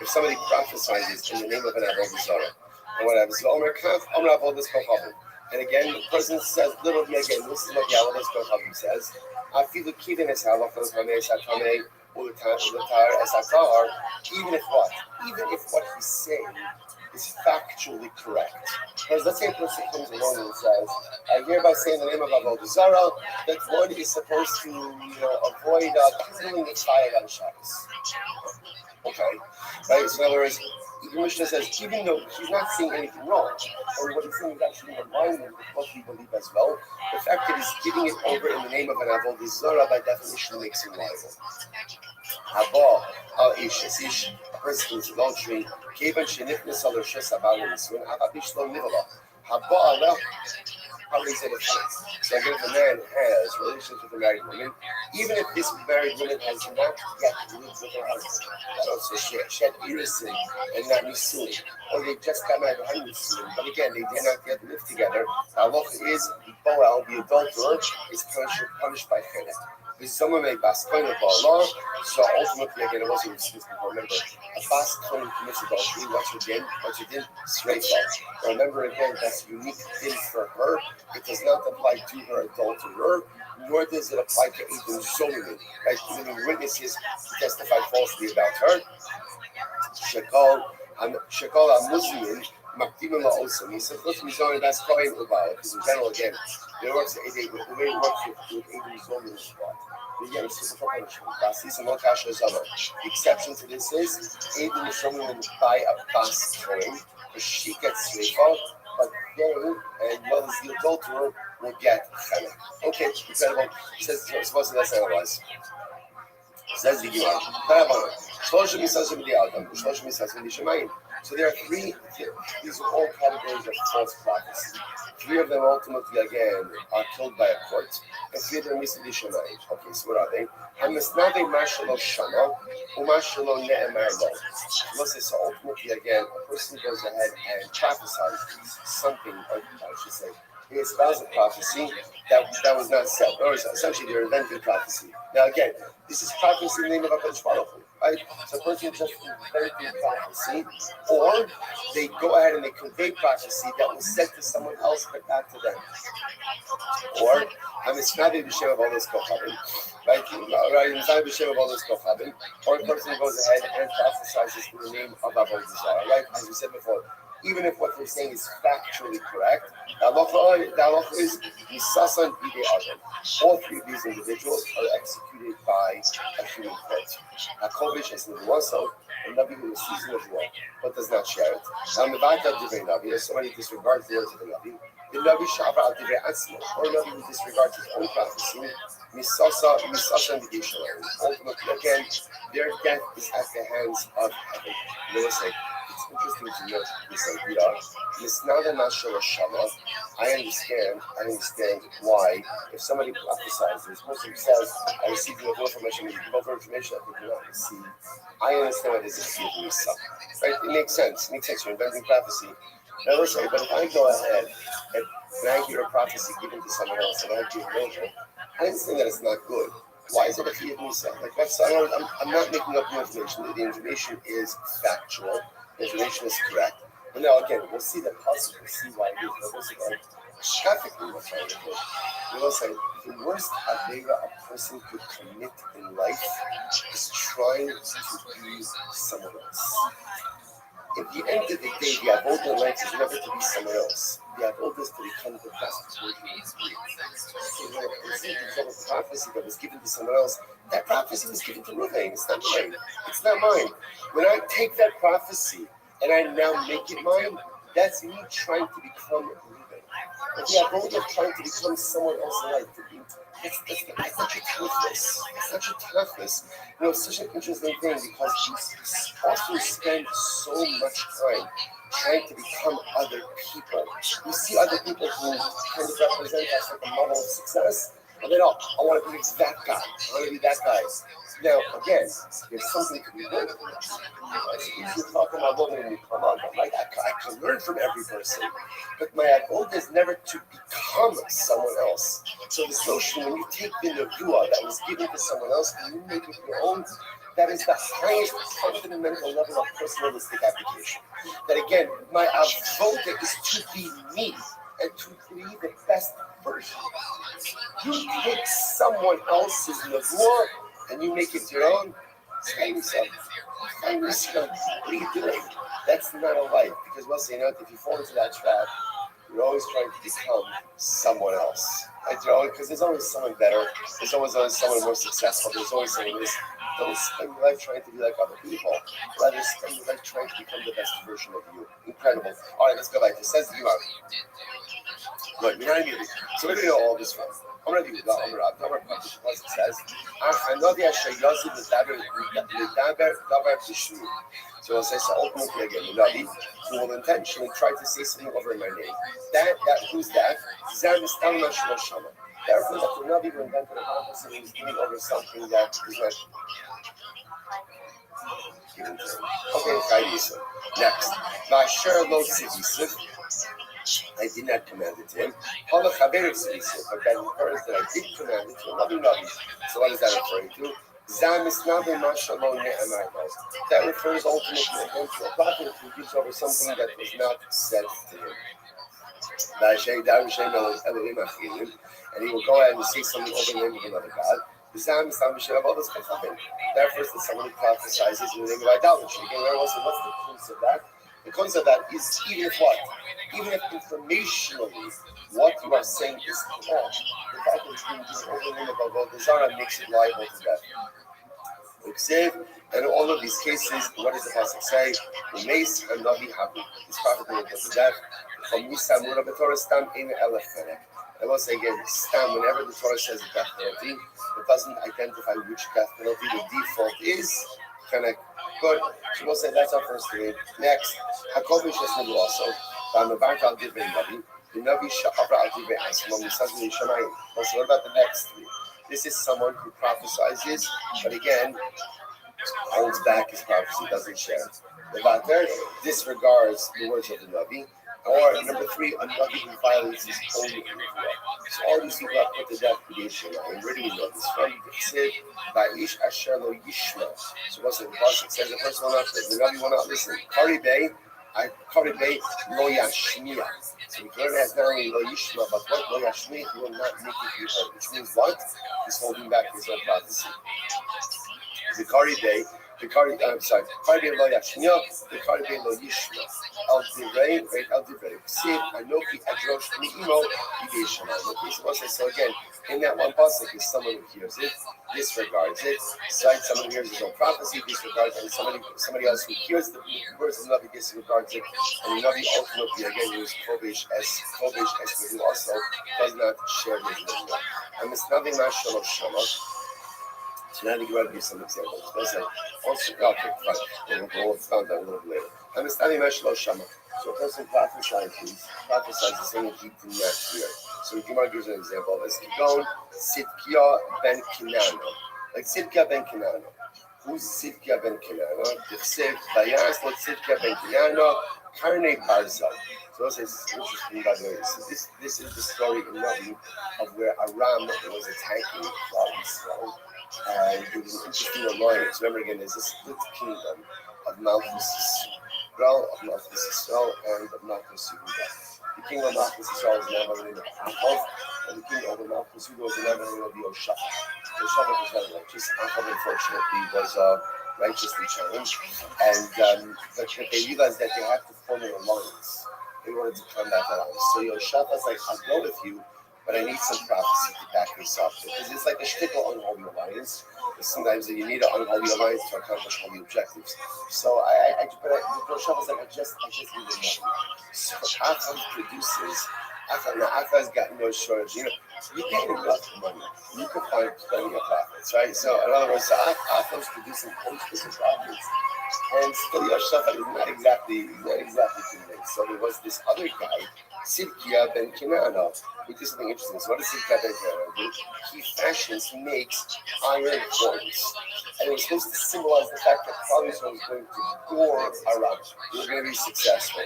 If somebody prophesies in the name of an Avodah Zarah, and whatever, so Omer Kaf, Omer Avodah Zarah. And again, the person says, little bit again, this is what the Avodah Zarah says. I feel the kivin is halachos hamei satamei ulatar esatar. Even if what he's saying is factually correct. Because let's say a person comes along and says, I hereby say in the name of Avodah Zarah that one is supposed to, avoid killing a child on Shabbos. Okay, right? So in other words, the Mishnah says, even though he's not saying anything wrong, or what he's saying is actually in alignment with what we believe as well, the fact that he's giving it over in the name of an Avodah Zarah by definition makes him liable. Haba al-ish, a person who's adultery, kevan shenifnes al-rishas abal nisun, ava bishlo nivala. Haba ala, so again, if a man has relations with a married woman, even if this married woman has not yet lived with her husband, so she had irisin and not nisuin, or they just got married behind nisuin, but again, they did not yet live together, halacha is Boel, the adulterer, is punished by chenek. This someone made bas kohen of Allah, so ultimately again it wasn't excused before. Remember, a bas kohen commits adultery. What's her din? Straight up. Remember again, that's a unique din for her. It does not apply to her adulterer, nor does it apply to Edom Solomon, right? Even witnesses testify falsely about her. Shekol HaMuzmin Makdimim HaOsim. He said, "Look, Mizon, that's Kohen Ubal." Because in general, again, the way it works with Edom Solomon is what? Again, it's super punishment. The exception to this is Edom Solomon by a bas Kohen, because she gets sleifa, but they and well as the adulterer will get chenek. Okay, incredible. It says supposed to that's analyze. Says the Gemara. So there are three. These are all categories of false prophecy. Three of them ultimately again are killed by a court, and three of them is the Shemayim. Okay, so what are they? Hamasnade mashalo shama, umashalo ne'emar lo. So ultimately again, a person goes ahead and prophesies something, or I should say, he espoused a prophecy that was not said, or essentially they're inventing prophecy. Now again, this is prophecy in the name of HaKadosh Baruch Hu, right? So a person just inventing prophecy, or they go ahead and they convey prophecy that was said to someone else but not to them. Or it's not in the shame of all this kochavim, right? It's not in the shame of all this kochavim. Or a person goes ahead and prophesizes in the name of Avodah Zarah, right? As we said before, even if what they're saying is factually correct, the halacha is Misasan Bide Adam. All three of these individuals are executed by a human court. HaKovish is number one, so a Nabi who receives Nebuah but does not share it. Now, Mevata Divrei Nabi, if somebody disregards the words of the Nabi Shavra Al Divrei Atzmo, or a Nabi who disregards his own prophecy, Misasan Bide Shalom. Ultimately, again, their death is at the hands of heaven. They will say, it's interesting to note this idea. Misnada Mashal Shama. I understand why if somebody prophesies, this person says, I received the information, you give over information I did not receive. I understand why this is giving me something. Right? It makes sense. You're inventing prophecy. Now listen, but if I go ahead and I hear a prophecy given to someone else and I give it over, I understand that it's not good. Why is it a Chiyuv Misa? Like that's I'm not making up new information. The information is factual. The information is correct. But now again, we'll see the puzzle. We'll see why it is. But we'll see like graphically what's wrong with it. We will say The worst avera a person could commit in life is trying to be someone else. At the end of the day, the avodah life is never to be someone else. The avodah is to become the best version of you. So when a person gives up a prophecy that was given to someone else, that prophecy was given to Reuven. It's not mine. It's not mine. When I take that prophecy and I now make it mine, that's me trying to become Reuven. But the avodah of trying to become someone else in life, that's such a toughness. It's such a toughness. It's such an interesting thing because we often spend so much time trying to become other people. We see other people who kind of represent us like a model of success, and then, oh, I want to be that guy. I want to be that guy. Now, again, there's something to be learned from it. If you're talking about learning, you come on, right? I can learn from every person. But my goal is never to become someone else. So this notion, when you take the nevuah that was given to someone else and you make it your own, that is the highest fundamental level of personalistic application. That again, my avoda is to be me and to be the best version. You take someone else's nevuah and you make it your own. Find yourself. What are you doing? That's not a life. Because once you know, if you fall into that trap, you're always trying to become someone else. Because there's always someone better. There's always someone more successful. There's always someone who's. Don't spend your life trying to be like other people. Rather, spend your life trying to become the best version of you. Incredible. All right, let's go back. It says the Gemara. Good. So where do we know all this from? I'm going to do it says, so I'll say, so ultimately again, the Navi, who will intentionally try to say something over my name. Who's that? That refers to the Navi who invented a prophecy and he's giving over something that is not given to him. Okay, next. I did not command it to him. But that refers that I did command it to him. So what is that referring to? That refers ultimately again to a prophet who gives over something that was not said to him. And he will go ahead and say something over the name of another God. That refers to someone who prophesizes in the name of idolatry. Again, what's the cause of that? The cause of that is even if what? Even if informationally what you are saying is correct, the fact that it's being used over the name of Avodah Zarah makes it liable to death. And in all of these cases, what does the pasuk say? Umeis and Navi Habu. This prophet will go to death. From Nisamura B'Torah Stam in Eleferet. I will say again, Stam, whenever the Torah says a death penalty, it doesn't identify which death penalty. The default is kind of good. So we'll say that's our first thing. Next, Hakovish is also. The Navi Sha'abra Al Divrei Asmam Nisazmi Shamayim. So what about the next three? This is someone who prophesizes, but again, holds back his prophecy, doesn't share. The Vater disregards the words of the Navi. Or number three, a Navi who violates his own Nevuah. So all these people are put to death creation. And where do we know this from? It said, Ba'ish Asher Lo Yishma. So what's it? It says the person will not listen. The Navi will not listen. Karibay Lo Yashmiya. So the Quran has not only Lo Yishma, but what? Lo Yashmiya, he will not make it be heard. Which means what? He's holding back his own prophecy. The Karibay Lo Yashmiya, the Karibay Lo Yishma. El Divrei. See, Anoki Adrosh Ni'imo Yideshana. So again, in that one pasuk is someone who hears it, disregards it. Someone who hears his own prophecy, disregards it, and somebody else who hears the words of the Navi, disregards it, and the Navi ultimately again who is Kovish as who also does not share his wisdom. And this Navi Mashal of Shama. So now I think you want to give some examples. Okay, fine. We'll found that a little bit later. Understanding Mashal Shama. So a person prophesizes saying he did not hear. So the Gemara gives an example. Let's keep going. Sidkia ben Kinano. Like Sidkia ben Kinano. Who's Sidkia ben Kinano? Dichsev Vayas lo Sidkia ben Kinano Karne Barzal. So this is interesting, by the way. So this is the story in Navi of where Aram was attacking Israel. And it was an interesting alliance. Remember again, there's a split kingdom of Malchus Israel, and of Malchus Yehuda. The king of Malchus Israel is now by the name of Achov, and the king over Malchus Yehuda was another name of Yoshaphat. Yoshaphat was very righteous. Achav, unfortunately, was righteously challenged, and but they realized that they had to form an alliance in order to combat that alliance. So Yoshaphat's like, I'll go with you, but I need some prophecy to back this up, because it's like a shtickle unholy alliance. Sometimes you need an unholy alliance to accomplish holy objectives. So Yoshaphat's like, I just need enough. So Achav produces. Acha's got no shortage. You can't enough money. You can find plenty of profits, right? So in other words, Achav's producing constant profits, and still Yoshaphat is not exactly convinced. So there was this other guy, Sidkia ben Kenana, who did something interesting. So what does Sidkia ben Kenana do? He makes iron horns, and it was supposed to symbolize the fact that Klal Yisrael was going to door around. They were going to be successful.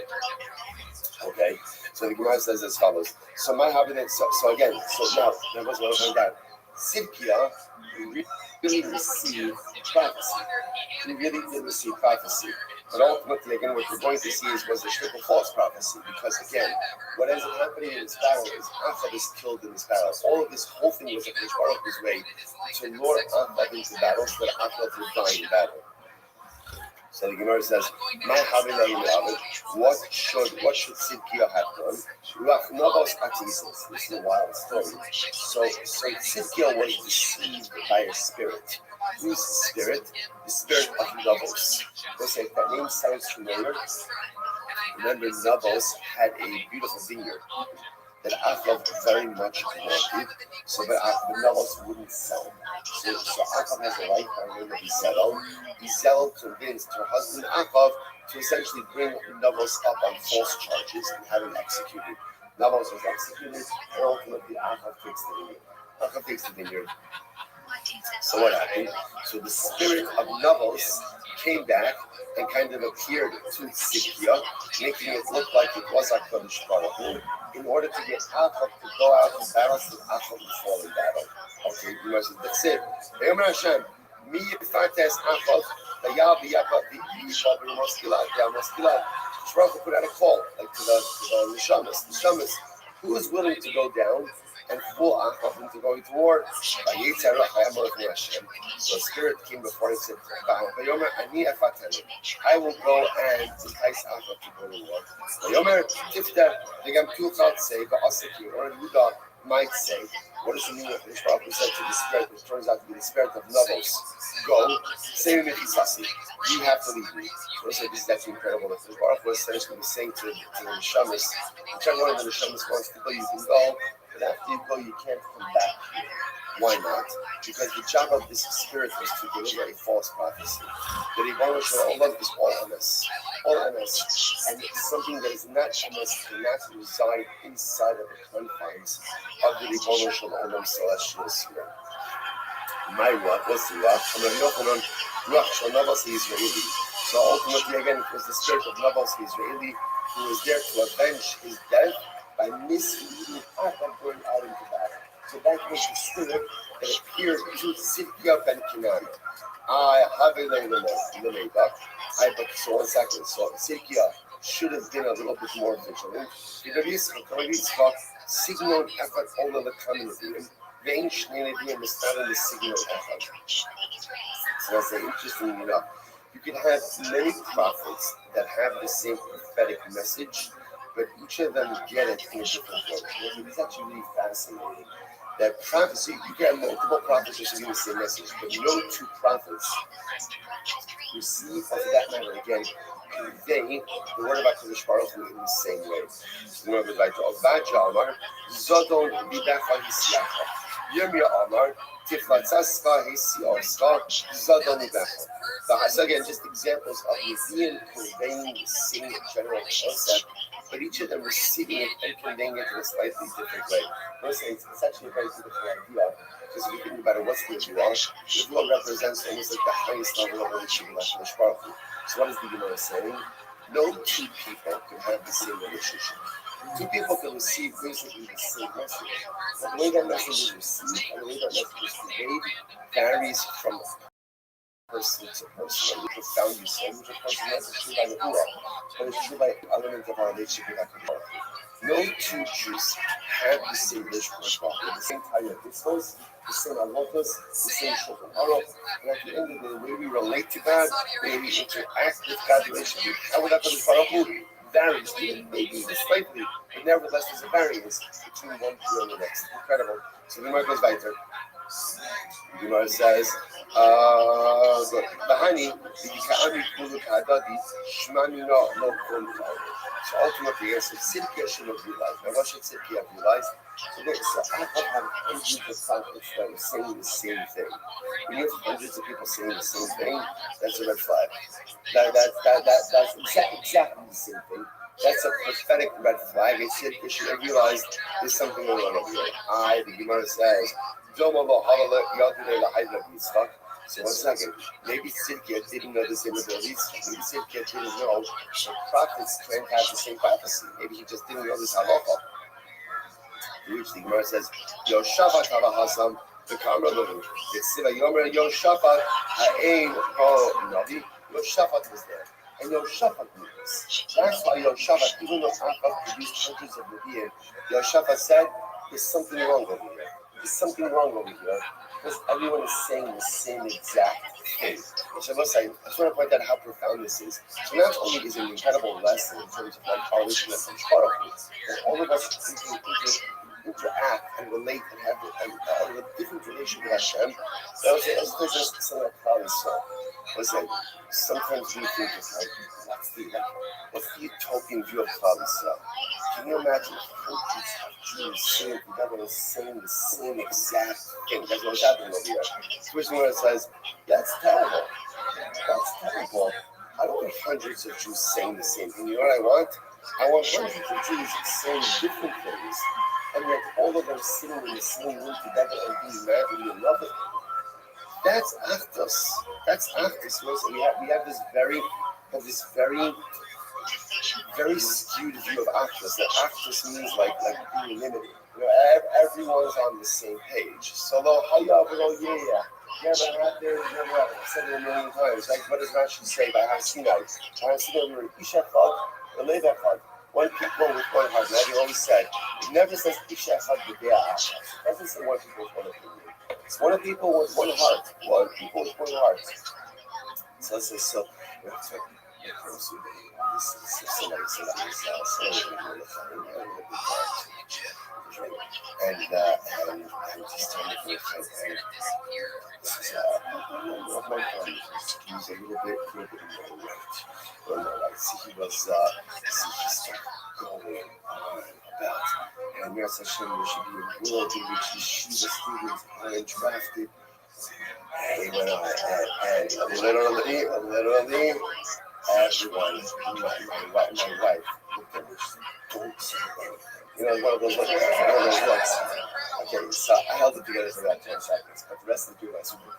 Okay, so the Gemara says as follows. So my habit, so again, so now there was what I that Sidkia really received prophecy. He really did receive prophecy. But ultimately, again, what we're going to see was a triple false prophecy, because again, what ends up happening in this battle is Achav is killed in this battle. All of this whole thing was a Baruch's way to lure Achav into battle so that Achav would die in battle. So the Gemara says, "My what should Sidkia have done?" This is a wild story. So Sidkia was deceived by a spirit. Whose spirit? The spirit of Navos. Listen, if that name sounds familiar, remember Navos had a beautiful vineyard that Achav very much wanted, so that the Navos wouldn't sell. So Achav has a wife by the name of Izel. Izel convinced her husband Achav to essentially bring Navos up on false charges and have him executed. Navos was executed, and ultimately Achav takes the vineyard. So what happened? So the spirit of Navos came back and kind of appeared to Sidkia, making it look like it was HaKadosh Baruch Hu, in order to get Achav to go out and battle so that Achav would fall in battle. Okay, that's it. Ve'omer Hashem, mi yifates Achav, v'yal v'yakov v'yishal v'moskilat. Baruch Hu put out a call, like to the Neshamas. Who is willing to go down and fool Achav into going to war? So a spirit came before him and said, I will go and entice Achav to go to war. Or Yehuda might say, what does the meaning of this? Baruch Hu said to the spirit, which turns out to be the spirit of Navos, go, say to Mephisasi, you have to leave me. So this is actually incredible. If Baruch Hu essentially was saying to the Neshamas, whichever one of the Neshamas wants to go, you can go, but after you go, you can't come back here. Why not? Because the job of this spirit was to deliver a false prophecy. The Ribono Shel Olam is all MS. And it's something that is not MS, cannot reside inside of the confines of the Ribono Shel Olam celestial sphere. My Ruach was the Ruach, Ruach Shel Navos Israeli. So ultimately, again, it was the spirit of Navos Israeli who was there to avenge his death by misleading Achav going out into battle. So that was the spirit that appeared to Sidkia ben Kenana. So 1 second. So Sidkia should have been a little bit more vigilant. Signon Echad Ola Lekanim Vein Shnei Neviim Mistareh Signon Echad. So that's interesting enough. You can have many prophets that have the same prophetic message, but each of them get it in a different way. It's actually really fascinating. That prophecy, you can have multiple prophets receiving the same message, but no two prophets receive, or for that matter, again, convey the word of HaKadosh Baruch Hu in the same way. So remember, like, Ovaja Amar, Zodon Bidacha Hisiacha. Yirmiyah Amar, Tiflatzaska Hisiorska, Zodon Bidacha. So again, just examples of Nevi'im conveying the same general concept, but each of them receiving it and conveying it in a slightly different way. It's actually a very beautiful idea, because if you think about it, what's the Nevuah represents almost like the highest level of relationship with HaKadosh Baruch Hu. So what is the Gemara saying? No two people can have the same relationship. Two people can receive basically the same message, but the way that message is received and the way that message is conveyed varies from person to person. And profound you say, which of course is not true by Nevuah, but it's true by element of our relationship with HaKadosh Baruch Hu. No two Jews have the same Mishkan, the same type of mitzvahs, the same halachas, the same shulchan aruch, and at the end of the day, the way we relate to God, the way we interact with God, the way we how we HaKadosh Baruch Hu varies, maybe slightly, but nevertheless there's a variance between one Jew and the next. Incredible. So the Gemara goes weiter. The Gemara says, "Bahani v'yika'ami kulu ka'adadi shmanu no konfal." So ultimately, yes, Tzidkiah should have realized. Now, what should Tzidkiah have realized? So Apple had hundreds of prophets that were saying the same thing. When you have hundreds of people saying the same thing, that's a red flag. That's exactly the same thing. That's a prophetic red flag. It should have realized there's something going on over here. The Gemara says, so one second, maybe Tzidkiah didn't know the same abilities. Maybe Tzidkiah didn't know the prophets claim to have the same prophecy. Maybe he just didn't know this halacha. Which the Gemara says, Yoshafat hava hasam v'kamra lahu. Yitzira yomer Yoshafat ha'ein ho navi. Yoshafat was there. And Yoshafat knew this. That's why Yoshafat, even though Achab produced hundreds of Nevi'im, Yoshafat said, there's something wrong over here. There's something wrong over here. Because everyone is saying the same exact thing. So I just want to point out how profound this is. So not only is it an incredible lesson in terms of like our relationship and that all of us interact and relate and have a different relationship with Hashem. But also, there's just something like Klal Yisrael. Listen, sometimes we think it's like, what's the utopian view of Klal Yisrael? Can you imagine hundreds of Jews sitting together and saying the same exact thing? That's what's happening over here. First one says, that's terrible. That's terrible. I don't want hundreds of Jews saying the same thing. You know what I want? I want hundreds of Jews saying different things, and yet all of them sitting in the same room together and being mad and in love with them. That's Achdus. That's Achdus. We have this very skewed view of Achdus. That Achdus means like being limited. You know, everyone's on the same page. So never had there, never had it. I've said it a million times. Like, what does Rothschild say by Har Sinai? Har Sinai, we were Isha Chad, Lev Echad. One people with one heart. Rabbi always said, it never says Isha Chad B'dei Achad. It doesn't say one people with one opinion. It's one people with one heart. One people with one heart. So it says, so, you know, somebody said and just trying to think, and this is one of my friends. He was a little bit more right. Well, no, like, see, he started going on about, and Meretz Hashem, there should be a world in which yeshiva students are drafted. And he went on, and literally, everyone, my wife, looked at me, don't say anything. You know, one of those looks. Okay, so I held it together for about 10 seconds, but the rest of the people I super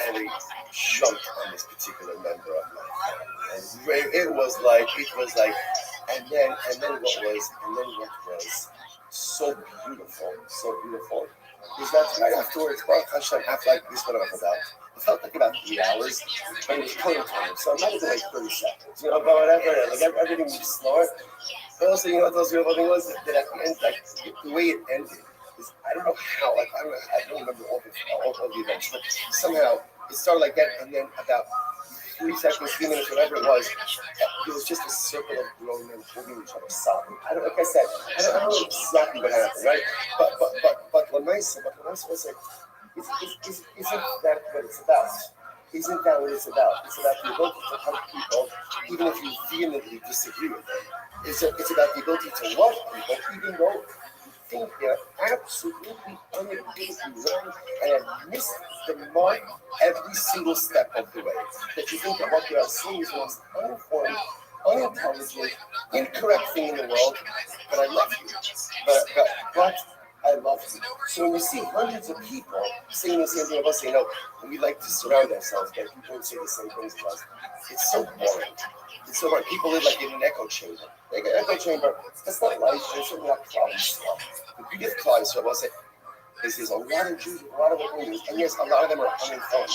and they jumped on this particular member of my family. And it was like, and then what was so beautiful, is that right afterwards, Baruch Hashem, after like this, what I'm about. It felt like about 3 hours, and it was coding time, so it might have been like 30 seconds, you know, but whatever, like everything was slower. But also, you know what the most beautiful thing was? That at the end, like, the way it ended, is, I don't know how, like, I don't remember all the events, but somehow, it started like that, and then about 3 seconds, 3 minutes, whatever it was just a circle of grown men holding each other, sobbing. Like I said, I don't know exactly what happened, right? But Lamaisa was like, isn't that what it's about? Isn't that what it's about? It's about the ability to help people, even if you vehemently disagree with them. It's about the ability to love people, even though you think they're absolutely unequivocally wrong and have missed the mark every single step of the way. That you think that what they are saying is the most uninformed, unintelligent, incorrect thing in the world, but I love you. But I love you. So when you see hundreds of people saying the same thing about us, you know, we like to surround ourselves by people who say the same things to us. It's so boring. It's so boring. People live like in an echo chamber. Like an echo chamber, that's not life. It's not Klal Yisrael. The beauty of Klal Yisrael, I'll say, is there's a lot of Jews, a lot of opinions, and yes, a lot of them are uninformed,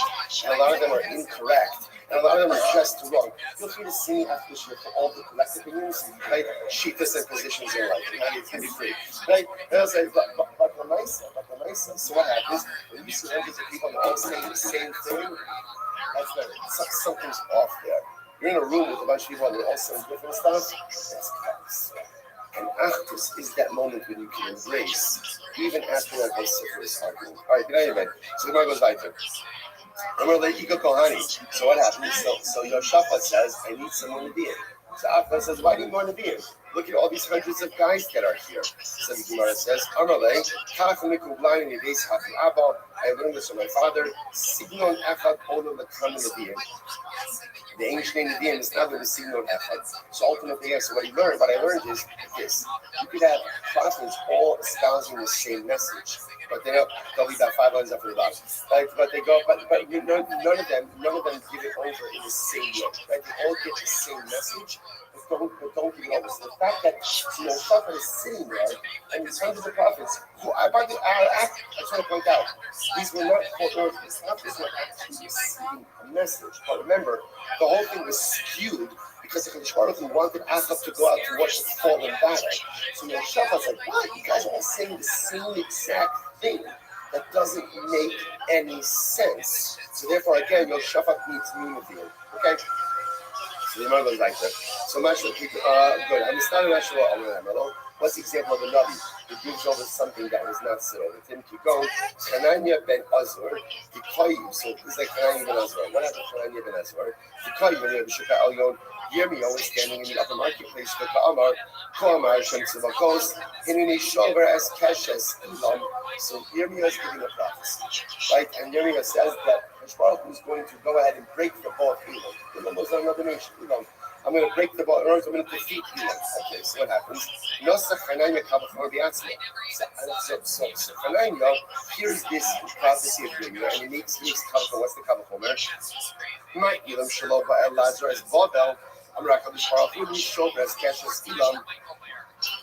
and a lot of them are incorrect, and a lot of them are just wrong. Feel free to see me after the show for all the correct opinions, right? Shitas and positions in life, and how you can be free, right? And I'll say, but the nice. So what happens when you see hundreds of people and they're all saying the same thing? That's better. Something's off there. You're in a room with a bunch of people and they're all saying different stuff. That's chaos. And Achdus is that moment when you can embrace, even after that vociferous argument. All right, good night, so the Gemara goes weiter. Remember, Kohani. So what happens? So Yoshaphat says, I need someone to be in. So Achlan says, why do you want to be in? Look at all these hundreds of guys that are here. So the Gemara says, Amalei, Kachamiku blind in the days Hafi Abba. I learned this from my father. Signon Echad Olam Lekam Leviim. The ancient name of the is not the signal effort. So ultimately, yes, what I learned is this. You could have prophets all espousing the same message, but they'll be about 5 lines up for the bottom. Right? But they go, but none of them give it over in the same way. Right? They all get the same message, but don't give it over. So the fact that Shaphat is sitting there and these hundreds of prophets, who I just want to point out, these were not for earth. These prophets were actually receiving a message. But remember, the whole thing was skewed because the Kadosh Baruch Hu wanted Achab to go out to watch the fallen battle. So Shaphat's like, what? You guys are all saying the same exact thing. That doesn't make any sense. So therefore, again, Shaphat needs unity. Okay? So the Gemara goes like that. So good. I'm starting to what's the example of a Navi who gives over something that was not so? Let him keep going. Hananiah ben Azur, he called you. So it's like Hananiah ben Azur. What happened to Hananiah ben Azur? He called you when you have Shukah Elyon. Yirmiyah was standing in the upper marketplace for Ka'amar, Ko'amar, Shem Tzivakos, Hinuni Shover as Keshes, Elam. So Yirmiyah is giving a prophecy, right? And Yirmiyah says that Baruch is going to go ahead and break the bow of Elam. Elam was another nation. Elam. I'm going to break the bow. In other words, I'm going to defeat Elam. Okay, so what happens? Nosach Hananiah Kabachor Biatzma. So Hananiah hears this prophecy of Yirmiyah and he makes Kabachor. What's the Kabachor? My Elam Shalom Ba'el Lazarus Babel. I'm Rakabish Baruch Hu Shover as Keshes Elam.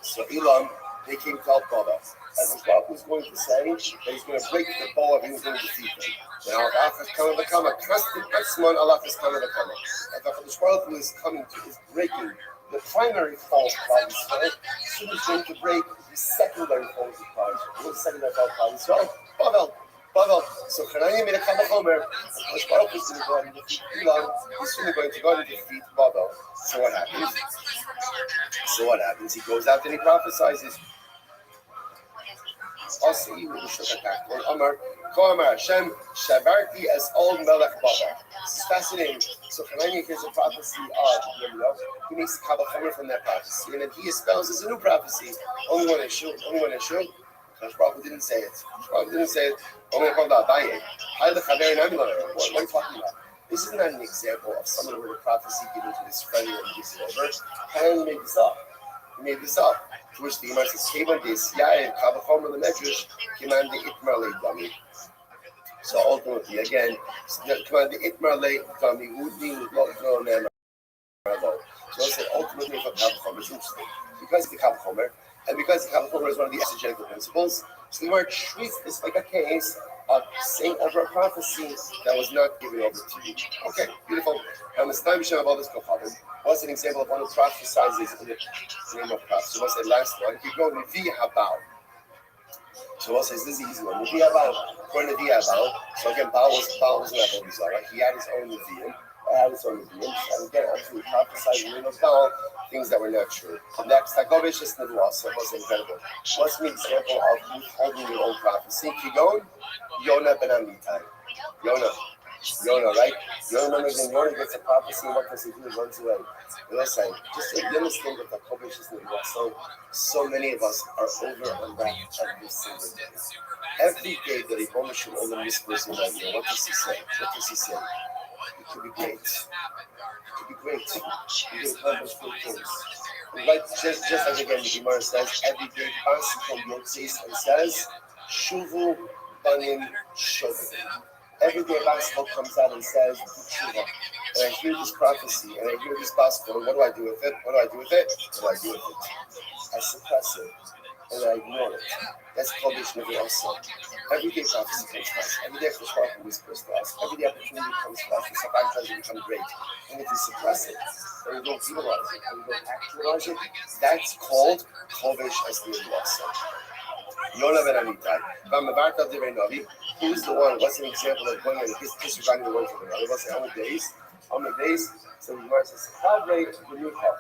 So Elam, they came to help Babel. As the Baruch was going to say that he's going to break the bow and he's going to defeat them. Now, Alaf is coming to come. Trusted Exmon, Alaf is coming to come. And the Baruch Hu is coming to, is breaking the primary false prophets. Soon he's going to break the secondary false prophets. What is the secondary false prophets? Well, Babel. So Hananiah made a Kamachomer. The Baruch is going to go ahead and defeat Elam. He's soon going to go ahead and defeat Babel. So what happens? He goes out and he prophesizes. Also, even the Shukakak or Amar, Koamar Hashem, Shabarti as old Melech Baba. This is fascinating. So Hananiah hears a prophecy of Yirmiyah. He makes a Kabbalah from that prophecy, and then he espouses a new prophecy. Only one issue. Kadosh Baruch Hu didn't say it. Only called Abaye. What are you talking about? This is not an example of someone who had a prophecy given to his friend and this is over. Hananiah made this up. To which the Gemara says, "Kevan this Yair Kavachomer the Medrash Keman the Itmar Le Dami." So ultimately, again, Keman the Itmar Le Dami Udi Lo Nemar Lo. So I said ultimately for Kavachomer is interesting because the Kavachomer and because the Kavachomer is one of the exegetical principles. So the Gemara treats this like a case of saying over a prophecy that was not given over to you. Okay, beautiful. And the time we show about this Kochavim. What's an example of one who prophesizes in the name of prophecy? So what's the last one? If you go Nevi Habal. So what says this is the easy one? Nevi Habal. For Nevi Habal. So again, Baal was not a Mizrah, right? He had his own Nevi'im. And again, actually prophesied in the name of Baal things that were not true. Next, Hagovish is Nevuah. What's incredible? What's an example of withholding your own prophecy? Kigon, Yonah ben Amitai. Yonah, right? Yonah remembers when Yonah gets a prophecy, what does he do? He runs away. Listen, just you understand that the Hagovish is Nevuah. So many of us are over on that every single day. Every day that a woman should only whispers in my ear, what does he say? It could be great. You can accomplish good things. Like just like again, the Gemara says, every day passes from Yotzis and says, Shuvu Banim Shovim. Every day a basketball comes out and says, Shuva. And I hear this prophecy and I hear this basketball. What do I do with it? I suppress it. and I ignore it. That's called Vishnu also. Every day prophecy comes to us. Every day Cheshbon whispers to us. Every day opportunity comes to us. The Sabbath doesn't become great. And if we suppress it, and we don't utilize it, and we don't actualize it, that's called Kovish as the also. Yona ben Amitai. From the back of the Navi, who's the one? What's an example of going and disregarding the word of the Navi? What's the on the days? So the Gemara says, Chavrei B'Micha.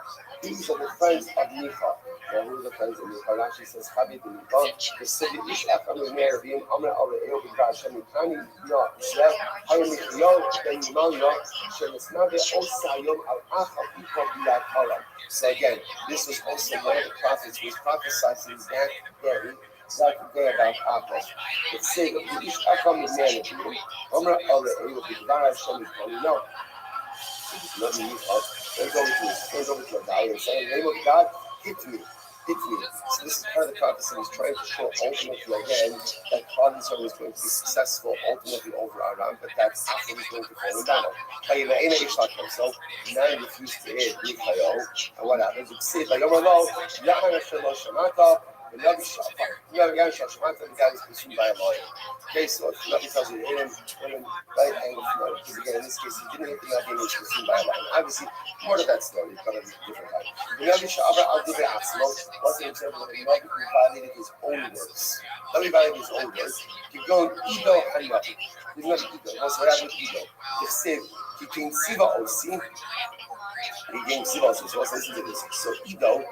These are the friends of Micha. Now, who are the friends of Micha? Rashi says, Chavrei B'Micha. The city Ish Echad Meir V'Yim Amr Al Re'eu B'Gar Hashem Mikani Ya Zeh Hayom Michayo Ben Yimal Ya Shem Esnave Osa Yom Al Ach Al Icha B'Yad Haram. So again, this was also one of the prophets who was prophesying that day. Like a day about apples. It says, "Ish Acham Meir Amr Al Re'eu B'Gar Hashem Mikani Ya." Let me goes over to a guy and say, in the name of God, hit me. So this is part of the prophecy. He's trying to show ultimately again that Klal Yisrael is going to be successful ultimately over Aram, but that Achim is going to fall in battle. So now he refused to hit Michael, and what happens? It's said, the guy is consumed by a lion. Okay, so if Rabbi tells you to hit him right angle from the because again, in this case, he didn't hit the Navi and he was consumed by a lion. Obviously, more of that story, but at a different time. The Navi Sha'ava al-Divrei Atzmo was an example of a Navi who violated his own words. Navi violated his own words. Keep going, Ido Hanavi. He's not Ido. What's what happened with Ido? He said, he came Siva Osi. He came Siva Osi. So let's listen to this. So Ido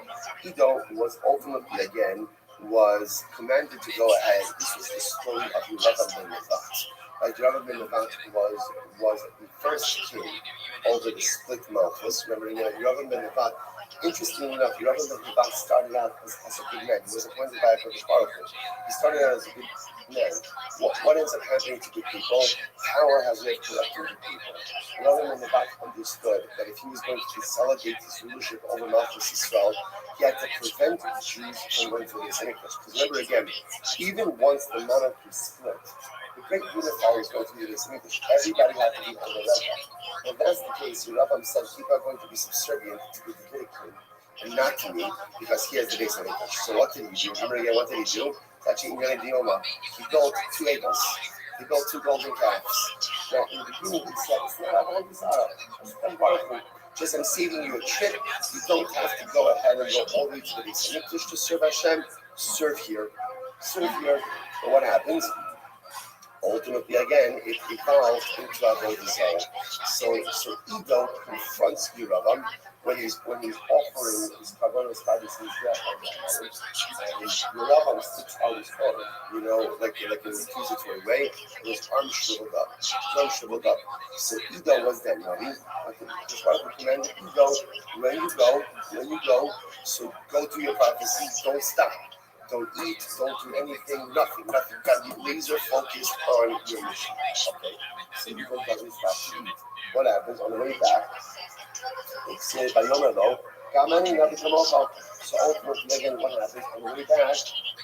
was ultimately again was commanded to go ahead. This was the story of Rabbi ben Nevat. Like Rabbi ben Nevat was the first king over the split Malchus. Remember, Rabbi ben Nevat. Interestingly enough, Rabbi ben Nevat started out as a good man. He was appointed by a Baruch. He started out as a good man. What ends up happening to good people? Power has led corrupting good people. Rabbi ben Nevat understood that if he was going to consolidate his rulership over Malchus Israel, he had to prevent the Jews from going to the English. Because remember again, even once the monarchy split, the great unifier is going to be the English. Everybody had to be under Rabbi. If that's the case, Rabbi said people are going to be subservient to the Davidic king and not to me because he has the base of English. So what did he do? Remember again, what did he do? Actually, he built 2 eagles. He built 2 golden calves. Now, in the beginning, he said, it's not about this Arab. Just I'm saving you a trip. You don't have to go ahead and go all the way to the base. And to serve Hashem, serve here. But what happens? Ultimately, again, it evolved into Avodah Zarah. So Ido confronts Yeravam when he's offering his kavanos by his death, and Yeravam sticks out his hand, like in an accusatory way, and his arm shriveled up. So Ido was that Navi. Just want to command Ido, when you go, so go do your prophecy, don't stop. Don't eat, don't do anything, nothing. You got to be laser focused on your mission. Okay? So you doesn't stop to eat. What happens on the way back? It says by Yomer though, so ultimately again what happens on the way back,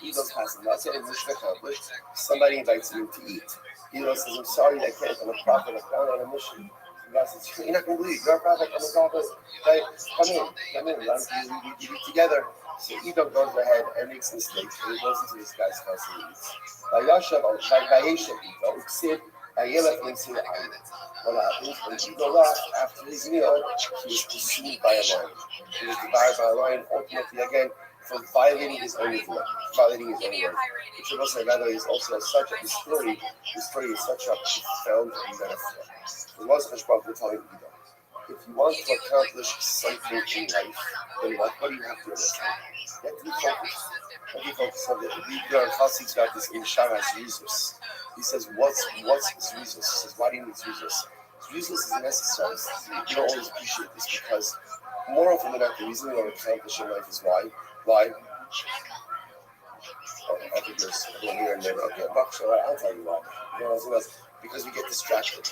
he goes past him. That's it, mission accomplished. Somebody invites him to eat. He says, I'm sorry, I can't, I'm a prophet, I'm down on a mission. God says, you're not going to believe, you're a prophet, I'm a prophet. Right? Come in, we eat together. So Edom goes ahead and makes mistakes, and he goes into this guy's house and eats. What happens when Edom left after his meal? He was consumed by a lion. He was devoured by a lion, ultimately again for violating his own word. Which I will say, by the way, is also such a story. The story is such a profound metaphor. It was Cheshbon telling Edom, if you want to accomplish something in life, then what do you have to understand? You have to be focused. You have to be focused on it. Karl speaks about this in Shara Jesus. He says, what's Jesus? He says, why do you need Jesus? Jesus is necessary. You don't always appreciate this because more often than not, the reason we don't accomplish in life is why? Why? Oh, I think there's a little here and there. Okay, I'll tell you why. Because we get distracted.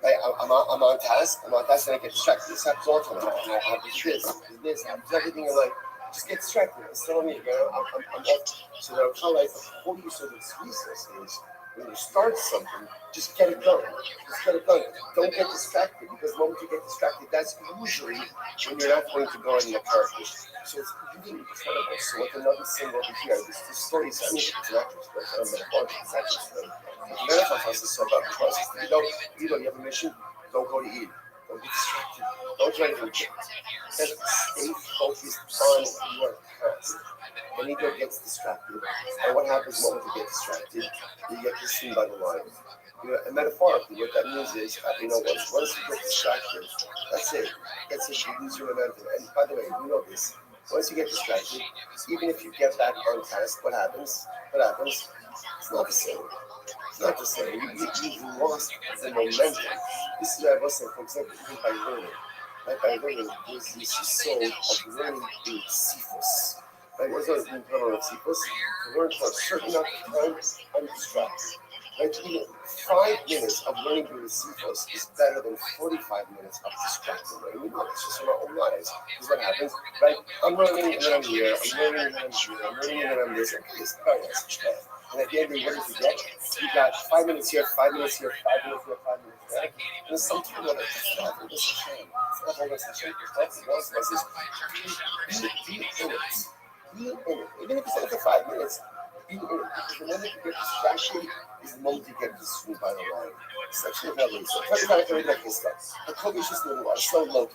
Right? I'm on task, and I get distracted. This happens all the time. I have this, everything in life. Just get distracted. It's telling me, I'm off. So that I'm trying to the whole use of this resource is When you start something, just get it done. Just get it done. Don't get distracted because the moment you get distracted, that's usually when you're not going to go in the character. So it's really incredible. So with another single over here, this story is, I mean, it's an actor's story, but I'm going to call it it's actor's story. The benefit of this so about the process. You have a mission, don't go to eat. Don't get distracted. Don't try to just stay focused on your task. When ego gets distracted, and what happens when you get distracted? You get consumed by the line. And metaphorically, what that means is, once you get distracted, that's it. That's it. You lose your momentum. And by the way, you know this. Once you get distracted, even if you get back on task, what happens? What happens? It's not the same. It's not the same. You've lost the momentum. This is what I was saying, for example, even by learning. Right? By learning, there's this soul of learning in Cephas. Right? What's the internal of Cephas? To learn for a certain amount of time undistracted. Right? 5 minutes of learning through the Cephas is better than 45 minutes of distracted learning. We know this just from our own lives. This is what happens, right? I'm learning and then I'm here, I'm learning and then I'm here, I'm learning and then I'm this, okay, it's very nice. And at the end of the day, what did you get? You got 5 minutes here, 5 minutes here, 5 minutes here, 5 minutes there. And there's something about it. It's not all this shame. It's not all this shame. That's the most of us is be in it. Be in it. Even if it's only for 5 minutes, be in it. Because the moment you get distracted is the moment you get consumed by the line. Section of Revelation. So tell me about it like this stuff. I told you just a little while. So low.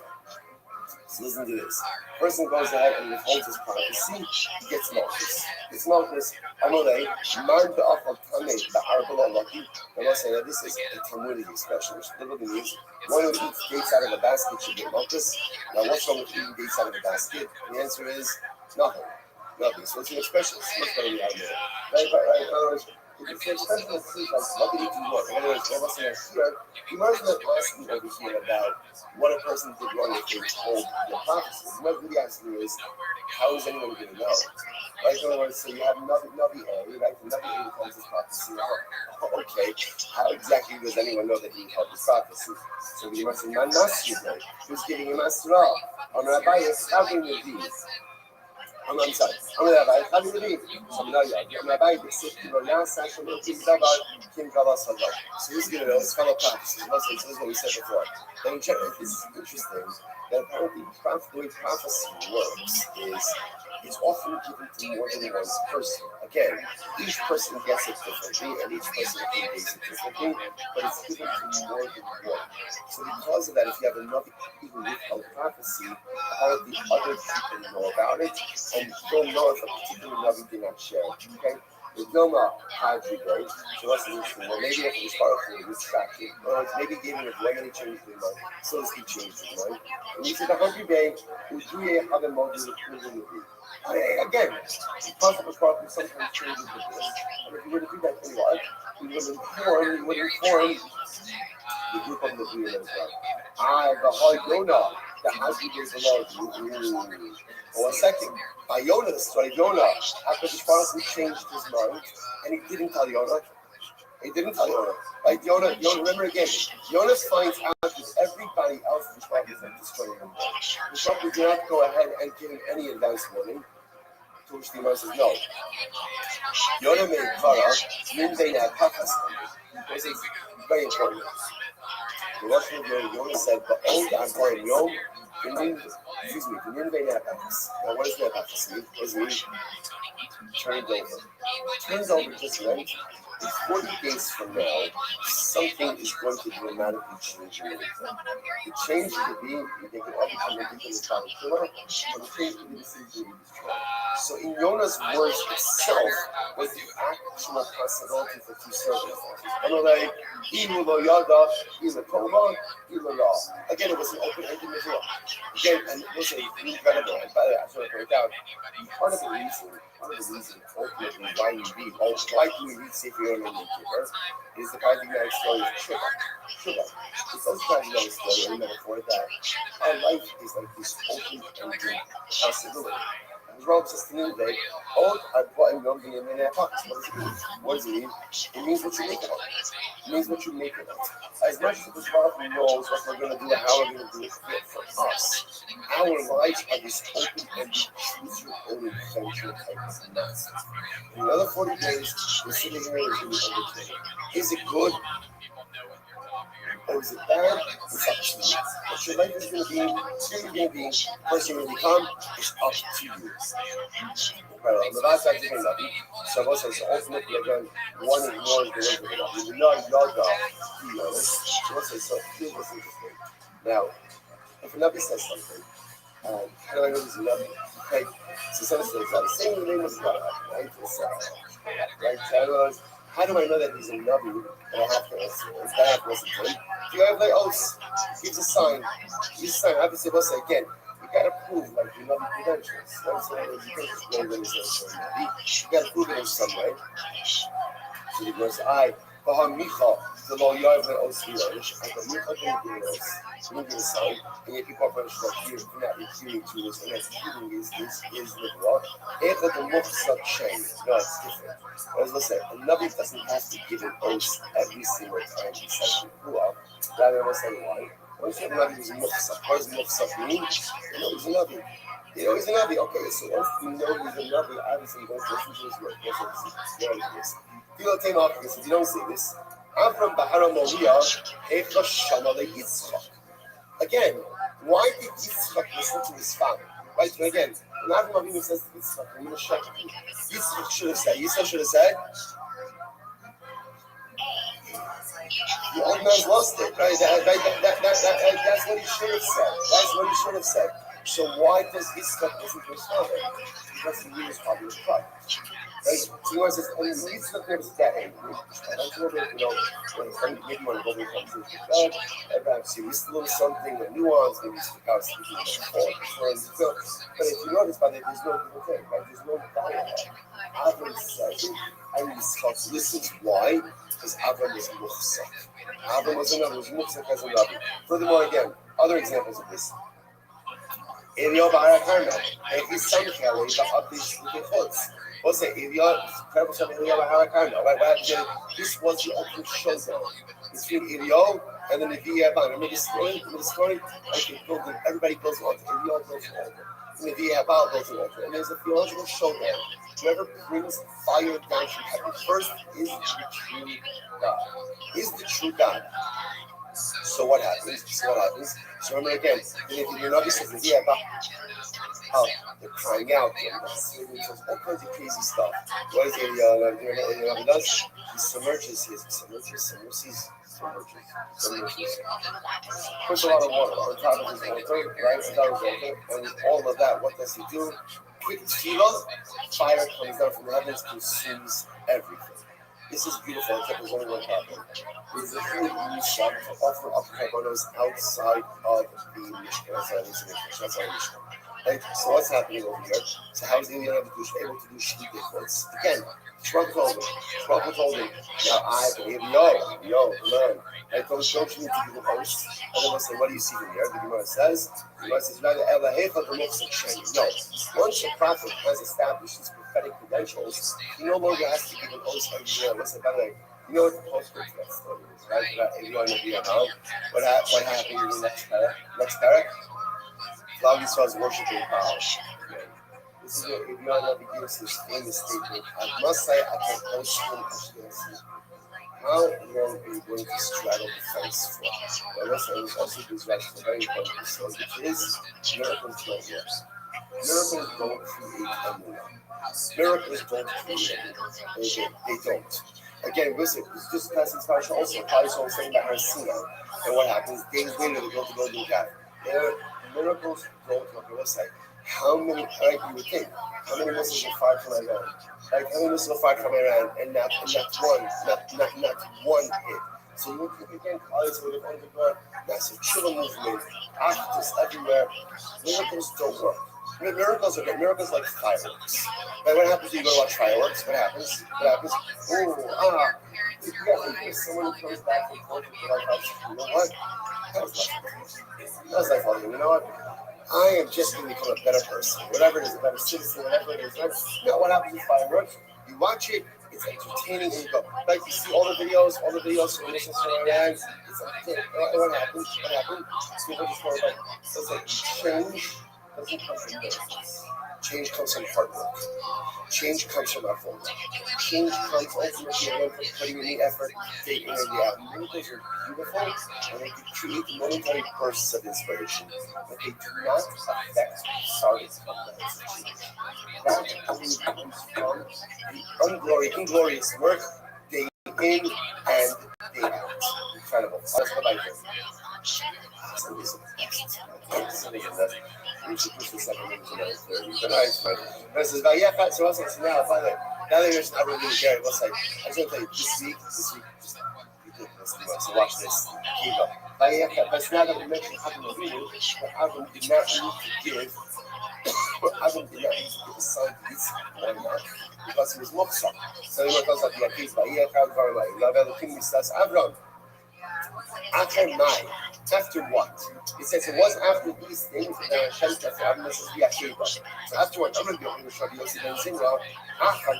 So listen to this. Person goes ahead and withholds his prophecy, he gets malchus. Gets malchus. Amalei, man be'afal tamei ba'arbala lucky. I must say that this is a Talmudic expression, which literally means one who eats dates out of a basket should get malchus. Now, what's wrong with eating dates out of a basket? The answer is nothing. Nothing. So it's an expression. It's much better than I know. Right? In other words, it's an expression that seems like lucky to work. In other words, what was saying here, you might as well ask me over here about what a person did wrong if they told the prophecy. What really asking you is, how is anyone going to know? Right? In other words, so you have Navi A, right? The Navi A tells his prophecy. Okay, how exactly does anyone know that he held his prophecy? So we must say, Man Nasri, who's giving him Asra? On Rabbi is covering the deeds. I'm sorry. I'm Rabbi. How do you believe? So Rabbi, the safety of Yasa, Kim Dabar, Kim Gavasada. So he's going to know his fellow prophecies. This is what we said before. Then we check this is interesting. That apparently the way prophecy works is it's often given to more than one person. Again, each person gets it differently, and each person communicates it differently, but it's given to more than one. So because of that, if you have another even withheld prophecy, apparently other people know about it, and don't know if a particular Navi did not share it. Okay? With Noma Hadri Day, so that's interesting. Well, maybe if it was powerful, distracted, or maybe giving it remedy changed their mind, so to speak, changed their mind. And he said, the 100-day, Uduye have a model again, because it was probably sometimes changes with this. And if you were to do that a lot, you would inform the group of the Buddha as well. The hard Yonah, the Haji is the Lord. For a second, Yonah, the story of Yonah, after the prophet changed his mind, and he didn't tell Yonah. He didn't tell Yonah. Like Yonah, remember again, Yonah finds out that everybody else in the prophet is destroying him. The prophet did not go ahead and give him any advance warning. To which the Imam says, no. Yonah made Kara, means they have Hafas. This is very important. The Russian Yonah said, the old Agor Yom, the Nin they have Hafas. Now, what does that Hafas mean? What does it mean? Turned over. Turns over just meant, in 40 days from now, something is going to dramatically change in it. The change could be, they could all become a people of Kala Killer, or the change could be the city to be destroyed. So in Yonah's words itself was the actual possibility for two circumstances. Another, Ilu lo yada, Ilu tova, Ilu la. Again, it was an open-ended Mitzvah. Again, and it was incredible. And by the way, I sort of wrote down, part of the reason, ultimately, why do we read Sefer Yonah and Kippur, is the paradigmatic story of Shiva. It's also paradigmatic story, a metaphor that our life is like this open-ended possibility. Rob says to me today, what does it mean? What does it mean? It means what you make of it. It means what you make of it. As much as the Baruch knows what we're going to do and how we're going to do it for us, our lives are this open-ended, choose-your-own adventure type of nonsense. In another 40 days, we're sitting here and doing everything. Is it good? Or is it bad? It's up to you. What your life is going to be, who you're going to be, the person you're going to become, is up to you. Right, the last time doing that, some of us has ultimately again, one ignores the way of it. You're not so what's it? So here's what's interesting. Now, if a Nabi says something, how do I know this is a Nabi? Okay, so someone says, saying the name of God, right? Right? So how do I know that he's a Nabi? And I have to answer. It's that I have to listen to him. If you have like oaths, he gives a sign. He gives a sign. I have to say, what's again? You gotta prove like your Nabi credentials. That's what you can't just go with his Nabi. You gotta prove it in some way. So he goes, Micha, the law you have oaths here, which I go, Micha can do this. You give a sign, and yet people are punished like here, you're not adhering to this, and that's hearing is the law. If the Mukhsa change, no, it's different. As I said, a Nabi doesn't have to give an oath every single time he says Ruah. Rather than say why. Once you have a Nabi who's a Mukhsa, what does Mukhsa mean? You know he's a Nabi. You know he's a Nabi. Okay, so once you know he's a Nabi, obviously you don't listen to his word. You know this. People take off because if you don't see this, I'm from Bahara Moria, Echa Shamale Yitzchak. Again, why did Yitzchak listen to his father? Right? And again, when Avraham Avinu says to Yitzchak, I'm going to show you. Yitzchak should have said, the old man's lost it, right? That's what he should have said. That's what he should have said. So why does Yitzchak listen to his father? Because he knew his father was pride. Right? So he wants to, and Yitzchak never said that angry. And that's a little bit, when maybe when a woman comes to his God, everyone see this little something, a nuance, maybe it's the house, but if you notice, by the way, there's no little thing, right? There's no dialogue. Avram says it, and Yitzchak listens. Why? Because Avram was Muchsak. Avram was another, was Muchsak as a Rabbi. Furthermore, again, other examples of this. Eliyahu Ba'arakarna, and his son Kelly, the Abdish Likichotz. What's it? Eliyahu Ba'arakarna, right? This was the ultimate showdown between Eliyahu and the Nevi Yaban. Remember the story? Okay, everybody builds an altar. Eliyahu builds an altar. The Nevi Yaban builds an altar. And there's a theological showdown. Whoever brings fire down from heaven first is the true God. Is the true God. So what happens? So remember again, the Nabi says, they're crying out, all kinds of crazy stuff. What is the Nabi does? He submerges. Puts a lot of water on top of his altar, right? And with all of that, what does he do? Quick tefillah, fire comes down from the heavens, consumes everything. This is beautiful, except there's only one problem. It's a huge Mishnah to offer up korbanos outside of the Mishnah. That's our Mishnah. Right? So what's happening over here? So how is the Indian able to do shlichut? Again, Trump told him, now I believe, learn. Right? Don't you need to give an oath? And then we'll say, what do you see from here? The Gemara says, no. Once a prophet has established his prophetic credentials, he no longer has to give an oath every year. Listen, by the way, you know what the postscript to that story is, right? What happened in the next parak? Cloud Yisrael worshiping Baal. This is what Rabbi gives his famous statement. I must say, I can't post him Ashkenazi. How long are you going to straddle the fence for? Well, listen, it also gives rise to a very important story, which is miracles don't work. Miracles don't create anyone. Miracles don't create anyone. They don't. Again, listen, it's just passing Spanish also. Probably someone saying about Har Sinai. And what happens? Days later, they go to Golden Calf. Miracles don't work. Let's say, how many, like you would think, how many missiles are fired from Iran? Like, how many missiles are fired from Iran and not one hit? So you would think again, college would have undergone massive chiller movement, activists everywhere. Miracles don't work. Miracles are good. Miracles like fireworks. Like what happens when you go to watch fireworks? What happens? Someone who comes back from court with their life, you know what? That was life altering. You know what? I am just going to become a better person. Whatever it is, a better citizen, whatever it is. Right? You know what happens with fireworks? You watch it, It's entertaining and you go, like you see all the videos from Muslims from Iran. It's like, what happened? What happened? People just go like, so it's like change doesn't come from business. Change comes from hard work. Change comes from effort. Change comes ultimately from putting in the effort, day in and day out. Miracles are beautiful and they can create momentary bursts of inspiration, but they do not affect solid compounds of change. That only comes from the inglorious work day in and day out. Incredible. That's what I think. Something is we should push this up a little tonight. But nice, man. But it says, Vayechat, so also now, by the way, now that you're not really Gary, what's like, I just want to tell you, this week, just ridiculous. So watch this. Keep up. Vayechat, but now that we mentioned Adam Avinu, but Adam did not need to give, Adam did not need to give a son to Yitzchak. Why not? Because he was Moksha. So he goes like, Yaakov, Vayechat, Varmai, Lav Elohim, Misas, Avram. After nine, after what? It says it was after these things that Hashem said to Abraham, this is the Akiva. So afterwards, I'm going to be able to show you Ben Zimra, after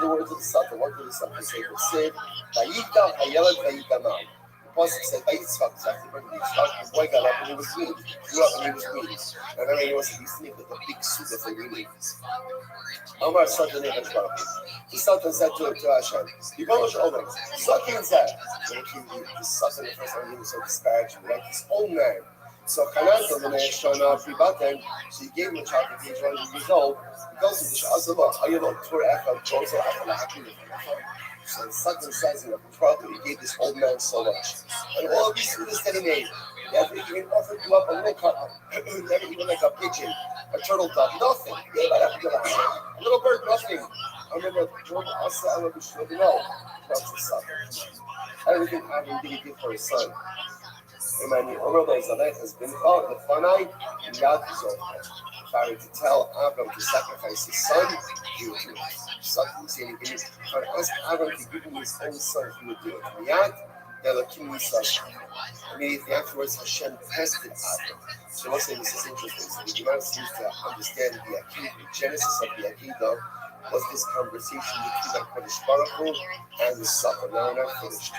the words of the Satan, what did the Satan say? It said, Vayita Hayelad Vayita Mam. The Pasuk said, Vayitzvak, exactly what the boy got up and he was green. Grew up and he was green. And then he was sleeping with a big suit that they really. Omar Satan the Sultan said to Hashem, Yibolosh Omer, Sultan said, the Sultan, the first time he was so disparaging, like his own man. So Chananta, when they showed up pre-button, so he gave him a child at age 1 years old. He goes to the Shazallah, Ayalot, Tur Echad, Joseph, Achal, so the Sultan says in the prophet, he gave this old man so much. And all of these students that he made, never even offered you up a little cup, never even like a pigeon, a turtle dove, nothing. A little bird, nothing. I remember, I remember, no, that's the son. Everything Adam did he give for his son. Imani Omer Zalech has been called the Fanai Yad Zohar. Pharaoh to tell Abram to sacrifice his son, he would do it. Something saying he asked Abram to give him his own son, he would do it. Miyad, Elohim Yisrael. Immediately afterwards, Hashem tested Abram. So let's say this is interesting. So the Gemara seems to understand the Akedah, the genesis of the Akedah was this conversation between HaKadosh Baruch Hu and the Satan. Now we're not finished.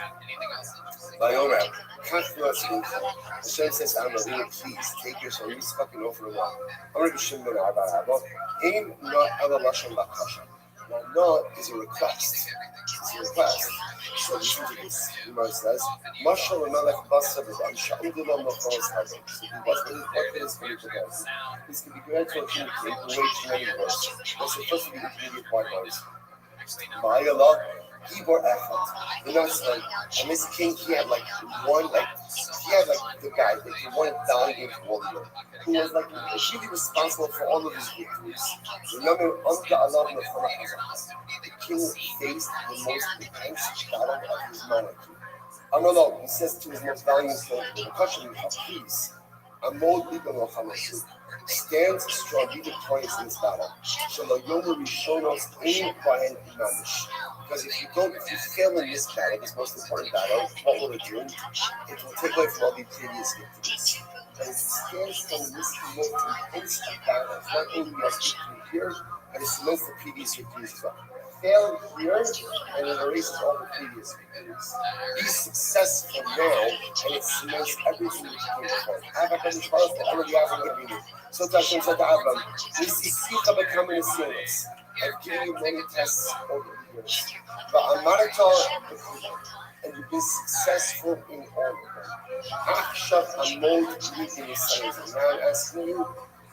Vayomer, Hashem says, I'm really please take your son. He's fucking over the wall. I'm going to be Shimon Abba. Aim not Ella Lashon Bakasha. Now, no is a request. It's a request. So listen to this. Gemara says, Mashal Melech Basa B'Dam Sha'udullah Machos Hazim. So he was really what is going to go. This can be granted to a king who waged many wars. What's supposed to be the immediate white ones? Ma'ayallah, he bore Echad. The next one, and this king, he had the guy, like the one valiant warrior, who was like really responsible for all of his victories. Remember, the king faced the most intense battle of his monarchy. Amrullah, he says to his most valiant soldier, the question is, please, Amod Libano Hamasu, stand strong, be victorious in this battle. Because if you fail in this battle, this most important battle, what will it do? It will take away from all the previous victories. And if you stand strong in this most intense battle, not only must victory here, but it cements the previous victories as well. Fail here, and it erases all the previous victories. Be successful now, and it cements everything that you came before. HaKadosh Baruch Hu already Avram Avinu. So Hashem said to Avram, "Nisisicha b'kamei nesilos. I've given you many tests over the years, but and you've been successful in all of them. Achshav amod meeting the now I'm asking you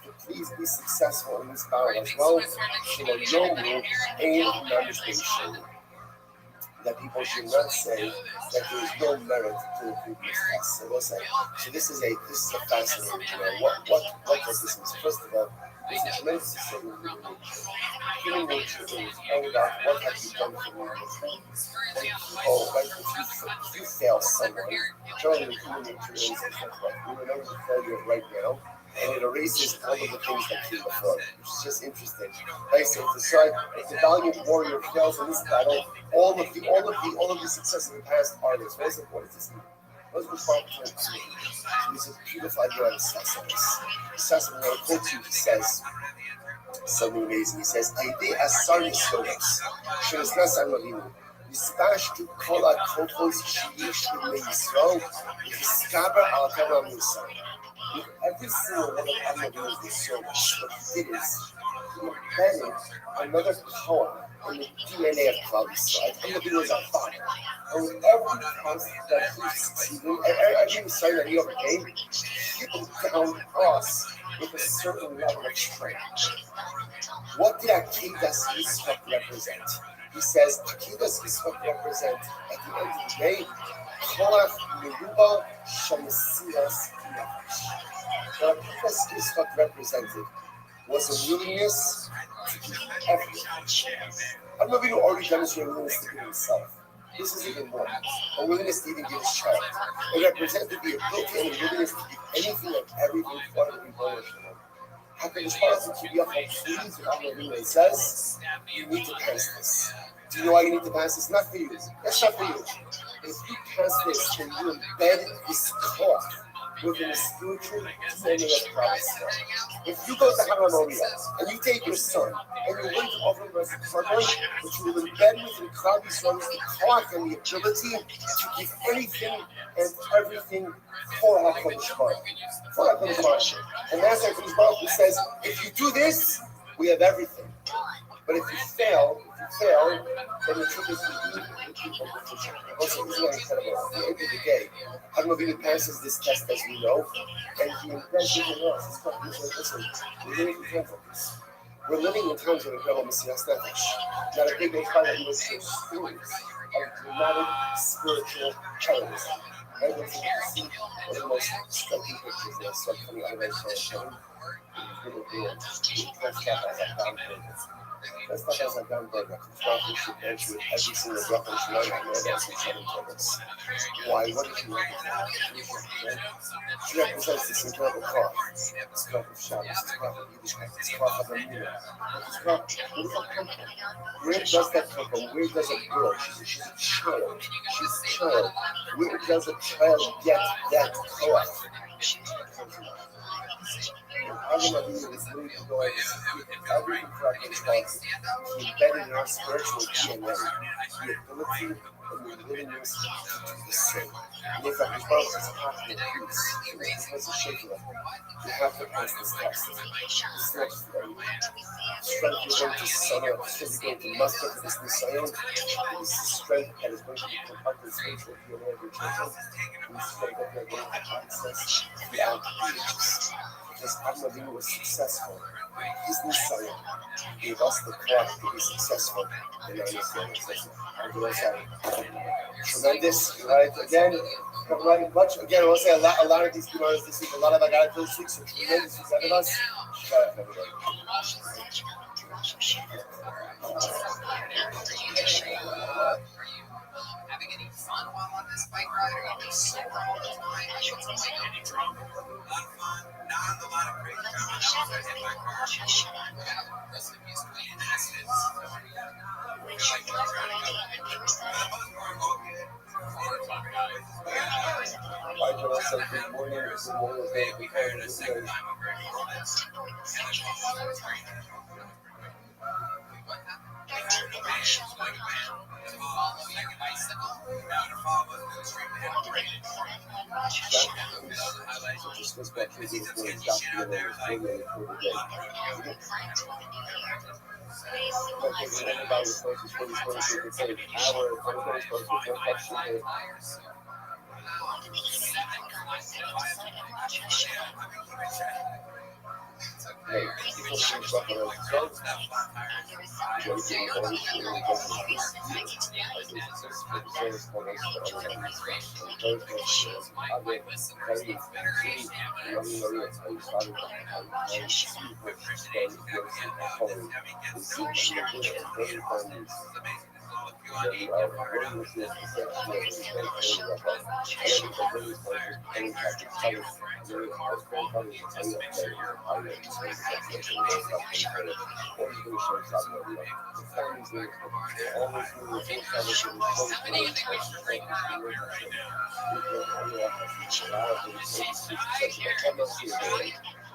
to please be successful in this battle as well. That people should not say that there is no merit to the previous test. So we'll say, so this is a fascinating. What does this mean? First of all, there's a tremendous statement of human nature. Human nature is all about what have you done for me before. Right? If you fail someone, generally human nature is like you remember the failure right now, and it erases all of the things that came before, which is just interesting. Like so, if the valiant warrior fails in this battle, all of the successes in the past are this. What does this mean? What does the Prophet mean? He's a beautiful idea of Sassanis. Sassanis, when I quote you, he says, Something amazing. He says, "Aidei asar yisoros, shenisnas Avinu, nispashtu kol hakofos sheyesh b'nei Yisrael, v'hiskaber al kavam Musa." With every single one of Avinu's yisoros, what he did is he embedded another power in the DNA of Klal Yisrael. Avinu was our father, and with every task that he succeeded, every sign that he overcame, he endowed us with a certain level of strength. What did Akedas Yitzchak represent? He says Akedas Yitzchak represent at the end of the day, Korach Meruba Shamasiras Nefesh. What Akedas Yitzchak represented was a willingness to give everything. I don't know if you already demonstrated a willingness to give himself. This is even more. A willingness to even give his child. It represented the ability and the willingness to give anything and everything for the emotional. HaKadosh Baruch Hu pleased with Avinu. It says, you need to pass this. Do you know why you need to pass this? Not for you. That's not for you. If you pass this, then you embed this cloth within the spiritual DNA of Christ. If you go to Hamamoria and you take your son and you wait to offer him as a partner, but you will embed within Klal Yisrael the cloth and the ability to give anything and everything for HaKadosh Baruch Hu. For HaKadosh Baruch Hu. And that's HaKadosh Baruch Hu says, if you do this, we have everything. But if you fail, then the truth is also, isn't that incredible? At the end of the day, Avinu passes this test as we know, and he embeds within us. Listen, we're living in times like this. We're living in times of incredible Messias Nefesh. Not a big part of those stories of dramatic spiritual terrorism. And what's interesting, one of the most striking pictures that I saw coming out of Israel, that's not as a gun burger. We should enter with every single drop of Shemai and more than 7 turtles. Why? What did you want? She represents this incredible car. This car of Shabbos, this car of Yiddishkeit, this car of Amina. Where does that come from? Where does that come from? Where does a girl? She's a child. She's a child. Where does a child get that car? Avinu is going to go and everything for He embedded in our spiritual DNA the ability and the willingness to do the same. And if Rabbi is talking in peace, because of shaking of him, you have to pass this test. It's not just very strength you're going to summon up, strength you're going to muster for this Nisayon. It is the strength that is going to be compacted spiritual DNA of your children. And this strength that they're going to access throughout the ages. Because Avinu was successful. His Nisayon gave us the craft to be successful in our Nisayon. Tremendous, right? Again, much. Again, I want to say a lot of these Gemaras this week, a lot of Agadah this week, so tremendous is ahead of us. Shut up, everybody. Having any fun while on this bike ride, or you just so wrong with my any drama? Not fun, not a lot of crazy drama. I hit my car. Rest of you playing accidents. Good morning. We hired a second time over at Just goes back to the documentary for the day. Everybody was supposed to say hour, supposed to hey, people think about the results.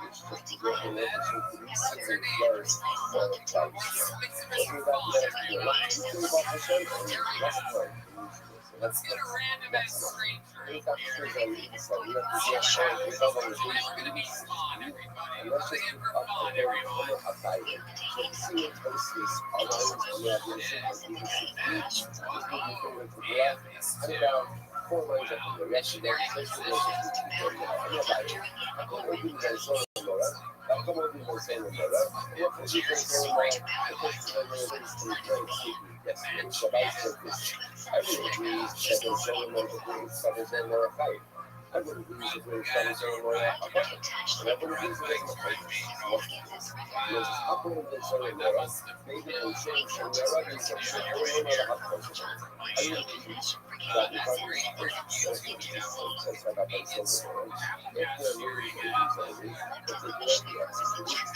it's just to get an opportunity to sit and learn more about it. What we got left here, let's just think about the show and let's learn. So Let's get a random ass next one. stranger We in got here. things on the inside. We have to Yeah, get sure. on the inside on the Tonight's gonna be fun, everybody. We're in for fun, everyone. about it. So the senior places are always on the aviation and even just moving forward to the left and about 4 lines up in the yesterday, especially those of you people and about it. Como organização agora, como organização agora, e a organização agora, depois de ter uma yes, it's about service. I wouldn't agree that there's only one degree, so there's only one fight. I wouldn't agree that there's only one apartment. And I wouldn't agree that there's no fight. There's a couple of there's only one, maybe in change, and there are these that should only one other outpost. I wouldn't agree that if I was first, since I got my son with one, if they're really going to do something, if they do have the execution,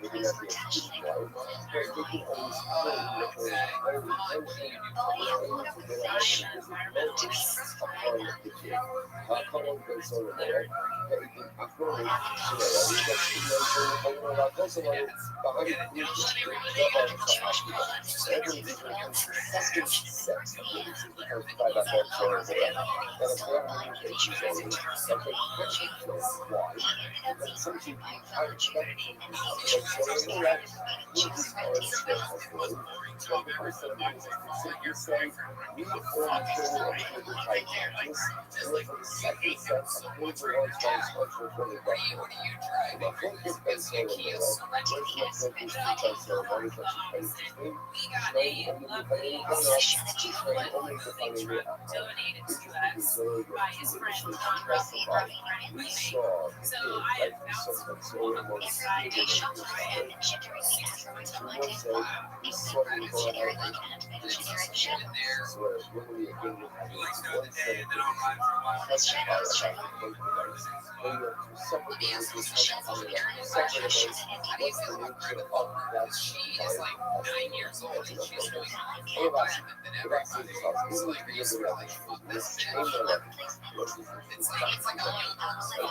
maybe not the execution line, but they can always play with their own intention, aim to get out of the motives upon the kid. Como organização agora, ele tem a cor, ele já se lançou como uma coisa lá para o grupo, trabalho para a vida. Every different second set of things because by that whole story there. And it's one of the things that they question why. Because some people are expecting to say, well, we just are successful. So the person is simply saying, we only show up with the type changes, and then for the second set of paper on transfer for the government. And the whole book is saying, there's no focus because they're very much interesting. We got a lovely Only only to find a way out. donated Which to is us very by his good. friend Which is John Rabbi. we saw the So kid, I like have we found said, some that so on the much side bigger than of this my kid. We will say, we saw him go out and shit in there. so really again with Like start one the set day of and then I'll ride for a while. things when you're separate things with separate events, what's the nature of that She is time like of 9 years old and she's the more Hey, that's than that's everybody. the sauce. It's Even like if you look at this chain of it's like a young person.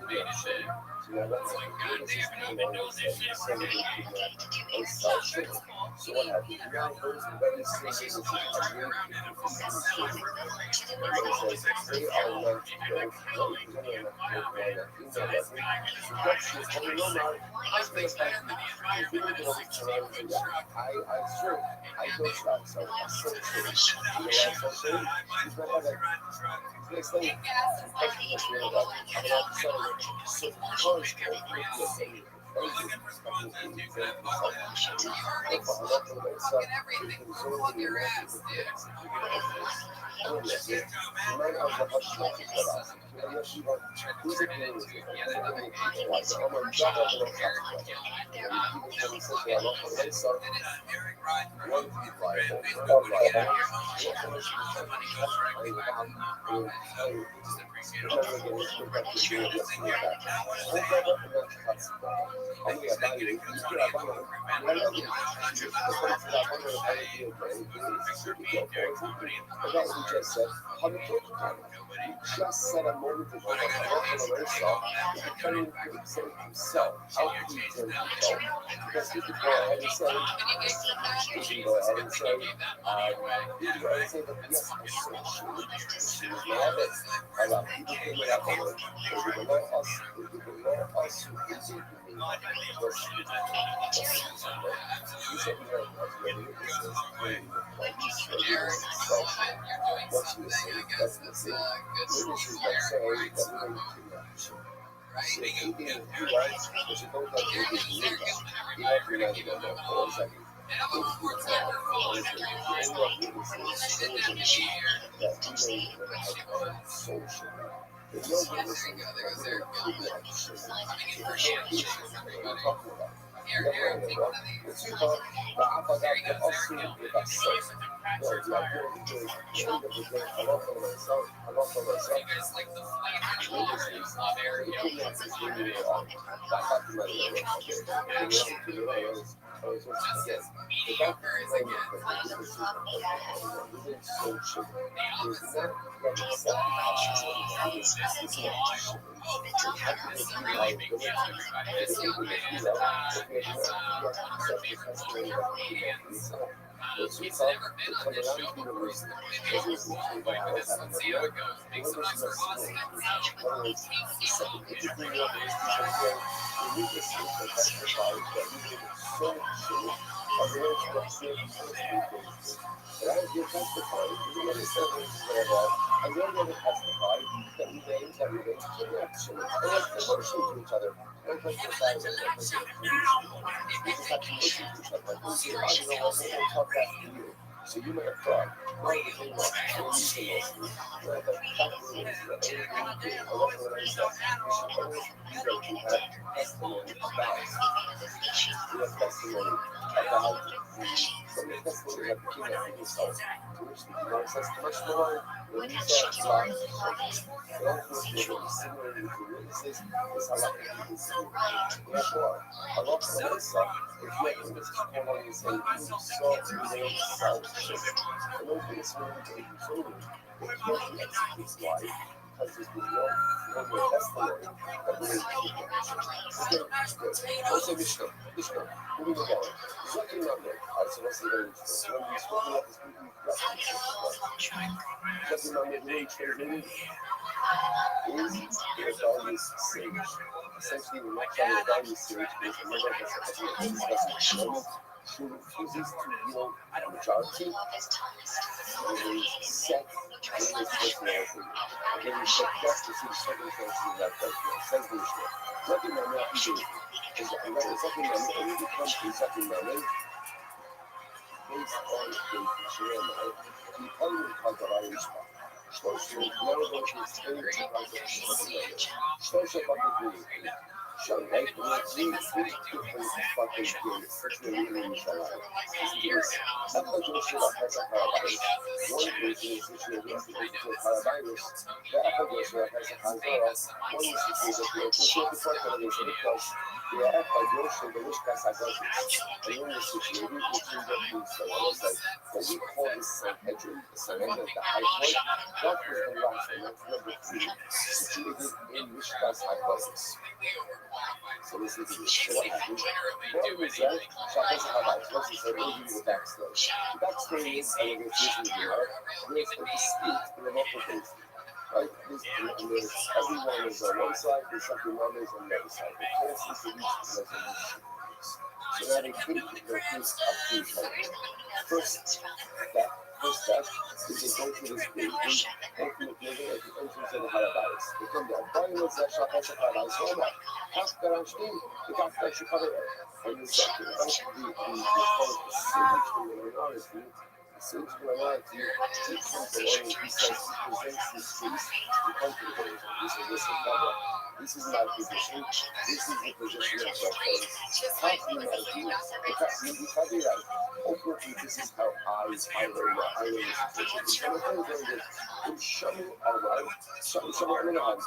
Made it shit. so now that's Like, God damn it, I've been doing this shit for 10 years. so what happened? Now those very same things that are really they say they are not those very clear so that's just I mean, no matter I spent time if you look at all these surroundings I sure I go shop so I so you know what I'm saying? He's not like next thing that's real about I'm not saying so cars can't be the same just said a moment ago that the local Rothschild is becoming himself. How can he turn himself? Because he could go ahead and say, he can go ahead and say, he can go ahead and say that yes, I so choose my habits. Allah, people came without the Lord. They will know us, they will know us who is in me. Verse 2. He said, no, as many witnesses, like he said, himself. What's he saying? That's the thing. Witnesses that say that we don't do that. So he didn't do that, but you don't have to do that. He had to let it go for 1 second. If you have witnesses, you only have witnesses, that we don't even have social. There's no witnesses that we don't do that. So there's no issue. What are you talking about? وتشوفها بعقدك بأصل بتحصل. No, the idea is the end of the day, I love for myself, I love for myself. Witnesses, the kidnappers really back up to my level, okay? The reality of it is, I was just, again, the back of my level, the witnesses of the within social, is not like sacrifice, it's not it had to make you liability. If it didn't make you up, okay, you have to accept the testimony of the people for yourself. But she thought to come around to the reason, this is usually what I was having. The other version of story. In other words, the second 53-year-old is people here, the witnesses that testified that we did so shit are the ones who observed the first three things. And as you're testifying, you know the ceremonies whatever, and you're going to testify that we named everything kidnapped children. And let's listen to each other. One person aside, one person we just have to listen to each other. Like, listen, I don't know what we'll talk after you. So you might have thought, one of the things that we're using this, that the fact is that everything we do, I love what I said, we should always be that we have testimony about. We have testimony about from the testimony of the king of himself, to which the Lord says much more when we said love. And ultimately, what we similarly to witnesses is how lucky people see. Therefore, Allah for myself, if you have witnesses come along and say, you saw me sell shit, and those witnesses will be taken children, they can't be executed. Why? Because there's been no more testimony that we need to keep them. Okay, good. Don't say Mishnah. Mishnah. Moving along. Second number. Alright, so let's see what it is. When we spoke about this, second number, really translated, is the rebellious sage. Essentially, the next on the rebellious sage is a member of the discussing who refuses to yield a majority and is set in his personality. Again, we check just to see the circumstances of that person. Says the Mishnah. Second number, is that another second number only becomes a second number based on the Shema. He only comes out of Ishma. שלושה לא נצאים שלושה בקבוקים שם נצאים fucking kids in Yerushalayim. That's the Joshua Pesach Harabais. One person is situated to the Harabais. The other Joshua Pesach Harabais. One is situated to the Harabais because the other Joshua the Mishkas Harabais. And one is situated to the Harabais. What we call the Sanhedrin, the Sanhedrin, the high point. That was the last one. That's number 3. Situated in Mishkas Harabais. So listen to this. So what happened? What was that? Shabbos Harabais. Let's just say, we'll give you the backstory. The backstory is, I will go through the right? There's a dispute in the local base. Right? There's everyone is on one side, there's something one is on the other side. They can't seem to reach the resolution. So now they take their case up to each other. First step is they go to this big ultimate level at the entrance of the Harabais. They come down. Why was that Shabbos Harabais? So much. After I'm still, the guy that you cover it. And the second, the sage in the minority, the sage in the minority, he comes along and he says, he presents his case, he comes to the village and he says, listen, brother, this is my position, this is the position of my case. How can you not do this? You can't be right. Ultimately, this is how I learned the situation. And the thing is, in Shamu Arad, Shamu Arad,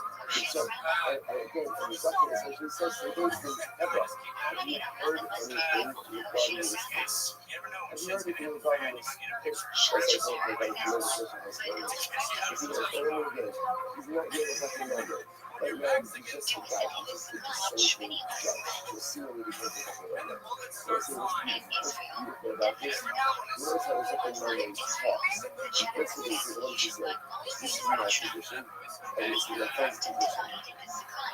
and again, and the second essentially says, they go to Hebron. Have you heard anything regarding this case? Have you heard anything regarding this case? As I hope that I know the person has done this. If you don't know again, he's not here to fucking number. Right now, he's just a guy. He just did the same thing just to see what he did right now. What's beautiful about this? Notice how the second Monday talks. He basically said, what did he say? This is my position, and this is my friend's position.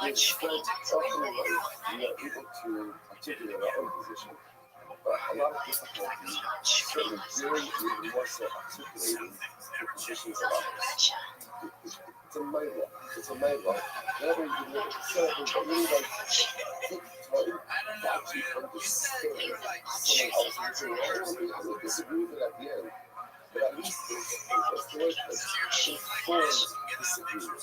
With strength, ultimately, we are able to articulate our own position. But a lot of difficulty, certainly very even more so articulating the positions of others. It's a maila. It's a maila. Whenever you do it, it's really like take time to actually understand someone else's opinion. I would disagree with it at the end, but at least there's a word that's informed disagreement.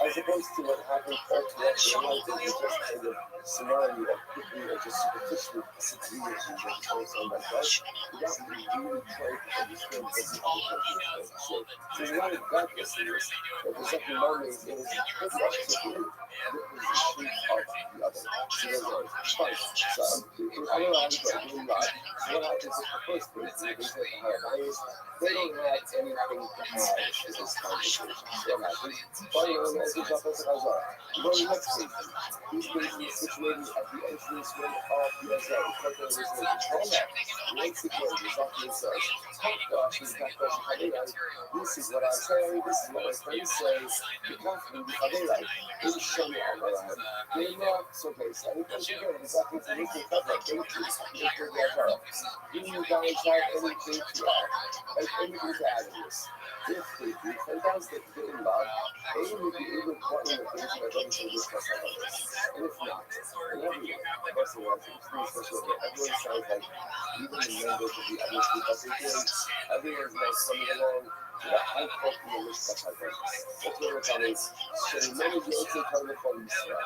as opposed to what happens ultimately in life is you just kind of scenario or quickly or just superficially succeed in the choice on that does without really trying to understand what the other person is trying to say. So there's a lot of darkness in this, but the second moment is pretty articulate the position of the other. So there's a fight. So in other lives, like in life, so what happens if the first person, they say the higher values, they don't have anything to add to this conversation. So what happens? Funny, when I think about this, I was like, you go to the next station. These stations are situated at the entranceway of the exile. The corporate is in the control. Once again, the document says, gosh, this is what I say, this is what my friends say, the confident the other life, in Shani Allah. They not so base. And once again, the document is making cover, thank you, Mr. Gajara. Do you guys have anything to add? Like anything to add to this? If they do, sometimes they get in love, they will be able to partner with things that are going to discuss about this. And if not, and everyone, that's the one thing, it's really special that everyone sounds like even the members of the other people again, everyone's like coming along to the high point in the list of hypothesis. That's what we're coming. So remember the ocean coming from Israel.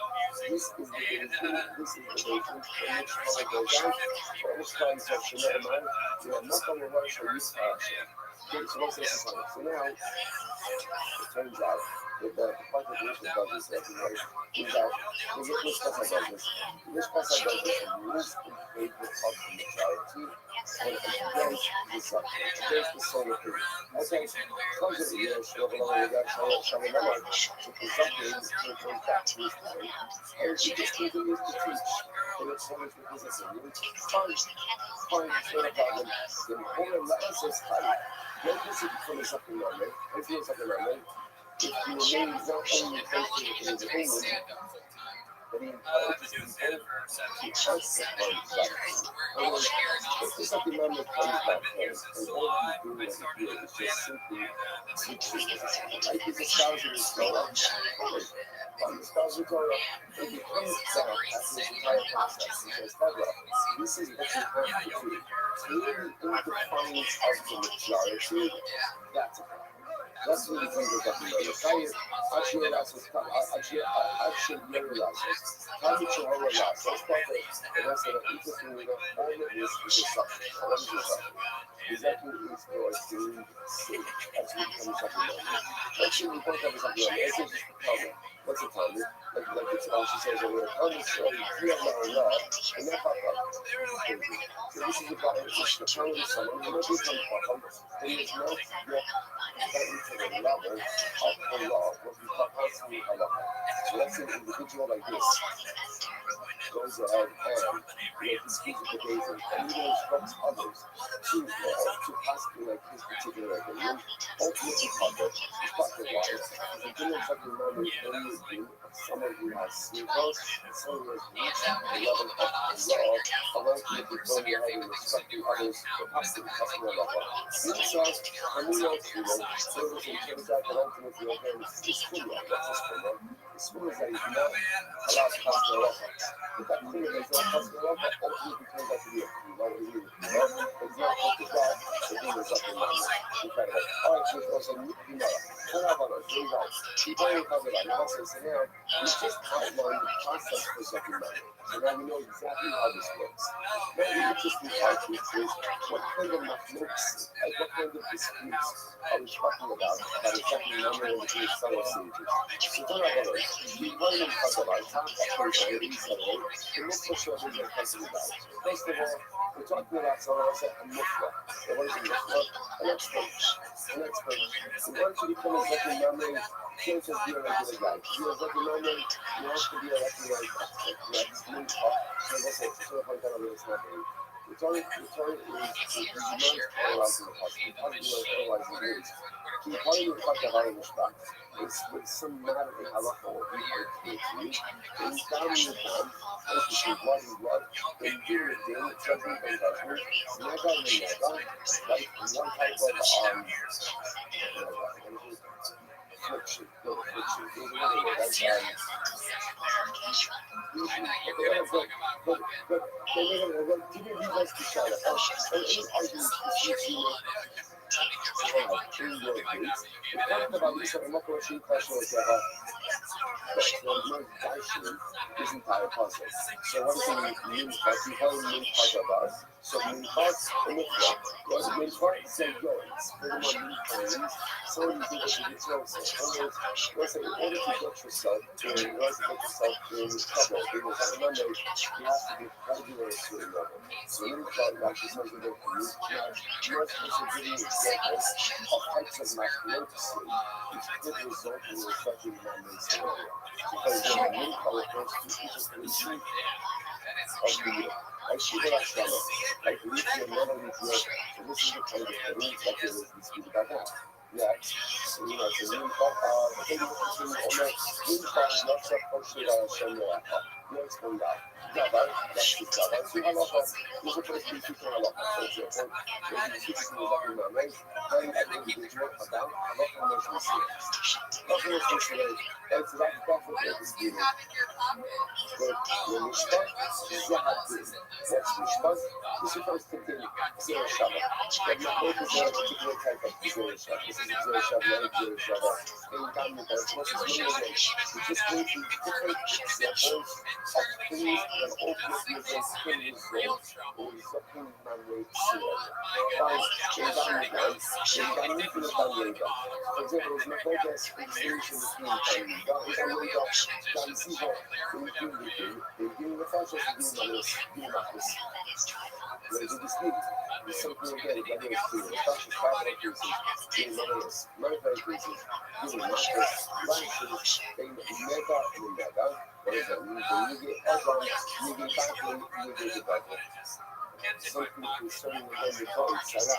This is the basin, this is the basin from which power goes out, for which time says Shemaiman, you have not come to rush or use passion. Okay, so what's this about? So now, it turns out that the contribution budget that we make is that we get this special budget. This special budget is used in favor of the majority and against the subject, against the solar period. Okay, because of the year, so we got Shalamala, so the subject goes back to his point, and she just continues to teach. And it's always because it's a new fine, it's not a problem. The whole analysis type. Don't listen to the second moment. If you're second moment, if you remain not only facing in the opinion, but he encourages people to trust the concept. If the second moment comes back home, and all you do as a viewer is just simply teaching, like he's espousing his Torah, espousing Torah, and he comes back after his entire process and says, this is what you have to do. Clearly in defiance of the majority, that's a problem. That's what the thing is that you say. Actually, that's what's coming. Actually, you're right. How did you hold it last? That's probably the rest of the interesting thing. All of this is a subject. What is the subject? Exactly is for us to see as we become something else. Actually, we both have something else. It's just a problem. What's the problem? Like it's how she says, we're coming to you have our law, and that's our problem. So this is the problem. It's the problem of someone who might become a problem, but it's not yet gotten to the level of the law, what we call constantly halacha. So let's say an individual like this goes ahead and he's the basis and he instructs others to possibly like his particular opinion, ultimately public, his public life, the opinion of the moment when you do someone who has sneakers, someone who has reached the level of the law, along with the going ahead and instructing others to possibly customer level. This says, and we know, service and turns out that ultimately again is full of what's this for? The school is that he's not allowed to pass the law. But that clear is not passing the law, but ultimately turns out to be a law. It's not just the God, the thing is up in mind. Incredible. All right, so also, hold on, very right. People who cover that nonsense, and now we just outlined the process for second mind. So now we know exactly how this works. Now the interesting part is what kind of mathematics, like what kind of disputes are we talking about the second memory of the fellow sages. So don't have others. We learn in Kabbalah, talk about the Israel, and let's for sure we're going to talk about. First of all, we're talking about someone else a mufla. So what is a mufla? An expert. An expert. In order to become a second memory, you can't just be a regular guy. To be a second memory, you have to be a recognized expert. That's me. So what's it? So if I got a little snapping. The Torah is not analyzing the past. The past is not analyzing the words. Keep playing with what the Bible is about. It's with some matter of halacha or people and down in the ground, basically blood and blood, and do it daily, judgment and judgment, nega and nega, like one type of friction, friction. There's another word, right? But they made it, give me these guys to shout at us. And any argument is you in your case. The fact about this, I'm not going to question what but the most darshanim is entire puzzle. So what is the minchas? We call it minchas of us. So minchas and mikvah. What is minchas? Say yours. Furthermore, minchas means someone you think that you get yourself. In other words, let's say in order to get yourself in trouble, in the Remember, you have to be holding at a certain level. So minchas actually sounds a bit weird. You're supposed to give you examples of types of machlotes which could result in a such a man-made scenario. Because when the mincha refers to each of the three of the like people that shallow, like we need to never need to. So this is the kind of thing that we speak about now. Yeah, so mincha, the thing between mincha not so kosher shallow. No explain that. Davar, that's the davar. So halacha, you're supposed to be teaching halacha. For example, when you teach me that in my mind, then an individual about halacha knows Messiah. Halacha knows Messiah. That's that definitely is given. But the mishpat, zahadin. What's mishpat? You're supposed to think zero shabbat. But not make it a particular type of zero shabbat. This is zero shabbat, not zero shabbat. In Gamma, but of course, it's many ways. We just go through different examples of things that ultimately result in results or resulting man-made scenario. In Gamma, for example, there's no focus distinction between Gamma and Gamma. They give the fashion to do this. There's a dispute. There's something again, whether it's the fashion capital cases, doing monetary cases, doing markets, lashes, they never. What is that? You get everyone, you get back, you get back. Something concerning the Holy picture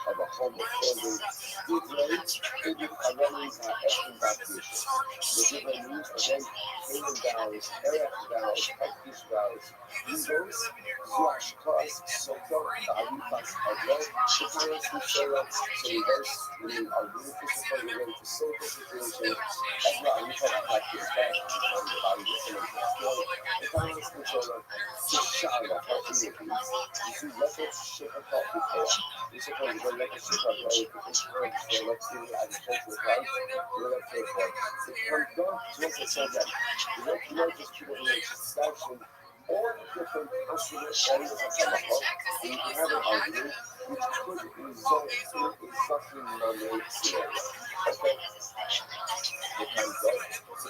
of a homophobic Israelite, maybe Aramis are acting back dishes. The different means again, Canaan vows, Arab vows, Hektish vows, Yugos, Zuash Kos, Soko, Arifas, Adlo, the parents who show up, so reverse, meaning are really physical related to social situation, that's why Arifa Hektish back, and the body gets in the parents who show up, to Shala, you see, let's ship a cop before. You suppose when let us ship a cop, it's hard to let's see the agricultural price, we'll have to afford. It comes down to what it says that you don't just people in extraction all the different possible areas of Halacha, and you can have an argument which could result in exactly non-made scenario. Okay? The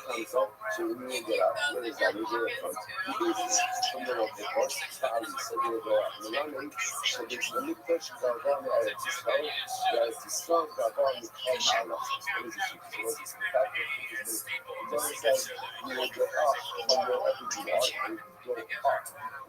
time's up, so we will get out. Where is that? We get up front. You basically, from the local course, Bali, so we will go out. Milani, so there's the Mikdash, Gavon, Eretz Yisrael, Eretz Yisrael, Gavon, Mikdal, Allah. What is it? So what is the fact that it doesn't say you will go up from wherever you are and go up.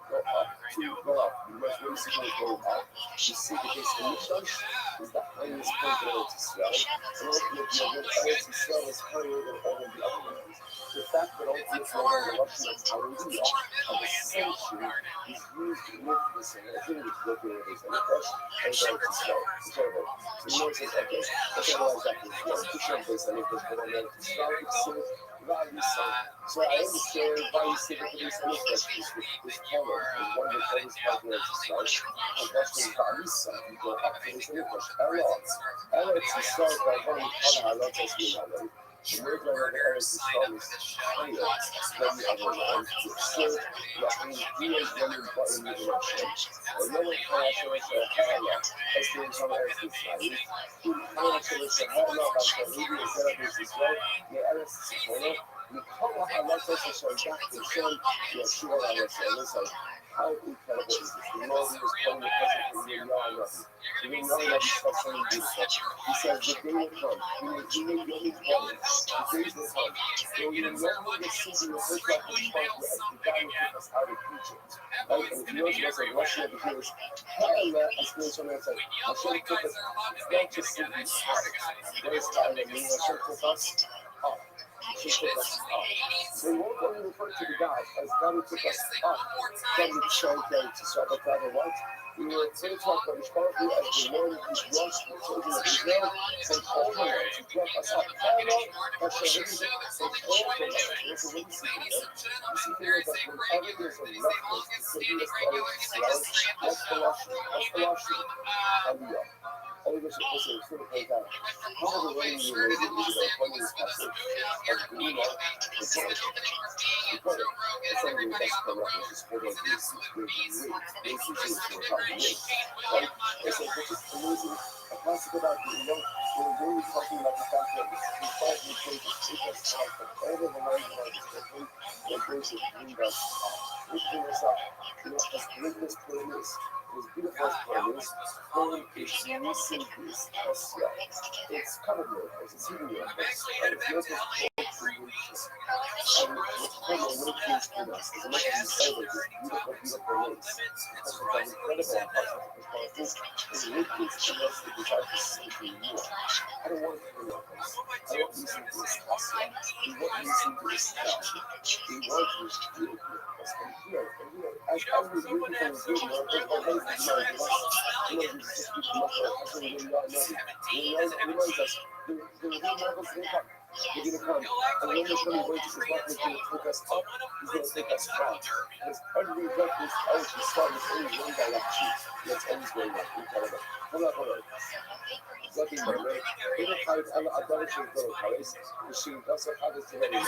Go up. You must basically go up. You see the case of Mikdash is the highest point of Eretz Yisrael, and ultimately, Eretz Yisrael is higher than all of the other ones. The fact that ultimately the Russian Hallelujah of ascension is used with the Sanhedrin, which is located as a crush, and Eretz Yisrael. Incredible. So the Lord says, okay, let's analyze that for this. To show this, I need to put on Eretz Yisrael, so I understand why you say that this color is one of the colors part of Eretz Yisrael. The question is, Valisa, you go up to this English. Eretz Yisrael, by one color, I love this one. The word level of Eretz Yisrael is higher than the other ones. So, what we do is when we button the direction. And no one can actually say, Hella, as the entire Eretz Yisrael. Who can actually say, Hella, that's the Hebrew is Eretz Yisrael, the Eretz Yisrael. Mikol HaLatos Hashem Dak Hashem Yeshua HaLatos. How incredible is this? The Lord is calling the present from Yirmiyah Rabbi. Yirmiyah Rabbi says something beautiful. He says, the day will come. He may be only coming. The days will come. So we will no longer see the first life responsible as the God who took us out of Egypt. Right? And if you notice what's like Russian over here is, Ha'ala, I feel something that's like, Hashem took us, it's not just simply out. What is Ha'ala mean? Hashem took us up. He took us up. So we won't only refer to the God as God who took us up from the children to start, but rather what? We were going to talk about Ishmael as the one who brought the children of Israel from all the lands, who brought us up. Hello, Hashem, from all the lands. There's a way to see it. You see here that whenever there's a leftist, the children of Israel, let's Colossians, hallelujah. only was supposed to sort of like that. How overwhelming you know the appointment passage of Guna, the point. The point. It's not even the best correct, it's just for those races for about the race. Right? It's like, which is amazing. A classic about the, we're really talking about the fact that the fight we play to take us out of all of the lines of our discussion, we're going to bring us lifting us up. As great as pain is, as beautiful as pain is, pain is missing this Asya. It's covered miracles, it's hidden miracles, and it's miracles called creation. And what's called awakenings in us, as much as we celebrate this beautiful, beautiful race, because of that incredible and powerful is awakens in us the desire to see who you are. I don't want miracles. I don't listen to this Asya. We want to listen to this God. We want to feel miracles. As we read from the good miracles, our ways to know us, just speak to us, as we realize us, the real miracles will come. They're going to come. And when they're coming, going to is not going to take us up, he's going to take us down. Because every breath is always the start is only one direction. That's always going up. Incredible. Hold on. Nothing more, right? They don't have idolatry for Paris. The shoe, that's what happens to many there.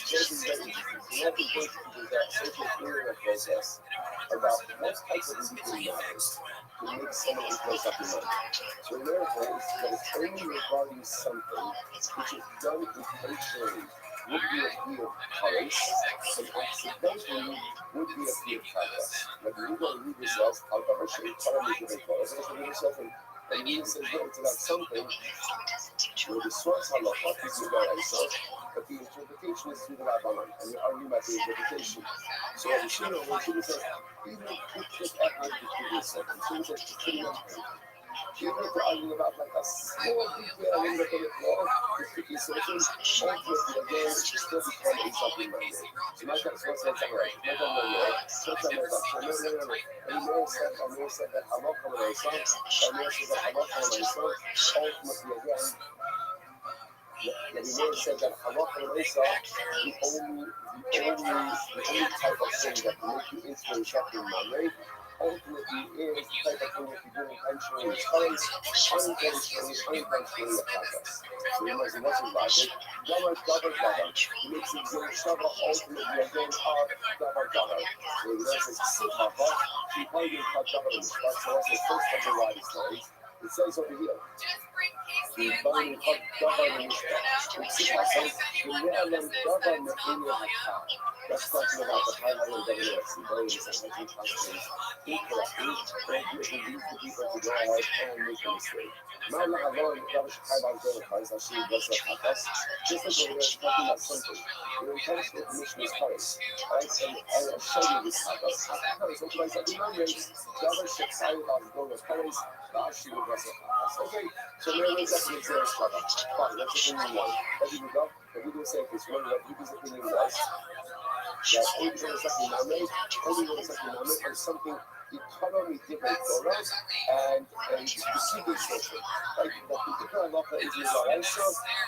This is very interesting. Nothing going to do that social theory process about what type of religion matters to make someone close up in mind. So therefore, it's that it's only regarding something which is done intentionally would be a fear of Paris, and accidentally would be a fear of Tapas. Like you go and read yourself, I'll cover shit, follow me to the clothes, and read yourself and you say no to that something where the source halacha is the answer, but the interpretation is through the Rabbanan, and you argue about the interpretation. So when Shimon says, even just at night to kill yourself, and Shimon says to kill your pain. Even if they're arguing about like a small detail in the law, the tricky solution, ultimately again, it's still become a something like that. So my God, what's that right? My God, no. And the mayor said that I'm not coming on son. And the mayor said that I'm not coming on son. Ultimately again, the mayor said that I'm not coming on son. The only type of thing that will make you into a shopping memory ultimately is the type of thing that you do intentionally times, unintentionally attack us. So you must logic. Davar. He makes it your Shava ultimately again Davar. So he says Sitava, he hiding Davar in the spot. So that's the first of the right stories. It says over here. The body of Davar in the spot. It's Sitava. The Yalam Davar in the attack. That's talking about the highlight of WXC, and making customs incorrectly, ultimately leads the people to go ahead and make a mistake. My Lahavon, Ravish Kaiban Delakai, as she was at us, just like over there, talking about something. Your intentional commission is Paris, right? And I'll show you this at us. Paris, what do I say? Remember, Ravish Kaiban Delakai, Rashi was at us. Okay, so there is that in there, fine, that's opinion one. Let me go. But we will say this one, what his opinion was. That only one second moment, and something economy different Torah and the secret social. Like the particular halacha is in the answer,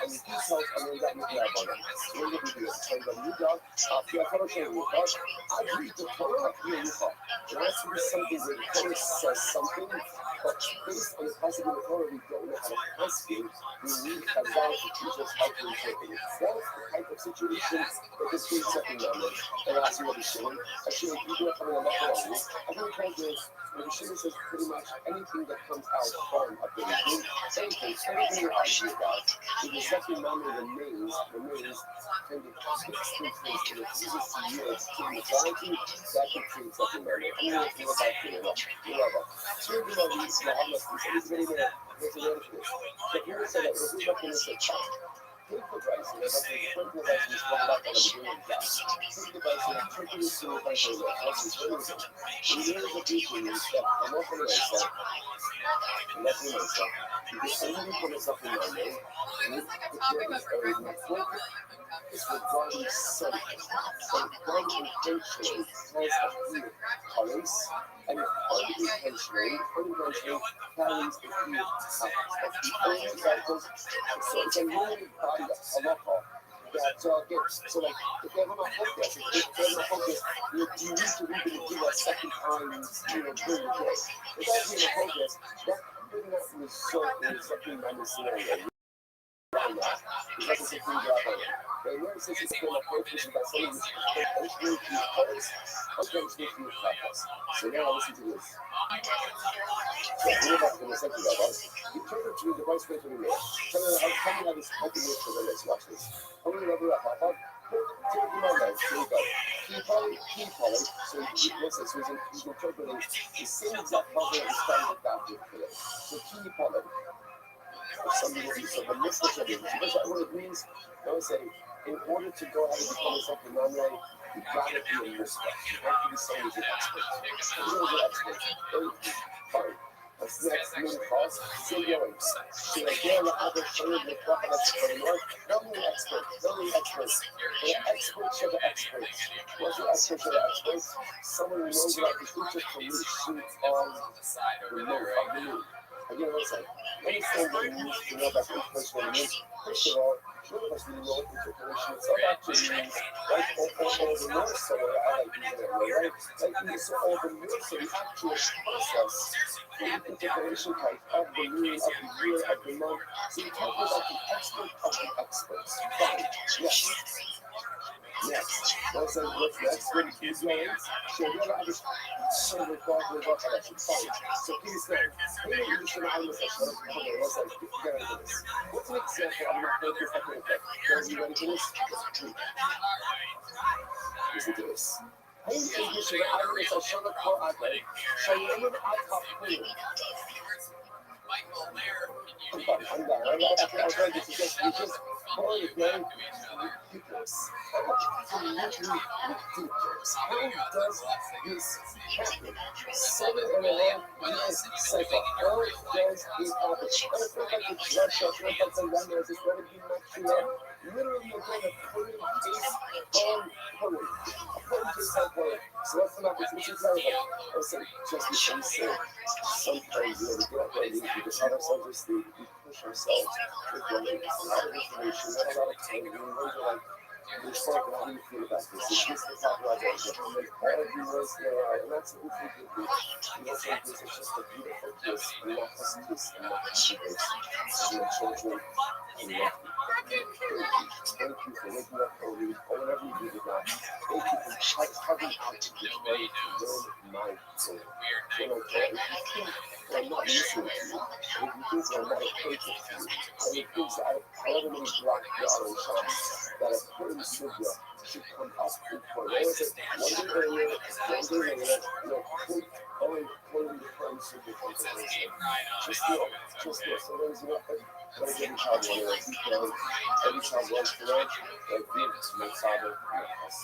and the details are in that Mikra Abana. So we're going to do it. So the Muda, after I follow Shem Yuchad, I read the Torah, here Yuchad. It has to be something where the Torah says something, but based on the passage in the Torah, we don't know how to pass it. We need a God to teach us how to interpret it. That's the type of situation that this being second knowledge. And that's what he's saying. Actually, you do have to know about it. I think the Shimon says pretty much anything that comes out from a building, anything you're arguing about, if the second memory remains kind of consistent and refuses to yield to the authority, that can create second memory. I'm going to think about it. So you're going to read Muhammad, he said he's going to there's a word for this. So here it said that it was not going to say take the rice, and that's the point of rice is one back at the beginning of that. Take the rice and turn it into a bunch of rice. It's very good. And the other teaching is that I'm not going to say, I'm not going to say, because only for the second Monday, with the purpose of my focus is regarding something. But God intentionally has a few colors, and unintentionally carries the few colors. That's the only examples. So it's a really body of halacha that gets, so like, if they have a focus, you need to read it and do that second time, during the day. Without being a focus, could not result in something scenario. Why not? Because it's a free job only. But where it says it's still a purpose by saying this entering through the colors, entering through the purpose. So now listen to this. So we're about to listen to that, guys. You turn it to the device way to the mirror. Tell me how this helping you for the next watch this. How many level up, Papa? Take the moment. Here we go. Key poly. So you listen, so he's interpreting the same exact puzzle that we started with that with today. So key poly. Somebody will be so the list of something. Because what it means, I would say, in order to go ahead and become something non-right, you gotta be a mister. You have to be someone who's an expert. Who's an expert? Fine. What's next? Main cause? Singular. So again, the other third, the prophetess for the Lord, not only expert, not only experts. The experts are the experts. What's the experts are the experts? Someone who knows about the features from which shoot on the moon. Again, listen, anything that you need to know about the information means, first of all, none of us really know what interpolation itself actually means, right? Or the North, so I like using that way, right? Like, so all the North, so the actual process for the interpolation type of the moon, of the year, of the month. So you're talking about the expert of the experts. Fine, yes. Next, what's next? When he's named, so you're not just so regardless of what I should find. So please know, maybe you should have this as okay, let's like get into this. What's an example of my focus effort effect? Guys, you ready for this? Listen to this. Hey, you should have this as show the core out there. So you're in the top clear. I'm done. I'm going to suggest you just call it very ridiculous. Absolutely ridiculous. How does this happen? 7 in a row, cycle. How does this happen? And it's not like the blood shots, not like the runners, it's going to be much more. Literally, you're going to put it based on pulling. So that's the opportunity to listen, just because sometimes we get up early, we just have ourselves asleep, we push ourselves, we're going a lot of information, not a lot of time, we wonder like, we're talking, how do you feel about this? It's just the popularization, and then every once in a while, and that's what we think we do. You know, some things it's just a beautiful kiss, and not just a kiss, and not just a kiss. So your children, I love you. Thank you for waking up early, or whatever you do tonight. Thank you for coming out to this way to learn my soul. You know, if you think that I'm not listening to you, if you think that I'm not attentive to you, and you think that however many black dollars that I put in Sylvia should come up before. There was one day earlier, you know, click on putting the phone Sylvia conversation. Just feel. So there's nothing. But every child wants to learn. Every child wants to learn. Like me, my father, my house.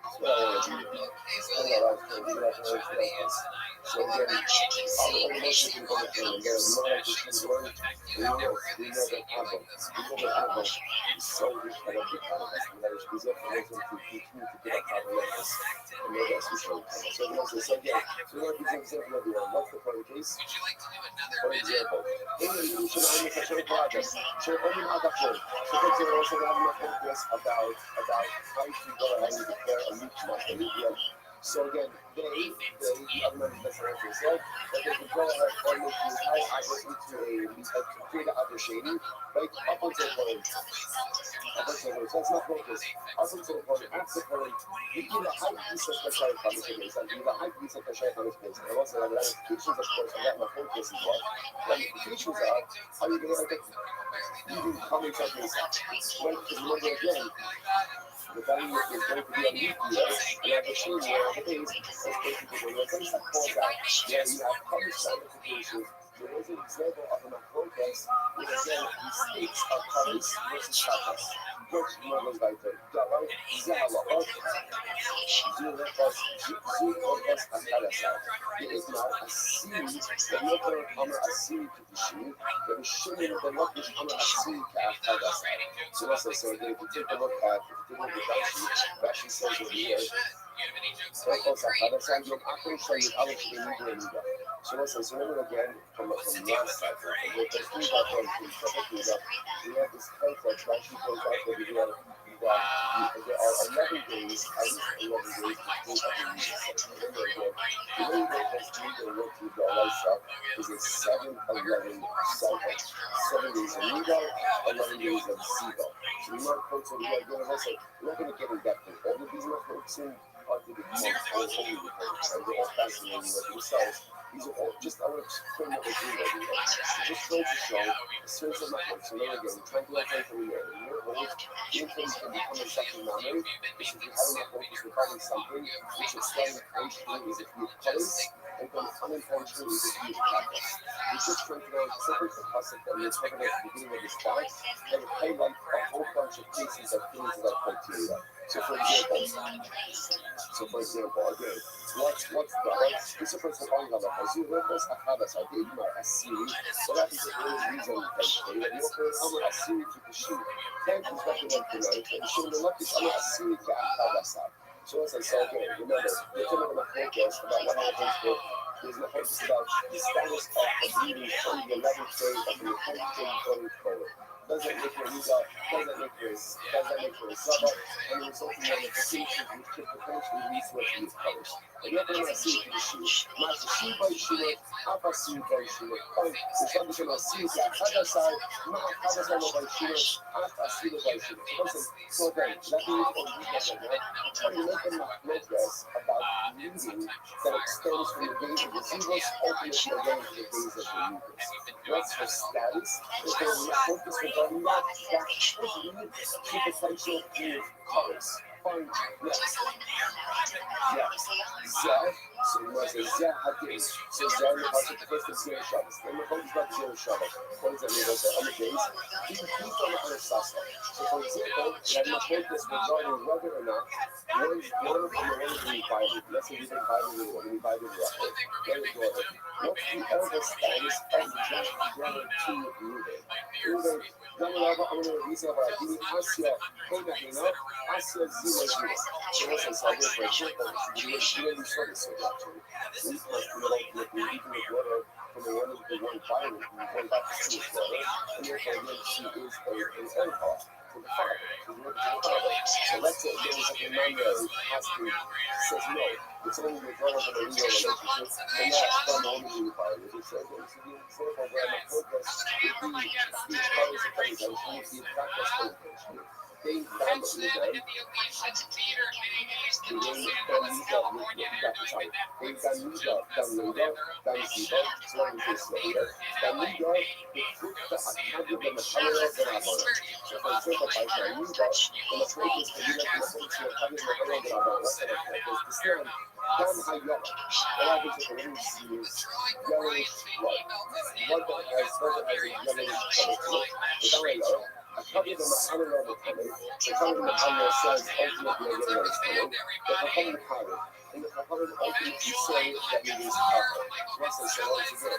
That's what I want to do. Spend my life to do that. So again, all the emotions can come through. Again, we know that we can learn. We know that Abba. We know that Abba is so incredibly kind of us. And that is reserved for them to continue to get our levels. And know that's what's going to come. So again, so again, so we want to give an example of your what's the point case? For example, in the evolution of the social project, so only other point. So for example, also we have a focus about how to go ahead and declare a new media. So again, they I'm not necessarily said, but they can go ahead and make you how I go into a create other shading, like up until the point. Up until the point. So that's not focus. Up until the point, after the point, you give a high piece of pressure on this place, and you give a high piece of pressure on this place. And also have ramifications, of course, and that my focus as well. Ramifications are how you're going to get even comments on this. Well, because remember again, the value is going to be a lead year, and at the same year, the base is going to be the things that cause that. Yeah, you have published ramifications. There is an example of an progress where again the states are colors versus colors. Which models like the Java, Zala, Zulekas, and Kalasar. It is now a series that not going to come a series to the shoe, but it's showing the not just come a series to Kalasar. So that's it. So again, if you take a look at Rashi says over here, so listen, so remember again from last cycle, with the 3 we have this concept Rashi goes out over here that there are 11 days, at least 11 days between every year. Remember again, the way that has been the work with the life is a 7-11 11 cycle. 7 days of Nebo, 11 days of Ziva. So we might quote some again, also, we're not going to get in depth in all of these quotes in part of the month all holy quotes, right? They're all fascinating with themselves. These are all just, I want to explain what we're doing over here. So just trying to show the sense of my heart. So now again, we're trying to let from the air. And your words, the influence can become a second memory. Because if you have enough focus regarding something, which is slightly intentionally is if you place, and then unintentionally is if you practice. We just trying to know separate the concept that we covered at the beginning of this class, and highlight a whole bunch of cases that fit into that criteria. So for example, again, what's Rabbi? This is first of all Rabbi. As you read this, Achadas, I gave you my Asiri. What happens if there is reason intentionally? When you open I'm an Asiri to the sheep. Can't is nothing like the night. And show the luck is I'm an Asiri to Achadas. So as I said, okay, remember, you're talking about focus about what happens with there's no focus about the status of the reading from the 11th day of the 10th day going forward. Doesn't make your Riga, doesn't make your Saba, and the resulting ramifications which could potentially lead to a few colors. And yet they're not seeing the shoe. Not the shoe by shoe, Apa shoe by shoe. Fine, the Shabbos are not seeing that Hadasai, not Hadasai by shoe, Apa shoe by shoe. So again, that means on Riga right now, I'm trying to make them progress about reading that extends from the days of the Zivos ultimately again to the days of the Negroes. What's for status? If there's no focus regarding that should lead to potential new colors. Fine, next. Zeh. So he was a Zeh Hadis. So Zeh in the passage the first of Zeh Shabbos. Then the focus about Zeh Shabbos. What does that mean? What's on the days? He on the other sasa. So for example, we have no focus regarding whether or not one of them is invited. Let's say he's invited in one, invited Rothschild. Very good. What's the elder status of that brother to Ruben? Then I'm going to reason about the Asya, Kodahina, Asya Zima Zima. So what's the idea for example? You really saw this actually. We with water from the one of the one fire, one back to school with water, and therefore again she is an alcohol to the father. So let's say there's like a non-married husband says no, it's only withdrawal from a real relationship, and not from only the fire. It says it's an example where my focus would be these colors of things that would be practice focus. They found the reason. They I covered them under the coming. The coming of Allah says ultimately again that it's coming. The coming power. And the coming ultimately say that it is power. Yes, I said once again.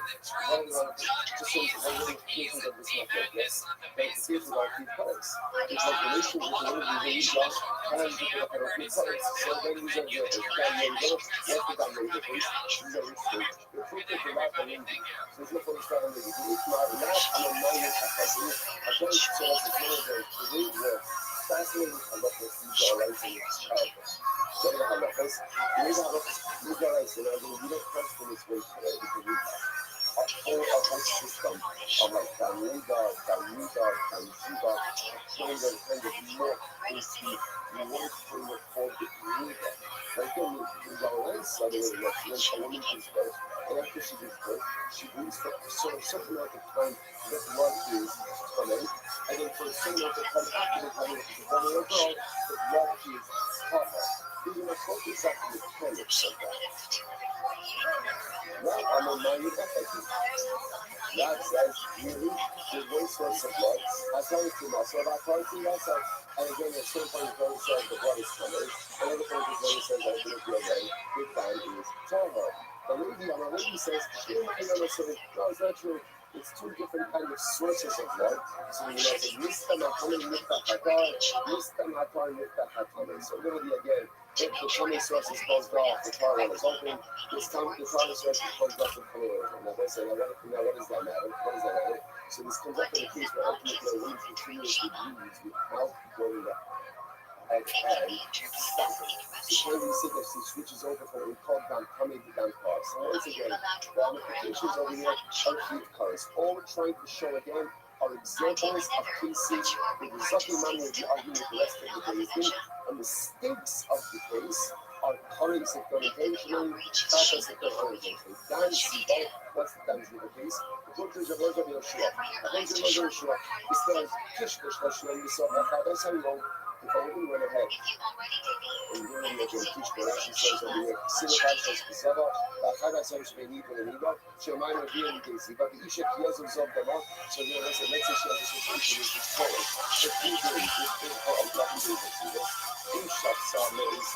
Just so one of the cases of this method, yes. But it's cases of three colors. Because the nation is the only reason just trying to put up three colors. So then these are the Daniel, what the Daniel face. These are the state. The truth is the right of India. So there's no point starting with the it's not enough. I'm a minor capacity. I can't say it's one of the fascinating halachas these are writing powerful. One of the halachas, these halachas, and I mean, we don't question this way today because we our whole system of like Danuda, Tanzuba, showing them kind of more into the one framework called the Nuda. Like in Dallas, by the way, like when a woman gives birth, and after she gives birth, she brings for a certain amount of time that blood is coming, and then for a certain amount of time after the time of the boy or girl, the blood is covered. These are not focused on the mechanics of that. Now I'm on my effective. God says, really, the one source of blood. I tell you to myself, I tell you to myself, and again, at some point, God says the blood is coming. Another point, the God says, I do it your way. Big time is Torah. The lady says, no, it's not true. It's two different kind of sources of blood. So you know, it's Mista Matar, Mista Hatar. So literally again, if the tummy source is closed off, the car one is open. The tummy source is closed off, the tummy one is open. Now they say, now what does that matter? What does that matter? So this comes up in a case where ultimately a woman continues to use without going up. and stop it. So when we see that she switches over from what we call down coming to down cars. So once again, the applications over here are heat cars. All we're trying to show again are examples of cases where the Zucking man will be arguing with the rest of the Beis and the stakes of the case are currents that go intentionally, purpose that go unintentionally. Dan Siba, what's the Dan's in the case? The judge of Rosa Yoshua. The judge of Rosa Yoshua is the Kishkish Roshua, you saw that. That's how you know the voting went ahead. And really, you're going to teach the Rashi says over here, Sinabas has Pisava, Bachada says we need one another, Shemai will be in the case. But the Isha Kiaz of Zobdama, so you know, let's say she has a situation with this forward. But he did this thing for a lot of people. Isha Sama is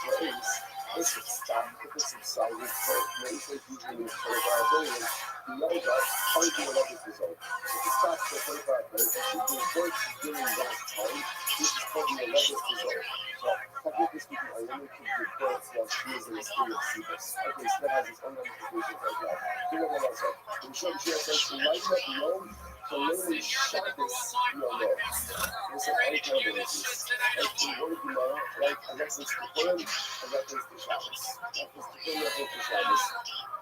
this is stop, this is side with her. Maybe they usually use for the billion. The yoga, how do you let this result? If it starts for 25 minutes, if she can work during that time, this is probably the latest result. So, technically speaking, I only can give birth while she is in the state of Cetus. Okay, so that has its own ramifications as well. Do you know what I said? In short, she says, light up low, so literally Shabbos, no. Listen, I can't believe this. Like, in one of the law, like, a reference to Purim, a reference to Shabbos. Reference to Purim, reference to Shabbos.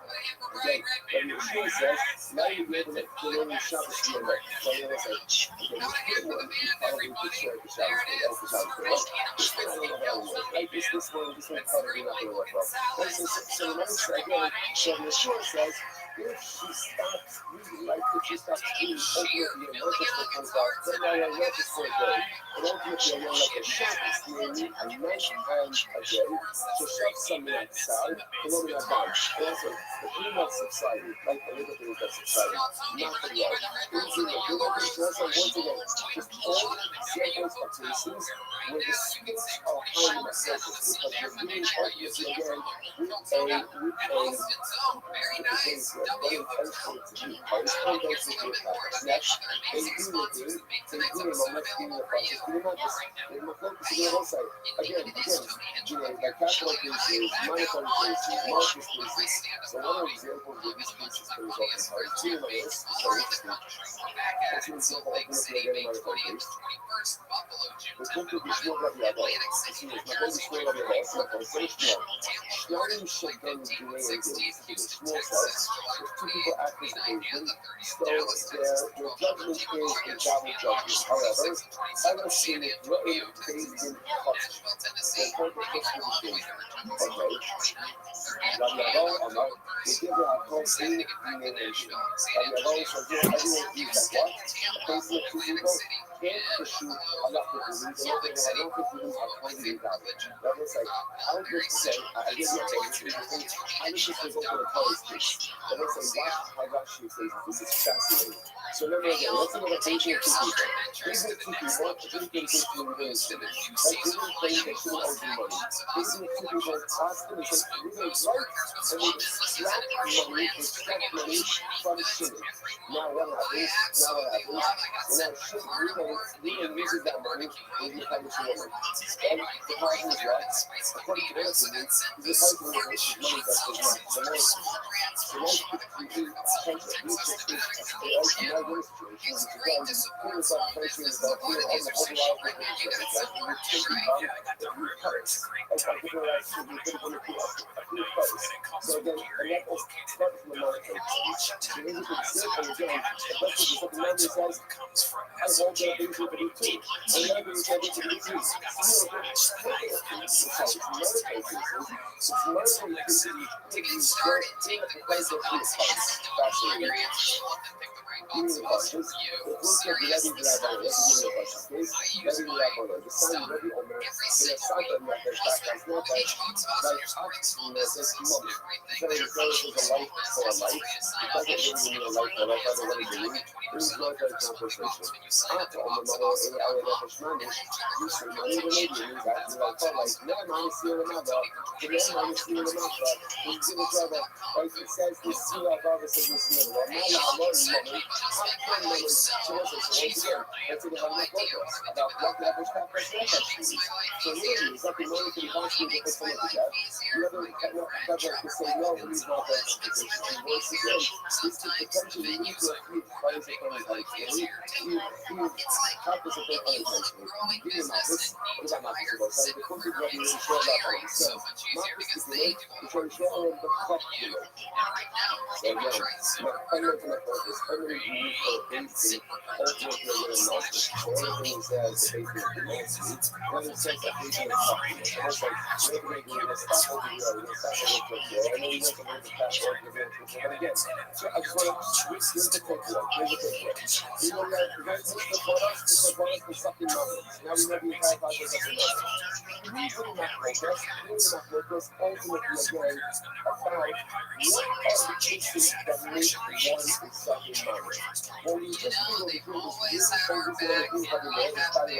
Again, when Yeshua says, now you get it, Purim, Shabbos, no. So you know, say, okay, this Purim, probably could share the Shabbos, but that's the Shabbos, but this one, I don't know how it works. Like, this one probably not going to work well. So remember, again, so Yeshua says, if she stops reading, like if she stops reading, ultimately a notice will come back, then I will notice for a day. But ultimately I will like a Shabbos, meaning a night and a day. So shut something outside, the woman are gone. And also, the female subsided, like the little things that subsided, not the love. Things in the little things, also once again, just all examples of cases where the speech are highly effective because you're being obviously again with a very intentional to be correspondence with your practice. Next, they do the thing, they do the moment, do the process, do not just, they will focus on your website. Again, you know, like capital cases, monetary cases, market cases. So one of the examples where these cases can result in hard two layers, so that's an example of looking at a monetary case. The book of the Shmuel Rabbi, this is my baby Shmuel Rabbi, it's not going to say Shmuel. Shmuel should then do a Shmuel says, if two people act as agents, so their judgment is a double judgment. However, ever seen it written based in touch. Therefore, the first position. Okay. Rabbi Yavon, Amar, they give her a call in the nation. Rabbi Yavon, so here everyone views that what? A case of two people can't issue a lot of rulings. They're not going to have rulings are totally valid. Rabbi was like, how good to say, I give you a case, I was just result of a college case. Rabbi was like, watch how Rashi says this is fascinating. So remember again, let's look at a patient of two people. These are two people, three things that you were doing. Like, they didn't claim they shouldn't owe you money. These are two people asked them and said, we're going to write, and they extract money from Shimon. Now what happens? When that Shimon uses that money, they become a woman. And the problem is what? According to their opinion, the person who makes money that does not. The nice so nice people tend to use it as a regular situation, which again, put us up facing the ball here on the whole lot of people. Exactly, we're taking up the few cards. And I think we're actually going to put a few cards. So again, and that was starting from the monetary. So here's a good example again. The question is what the number says, I hold that things we can do too. And the other is that we can do too. So to get started, take the quiz of class fascinating. The questions. The book of Rabbi, let's do the questions, please. Rabbi, the son of Rabbi Omer, the son of Rabbi Shachas, not by actionless money. So it goes as a life for a life. It doesn't mean a life for a life, I don't want to believe. It is not a conversation. After all the mother in our Nefesh you see money related means acting like for life. No man is here another. The man is here another. We give each other, like it says, this seal of Baba says this seal. Well, now I'm money. How can money? So once again, let's think about the focus, about like the average cat person has shoes. So really, it's like in order for the country to put someone to death, you have to say no, but he's not that position. And once again, this could potentially lead to a few fires of unintentionally. You practice a bit unintentionally. You didn't Marcus. What about Marcus about? So the country that you share that by yourself. Marcus is the way you try to share all the fuck you know. So again, not fundamental purpose, fundamentally you for a basic, ultimately a little knowledge. So everything says the basic of the mostly, when it says that basic is fucking it. And it's like, we're going to stop over here, we're going to stop over here. I know we want to move the past over the video, but again, so I just want to, here's the takeaway, You know that, that's the products, the sucking numbers. Now we know the entire process of the numbers. Usually not focus, ultimately again, about what are the cases that make one sucking numbers. When you just feel the group is really focusing on the group having the other side and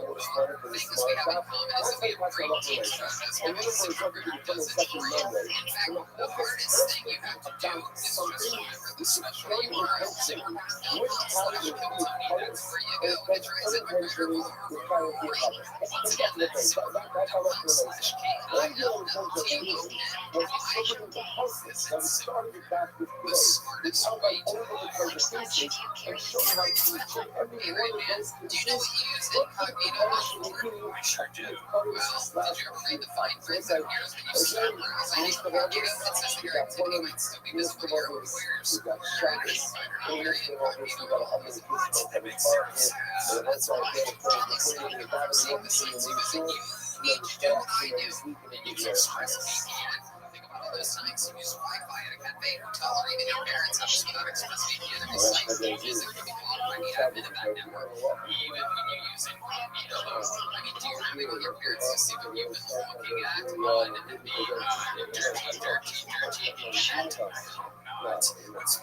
what's smarter for the smart stuff, that's how you pass on operation. And then for example, to become a second Monday, and the focus about something which is very intentional, which part of the colors, and then unintentionally the clarity of others. That's how that's relation. One of the other things that we used was looking at the houses that we started it back with today. We outlined all of the conversations and showed how to check every one of those conversations. What could the actual meaning of the colors slash the fight? So it's like, again, most of all this, we got Fulham, most of all this, we got Shabbos, and most of all this, we got a hundred of kids on every park here, and that's all there, the putting in the battery, the main source, the distraction, and sleeping in the air. Those times you use Wi-Fi at a cafe or tolerate that your parents have without ExpressVPN and sites that use it can be already added in that network, even when you use it. I mean, do you remember what your parents used to when you've been looking at on your TV show? What's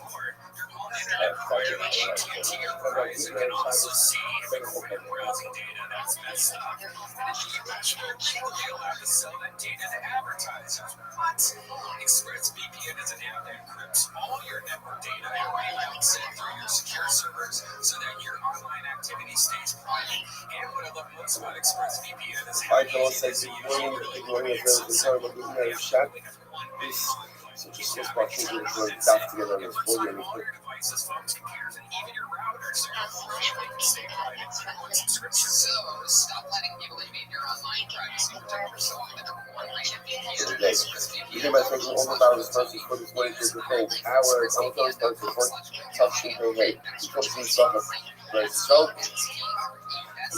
more, your home internet provider like AT&T or Verizon can also see if your browsing data that's messed up. And if you they'll have to sell that data to advertisers. What? ExpressVPN is an app that encrypts all your network data and routes it through your secure servers so that your online activity stays private. And what I love most about ExpressVPN is how easy it is to use. So just this box is really daft together on this board and devices, phones, computers, and even your routers are stay private on subscription. So stop letting people invade your online privacy. Protect yourself with the number one rated VPN. You can message all about this person for this way to the whole hour. I'm going to for touching her head. You come to stuff like so.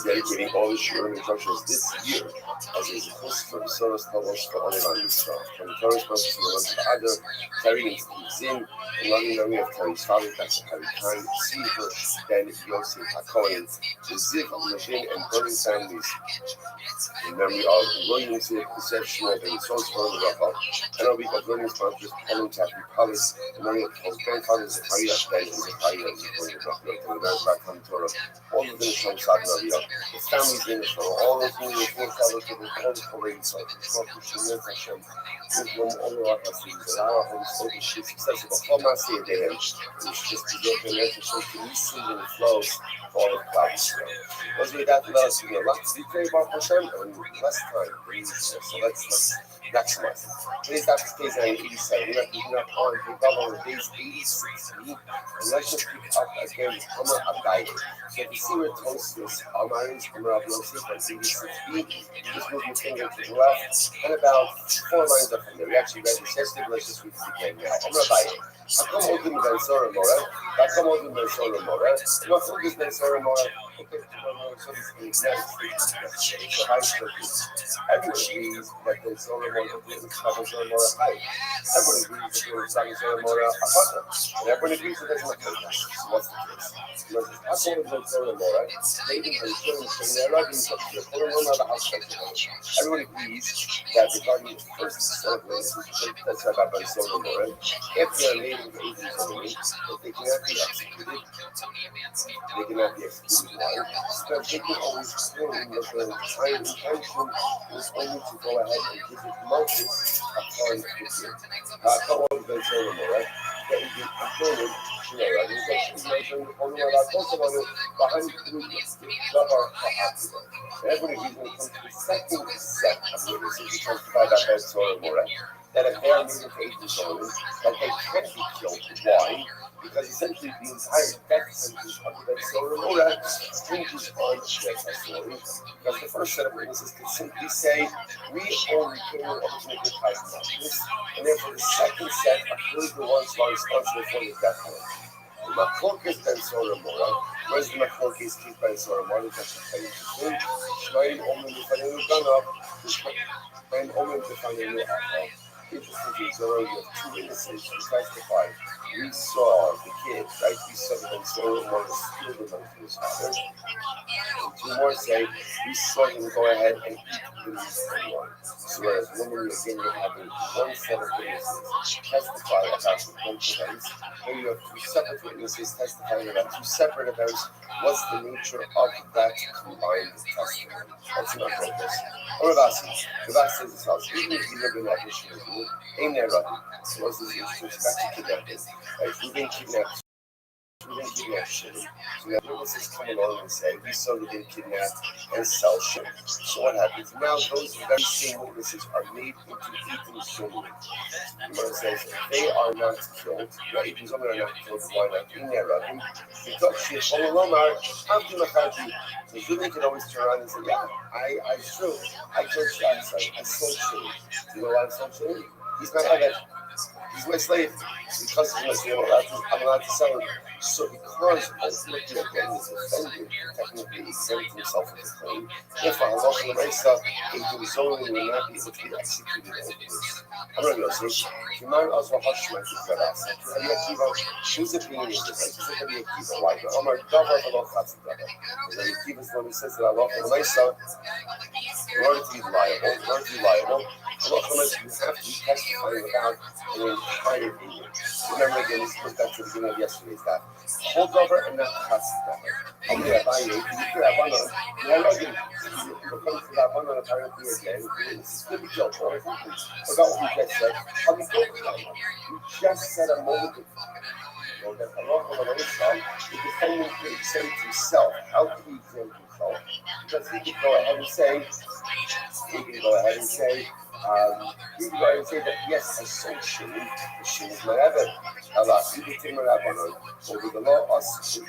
Dedicating all the sharing instructions this year as a host for the service levels for online stuff. From the Torah's purpose to the other Terry Zin, and loving memory of Terry's father, Dr. Harry Khan, Sefer, Dan Yosef HaKohen, the Ziv, Levin, and Burning families. In memory of William Ziv, Conception of the Source for the Rabbi, and a week of learning sponsors, Helen Taffy Palace, in memory of his grandfather, Zechariah, Ben, and Zechariah, and the Torah, all of them from Saudi Arabia. The families in Israel, all those who were forefathers of the wonderful ladies like the Prophet Shemir Hashem, Muslim, all our Hasids, and our Holy Spirit, the success of the Hamas here, they have just to get their message so to listen and it flows for all of Christ. Those we got to us, we have a lot to be prayed about Hashem, and less time, so let's maximize. Today's Dr. Stays on 87. We're not picking up on the days 86, and let's just pick up again, Hummer Abdai. So if you see where toast is, Almarin's Hummer Abdai, from 86B, just move your finger to the left, and about 4 lines up from there. We actually read this yesterday, but let's just read it again now. Hummer Abdai. Hakam Odin Ben Sora Mora, Hakam Odin Ben Sora Mora, what Odin Ben Sora Mora? Okay, so this is the high circuit. Everyone agrees that the Sora Mora is Sora Mora high. Everyone agrees that there is Sora Mora Apata. And everyone agrees that there's nothing like that. So what's the case? Hakam Odin Ben Sora Mora, David and Shilling from their writing structure, everyone agrees that the guardian first celebrates that's about Ben Sora Mora. If they're native agents only, that they cannot be executed, they cannot be executed. Because they can always claim that their entire intention is only to go ahead and visit Moses upon the future. Come on, Ben Solomon, right? That is the component, Everybody when it comes to the second set of witnesses who testify that Ben Sora Mora, that if they are moving to 18 children, that they can't be killed. Why? Because essentially the entire death sentence of the Ben Sora Mora hinges on their testimony. Because the first set of witnesses could simply say, we only came in to make a tithe about this, and therefore the second set are really the ones who are responsible for the death penalty. The Machlokes Ben Sora Mora, where's the Machlokes keep Ben Sora Mora? That's very interesting. Shnein Omen Lefanenu Ganav, Shnein Omen Lefanenu Achal. Interestingly, Zoro, you have two witnesses who testify. We saw the kid, right? We saw the Ben Sora Mora steal the money from his father. And two more say, we saw him go ahead and eat the meat anyway. So whereas women again would have one set of witnesses testify about the both events, here you have two separate witnesses testifying about two separate events. What's the nature of that combined testimony? That's not focus. Or Rabbi says as follows, even if you live in that mission, ain't there Rabbi? So what's this interesting? So back to kidnapping. If we've been kidnapped, we didn't kidnap shit. So we have witnesses come along and say, we saw they didn't kidnap and sell shit. So what happens? Now those very same witnesses are made into eating shulman. The Gemara says, they are not killed. Right? If somebody are not killed, why not? In there, Rabbi. Because she is Olomar, Abdi Machati. So Shulman can always turn around and say, yeah, it's true. I killed shit. I sold shit. Do you know why I sold shit? He's my Abed. He's my slave. Because he's my slave, I'm allowed to sell him. So because ultimately again he's offended, technically exempt himself as a claim, therefore halacha l'maisa, a Jerusalem will not be able to be executed over this. I'm not going to say, Kimar also hashma to Rabbi. Rabbi Akiva, whose opinion is this? I just Rabbi Akiva. Why? Omar davar v'lo chatzi davar. Rabbi Akiva's when he says that halacha l'maisa, in order to be liable, halacha l'maisa, you have to be testifying about an entire being. Remember again, this goes back to the beginning of yesterday's that. Whole cover and not chatzi cover. How many Rabbi? If you put Rabbanon, you are arguing. If you come to Rabbanon apparently again, this is going to be killed for about what we just said. How we go with that? We just said a moment ago that Allah is defending to exempt himself. How can he exempt himself? Because he can go ahead and say, that yes, I sold Shin is my Evan. Allah, he became a Rabbanon. Over the law, us,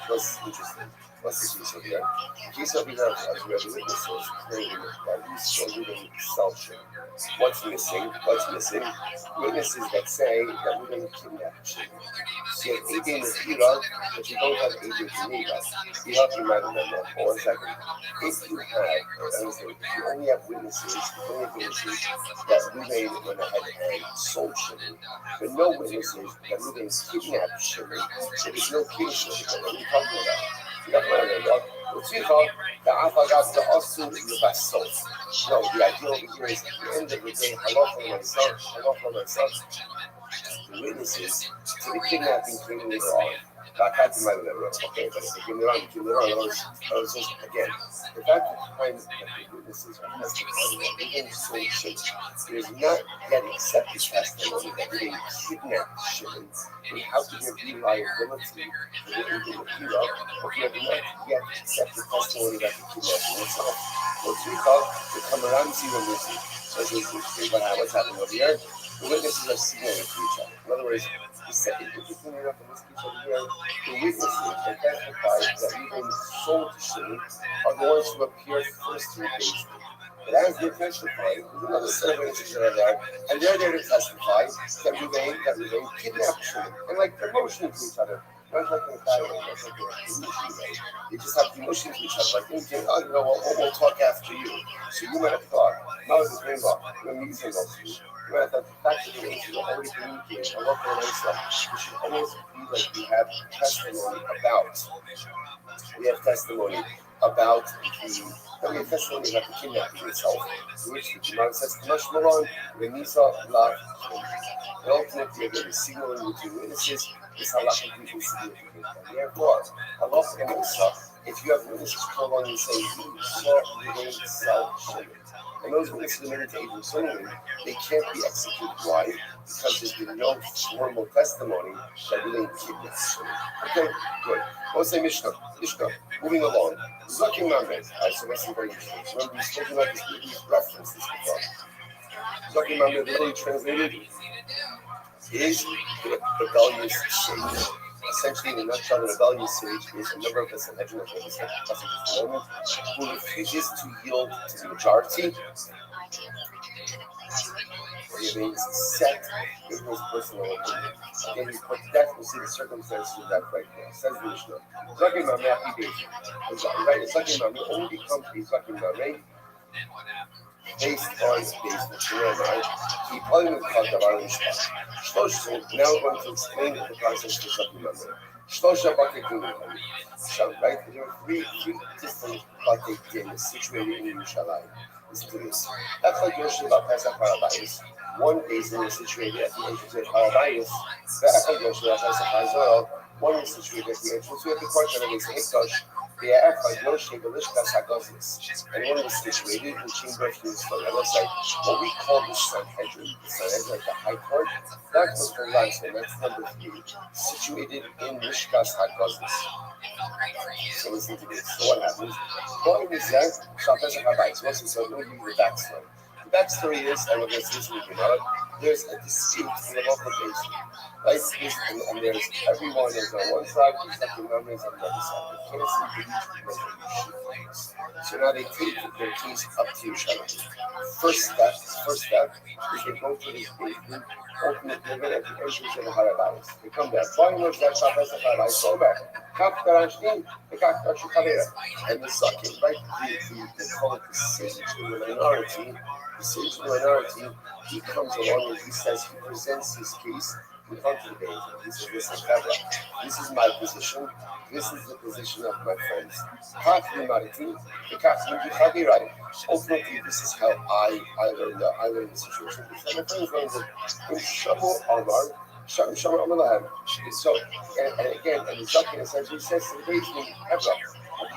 What's interesting? What's the case over here? The case over here, as we have witnesses, claiming that we sold him self-Shin. What's missing? Witnesses that say that we're going to kidnap Shin. So you have Adin and Hira, but you don't have Adin and Hira. You have to remember that for a second. If you only have witnesses, that Ruvain went ahead and sold Shimon, but no witnesses that Ruvain kidnapped Shimon, so there's no case of it. What are you talking about? You're not going to know. What's your thought? The Afagas, the Asu, the Basol. No, the idea over here is at the end of the day, halacha myself, the witnesses to the kidnapping came later on. Okay, but if they came later on, again, the fact that the witnesses are testifying that they didn't sold Shimon, there's not yet accepted testimony that they didn't kidnap Shimon. And how can there be liability for the individual if you have not yet accepted testimony that the kidnapping itself? What's we call the Kamaramzi Ramuzi. So this is what's happening over here. The witnesses are signaling to each other. In other words, the second interesting enough in this case over here, the witnesses that testify that even sold to Shimon are the ones who appear first to the case. But as they testify, there's another set of witnesses that are there, and they're there to testify that Ruvain kidnapped Shimon. And like they're motioning to each other. Not like in a bad way, not like in a emotion way. They just have to motion to each other, like thinking, oh, you know what, we'll talk after you. So you might have thought, now it's the same law, we're using those two. You might have thought the fact that the witnesses are already communicating, I love the myself, we should always be like we have testimony about. We have testimony about the kidnapping itself, which the Gemara says, Kamash Moran, Renisa, La, and ultimately, again, the signaling between witnesses is halachically significant. And therefore, halacha l'maisa, If you have witnesses come along and say, you saw Ruvain sell Shimon, and those witnesses admitted to Abram Solomon, they can't be executed. Why? Because there's been no formal testimony that Ruvain kidnapped Shimon. Okay, good. We'll say Mishnah. Mishnah. Moving along. Zakim Mamre. So that's very interesting. So remember, we spoke about this, we referenced this before. Zakim Mamre, literally translated, is the rebellious sage. Essentially, in a nutshell, the rebellious sage is a member of the Sanhedrin, of this moment, who refuses to yield to the majority. It means set in his personal opinion. Again, we put that, we'll see the circumstances of that right now. Says the Mishnah. Zakim Mamre, right? Zakim Mamre only becomes a Zakim Mamre based on the Shemai, he probably would call the Rabbi Shlosh. Now we're going to explain the concept of Zakim Mamre. Shlosha Bakedim, right? There are three different Bakedim situated in Yerushalayim. Listen to this. Echad Yoshim B'Pesach Harabayis. One is situated at the entrance of Harabayis. Echad Yoshim B'Pesach Hazor. One is situated at the entrance of the courtyard of the Mikdash. And one is situated in the chamber of Jerusalem. And that's like what we call the Sanhedrin. The Sanhedrin, like the High Court. That was the last one. That's number 3. Situated in Mishkas HaGazis. So listen to this. So what happens? What is that? So let me give you the backstory. The backstory is, and we're going to see this in the Gemara, there's a dispute in the local base. Right? And there's everyone is on one side, there's Zakim Mamre on the other side. They can't seem to reach the So now they take their case up to Yerushalayim. First step is they go to this basement, open the divot at the entrance of the Harabayis. They come back. Why was that Shabbos of Harabayis? Go back. And the Zakim, right? They call it the sage in the minority. The sage in the minority, he comes along and he says, he presents his case in front of the Beit. He says, listen, this is my position. This is the position of my friends. Ultimately, this is how I learned the situation. So my friends learned in Shamu Amar. So, and again, and the Zakim essentially says to the Beit, have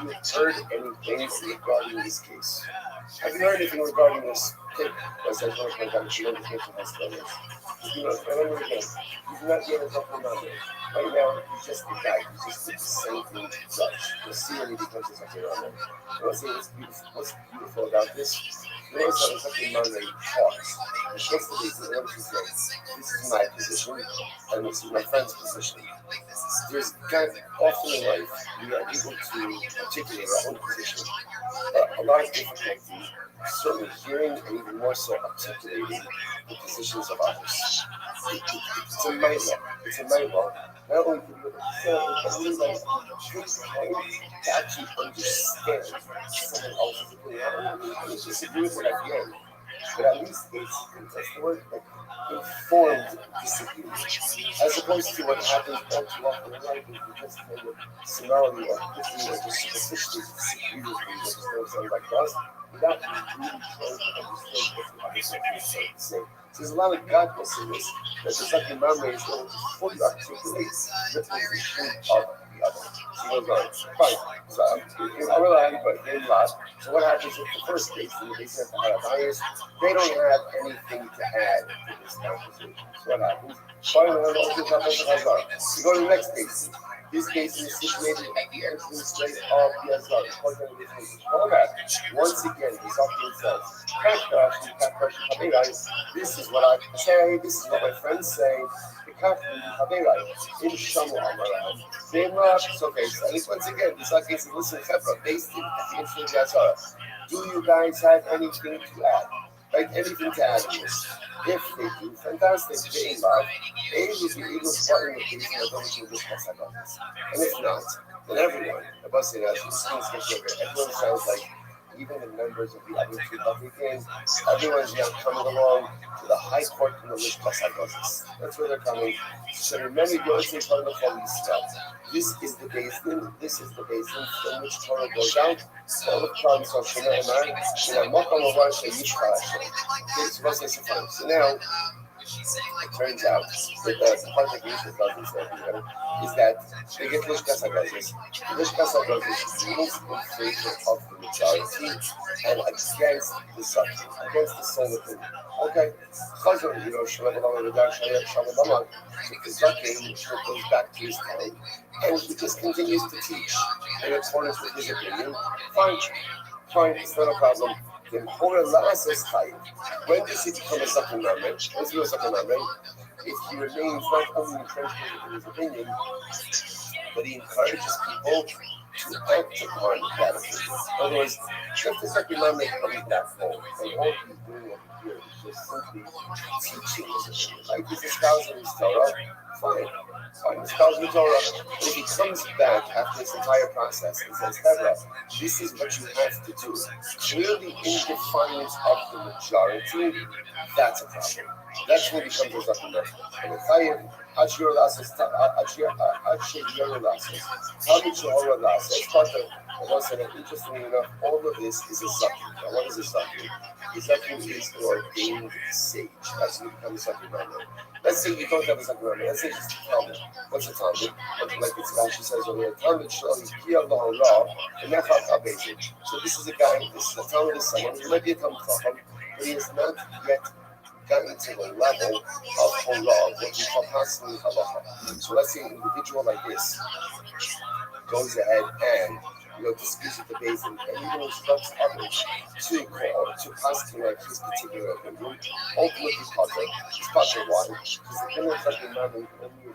you heard anything regarding this case? Have you heard anything regarding this? Essentially, I got to remember again. You do not get a Zakim Mamre. Right now, he's just the guy. He just did the same thing to judge. You'll see when he becomes a Zakim Mamre. You want to say what's beautiful about this? You know what Zakim Mamre talks. He gets the reason. What does he say? This is my position, and this is my friend's position. There's kind of often in life we are able to articulate our own position, but a lot of difficulty certainly hearing and even more so articulating the positions of others. It's a mind law. It's a mind law. Not only to be able to say it, but really like to actually understand someone else's opinion. I don't really disagree with it at the end, but at least it's the word like informed disagreement, as opposed to what happens all too often in life, is just kind of summarily or quickly or just superficially disagree with things that just don't sound like us, without really trying to understand what the other person is saying. So there's a lot of godness in this, that the Zakim Mamre is able to fully articulate the position of the other. She goes on, fine. So so what happens if the first case, in the case of the Harabayis, they don't have anything to add to this conversation? So what happens? Finally, we go to the next case. This case is situated at the entrance gate of the Azar. Once again, the Zakim says, this is what I say, this is what my friends say. In Shamu Amaram. So okay, so once again, the Zakim says, listen, Chevra, based at the entrance of the Azar. Do you guys have anything to add? Like anything to add to this? If they do, fantastic. They will be able to partner with these and go to this Pasagos. And if not, then everyone, the bus in us, everyone sounds like even the members of the other two Bafikim, everyone's now coming along to the high court in the Lish Pasagos. That's where they're coming. So remember, you always say part of the Holy Spell. This is the basin from which Torah goes out. All the problems of Shema Emar, so now It turns out that the part that Mishnah does is that they get Lishkas HaGazis. Lishkas HaGazis moves in favor of the majority and against the suffering, against the soul of the okay. Chazor, Shalom Alama V'Dar Shalom Alama, so the Zakin goes back to his town and he just continues to teach in accordance with his opinion. Fine, it's not a problem. The Horelaz is high. When does he become a Zakin Mamre? Once he was a Zakin Mamre, if he remains not only entrenched in his opinion, but he encourages people to act upon that opinion. In other words, if the Zakin Mamre comes back home, and all he's doing over here is just simply teaching his opinion, like he's espousing his Torah, fine, espousing Torah. But if he comes back after this entire process and says, Hebra, this is what you have to do, clearly in defiance of the majority, that's a problem. That's when it becomes a Zakin Mamre. And the Chayyim, Achir Lasses, Talmud Shehora Lasses, part of, and also, interestingly enough, all of this is a Zakin. Now, what is a Zakin? The Zakin is an ordained sage. That's when you become a Zakin Mamre. Let's say you don't have a Zakin Mamre. Let's say it's a Talmud. What's a Talmud? Like it's Rashi says over here, Talmud Shali Pia Lahara, the Nefat Abezim. So this is a guy, this is a Talmud is someone who might be a Talmud Chacham, but he has not yet gotten to the level of Torah, what we call Hasni Halacha. So let's say an individual like this goes ahead and disputes with the basin and even instructs others to pass to like his particular opinion. Ultimately, it's Potter. Why? Because the opinion of Zakin Mamre only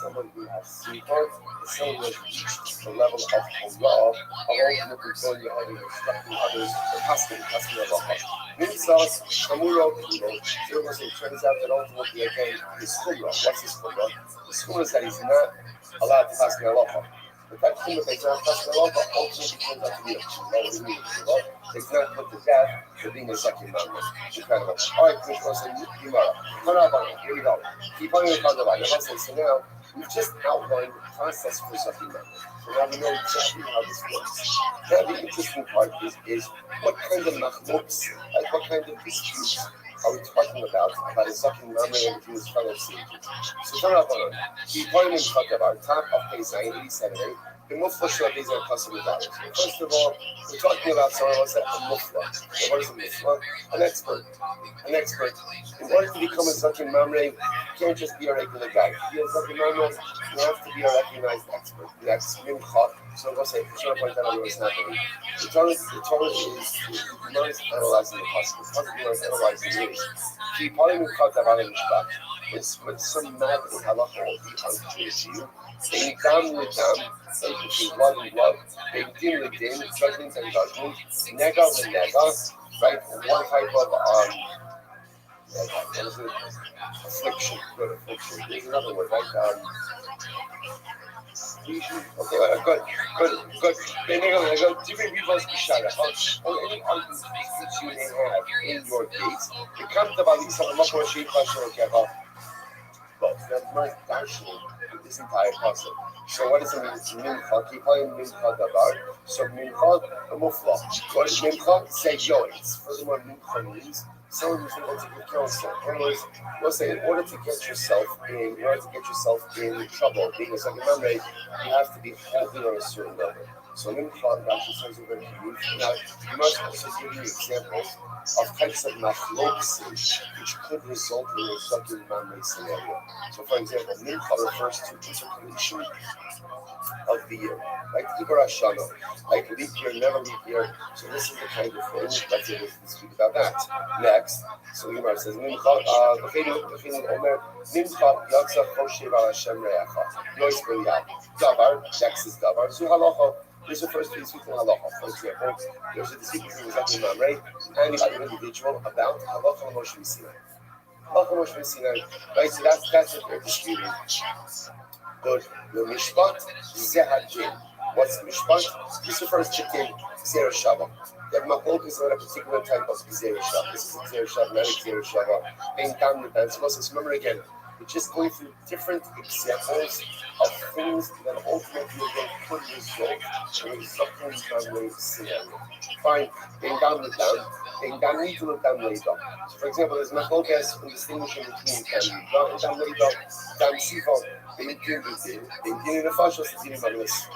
someone who has super, someone who has reached the level of Torah, of ultimately going ahead and instructing others to pass to Halacha. Mitzvahs, Shamuro, it turns out that ultimately again his chumrah. What's his chumrah? The chumrah is that he's not allowed to pass halacha. But that chumrah that he's not passing halacha ultimately turns out to be a chumrah. He's not put to death for being a Zakin Mamre. Incredible. All right, Krishna said, Gemara. Here we go. Keep on your Kadabai. So now we've just outlined the process for Zakin Mamre. So now we know exactly how this works. Now the interesting part is what kind of machlokes, like what kind of disputes are we talking about a Zakin Mamre and his fellow sages? So turn up on it. The point in about top of page 987a. The mufla shadis are custom dollars. First of all, we're talking about someone what's that a mufla. So what is a mufla? An expert. An expert. In order to become a Zakin Mamre, you can't just be a regular guy. To be a Zakin Mamre, you have to be a recognized expert. That's mincha. So I'm going to say, I'm trying to point out what's happening. The Torah is analyzing the possible. The Torah is analyzing the news. Keep on in the mishpat. With some matter of halacha will be unclear to you. They dam with dam, like between blood and blood. They din with din, judgment and judgment. Nega with nega, right? One type of affliction, good affliction. There's another word, right? Okay, good. Then they're going to go different people's bishara. Or any arguments that you may have in your case, it comes to Balisa and Makor Sheikh Pasha Keva. But that's not actually this entire concept. So what does it mean? Mincha, keep on mincha davar. So mincha, a mufla. What is mincha? Say yoitz. Furthermore, mincha means someone who's able to give counsel. In other words, we'll say in order to get yourself in trouble, being a Zakin Mamre, you have to be holding on a certain level. So mincha actually says we're going to use. Now, you must also give you examples of types of machlokes which could result in a Zakin Mamre scenario. So, for example, mincha refers to intercalation of the year, like Ibar Hashana, like leap year, never leap year. So this is the kind of thing. Let's say we speak about that. Next, so the Gemara says, Mincha, Omer, Mincha Yatsa Choshev Al Hashem Re'acha, Yois B'Yam, Davar, next is Davar, Zu Halacha. This refers to the dispute in halacha. For example, there's a dispute between Zakin Mamre and an individual about halacha Moshe Sinai. Halacha Moshe Sinai, right? So that's what they're disputing. Good. The mishpat zehadin. What's mishpat? This refers to din zera shava. The mahlok is on a particular type of zera shava. This is zera shava, not zera shava. Being down with that. So remember again, It's just going through different examples of things that ultimately again could result in a resulting family scenario. Fine, being down with down, being down need to look down later. So for example, there's machlokes in distinguishing between down and down later, down siva, being din in the fashos, din in this.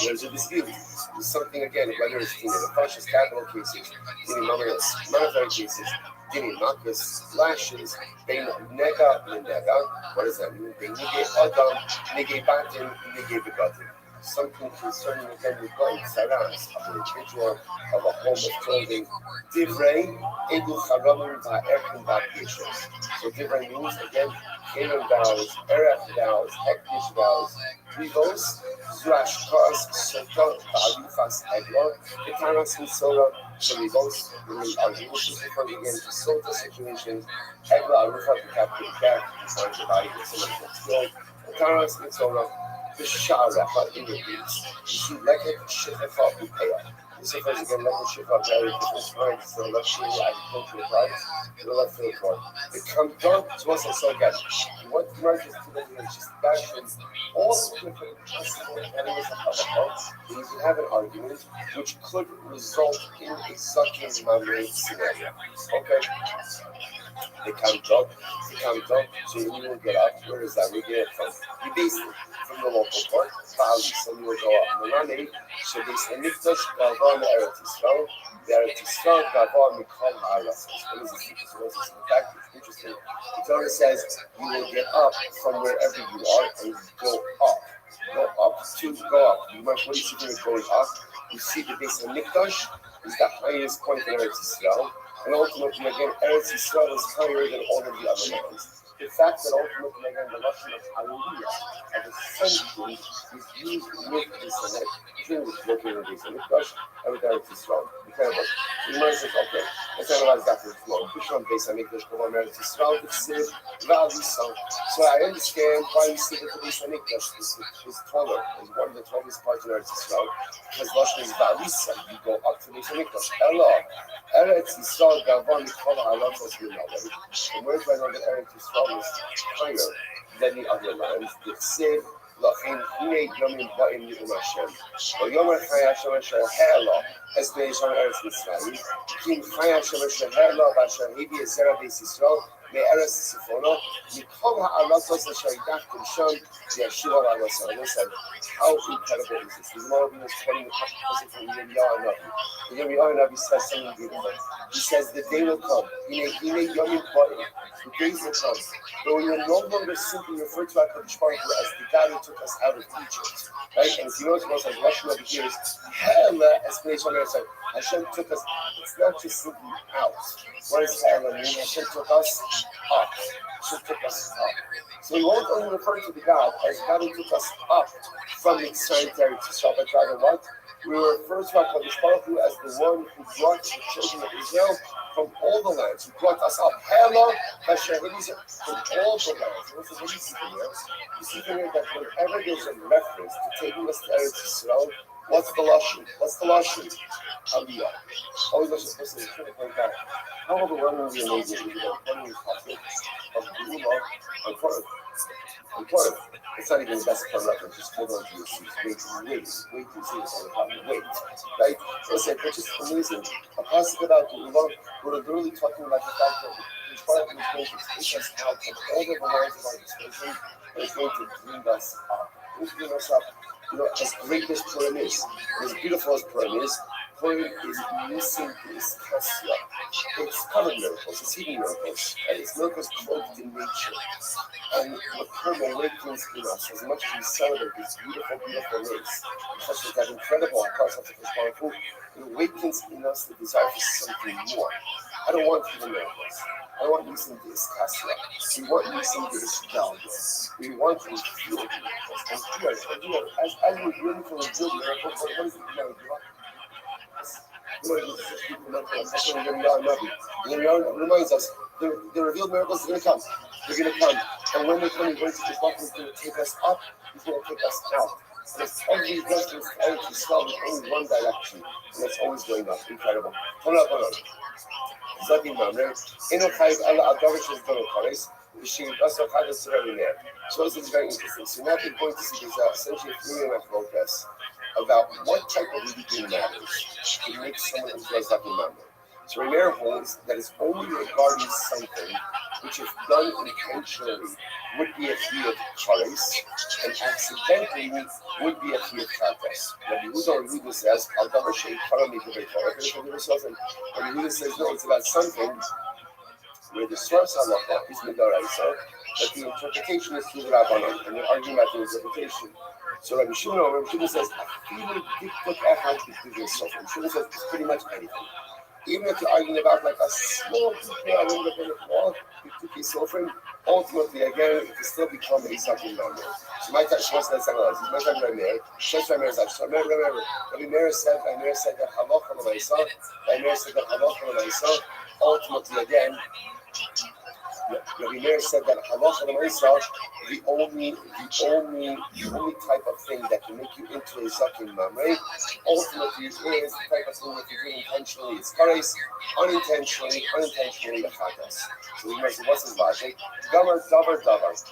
There's a dispute. There's something again, whether it's din in the fashos, capital cases, din in monetary cases, din in makas, lashes, being nega nega. What does that mean? Being nege adam, nege batin, nege begatin. Something concerning again the going saras of an individual of a home of clothing. Divrei edu charamim ba'erkin ba'pishos. So divrei means again Canaan vows, erech vows, hektish vows, rivos, zuashkas, sota, ba'alifas egla, ketanas misora, so rivos, are usually referring again to sota situations, egla arufa the captive back, inside the body with someone that's killed, ketanas misora, the shara in the beats. You see, leket shechefa upaya. This refers again, leket shechefa very different rights, so luxury agricultural rights, to the left field part. The kamdon to us also again. What merges together is just bashing all the different possible areas of halacha. You can have an argument which could result in a sucking memory scenario. Okay? They come up, so you will get up. Where is that? We get it from. You basically from the local part. So you will go up. Milani, so basically, Mikdash, Gavon, Eretz Yisrael. The Eretz Yisrael, Gavon, Mikol, Ha'aras. What is this? In fact, it's interesting. The Torah says you will get up from wherever you are and go up. Go up. You might, what do you see when you're going up? You see the base of Mikdash is the highest point in Eretz Yisrael. And ultimately, again, Eretz Yisrael is higher than all of the other lands. The fact that ultimately, again, the Lashon of Aliyah, of ascension, is used with this and that, even with located in the Mikdash, and with Eretz Yisrael. Incredible. So the Gemara says, okay, let's analyze that for the flow. Bishon base on Mikdash, Kovam Eretz Yisrael, B'Tziv, V'Alisa. So I understand why you see that the base on Mikdash is taller, is one of the tallest parts of Eretz Yisrael, because Lashon is V'Alisa, you go up to the base on Mikdash. Ella, Eretz Yisrael, Gavon, Mikol, Ha'aras, as we know, right? And where's my know that Eretz Yisrael is higher than the other lands? The Ksiv, Lachin, Hine, Yomim, Ba'im, Yidum Hashem. Or Yomer Chai Hashem Asher Ha'ela, as Be'esham Eretz Yisrael. Kim Chai Hashem Asher Ha'ela, V'asher Hibi, Ezera Beis Yisrael, Me'eretz Sifono, Mikol Ha'aras, Asher Yidachtim Sham, Yeshiva Ha'aras. How incredible is this? The Gemara is quoting the passage from Yirmiyahu Navi. Yirmiyahu Navi says something beautiful. He says, the day will come. The days will come. But we will no longer simply refer to HaKadosh Baruch Hu as the God who took us out of Egypt. Right? And if you notice what says Russian over here is Ha'ela, explanation on the other side. Hashem took us, it's not just simply out. What does Ha'ela mean? Hashem took us up. Hashem took us up. So we won't only refer to the God as God who took us up from the sanitary to Shabbat, but rather what? We refer to HaKadosh Baruch Hu as the one who brought the children of Israel from all the lands, who brought us up. Hello, Hashem, from all the lands. What do you see here? You see here that whenever there's a reference to taking us to Eretz Yisrael, what's the Lashon? Aliyah. Always listen to the point that how overwhelmingly amazing is the abundant topic of the Ummah on Torah. It's not even the best part reference, just hold on to your seats. Wait to see this on the top. Wait, right? Listen, it's just amazing. A passage about the Ummah, we're literally talking about the fact that the Torah is going to take us out of all the lines of our discussion, and it's going to bring us up. It's bring us up. You know, as great as Purim is, as beautiful as Purim is missing this kasya. It's covered miracles, it's hidden miracles, and it's miracles cloaked in nature. And what Purim awakens in us, as much as we celebrate this beautiful, beautiful race, such as that incredible concept of Baruch, it awakens in us the desire for something more. I don't want hidden miracles. I don't want missing this kasya. We want missing this value. We want to feel miracles. And here, as we really feel revealed miracles, what is it we know? Reminds us the revealed miracles are going to come. They're going to come. And when they come, he's going to take us up, he's going to take us out. And it's always destined to slow in only one direction. And it's always going up. Incredible. Hold on. Zadim Mamre, Enochayv Allah Adavish is Donokares, So this is very interesting. So now we're going to see there's essentially three focus about what type of leading matters to make someone who does that remember. So Rameir holds that it's only regarding something which, if done intentionally, would be a chiyuv charis, and accidentally would be a chiyuv chatas. Rabbi Yehuda says, "Al davar sheikh karami b'vei Torah." Rabbi Yehuda says, no, it's about something where the source halacha is midaraisa, but the interpretation is through the rabbanon, and they're arguing about the interpretation. So Rabbi Shimon says, "Afilu diktuk echad b'divrei sofer." Rabbi Shimon says it's pretty much anything. Even if you're arguing about like a small detail, a little bit of law, b'divrei sofer, ultimately again it can still become a sakin number. So my touch was that analysis. My touch Rabbi Meir, just Rabbi Meir's touch. Remember, Rabbi Meir said that halacha l'maisa. Rabbi Meir said that halacha l'maisa. Ultimately again. Rabbi Meir said that halacha l'maisa, the only type of thing that can make you into a zakin mamrei, ultimately is the type of thing that you do intentionally. It's kares, unintentionally the chatas. So he says, what's his logic? Davar.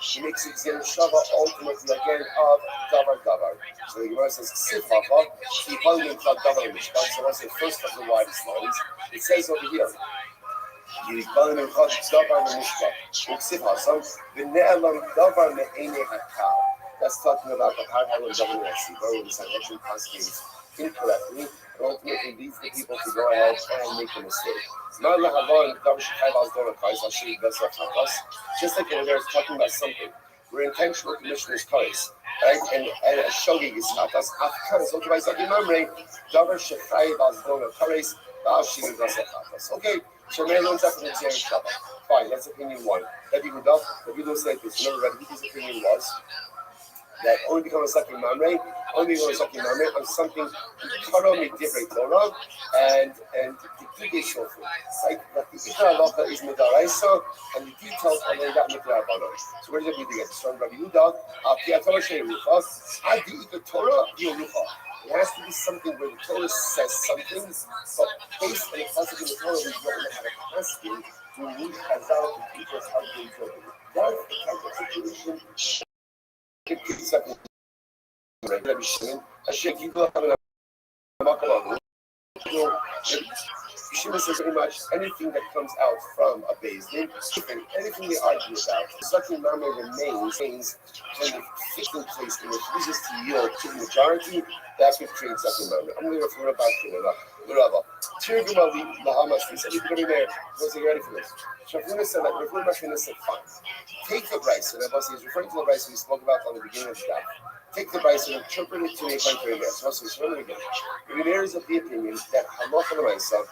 He makes it zim shava ultimately again of davar. So the Gemara says, sifacha, kipalim chad davar mishpat. So that's the first of the widest lines. It says over here. That's talking about the hard when the Sanhedrin constitutes incorrectly, and ultimately leads the people to go ahead and make a mistake. Just like over there, it's talking about something where intentional commission is kais, right? And a shogig is chatas. Okay. So Meir learns that from the Tzir Shabbat. Fine, that's opinion one. Rabbi Yehuda said this. Remember, Rabbi Yehuda's opinion was that only become a sakin mamrei, on something karam divrei Torah and the kidei shofar. Like that the ikar halacha is midaraisa and the details are laid out midrabanan. So where does Rabbi Yehuda get this from? Rabbi Yehuda, ki Torah she'erucha, ad the ikar Torah v'yerucha. It has to be something where the Torah says something, but based on the concept of the Torah, we don't know how to ask you to need Chazal to teach us how to interpret it. That's the type of situation. It's something Rabbi Shimon, Shimon says pretty much anything that comes out from a Beis Din, anything they argue about, such a number remains when the fixing place in which uses to yield to the majority, that's what creates such a number. I'm going to refer about Rabbi. Tirgum Ali Lahamas, he said, you can go there, was ready for this. Shafuna said that, refer back to this, said, fine. Take the rice, and Rabbi is referring to the rice we spoke about on the beginning of the daf. Take the rice and interpret it to a contrary there. So remember again. Rabbi is of the opinion that halacha l'maisa,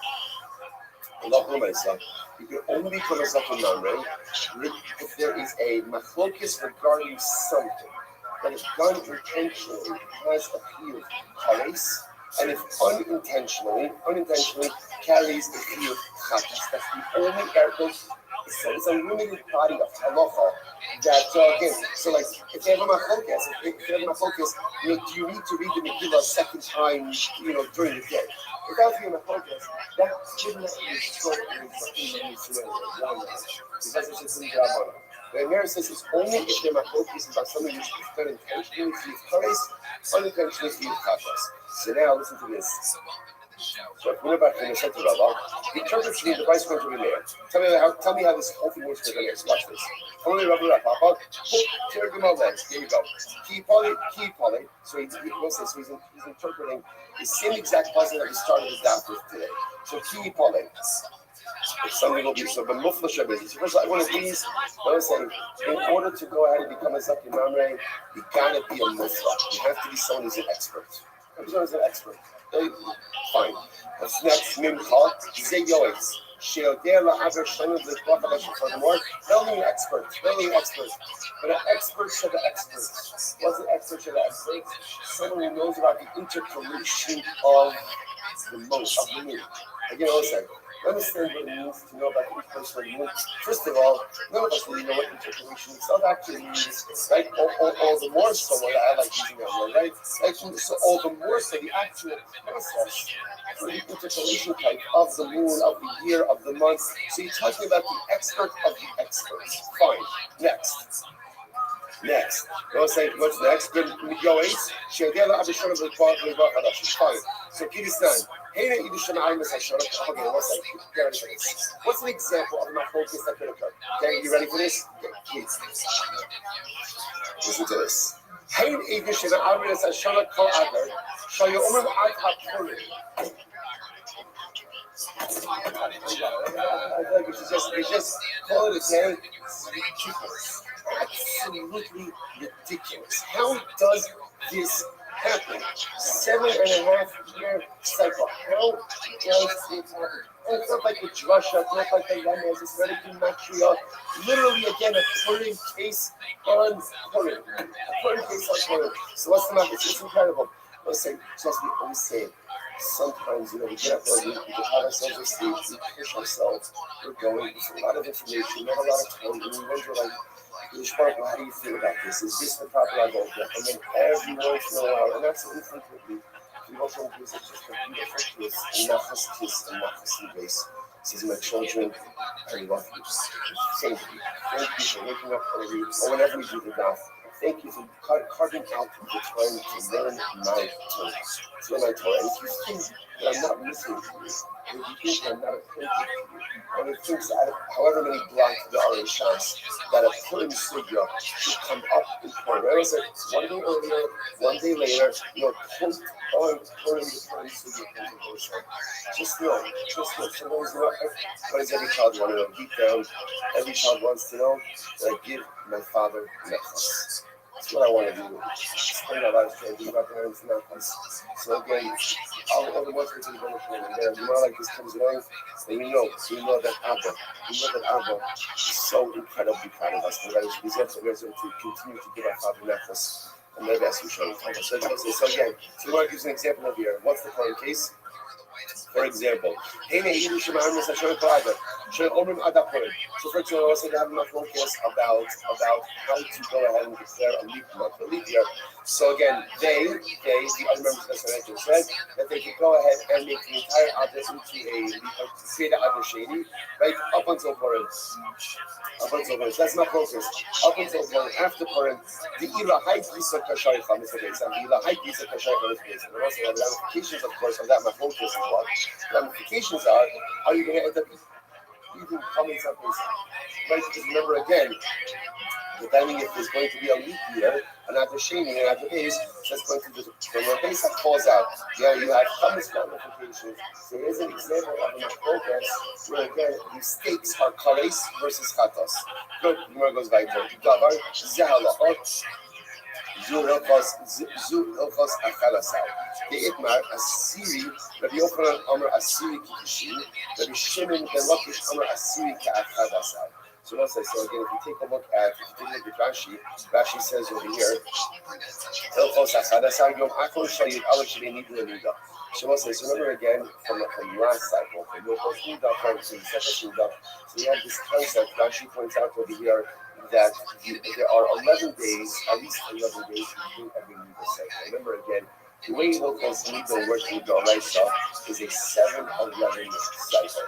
you can only become a zaken mamrei if there is a machlokes regarding something that is done intentionally has appeared charis, and if unintentionally carries the appeal chatas. That's the only article. It's a limited body of halacha that again. So like if you have a machlokes, do you need to read the Megillah a second time, during the day? Without being a focus, that should not be short in something because it's just in Rabbanah. The Meir says it's only if they're not focused about something which is done intentionally to use charis, unintentionally to use chatas. So now listen to this. So if we're back to the center of the interpret to me the vice going to be there. Tell me how this whole thing works for the next. Watch this. Only Rabbi Papa. Here you go. Keep poly. So he's interpreting the same exact puzzle that we started this down with today. So keep poly. If somebody will be so, but muflash business. First, I want to please. I was saying, in order to go ahead and become a zaken mamrei, you gotta be a muflash. You have to be someone who's an expert. Someone who's an expert. Fine. What's next? Mimcha. Say yoetz. Sheodeh la'aver shenu l'tbach. Furthermore, they'll need experts. But an expert should be experts. What's an expert should be experts? Someone who knows about the interpolation of the most of the meaning. Again, I was saying, understand what it means to know about the interpersonal moon. First of all, none of us really know what interpolation itself actually means, right? All the more so, I like using that word, right? Like, so all the more so the actual process for the interpolation type of the moon, of the year, of the month. So you're talking about the expert of the experts. Fine. Next. Next. What's next? Good. Going. Fine. So Kyrgyzstan. Okay, what's an example of a focus that could occur? Okay, you ready for this? Okay, please. Listen to this. Hain English in the Army says Shana Kal Adler. Shall you only add up for it? I feel like we just call it a day. Ridiculous. Absolutely ridiculous. How does this happen? 7.5 year cycle. How does it happen? And it's not like a drasha, it's not like a lemons, it's not a gematria. Literally, again, a Purim case on Purim. A Purim case on Purim. So what's the matter? It's incredible. Listen, trust me, always say it. Sometimes, we get up early, we get out ourselves asleep, we push ourselves, we're going, it's a lot of information, not a lot of time, and we wonder, like, how do you feel about this? Is this the proper level? And then every once in a while, and that's infrequently, we go from this, it's just a beautiful kiss, and nafas in base. Says, my children, I love you. Thank you. Thank you for waking up early, or whenever we do the bath. Thank you for carving out the time to learn my Torah. To learn my Torah. And if you think that I'm not listening to you, if you think that I'm not attentive to you, and it thinks that however many blocks there are in chance that a Purim Sugya should come up in Purim. I was like, one day earlier, one day later, post on Purim, the Purim Sugya comes in. Just know. Sometimes, what does every child want to know? Deep down, every child wants to know that I give my father nefas. That's what I want to do. Spend our lives trying to do about the nefas. So again, all the ones that are going to come in there, like this comes along, and you know that Abba is so incredibly proud of us. And that is to continue to give our father nefas. And maybe that's what we're trying to tell us. So again, so we want to use an example of here. What's the current case? For example, so for example, I also have my focus about how to go ahead and declare a leap month, a leap year. So again, the other members of the Sanhedrin said that they could go ahead and make the entire Adar into a leap, Seder Adar Sheni, right up until Purim. That's my focus. Up until Purim, after Purim, the Ila High Gisa Kashaycha is the base, and the Ila High Gisa Kashaycha is the base. And also the ramifications, of course, of that. My focus is what ramifications are you going to end up even coming someplace, right? Because remember again, depending if there's going to be a leap year, another sheni, another base, that's going to do when your base falls out. You have common ramifications. So here's an example of my progress where again the stakes are kares versus chatos. Good, Gemara goes weiter. Davar zehalachot. Zu Hilchos Achalasai. The Itmar Asiri, Rabbi Yochanan Amar Asiri Kikishin, Rabbi Shimon Ben Lakish Amar Asiri Ka'achadasai. So again, if you take a look at Rashi, Rashi says over here, Hilchos Achalasai Yom Akol Shayid Ala Shalei Nidla Nida. So remember again from last cycle, from Hilchos Nida from the second Nida. So we have this concept. Rashi points out over here that there are 11 days, at least 11 days between every Nidal cycle. Remember again, the way Hilchos Nidal works with Doraisa is a 7-11 cycle.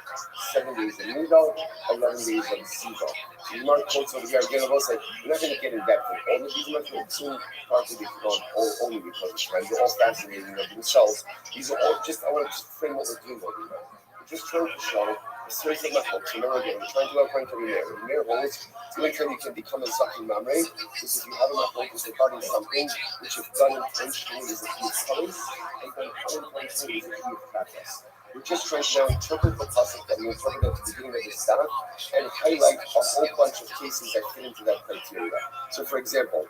7 days of Nidal, 11 days of Ziva. So you mark quotes over here again. We're not going to get in depth with all of these much, but soon partly because only because it's right. They're all fascinating of themselves. These are all just, I want to just frame what we're doing over here. We're just trying to show a series of methods. Remember again, we're trying to go according to the Meir. The Meir holds the only time you can become a sucking mamre is if you have enough focus regarding something which if done intentionally is a huge place, and done unintentionally is a huge practice. We're just trying to now interpret the pasuk that we interpreted at the beginning of this stuff and highlight a whole bunch of cases that fit into that criteria. So, for example,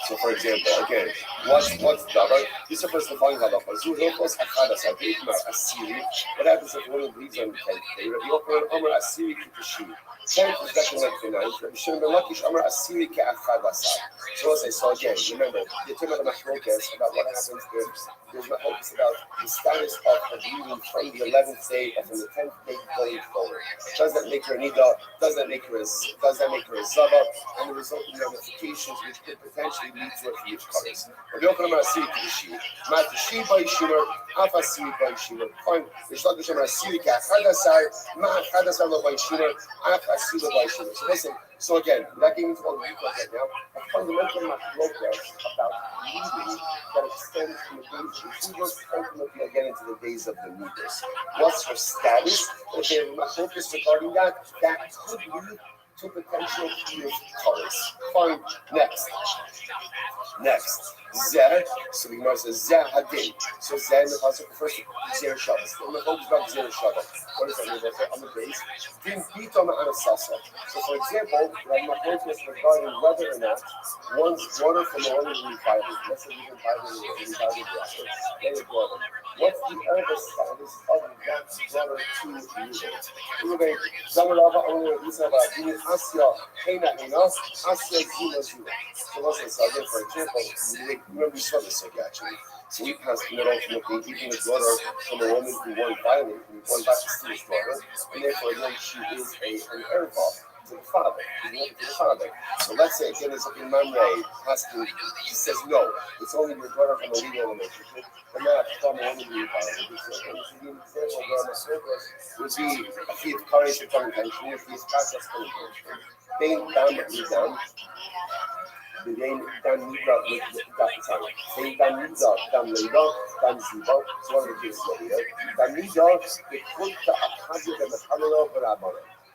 So, for example, again, what's davar? This refers to following halacha. Zu hilchos achadas adikmar asiri. What happens if a woman bleeds on the 10th day? Rabbi Yochanan Amar asiri kitashi. 10th is better like the 9th. Rabbi Shimon ben Lakish Amar asiri ke'achadasar. So let's say, so again, remember, the term of the machlokas about what happens if there's machlokas about the status of her bleeding from the 11th day or from the 10th day going forward. Does that make her nida? Does that make her a zava? And the resulting ramifications which could potentially lead to a huge cause. Rabbi Yochanan asiri kitashi. Matashi b'yishimer, af asiri b'yishimer. Fine. Rishlak Hashem asiri ke'achadasar, ma'achadasar lo b'yishimer, af asiri b'yishimer. So listen. So again, without getting into all the details right now, a fundamental machlokas about bleeding that extends from the days of the Zivos ultimately again into the days of the Midas. What's her status? If they have a machlokas regarding that, that could lead to potential huge cause. Fine. Next. Zeh. So the Gemara says Zeh Hadin. So Zeh in the pasuk refers to Zeh Shabbos. The focus about Zeh Shabbos. What does that mean? On the base. Din Bitom Anasasa. So for example, my point was regarding whether or not one's daughter from a woman who is violated. Let's say even violated daughter. What's the earlier status of that daughter to Ruben? Zamarava only Rizava Dini Asya Hena Hena Asya Zima Zima. So let's say, so again, for example, remember we saw this actually. So we passed the ultimately even a daughter from a woman who won violently, who won back to see his daughter, and therefore again she is an erva to the father, So let's say again it's something Mamre has to, he says no, it's only your daughter from a legal relationship, and not from a woman who violently. This would be an example where my service would be a feat of courage to come attention, if he's past us coming attention. Dam Being done nida with that time. Being done nida, done later, done ziva. So one of the cases later. Done nida, they put the akadu and the halal of Rabbi.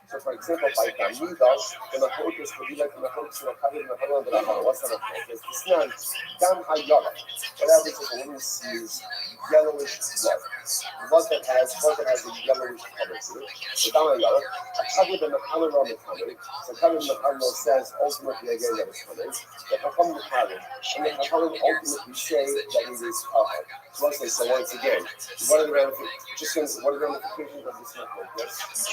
So for example, by done nida, the mahokas could be like the mahokas and the akadu and the halal of Rabbi. What's the mahokas? It's not dam hayala. What happens if a woman sees yellowish blood that has a yellowish color to it? So dam hayala, akadu and the halal of the coming. So akadu and the halal says ultimately again that it's coming. The Chacham Muhammad, and the Chacham ultimately say that it is Chacham. So let's say, so once again, what are the ramifications of this method? The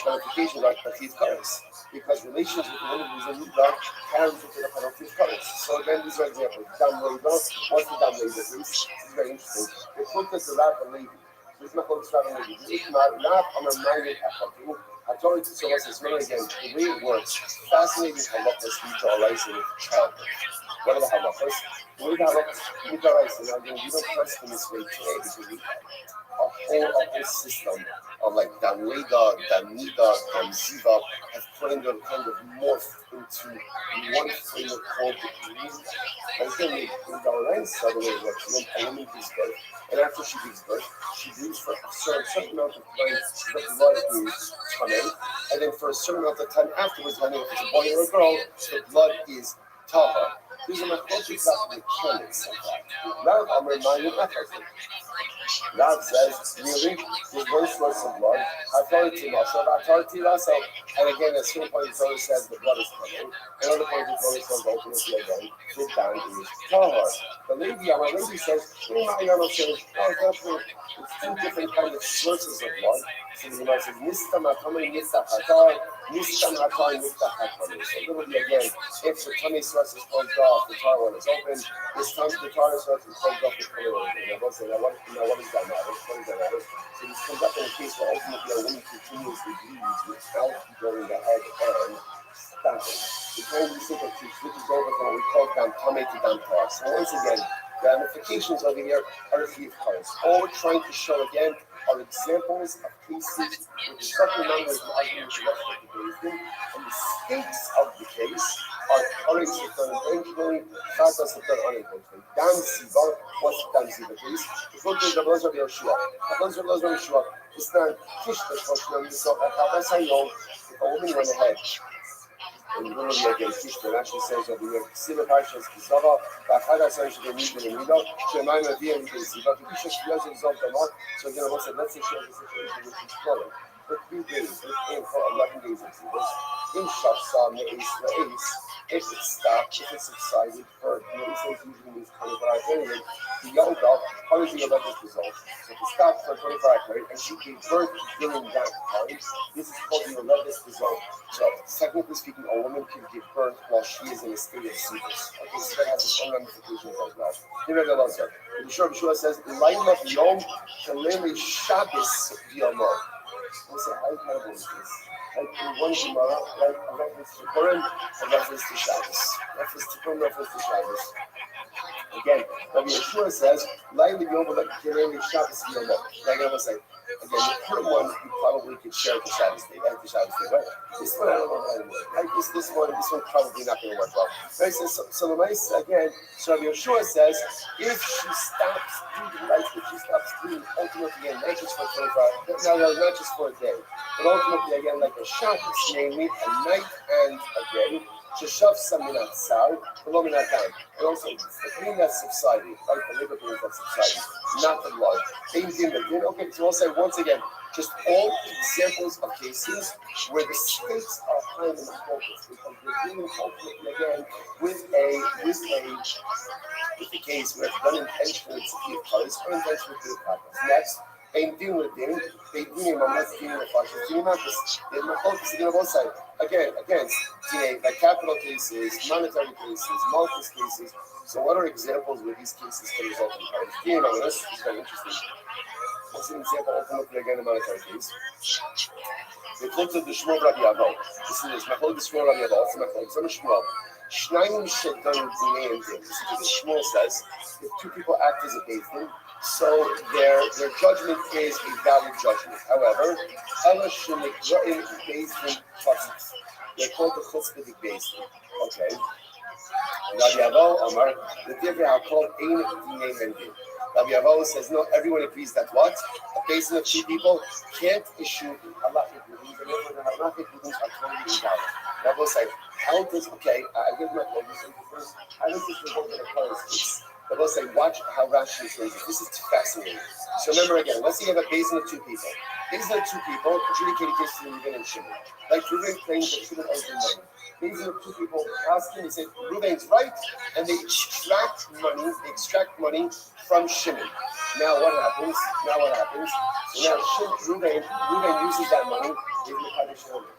ramifications are Tachid Kares, because relations with the woman who's in Yudah carries into the Tachid Kares. So again, these are examples. Dam Leidah, what's the Dam Leidah? This is very interesting. They put this around the Levi. So it's not called Sravan Levi. It's not on a minded Achatu. I told you to show us this again, the way it works. Fascinating halachas lead to arising with childbirth. What are the halachas? The way the halachas lead to arising, I mean, we don't trust in this way today because we have a whole system of like Damleda, Damnida, Damziva have kind of morphed into one framework called the Green. And then they bring down lines suddenly that a woman gives birth, and after she gives birth, she breathes for a certain amount of time, the blood is coming, and then for a certain amount of time afterwards, depending if it's a boy or a girl, the blood is taha. These are my focus on the mechanics of that. Now I'm reminding everything. Rav says, really, there's one source of blood. Authority muscle, authority muscle. And again, at certain point, the Torah says the blood is coming. Another point, the Torah says ultimately again, the down is tahor. The lady, our lady says, it's two different kinds of sources of blood. So the Gemara says, Nistam Hatamei Niftach Hatar, Nistam Hatar Niftach Hatamei. So literally again, if the tummy source is closed off, the tar one is open. This time the tar source is closed off, the tummy one is open. Now what does that matter? What does that matter? So this comes up in a case where ultimately a woman continuously bleeds without going ahead and stopping. The time we think of two switches over from what we call down tummy to down tar. So once again, the ramifications over here are a few cards. All we're trying to show again are examples of cases with the subject matter is arguing the rest of the wisdom, and the stakes of the case are courage to turn intentionally, chatas to turn unintentionally. Dam Siva, what's the Dam Siva case? The book is the Blazer of Yeshua. The Blazer of Yeshua is not Kish the Koshna, so that's how you know if a woman went ahead. And literally again, Kishna actually says over here, Siva Parshas Kisava, Bachada says she needs in the middle, Shemaim Avia and Siva, Kisha Shiyaz and Zoltamot. So again, let's say she has a situation which is flowing for 3 days, for 11 days of Siva. In Shafsa, Me'is, if it stopped, if it subsided for, it says usually means 24-hour period, the Yolda, how is the Yolda's result? So if it stopped for a 24-hour period and she gave birth during that time, this is called the Yolda's result. So technically speaking, a woman can give birth while she is in a state of sickness. Okay, so that has its own ramifications as well. Here it goes. The Shua says, "Layla Yom Kaleli Shabbos Yomor." What's the how incredible is this? Like in one Gemara, like a reference to Purim, a reference to Shabbos. Reference to Purim, reference to Shabbos. Again, Rabbi Yeshua says, Laila Yom Kireli Shabbos Yom. Like I was saying, again, the Purim one you probably could share the Shabbos day, right? The Shabbos day, right? This one I don't know how to work. Right? This one probably not going to work well. Right? So the mice again, so Rabbi Yeshua says, if she stops doing right, if she stops doing ultimately again, not just for 25, not just for a day, but ultimately again like a Shabbos, namely a night and a day. Sheshav Saminat Sar, Belominat Dam. And also, the pain that's subsiding, right? The labor pain that's subsiding, not the blood. Okay, so I'll say once again, just all examples of cases where the stakes are high in the focus because we're dealing ultimately again with the case where it's done intentionally to keep colors, unintentionally to the purpose. Next, and dealing with them, they dealing with dealing with fashion, dealing with this. They're my focus again on one side. Again, like capital cases, monetary cases, malicious cases. So, what are examples where these cases can result in crimes? Dealing with this is very interesting. What's an example ultimately again in a monetary case? They looked at the Shmuel Rabbi Avo. This is Machol the Shmuel Rabbi Avo. It's Machol. It's Shmuel. Shnayim Shedon Dinei Din. This is what the Shmuel says. If two people act as a Beis, so their judgment is a valid judgment. However, Ella Shemikroim Beis Din Chatzis. They're called the Chutzpahdik Beis Din. Okay. Rabbi Avo Amar the Divrei HaKol Ein Dinei Mendin. Rabbi Avo says no. Everyone agrees that what a Beis Din of two people can't issue halachic rulings, and therefore the halachic rulings are totally invalid. Rabbi will say, how does I give my focus first. How does this result in a Torah's case? But let's say, watch how Rashi explains it. This is fascinating. So remember again, let's say you have a basin of two people. Basin of two people adjudicating cases in Reuben and Shimon. Like Reuben claims that Shimon owes him money. Basin of two people ask him, they say, Reuben's right, and they extract money from Shimon. Now what happens? So now Reuben uses that money, he's going to punish Shimon.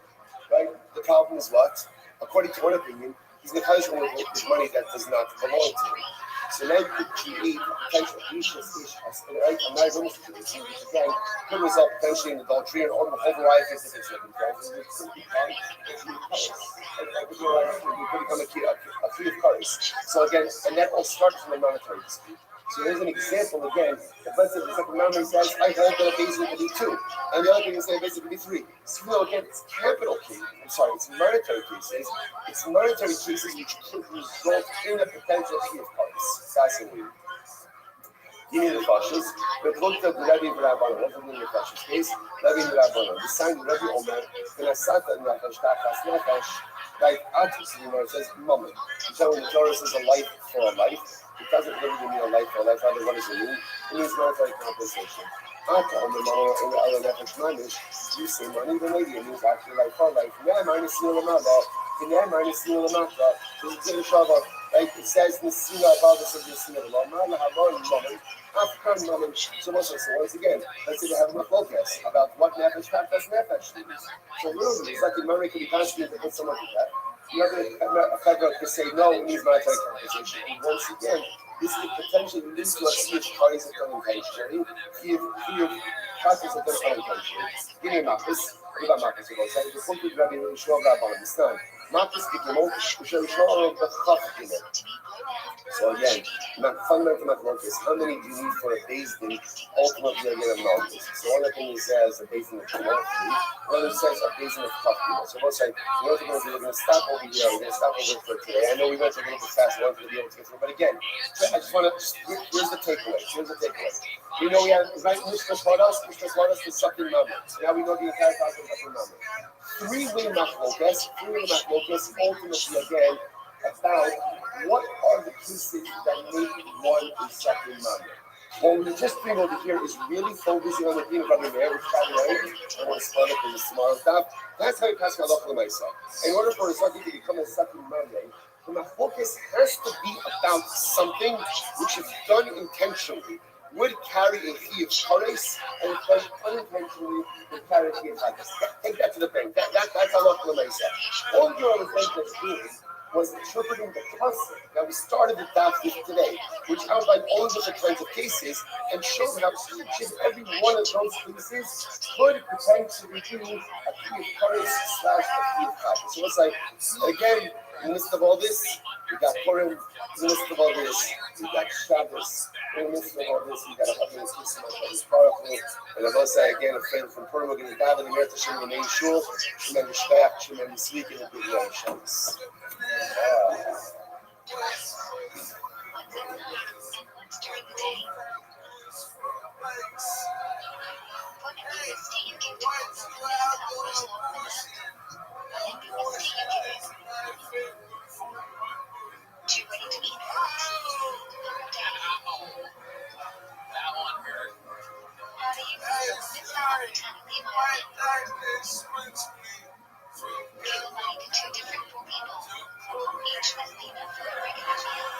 Right? The problem is what? According to one opinion, he's going to punish Shimon with money that does not belong to him. So now you could create potential issues, right? A marriage situation, which again could result potentially in adultery and all the whole variety of different circumstances, which could become a key of curse. So again, and that all starts from a monetary dispute. So here's an example again. If let's say the second member says, I hold that a basin could be 2, and the other thing is say a basin could be 3. So again, it's capital cases. It's monetary cases. It's monetary cases which could result in a potential key of curse. Fascinating. Give me the fascists. But looked at the Rabbi Rabbanon. What was in the fascist case? Rabbi Rabbanon. The sign Rabbi Omer, Penasata Nefesh, Takas Nefesh, like Atus, it says, Moment. So when the Torah says a life for a life, it doesn't really mean a life for a life. Rather, what does it mean? It means monetary compensation. Ata on the other Nefesh Manish, you say money, the lady, it means actually life for life. Yeah, minus Nilamala. Yeah, minus Nilamata. This is a Shabbat. Like it says, Nisina about this of Nisina, Mala Havon Moment. African moment. So once again, let's say they have a focus about what Nefesh, Takas Nefesh means. So really, it's like the memory can be constantly to put someone to that. The other federal could say no, it needs monetary compensation. And once again, this could potentially lead to a huge parties of unintentionally, huge parties of unintentionally. Give me a Marcus. What about Marcus? We're saying the point of Rabbi Yeshua Rabbi this time. Marcus Gimel, Yeshua the Chaf Gimel. So again, fundamental mathematics, how many do you need for a Beis Din ultimately to get a malchus? So one thing he says a Beis Din of Gimel, another says a Beis Din of Chaf Gimel. So we'll say, we're going to stop over here, we're going to stop over for today. I know we went a little bit fast, I wanted to be able to get through, but again, I just want to, here's the takeaway. We know we have, right, Mishra taught us the sucking moment. Now we know the entire process of sucking moment. Three-way machlokas, ultimately again, about what are the pieces that make one a sucking moment. What we've just been over here is really focusing on the theme of Rabbi Meir, which by the way, I want to start up in this tomorrow's daf. That's how you pass halacha l'maisa. In order for a sukkah to become a sukkah Monday, the focus has to be about something which, if done intentionally, would carry a fee of chares, and if done unintentionally, would carry a fee of chagas. Take that to the bank. That's halacha l'maisa. All your was doing was interpreting the concept that we started the daf with today, which outlined all the different kinds of cases and showed how each and every one of those cases could potentially be a key of courage slash a key of chagas. So it's like, again, in the midst of all this, we got Purim. In the midst of all this, we got Shabbos. In the midst of all this, we got a hundred and six months powerful. And I will say again, a friend from Purim, we're going to dive in the Eretz Hashem in the main shul. Tremendous shayach, tremendous week, and a good Yom Shabbos. During the day. Too ready to eat That one hurt. How do you feel? It's not the time of feel like two different people, each listening for a regular meal.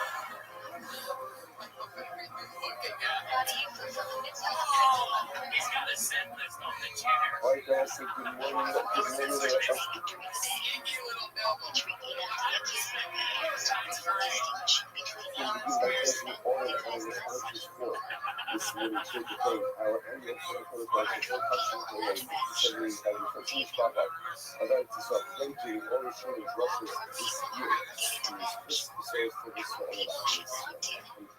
How do you feel in the midst of the He's got a set list on the chair. All right, guys, so good morning. During the day, drinking after starts to distinguish between This morning, take the day, our annual I'd like to start dedicating all the children's rushes this year to this Christmas service for all of us. And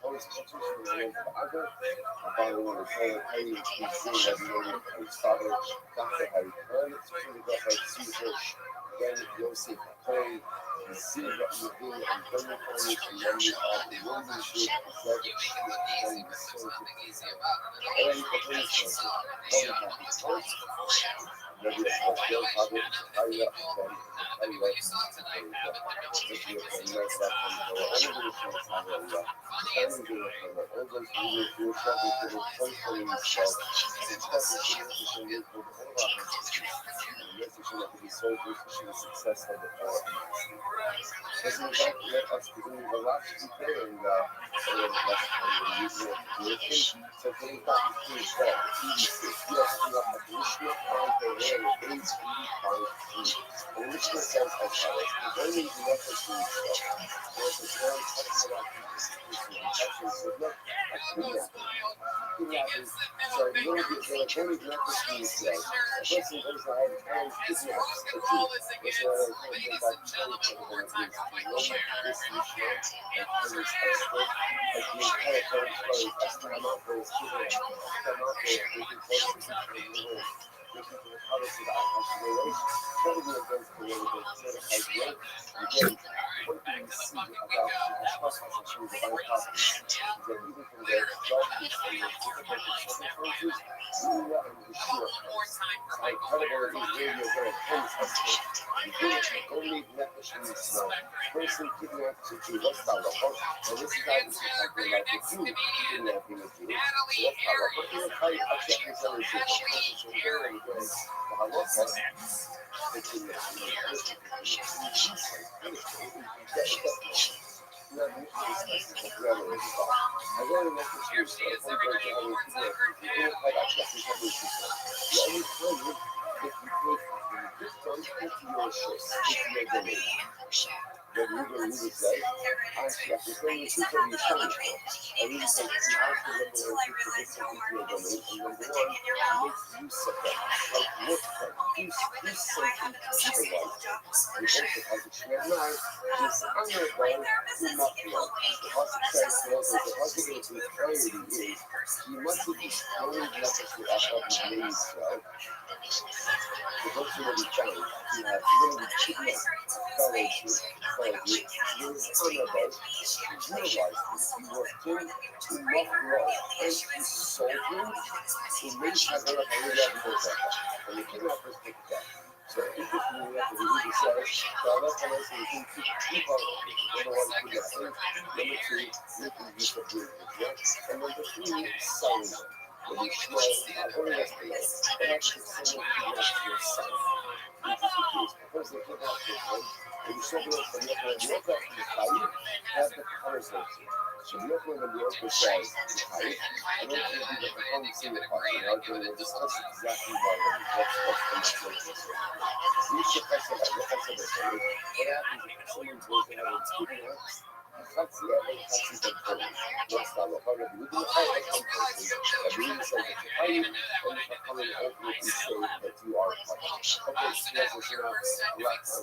always touches from the end of other, and by the way, the prayer Harry is doing that morning, and Father, Dr. Harry Khan, Security Dr. Caesar, Ben Yosef Cohen, the Silva Yehudi, and Bernie Cohen, and Yemi Al, the Woman Ship, the Zevich, and the Soul of the Aaron Kaponis, Owen Happy Toast, Maybe a special habit, higher than higher. If you can make that from the only chance I will can do it from the others who will do something to the country itself. It's possible to show you for the whole lot of the message that the soldiers should be successful before. This is not let us begin the last day and last time the usual creation. So things that we do that even if you have to have a conditioner on the way of AIDS, and which says as follows, the only enough as we there's a very touching about so you know the only enough as we say, a person goes ahead and kidnaps a Jew. It's a thing that children this issue and Paris expert as the entire Paris story as the amount of students the amount of making forces in the world. Looking to the policy that I have to relate, totally against the way that certified work. Again, one thing we see about the trust has to choose about properties is that even from their judgments and their difficult circumstances, we are unsure. So I kind of already hear you very tense hesitate. You do it, you only let the shoes snow. Person kidnapped to do what's the law? And this is how this is something like the Jew kidnapping a Jew. So what's the law? But you know, how you check this out is very good. The halacha, the kidnapping, that we're going to say, actually, after saying this, it's going to be punishment. And we say, you have to look at the this particular domain, and number one, make use of that. Like, work them. Do something to utilize them. We hope that as a shred knife, this honorable, do not know. The Pasuk says, the Pasuk is with clarity is, you must be slowly blessed with our names, right? The person that we found, he had literally kidnapped a fellow Jew. You was honorable, you realized this, you were king to not grow, and you sold him to make Hagar a Hagar. And the kidnappers picked it up. So interestingly enough, the Hebrew says, "Sha'ala Kalas and you can keep two holidays. Number one, kidnapping. Number two, you can use the beauty. And number three, selling them. When you smell, what is it? What happens if someone kidnaps your son? Because they kidnap your son, and you show them from your back to the Chayyim, have the conversation. So the Yochanan and the Yochanan says, the Chayyim, and then you get the home single part, and arguing, we'll discuss exactly why, what's the translation. You should pass it out, what happens if someone goes to have a kidnaps, חצי אבל חצי תקפולי. לא סתם, אבל רבי יהודה מחי איך תקפולי. רבי יהודה says that you're hiding, and if you're coming ultimately say that you are hiding. Okay, so that's what you're not left on.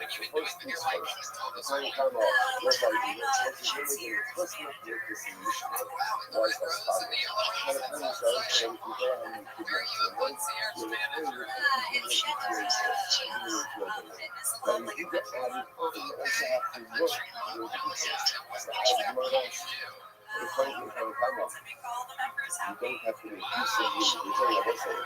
So first things first, the final time off, what are you doing? What you're doing is let's not make this an issue. Why is that stopping? Kind of things are, and if you go out and you kidnap someone, you're afraid that you can make it and if you get added on, you also have to look for the the point in time of you don't have to be decent individual or whatsoever.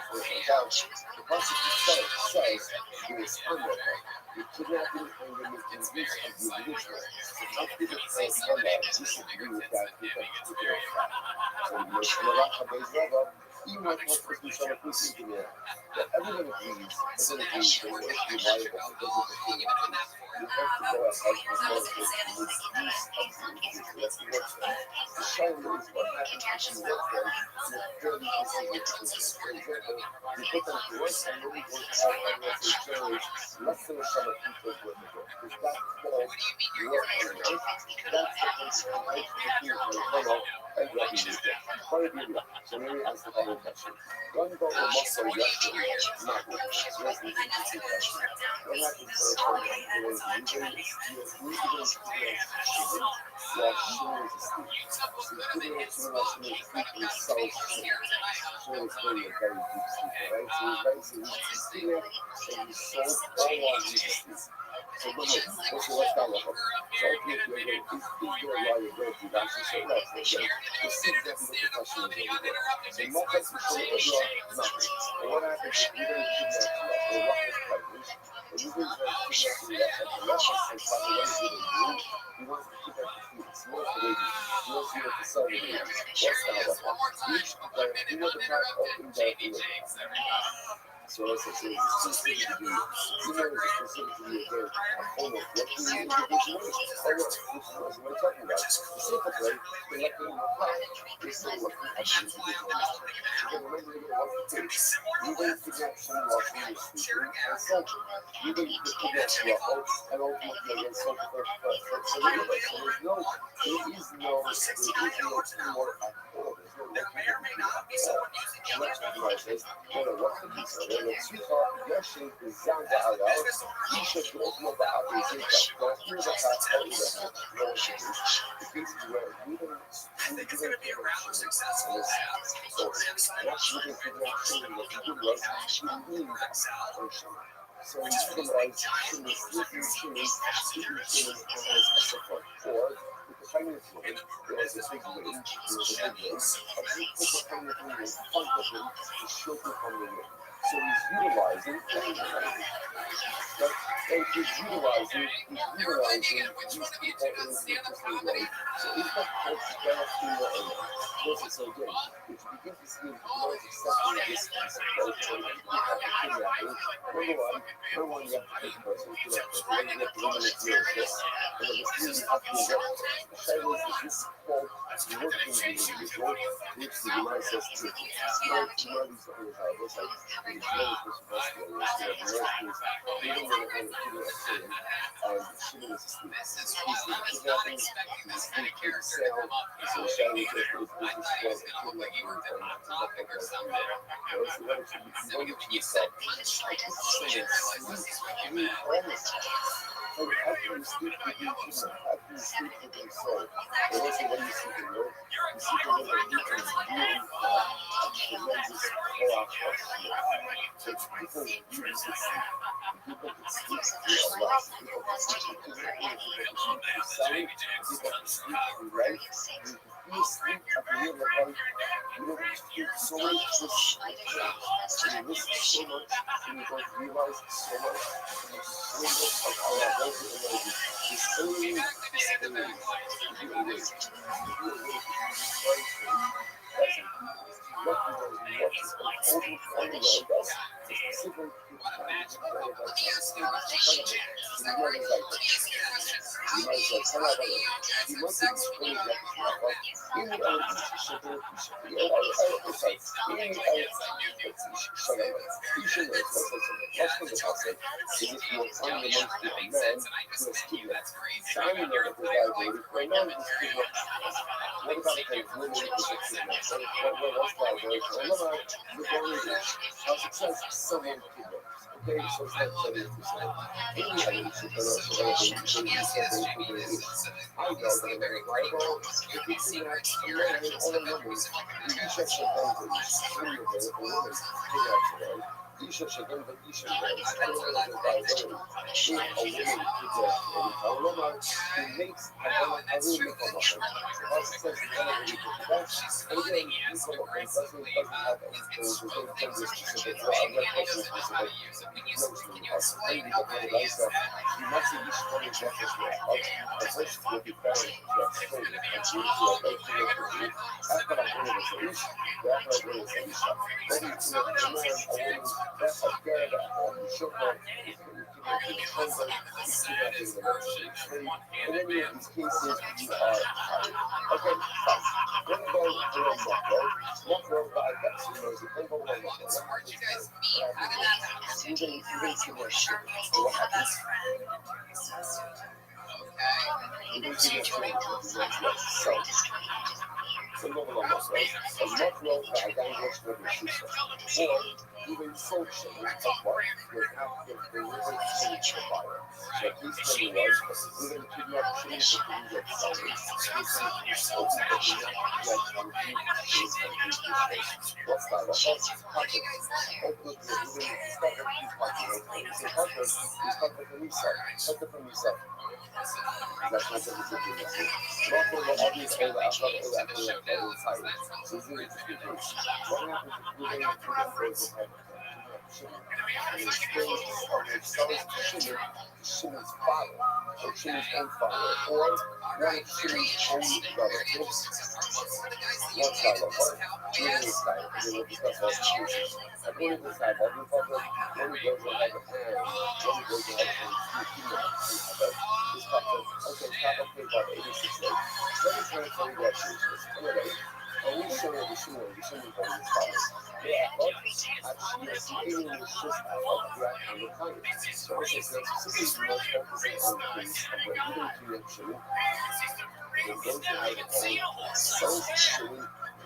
The Constitution says you respond to that. You kidnapping and you make use of the individual. So how could it disagree with that particular fact? So you make a lot of those level, even if one person is trying to push into there. But everyone agrees that it is viable because of the kidnapping. You have to go ahead and go with the use of the individual. That's the worst thing. The shame is what happens if you work them in a fairly insignificant way. For example, you put them to work and then you go out and let's say generate less than a sum of people's worth of work. Because that falls work on the earth, that's the consequence of the things that come out and what we do. So let me ask the following question. One about the muscle yesterday, not good. So let's look at this question. What happens for a person who is usually while Shimon is asleep? So Shimon is asleep and sells Shimon. Shimon is really a very deep sleeper, right? So he's sleeping and he's sold all while he's asleep. So what's that look like? So if you're going to do a liability, that's just a lot. This is exactly what the question is. So not that you should have nothing. And what happens if you don't do that to us? Or what is pregnant? And you didn't kidnap the left and by the way, he wants to keep up the fetus. He wants the baby. He wants you to sell the baby. What's the halacha? Each you know the part of indirectly. So let's say specifically to be, you know, specifically again, a form of what the individual is. Or what we're talking about. Specifically, they let them apply. They say what the actual individual is. Again, remember, you don't want to take. You don't kidnap someone while she was sleeping and sell them. You don't kidnap Rachel and ultimately again sell them for the other. So there is no teamwork at all. There's no recognizes what the detail. לצורך ישב בזן ועליו, איש הדוח לו באפריזיקה, ואפילו בחר לא שימוש, because where I think it's going to be a rather successful program. So what you can actually what you do was you need so you utilize the sleeping chilies as a support. Or with the pregnant woman, there was a big wing, there was a big wing, but you put the pregnant woman in front of him to shield him from the wind. So he's utilizing but he's utilizing these people in a different way. So he's got help in the end. What's it so again? If you begin to see the Lord's accepting this approach, and you have to kidnapping, number one, you have to take the person, then you have to eliminate the this, and then the three, you have to inject. The shadow is this called working the individual, which the United States tricky. Now, these others are, what's like, the United States Hospital, the United States, even though they're going to kill a sin, Shimon is asleep. He's kidnapping, he's asleep in the cell, so the shadow is this called kidnapping, so what if you go to yourself? How can you sleep with your children? How can you sleep with your soul? And also, what do you sleep in, right? You sleep in the deep and really tremendous chaos of sleep. So it's people you could see. People could speak Use of through a lot. Schleifer People could was to speak do through for people. any People could speak through sound. People could speak through light. You could feel sleep at the end of life. You know, you feel so much Use of this Schleifer was to and you do listen for so much and you don't realize so much and you so much of how I love it and love it. This alien, this alien, if you awake, if you awake, if you try to, that's it. What you want to watch is only around us. So specifically, people trying to get better by trying to see so the man is like, the man is like, hello, hello. The man is explaining like, إني أنا إيش شغل إيش إني أنا شغل إيش الناس ما شغل حصل إذا you find the most of a man who is kidnapped. Simon never provided for a man who is kidnapped. What about the women who are kidnapped? What else do I work? What about the bondage? How success someone kidnapped? Okay, so it's not funny to say. Any other should tell us about the something to the issue. I know that I'm a rival. If you kidnap a man or a woman, you should check on the issue. When you're there, a woman kidnaps a man. Isha Shagan, but Isha Shagan, I don't know the viability. If a woman kidnaps a Paloma, he makes a woman come up. Our success is not really good for that. And again, you come up and doesn't have any tools, there's no gender specific, or I'm not person specific. Mostly, maybe the kind of life stuff. You must see each one is not just your heart. The first will be found to have strength and beauty to have both to make with you. After I go to the solution, after I go to the solution, when you can make a man, a woman, that's a girl that you show her, you can make it stronger, you can make it free. And then in these cases, you are fired. Okay, fine. What about macro? Macro, but that's, you know, the thing about macro. What happens even connection. What happens? Even connection. So, Phenomenal muscle, a macro that I don't watch with the sister, or even function of what would have to deliver to the fire. So please tell me why, even kidnap change the thing that sounds, it's open but not yet reviewed change and reviewed. What's that? What's pocket? Open the even start with the pocket. It's a pocket, it's pocket from yourself. Pocket from yourself. That's not something to do with it. Not for the obvious all the after all the after like all the time. So it's really just good. What happens if you don't do that frozen head? And it spills the cells to sugar, to sugar's father, or sugar's own father, or one of sugar's own relatives. What's that look like? Really excited, and then we'll discuss all the cases. According to this guy, Bobby Butler, when he goes ahead and when he goes ahead and this couple, okay, couple paid about 86 days. Let me try to tell you what Jesus. Anyway, and we show the similar going as follows. The effort, actually, the alien was just effort, the act on the time. So it says that specifically was focusing on the case of the hidden connection when those who have the home sells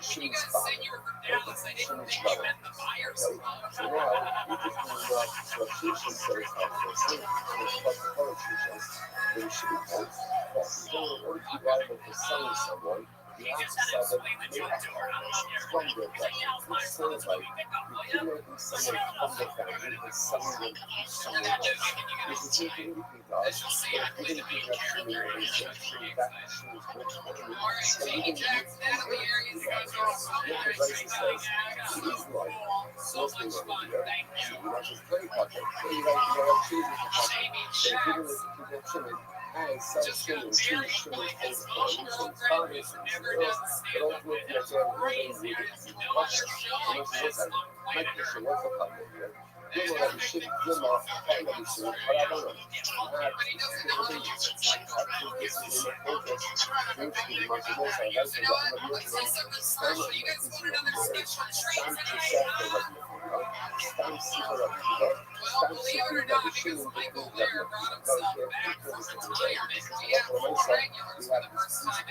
Shimon's father, Shimon's brother. Okay? So now, we just bring up what Shimon says of the same kind of plus the politicians when Shimon quotes that in order to be liable for selling someone, you have to sell them from their family, which sounds like you're kidnapping someone from their family and selling them to someone else. Which is what the indicate does, but if we didn't kidnap Shimon and we send Shimon back to Shimon's rich family, then we didn't get what the Bryson says, he is right. What's going on here? So we have this very pocket. So you have chooses the pocket. They're giving us to kidnap Shimon and sell Shimon to Shimon's own family, so his father is but ultimately at the end of the day, we get to watch it. And it's just like, my question, what's the problem here? You're not having shit, you're not fighting every shit, but I don't know. I have different things. Actually, this is in my focus. Thanks to the most emotional life of the stand up in the physical of the air. Stand to yourself for what you feel. Stand super up to God. Stop sitting that the shame to prove that you can't prove this to the day. Because for myself, we have this principles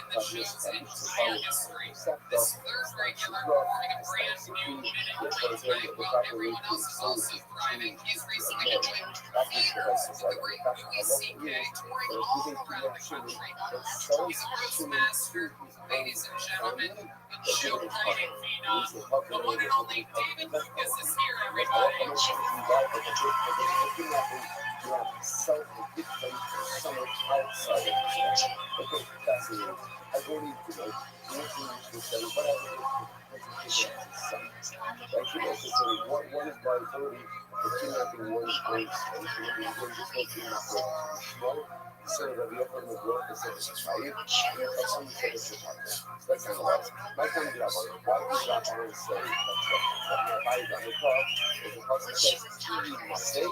that we establish to follow. Except that stop sitting with for example the proper way to expose it to men. That is the right society. That's how I love you. But if we think too much shame, it sounds shame to his own family, but give it his heart. He's the heart of the Lord. You have self-victim someone outside of yourself. Okay, that's it. I don't need to know. You need to say, but I don't need to some. Like, you know, so one is liability, the kidnapping, one is grace, and the one is helping the world. So that we open the door and say, right? And that's how you say it's your partner. So that's kind of what my time is up on it. Why do you not always say that's what my body on the car? If the person says, you must say,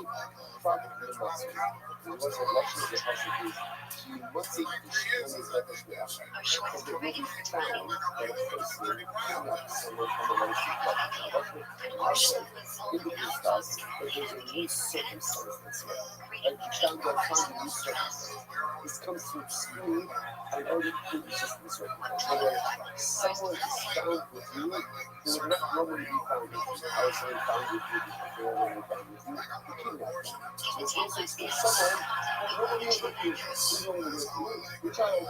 fuck, you must say. It was a luxury of the house of these. You must say, you should let us be out. Because they will be found that a person kidnapped someone from another people. Also, indicates us that there's a new circumstance that's here. Like you found a new circumstance. This comes to extreme and already pre-existing circumstance. Where someone is found with you who would not normally be found with you. I was saying found with you because they were normally found with you. You kidnapped them. So it's basically someone who normally is with you. Who's normally with you? Your child.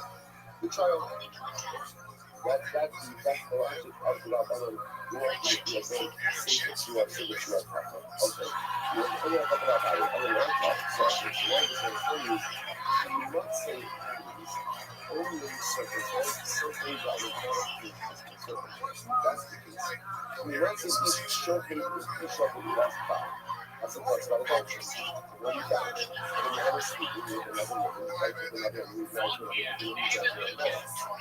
Your child. That's the logic of the Rabbanon. You want to be a very safe that you are proper. Okay. You want to talk about our non-talk, so if you want to tell you, you must say things only in circumstances, certainly by the circumstances. That's the case. We want to be short and push up with the last part. That's the part about adultery. When you die, and you never sleep with another woman, like with another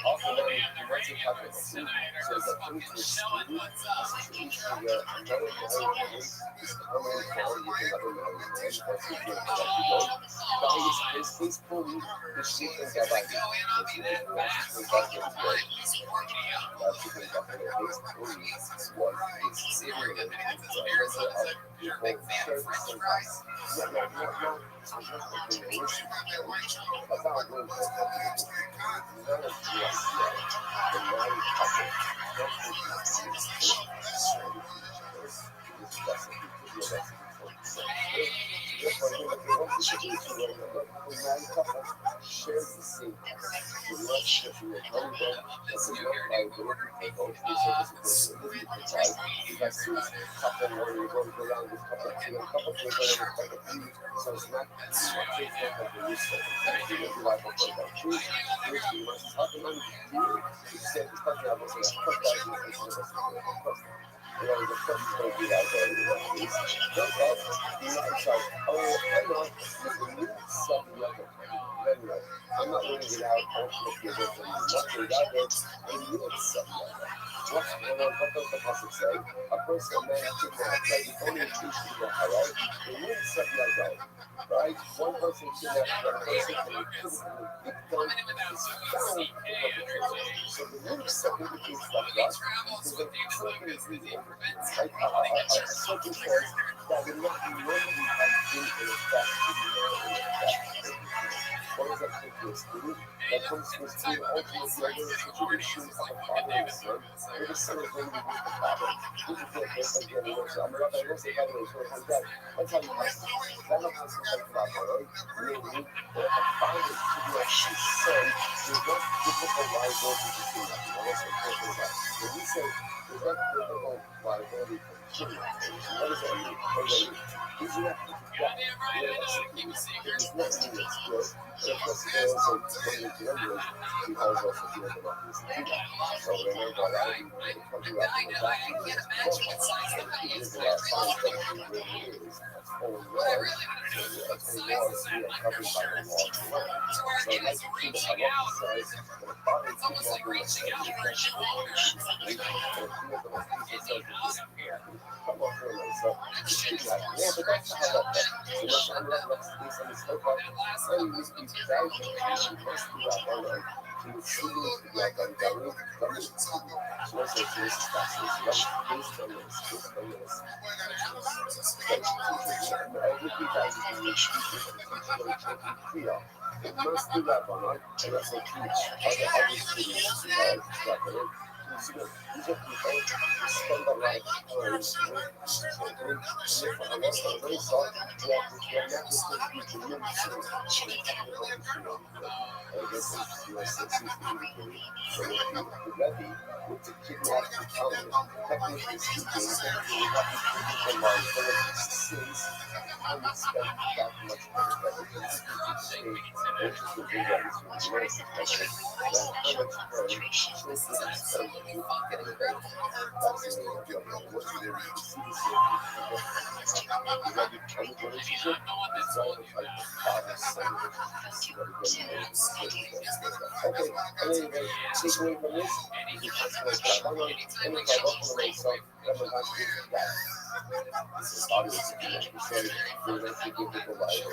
often then you want to talk about food, so it's a thing to exclude a situation where another married woman is coming forward with another married man, that's what you know. By his pulling the sheep and Rabbi. That's the thing that his pulling was his ignorant of the whole church service. No. That's not what we're doing. That's not what we're doing. None of us the married couple don't think it's this recipe could be a recipe for therefore, again, if you want to situation where the married couple shares the same house, the relationship with one of them has a no liability for both the service of the child. Because as soon as couple one will go around with couple two and couple three go around with couple three, so it's not taking care of the resource. You will be liable for that. Choose which you must help them do. You said it's not that was a cut that you can see the rest. You know, the first is going to be like this. Don't help. You know, it's like, oh, I know. You can move something like a very well. I'm not running it out. I want to make you a difference. Not for that, but I need something like that. What does the passage say? A person, a man kidnapped, like the only two people are right. They need something like that. Right? One person kidnapped another person, and the victim is found the perpetrator. So the root stuff indicates that what? Because the certain circumstance that would not normally have been in effect in effect. What does that take place to? That comes to us through ultimately the situation of a father and son, where the son is going to be with the father. This is what they say here in the I'm Rabbi, I won't say by the way, so like that. That's how you must. That makes us like that, right? Meaning that a father should be like his son, there's not typical liability between them. You know, that's what we're talking about. When we say there's not typical liability for kidnapping, what does that mean? What does that mean? These are not people that it does not mean it's good. And of course, it also when we remember he calls us if you look at this and that. So when they go out and talking about the back and the it is about fine country where it is. That's all law. So that's all laws we are covered by the law of the land. So I'd like to see the Allah says that a father kidnapping a son is not good. And a few of the most people says that this come up here and so it's kidnapping. Yeah, but that's not how that so let's based on this hook up. So you must be valid. You must be like all right. You would see like on government. So let's say this is based on this. clear. It must be Rabbi, and also teach other students to consider these are people who spend a lot of time with children, and therefore a very thought they are not just going to be the new students, they technical issue. I guess in US 60s, the Rabbi were to kidnap the Talmud. Technically speaking, technically what the life full of sins, the Talmud spent that much time together. It's interesting thing that is from the United States, that how much time children spend with getting better. That's the main idea. What you really see this the Rabbi Talmud relationship is very much like the father-son relationship. Okay, anyway, take away from this, you can translate Rabbanon, and if I don't want to make some, Rabbanon that. This is obvious. You say, you're going to give people Bible.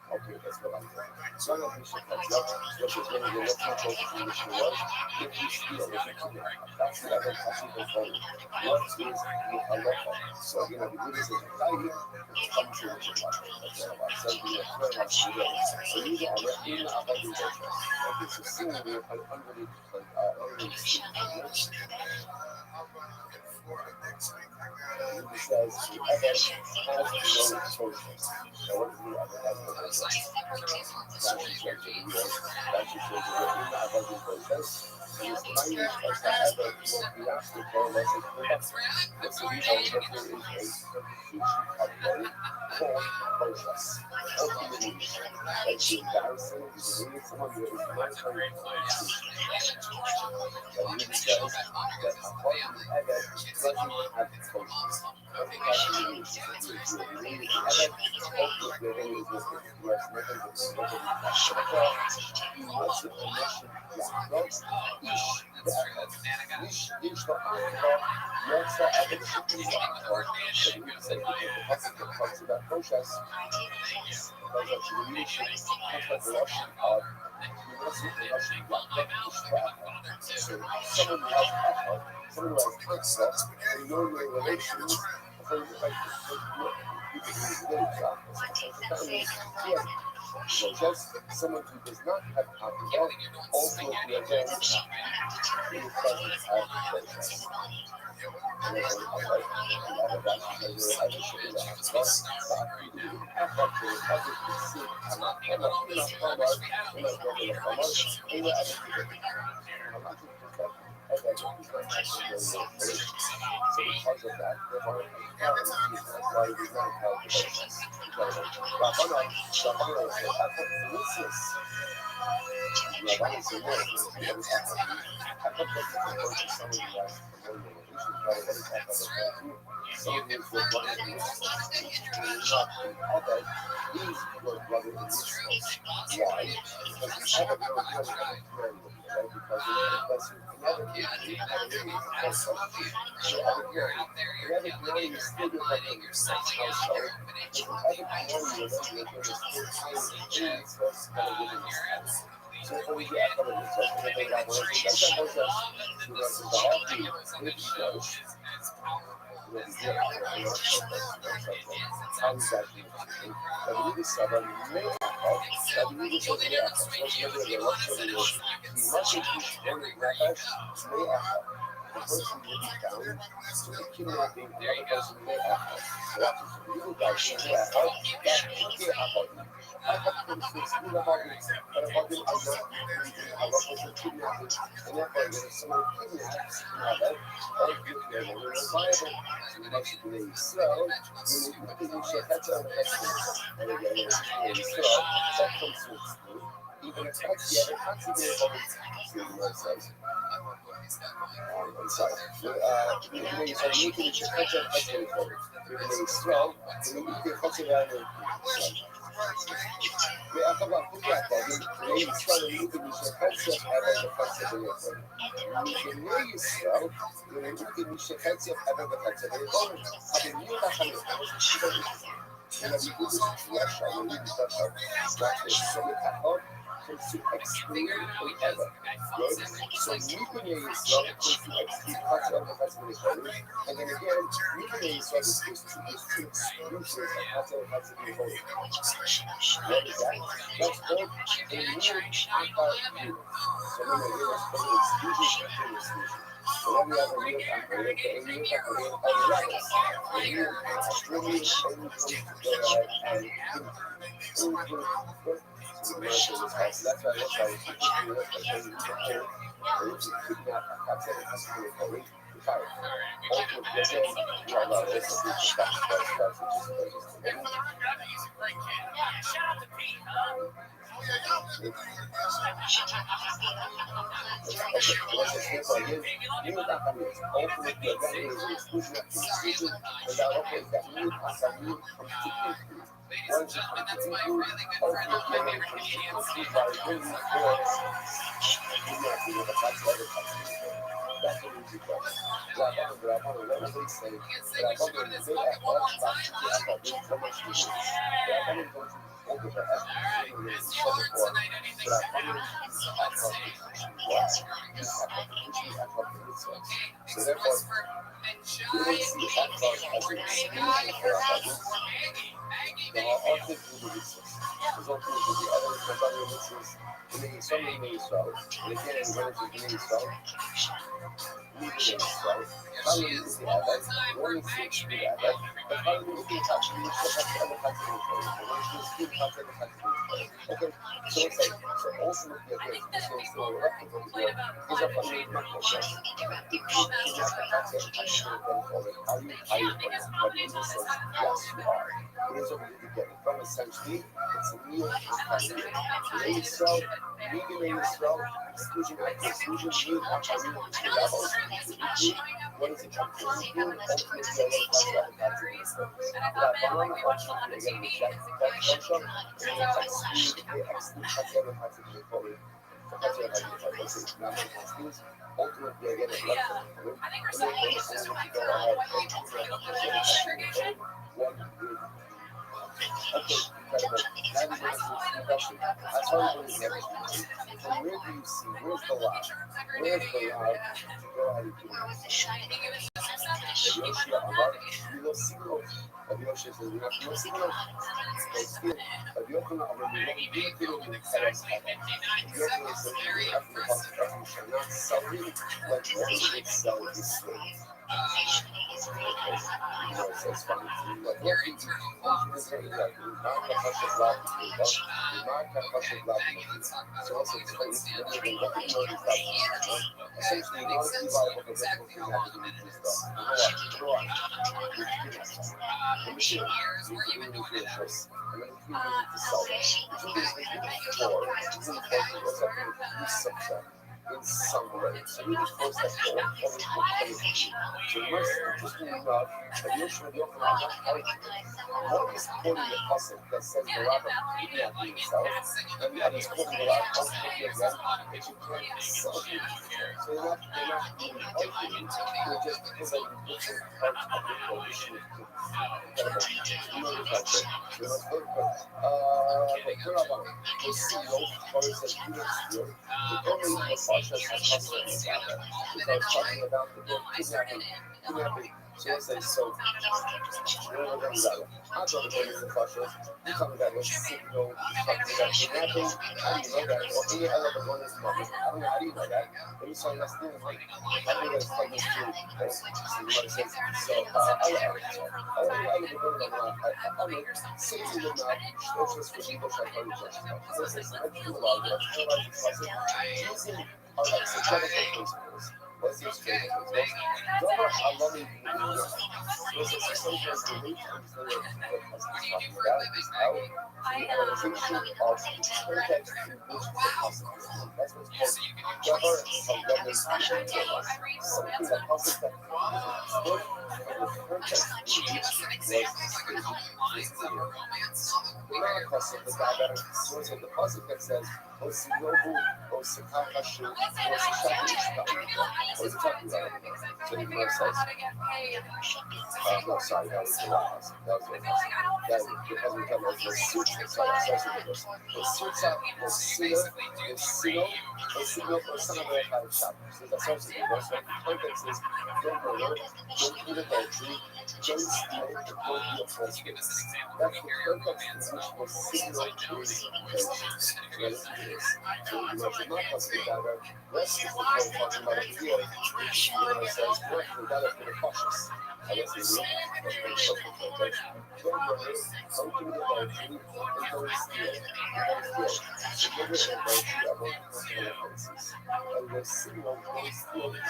Okay, that's what I'm doing. So I don't think she comes up, what she's going to do, what's not going to do, which was, if you steal, if you kidnap, that's the other possible form. What is the halacha? So, the Buddhist is right, it's come to the halacha. So, the prayer is real. So, these are already in our body culture. Okay, so seeing we are underneath, he says, whoever has no social. Now, what does the other has no social? Rashi says in the Rashi says in the Avodah process, he is trying as to have a reaction for less of production. What's the reason that there is a huge category called process? Ultimately, it's embarrassing because when you're someone who is not trying to teach, that really says that a part of the Eved doesn't have conscience. What does that mean? You mean the Eved focus within his wisdom. He has nothing to do with it. He wants to connection Yaakov, Ish, Yaakov. Ish Yaakov, Yotza Eved Shikri Yaakov. So the Greek says because the passage that talks about process, because of the Yiddish, talks about the Russian of he wants to connection Yaakov, Ish Yaakov. So someone who has Yaakov, someone who has Yaakov, they know your relations. So just someone who does not have capital also represents the presence of the process. So because of that, there are why we don't have the process. Rabbanon said, Rabbi said, no, I thought that the approach is someone who has a more relation, but what is that other thing? Someone who's your brother in Israel. Not the other is your brother in Israel. Why? Because the other knows how to have a friend, right? Because the other glory is still your brother in Israel. Household. The other glory is still your brother in Israel. So when we get up on the top, we think about what we got to Moses, who was the Baha'i, which shows what he did. How is that interesting? But we discover Me'achov, that we discover Me'achov. What's the other way? Rothschild is, he wasn't just one Nefesh, Me'achov. The person will be found to the kidnapping of the person Me'achov. So that's just a real guy, Me'achov, that Me'achov. I have been to school about it, but about it, I'm not reading a lot of kidnapping, and therefore, when someone kidnaps, all good men are reliable. So the next day, so, when you check that out, and again, Israel, that comes to school, even if that's the other country, it says, I'm sorry. When you say making it your culture, that's what it's called. When you Israel, when you get culture around it, ואחר כך בני ישראל היו משחצי חבר וחצי ביותר. ובני ישראל היו משחצי חבר וחצי ביותר. אבל מי לחלק? אלא ביגוד השתייה שהיו בדבר. רק לסום את החוק, comes to exclude another. Good? So Nibune Yisrael comes to exclude Chatzar Chatzar B'Cholim. And then again, Nibune Yisrael is two exclusions of Chatzar Chatzar B'Cholim. What is that? That's called a new Akar unit. So remember, here is called an exclusion and an exclusion. Whenever you have a unit Akar, you have a unit Akar, you have a levels. The unit only comes to go ahead and input. So the measure is high. So that's why it's you look at when you compare, or if you kidnap a Chatzar Chatzar B'Cholim, the fire. Also, if you're saying, you are allowed this, if you stop, that's what music was. Rabbi, what do they say? Rabbi, they are all about to get up with so much music. Rabbi, don't you over the afternoon, they said before, Rabbi, so therefore, you don't see Akbar as an exclusion for Rabbi. There are also two mitzvahs. There's also the other mitzvahs, some Israel, and again, in relation to Israel, Israel, how you use the other, one is to exclude the other, but how you use the attached to the other country, one is to exclude the country. Okay, so it's like, so ultimately, again, this is still a replicable here, because of what you make of this. Are you but in this sense, yes, you are. It is over the beginning. From essentially, it's a meal and Israel, leaving Israel, exclusion after exclusion, meal after meal, the levels, what is it come to? Ultimately, again, reject that function, and then exclude ultimately, again, it's left for the and then you go ahead and one good. Okay, incredible. Now we go to the question. That's how we believe everything. So where do you see, where's the lie? Where's the lie to go ahead and do this? Yoshia Amar, we will see no. Yoshia says, we have no signal. So still, Yochanan Amar, we won't be able to tell us how. Yochanan says, we have to concentrate on Shana, selling like what we would sell this slave. So it's funny to me, like, what you say that you mark a bunch of black people, you mark a bunch of black people. So also explain this to them, what you know is that essentially, you want to be viable for the people who have to do this stuff. You know what? The machine, you can do it first. And then you need to sell it. You do this, you do it for, you do it for something, you subtract. In some way. So you just force that forward, so most interesting enough, that you should be open on that character. One is quoting the passage that says the rabbi kidnapped himself, and the other is quoting the rabbi ultimately again that you can't sell him. So they're not really helping you, they're just providing different parts of the prohibition. You know the fact that you must look at the rabbi, the CEO, or it says units here, the only Rothschild has hustled in Uganda because talking about the book kidnapping. So let's say, so, you know what I'm saying? I'm talking about the Rothschilds. You're talking about what's signal, talking about kidnapping. How do you know that? Or any other one is moment. I don't know, how do you know that? But you're saying that's things like, I think that's like this too. So you might say, so, I live in since you did not, it's just for people trying to do a lot of it. Using our exegetical principles. What's the exegetical principles? Don't allow me to do this. So sometimes the way to understand what Pastor is talking about is how the annotation of the context in which the Pastor is doing. That's what's called Gabar Salgamin something that Pastor that spoke of the context in which was stated. We're not a Pastor the Gabar, so it's the Pastor that says, Osinobu, Osikakashu, Osikakashu. What is it talking about? So the verse says, No, sorry, that was the White House. That was the White House. That was because we're talking about the suits. Sorry, I started with this. The suits are the signal for some of the five chapters. So that's also the most like the context is don't murder, don't commit adultery, don't steal, and don't be a false witness. That's the context in which the signal is mentioned. Relative to this. So you mentioned not possibly that rest is the point talking about over here, which says correctly that has been cautious. I guess it's the context. Don't murder, don't commit adultery, and don't steal. And don't steal. So murder and adultery are both personal offenses. And the signal don't steal is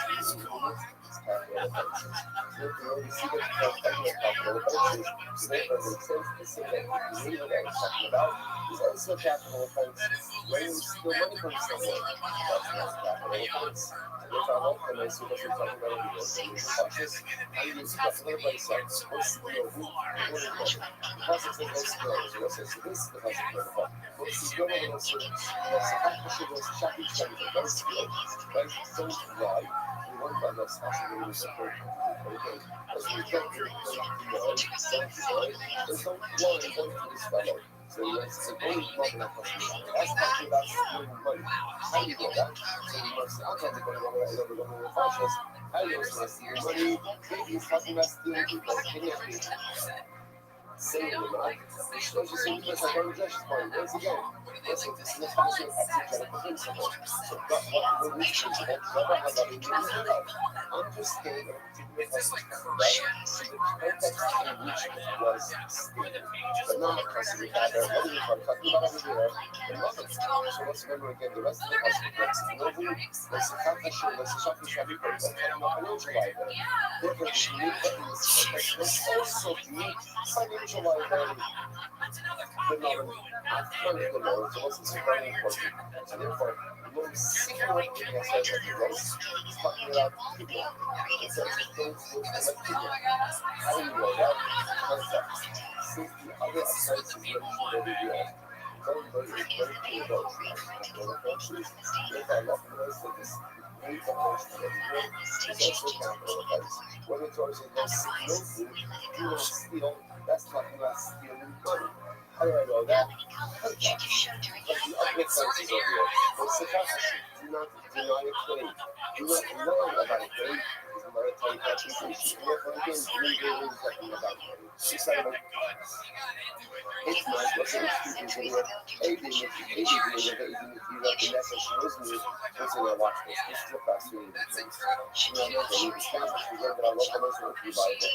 capital offenses. So if you already see that capital offenses, so therefore it makes sense to say that the behavior that we're talking about is also a capital offense when you steal money from someone. That's not a capital offense. So if I love and I see what you're talking about over here, so you're cautious, and you use another place like, what's the deal? Who is it? The process of those skills, or what's it? So this is the process of the what's the deal with those skills? What's the partnership with shopping strategy? Those skills, right? Don't lie. We want to find those possible ways of working. Okay, as we get to the don't lie, there's no lie going to this fellow. So it's a gold problem that must be done. That's talking about stealing money. How do you do that? So you must, I'm talking about the cautious. How do you steal money? Maybe he's talking about stealing people, kidnapping people. Same with that. It shows you some place like our Judge's party. Once again, listen, this is the function of exegetical principle. So, what we choose, never have that in your understand a particular passage about the context in which it was stated. But not because we have what we are talking about over there, and nothing. So let's remember again the rest of the passage. Let's Novu, let's Kakashu, let's Shafi Shafi, let's talk about financial liability. Therefore, the unique in this context was also unique financial liability. But not after the Lord, so this is very important. So therefore, the Lord single in the aspect of the Lord is talking about people. It says those who collect people. How do you know that? Context. Since the other offenses mentioned over here, don't murder is very clear adultery. Capital offenses, if I love the rest of this, very offense over here is also capital offense. Whether it's always a no food, do not steal, that's talking about stealing money. How do I know that? Context. Because the other offenses over here, it's the context. Do not deny a claim. Do not lie about a claim. Because the maritime concentration. Therefore, again, legally talking about money. It's not about it's nice, what's the interesting thing here? Aiding if you let the message shows me what's in their watch list. This is the best thing that things. You know, they need to establish the that I love the most of the Bible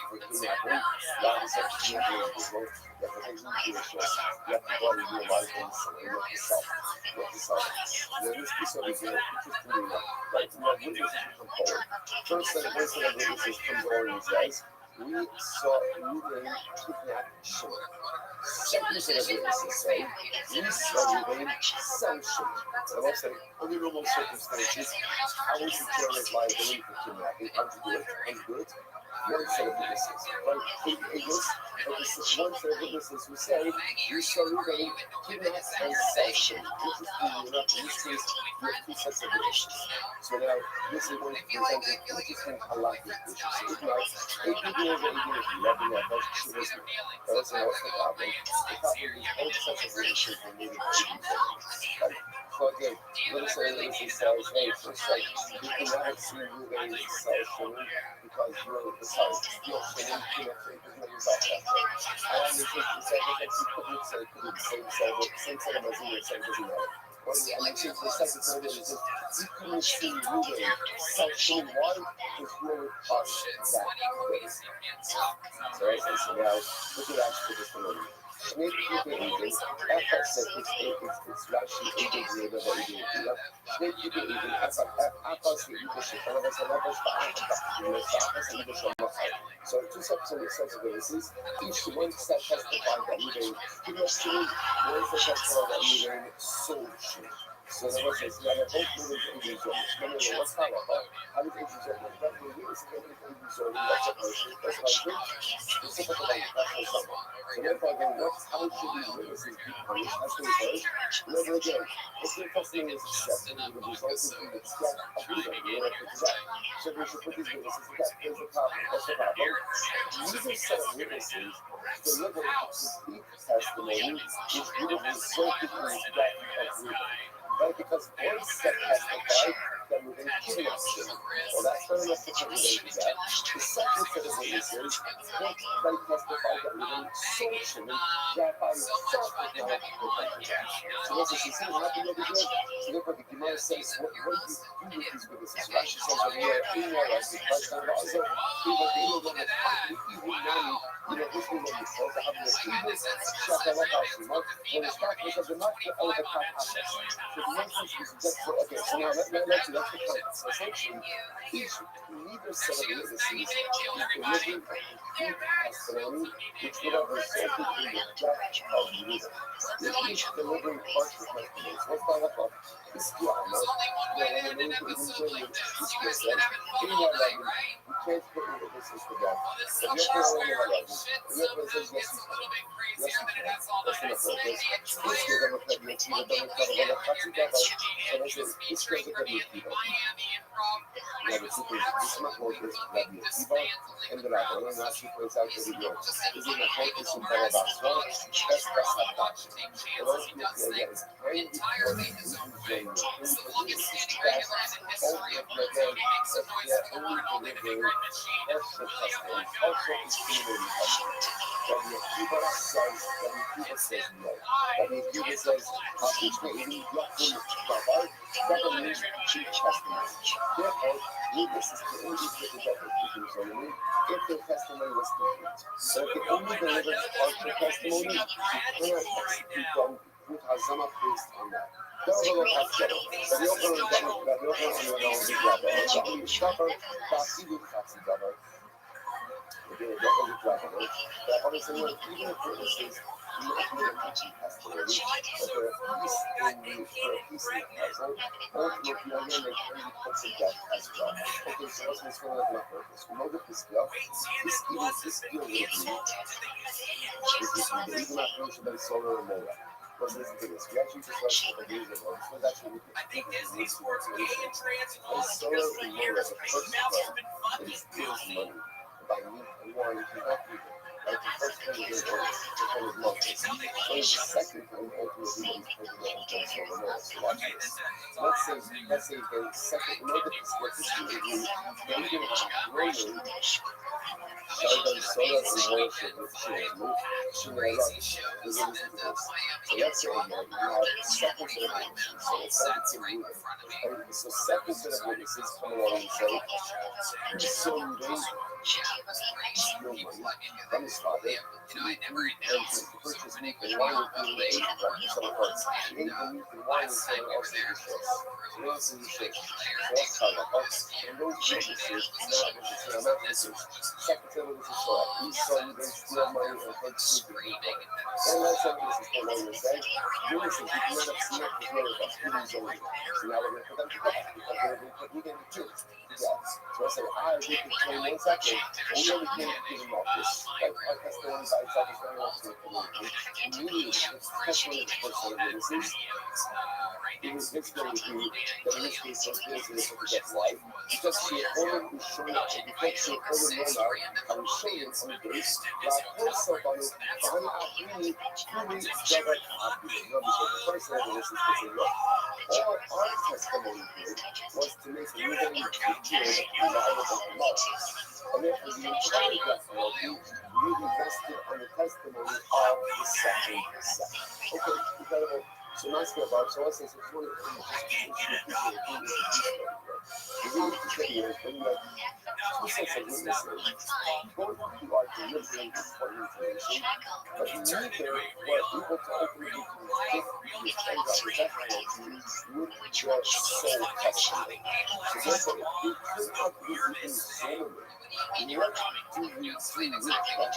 for kidnapping. God is such a people. You have to take Jewish. You have to body do a lot of things. You have to self. You have to self. This piece over here, interestingly enough, right? We have witnesses who come forward. First set of witnesses comes over and says, we saw Ruben kidnap Shimon. Second set of witnesses say, we saw Ruben sell Shimon. And I say, under normal circumstances, how would you carry his liability for kidnapping? How would you do it? How would you do it? One set of witnesses, right? One set of witnesses who say, you saw Ruben kidnap and sell Shimon. Interestingly enough, in this case, you have two sets of witnesses. So now, this is going to present an interesting halakhic issue. So if not, if you do over even if you love me, that should listen. That's what's the problem. The problem is both sets of witnesses will need to be right? So again, let's say witnesses says, hey, first say, you cannot see Ruben sell Shimon because you're steal Shimon, you know, because you're yourself that way. And on this issue, say, you couldn't say, same set of Mazina, same doesn't matter. And I think the second thing is that you couldn't see Ruben sell Shimon. Why? Because you're us that way. So I say, so now, look at actually this one. Snake people even, after said it's Rashi agent labor that you do. Snake people even, after say you can ship, and I said, I so two sets of witnesses, each one set testified that Ruben kidnapped Shimon, one set testified that Ruben sold Shimon. So the Lord says, yeah, they're both living angels. Remember, what's that about? How did angels are that we use angels are that's a person. That's why I think specific about that's someone. So therefore, again, what's how should these witnesses be punished? That's what it is. Remember again, if your testimony is accepted, it will result in the death of you. You know, put to death. So we should put these witnesses to death. Here's the problem. What's the problem? These set of witnesses deliver a complete testimony which would have resulted in the death of Reuben. Right? Because one set testified that Reuben kidnapped him. Well, that's not enough to put Reuben to death. The second set of witnesses, they testified that Reuben sold him, and Rabbi himself was not able to put him to death. So listen, you see what happened over here? So therefore, the Gemara says, what do you do with these witnesses? Rashi says over here, in your life, also, even the evil one, even nanny, you know, this is what you said, the having a evil, Shakalakashima, when it's not because they're not the other access. So the answer is just for, okay, so now let's the context. So essentially, neither set of witnesses is delivering a complete testimony which would have resulted in the death of Reuben. They're each delivering partial testimonies. What's that about? This Kiana, when the name is enjoying this person, in your life, you can't put your witnesses to death. But you're putting your life. And your person says, yes, you can. Yes, you can. That's the purpose. This is a look at your team, a look at your Hatzikaba. So this is this goes at your team. Now, the super this much more is Rabbi and the Rabbi. And that's the place out there. Is in the focus of Barabasra. That's attached. The Lord is praying before you is praying. So long as history learns in history of blood, so noise to the one of all my favorite machine. Also is community testimony. Rabbi Akiva says no. Rabbi Akiva says, Hashishma Eli Yakum Rabbi, that means chief testimony. Therefore, witnesses can only get the double testimony if their testimony was complete. So if they only delivered partial testimony, you cannot execute them with Hazama based on that. Double of Haskell. Rabbi Yochanan even if witnesses not with a teaching testimony, but there are peace in the peace in the present, ultimately again they can be put to death as well. Okay, so what's going on with purpose? We know that this skill will be even after we should have solar and motor. Let's listen to this. We actually just watched a couple days ago. This was actually I think Disney Sports Media and Solar and motor as a first step is money. By one connected, like the first thing is love. So the second thing ultimately is president of the so watch this. So let's say the second, in order to get this review, then you have Roman, Sheldon Solar and Worship with Shirley, Shirley Rush. So let's say again, you have second set of witnesses, so it's like it's in moving. So second set of witnesses come along and say, you're so moving. Your money from his father to purchase meat and wine with the age of some parts. Meat and wine is also the ships. So that's in the ships. So that's how that works. And those witnesses, not witnesses. Secretary was a soil. His son, they steal money and purchase meat. And that's how witnesses for what you're saying. Witnesses, you cannot have seen it because you're a student's only. So now we're going to put them to death because they're going to put me in the kids. So I say, we can claim 1 second, and we only can't give them up. This, like, our testimony by itself is very much the community. Immediately, it's testimony of the first set of witnesses. It was explained to me that in this case, those witnesses were to get life. Because she had already shown up, and because she had already known out, I was showing him on the base, that also by the time I really discovered because the first set of witnesses would say, look, all our testimony did was to make a living picture reliable and love. And therefore, the entire testimony really rested on the testimony of the second set. Okay, incredible. So nice to about so let's say so the video is when you have two sets of witnesses, both who are delivering important information, but neither were able to openly contradict the testimony with your soul testimony. So therefore, it could not be even solely And what do you do with that?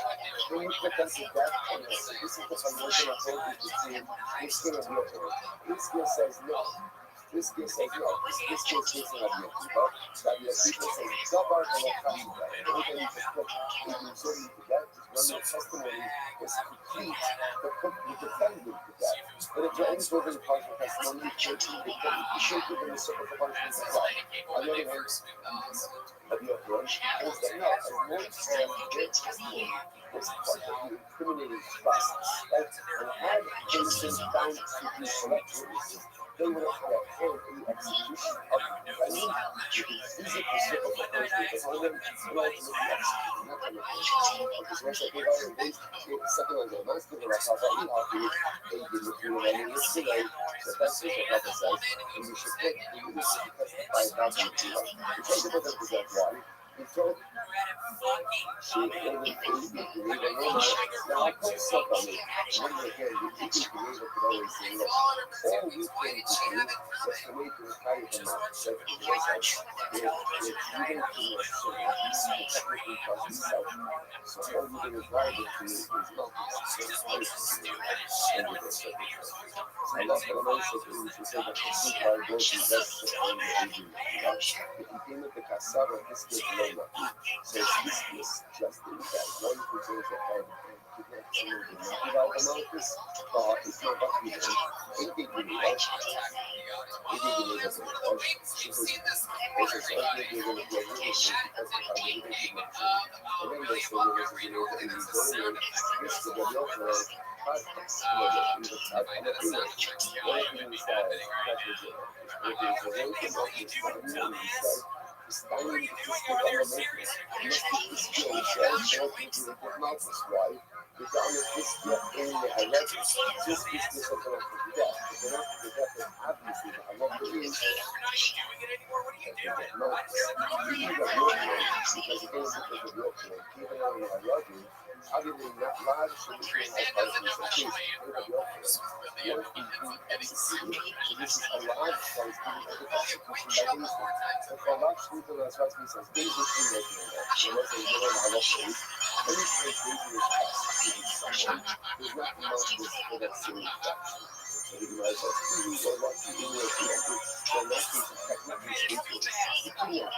When you put them to death, and this is the fundamental approach between this skill and your skill. This skill says no. This skill says no. This skill is facing Rabbi Akiva. Rabbi Akiva says, Dabar Elokasida. The way that you just put Ibn Zoli to death is when the testimony is complete, the defendant to death. But if there is within partial testimony, you should give them a separate punishment as well. On the other hand, Rabbi Akiva is that no, as long as their testimony was part of the incriminating process, right? And had Jason found to be correct witnesses, they would have had a hand in the execution of the defendant with the physical circle of punishment behind them, and ultimately executing that kind of punishment. Because once I gave out your base, second on the master, the Rafa Ihaku, they did the funeral and yesterday, so that's what the Papa says, and we should put the witnesses to testify about the Akiva. We talked about that because that's why. We told she now I put stuff on it. Remember again, you can create what could always say, look, all we can do is to make the entire amount that the website if you don't do it, so you technically cause yourself. So all you can is liable to is not I love the relationship in which you say that the super liability rests on the agent. If you came with the cassava, this gives low lucky. So this is just in that one who goes ahead and to get someone to knock it out the mouth, this thought is not what we do. It did really well. It did really well. This is something you're going to be a little bit because of how you did it. And then they say there was a little bit of going this is what you're going to other than that large solution of thousands of cases, this is a large size execution by instinct. And for a large solution of size says, basically making it. So let's say you're in a lot of any dangerous someone does not amount to this for that serious action. So you know, as students are lucky in your field, they're not technically speaking, you can't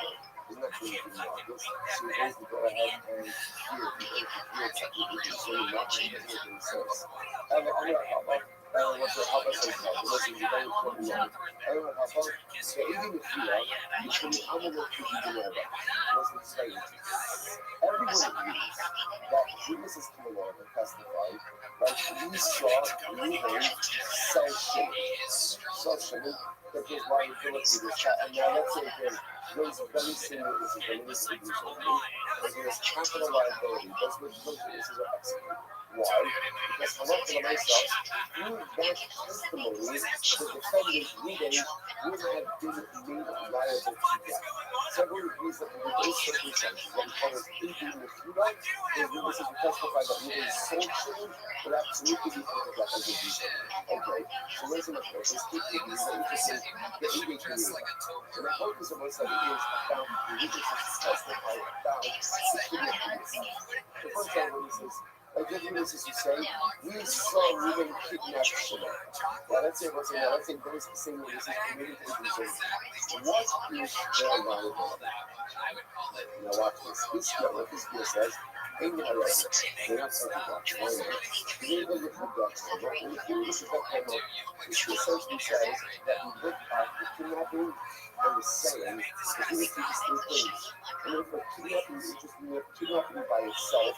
is not going to be obvious. So you're going to go ahead and hear technically so you're not going to hear themselves. I'm not what's the Papa says now, the most very important one. I don't know Papa, so even if you are, you can be unable to be denied. What's it say? Everyone agrees that witnesses come along and testify that we saw moving self-shaming, that there's liability to this. And now let's say those very similar witnesses are released and there's capital liability. Those witnesses are executed. Why? Because I'm not going to myself, through that testimony, the defendant leading would have been made liable to death. Several agrees that under those circumstances, what we call as thinking the Fuda, the witnesses who testify that within social would absolutely be put to death as a reason. Okay, so where's the matter? This keep thinking that we just say the engagement is and the focus of what study is about the witnesses who testify about the kidnapping. The first time when he says, like the witnesses who say, we saw women kidnap Shimon. Well, let's say those same witnesses committed to the what is their liability? Now watch this. What this bill says, ain't no arrest. They're not talking about China. They don't look at that. And if you look at that kind of, it essentially says that we look at the kidnapping and the saying, the two distinct things. And if a kidnapping is just kidnapping by itself,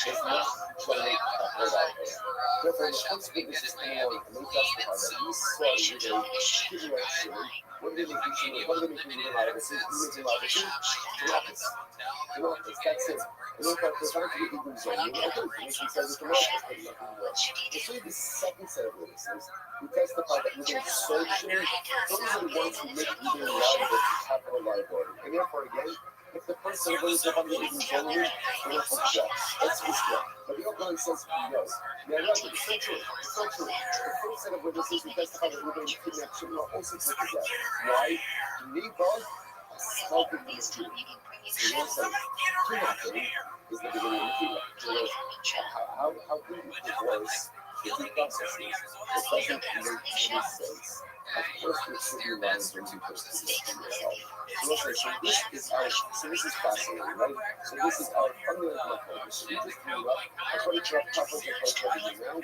does not generate capital liability. Therefore, the first witnesses come along and they testify that we saw a kidnap Shimon. What do they make Shimon? What do they make him liable to? That's it. And if I provide you even zoning, I don't think he says it's not just nothing more. It's really the second set of witnesses who testify that within social, those are the ones who make even liable to capital liability. And therefore, again, if the person who is about even zoning, they're not for sure. That's his job. But the other one says no. Now, look, it's so true. It's so true. The first set of witnesses who testify that within kidnapped children are also put to death. Why? Neighbor, smoking in the street. So he said, kidnapping is the beginning of the kingdom. How can you divorce the two processes? It doesn't make any sense. Of course, there should be liability because this is for yourself. So listen, so this is fascinating, right? So this is our fundamental approach. So we just grew up according to our prophets approach what we do now.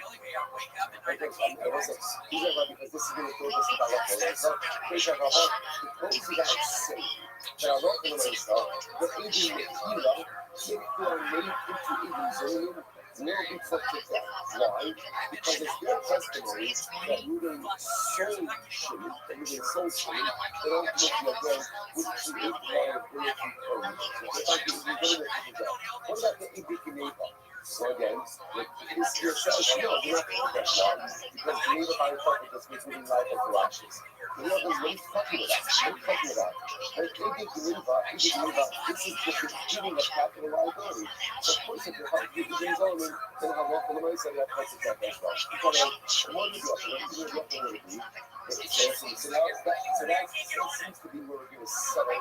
Okay, I wasn't, these are right because this is going to throw this about what it is. So, Krishna Rabbi, those without saying that I wrote in myself, the Indian Mekila, if they are made into Indian Zorian, will be put to death. Why? Because it's their testimony that Ruben soul shimmy, that Ruben soul shimmy, they don't look like them, which create liability for you. So if I can be going to death. What about the Ibiki neighbor? So again, it's yourself, no, you're not going to get why? Because the neighbor by yourself is just giving life as lashes. The neighbor is what are you talking about? What are you talking about? And Ibiki neighbor, this is just giving a capital liability. So of course, if you're healthy, you can go in, then have walk on the way, so you have to take that as well. Because more you do, you're going to be. So that seems to be where we're going to settle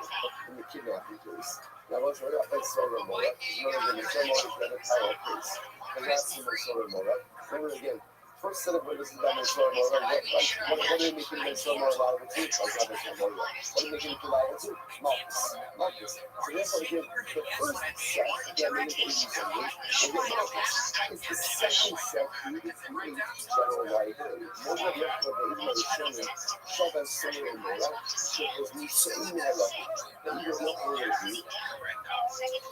in the kidnapping case. Now, let's worry about that Sora Mora. Remember, the Sora Mora is the power case. And that's the Sora Mora. Remember again, first set of witnesses about Sora Mora. What are they making Sora Mora liable to? Like, not Sora Mora. What are they making it liable to? Marcus. So therefore, again, the first set, again, they make it easy for me. Again, Marcus. It's the second set who is create general liability. More than the rest of the Israel is showing, Shabbat Sora Mora. So as we say in our life, that we will not always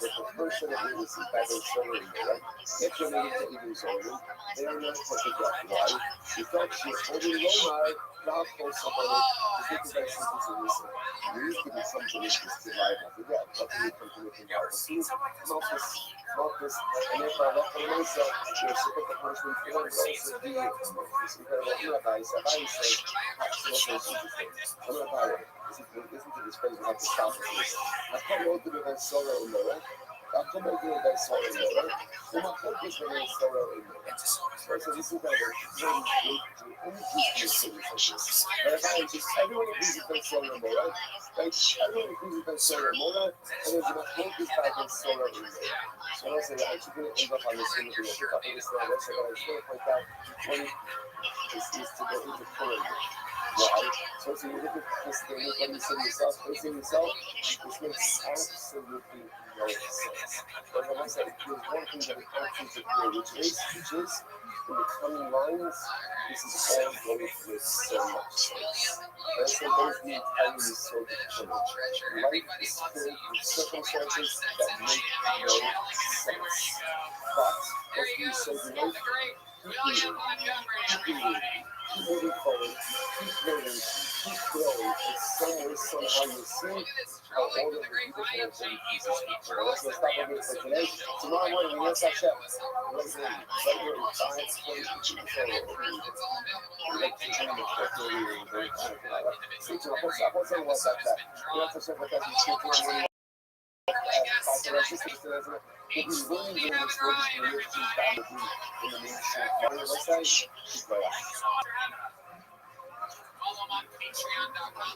the person of witnesses by their soul, right? Get your name to even soul. They are not perfect. Why? Because she holding Lomar, not close up on it, to get the best sentence in this. There is to be some conditions to life after that, but we come to look in our food, Malchus, and if I love for myself, there's a bit of punishment for them, also be this incredible Rabbi says, I'm not buying it. Listen to this phrase, we have to stop with this. I come over to the sorrow in the right. I come over to the sorrow in the right. So my focus on the sorrow in the right. So this is kind of very great to introduce this. But if I just, everyone agrees with the sorrow in the right. Like, everyone agrees with the sorrow in the right. And then my focus back on sorrow in the right. So I say, I'm actually going to end up on this thing with the pick up in this thing. I just want to point out one is to go into pulling it. Why? So you look at this thing, what you say yourself, this makes absolutely no sense. But like I said, there's one thing that is absolutely clear, which is, in the coming lines, this is all going to make so much sense. And so there's the entire sort of tunnel. Life is filled with circumstances that make no sense. But, as we say, life, keep moving forward, keep learning, keep growing, and somewhere, somehow you'll see how all of the beautiful things Jesus speaks. Well, let's stop over for today. Tomorrow morning, we have our chef. Right here in 5:20 Follow on Patreon.com/garbage.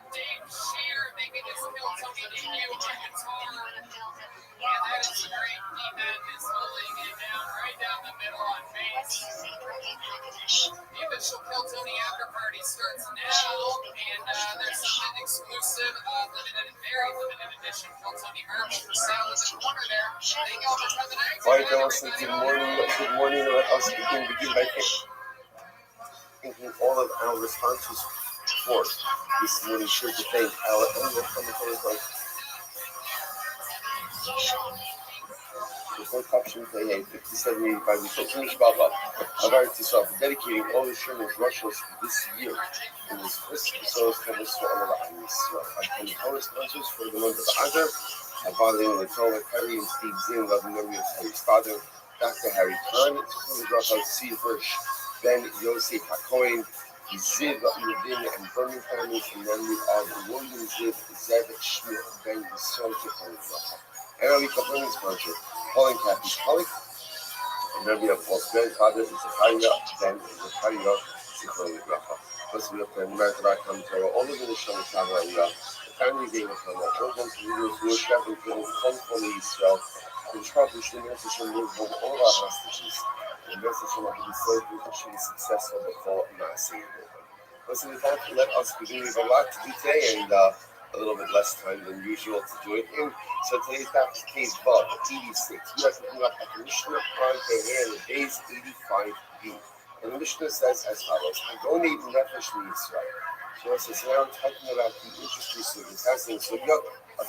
Dave Shear making his Kill Tony debut on guitar. Yeah, that is a great beat that is holding it down right down the middle on bass. The official Kill Tony after party starts now, and there's some exclusive, limited, very limited edition Kill Tony merch for sale in the corner there. Thank you all for coming out. All right, Dawson, good morning. I'll begin by thanking all of our sponsors for this morning. Sure to thank our commentators like before Caption Play 5785, we took English Baba, Avar Tisov, dedicating all the Sherman's Russians this year. In this first episode, covers for all of the Israel. I can our sponsors for the month of Adar, Abalim, Latola, Harry, and Steve Zinn, loving memory of Harry's father, Dr. Harry Khan, Tikkun Bracha, C. Hirsch, Ben Yosef HaKohen, the Ziv Yudin and burning families in memory of William Ziv Zev Shmuel Ben Yisrael Zichron Livracha. And Rabbi Kaplan's project, calling Kathy's colleague, and Rabbi of Paul's grandfather is Zechariah Ben Zechariah Zichron Livracha. Plus we have to American Rakam Torah, all of the Nisham Shavariah, the family being a family, all those leaders who are traveling to the Konfoni Israel, and Shrapi Shemir Hashem will hold all of our hostages. And the message of the Israel should be successful before Maaseh. Listen, with that, let us begin. We have a lot to do today and a little bit less time than usual to do it in. So today's topic is case Vav, 86. We are picking up at the Mishnah on the days 85b. And the Mishnah says as follows: Agoni nefesh Yisrael. So it says now talking about the interesting students, fascinating sugya of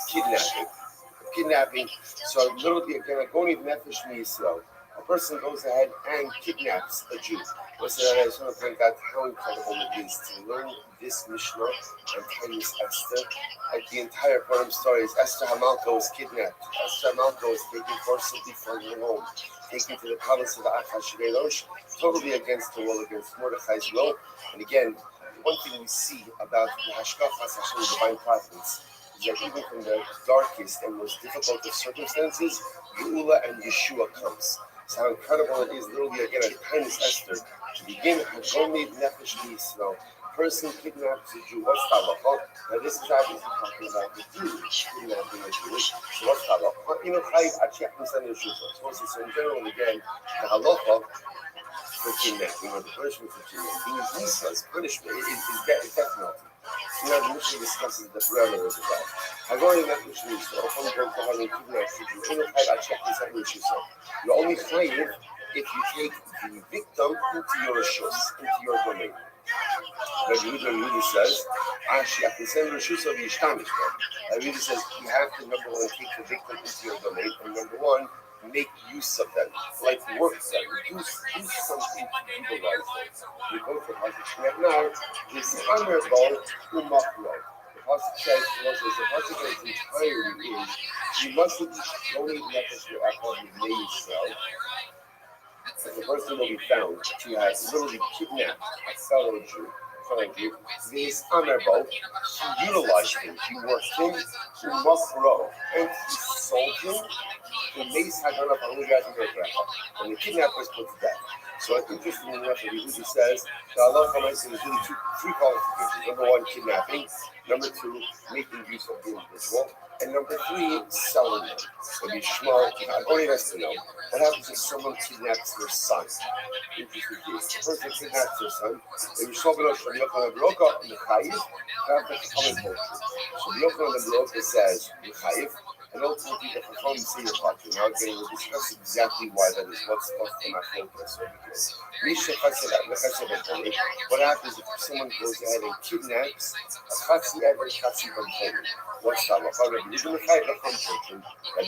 kidnapping. So literally again, Agoni nefesh Yisrael. A person goes ahead and kidnaps a Jew. Listen, I just want to point out how incredible it is to learn this Mishnah on Tinius Esther. Like the entire Purim story is Esther Hamalka was kidnapped. Esther Hamalka was taken forcibly from her home, taken to the palace of Achashverosh, totally against the will, against Mordechai's will. And again, one thing we see about the Hashkafas Hashem, divine providence, is that even from the darkest and most difficult of circumstances, Geula and Yeshua comes. So how incredible it is, literally again, at Tinius Esther, to begin Hagomid Nefesh Yisrael. Person kidnaps a Jew. What's the halacha? Now this is obviously talking about the Jew kidnapping a Jew. So what's the halacha? You know, Chayiv Achiach Nisan Yeshua. So in general, again, the halacha for kidnapping, or the punishment for kidnapping, is Nisa's punishment. It's death penalty. You know, the Mishnah discusses the parameters of that. Hagomid Nefesh Yisrael. If I'm going to have a kidnapped a Jew, you know, Chayiv Achiach Nisan Yeshua. You're only chayiv if you take the victim into your rishus, into your domain. Rabbi Yehuda says, Rabbi Yehuda says you have to, number one, take the victim into your domain, and number one, make use of them, like work them, do something to utilize them. You go for Pasuk now, this honorable umakro. The Pasuk says, the Pasuk in its entirety is, you mustn't only nefesh your akal b'nei Yisrael. That the person will be found to have literally kidnapped a fellow Jew, this honorable, he utilized him, he worked him, he makro, and he sold him, and the kidnapper was put to death. So interestingly enough, Yehuda says the halacha is really three qualifications. Number one, kidnapping. Number two, making use of the individual. And number three, selling them. So be smart. Everybody has to know what happens if someone kidnaps their son. Interesting case. The person kidnaps their son. They will show below Rabbi Yochanan ben Roka in the Chayiv. They have to come in culture. So Rabbi Yochanan ben Roka says the Chayiv. And ultimately, the Chacham say your partner. Now again, we'll discuss exactly why that is. What's the focus over here. What happens if someone goes ahead and kidnaps a Chatzi Ever Chatzi B'Chol? What's that? Rabbi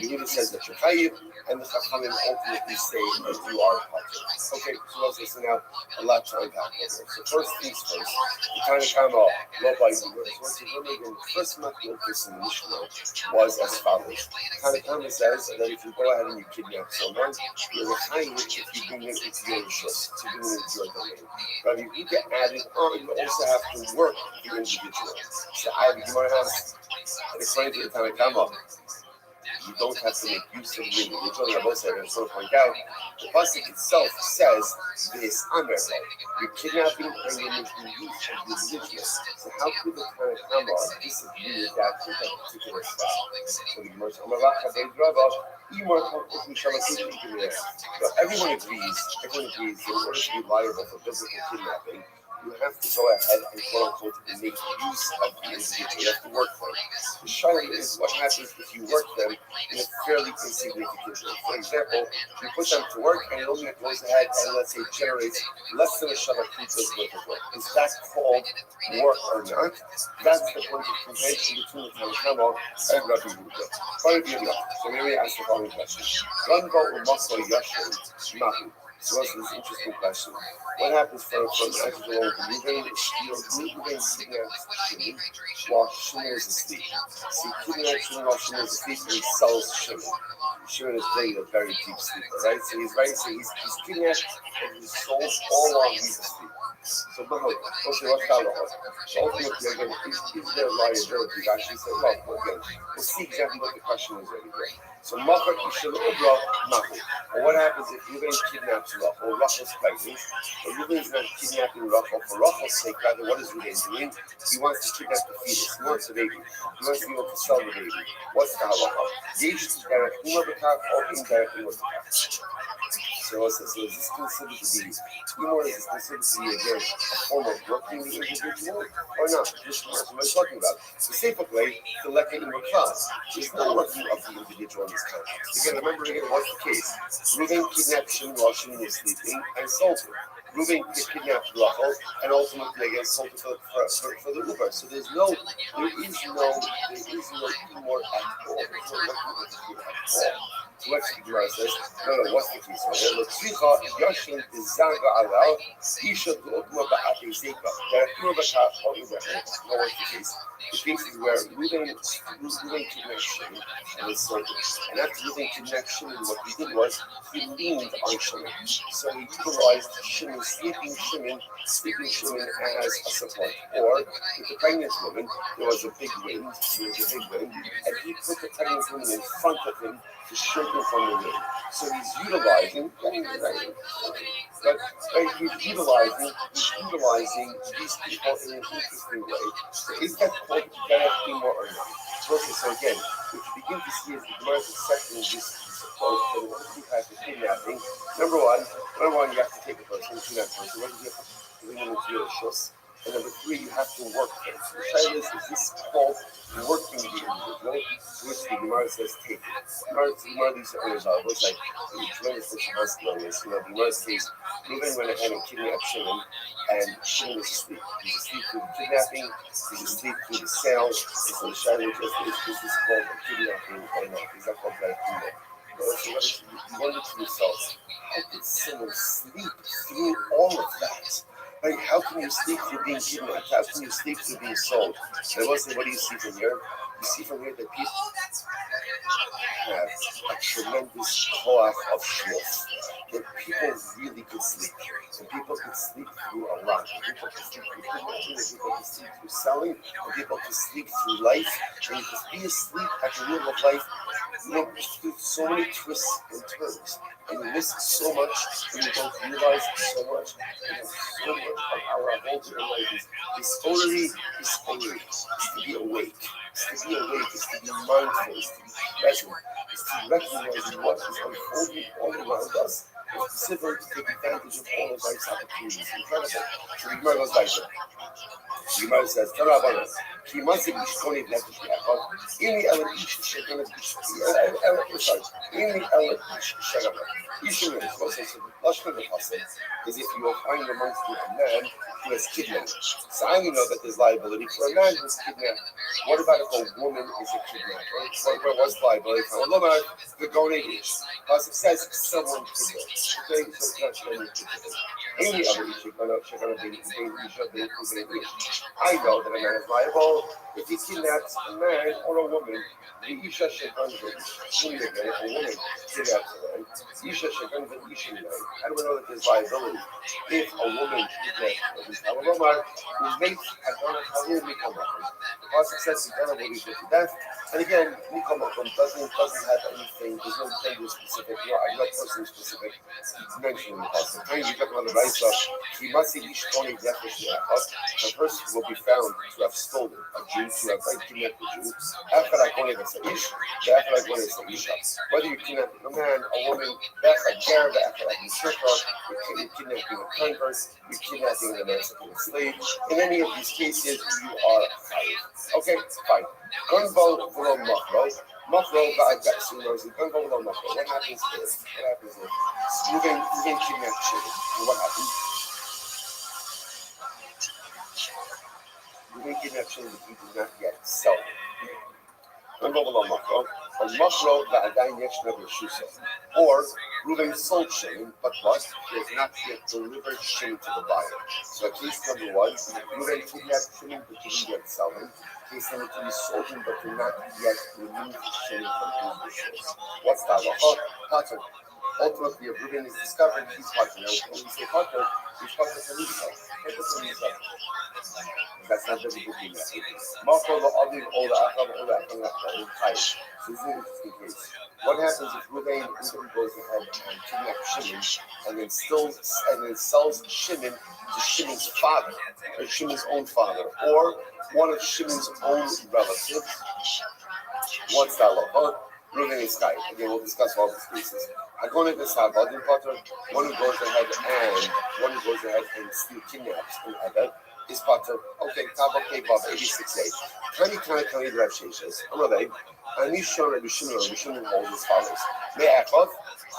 Yehuda says that you're Chayiv, and the Chachamim ultimately say that you are partner. Okay, so let's listen now. A lot to unpack here. So first things first, the kind of Kama, Rabbi Yehuda, the first Machilokus in the Mishnah was as follows. Tanakama says that if you go ahead and you kidnap someone, you're Chayiv if you bring them into your rishus, to bring them into your domain. But if you get added on, you also have to work the individual. So I have Gemara has, and according to the Tanakama, you don't have to make use of the individual. And I will say, I just want to point out, the pasuk itself says this honor. You're kidnapping and you're making use of the individual. So how could the Tanakama disagree with that particular spot? So the Gemara says, so everyone agrees that in order to be liable for biblical kidnapping, you have to go ahead and quote unquote make use of the individual. You have to work for them. The shayla is what happens if you work them in a fairly insignificant way. For example, you put them to work and it only goes ahead and let's say generates less than a shabbat pizza's worth of work. Is that called work or not? That's the point of contention between the Tanakama and Rabbi Yehuda. So here we ask the following question. So that's this interesting question. What happens from Angelo Ruben kidnaps Shimon while Shimon is asleep? So he kidnaps Shimon while Shimon is asleep and he sells Shimon. Shimon is very a very deep sleeper, right? So he's kidnapped and he's sold all while he's asleep. So Mahmoud, okay, what's the halacha? So ultimately, again, is there liability? Actually said, well, again, we'll see exactly what the question is over here. So Machar Ishal Ubra Mahu. Or what happens if Reuben kidnaps Rachel, or Rachel's pregnant, but Reuben is not kidnapping Rachel for Rachel's sake, rather what is Reuben doing? He wants to kidnap the fetus, he wants the baby, he wants to be able to sell the baby. What's the halacha? Yesh Tigaret Uma Bekaf or Ingaret Uma Bekaf. So is this considered to be humor? Is this considered to be again a form of working the individual or not? This is what I'm talking about. Specifically, the leka in class. There's no working of the individual in this context. Again, remember again what's the case. Reuben kidnapped Shimon while Shimon was sleeping and sold her. Reuben kidnapped Rachel and ultimately again sold her for the Uber. So there is no humor at all. There's no working at all. So what's the Gemara says? No, what's the case? L'tzicha yashin bizaga alal isha d'otma ba'atei zeika. There are two of us or Ibrahim. No, what's the case? The case is where Reuben kidnapped Shimon and was sold it. And after Reuben kidnapped Shimon, what he did was he leaned on Shimon. So he utilized sleeping Shimon as a support. Or with the pregnant woman, there was a big wind, and he put the pregnant woman in front of him to shield him from the wind. So he's utilizing, he's utilizing these people in an interesting way. So is that called Gayat or not? Okay, so again, what you begin to see is the Gemara is accepting this approach that what two types of kidnapping. Number one, you have to take a person, kidnap a person. What do you have to bring them into your shus? And number three, you have to work them. So the shaila is this called working the individual, which the Gemara says take it. The Gemara these are examples like the tremendous responsibilities. The Gemara says Reuben went ahead and kidnapped Shimon, and Shimon was asleep. He's asleep through the kidnapping, he's asleep through the sale, and so the shaila is this called a kidnapping or not? Is that called a kidnapping? So you wonder to yourself, how could someone sleep through all of that? Like, how can you sleep through being kidnapped? How can you sleep through being sold? I will say, what do you see from here? You see from here that people have a tremendous koach of shmos. That people really can sleep. And people can sleep through a lot. People can sleep through kidnapping, people can sleep through selling, and people can sleep through life. And you can be asleep at the wheel of life, through so many twists and turns. And you risk so much, and you don't realize so much. And so much of our whole life is only to be awake. It's to be awake, it's to be mindful, it's to be present, it's to recognize what is unfolding all around us. It's specific to take advantage of all of life's opportunities. Incredible. So the Gemara goes like that. The Gemara says, Tanabana, he must have Ishkoni Nefesh Yachad, in the Ellen Ish Sheganah, in the Ellen Ish Sheganah. Ishim is also said, Lashman the Pasuk, is if you will find amongst you a man who has kidnapped. So I only know that there's liability for a man who's kidnapped. What about if a woman is a kidnapper? What's liability for a woman? The Gone Ish. Pasuk says someone kidnapped. Okay, so it's not Sheganah. Any other issue, I know that a man is liable if he kidnaps a man or a woman. The Isha Sheganah, a woman kidnaps a man. Isha Sheganah, Isha. How do we know that there's liability? If a woman kidnaps a woman, who makes Adonai Halil Mikomakum. The Pasuk says the Adonai will be put to death. And again, Mikomakum doesn't have anything, there's no gender specific, no person specific mentioned in the Pasuk. When you talk about the Raisa, he must see each Tony Nefesh Yachad. A person will be found to have stolen a Jew, to have kidnapped a Jew. After I go to the Ish, after I go to the Isha. Whether you kidnap a man, a woman, after I care, after I you're kidnapping a convert, you're kidnapping an emancipated slave. In any of these cases, you are fired. Okay, fine. Gunbo below Machro. Machro, I've got some noise. Gunbo below Machro. What happens here? Moving kidnapped children. What happens? Moving kidnapped children, he did not yet sell them. Gunbo below Machro. On Machro, Va'adayin Yeshna B'Shusa. Or Reuben sold Shimon, but what? He has not yet delivered Shimon to the buyer. So case number one, Reuben kidnapped Shimon, but didn't yet sell him. Case number two, he sold him, but did not yet remove Shimon from his business. What's that? Pattern. Ultimately, if Reuben is discovered, he's partner. Now, when we say partner, he's partner for Lisa. That's not biblical female. Marco the other older Akab older Akab Kai. So this is an interesting case. What happens if Reuben goes ahead and kidnaps Shimon and then sells Shimon to Shimon's father, or Shimon's own father, or one of Shimon's own relatives? What's that law? Oh, Reuben is Kai. Again, we'll discuss all these cases. According to Sabbath, one who goes ahead and steal kidnaps in Ebed is part of okay, Tabo K-Bob 86A. Tani Rav Sheshes, Amalei, Ani Shon Rabbi Shimon holds as follows. Me'echov,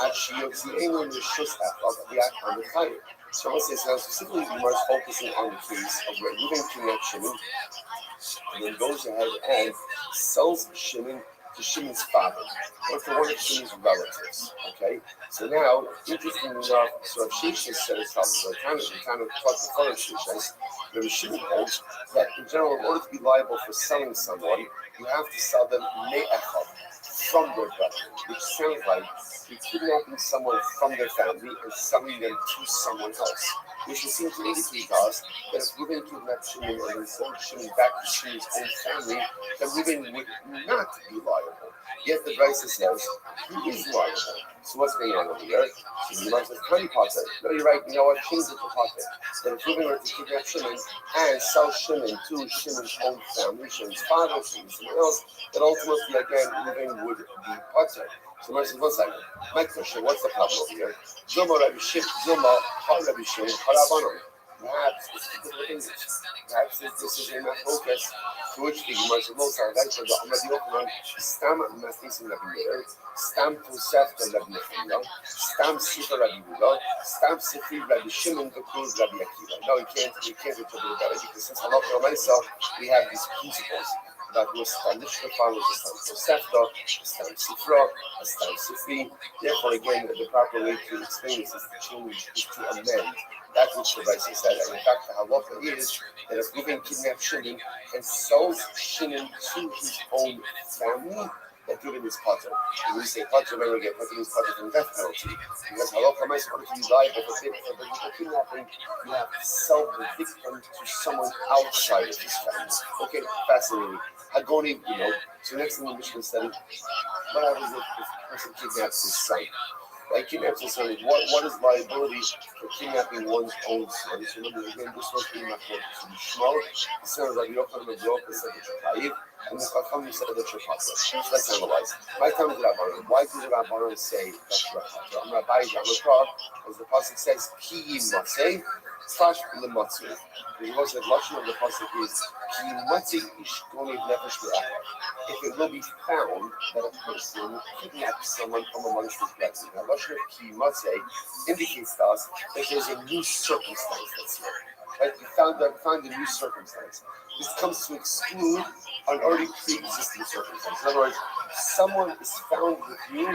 Ad Shiyotzi England Rishus Echov, the Akam the Chayim. So I want to say, now specifically, the Gemara is focusing on the case of where Reuben kidnaps Shimon and then goes ahead and sells Shimon to Shimon's father, or to one of Shimon's relatives. Okay? So now, interestingly enough, so if Sheshes said as follows, so kind of taught the fellow Sheshes, Rabbi Shimon holds that in general, in order to be liable for selling someone, you have to sell them me'echad, from their brother, which sounds like you're kidnapping someone from their family and selling them to someone else. Which would seem to indicate to us that if Reuben kidnapped Shimon and then sold Shimon back to Shimon's own family, then Reuben would not be liable. Yet the Brisa says he is liable. So what's going on over here? So you might say, Honey Potter. No, you're right. You know what? Change it to Potter. That if Reuben were to kidnap Shimon and sell Shimon to Shimon's own family, Shimon's father, Shimon's someone else, then ultimately, again, Reuben would be Potter. So Mercy, one second. My question, what's the problem over here? Zoma Rabbi Shimon, Zoma, Rabbi Shimon, Harabanon. Perhaps this is a focus to which the Gemara says, "Most are that for the Amadi Yochanan, Stam Masnisim Rabbi Meir, Stam Tosef to Rabbi Nefila, Stam Sifra Rabbi Yehuda, Stam Sifri Rabbi Shimon to Kuz Rabbi Akiva." No, we can't interpret it that way because since Allah myself, we have these principles that was established the followers of Stam Tosefta, Stam Sifra, Stam Sifri. Therefore, again, the proper way to explain this is to change, is to amend. That's what the Rabbi said. And in fact, the halacha is that if Reuben kidnaps Shimon and sells Shimon to his own family, that Reuben is potter. When we say potter, when we get potter, means potter from death penalty. Because halacha is going to be liable for kidnapping, you have to sell the victim to someone outside of his family. Okay, fascinating. Hagoni, so next thing the Mishnah said, what happens if this person kidnaps his son? Like kidnaps his son, what is liability for kidnapping one's own son? So remember, again, this was being machlokes. So the Shmuel, the son of Rabbi Yochanan ben Zakkai said that you're Chayiv, and the Chacham said that you're Patur. So let's analyze. My time is Rabbanon. Why did the Rabbanon say that you're Patur? I'm Rabbi, as the pasuk says, Ki Matzeh, Fash Lematzu. The most of the lashon of the pasuk is Ki Matzeh Ish Goniv Nefesh Be'achar. If it will be found that a person kidnaps someone from amongst his brethren. Now, lashon of Ki Matzeh indicates to us that there's a new circumstance that's here. Right? You found a new circumstance. This comes to exclude an already pre-existing circumstance. In other words, someone is found with you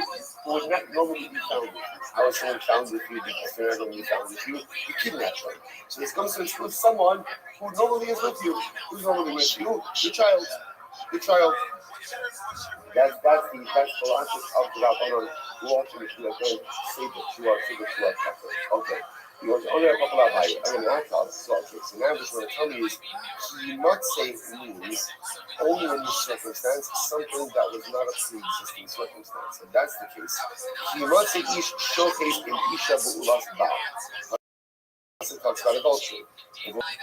who would not normally be found with you. How is someone found with you because they're not normally found with you? You kidnap them. So this comes to exclude someone who normally is with you. Who's normally with you? Your child. Your child. That's the logic of the Rabbanon who ultimately again say that you are Catholic. Okay. You want to only a couple of high. I'm going to act out. So okay. So now what you're going to tell me is he not say means only in this circumstance something that was not a pre-existing circumstance. If that's the case, he not say ish showcase in isha bu'ulas ba. It talks about adultery.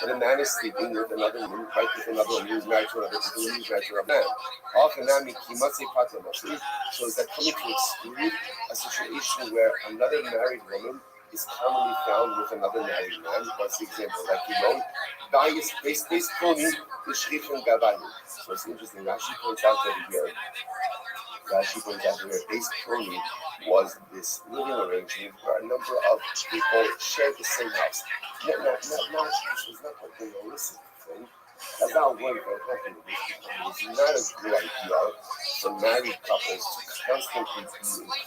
When a man is sleeping with another woman, right with another woman who's married to another woman who's married to a man. So is that coming to exclude a situation where another married woman is commonly found with another married man? What's the example? Like you know, base pony the shrif and gabayu. So it's interesting. Rashi points out that here. Base pony was this living arrangement where a number of people shared the same house. This was not a realistic thing. That's not one for happening. It's not a good idea for married couples to constantly be in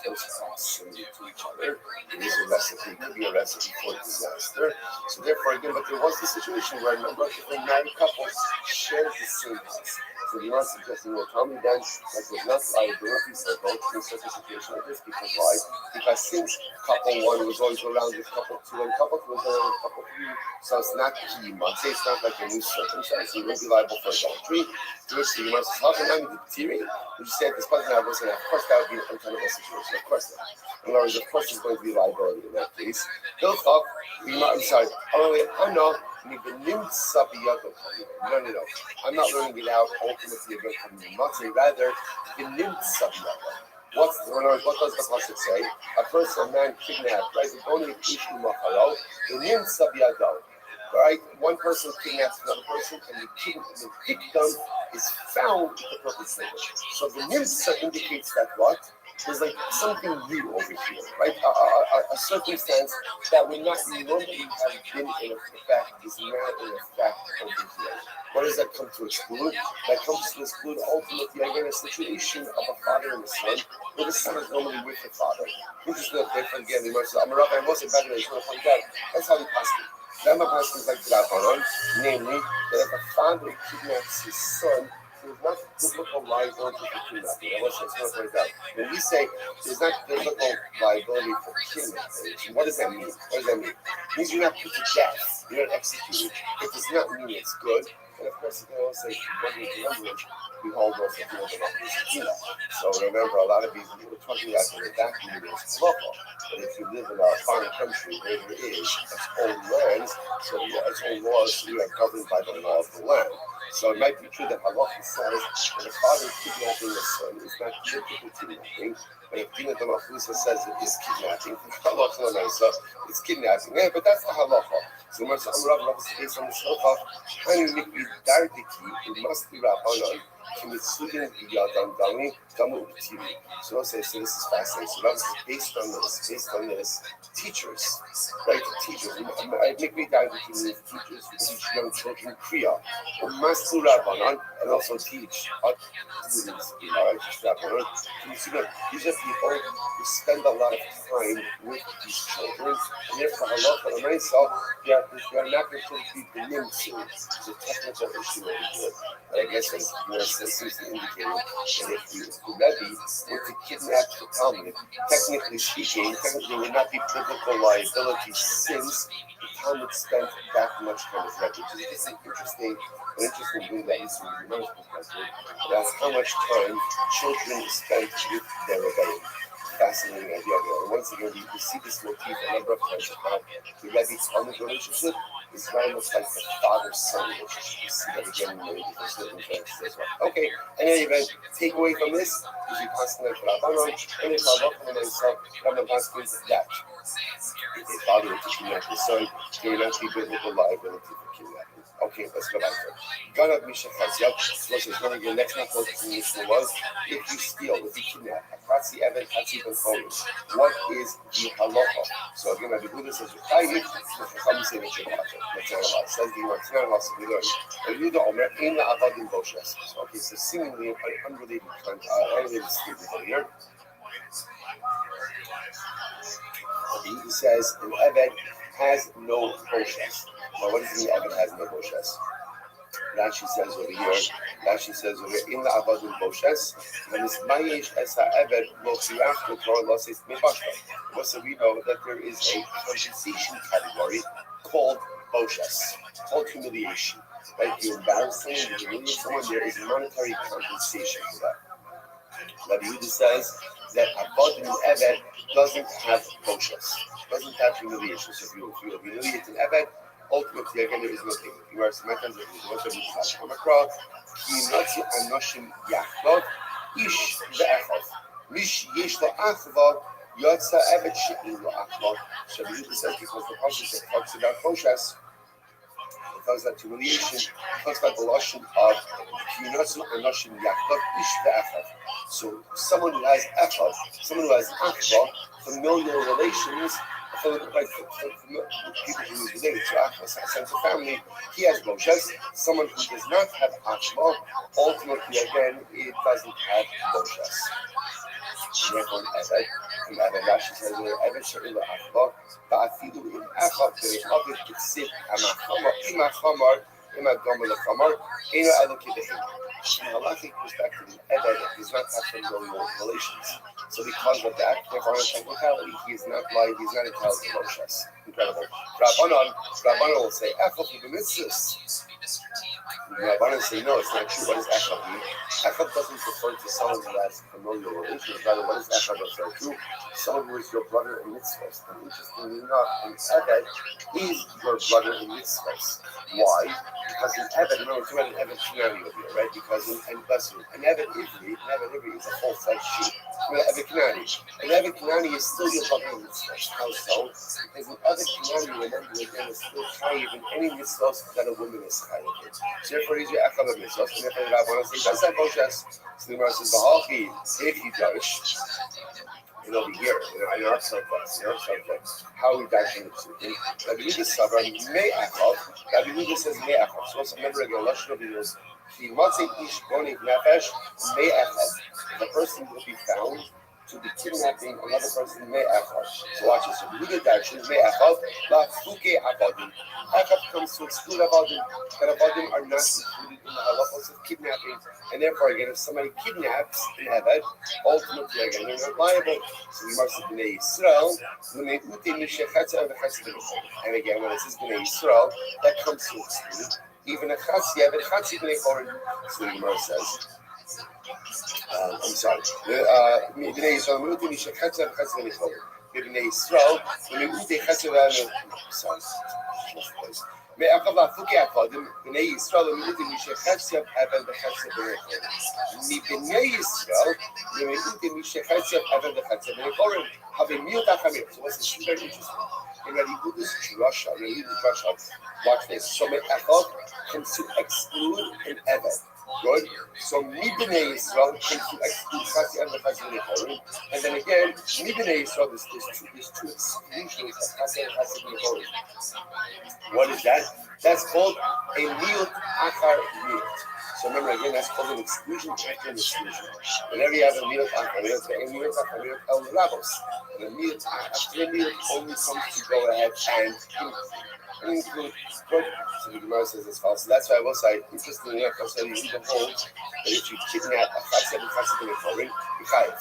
close proximity to each other. It is a recipe, it could be a recipe for disaster. So therefore, again, but there was the situation where a number of different married couples shared the same house. So you're not suggesting, well, tell me then that there's not liability for both in such a situation like this, because why? Because since couple one was always around with couple two and couple two was around with couple three, so it's not key. Say it's not like a new circumstance. You won't be liable for adultery. To which the Gemara says, how can I be the theory? Would you say at this point now, of course that would be an untenable situation. Of course not. In other words, of course there's going to be liability in that case. Hilchach, I'm sorry. Oh wait, I'm not. No, no, no. I'm not learning it out ultimately about from the Matzi, rather, the Nimtzabiyata. What does the pasuk say? A person, a man kidnapped, right? The only issue machalo, the Nimtzabiyata. Right? One person kidnaps another person, and the victim is found with the perpetrator. So the Nimtza indicates that what? There's like something new over here, right? A circumstance that would not normally have been in effect is now in effect over here. What does that come to exclude? That comes to exclude ultimately again a situation of a father and a son, where the son is normally with the father. Interesting that they forget the mercy. I'm a rabbi, I wasn't better than I just want to point out. That's how he passed it. Then my pastor is like Rabbanon, namely that if a father kidnaps his son, there's not biblical liability for kidnapping. I was just going to point out. When we say there's not biblical liability for kidnapping, what does that mean? What does that mean? It means you're not put to death, you're not executed. It does not mean it's good. And of course, you can also say, we hold also feel the So remember, a lot of these people are talking about the redacting is local. But if you live in a foreign country where there is its own lands, so its own laws, so you are governed by the law of the land. So it might be true that halacha says that a father kidnapping a son is not typical kidnapping, but if Dina Damachusa says it is kidnapping, halacha so it's kidnapping. Yeah, but that's the halacha. So when Rav is based on the shofar, Hani Mikri Dardiki, it must be Rabbanon. So say, so this is fascinating. So that's based on this, teachers, right? Teachers. I think we dive into these teachers who teach young children Kriya, and also teach students, these are people who spend a lot of time with these children, and therefore, halacha l'maisa, they are not going to be the nimtzu. It's a technical issue over here. But I guess as more seems to indicate that if the Rabbi were to kidnap the Talmud, technically speaking, there would not be biblical liability since the Talmud spent that much time with Rabbi. Which is an interesting thing that is from the Gemara's perspective. That's how much time children spent with their Rabbi. Fascinating idea. And once again, we see this motif a number of times about the Rabbi-Talmud relationship is very much like the father-son relationship. You see that again in many different circumstances as well. Okay, in any event, take away from this is we constantly for Rabbanon, and if Rabbanon and himself, Rabbanon Paskin, that if a father were to kidnap his son, there would not be biblical liability for kidnapping. Okay, let's go back to it. Ganav Misha Chazyat, which is one of your next methods in Mishnah was, if you steal, if you kidnap, Akratzi Evan, Katzi Ben Kodesh, what is the halacha? So again, the Buddha says, the Chacham say that you're let's analyze. Says the Yom Kippur, we learn. And you don't Omer, Ein La'avadim Boshes. Okay, so seemingly unrelated statement over here. He says, an Eved has no Boshes. Now, what does it mean Eved has no Boshes? Rashi says over here, in the Avadim Boshes, and it's Mayesh Esa Eved Lochiach the Torah Losis Mibashta. So we know that there is a compensation category called Boshes, called humiliation. Right? You embarrass someone, you humiliate someone, there is monetary compensation for that. Rabbi Yehuda says that Avadim Eved doesn't have Boshes, doesn't have humiliation. So if you humiliate an Eved, ultimately, again, there is no thing. You are sometimes if you want to be come across, Kinatsu Anoshim Yachlot, Ish Ve'echov, Mish Yesh Lo Achva, Yotza Evet She'in Lo Achlot. So the Yudah says because the passage that talks about Boshes, it talks about humiliation, it talks about the Lashon of Kinatsu Anoshim Yachlot, Ish Ve'echov. So someone who has Echov, someone who has Achva, familial relations, like for people who is related to Achmas, a sense of family, he has Moshes. Someone who does not have Achma, ultimately again, it doesn't have Moshes. Therefore, an Eved, Rashi says, Eved she'ila Achma, ba'afidu im Achab, be'avid b'tzib, amachamar, imagdom l'chamar, eno eloki behim. From a halachic perspective, an Eved does not have familial relations. So because of that, therefore, on a technicality, he is not blind, he's not entitled to Moshes. Incredible. Rabbanon will say, Echel for the mitzvahs. Rabbanon say, no, it's not true. What does Echel mean? Echel doesn't refer to someone who has familial relations. Rather, what does Echel refer to? Someone who is your brother in mitzvahs. And interestingly enough, an Eved is your brother in mitzvahs. Why? Because an Eved, remember, we're talking about an Eved scenario here, right? Because, and bless you, an Eved Ivri is a full-fledged sheep. An Eved Kanani is still your brother in mitzvahs. How so? Because an Eved Kanani, remember, again, is still chayiv in any mitzvahs that a woman is chayiv in. So therefore, he's your Echel of mitzvahs. And therefore, the Rabbanon say, does that Moshes? So the Gemara says, V'halchi, if he does, and over here, in our subject, how we dash in the psukim. Rabbi Yehuda Sabra may Echel. Rabbi Yehuda says may Echel. So let's remember again, Lashon Rabbi Yehuda. He must say ish boni nefesh may Echel. The person will be found to be kidnapping another person may Echel. So watch this. Rabbi Yehuda dashes may Echel. La fuke avadim. Echel comes to exclude avadim. That avadim are not included in the halachos of kidnapping. And therefore, again, if somebody kidnaps an Eved, ultimately, again, they're not liable. So we must have Bnei Yisrael. And again, when it says Bnei Yisrael, that comes to exclude even a Chatzi Eved, Chatzi Bnei Chorin. So the Gemara says, I'm sorry. Bnei Yisrael, Miutim Misha Chatzi Eved, Chatzi Bnei Chorin. Bnei Yisrael, Miutim Chatzi Eved, sorry. מעקב הפוקי הקודם, בני ישראל למיעוטים מי שחצי אבל וחצי בני חורם. מבני ישראל למיעוטים מי שחצי אבל וחצי בני חורם. Have a miut achamir. So what's this? Very interesting. And Rabbi Yehuda's drasha, watch this. So Me'achot comes to exclude an Eved. Good. So Mibnei Yisrael comes to exclude Chatzi and Chatzi Bnei Chorim. And then again, Mibnei Yisrael, there's two exclusions of Chatzi and Chatzi Bnei Chorim. What is that? That's called a miut achar miut. So remember again, that's called an exclusion after an exclusion. Whenever you have a miut achar miut, el rabos. And a miut after a miut only comes to go ahead and include. Good. So the Gemara says as follows. So that's why I will say, interestingly enough, I'll say you even hold that if you kidnap a Chatzi and Chatzi Bnei Chorim, you chayiv.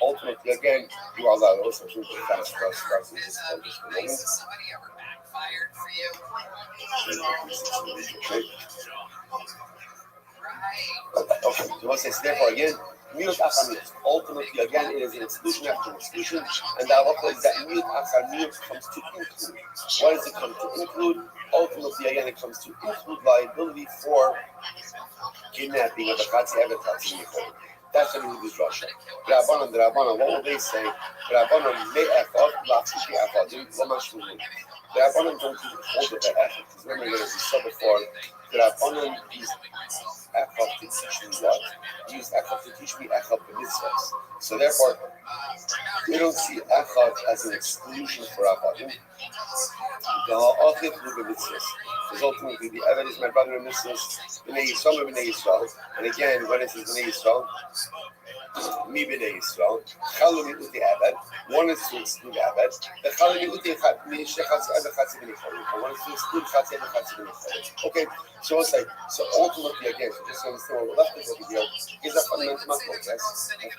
Ultimately, again, you are allowed also to do fast cross in this for a moment. Fired for you. Okay, so we'll say, so therefore again, miut achar miut. Ultimately, again, it is an exclusion after an exclusion, and the halacha is that miut achar miut comes to include. What does it come to include? Ultimately, again, it comes to include liability for kidnapping of a Chatzi Eved, Chatzi Bnei Chorim. That's what we do Russia. Rabbanon, what will they say? Rabbanon me'echad la'fuki achadim l'mashmulim. The Rabbanon don't even hold of that echad. Because remember, as we said before, the Rabbanon use echad to teach me what? Use echad to teach me echad b'mitzvahs. So therefore, we don't see echad as an exclusion for achadim. The ha'achid hu b'mitzvahs. Because ultimately, the Eved is my brother in mitzvahs. Bnei Yisrael. And again, when it says Bnei Yisrael, Mi Bnei Yisrael, Chalu Mi'uti Eved, one is to exclude Eved, the Chalu Mi'uti Chatzi Eved Chatzi Bnei Chorim, one is to exclude Chatzi Eved Chatzi Bnei Chorim. Okay, so it's like, so ultimately again, so just to understand what we're left with over here, is a fundamental matter, yes?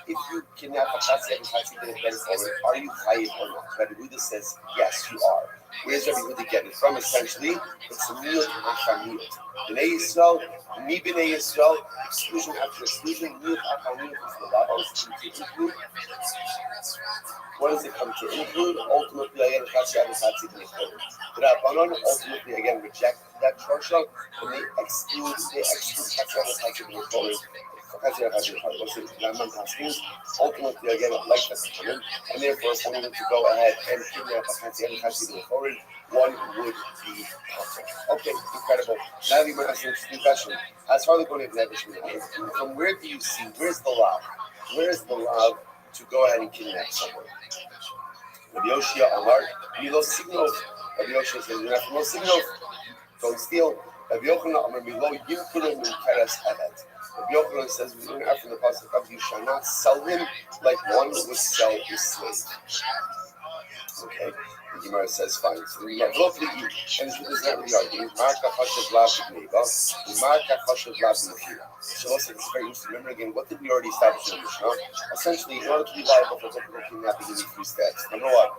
If you kidnap a Chatzi Eved Chatzi Bnei Chorim, are you chayiv or not? Rabbi Yehuda says, yes, you are. Where's Rabbi Yehuda get it from? Essentially, it's miut achar miut. Bnei Yisrael, mi Bnei Yisrael, exclusion after exclusion, miut achar miut is the rabos to include. What does it come to include? Ultimately, again, Chatzi Eved Chatzi Bnei Chorim. The Rabbanon ultimately again reject that drasha and they exclude Chatzi Eved Chatzi Bnei Chorim. Ultimately, again, like that's common, and therefore, if one were to go ahead and kidnap a Chatzi and Chatzi Bnei Chorim, one would be possible. Okay, incredible. Now we might ask an interesting question. As far as going to from where do you see, where's the law? Where's the law to go ahead and kidnap someone? Rabbi Yoshia Amar, Milo Signov. Rabbi Yoshia says, you're not from Signov, don't steal. Rabbi Yochanan Amar, Milo Yimkulu Min Keres Edet. Rabbi Yochanan says, we learn after the pasuk of you shall not sell him like one would sell his slave. Okay, the Gemara says fine. So we have lovely and this is not really arguing. Marka Hashav Lav Neva, Marka Hashav Lav Nefira. So also it's very interesting. Remember again, what did we already establish in the Mishnah? Essentially, in order to be liable for typical kidnapping, you need three steps. Number one,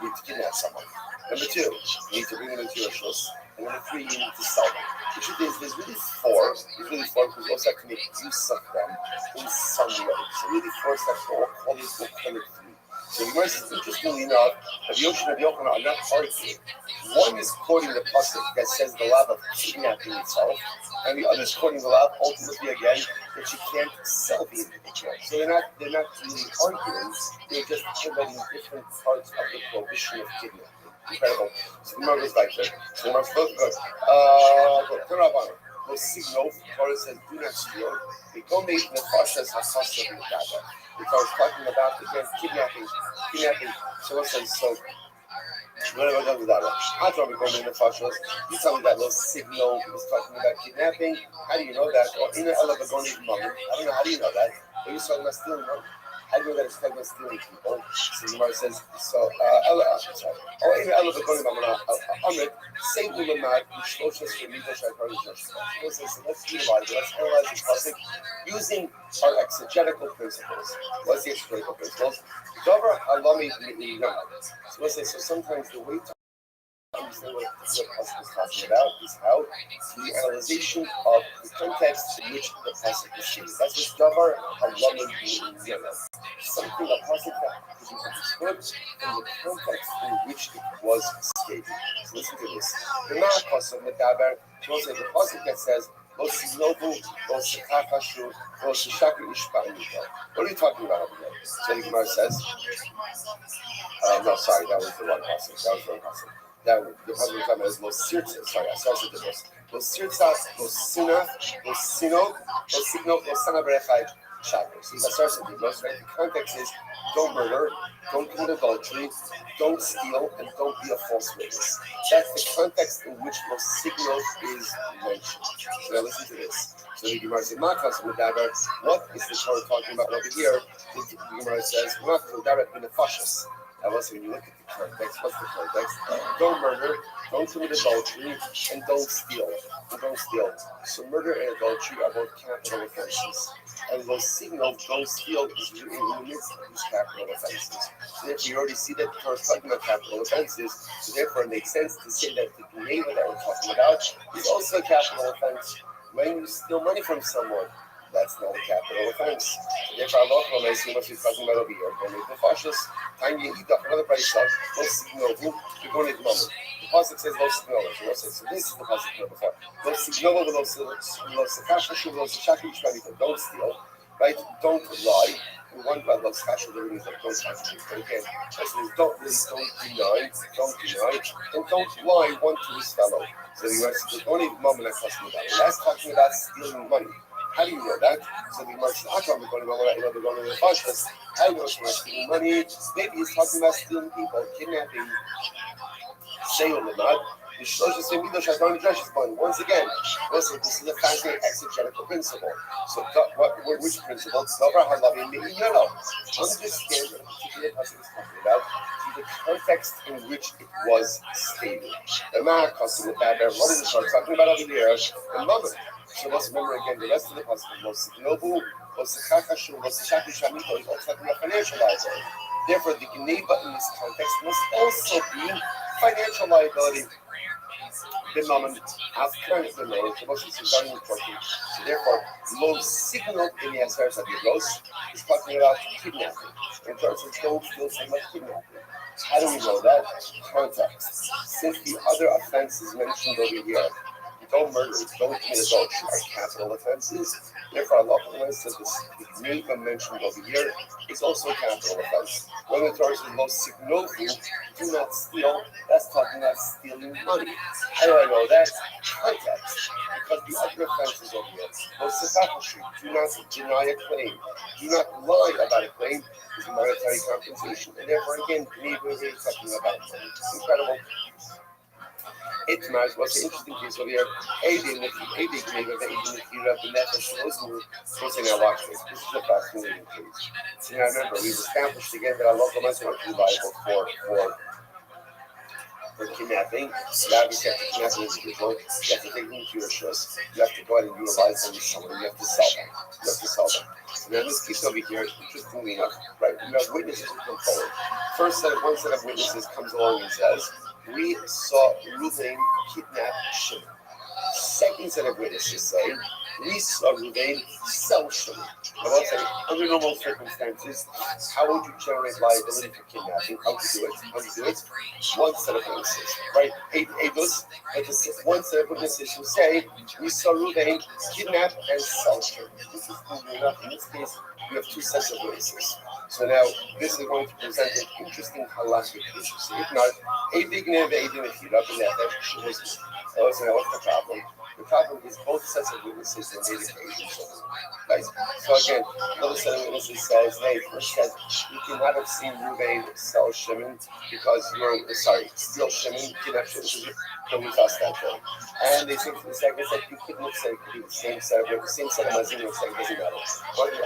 you need to kidnap someone. Number two, you need to bring them into your shus. And number three, you need to sell them. The truth is, there's really four. There's really four because you also have to make use of them in some way. So really four steps for all these will come at three. So the Gemara says, interestingly enough, Rabbi Yoshua and Rabbi Yochanan are not arguing. One is quoting the pasuk that says the law of kidnapping itself, and the other is quoting the law ultimately again that you can't sell the individual. So they're not really arguing. They're just highlighting different parts of the prohibition of kidnapping. Incredible. So the Gemara goes like that. So the Gemara goes, no signal. Torah says, do not steal. They don't make the process hasasa in the data. Because it's talking about again kidnapping. So what says so? What am I talking about? I thought we go in the fashos. You tell me that little signal is talking about kidnapping. How do you know that? Or in the elevagoni moment. I don't know. How do you know that? Are you talking about stealing money? How do you know that it's talking about stealing people? So the Gemara says, so, sorry. Or in the elevagoni moment, Amrit, say ulamad, shloshas for me, let's analyze this topic using our exegetical principles. What's the exegetical principles? So let's say, so sometimes the way to understand what the pasuk is talking about is how the analyzation of the context in which the pasuk is stated. That's what davar halamin b'yana. Something a pasuk that could be understood in the context in which it was stated. So listen to this. The pasuk medaber, the pasuk that says, what are you talking about over there? So the Gemara says, no, sorry, that was the wrong passage. That the pasuk we're talking about is Los Sirtzah. Sorry, I started with this. Los Sirtzah, Los Sina, Los Sino, Los Signo, Los Sana Berechai Shabbos. So that starts with the context is don't murder, don't commit adultery, don't steal, and don't be a false witness. That's the context in which Los Signos is mentioned. So now listen to this. So the Gemara says, what is the Torah talking about over here? The Gemara says, now listen, when you look at the context, what's the context? Don't murder, don't commit adultery, and don't steal. So murder and adultery are both capital offenses. And those signals, don't steal, is in the midst of these capital offenses. So therefore, you already see that the Torah is talking about capital offenses. So therefore, it makes sense to say that the neighbor that we're talking about is also a capital offense. When you steal money from someone, that's not a capital offense. So therefore, Allah will see what she's talking about over here. When the fashos, time you eat up another price of those signals, you're going to the moment. The pasuk says those signals. So this is the pasuk before. Those signals, those sakashashu, those shakishmarita. Don't steal, right? Don't lie. And one by those kashu, there means like don't contradict. But again, that means don't deny, and don't lie one to his fellow. So the rest is only moment that's talking about. That's talking about stealing money. How do you know that? So the Gemara says, "I can't be going to the fashas. How do you know it's stealing money? Maybe he's talking about stealing people, kidnapping, sale or not." Once again, listen, this is a fascinating exegetical principle. So, which principle? Understand what a particular person is talking about to the context in which it was stated. The Ma'akos with that, what is it talking about over here? The moment. So let's remember again the rest of the pasuk. Los Nobu, Los Chachashu, Los Shakishamito is also talking about financial liability. Therefore, the Geneva in this context must also be financial liability. The moment after the law, the most is very important. So therefore, low signal in the answers of the laws is talking about kidnapping. In terms of don't feel so much kidnapping. How do we know that? Context. Since the other offense is mentioned over here, don't murder, don't commit adultery are capital offenses. Therefore, Allah says this the mitzvah mentioned over here is also a capital offense. When the Torah says "Lo signovu," do not steal, that's talking about stealing money. How do I know that? Context. Because the other offenses over here, "Lo sefachashri," do not deny a claim, do not lie about a claim, is monetary compensation, and therefore again, we're really talking about money. It's incredible. It matters. What's the interesting piece over here? Aiding if the nefesh losnu. So now watch this. This is a fascinating case. So now remember, we've established again that Allah commands are liable for kidnapping. Rabbi said to kidnap individual, you have to take them to your shus. You have to go out and utilize them with someone. You have to sell them. You have to sell them. So now this case over here, interestingly enough, right? You have witnesses who come forward. One set of witnesses comes along and says, we saw Reuben kidnap Shimon. Second set of witnesses say, we saw Reuben sell Shimon. Now, I'll say, under normal circumstances, how would you generate liability for kidnapping? How would you do it? One set of witnesses, right? One set of witnesses who say, we saw Reuben kidnap and sell Shimon. This is enough. In this case, we have two sets of witnesses. So now, this is going to present an interesting halakhic issue. So if not, a big name, a big if you love the nefesh, what's the problem? The problem is both sets of witnesses are made occasions. Right? So again, another set of witnesses says, hey, first said, you cannot have seen Reuben sell Shimon because steal Shimon, kidnap Shimon, because we lost that day. And they say for the second set, you couldn't have said it could be the same set of mazim, saying it doesn't matter.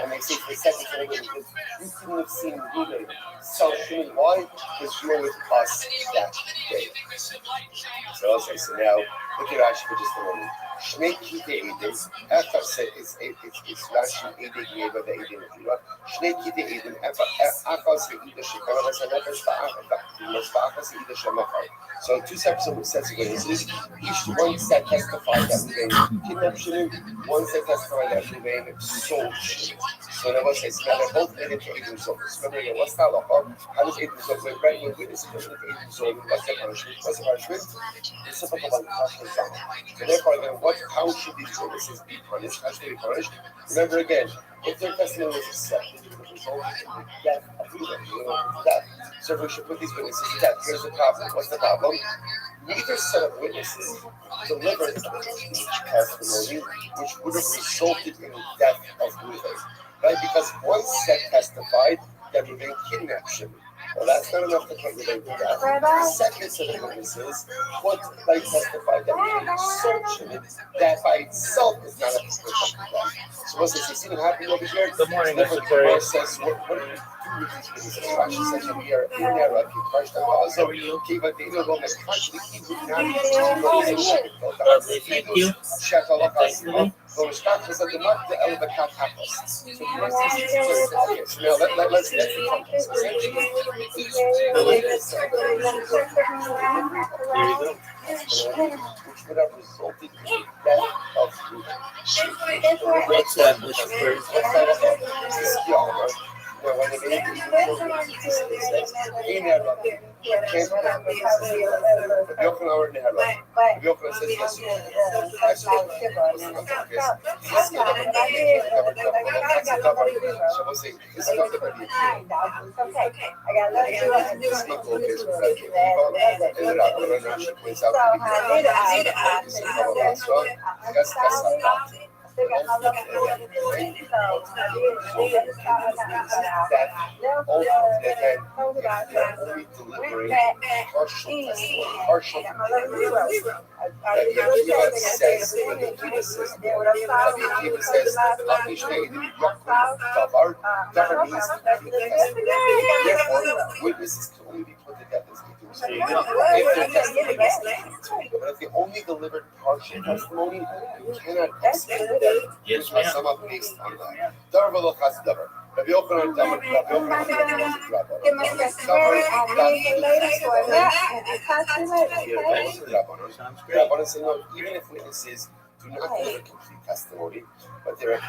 And they say for the second set of witnesses, you couldn't have seen Reuben sell Shimon. Why? Because you were with us that day. So I'll say, so now, look at Rashi for just a moment. Shnei kitei edim. Efa said it's Rashi edim yeva ve'edim efila. Shnei kitei edim. Efa said ida shekara v'sanefesh v'afa said ida shemachar. So two sets of witnesses. Each one set testified that Reuben kidnapped Shimon. One set testified that Reuben sold Shimon. So now what's this? Now they're both made into edim zol. Remember again, what's the halacha? How does edim zol? When writing a witness is into edim zol, what's the punishment? What's the punishment? It's simple about so therefore, then, how should these witnesses be punished? How should they be punished? Remember again, if their testimony was accepted, it would result in the death of death. So we should put these witnesses to death. Here's the problem. What's the problem? Neither set of witnesses delivered each testimony, which would have resulted in the death of Reuben. Right? Because one set testified that Reuben kidnapped Shimon. Well, that's not enough to put Reuben to death. The second set of witnesses they testified that Reuben sold Shimon. That by itself is not enough to put him to death. So what's this? You see what happened over here? Good morning, Mr. Terry. Says, what do you do with these witnesses? Rashi says over here, in there, if you first time also, How are you? okay, but they don't go much country, he would not be Lovely, thank you. Thank you. So the start was at the mark, the elevator happens. So the rest is okay. So now let's get the context. Essentially, which would have resulted in the death of Reuben. What's that, Bishop Bird? This is Yahweh. Now, when the baby is says, "Hey, Nehra, can't the Yochanan Nehra." The Yochanan says, "Yes, yes." So we'll say, "This is not the Rabbi." This is not the case with Rabbi Akiva, and the Rabbi Rashi points out that this is only delivering partial says when the Akiva says davar means therefore witnesses can only be put to death as if their testimony is legitimate. But if they only delivered partial testimony, you cannot execute them. Yes, ma'am. Sum up based on that. Davar v'lo chas davar. Rabbi Yochanan davar. Rabbi Yochanan say no. Even if witnesses do not give a complete testimony, but they're a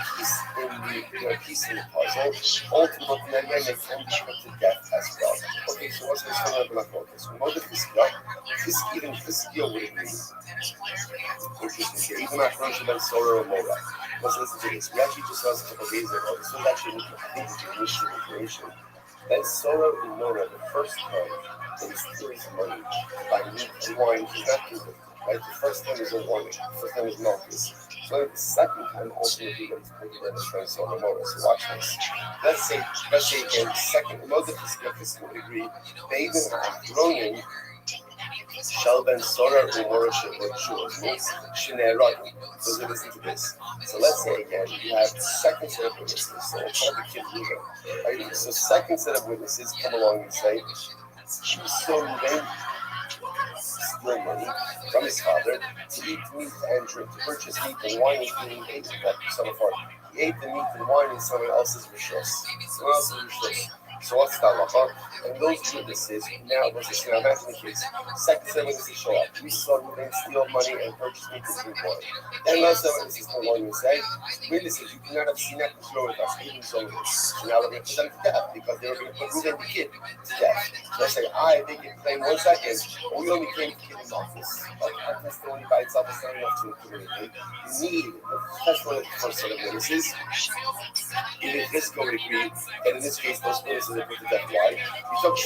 piece in the puzzle. Ultimately, again, they can be put to death as well. Okay, so what's this one of the focus? We know the even Fiskio would agree. Interesting here. Even after Rosh ben Sora or Mora. Let's listen to this. We actually just saw this a couple of days ago. This was actually, I think, the initial information. Ben Sora and Nora, the first time that he steals money by meat and wine, he's not convicted. Right? The first time is a warning. The first time is Malchus. So the second time, ultimately, that he's put together Ben Sora and Mora. So watch this. Let's say again, second, another Fiskio would agree. They even have thrown Shall ben Sora or Shinerod. So listen to this. So let's say again, you have second set of witnesses. So we'll call the kid Ruben. Right? So second set of witnesses come along and say, you saw Ruben steal money from his father to eat meat and drink, to purchase meat and wine, including ate that son of our. He ate the meat and wine in someone else's rishos. Someone else's rishos. So what's the halacha? And those witnesses, now versus now, imagine the kids. Second set of witnesses show up. We saw Ruben steal money and purchase meat and drink wine. Then last set of witnesses come along and say, witnesses, you cannot have seen that control with us, even so. So now they're going to put them to death because they were going to put Ruben the kid to death. So they say, they can claim 1 second, but we only claim the kid in office. Like our testimony by itself is not enough to include anything. You need the testimony of the first set of witnesses. Even this go would agree, and in this case, those witnesses are put to death. Why? מתוך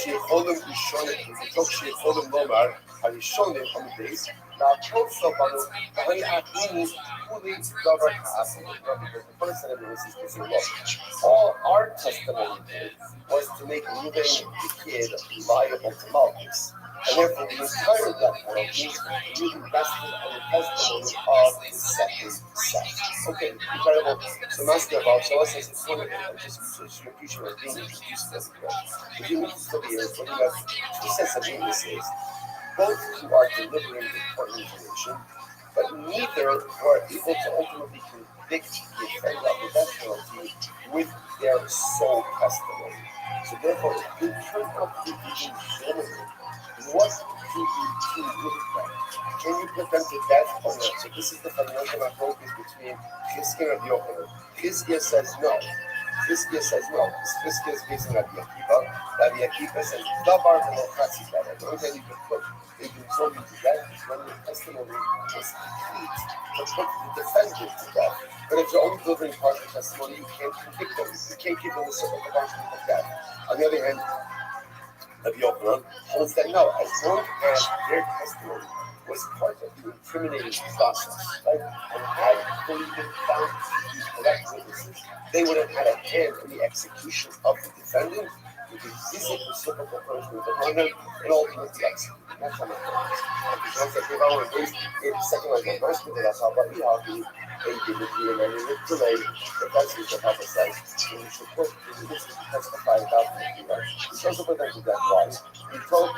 שיכולים לומר הראשונים המבייס לעקוב סופנו והאמינו כולי דבר כעסו. Because the first set of witnesses can say, look, all our testimony did was to make Ruben the kid liable to Malchus. And therefore, the entire death penalty really rested on the testimony of the second set. Okay, incredible. So, Master about so let's say it's one of them. Just you appreciate what's being introduced to us here. If you meet study here, when you have 2 sets of witnesses, both who are delivering important information, but neither were able to ultimately convict the offender of the death penalty with their sole testimony. So, therefore, if they turn out to be genuine, what do you do with them? Can you put them to death or not? So this is the fundamental focus between Chizkiah and Rabbi Yochanan. Chizkiah says no. Chizkiah says no. Chizkiah is based on Rabbi Akiva. Rabbi Akiva says, Dabar v'lo chatzi davar. The only time you can put they can throw you to death is when your testimony is complete to put the defendant to death. But if you're only delivering partial testimony, you can't convict them. You can't keep them in the circle of punishment of death. On the other hand, Rabbi Yochanan holds that no, as long as their testimony was part of the incriminating process, right? And had they been found to be correct witnesses, they would have had a hand in the execution of the defendant, with the physical reciprocal punishment of murder, and ultimately executed. That's how it works. Because once they want to it's second like a verse with us, but we have the ADB and then it's delayed. The that's what the Papa says. And you should put this is testify about the right. He shows up with them to that why. He told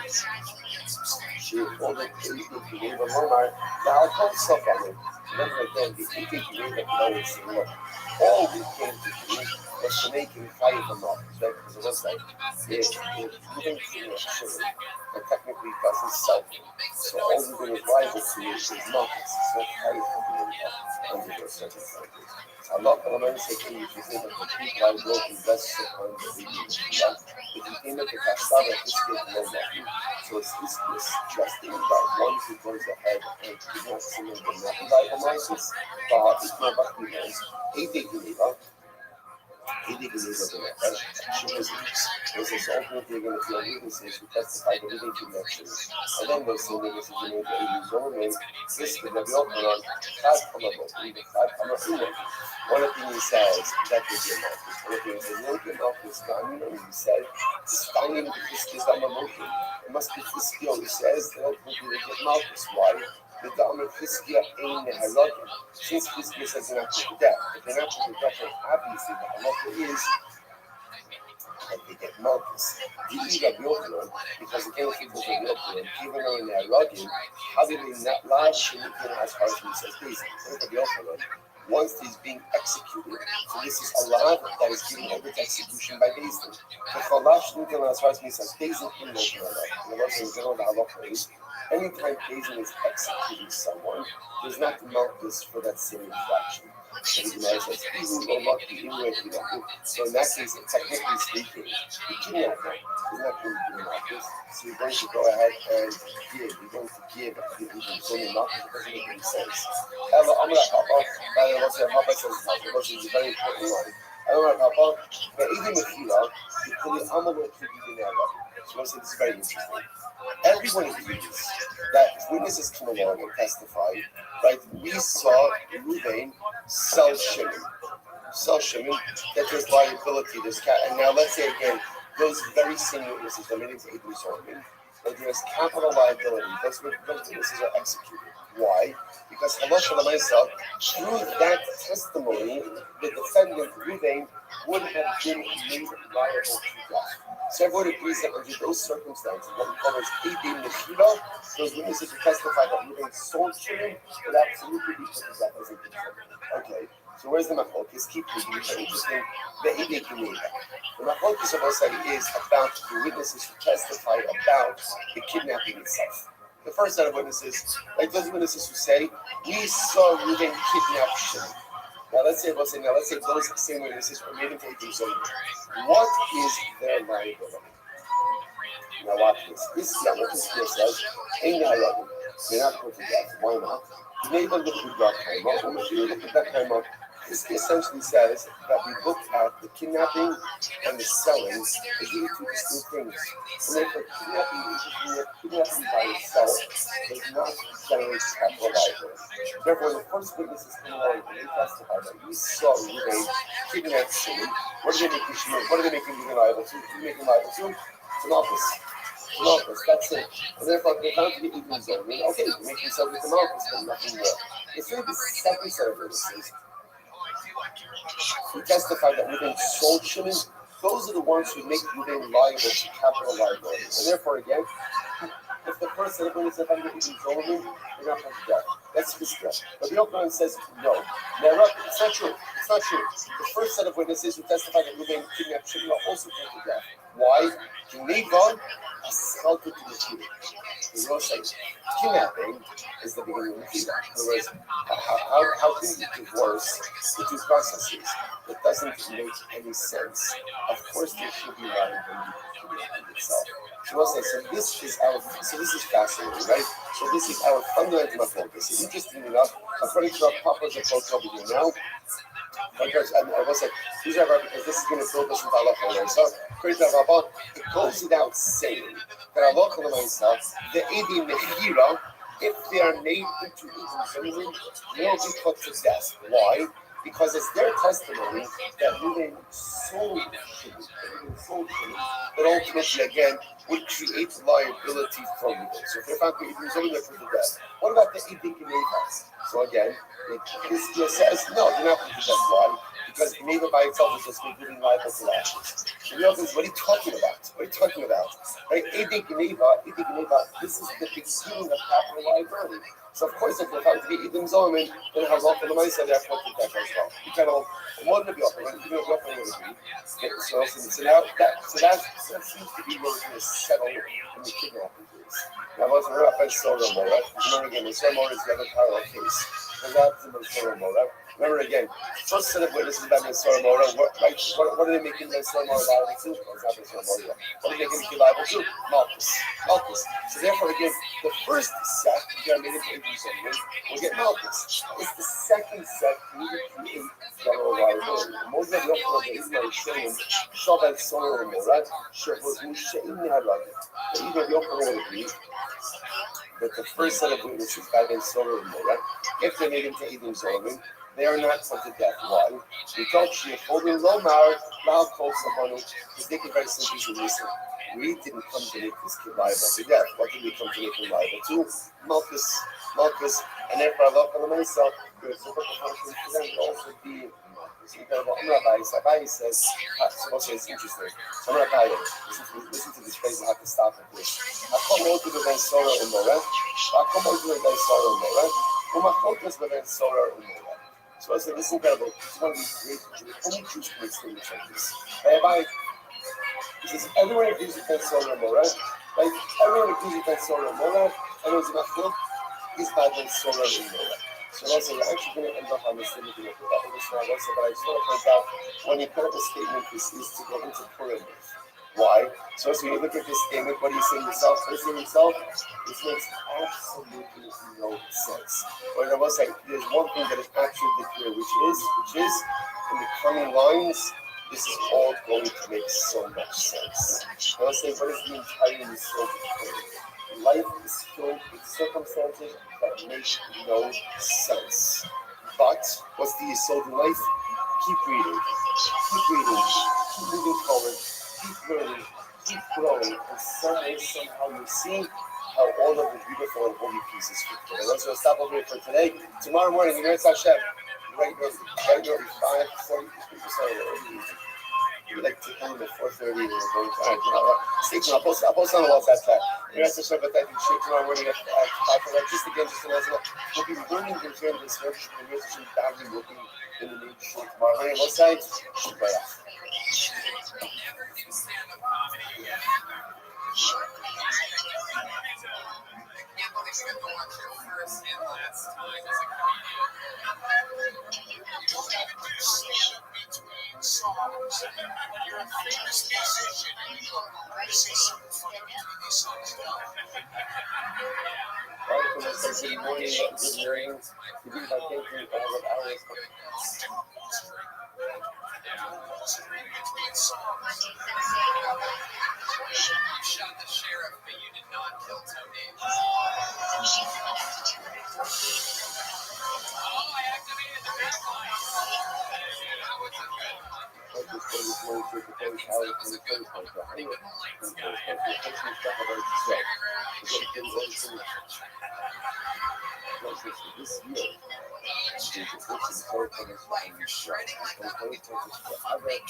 she ordered to leave a monarch. Now I'll call stuff on him. Then again, the ADB that no one see look. All we came to do was to make him fight them off. Because it was like, moving to a sugar, but technically doesn't sell him. So all we're going to rival to is markets. It's not carried under those circumstances. I love the woman saying if he's able to keep while broken best upon the video. But the thing that the Kastava is getting no lucky. So it's trusting that one who goes ahead and is not seeing the Bible Moses, but it's not what he knows. He did believe up. He did believe up in that. She was ultimately going to feel witnesses who testified the living connections. And then those same witnesses who made the government, this could have been open on one opinion says that would be a Malchus. One opinion says, no, the Malchus, he said, it's finding the Fiskis Amamokin. It must be Fiskio who says that ultimately they get Malchus. Why? The Dhamma Fiskia ain't a halakha. Since Fiskia says they're not put to death. If they're not put to death, then obviously the halakha is that they get Malchus. You eat Rabbi Yochanan, because again, if you go to Rabbi Yochanan, even though in their lugging, how did they not lie? She looked at as far as he says, please, Rabbi Yochanan, once he's being executed, so this is a law that is given over to execution by Beis Din. The Chalash looked at as far as he says, Beis Din in the Lord, in the general halakha is Anytime Bezin is executing someone, there's not malchus for that same infraction. So the Gemara says, "Ihu or lucky, ihu or lucky." So in that case, technically speaking, the kidnapper is not going to be malchus. So you're going to go ahead and give. You're going to give the Zoni malchus. It doesn't make any sense. Ella Amra Papa, by the way, what's Papa says because it's a very important line. Ella Papa, but even if you are, you put the Amra to be in so this is very interesting. Everyone agrees that witnesses come along and testify, right? We saw Ruvain sell Shimon. That there's liability, there's and now let's say again, those very same witnesses, the meaning to Hebrew Solomon, that there's capital liability. Those witnesses are executed. Why? Because Halacha Lamaisa, through that testimony, the defendant Ruvain would have been made liable to death. So everyone agrees that under those circumstances, what we call as Edim Nechila, those witnesses who testify that Ruvain sold Shimon would absolutely be put to death as a defendant. Okay, so where's the Machlokes? Keep reading, it's very interesting. The Edim Nechila. The Machlokes of Osai is about the witnesses who testify about the kidnapping itself. The first set of witnesses, like those witnesses who say, we saw Ruvain kidnap Shimon. Now let's say those same witnesses are made into Edim Zolim. What is their liability? Now watch this. This is what this here says. They're not put to death. Why not? This essentially says that we look at the kidnapping and the selling as really two distinct things. And therefore, kidnapping by itself does not generate capital liability. Therefore, the first witnesses come along and they testify that we saw Ruvain kidnap Shimon. What are they making Ruvain liable to? Who are they making liable to? It's an office. That's it. And therefore, they found to be even zoning. Okay, you make yourself with an office, but nothing more. It's really the second set of witnesses who testify that Ruvain sold Shimon. Those are the ones who make Ruvain liable to capital liability. And therefore, again, if the first set of witnesses have been Zolomon, they're not going to death. That's his death. But the Yochanan says no. Now, it's not true. The first set of witnesses who testify that Ruvain kidnapped Shimon are also put to death. Why? Kidnapping is the beginning of the Tefillah. In other words, how can you divorce the two processes? It doesn't make any sense. Of course, there should be liability in itself. So this is fascinating, right? So this is our fundamental focus. It's interesting enough, according to our Papa's approach over here now. Because I will say, these are because this is going to build us into Allah. So, according to Rabbi, it goes without saying that Allah the Edim Nechira, if they are made into Edim Zolim, will be put to death. Why? Because it's their testimony that Ruvain sold Shimon, that ultimately, again, would create liability from Ruvain. So if they're found to be Edim Zolim, they're put to death. What about the Edim Genevas? So again, this here says, no, they're not put to death. Why? Because Geneva by itself is just giving liable to actions. The real thing is, what are you talking about? Right? Edim Geneva, this is the beginning of capital liability. So of course, if they're found to be Edim Zolim, then how often am I saying they're put to death as well? You kind of one to be offered, one to be offered. So that seems to be where we're going to settle in the kidnapping case. Now, what's the Rabbi Sorah Mora? Remember again, the Sorah Mora is the other parallel case. Remember again, first set of witnesses about the Sorah Mora. What are they making the Sorah Mora liable to? What are they making it liable to? Malchus. So therefore, again, the first set, which are made into Edim will get Malchus. It's the second set needed to create general liability. The most of the Yochanan showing Shabbat Sorah Mora, Shehu Shein Harad. Either Yochanan would agree that the first set of witnesses by the Sorah Mora, if they made into Edim Zolim, they are not put to death. Why? Because they could very simply say, listen, we didn't come to make this kid liable to death. What did we come to make him liable to? Malchus, and therefore Allah myself, there's a function for them to also be Rabbi says, so it's interesting. So Rabbi, listen to this phrase, I have to stop at this. So I said, this is incredible. It's one of these great only Jews can make statements like this. Rabbi, he says, everyone agrees with Ben Solar, right? Like everyone agrees that solar morad, everyone's about to is bad than solar in morad. So also you're actually going to end up on this thing with the double this one also, but I just want to point out when you put up a statement, this is to go into Purim. Why? So when you look at this statement, what do you say to yourself? What do you say to yourself? This makes absolutely no sense. But I will say, there's one thing that is absolutely clear, which is, in the coming lines, this is all going to make so much sense. I will say, what is the entire result of Purim? Life is filled with circumstances that make no sense. But what's the result in life? Keep reading, keep moving forward, keep learning, keep growing, and some way, somehow you'll see how all of the beautiful and holy pieces fit together. Let's just stop over here for today. Tomorrow morning, Yiras Hashem, right early, 5:40, sorry, we like to come at 4:30 and we're going to stay tuned. I'll post on the WhatsApp chat. Yiras Hashem, but that shoot tomorrow morning at 5:00. Just again, just to let you know, we'll be learning the Israeli research and Yiras Hashem Davin will be in the new show tomorrow morning. What side? Right off. First and last time as a comedian. Between songs. You're a famous musician. I see some funny TV songs now. Welcome to Sunday morning, good morning. We do have thinking all of hours. Between songs. You shot the sheriff, but you did not kill Tony. Oh, I activated the red light. That was a good one. This day is going to the first hour from the first one. So I'm going to talk about yourself. This year, shredding like that would be forever. About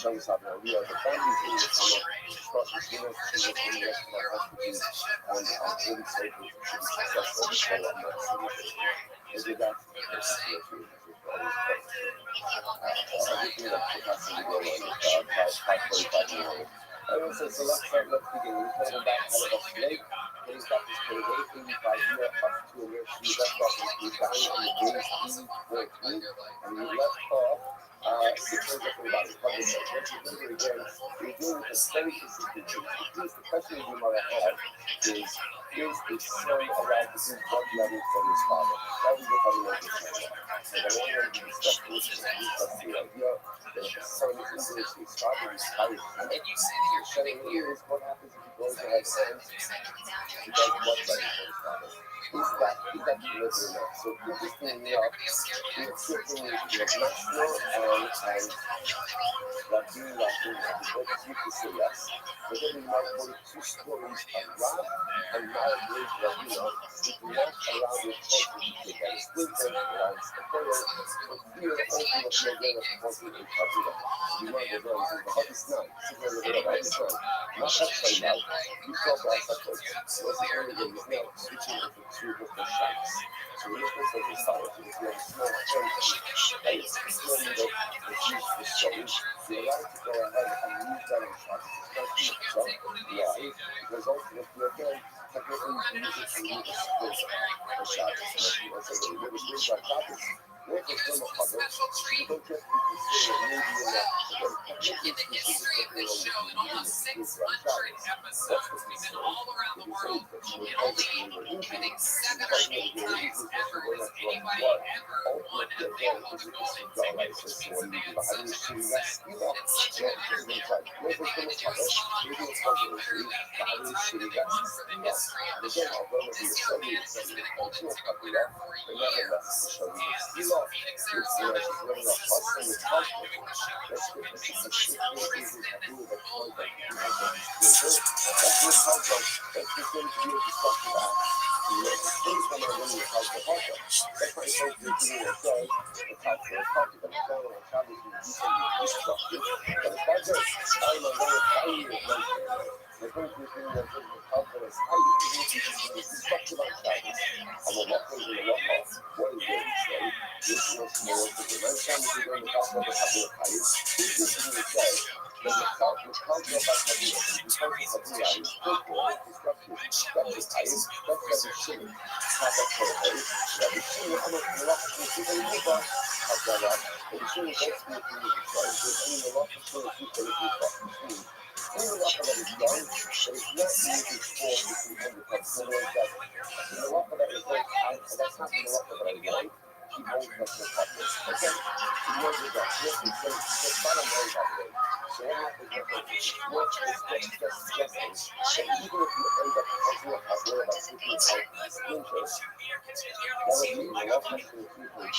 the father, we are the families in the summer, start the dinner, and the rest of our hostages, and I'm really grateful to be successful with all of my solutions. Is it that? Yes, everything that's capacity going on 5:45 million. Everyone says, so let's begin. We told them back out of us today. Getting back this pay away, 85 year up to a year. We left off with the dying on the days E14, and we left off 6 years after about it. What is it? Once you do it again, you're doing the very consistent things. The question you might have is the son allowed to do blood letting for his father? That was the fundamental question. And I want to discuss this with you, that's the idea that if the son is English, his father is Irish. And you sit here shedding years, what happens if he goes to have sons? He does blood letting for his father. Is that deliberate enough? So interestingly enough, we're shifting the national and Rabbi, we both used to say yes, but then we might quote 2 stories of Rab and Rabbi, we do not allow the culture to take that. It's still very around the prayer, but fear only of the again of wanting a Kabila. You might go down to the Hadis 9, similar to the Hadis 9. Not actually now, you talk about such a so it's only the now switching into 2 different shots. So we're just going to start with if you have a small change, and it's clearly that the use the stones, you're allowed to go ahead and use that in shots, especially so. Why? Because ultimately, again, technically, you use it to use the split for shots. So let's say that you use our shots. What was done of other, you don't just be considered maybe in that, again, technically speaking, the show in all 600 episodes, we've been all around the world, and only hitting 7 or 8 times ever has anybody ever won a big golden ticket for Pizza Man's Sunset. And such a matter there, we wanted to do a song called Conquer any time for the history of the show. This one, yes, has been a golden ticket winner for years. off. It's, she's running off. Hustling with conflict. That's what this is. It's easy to do with a contact. That's what contact. That's the thing to be a destructive act. Things when they're running a contact. That's why it's like you're doing a day. The contact. Contact on the phone or traveling to do something destructive. But it's not just, I'm going to tell you. They're going to do their confidence. How you do it? It's destructive on Shabbos. And we're not going to walk off. What is it? This is what's more to do. Every time you're going to talk about the Kabbalah Kayis, this is what you say. That the concept about Kabbalah, the concept of Kabbalah is football, destructive. That's the Kayis. That's Rabbi Shimon. Kabbalah Kayis. Rabbi Shimon, I'm not going to walk off. This is a new book. Kabbalah. Rabbi Shimon goes to the community. So I'm going to walk off to the people that you talk to. Any waffle that is done, but it's not using force between 100 cups. So there's that. The waffle that is like, that's not the waffle that I like. He holds up the cups. Okay? He knows it that. Listen, so it's not a way that way. So what happens with it? What is just suggesting that even if you end up taking a cup where about 50 splinters, that would mean the waffle to the people who do that.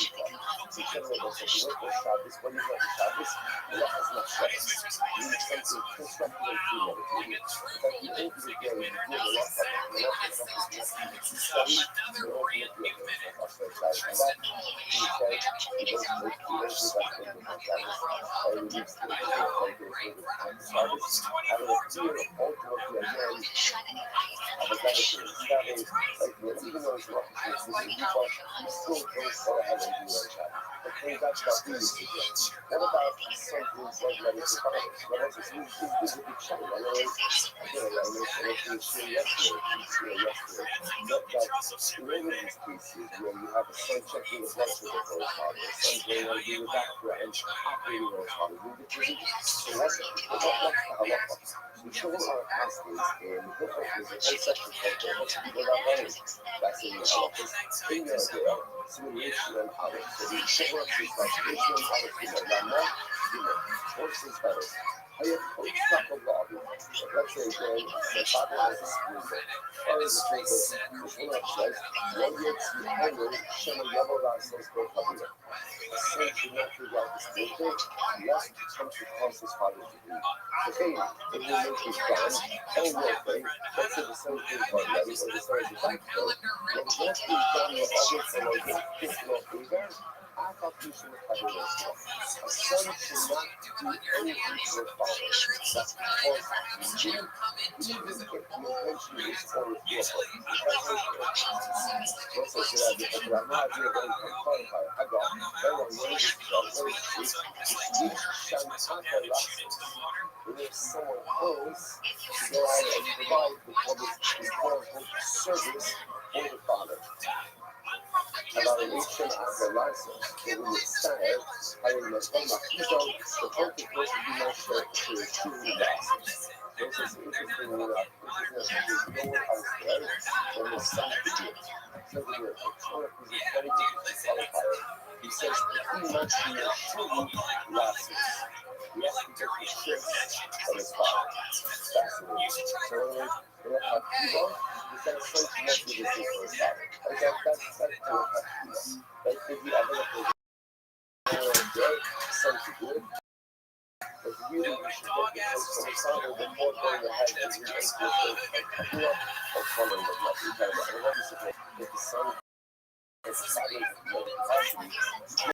So generally, they'll say, look, there's Shabbos. When you go to Shabbos, the waffle's not Shabbos. You need something constructive and premeditated. But the end of the day, you give a lot of the waffle is not to study, but ultimately it's upside down. And that being said, you don't do that thing with Shabbos. Or you need to do it like this with Shabbos. Having a fear of ultimately again, of a dedicated Shabbos, like even though it's not the case, you still don't go ahead and do it on Shabbos. Okay, that's not easy to do. What about something like that is required? What else is this a big challenge? I know it's yesterday. That in any of these cases where you have a son checking the blood sugar for his father, a son going on being a doctor and operating on his father, doing the procedure. So what's the halacha? We show our pastors in the book of the whole section called what people are running. That's in the halachas. In there, simulation and others. So the show us is like Israel and others, Rama, horses, feathers. I have put stuff of law. Let's say, my father has a splinter. Or is a splinter, which one of says, one gets the anger, Shema Yabara says, go Kabila. A son should not regard the splinter, lest it comes to cause his father to bleed. Okay, if you make his gun, tell him one thing, let's say the son is already, or the son is about to go, when that is done, the other fellow gets pissed off the event, I thought you should have had it as well. A son should not do anything to a father. That's because you, even if the intention is for your father, what's the shit I did? But I'm not here going to complain about it. I got everyone knows this stuff. You shall not if someone else to go out and provide the public service for the father. About an action after license, it will stand, having the fund of Kizo, the perfect way to be more sure to achieve the license. This is interesting enough. This is no one else there than the son to do it. So the Torah is a very difficult qualifier. He says, he must be a true license. Yes, because the ship of his father. Fascinating. So when I have Kizo, he says, son to not do this for his father. Okay, that's how I have Kizo. Like, if you have a son to do it, but really, you should get the place from his father before going ahead and doing this with a Kabbalah or following the blood. You kind of, what is it like? If the son is deciding to capacity,